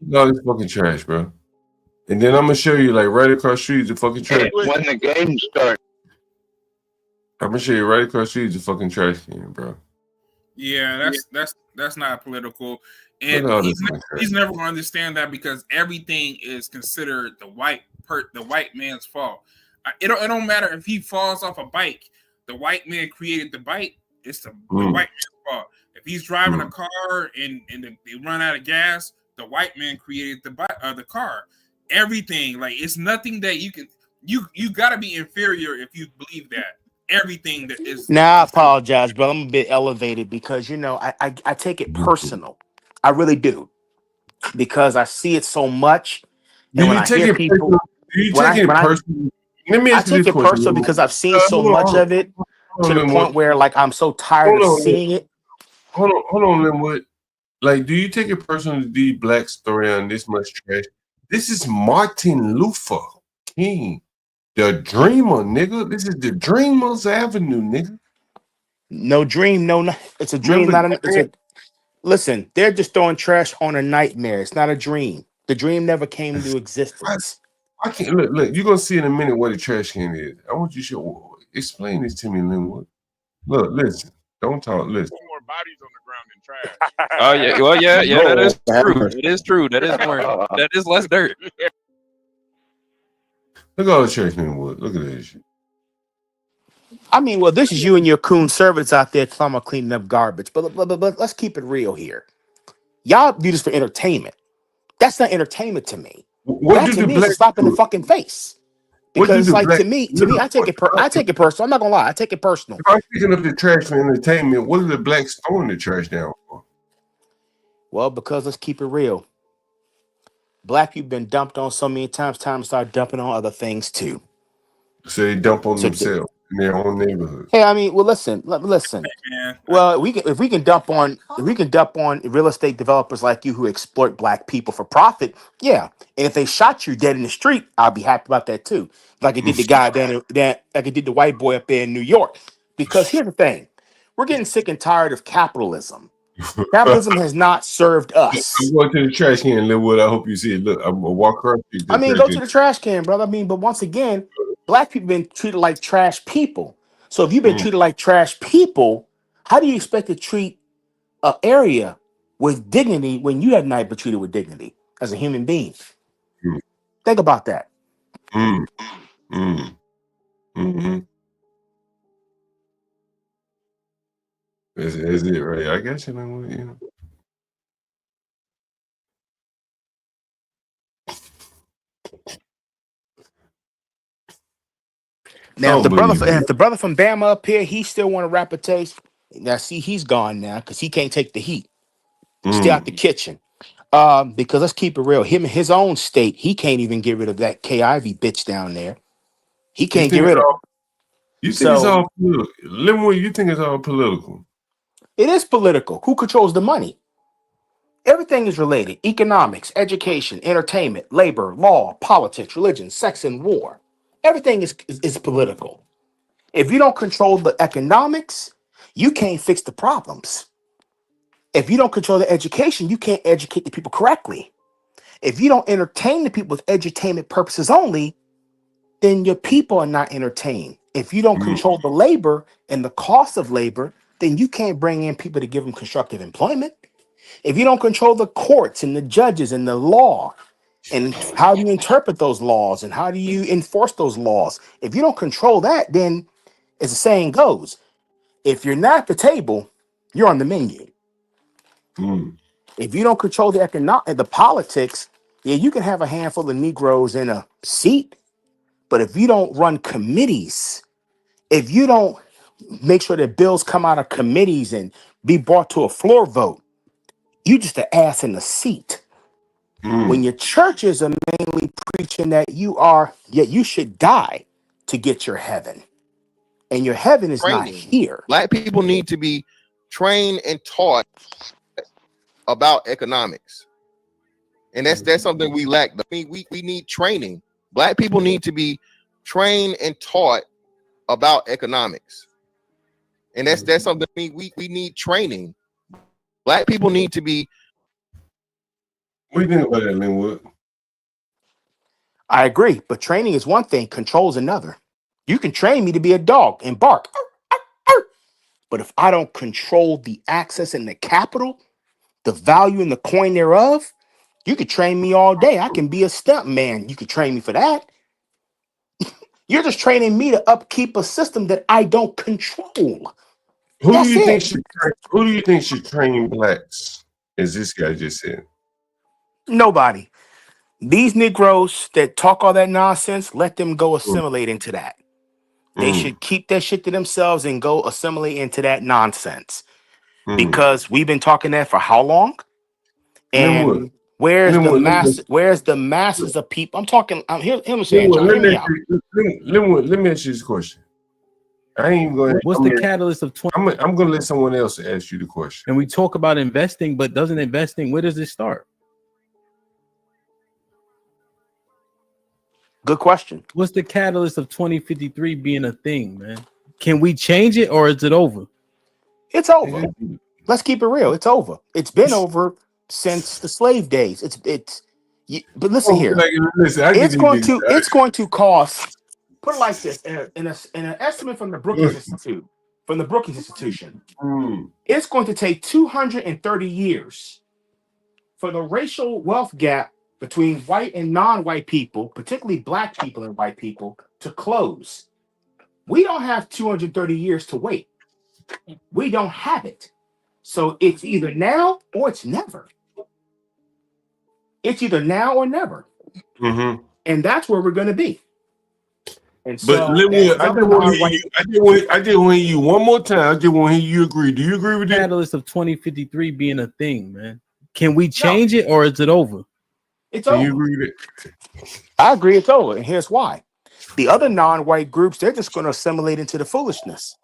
look at all this fucking trash, bro. And then I'm gonna show you, like, right across the street is the fucking trash. When the game starts. I'm gonna show you right across the street is the fucking trash can, bro. Yeah, that's not political, and he's never going to understand that because everything is considered the white man's fault. It don't matter if he falls off a bike. The white man created the bike. It's the white man's fault. If he's driving a car and they run out of gas, the white man created the car. Everything, like, it's nothing that you can you got to be inferior if you believe that. Everything that is. Now I apologize, bro. I'm a bit elevated because I take it personal. I really do, because I see it so much. And when I hear people, I take it personal because I've seen so much of it to the point where, like, I'm so tired of seeing it. Hold on, Linwood. Like, do you take it personal to the black story on this much trash? This is Martin Luther King. The Dreamer, nigga. This is the Dreamers Avenue, nigga. No dream, it's a dream, listen, they're just throwing trash on a nightmare. It's not a dream. The dream never came into existence. I can't look. You're gonna see in a minute what a trash can is. I want you to explain this to me, Linwood. Look, listen. Don't talk. Listen. More bodies on the ground than trash. Oh yeah, well yeah, that is true. It is true. That is less dirt. Look at all the trash, Linwood. Look at this shit. I mean, well, this is you and your coon servants out there talking about cleaning up garbage. But let's keep it real here. Y'all do this for entertainment. That's not entertainment to me. That to me is a slap in the fucking face. Because like to me, I take it personal. I'm not gonna lie, I take it personal. If I'm picking up the trash for entertainment, what are the blacks throwing the trash down for? Well, because let's keep it real. Black people been dumped on so many times, time to start dumping on other things too. So they dump on themselves in their own neighborhood. Hey, I mean, well, listen. Well, if we can dump on real estate developers like you who exploit black people for profit, yeah. And if they shot you dead in the street, I'll be happy about that too. Like it did the guy like it did the white boy up there in New York. Because here's the thing, we're getting sick and tired of capitalism. Capitalism has not served us. I'm going to the trash can, Linwood. I hope you see it. Look, I'm gonna walk across. I mean, go to the trash can, brother. I mean, but once again, black people been treated like trash people. So if you've been treated like trash people, how do you expect to treat an area with dignity when you have not been treated with dignity as a human being? Think about that. Is it right? I guess you know. Now, if the brother from Bama up here, he still want to rap a taste. Now, see, he's gone now because he can't take the heat. Stay out the kitchen. Because let's keep it real. Him in his own state, he can't even get rid of that K Ivy bitch down there. He can't get rid of her. You think it's all political? Linwood, you think it's all political? It is political. Who controls the money? Everything is related. Economics, education, entertainment, labor, law, politics, religion, sex, and war. Everything is political. If you don't control the economics, you can't fix the problems. If you don't control the education, you can't educate the people correctly. If you don't entertain the people with edutainment purposes only, then your people are not entertained. If you don't control the labor and the cost of labor, then you can't bring in people to give them constructive employment. If you don't control the courts and the judges and the law, and how do you interpret those laws and how do you enforce those laws? If you don't control that, then as the saying goes, if you're not at the table, you're on the menu. If you don't control the politics, yeah, you can have a handful of Negroes in a seat, but if you don't run committees, if you don't make sure that bills come out of committees and be brought to a floor vote, you just an ass in a seat. When your churches are mainly preaching that you should die to get your heaven, and your heaven is not here. Black people need to be trained and taught about economics, and that's something we lack. We need training. Black people need to be trained and taught about economics, and that's something we need training. Black people need to be. What do you think about that, Linwood? I agree, but training is one thing, control is another. You can train me to be a dog and bark, but if I don't control the access and the capital, the value and the coin thereof, you could train me all day. I can be a stunt man. You could train me for that. You're just training me to upkeep a system that I don't control. Who do you think should train blacks? As this guy just said. Nobody. These Negroes that talk all that nonsense, let them go assimilate into that. They should keep that shit to themselves and go assimilate into that nonsense. Because we've been talking that for how long? And where's the masses of people? I'm talking. Let me ask you this question. I ain't going. What's the catalyst of 20? I'm going to let someone else ask you the question. And we talk about investing, but doesn't investing? Where does it start? Good question. What's the catalyst of 2053 being a thing, man? Can we change it or is it over? It's over. Let's keep it real. It's over. It's been over since the slave days. But listen here. It's going to cost. Put it like this: in an estimate from the Brookings Institute, it's going to take 230 years for the racial wealth gap between white and non-white people, particularly black people and white people, to close. We don't have 230 years to wait. We don't have it. So it's either now or it's never. It's either now or never. Mm-hmm. And that's where we're going to be. And But so, Linwood, I just want to hear you one more time. I just want to hear you agree. Do you agree with that? Catalyst of 2053 being a thing, man. Can we change it or is it over? It's over. You agree with it? I agree it's over. And here's why. The other non-white groups, they're just going to assimilate into the foolishness.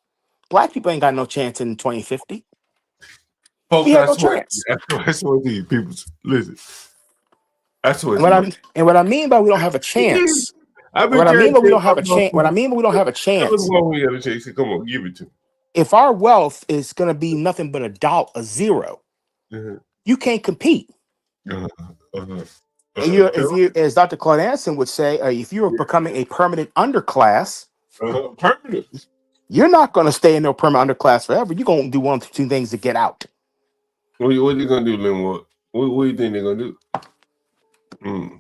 Black people ain't got no chance in 2050. Folks, We have no I swear chance. to you, people, listen. I swear And what I mean by we don't have a chance. What I mean by we don't have a chance. What I mean by we don't have a chance. Come on, give it to me. If our wealth is going to be nothing but a zero, you can't compete. And if you, as Dr. Claude Anderson would say, if you're becoming a permanent underclass, you're not going to stay in no permanent underclass forever. You're going to do one of two things to get out. What are they going to do, Linwood? What do you think they're going to do?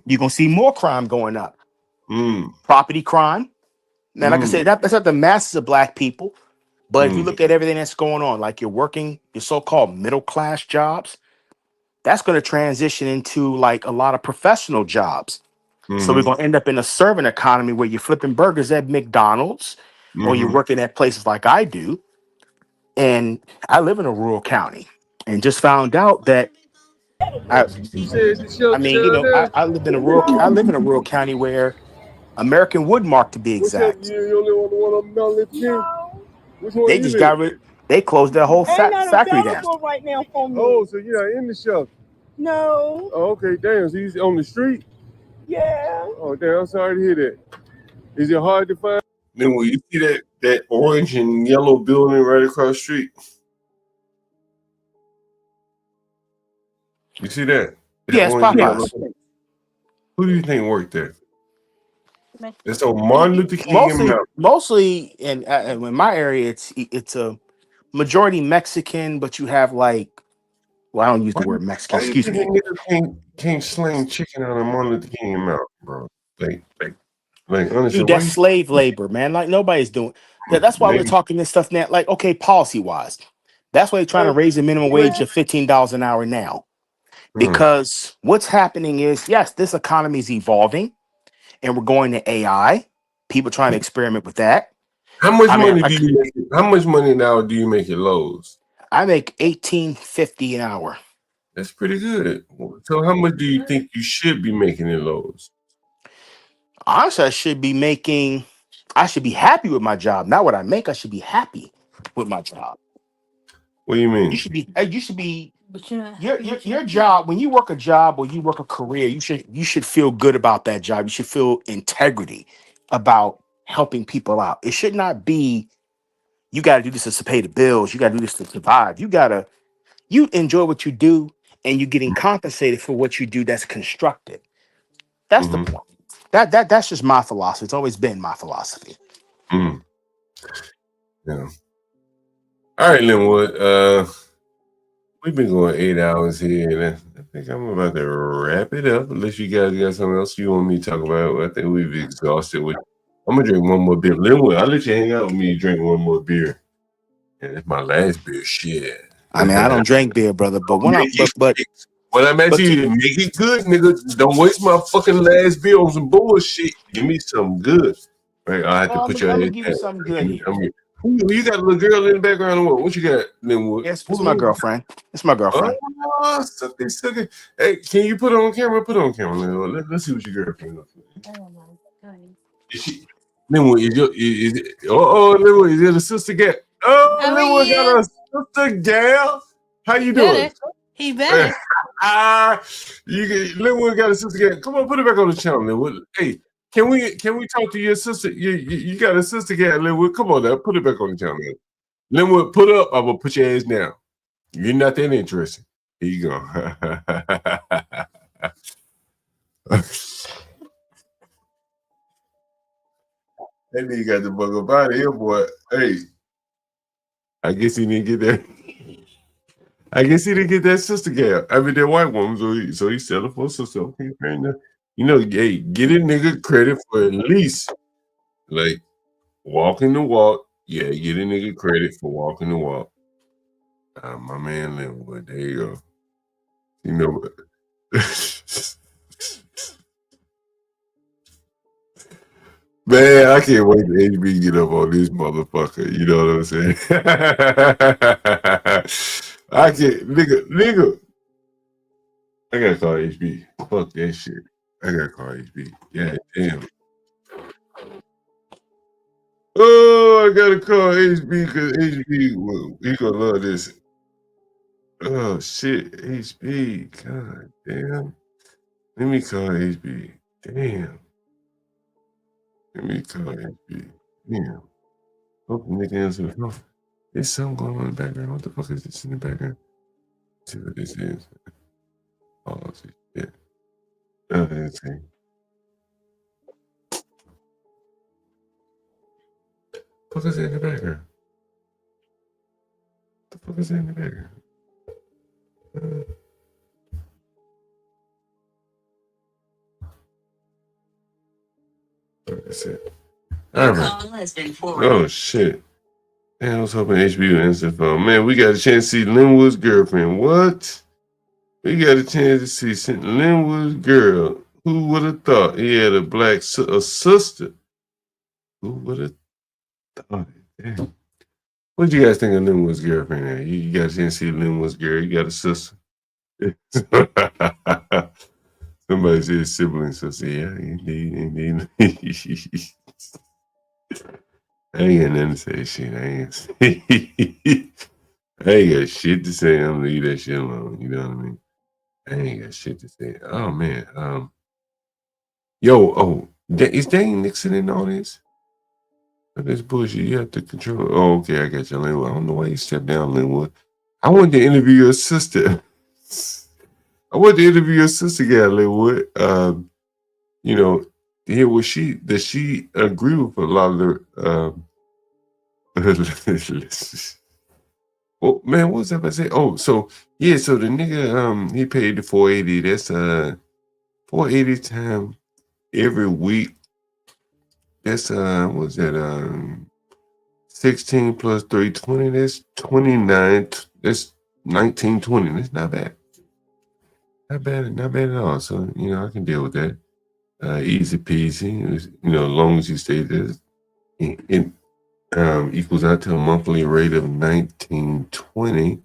You're going to see more crime going up. Property crime. Now, like I said, that's not the masses of black people. But if you look at everything that's going on, like you're working your so-called middle class jobs, that's going to transition into like a lot of professional jobs. So we're going to end up in a servant economy where you're flipping burgers at McDonald's or you're working at places like I do. And I live in a rural county and just found out that I live in a rural county where American Woodmark, to be exact. They just got rid. They closed their whole factory down. Right now for me. Oh, so you're not in the shop? No. Oh, okay, damn. So he's on the street? Yeah. Oh, damn. I'm sorry to hear that. Is it hard to find? Then will you see that orange and yellow building right across the street? You see that? Yes, Popeyes. Who do you think worked there? It's old Martin Luther King. Mostly in my area, it's a majority Mexican, but you have like, well, I don't use the word Mexican. Excuse me. Can't sling chicken out of Martin Luther King mouth, bro. Like honestly, dude, that's slave labor, man. Like nobody's doing that. That's why we're talking this stuff now. Like, okay, policy wise, that's why they're trying to raise the minimum wage to $15 an hour now. Because what's happening is, yes, this economy is evolving, and we're going to AI. People trying to experiment with that. How much money do you make? How much money now do you make at Lowe's? I make $18.50 an hour. That's pretty good. So, how much do you think you should be making at Lowe's? Honestly, I should be happy with my job. Not what I make. I should be happy with my job. What do you mean? You should be. Your job, when you work a job or you work a career, you should feel good about that job. You should feel integrity about helping people out. It should not be you got to do this to pay the bills. You got to do this to survive. You enjoy what you do and you're getting compensated for what you do that's constructive. That's the point. That's just my philosophy. It's always been my philosophy. Yeah. All right, Linwood. We've been going 8 hours here, and I think I'm about to wrap it up. Unless you guys got something else you want me to talk about. I think we've exhausted. I'm gonna drink one more beer. Linwood, I'll let you hang out with me. Drink one more beer. And it's my last beer. Shit. I mean, I don't drink beer, brother. But when I'm asking you to make it good, nigga, don't waste my fucking last beer on some bullshit. Give me something good. Right? I have to put your head. Give you something good here. You got a little girl in the background. What you got, Linwood? Yes, it's my girlfriend. It's my girlfriend. Oh, sucky. Hey, can you put it on camera? Put it on camera, Linwood. Let's see what your girlfriend looks like. Oh my God. Linwood, Linwood, is it a sister gal? Oh, Linwood got a sister gal. How you doing? He better. Linwood got a sister gal. Come on, put it back on the channel, Linwood. Hey, Can we talk to your sister? You got a sister, cat Linwood. Come on now, put it back on the channel. Linwood, put up. I'm gonna put your ass down. You're not that interesting. Here you go. That nigga got the bug up out of here, boy. Hey, I guess he didn't get that. I guess he didn't get that sister gal. I mean, that white woman. So he settled for a sister. Okay, fair enough. You know, hey, get a nigga credit for at least like walking the walk. Yeah, get a nigga credit for walking the walk. My man Linwood. There you go. You know. Man, I can't wait to HB get up on this motherfucker. You know what I'm saying? I can't, nigga. I gotta call HB. Fuck that shit. I gotta call HB. Yeah, damn. Oh, I gotta call HB because HB, he gonna love this. Oh shit, HB. God damn. Let me call HB. Damn. Let me call HB. Damn. Hope the nigga answer the phone. There's something going on in the background. What the fuck is this in the background? Let's see what this is. Oh, shit. Let's see. What the fuck is that in the background? What the fuck is that in the background? That's it. All right. Oh shit. Man, I was hoping HB would answer the phone. Man, we got a chance to see Linwood's girlfriend. What? We got a chance to see Linwood's girl. Who would have thought he had a black sister? Who would have thought it? Damn. What do you guys think of Linwood's girlfriend? There? You got a chance to see Linwood's girl. You got a sister. Somebody said sibling sister. Yeah, indeed. I ain't got nothing to say. Shit, I ain't got shit to say. I'm gonna leave that shit alone. You know what I mean? I ain't got shit to say. Oh man. Is Dane Nixon in all this? This bullshit. You have to control. Oh, okay, I got you, Linwood. I don't know why you stepped down, Linwood. I wanted to interview your sister. Guy, Linwood. You know, to hear what does she agree with a lot of the oh man, what was I about to say? Oh, so yeah, so the nigga he paid the 480. That's 480 times every week. That's what's that 16 plus 320, that's 29, that's 1920. That's not bad. Not bad at all. So, you know, I can deal with that. Easy peasy. You know, as long as you stay there, it equals out to a monthly rate of 1920.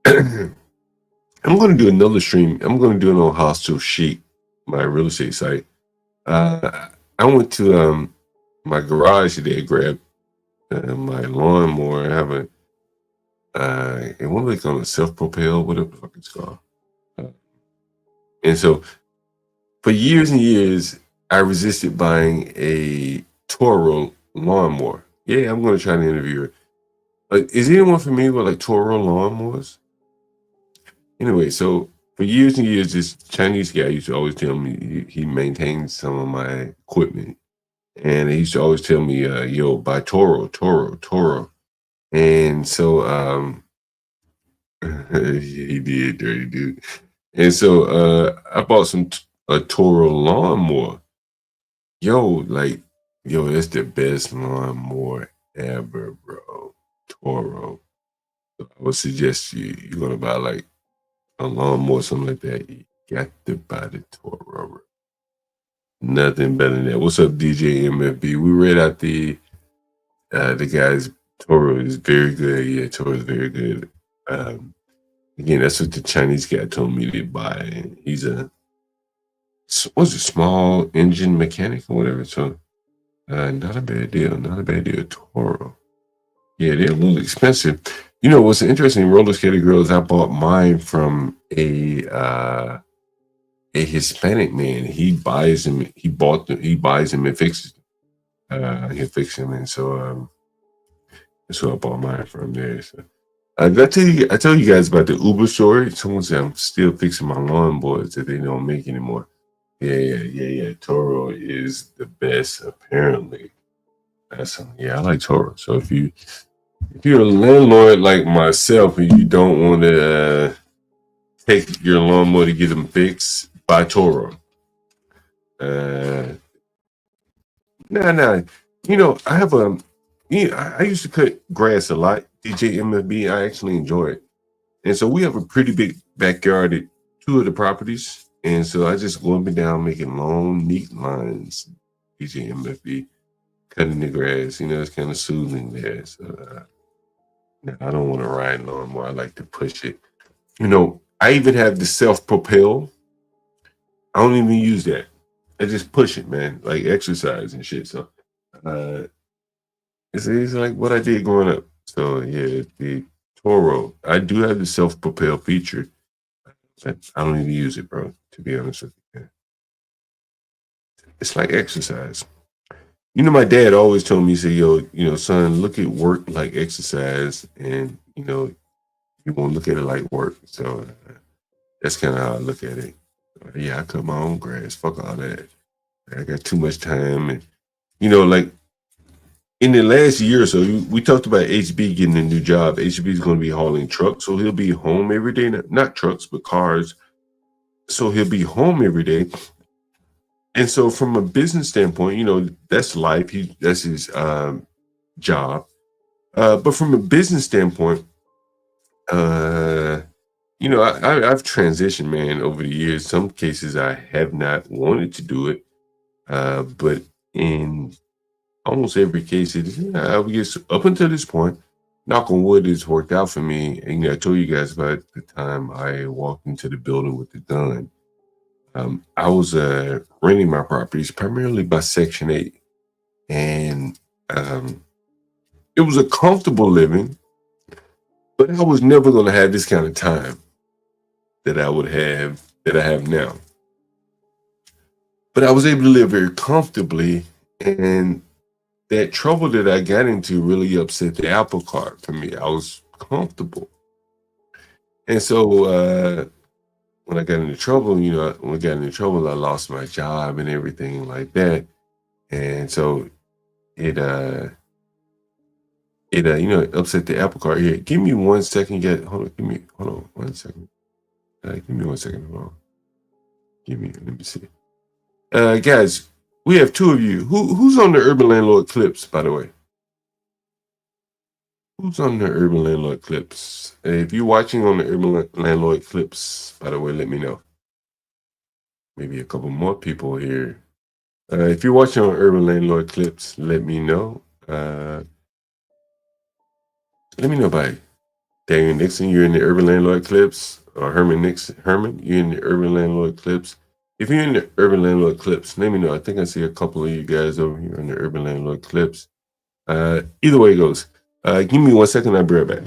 I'm going to do another stream. I'm going to do it on Hostile Chic, my real estate site. I went to my garage today, grabbed my lawnmower. I have a what do they call it? Self-propelled, whatever the fuck it's called. And so for years and years, I resisted buying a Toro lawnmower. Yeah, I'm going to try to interview her. Is anyone familiar with like Toro lawnmowers? Anyway, so for years and years, this Chinese guy used to always tell me he maintains some of my equipment. And he used to always tell me, yo, buy Toro. And so he did, dirty dude. And so I bought a Toro lawnmower. Yo, that's the best lawnmower ever, bro. Toro. So I would suggest you're gonna buy like a lawnmower, something like that. You got to buy the Toro. Nothing better than that. What's up, DJ MFB? We read out the guy's Toro is very good. Yeah, Toro is very good. Again, that's what the Chinese guy told me to buy. He's a small engine mechanic or whatever. So not a bad deal. Toro. Yeah, they're a little expensive. You know what's interesting? Roller Skater Girls, I bought mine from a a Hispanic man. He buys them. He buys them and fixes them. He fixes them, and so that's who I bought mine from there. So. I tell you guys about the Uber story. Someone said I'm still fixing my lawnmowers that they don't make anymore. Yeah. Toro is the best, apparently. I like Toro. So if you're a landlord like myself and you don't want to take your lawnmower to get them fixed, buy Toro. Nah. You know, I have I used to cut grass a lot. DJ MFB, I actually enjoy it. And so we have a pretty big backyard at 2 of the properties. And so I just go up and down making long, neat lines. DJ MFB, cutting the grass, it's kind of soothing there. So I don't want to ride lawnmower. I like to push it. I even have the self-propel. I don't even use that. I just push it, man, like exercise and shit. So it's like what I did growing up. So yeah, the Toro. I do have the self-propel feature. But I don't even use it, bro, to be honest with you. It's like exercise. My dad always told me, he said, yo, son, look at work like exercise, and you won't look at it like work. So that's kind of how I look at it. I cut my own grass. Fuck all that. I got too much time, and like in the last year or so, we talked about HB getting a new job. HB is going to be hauling trucks, so he'll be home every day. Not trucks, but cars. So he'll be home every day. And so from a business standpoint, that's life. That's his job. But from a business standpoint, I've transitioned, man, over the years. Some cases I have not wanted to do it. But in almost every case, up until this point, knock on wood, it's worked out for me. And I told you guys about the time I walked into the building with the gun. I was renting my properties primarily by Section 8. And it was a comfortable living, but I was never going to have this kind of time that I have now. But I was able to live very comfortably, and that trouble that I got into really upset the apple cart for me. I was comfortable. And so when I got into trouble, I lost my job and everything like that. And so it upset the apple cart. Here, give me 1 second. Hold on 1 second. Give me 1 second. Hold on. Let me see. Guys, we have 2 of you. Who's on the Urban Landlord Clips, by the way? Who's on the Urban Landlord Clips? If you're watching on the Urban Landlord Clips, by the way, let me know. Maybe a couple more people here. If you're watching on Urban Landlord Clips, let me know. Let me know by Daniel Nixon, you're in the Urban Landlord Clips, or Herman, you're in the Urban Landlord Clips. If you're in the Urban Landlord Clips, let me know. I think I see a couple of you guys over here in the Urban Landlord Clips. Either way it goes. Give me 1 second, I'll be right back.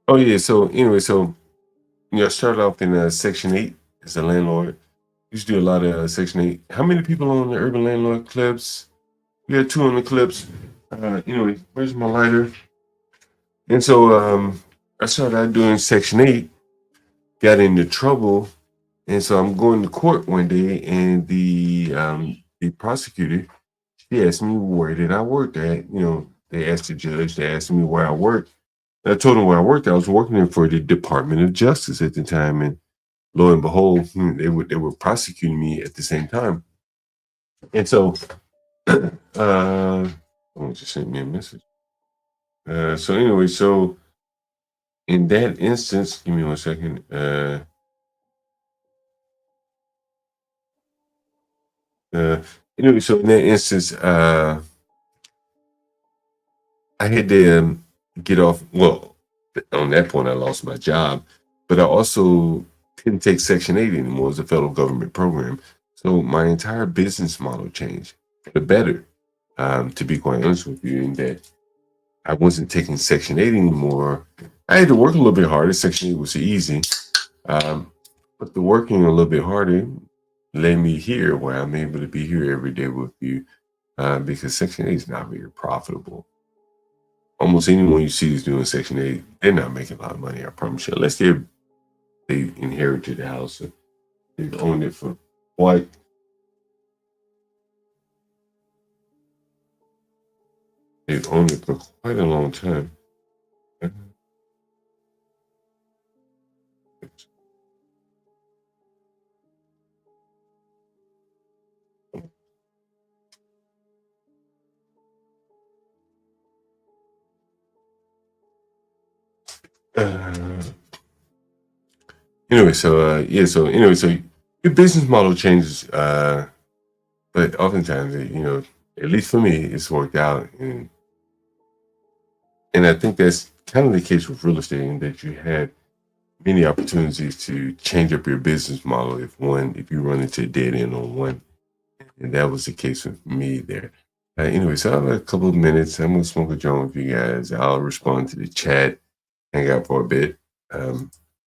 Oh yeah. So anyway, I started off in Section 8 as a landlord. Used to do a lot of Section 8. How many people on the Urban Landlord Clips? We had 2 on the clips. Anyway, where's my lighter? And so I started out doing Section 8, got into trouble, and so I'm going to court one day, and the prosecutor, she asked me where did I work at. You know, they asked the judge, they asked me where I worked. And I told them where I worked. I was working there for the Department of Justice at the time, and lo and behold, they were prosecuting me at the same time. And so, someone just sent me a message. So anyway, so in that instance, give me 1 second. Anyway, so in that instance, I had to get off. Well, on that point, I lost my job, but I also couldn't take Section 8 anymore. It was a federal government program. So my entire business model changed for the better, to be quite honest with you, in that I wasn't taking Section 8 anymore. I had to work a little bit harder. Section 8 was easy. But the working a little bit harder led me here where I'm able to be here every day with you, because Section 8 is not very profitable. Almost anyone you see is doing Section 8, they're not making a lot of money, I promise you, unless they inherited the house and they owned it for quite they've owned it for quite a long time. Anyway, so your business model changes, but oftentimes, at least for me, it's worked out, and I think that's kind of the case with real estate, in that you had many opportunities to change up your business model if you run into a dead end on one, and that was the case with me there. Anyway, so I have a couple of minutes. I'm gonna smoke a joint with you guys. I'll respond to the chat, hang out for a bit.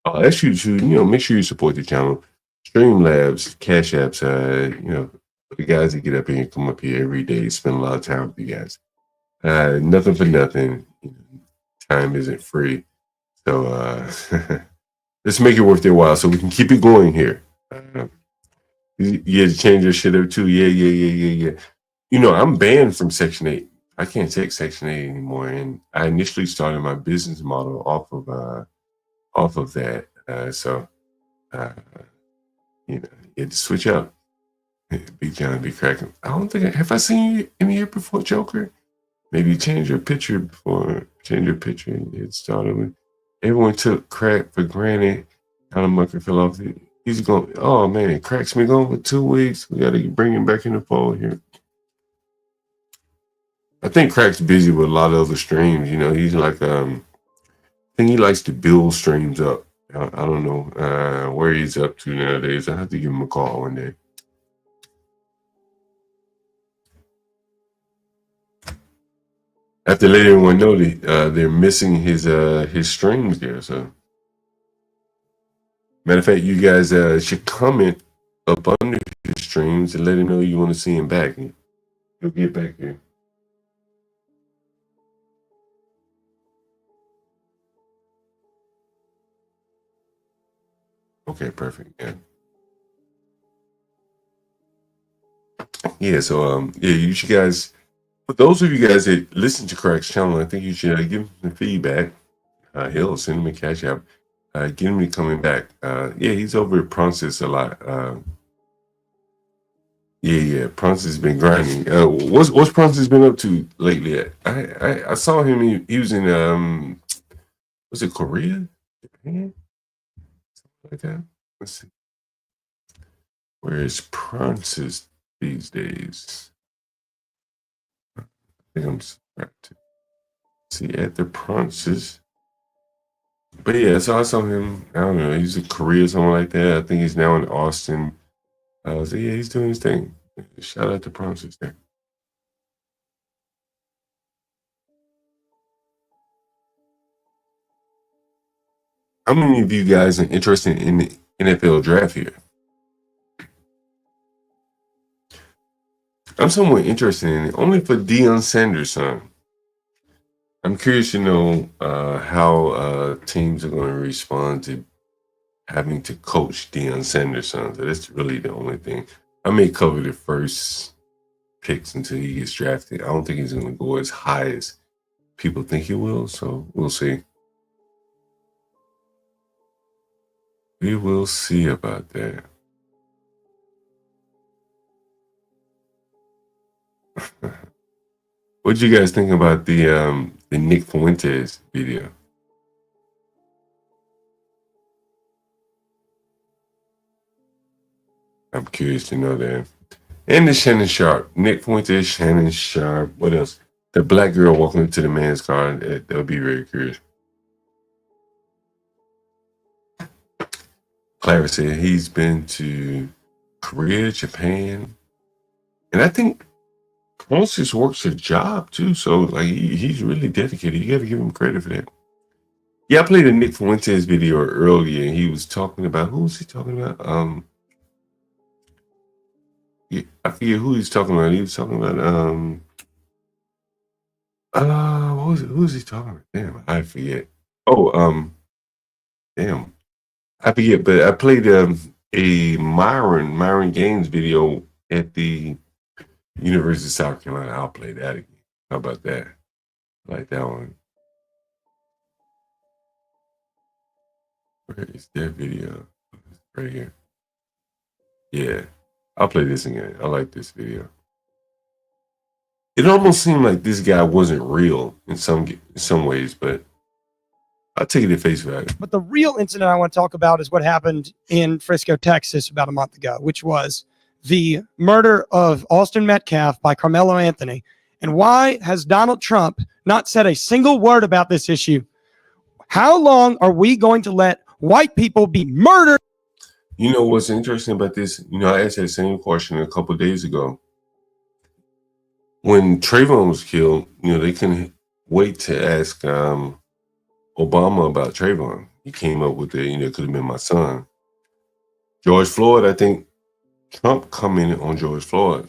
I'll ask you to, make sure you support the channel. Streamlabs, Cash Apps, the guys that get up here and come up here every day, spend a lot of time with you guys. Nothing for nothing. Time isn't free. So let's make it worth their while so we can keep it going here. You had to change your shit up too. Yeah. I'm banned from Section 8. I can't take Section 8 anymore. And I initially started my business model off of that. You had to switch up. Big John be cracking. I don't think have I seen you in here before, Joker? Maybe change your picture and get started with. Everyone took Crack for granted. Conor Mucker fell off. He's going, oh man, Crack's been gone for 2 weeks. We got to bring him back in the fold here. I think Crack's busy with a lot of other streams. He's like, I think he likes to build streams up. I don't know where he's up to nowadays. I have to give him a call one day. I have to let everyone know that they're missing his streams there. So, matter of fact, you guys should comment up under his streams and let him know you want to see him back. He'll get back here. Okay, perfect. Yeah. So you should guys. For those of you guys that listen to Crack's channel, I think you should give him some feedback. He'll send him a cash app. Get him coming back. He's over at Pronsis a lot. Pronsis has been grinding. What's Pronsis been up to lately? I saw him. He was in was it Korea? Japan? Something like that. Let's see. Where is Pronsis these days? I think I'm subscribed to. See at the Pronsis. But yeah, so I saw him. I don't know. He's in Korea or something like that. I think he's now in Austin. So yeah, he's doing his thing. Shout out to Pronsis there. How many of you guys are interested in the NFL draft here? I'm somewhat interested in it, only for Deion Sanders' son. I'm curious to know how teams are going to respond to having to coach Deion Sanders' son. So that's really the only thing. I may cover the first picks until he gets drafted. I don't think he's going to go as high as people think he will. So we'll see. We will see about that. What do you guys think about the Nick Fuentes video? I'm curious to know that. And the Shannon Sharp. Nick Fuentes, Shannon Sharp. What else? The black girl walking into the man's car. That'll be very curious. Clara said he's been to Korea, Japan. And I think Francis works a job too. So like he's really dedicated. You gotta give him credit for that. Yeah, I played a Nick Fuentes video earlier and he was talking about, who was he talking about? Yeah, I forget who he's talking about. He was talking about what was it? Who was he talking about? Damn, I forget. Oh, damn. I forget, but I played a Myron Gaines video at the University of South Carolina. I'll play that again. How about that? I like that one. Where is that video? Right here. Yeah, I'll play this again. I like this video. It almost seemed like this guy wasn't real in some ways, but I'll take it at face value. But the real incident I want to talk about is what happened in Frisco, Texas about a month ago, which was the murder of Austin Metcalf by Carmelo Anthony. And why has Donald Trump not said a single word about this issue? How long are we going to let white people be murdered? You know what's interesting about this? You know, I asked that same question a couple of days ago. When Trayvon was killed, you know, they couldn't wait to ask Obama about Trayvon. He came up with it, you know, it could have been my son. George Floyd, I think Trump commented on George Floyd.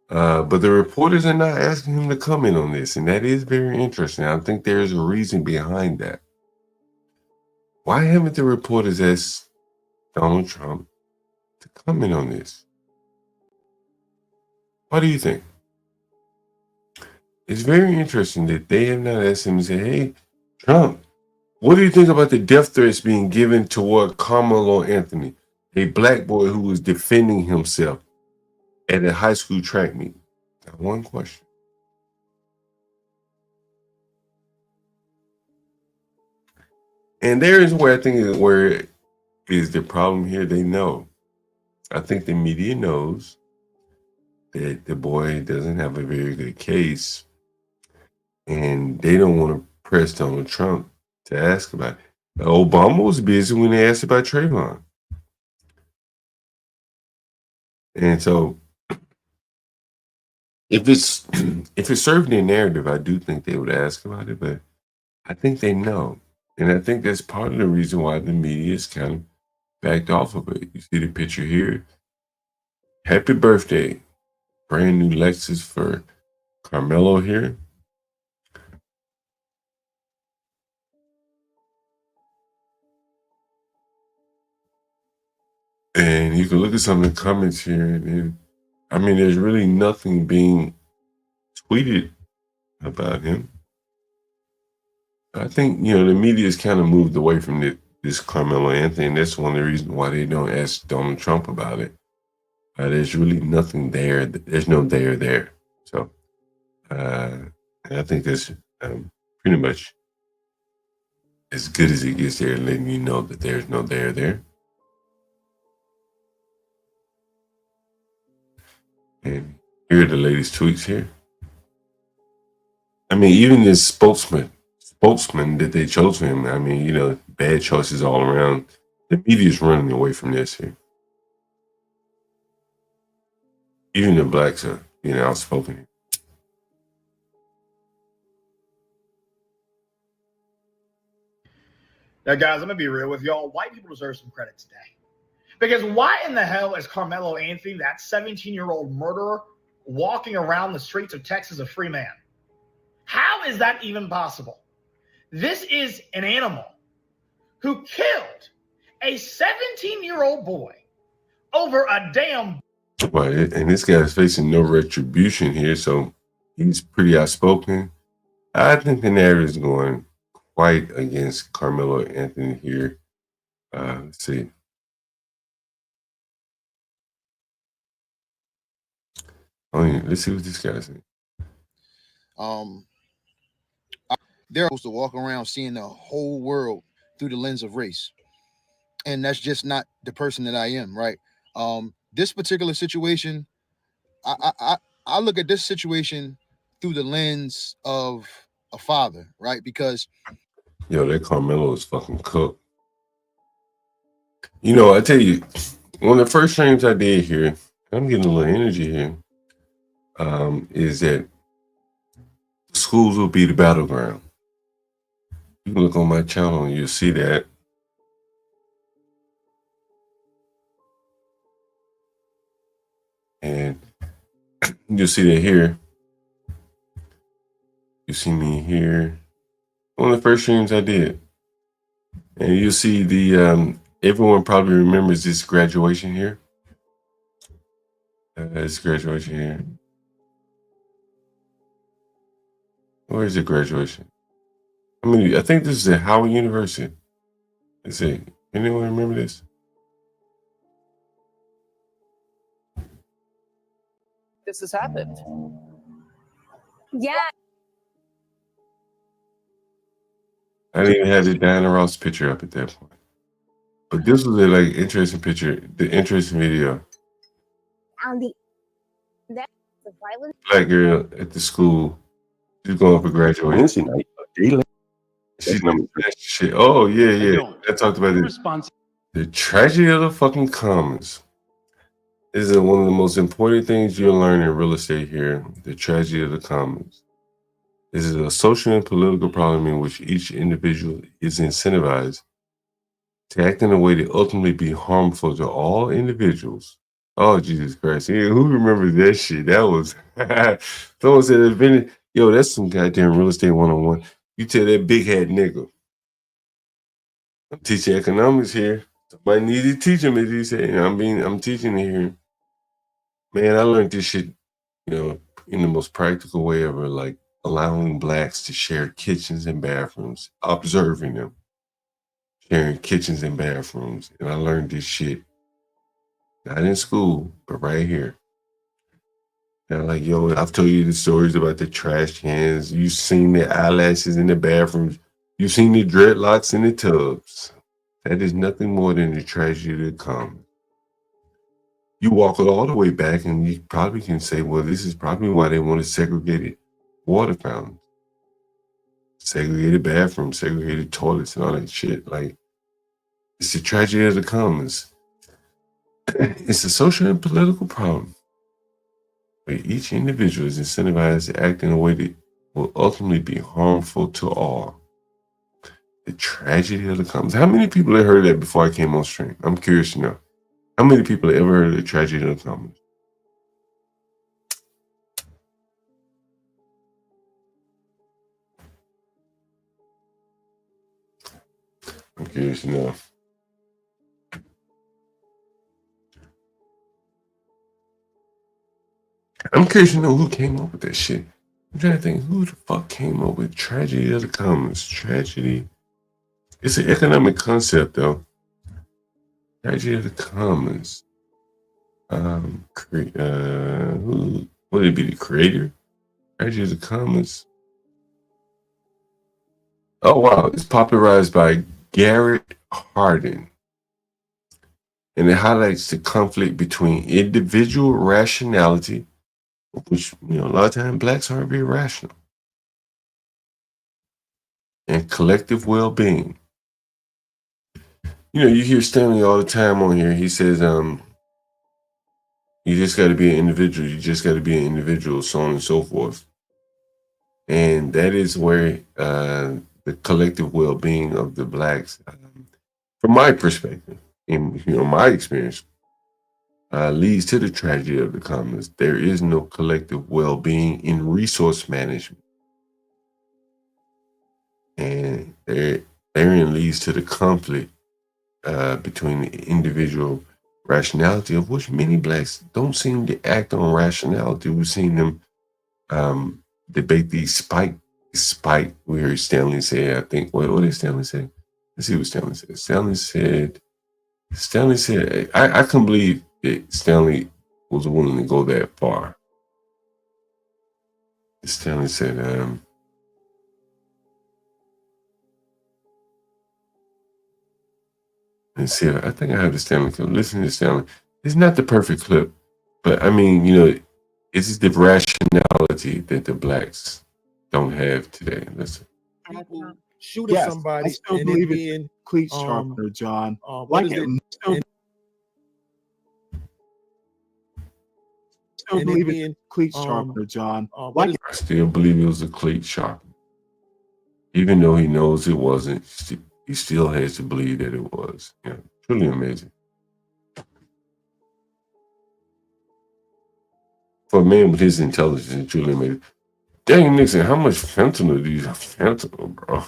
But the reporters are not asking him to comment on this, and that is very interesting. I think there's a reason behind that. Why haven't the reporters asked Donald Trump to comment on this? What do you think? It's very interesting that they have not asked him to say, hey, Trump, what do you think about the death threats being given toward Carmelo Anthony, a black boy who was defending himself at a high school track meet? Now, one question. And there is where I think where is the problem here. They know. I think the media knows that the boy doesn't have a very good case, and they don't want to press Donald Trump to ask about it. Obama was busy when they asked about Trayvon. And so if it's serving their narrative, I do think they would ask about it, but I think they know. And I think that's part of the reason why the media is kind of backed off of it. You see the picture here. Happy birthday. Brand new Lexus for Carmelo here. And you can look at some of the comments here, and I mean, there's really nothing being tweeted about him. I think, you know, the media has kind of moved away from this Carmelo Anthony, and that's one of the reasons why they don't ask Donald Trump about it. There's really nothing there. There's no there. So and I think that's pretty much as good as it gets there, letting you know that there's no there. And here are the latest tweets here. I mean, even this spokesman that they chose for him, I mean, you know, bad choices all around. The media's running away from this here. Even the blacks are, you know, outspoken. Now, guys, I'm going to be real with y'all. White people deserve some credit today. Because why in the hell is Carmelo Anthony, that 17-year-old murderer, walking around the streets of Texas a free man? How How is that even possible? This is an animal who killed a 17-year-old boy over a damn. Well, and this guy's facing no retribution here, so he's pretty outspoken. I think the narrative is going quite against Carmelo Anthony here. Let's see. Let's see what this guy's saying. They're supposed to walk around seeing the whole world through the lens of race, and that's just not the person that I am, right? This particular situation, I look at this situation through the lens of a father, right? Because yo, that Carmelo is fucking cooked. You know, I tell you, one of the first streams I did here, I'm getting a little energy here, is that schools will be the battleground. You can look on my channel and you'll see that. And you'll see that here. You see me here. One of the first streams I did. And you'll see the, everyone probably remembers this graduation here. This graduation here. Where is the graduation? I think this is at Howard University. Let's see. Anyone remember this? This has happened. Yeah. I didn't even have the Diana Ross picture up at that point. But this was a like interesting picture, the interesting video. On the violence. Black girl at the school. She's going for graduation. She's number shit. Oh yeah. I talked about this. The tragedy of the fucking commons. This is one of the most important things you'll learn in real estate here. The tragedy of the commons. This is a social and political problem in which each individual is incentivized to act in a way that ultimately be harmful to all individuals. Oh, Jesus Christ. Yeah, who remembers that shit? That was, someone said, yo, that's some goddamn real estate 101. You tell that big hat nigga. I'm teaching economics here. Somebody need to teach him, as he said. I'm teaching it here. Man, I learned this shit, in the most practical way ever, like allowing blacks to share kitchens and bathrooms, observing them, sharing kitchens and bathrooms. And I learned this shit, not in school, but right here. And like, yo, I've told you the stories about the trash cans. You've seen the eyelashes in the bathrooms. You've seen the dreadlocks in the tubs. That is nothing more than the tragedy that comes. You walk it all the way back and you probably can say, well, this is probably why they want to segregate water fountains, segregated bathrooms, segregated toilets and all that shit. Like, it's the tragedy of the commons. It's a social and political problem where each individual is incentivized to act in a way that will ultimately be harmful to all. The tragedy of the commons. How many people have heard that before I came on stream? I'm curious to know. How many people have ever heard of the tragedy of the commons? I'm curious to know. I'm curious to know who came up with that shit. I'm trying to think, who the fuck came up with tragedy of the commons? Tragedy. It's an economic concept, though. Tragedy of the commons. Who would it be? The creator? Tragedy of the commons. Oh wow! It's popularized by Garrett Hardin, and it highlights the conflict between individual rationality, which a lot of times blacks aren't very rational, and collective well-being. You hear Stanley all the time on here. He says, you just got to be an individual. You just got to be an individual, so on and so forth. And that is where the collective well-being of the blacks, from my perspective, in my experience, leads to the tragedy of the commons. There is no collective well-being in resource management. and therein leads to the conflict between the individual rationality, of which many blacks don't seem to act on rationality. We've seen them debate these spike. We heard Stanley say, I think, what did Stanley say? Let's see what Stanley said. Stanley said, I couldn't believe that Stanley was willing to go that far. Stanley said, and see, I think I have the Stanley clip. Listen to Stanley. It's not the perfect clip, but I mean, it's just the rationality that the blacks don't have today. Listen. People shooting somebody I still and believe it it's being cleat sharpener, John. what Like is it, it? still And it believe being it's cleat sharpener, John. what Like is I still believe it was a cleat sharpener. Even though he knows it wasn't, he still has to believe that it was. Yeah, truly amazing. For a man with his intelligence, it's truly amazing. Dang, Nixon, how much fentanyl do you have? Fentanyl, bro.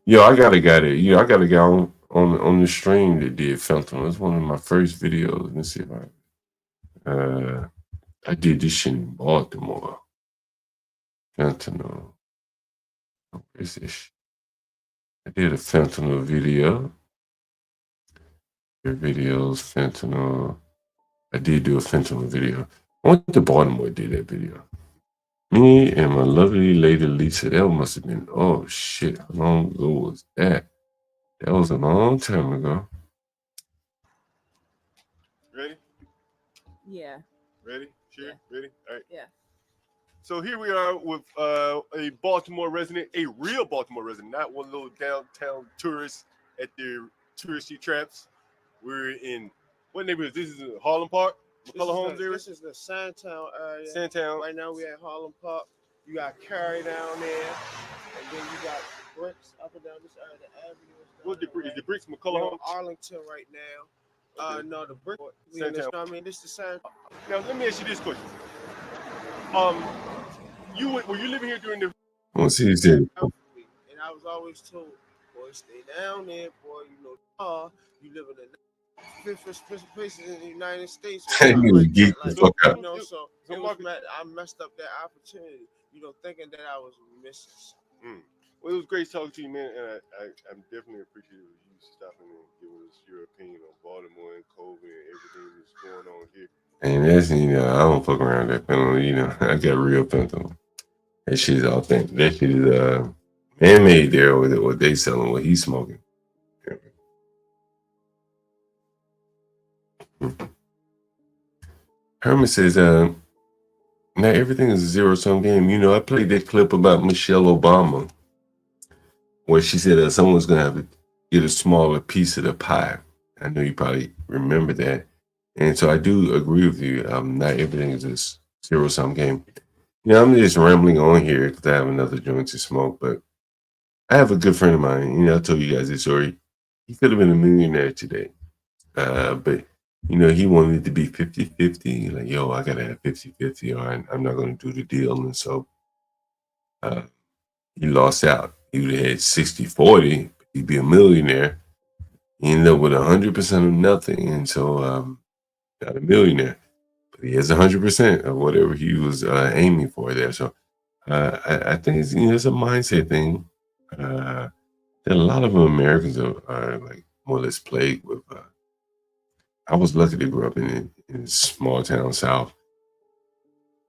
Yo, I got a guy that, I got a guy on the stream that did fentanyl. It's one of my first videos. Let's see if I did this shit in Baltimore. Fentanyl. What is this? I did a fentanyl video. Your videos, fentanyl. I did do a fentanyl video. I went to Baltimore, did that video. Me and my lovely lady Lisa, that must have been, oh shit, how long ago was that? That was a long time ago. Ready? Yeah. Ready? Sure? Ready? All right. Yeah. So here we are with a Baltimore resident, a real Baltimore resident, not one of those downtown tourists at their touristy traps. We're in, what neighborhood? This is in Harlem Park? McCullough Homes area? This is the Sandtown area. Sandtown. Right now we at Harlem Park. You got Cary down there, and then you got bricks up and down this area. The avenue. What's the bricks? Is the bricks McCullough Homes? Arlington right now. Okay. No, the brick. Sandtown. I mean, this is the same. Now let me ask you this question. Were you living here during the? I want to see this video. And I was always told, boy, stay down there, boy. You live in the fifth places in the United States. He was geeked the fuck out. So it was I messed up that opportunity, thinking that I was missing something. Well, it was great talking to you, man, and I'm definitely appreciative of you stopping and giving us your opinion on Baltimore and COVID and everything that's going on here. And that's, I don't fuck around that fentanyl, I got real fentanyl. That shit is authentic. That shit is man-made there with what they selling, what he's smoking. Herman says, now everything is a zero-sum game. I played that clip about Michelle Obama where she said someone's going to have to get a smaller piece of the pie. I know you probably remember that. And so I do agree with you. Not everything is a zero-sum game. I'm just rambling on here because I have another joint to smoke, but I have a good friend of mine. I told you guys this story. He could have been a millionaire today. But he wanted to be 50-50. Like, yo, I got to have 50-50 or I'm not going to do the deal. And so he lost out. He would have had 60-40. He'd be a millionaire. He ended up with 100% of nothing. And so not a millionaire. But he has 100% of whatever he was aiming for there. So I think it's, it's a mindset thing. That a lot of Americans are like more or less plagued with. I was lucky to grow up in a small town South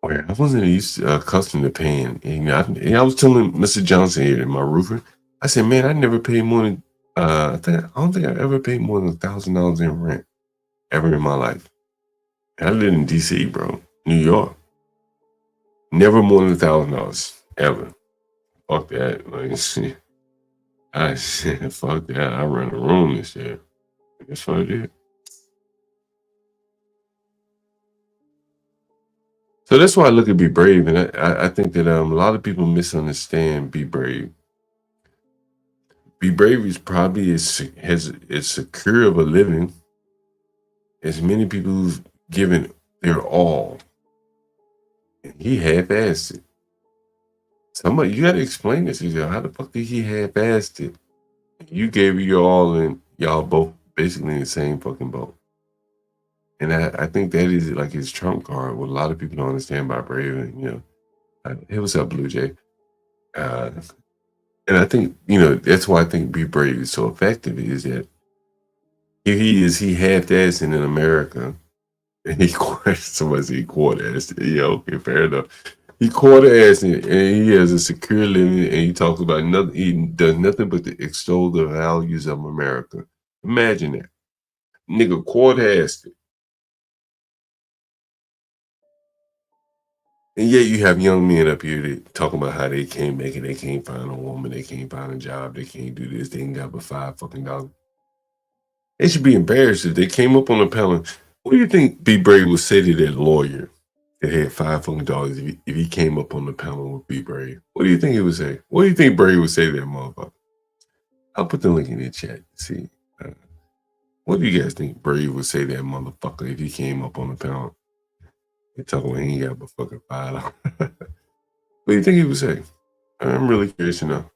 where I wasn't accustomed to paying. I was telling Mr. Johnson here, my roofer, I said, man, I never paid more than I don't think I ever paid more than $1,000 in rent ever in my life. And I lived in DC, bro, New York. Never more than $1,000 ever. Fuck that. Like, I said, fuck that. I rent a room this year. That's what I did. So that's why I look at Be Brave, and I think that a lot of people misunderstand Be Brave. Be Brave is probably as secure of a living as many people who've given their all. And he half-assed it. Somebody, you gotta explain this. How the fuck did he half-assed it? You gave it your all, and y'all both basically in the same fucking boat. And I think that is like his trump card. What a lot of people don't understand about Brave. And, hey, what's up, Blue Jay? And I think, that's why I think Be Brave is so effective, is that he half-assed in America. And he quarter-assed it. Yeah, okay, fair enough. He quarter-assed it, and he has a secure living, and he talks about nothing. He does nothing but to extol the values of America. Imagine that. Nigga quarter-assed it. And yet you have young men up here that talking about how they can't make it, they can't find a woman, they can't find a job, they can't do this, they ain't got but $5 They should be embarrassed if they came up on the panel. What do you think Be Brave would say to that lawyer that had $5 if he came up on the panel with Be Brave? What do you think he would say? What do you think Brave would say to that motherfucker? I'll put the link in the chat. See, what do you guys think Brave would say to that motherfucker if he came up on the panel? He talking about he ain't got but fucking $5. What do you think he would say? I'm really curious to know.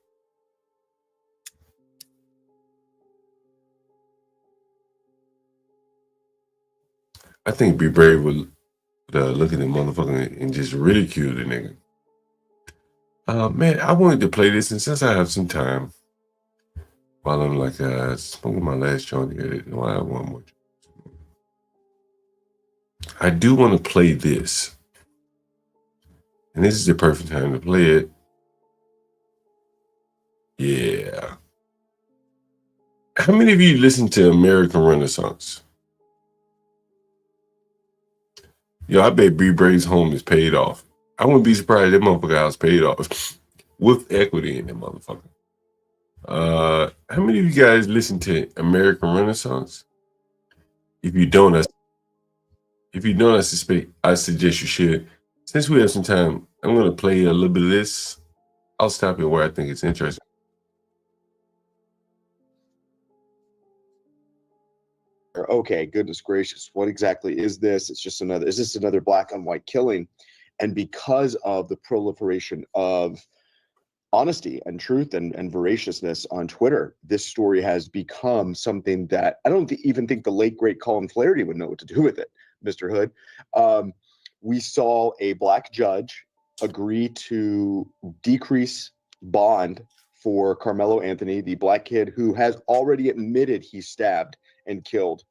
I think Be Brave would look at the motherfucker and just ridicule the nigga. Man, I wanted to play this, and since I have some time, while I'm like smoking my last joint here, I have one more. I do want to play this, and this is the perfect time to play it. Yeah. How many of you listen to American Renaissance? Yo, I bet Be Brave's home is paid off. I wouldn't be surprised if that motherfucker house paid off with equity in that motherfucker. How many of you guys listen to American Renaissance? If you don't, I suggest you should. Since we have some time, I'm going to play a little bit of this. I'll stop it where I think it's interesting. Okay, goodness gracious, what exactly is this? Is this another black on white killing? And because of the proliferation of honesty and truth and veraciousness on Twitter, this story has become something that I don't even think the late great Colin Flaherty would know what to do with it, Mr. Hood. We saw a black judge agree to decrease bond for Carmelo Anthony, the black kid who has already admitted he stabbed and killed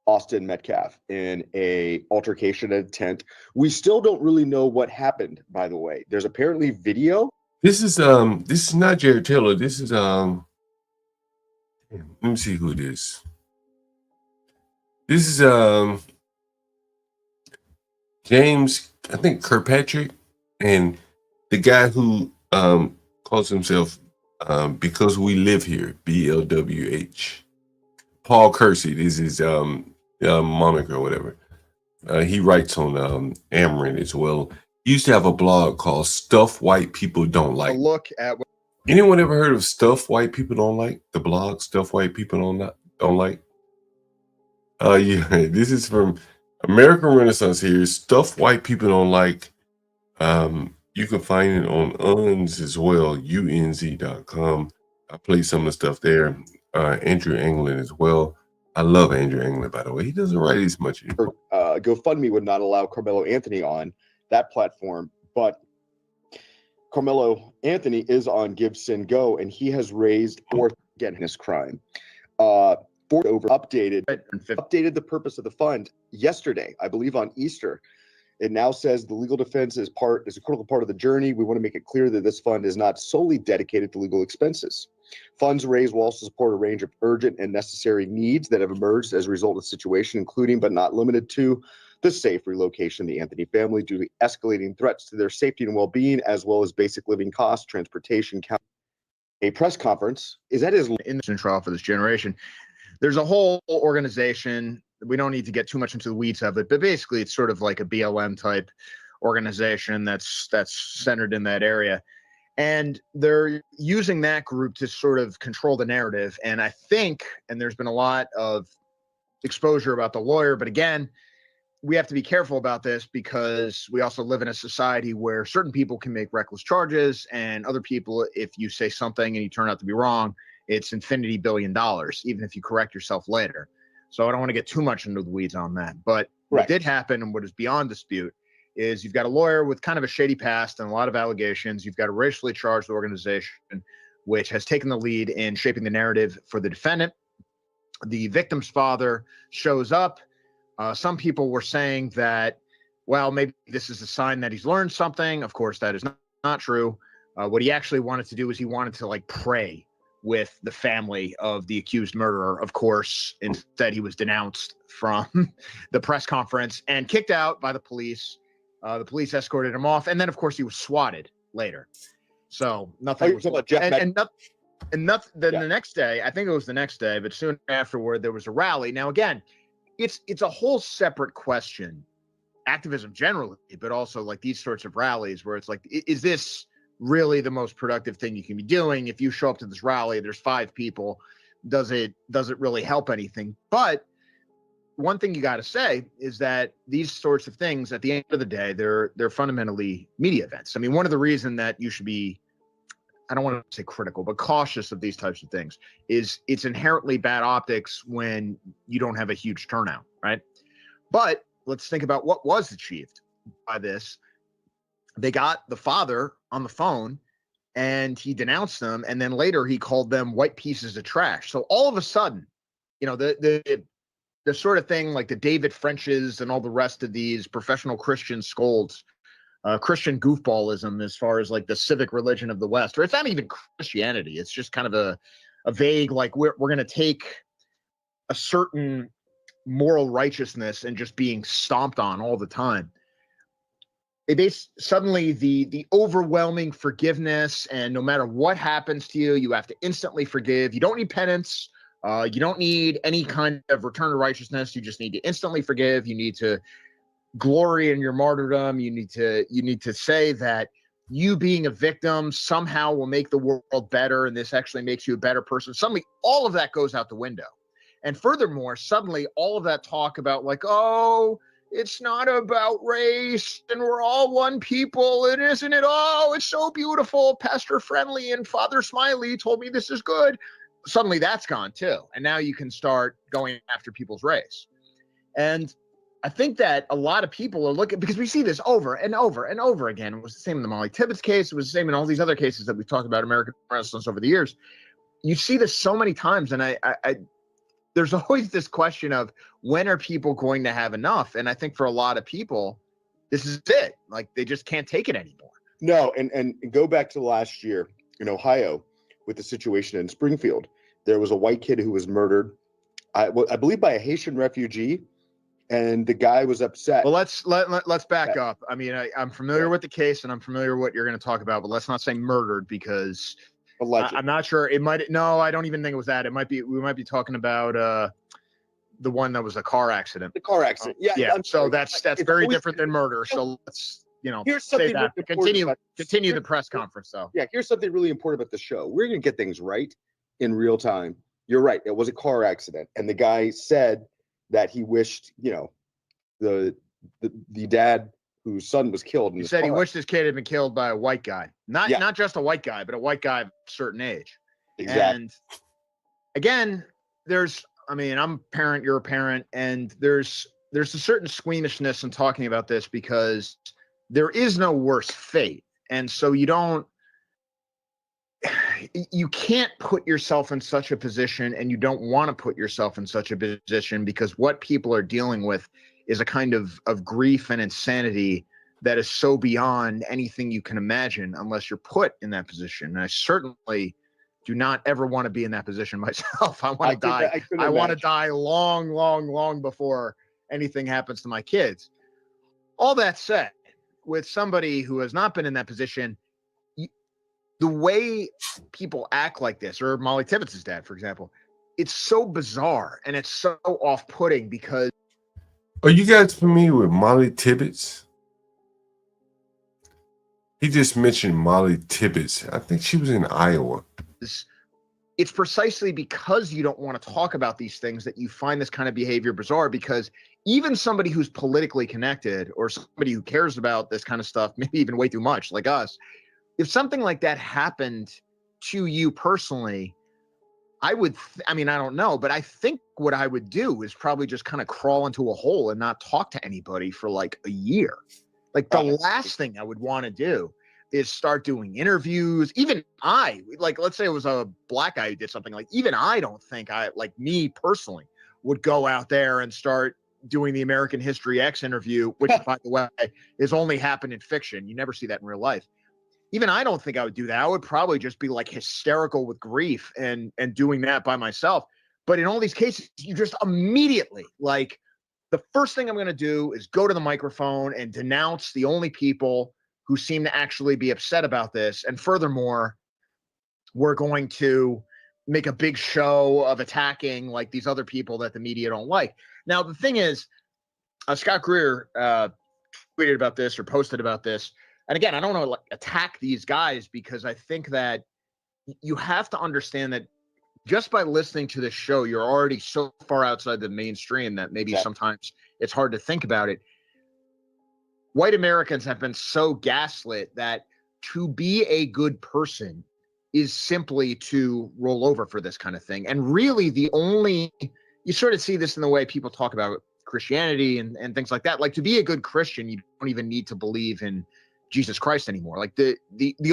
Austin Metcalf in a altercation at a tent. We still don't really know what happened, by the way. There's apparently video. This is not Jared Taylor. This is let me see who it is. This is James, I think Kirkpatrick, and the guy who calls himself Because We Live Here, BLWH. Paul Kersey, this is moniker or whatever. He writes on Amarin as well. He used to have a blog called Stuff White People Don't Like. A look at what Anyone ever heard of Stuff White People Don't Like? The blog Stuff White People Don't Like? Yeah, this is from American Renaissance here. Stuff White People Don't Like. You can find it on UNZ as well, unz.com. I play some of the stuff there. Andrew Anglin as well. I love Andrew Anglin, by the way. He doesn't write as much anymore. GoFundMe would not allow Carmelo Anthony on that platform, but Carmelo Anthony is on Gibson Go, and he has raised again his crime. Updated the purpose of the fund yesterday, I believe on Easter. It now says the legal defense is a critical part of the journey. We want to make it clear that this fund is not solely dedicated to legal expenses. Funds raised will also support a range of urgent and necessary needs that have emerged as a result of the situation, including but not limited to the safe relocation of the Anthony family due to escalating threats to their safety and well-being, as well as basic living costs, transportation. A press conference is at his in the trial for this generation. There's a whole organization. We don't need to get too much into the weeds of it, but basically it's sort of like a BLM type organization that's centered in that area. And they're using that group to sort of control the narrative. And I think, and there's been a lot of exposure about the lawyer, but again, we have to be careful about this because we also live in a society where certain people can make reckless charges, and other people, if you say something and you turn out to be wrong, it's infinity $1 billion, even if you correct yourself later. So I don't want to get too much into the weeds on that. But what did happen, and what is beyond dispute, is you've got a lawyer with kind of a shady past and a lot of allegations. You've got a racially charged organization which has taken the lead in shaping the narrative for the defendant. The victim's father shows up. Some people were saying that, well, maybe this is a sign that he's learned something. Of course, that is not true. What he actually wanted to do is he wanted to like pray with the family of the accused murderer. Of course, instead he was denounced from the press conference and kicked out by the police. The police escorted him off, and then of course he was swatted later. So nothing was, the next day, I think it was the next day, but soon afterward there was a rally. Now again, it's a whole separate question, activism generally, but also like these sorts of rallies where it's like, is this really the most productive thing you can be doing? If you show up to this rally, there's 5 people, does it really help anything? But one thing you got to say is that these sorts of things, at the end of the day, they're fundamentally media events. I mean, one of the reasons that you should be, I don't want to say critical, but cautious of these types of things is it's inherently bad optics when you don't have a huge turnout, right? But let's think about what was achieved by this. They got the father on the phone and he denounced them, and then later he called them white pieces of trash. So all of a sudden, you know, the sort of thing like the David Frenches and all the rest of these professional Christian scolds, Christian goofballism as far as like the civic religion of the West, or it's not even Christianity. It's just kind of a vague, like we're going to take a certain moral righteousness and just being stomped on all the time. Suddenly the overwhelming forgiveness, and no matter what happens to you, you have to instantly forgive. You don't need penance. You don't need any kind of return to righteousness. You just need to instantly forgive. You need to glory in your martyrdom. You need to say that you being a victim somehow will make the world better, and this actually makes you a better person. Suddenly, all of that goes out the window. And furthermore, suddenly all of that talk about like, oh, it's not about race and we're all one people, and isn't it? Oh, it's so beautiful. Pastor Friendly and Father Smiley told me this is good. Suddenly that's gone too. And now you can start going after people's race. And I think that a lot of people are looking, because we see this over and over and over again. It was the same in the Molly Tibbetts case. It was the same in all these other cases that we've talked about American wrestlers over the years. You see this so many times. And I there's always this question of when are people going to have enough? And I think for a lot of people, this is it. Like they just can't take it anymore. No, and go back to last year in Ohio with the situation in Springfield. There was a white kid who was murdered, I believe by a Haitian refugee, and the guy was upset. Well, let's back up. I mean, I'm familiar with the case, and I'm familiar with what you're going to talk about, but let's not say murdered, because I'm not sure. It might. No, I don't even think it was that. It might be. We might be talking about the one that was a car accident. The car accident. Yeah. So that's very different than murder. So let's say that. Continue the press conference though. Yeah. Here's something really important about the show. We're going to get things right in real time. You're right. It was a car accident, and the guy said that he wished, the dad whose son was killed. He said he wished his kid had been killed by a white guy, not just a white guy, but a white guy of a certain age. Exactly. And again, I'm a parent, you're a parent, and there's a certain squeamishness in talking about this because there is no worse fate, and so you can't put yourself in such a position, and you don't want to put yourself in such a position, because what people are dealing with is a kind of grief and insanity that is so beyond anything you can imagine unless you're put in that position. And I certainly do not ever want to be in that position myself. I want to die. I want to die long, long, long before anything happens to my kids. All that said, with somebody who has not been in that position, the way people act like this, or Molly Tibbetts' dad, for example, it's so bizarre and it's so off-putting because. Are you guys familiar with Molly Tibbetts? He just mentioned Molly Tibbetts. I think she was in Iowa. it's precisely because you don't want to talk about these things that you find this kind of behavior bizarre, because even somebody who's politically connected or somebody who cares about this kind of stuff, maybe even way too much like us, if something like that happened to you personally, I mean, I don't know, but I think what I would do is probably just kind of crawl into a hole and not talk to anybody for like a year. Like the last thing I would want to do is start doing interviews. Even like, let's say it was a black guy who did something, like even I don't think me personally would go out there and start doing the American History X interview, which by the way, is only happened in fiction. You never see that in real life. Even I don't think I would do that. I would probably just be like hysterical with grief and doing that by myself. But in all these cases, you just immediately, like, the first thing I'm going to do is go to the microphone and denounce the only people who seem to actually be upset about this. And furthermore, we're going to make a big show of attacking like these other people that the media don't like. Now, the thing is, Scott Greer tweeted about this or posted about this. And again, I don't want to like attack these guys, because I think that you have to understand that just by listening to this show, you're already so far outside the mainstream that maybe sometimes it's hard to think about it. White Americans have been so gaslit that to be a good person is simply to roll over for this kind of thing. And really you sort of see this in the way people talk about Christianity and things like that. Like, to be a good Christian, you don't even need to believe in Jesus Christ anymore. Like the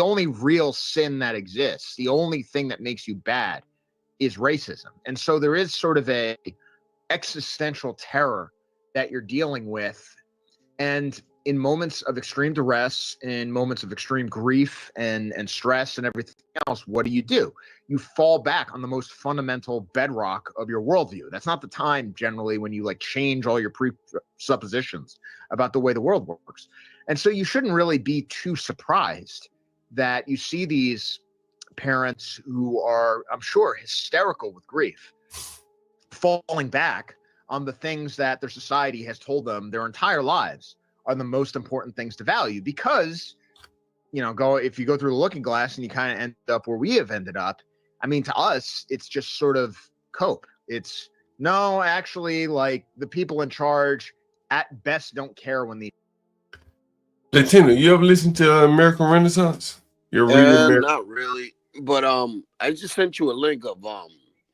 only real sin that exists, the only thing that makes you bad is racism. And so there is sort of a existential terror that you're dealing with. And in moments of extreme duress, in moments of extreme grief and stress and everything else, what do? You fall back on the most fundamental bedrock of your worldview. That's not the time generally when you like change all your presuppositions about the way the world works. And so you shouldn't really be too surprised that you see these parents who are, I'm sure, hysterical with grief, falling back on the things that their society has told them their entire lives are the most important things to value. Because, if you go through the looking glass and you kind of end up where we have ended up, I mean, to us, it's just sort of cope. It's no, actually, like the people in charge at best don't care when the. Latino, you ever listen to American Renaissance? You're reading not really, but I just sent you a link of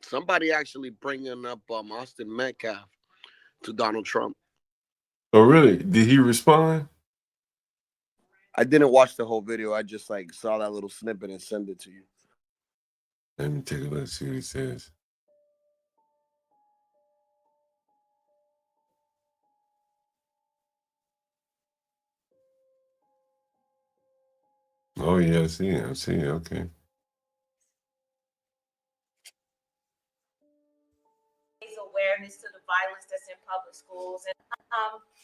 somebody actually bringing up Austin Metcalf to Donald Trump. Oh, really? Did he respond? I didn't watch the whole video. I just like saw that little snippet and sent it to you. Let me take a look, see what he says. Oh, yeah, I see it. Okay. Awareness to the violence that's in public schools. And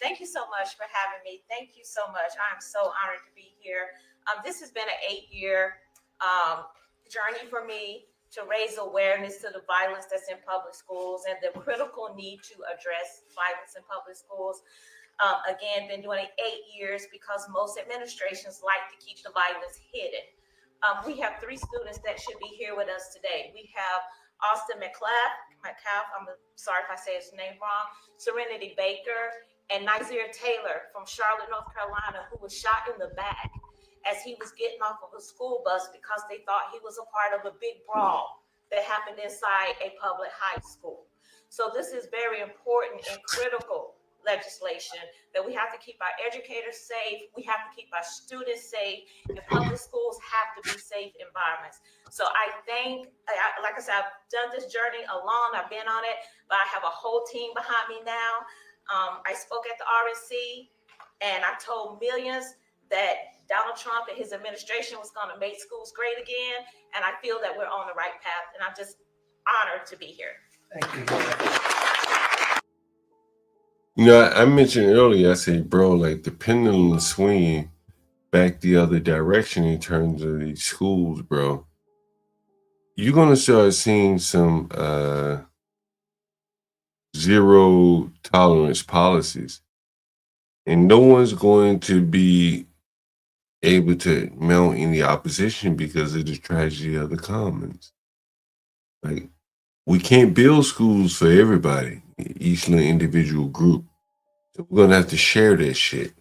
thank you so much for having me. Thank you so much. I'm so honored to be here. This has been an 8-year journey for me to raise awareness to the violence that's in public schools and the critical need to address violence in public schools. Again, been doing it 8 years because most administrations like to keep the violence hidden. We have 3 students that should be here with us today. We have Austin Metcalf, I'm sorry if I say his name wrong, Serenity Baker, and Nazir Taylor from Charlotte, North Carolina, who was shot in the back as he was getting off of a school bus because they thought he was a part of a big brawl that happened inside a public high school. So this is very important and critical legislation that we have to keep our educators safe. We have to keep our students safe, and public schools have to be safe environments. So I think, like I said, I've done this journey alone. I've been on it, but I have a whole team behind me now. I spoke at the RNC, and I told millions that Donald Trump and his administration was going to make schools great again. And I feel that we're on the right path, and I'm just honored to be here. Thank you. I mentioned earlier, I said, bro, like the pendulum swinging back the other direction in terms of these schools, bro. You're going to start seeing some zero tolerance policies, and no one's going to be able to mount any opposition because of the tragedy of the commons. Like, we can't build schools for everybody, each little individual group. So we're gonna have to share that shit.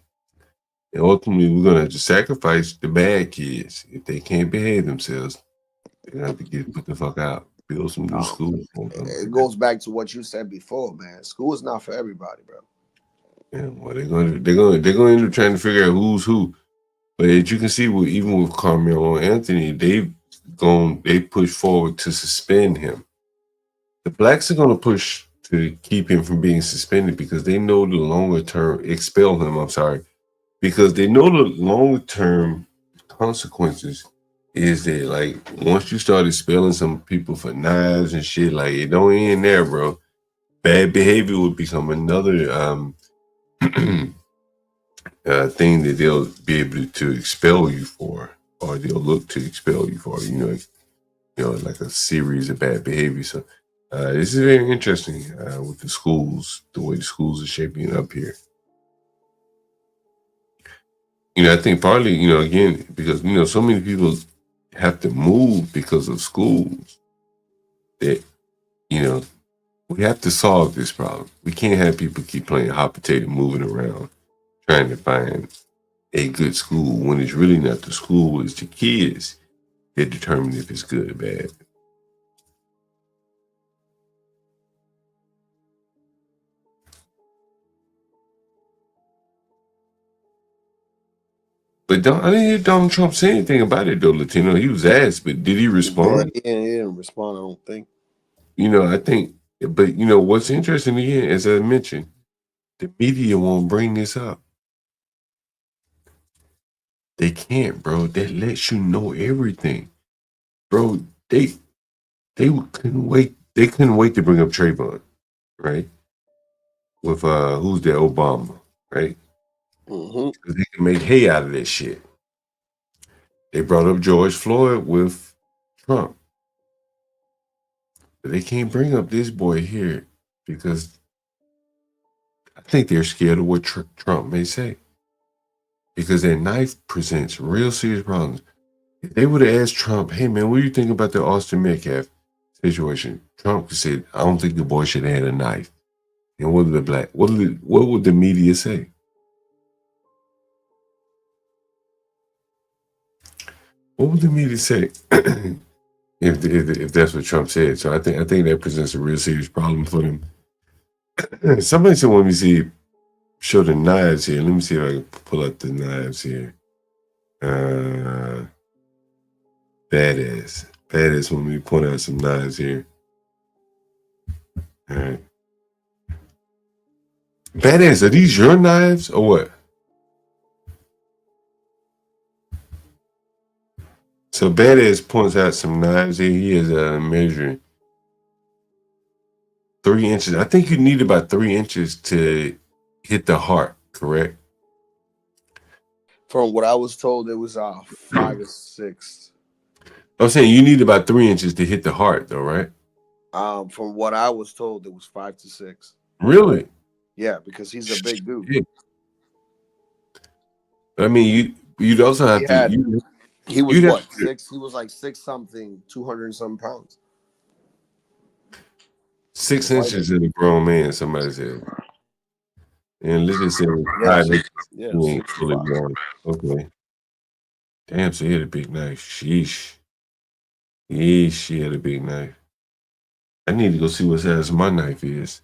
And ultimately, we're gonna have to sacrifice the bad kids. If they can't behave themselves, they're gonna have to get put the fuck out. Build some new schools for them. It goes back to what you said before, man. School is not for everybody, bro. Yeah, well, they're gonna end up trying to figure out who's who. But as you can see, even with Carmelo Anthony, they push forward to suspend him. The blacks are gonna push to keep him from being suspended because they know the longer term expel him. I'm sorry, because they know the longer term consequences is that, like, once you start expelling some people for knives and shit, like, it don't end there, bro. Bad behavior would become another thing that they'll be able to expel you for, or they'll look to expel you for. You know, like a series of bad behavior. So this is very interesting with the schools, the way the schools are shaping up here. You know, I think partly, you know, again, because, you know, so many people have to move because of schools that, you know, we have to solve this problem. We can't have people keep playing hot potato, moving around, trying to find a good school when it's really not the school, it's the kids that determine if it's good or bad. But I didn't hear Donald Trump say anything about it, though, Latino. He was asked, but did he respond? He didn't respond, I don't think. You know, I think, but, you know, what's interesting again, as I mentioned, the media won't bring this up. They can't, bro. That lets you know everything. Bro, they couldn't wait. They couldn't wait to bring up Trayvon, right? With who's that? Obama, right? Because they can make hay out of that shit. They brought up George Floyd with Trump. But they can't bring up this boy here because I think they're scared of what Trump may say. Because that knife presents real serious problems. If they would have asked Trump, hey man, what do you think about the Austin Metcalf situation? Trump said, I don't think the boy should have had a knife. And what would the media say? What would the media say if that's what Trump said? So I think that presents a real serious problem for them. Somebody said, let me show the knives here. Let me see if I can pull up the knives here. Badass. Badass want me to point out some knives here. All right. Badass, are these your knives or what? So Badass points out some knives here. He is measuring 3 inches. I think you need about 3 inches to hit the heart, correct? From what I was told, it was 5 or 6. I'm saying you need about 3 inches to hit the heart, though, right? From what I was told, it was 5 to 6. Really? Yeah, because he's a big dude. Yeah. I mean, you'd also have to. He was what, 6? He was like 6 something, 200 something pounds. 6 inches is a grown man, somebody said. And Lydia said, 5 inches. Yeah, He ain't fully grown. Okay. Damn, so he had a big knife. Sheesh. She had a big knife. I need to go see what size my knife is.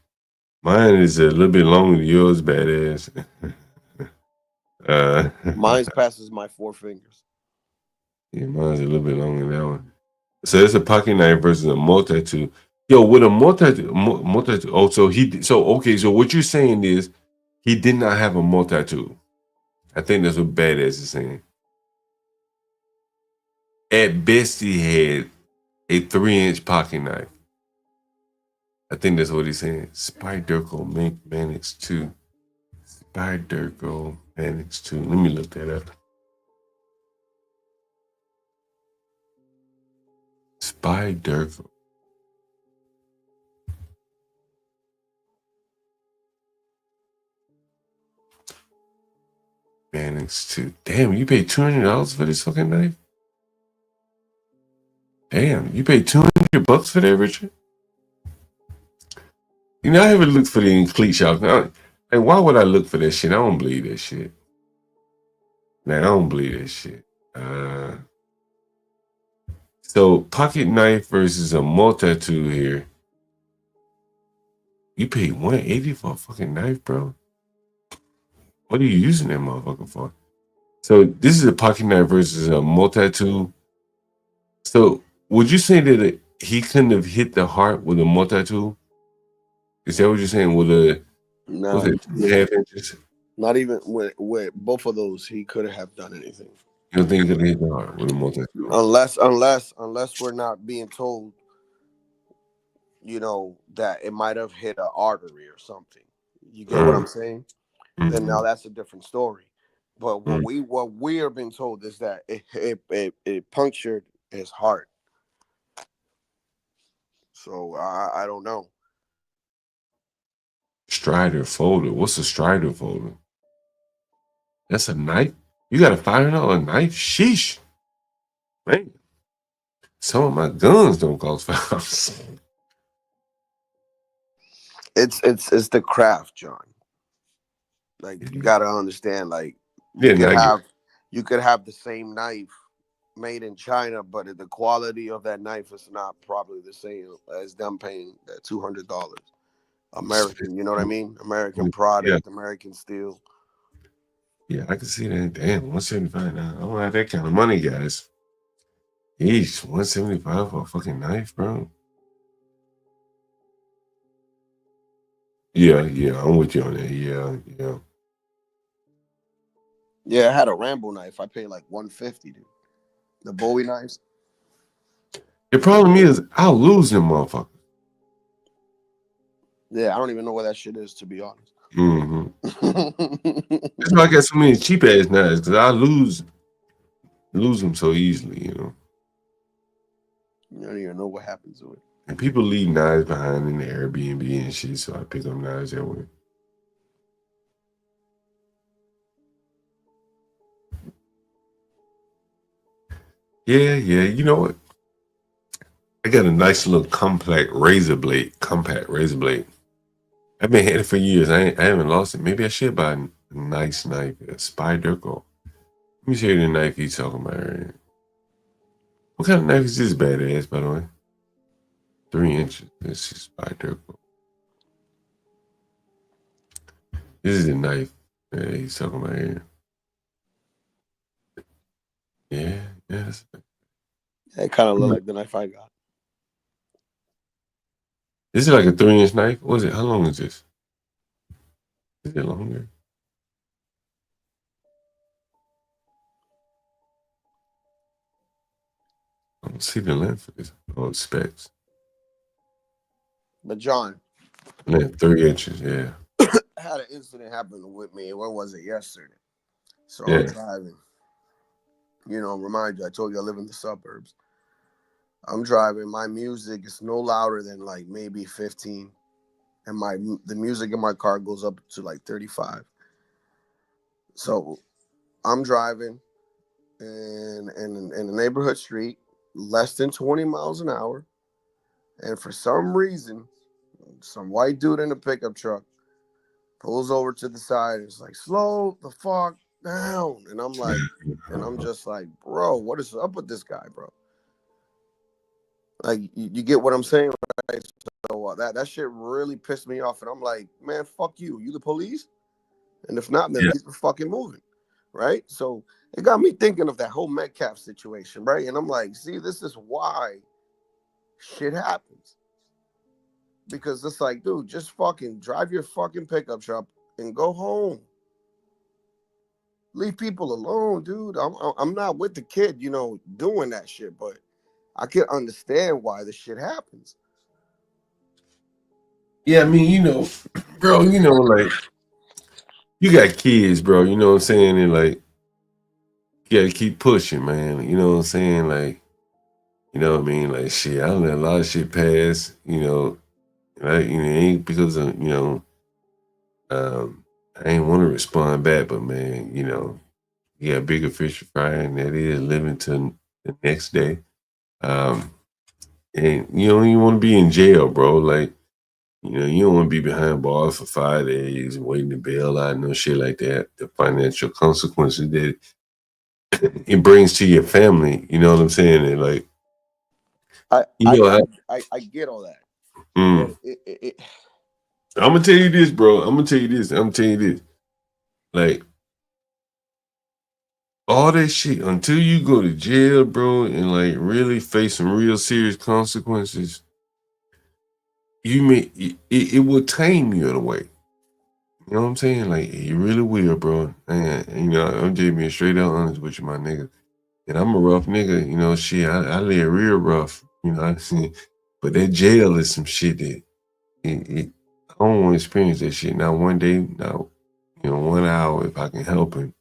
Mine is a little bit longer than yours, Badass. Mine passes my 4 fingers. Yeah, mine's a little bit longer than that one. So it's a pocket knife versus a multi-tool. Yo, with a multi-tool. Oh, so okay. So what you're saying is he did not have a multi-tool. I think that's what Badass is saying. At best, he had a 3-inch pocket knife. I think that's what he's saying. Spyderco Manix 2. Spyderco Manix 2. Let me look that up. Spyderco. Manix 2. Damn, you paid $200 for this fucking knife? Damn, you paid $200 for that, Richard? You know, I haven't looked for the cleat shop. Now, and why would I look for that shit? I don't believe that shit. Man, I don't believe that shit. So pocket knife versus a multi-tool here. You paid $180 for a fucking knife, bro? What are you using that motherfucker for? So this is a pocket knife versus a multi-tool. So would you say that he couldn't have hit the heart with a multi-tool? Is that what you're saying? With a No, was it 2.5 inches? not even with both of those, he couldn't have done anything. You don't think he could have hit the heart with a multi-tool? Unless we're not being told, you know, that it might have hit an artery or something. You get what I'm saying? Then now that's a different story. But what we are being told is that it punctured his heart. So I don't know. Strider folder. What's a Strider folder? That's a knife? You got a $500 knife? Sheesh. Man. Some of my guns don't cost $5. It's the craft, John. Like you gotta understand, like you could have the same knife made in China, but the quality of that knife is not probably the same as them paying that $200. American, you know what I mean? American product, American steel. Yeah, I can see that. Damn, $175 now. I don't have that kind of money, guys. Eesh, $175 for a fucking knife, bro. Yeah, I'm with you on that. Yeah. Yeah, I had a Rambo knife. I paid like $150, dude. The Bowie knives. The problem is, I'll lose them motherfuckers. Yeah, I don't even know where that shit is, to be honest. That's why I got so many cheap ass knives, because I lose them so easily, you know. You don't even know what happens to it. And people leave knives behind in the Airbnb and shit, so I pick up knives that way. Yeah, you know what? I got a nice little compact razor blade. I've been had it for years. I haven't lost it. Maybe I should buy a nice knife, a Spyderco. Let me show you the knife he's talking about here. What kind of knife is this badass, by the way? 3 inches. This is Spyderco. This is the knife that he's talking about here. Yeah. It kind of looked like the knife I got. This is like a 3-inch knife. What is it? How long is this? Is it longer? I don't see the length of this. Oh, it's specs. But John, Length 3 inches. Yeah. I had an incident happen with me. When was it? Yesterday. So Yeah. I'm driving. You know, remind you, I told you I live in the suburbs. I'm driving. My music is no louder than like maybe 15, and the music in my car goes up to like 35. So I'm driving in a neighborhood street, less than 20 miles an hour, and for some reason, some white dude in a pickup truck pulls over to the side and is like, "Slow the fuck down," and I'm like, I'm just like, bro, what is up with this guy, bro? Like, you get what I'm saying, right? So that shit really pissed me off, and I'm like, man, fuck you. You the police? And if not, then keep fucking moving, right? So it got me thinking of that whole Metcalf situation, right? And I'm like, see, this is why shit happens. Because it's like, dude, just fucking drive your fucking pickup truck and go home. Leave people alone, dude. I'm not with the kid, you know, doing that shit, but I can understand why this shit happens. Yeah, I mean, you know, bro, you know, like, you got kids, bro, you know what I'm saying? And, like, you gotta keep pushing, man. You know what I'm saying? Like, you know what I mean? Like, shit, I let a lot of shit pass, you know, right? You know, it ain't because of, you know, I ain't want to respond back, but, man, you know, you got bigger fish to fry, and that is living to the next day. And you don't even want to be in jail, bro. Like, you don't want to be behind bars for 5 days waiting to bail out, no shit like that. The financial consequences that it brings to your family, you know what I'm saying? And like, I get all that. Mm. But I'm gonna tell you this, bro. I'm gonna tell you this. Like, all that shit until you go to jail, bro, and like really face some real serious consequences, it will tame you in a way. You know what I'm saying? Like, it really will, bro. And I'm just being straight out honest with you, my nigga. And I'm a rough nigga, shit. I live real rough, but that jail is some shit that I don't want to experience that shit. Not one day, not 1 hour if I can help it.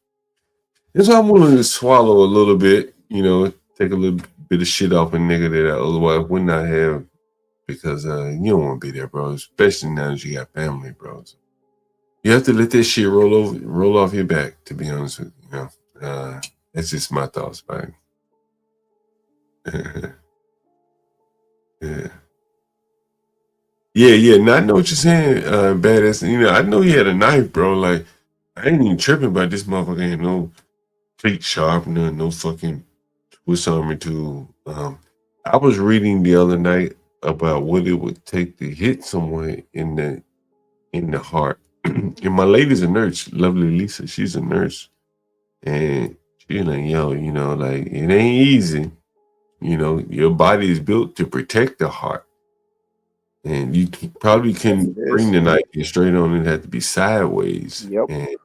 And so I'm willing to swallow a little bit, take a little bit of shit off a nigga that I otherwise would not have, because you don't want to be there, bro. Especially now that you got family, bro. So you have to let that shit roll off your back. To be honest with you, that's just my thoughts, man. Yeah. Now I know what you're saying, badass. I know he had a knife, bro. Like, I ain't even tripping about this motherfucker. Ain't no cleat sharpener, no fucking Swiss Army tool. I was reading the other night about what it would take to hit someone in the heart. And my lady's a nurse, lovely Lisa. She's a nurse, and she's like, yo, like, it ain't easy. Your body is built to protect the heart, and you probably can bring the knife in straight on. It had to be sideways, and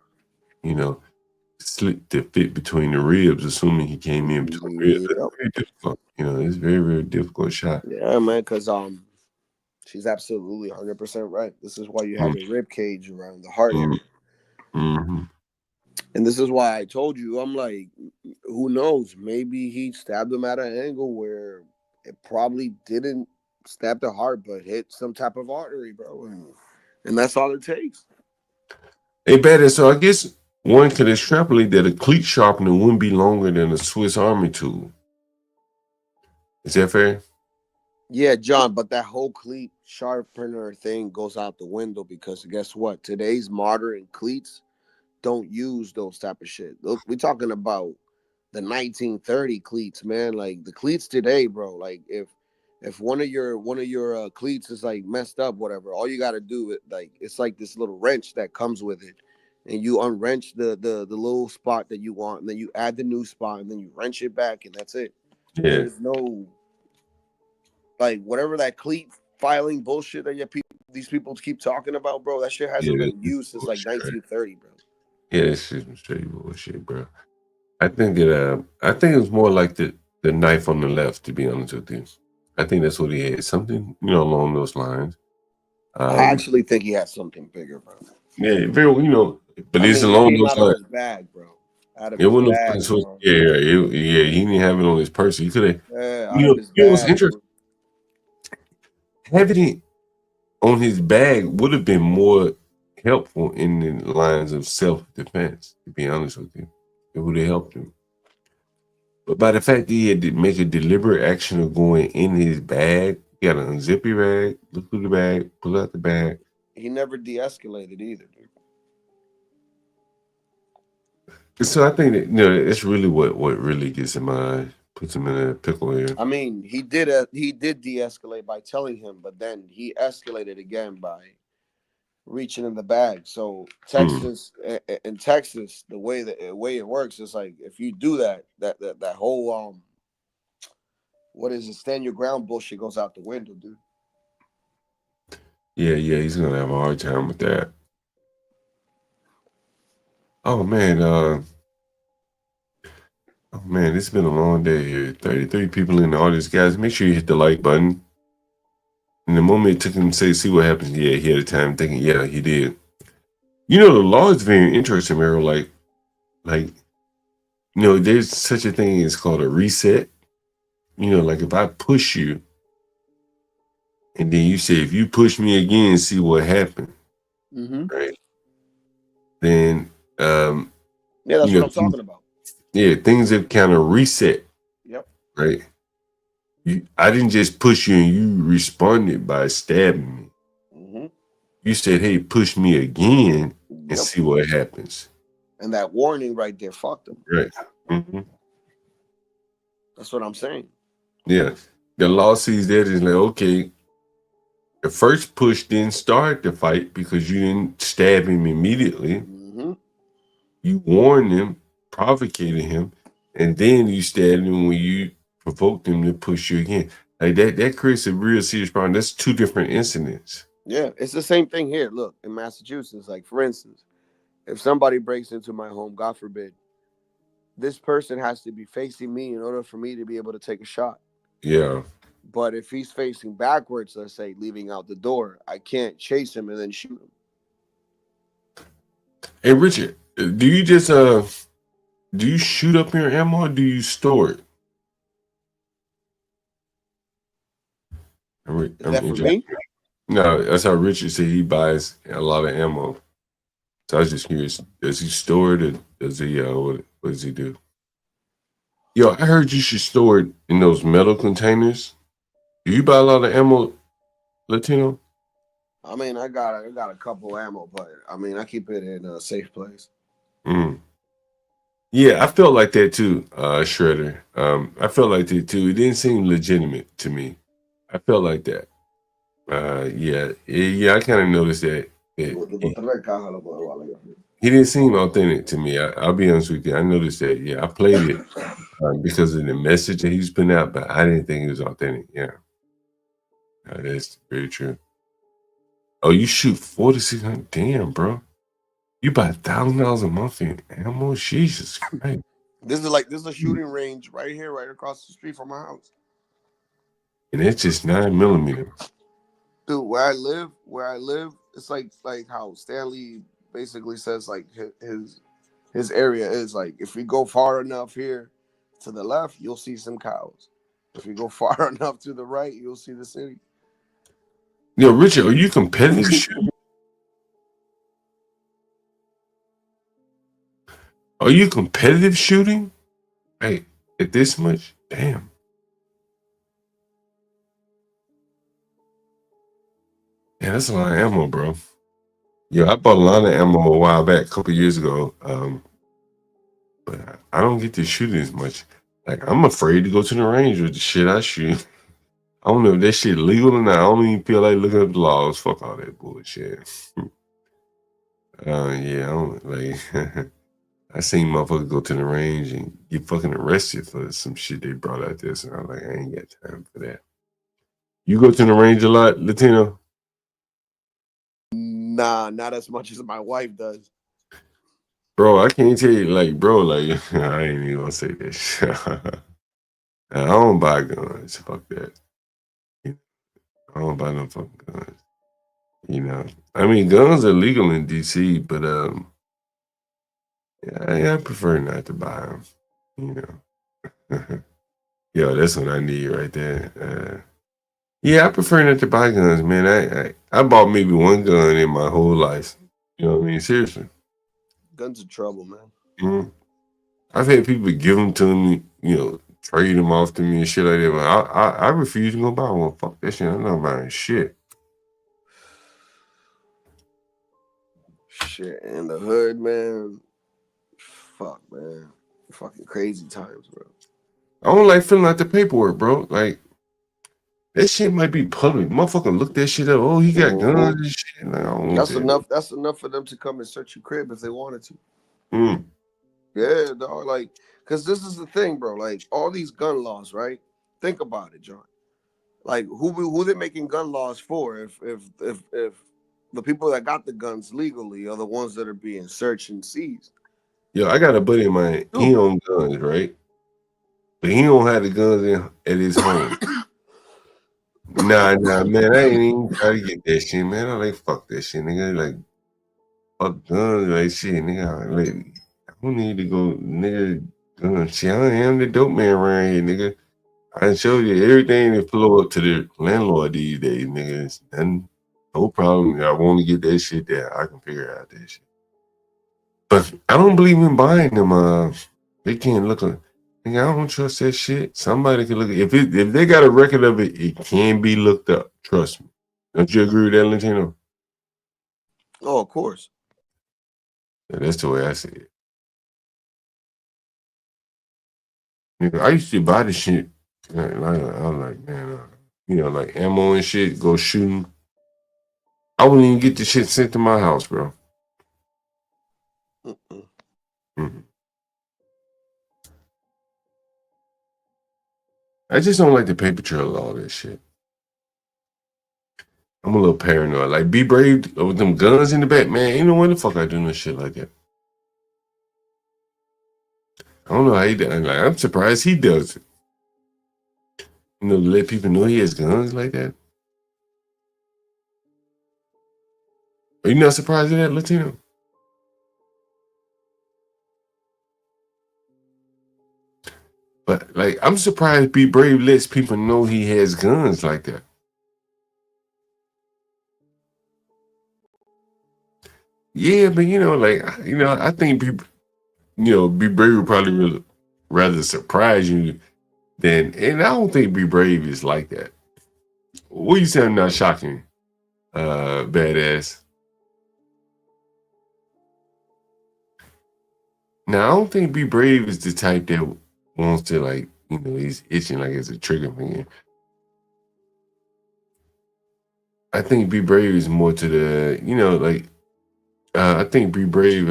slit to fit between the ribs, assuming he came in between ribs. It's very difficult. It's very, very difficult shot. Yeah, man, because she's absolutely 100% right. This is why you have a rib cage around the heart area. Mm-hmm. And this is why I told you, I'm like, who knows? Maybe he stabbed him at an angle where it probably didn't stab the heart, but hit some type of artery, bro. And that's all it takes. Hey, better. So I guess one could extrapolate that a cleat sharpener wouldn't be longer than a Swiss Army tool. Is that fair? Yeah, John, but that whole cleat sharpener thing goes out the window, because guess what? Today's modern cleats don't use those type of shit. We're talking about the 1930 cleats, man. Like the cleats today, bro. Like if one of your cleats is like messed up, whatever, all you got to do, it's like this little wrench that comes with it, and you unwrench the little spot that you want, and then you add the new spot, and then you wrench it back, and that's it. Yeah. There's no, like, whatever that cleat filing bullshit that these people keep talking about, bro. That shit hasn't been used since like 1930, bro. Yeah, that's just straight bullshit, bro. I think it was more like the knife on the left, to be honest with you. I think that's what he had. Something, along those lines. I actually think he had something bigger, bro. Yeah, very, but it's along those out lines. of his bag, bro. Out of It his wasn't bag, no he didn't have it on his person. He could have. Yeah, out of his What's bag, interesting? Having it on his bag would have been more helpful in the lines of self-defense, to be honest with you. It would have helped him. But by the fact that he had to make a deliberate action of going in his bag, he got to unzip your bag, look through the bag, pull out the bag. He never de-escalated either, dude. So I think that that's really what really gets him puts him in a pickle here. I mean, he did de-escalate by telling him, but then he escalated again by reaching in the bag. So in Texas, the way it works is like, if you do that whole what is it, stand your ground bullshit goes out the window, dude. Yeah, he's gonna have a hard time with that. Oh man, it's been a long day here. 33 people in the audience, guys. Make sure you hit the like button. And the moment it took him to see what happens, he had a time thinking, yeah, he did. The law is very interesting, Meryl. Like, there's such a thing as called a reset. Like if I push you, and then you say, if you push me again, see what happened. Mm-hmm. Right? Then, yeah, that's what I'm talking about. Yeah, things have kind of reset. Yep. Right. I didn't just push you and you responded by stabbing me. Mhm. You said, "Hey, push me again and Yep. see what happens." And that warning right there fucked him. Right. hmm That's what I'm saying. Yeah. The law sees that as like, okay, the first push didn't start the fight because you didn't stab him immediately. hmm You warned him, provocated him, and then you stabbed him when you provoked him to push you again. Like that creates a real serious problem. That's two different incidents. Yeah, it's the same thing here. Look, in Massachusetts, like for instance, if somebody breaks into my home, God forbid, this person has to be facing me in order for me to be able to take a shot. Yeah. But if he's facing backwards, let's say, leaving out the door, I can't chase him and then shoot him. Hey Richard, do you just do you shoot up your ammo or do you store it? Is that for me? No, that's how Richard said he buys a lot of ammo. So I was just curious, does he store it or does he what does he do? Yo, I heard you should store it in those metal containers. Do you buy a lot of ammo, Latino? I mean, I got a couple ammo, but I mean, I keep it in a safe place. Mm. Yeah, I felt like that too, Shredder. I felt like that too. It didn't seem legitimate to me. I felt like that. Yeah, I kind of noticed that. He didn't seem authentic to me. I'll be honest with you. I noticed that. Yeah, I played it because of the message that he was putting out, but I didn't think it was authentic. Yeah, that's very true. Oh, you shoot 4,600? Damn, bro. You buy $1,000 a month in ammo? Jesus Christ. This is a shooting range right here, right across the street from my house. And it's just 9mm. Dude, where I live, it's like how Stanley basically says like his area is like, if we go far enough here to the left, you'll see some cows. If you go far enough to the right, you'll see the city. Yo, Richard, are you competitive shooting? Are you competitive shooting? Hey, at this much? Damn. Yeah, that's a lot of ammo, bro. Yeah, I bought a lot of ammo a while back, a couple years ago. But I don't get to shoot as much. Like, I'm afraid to go to the range with the shit I shoot. I don't know if that shit legal or not. I don't even feel like looking up the laws. Fuck all that bullshit. Yeah, I don't like. I seen motherfuckers go to the range and get fucking arrested for some shit they brought out there. So I'm like, I ain't got time for that. You go to the range a lot, Latino? Nah, not as much as my wife does. Bro, I can't tell you, like, bro, like, I ain't even gonna say that shit. I don't buy guns. Fuck that. I don't buy no fucking guns. You know, I mean, guns are legal in DC, but yeah, I prefer not to buy them. You know, yo, that's what I need right there. Yeah, I prefer not to buy guns, man. I bought maybe one gun in my whole life. You know what I mean? Seriously. Guns are trouble, man. Mm-hmm. I've had people give them to me, you know, trade them off to me and shit like that. But I refuse to go buy one. Fuck that shit. I'm not buying shit. Shit, in the hood, man. Fuck, man. Fucking crazy times, bro. I don't like filling out the paperwork, bro. Like, that shit might be public. Motherfucker look that shit up. Oh, he got guns and shit. Like, I don't want That's that. enough. That's enough for them to come and search your crib if they wanted to. Mm. Yeah, dog. Like, cause this is the thing, bro. Like, all these gun laws, right? Think about it, John. Like, who they making gun laws for? If the people that got the guns legally are the ones that are being searched and seized. Yo, I got a buddy of mine. He own guns, right? But he don't have the guns at his home. Nah, man. I ain't even try to get that shit, man. I'm like, fuck that shit, nigga. Like, fuck guns, like shit, nigga. Like, I don't need to go, nigga. Guns. Shit, I am the dope man around here, nigga. I show you everything that flow up to the landlord these days, nigga. It's nothing, no problem. I want to get that shit there. I can figure out that shit. But I don't believe in buying them. They can't look. Nigga, I don't trust that shit. Somebody can look at if they got a record of it, it can be looked up. Trust me. Don't you agree with that, Latino? Oh, of course. Yeah, that's the way I see it. Nigga, I used to buy the shit. I was like, man, like ammo and shit, go shooting. I wouldn't even get the shit sent to my house, bro. Mhm. I just don't like the paper trail of all this shit. I'm a little paranoid. Like, Be Brave with them guns in the back, man. Ain't no way the fuck I do no shit like that. I don't know how he does. Like, I'm surprised he does it. To let people know he has guns like that. Are you not surprised at that, Latino? But like, I'm surprised Be Brave lets people know he has guns like that. Yeah, but I think Be Brave would probably rather surprise you than, and I don't think Be Brave is like that. What you saying? Not shocking, badass. Now I don't think Be Brave is the type that wants to he's itching like it's a trigger finger. I think Be Brave is more to the I think Be Brave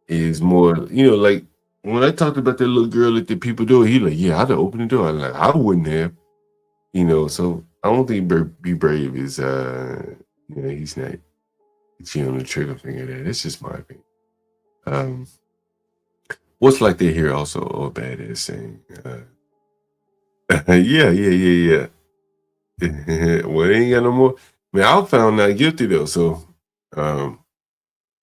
is more like when I talked about that little girl at the people door, he like, yeah, I'd have opened the door. I'm like, I wouldn't have, so I don't think Be Brave is he's not itching on the trigger finger there. That's just my opinion. What's like they hear also, oh, badass saying, yeah. Well, they ain't got no more. Man, I found not guilty though, so from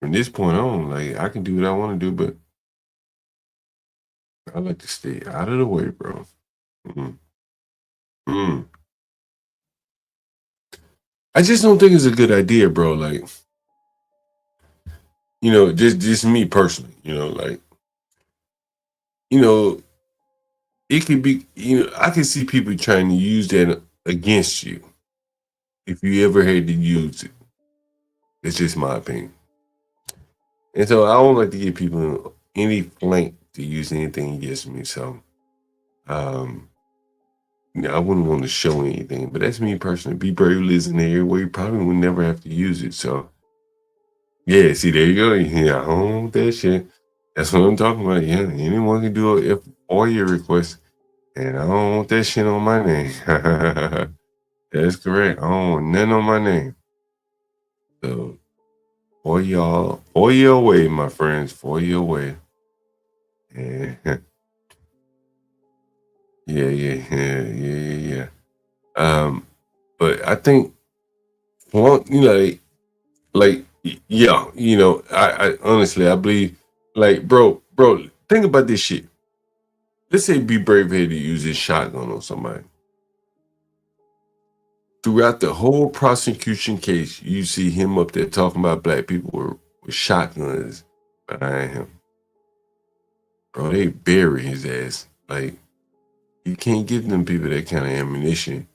this point on, like I can do what I want to do, but I like to stay out of the way, bro. I just don't think it's a good idea, bro. Like, just me personally, it could be, I can see people trying to use that against you if you ever had to use it. It's just my opinion. And so I don't like to give people any flank to use anything against me. So I wouldn't want to show anything, but that's me personally. Be Brave lives in the area where you probably would never have to use it. So yeah, see, there you go. Yeah, I don't want that shit. That's what I'm talking about. Yeah, anyone can do a FOIA request, and I don't want that shit on my name. That's correct. I don't want nothing on my name. So for your away, my friends, for your away. Yeah. Yeah. But I think, well, I honestly, I believe, bro, think about this shit. Let's say Be Brave had to use his shotgun on somebody. Throughout the whole prosecution case, you see him up there talking about black people with shotguns behind him. Bro, they bury his ass. Like, you can't give them people that kind of ammunition.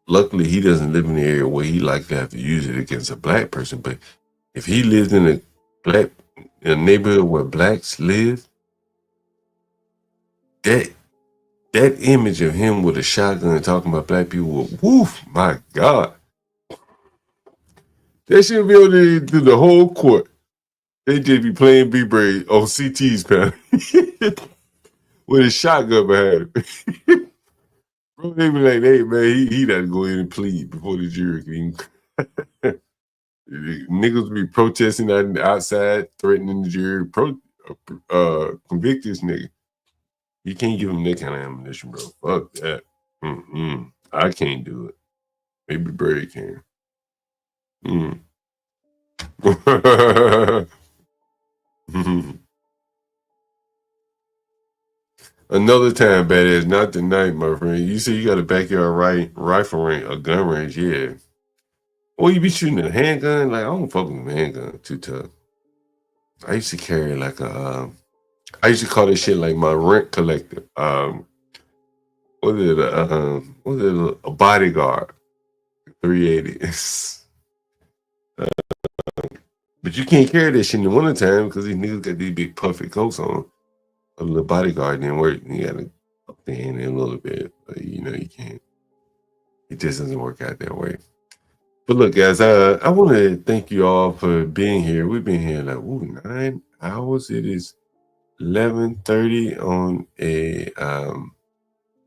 Luckily, he doesn't live in the area where he likely to have to use it against a black person. But if he lived in a neighborhood where blacks live, that image of him with a shotgun talking about black people, woof, my God. They should be able to do the whole court. They just be playing Be Brave on CT's panel with a shotgun behind him. Bro, they be like, hey, man, he doesn't go in and plead before the jury can niggas be protesting outside, threatening the jury, convict this nigga. You can't give him that kind of ammunition, bro. Fuck that. I can't do it. Maybe Brave can. Another time, badass, not tonight, my friend. You say you got a backyard rifle range, a gun range, yeah. Or you be shooting a handgun? Like, I don't fuck with a handgun, too tough. I used to carry like a I used to call this shit like my rent collector. What is it? A bodyguard, 380. But you can't carry that shit in the wintertime because these niggas got these big puffy coats on. A little bodyguard didn't work. You gotta stand in a little bit, but you know you can't. It just doesn't work out that way. But look, guys, I want to thank you all for being here. We've been here like 9 hours. It is 11:30 on a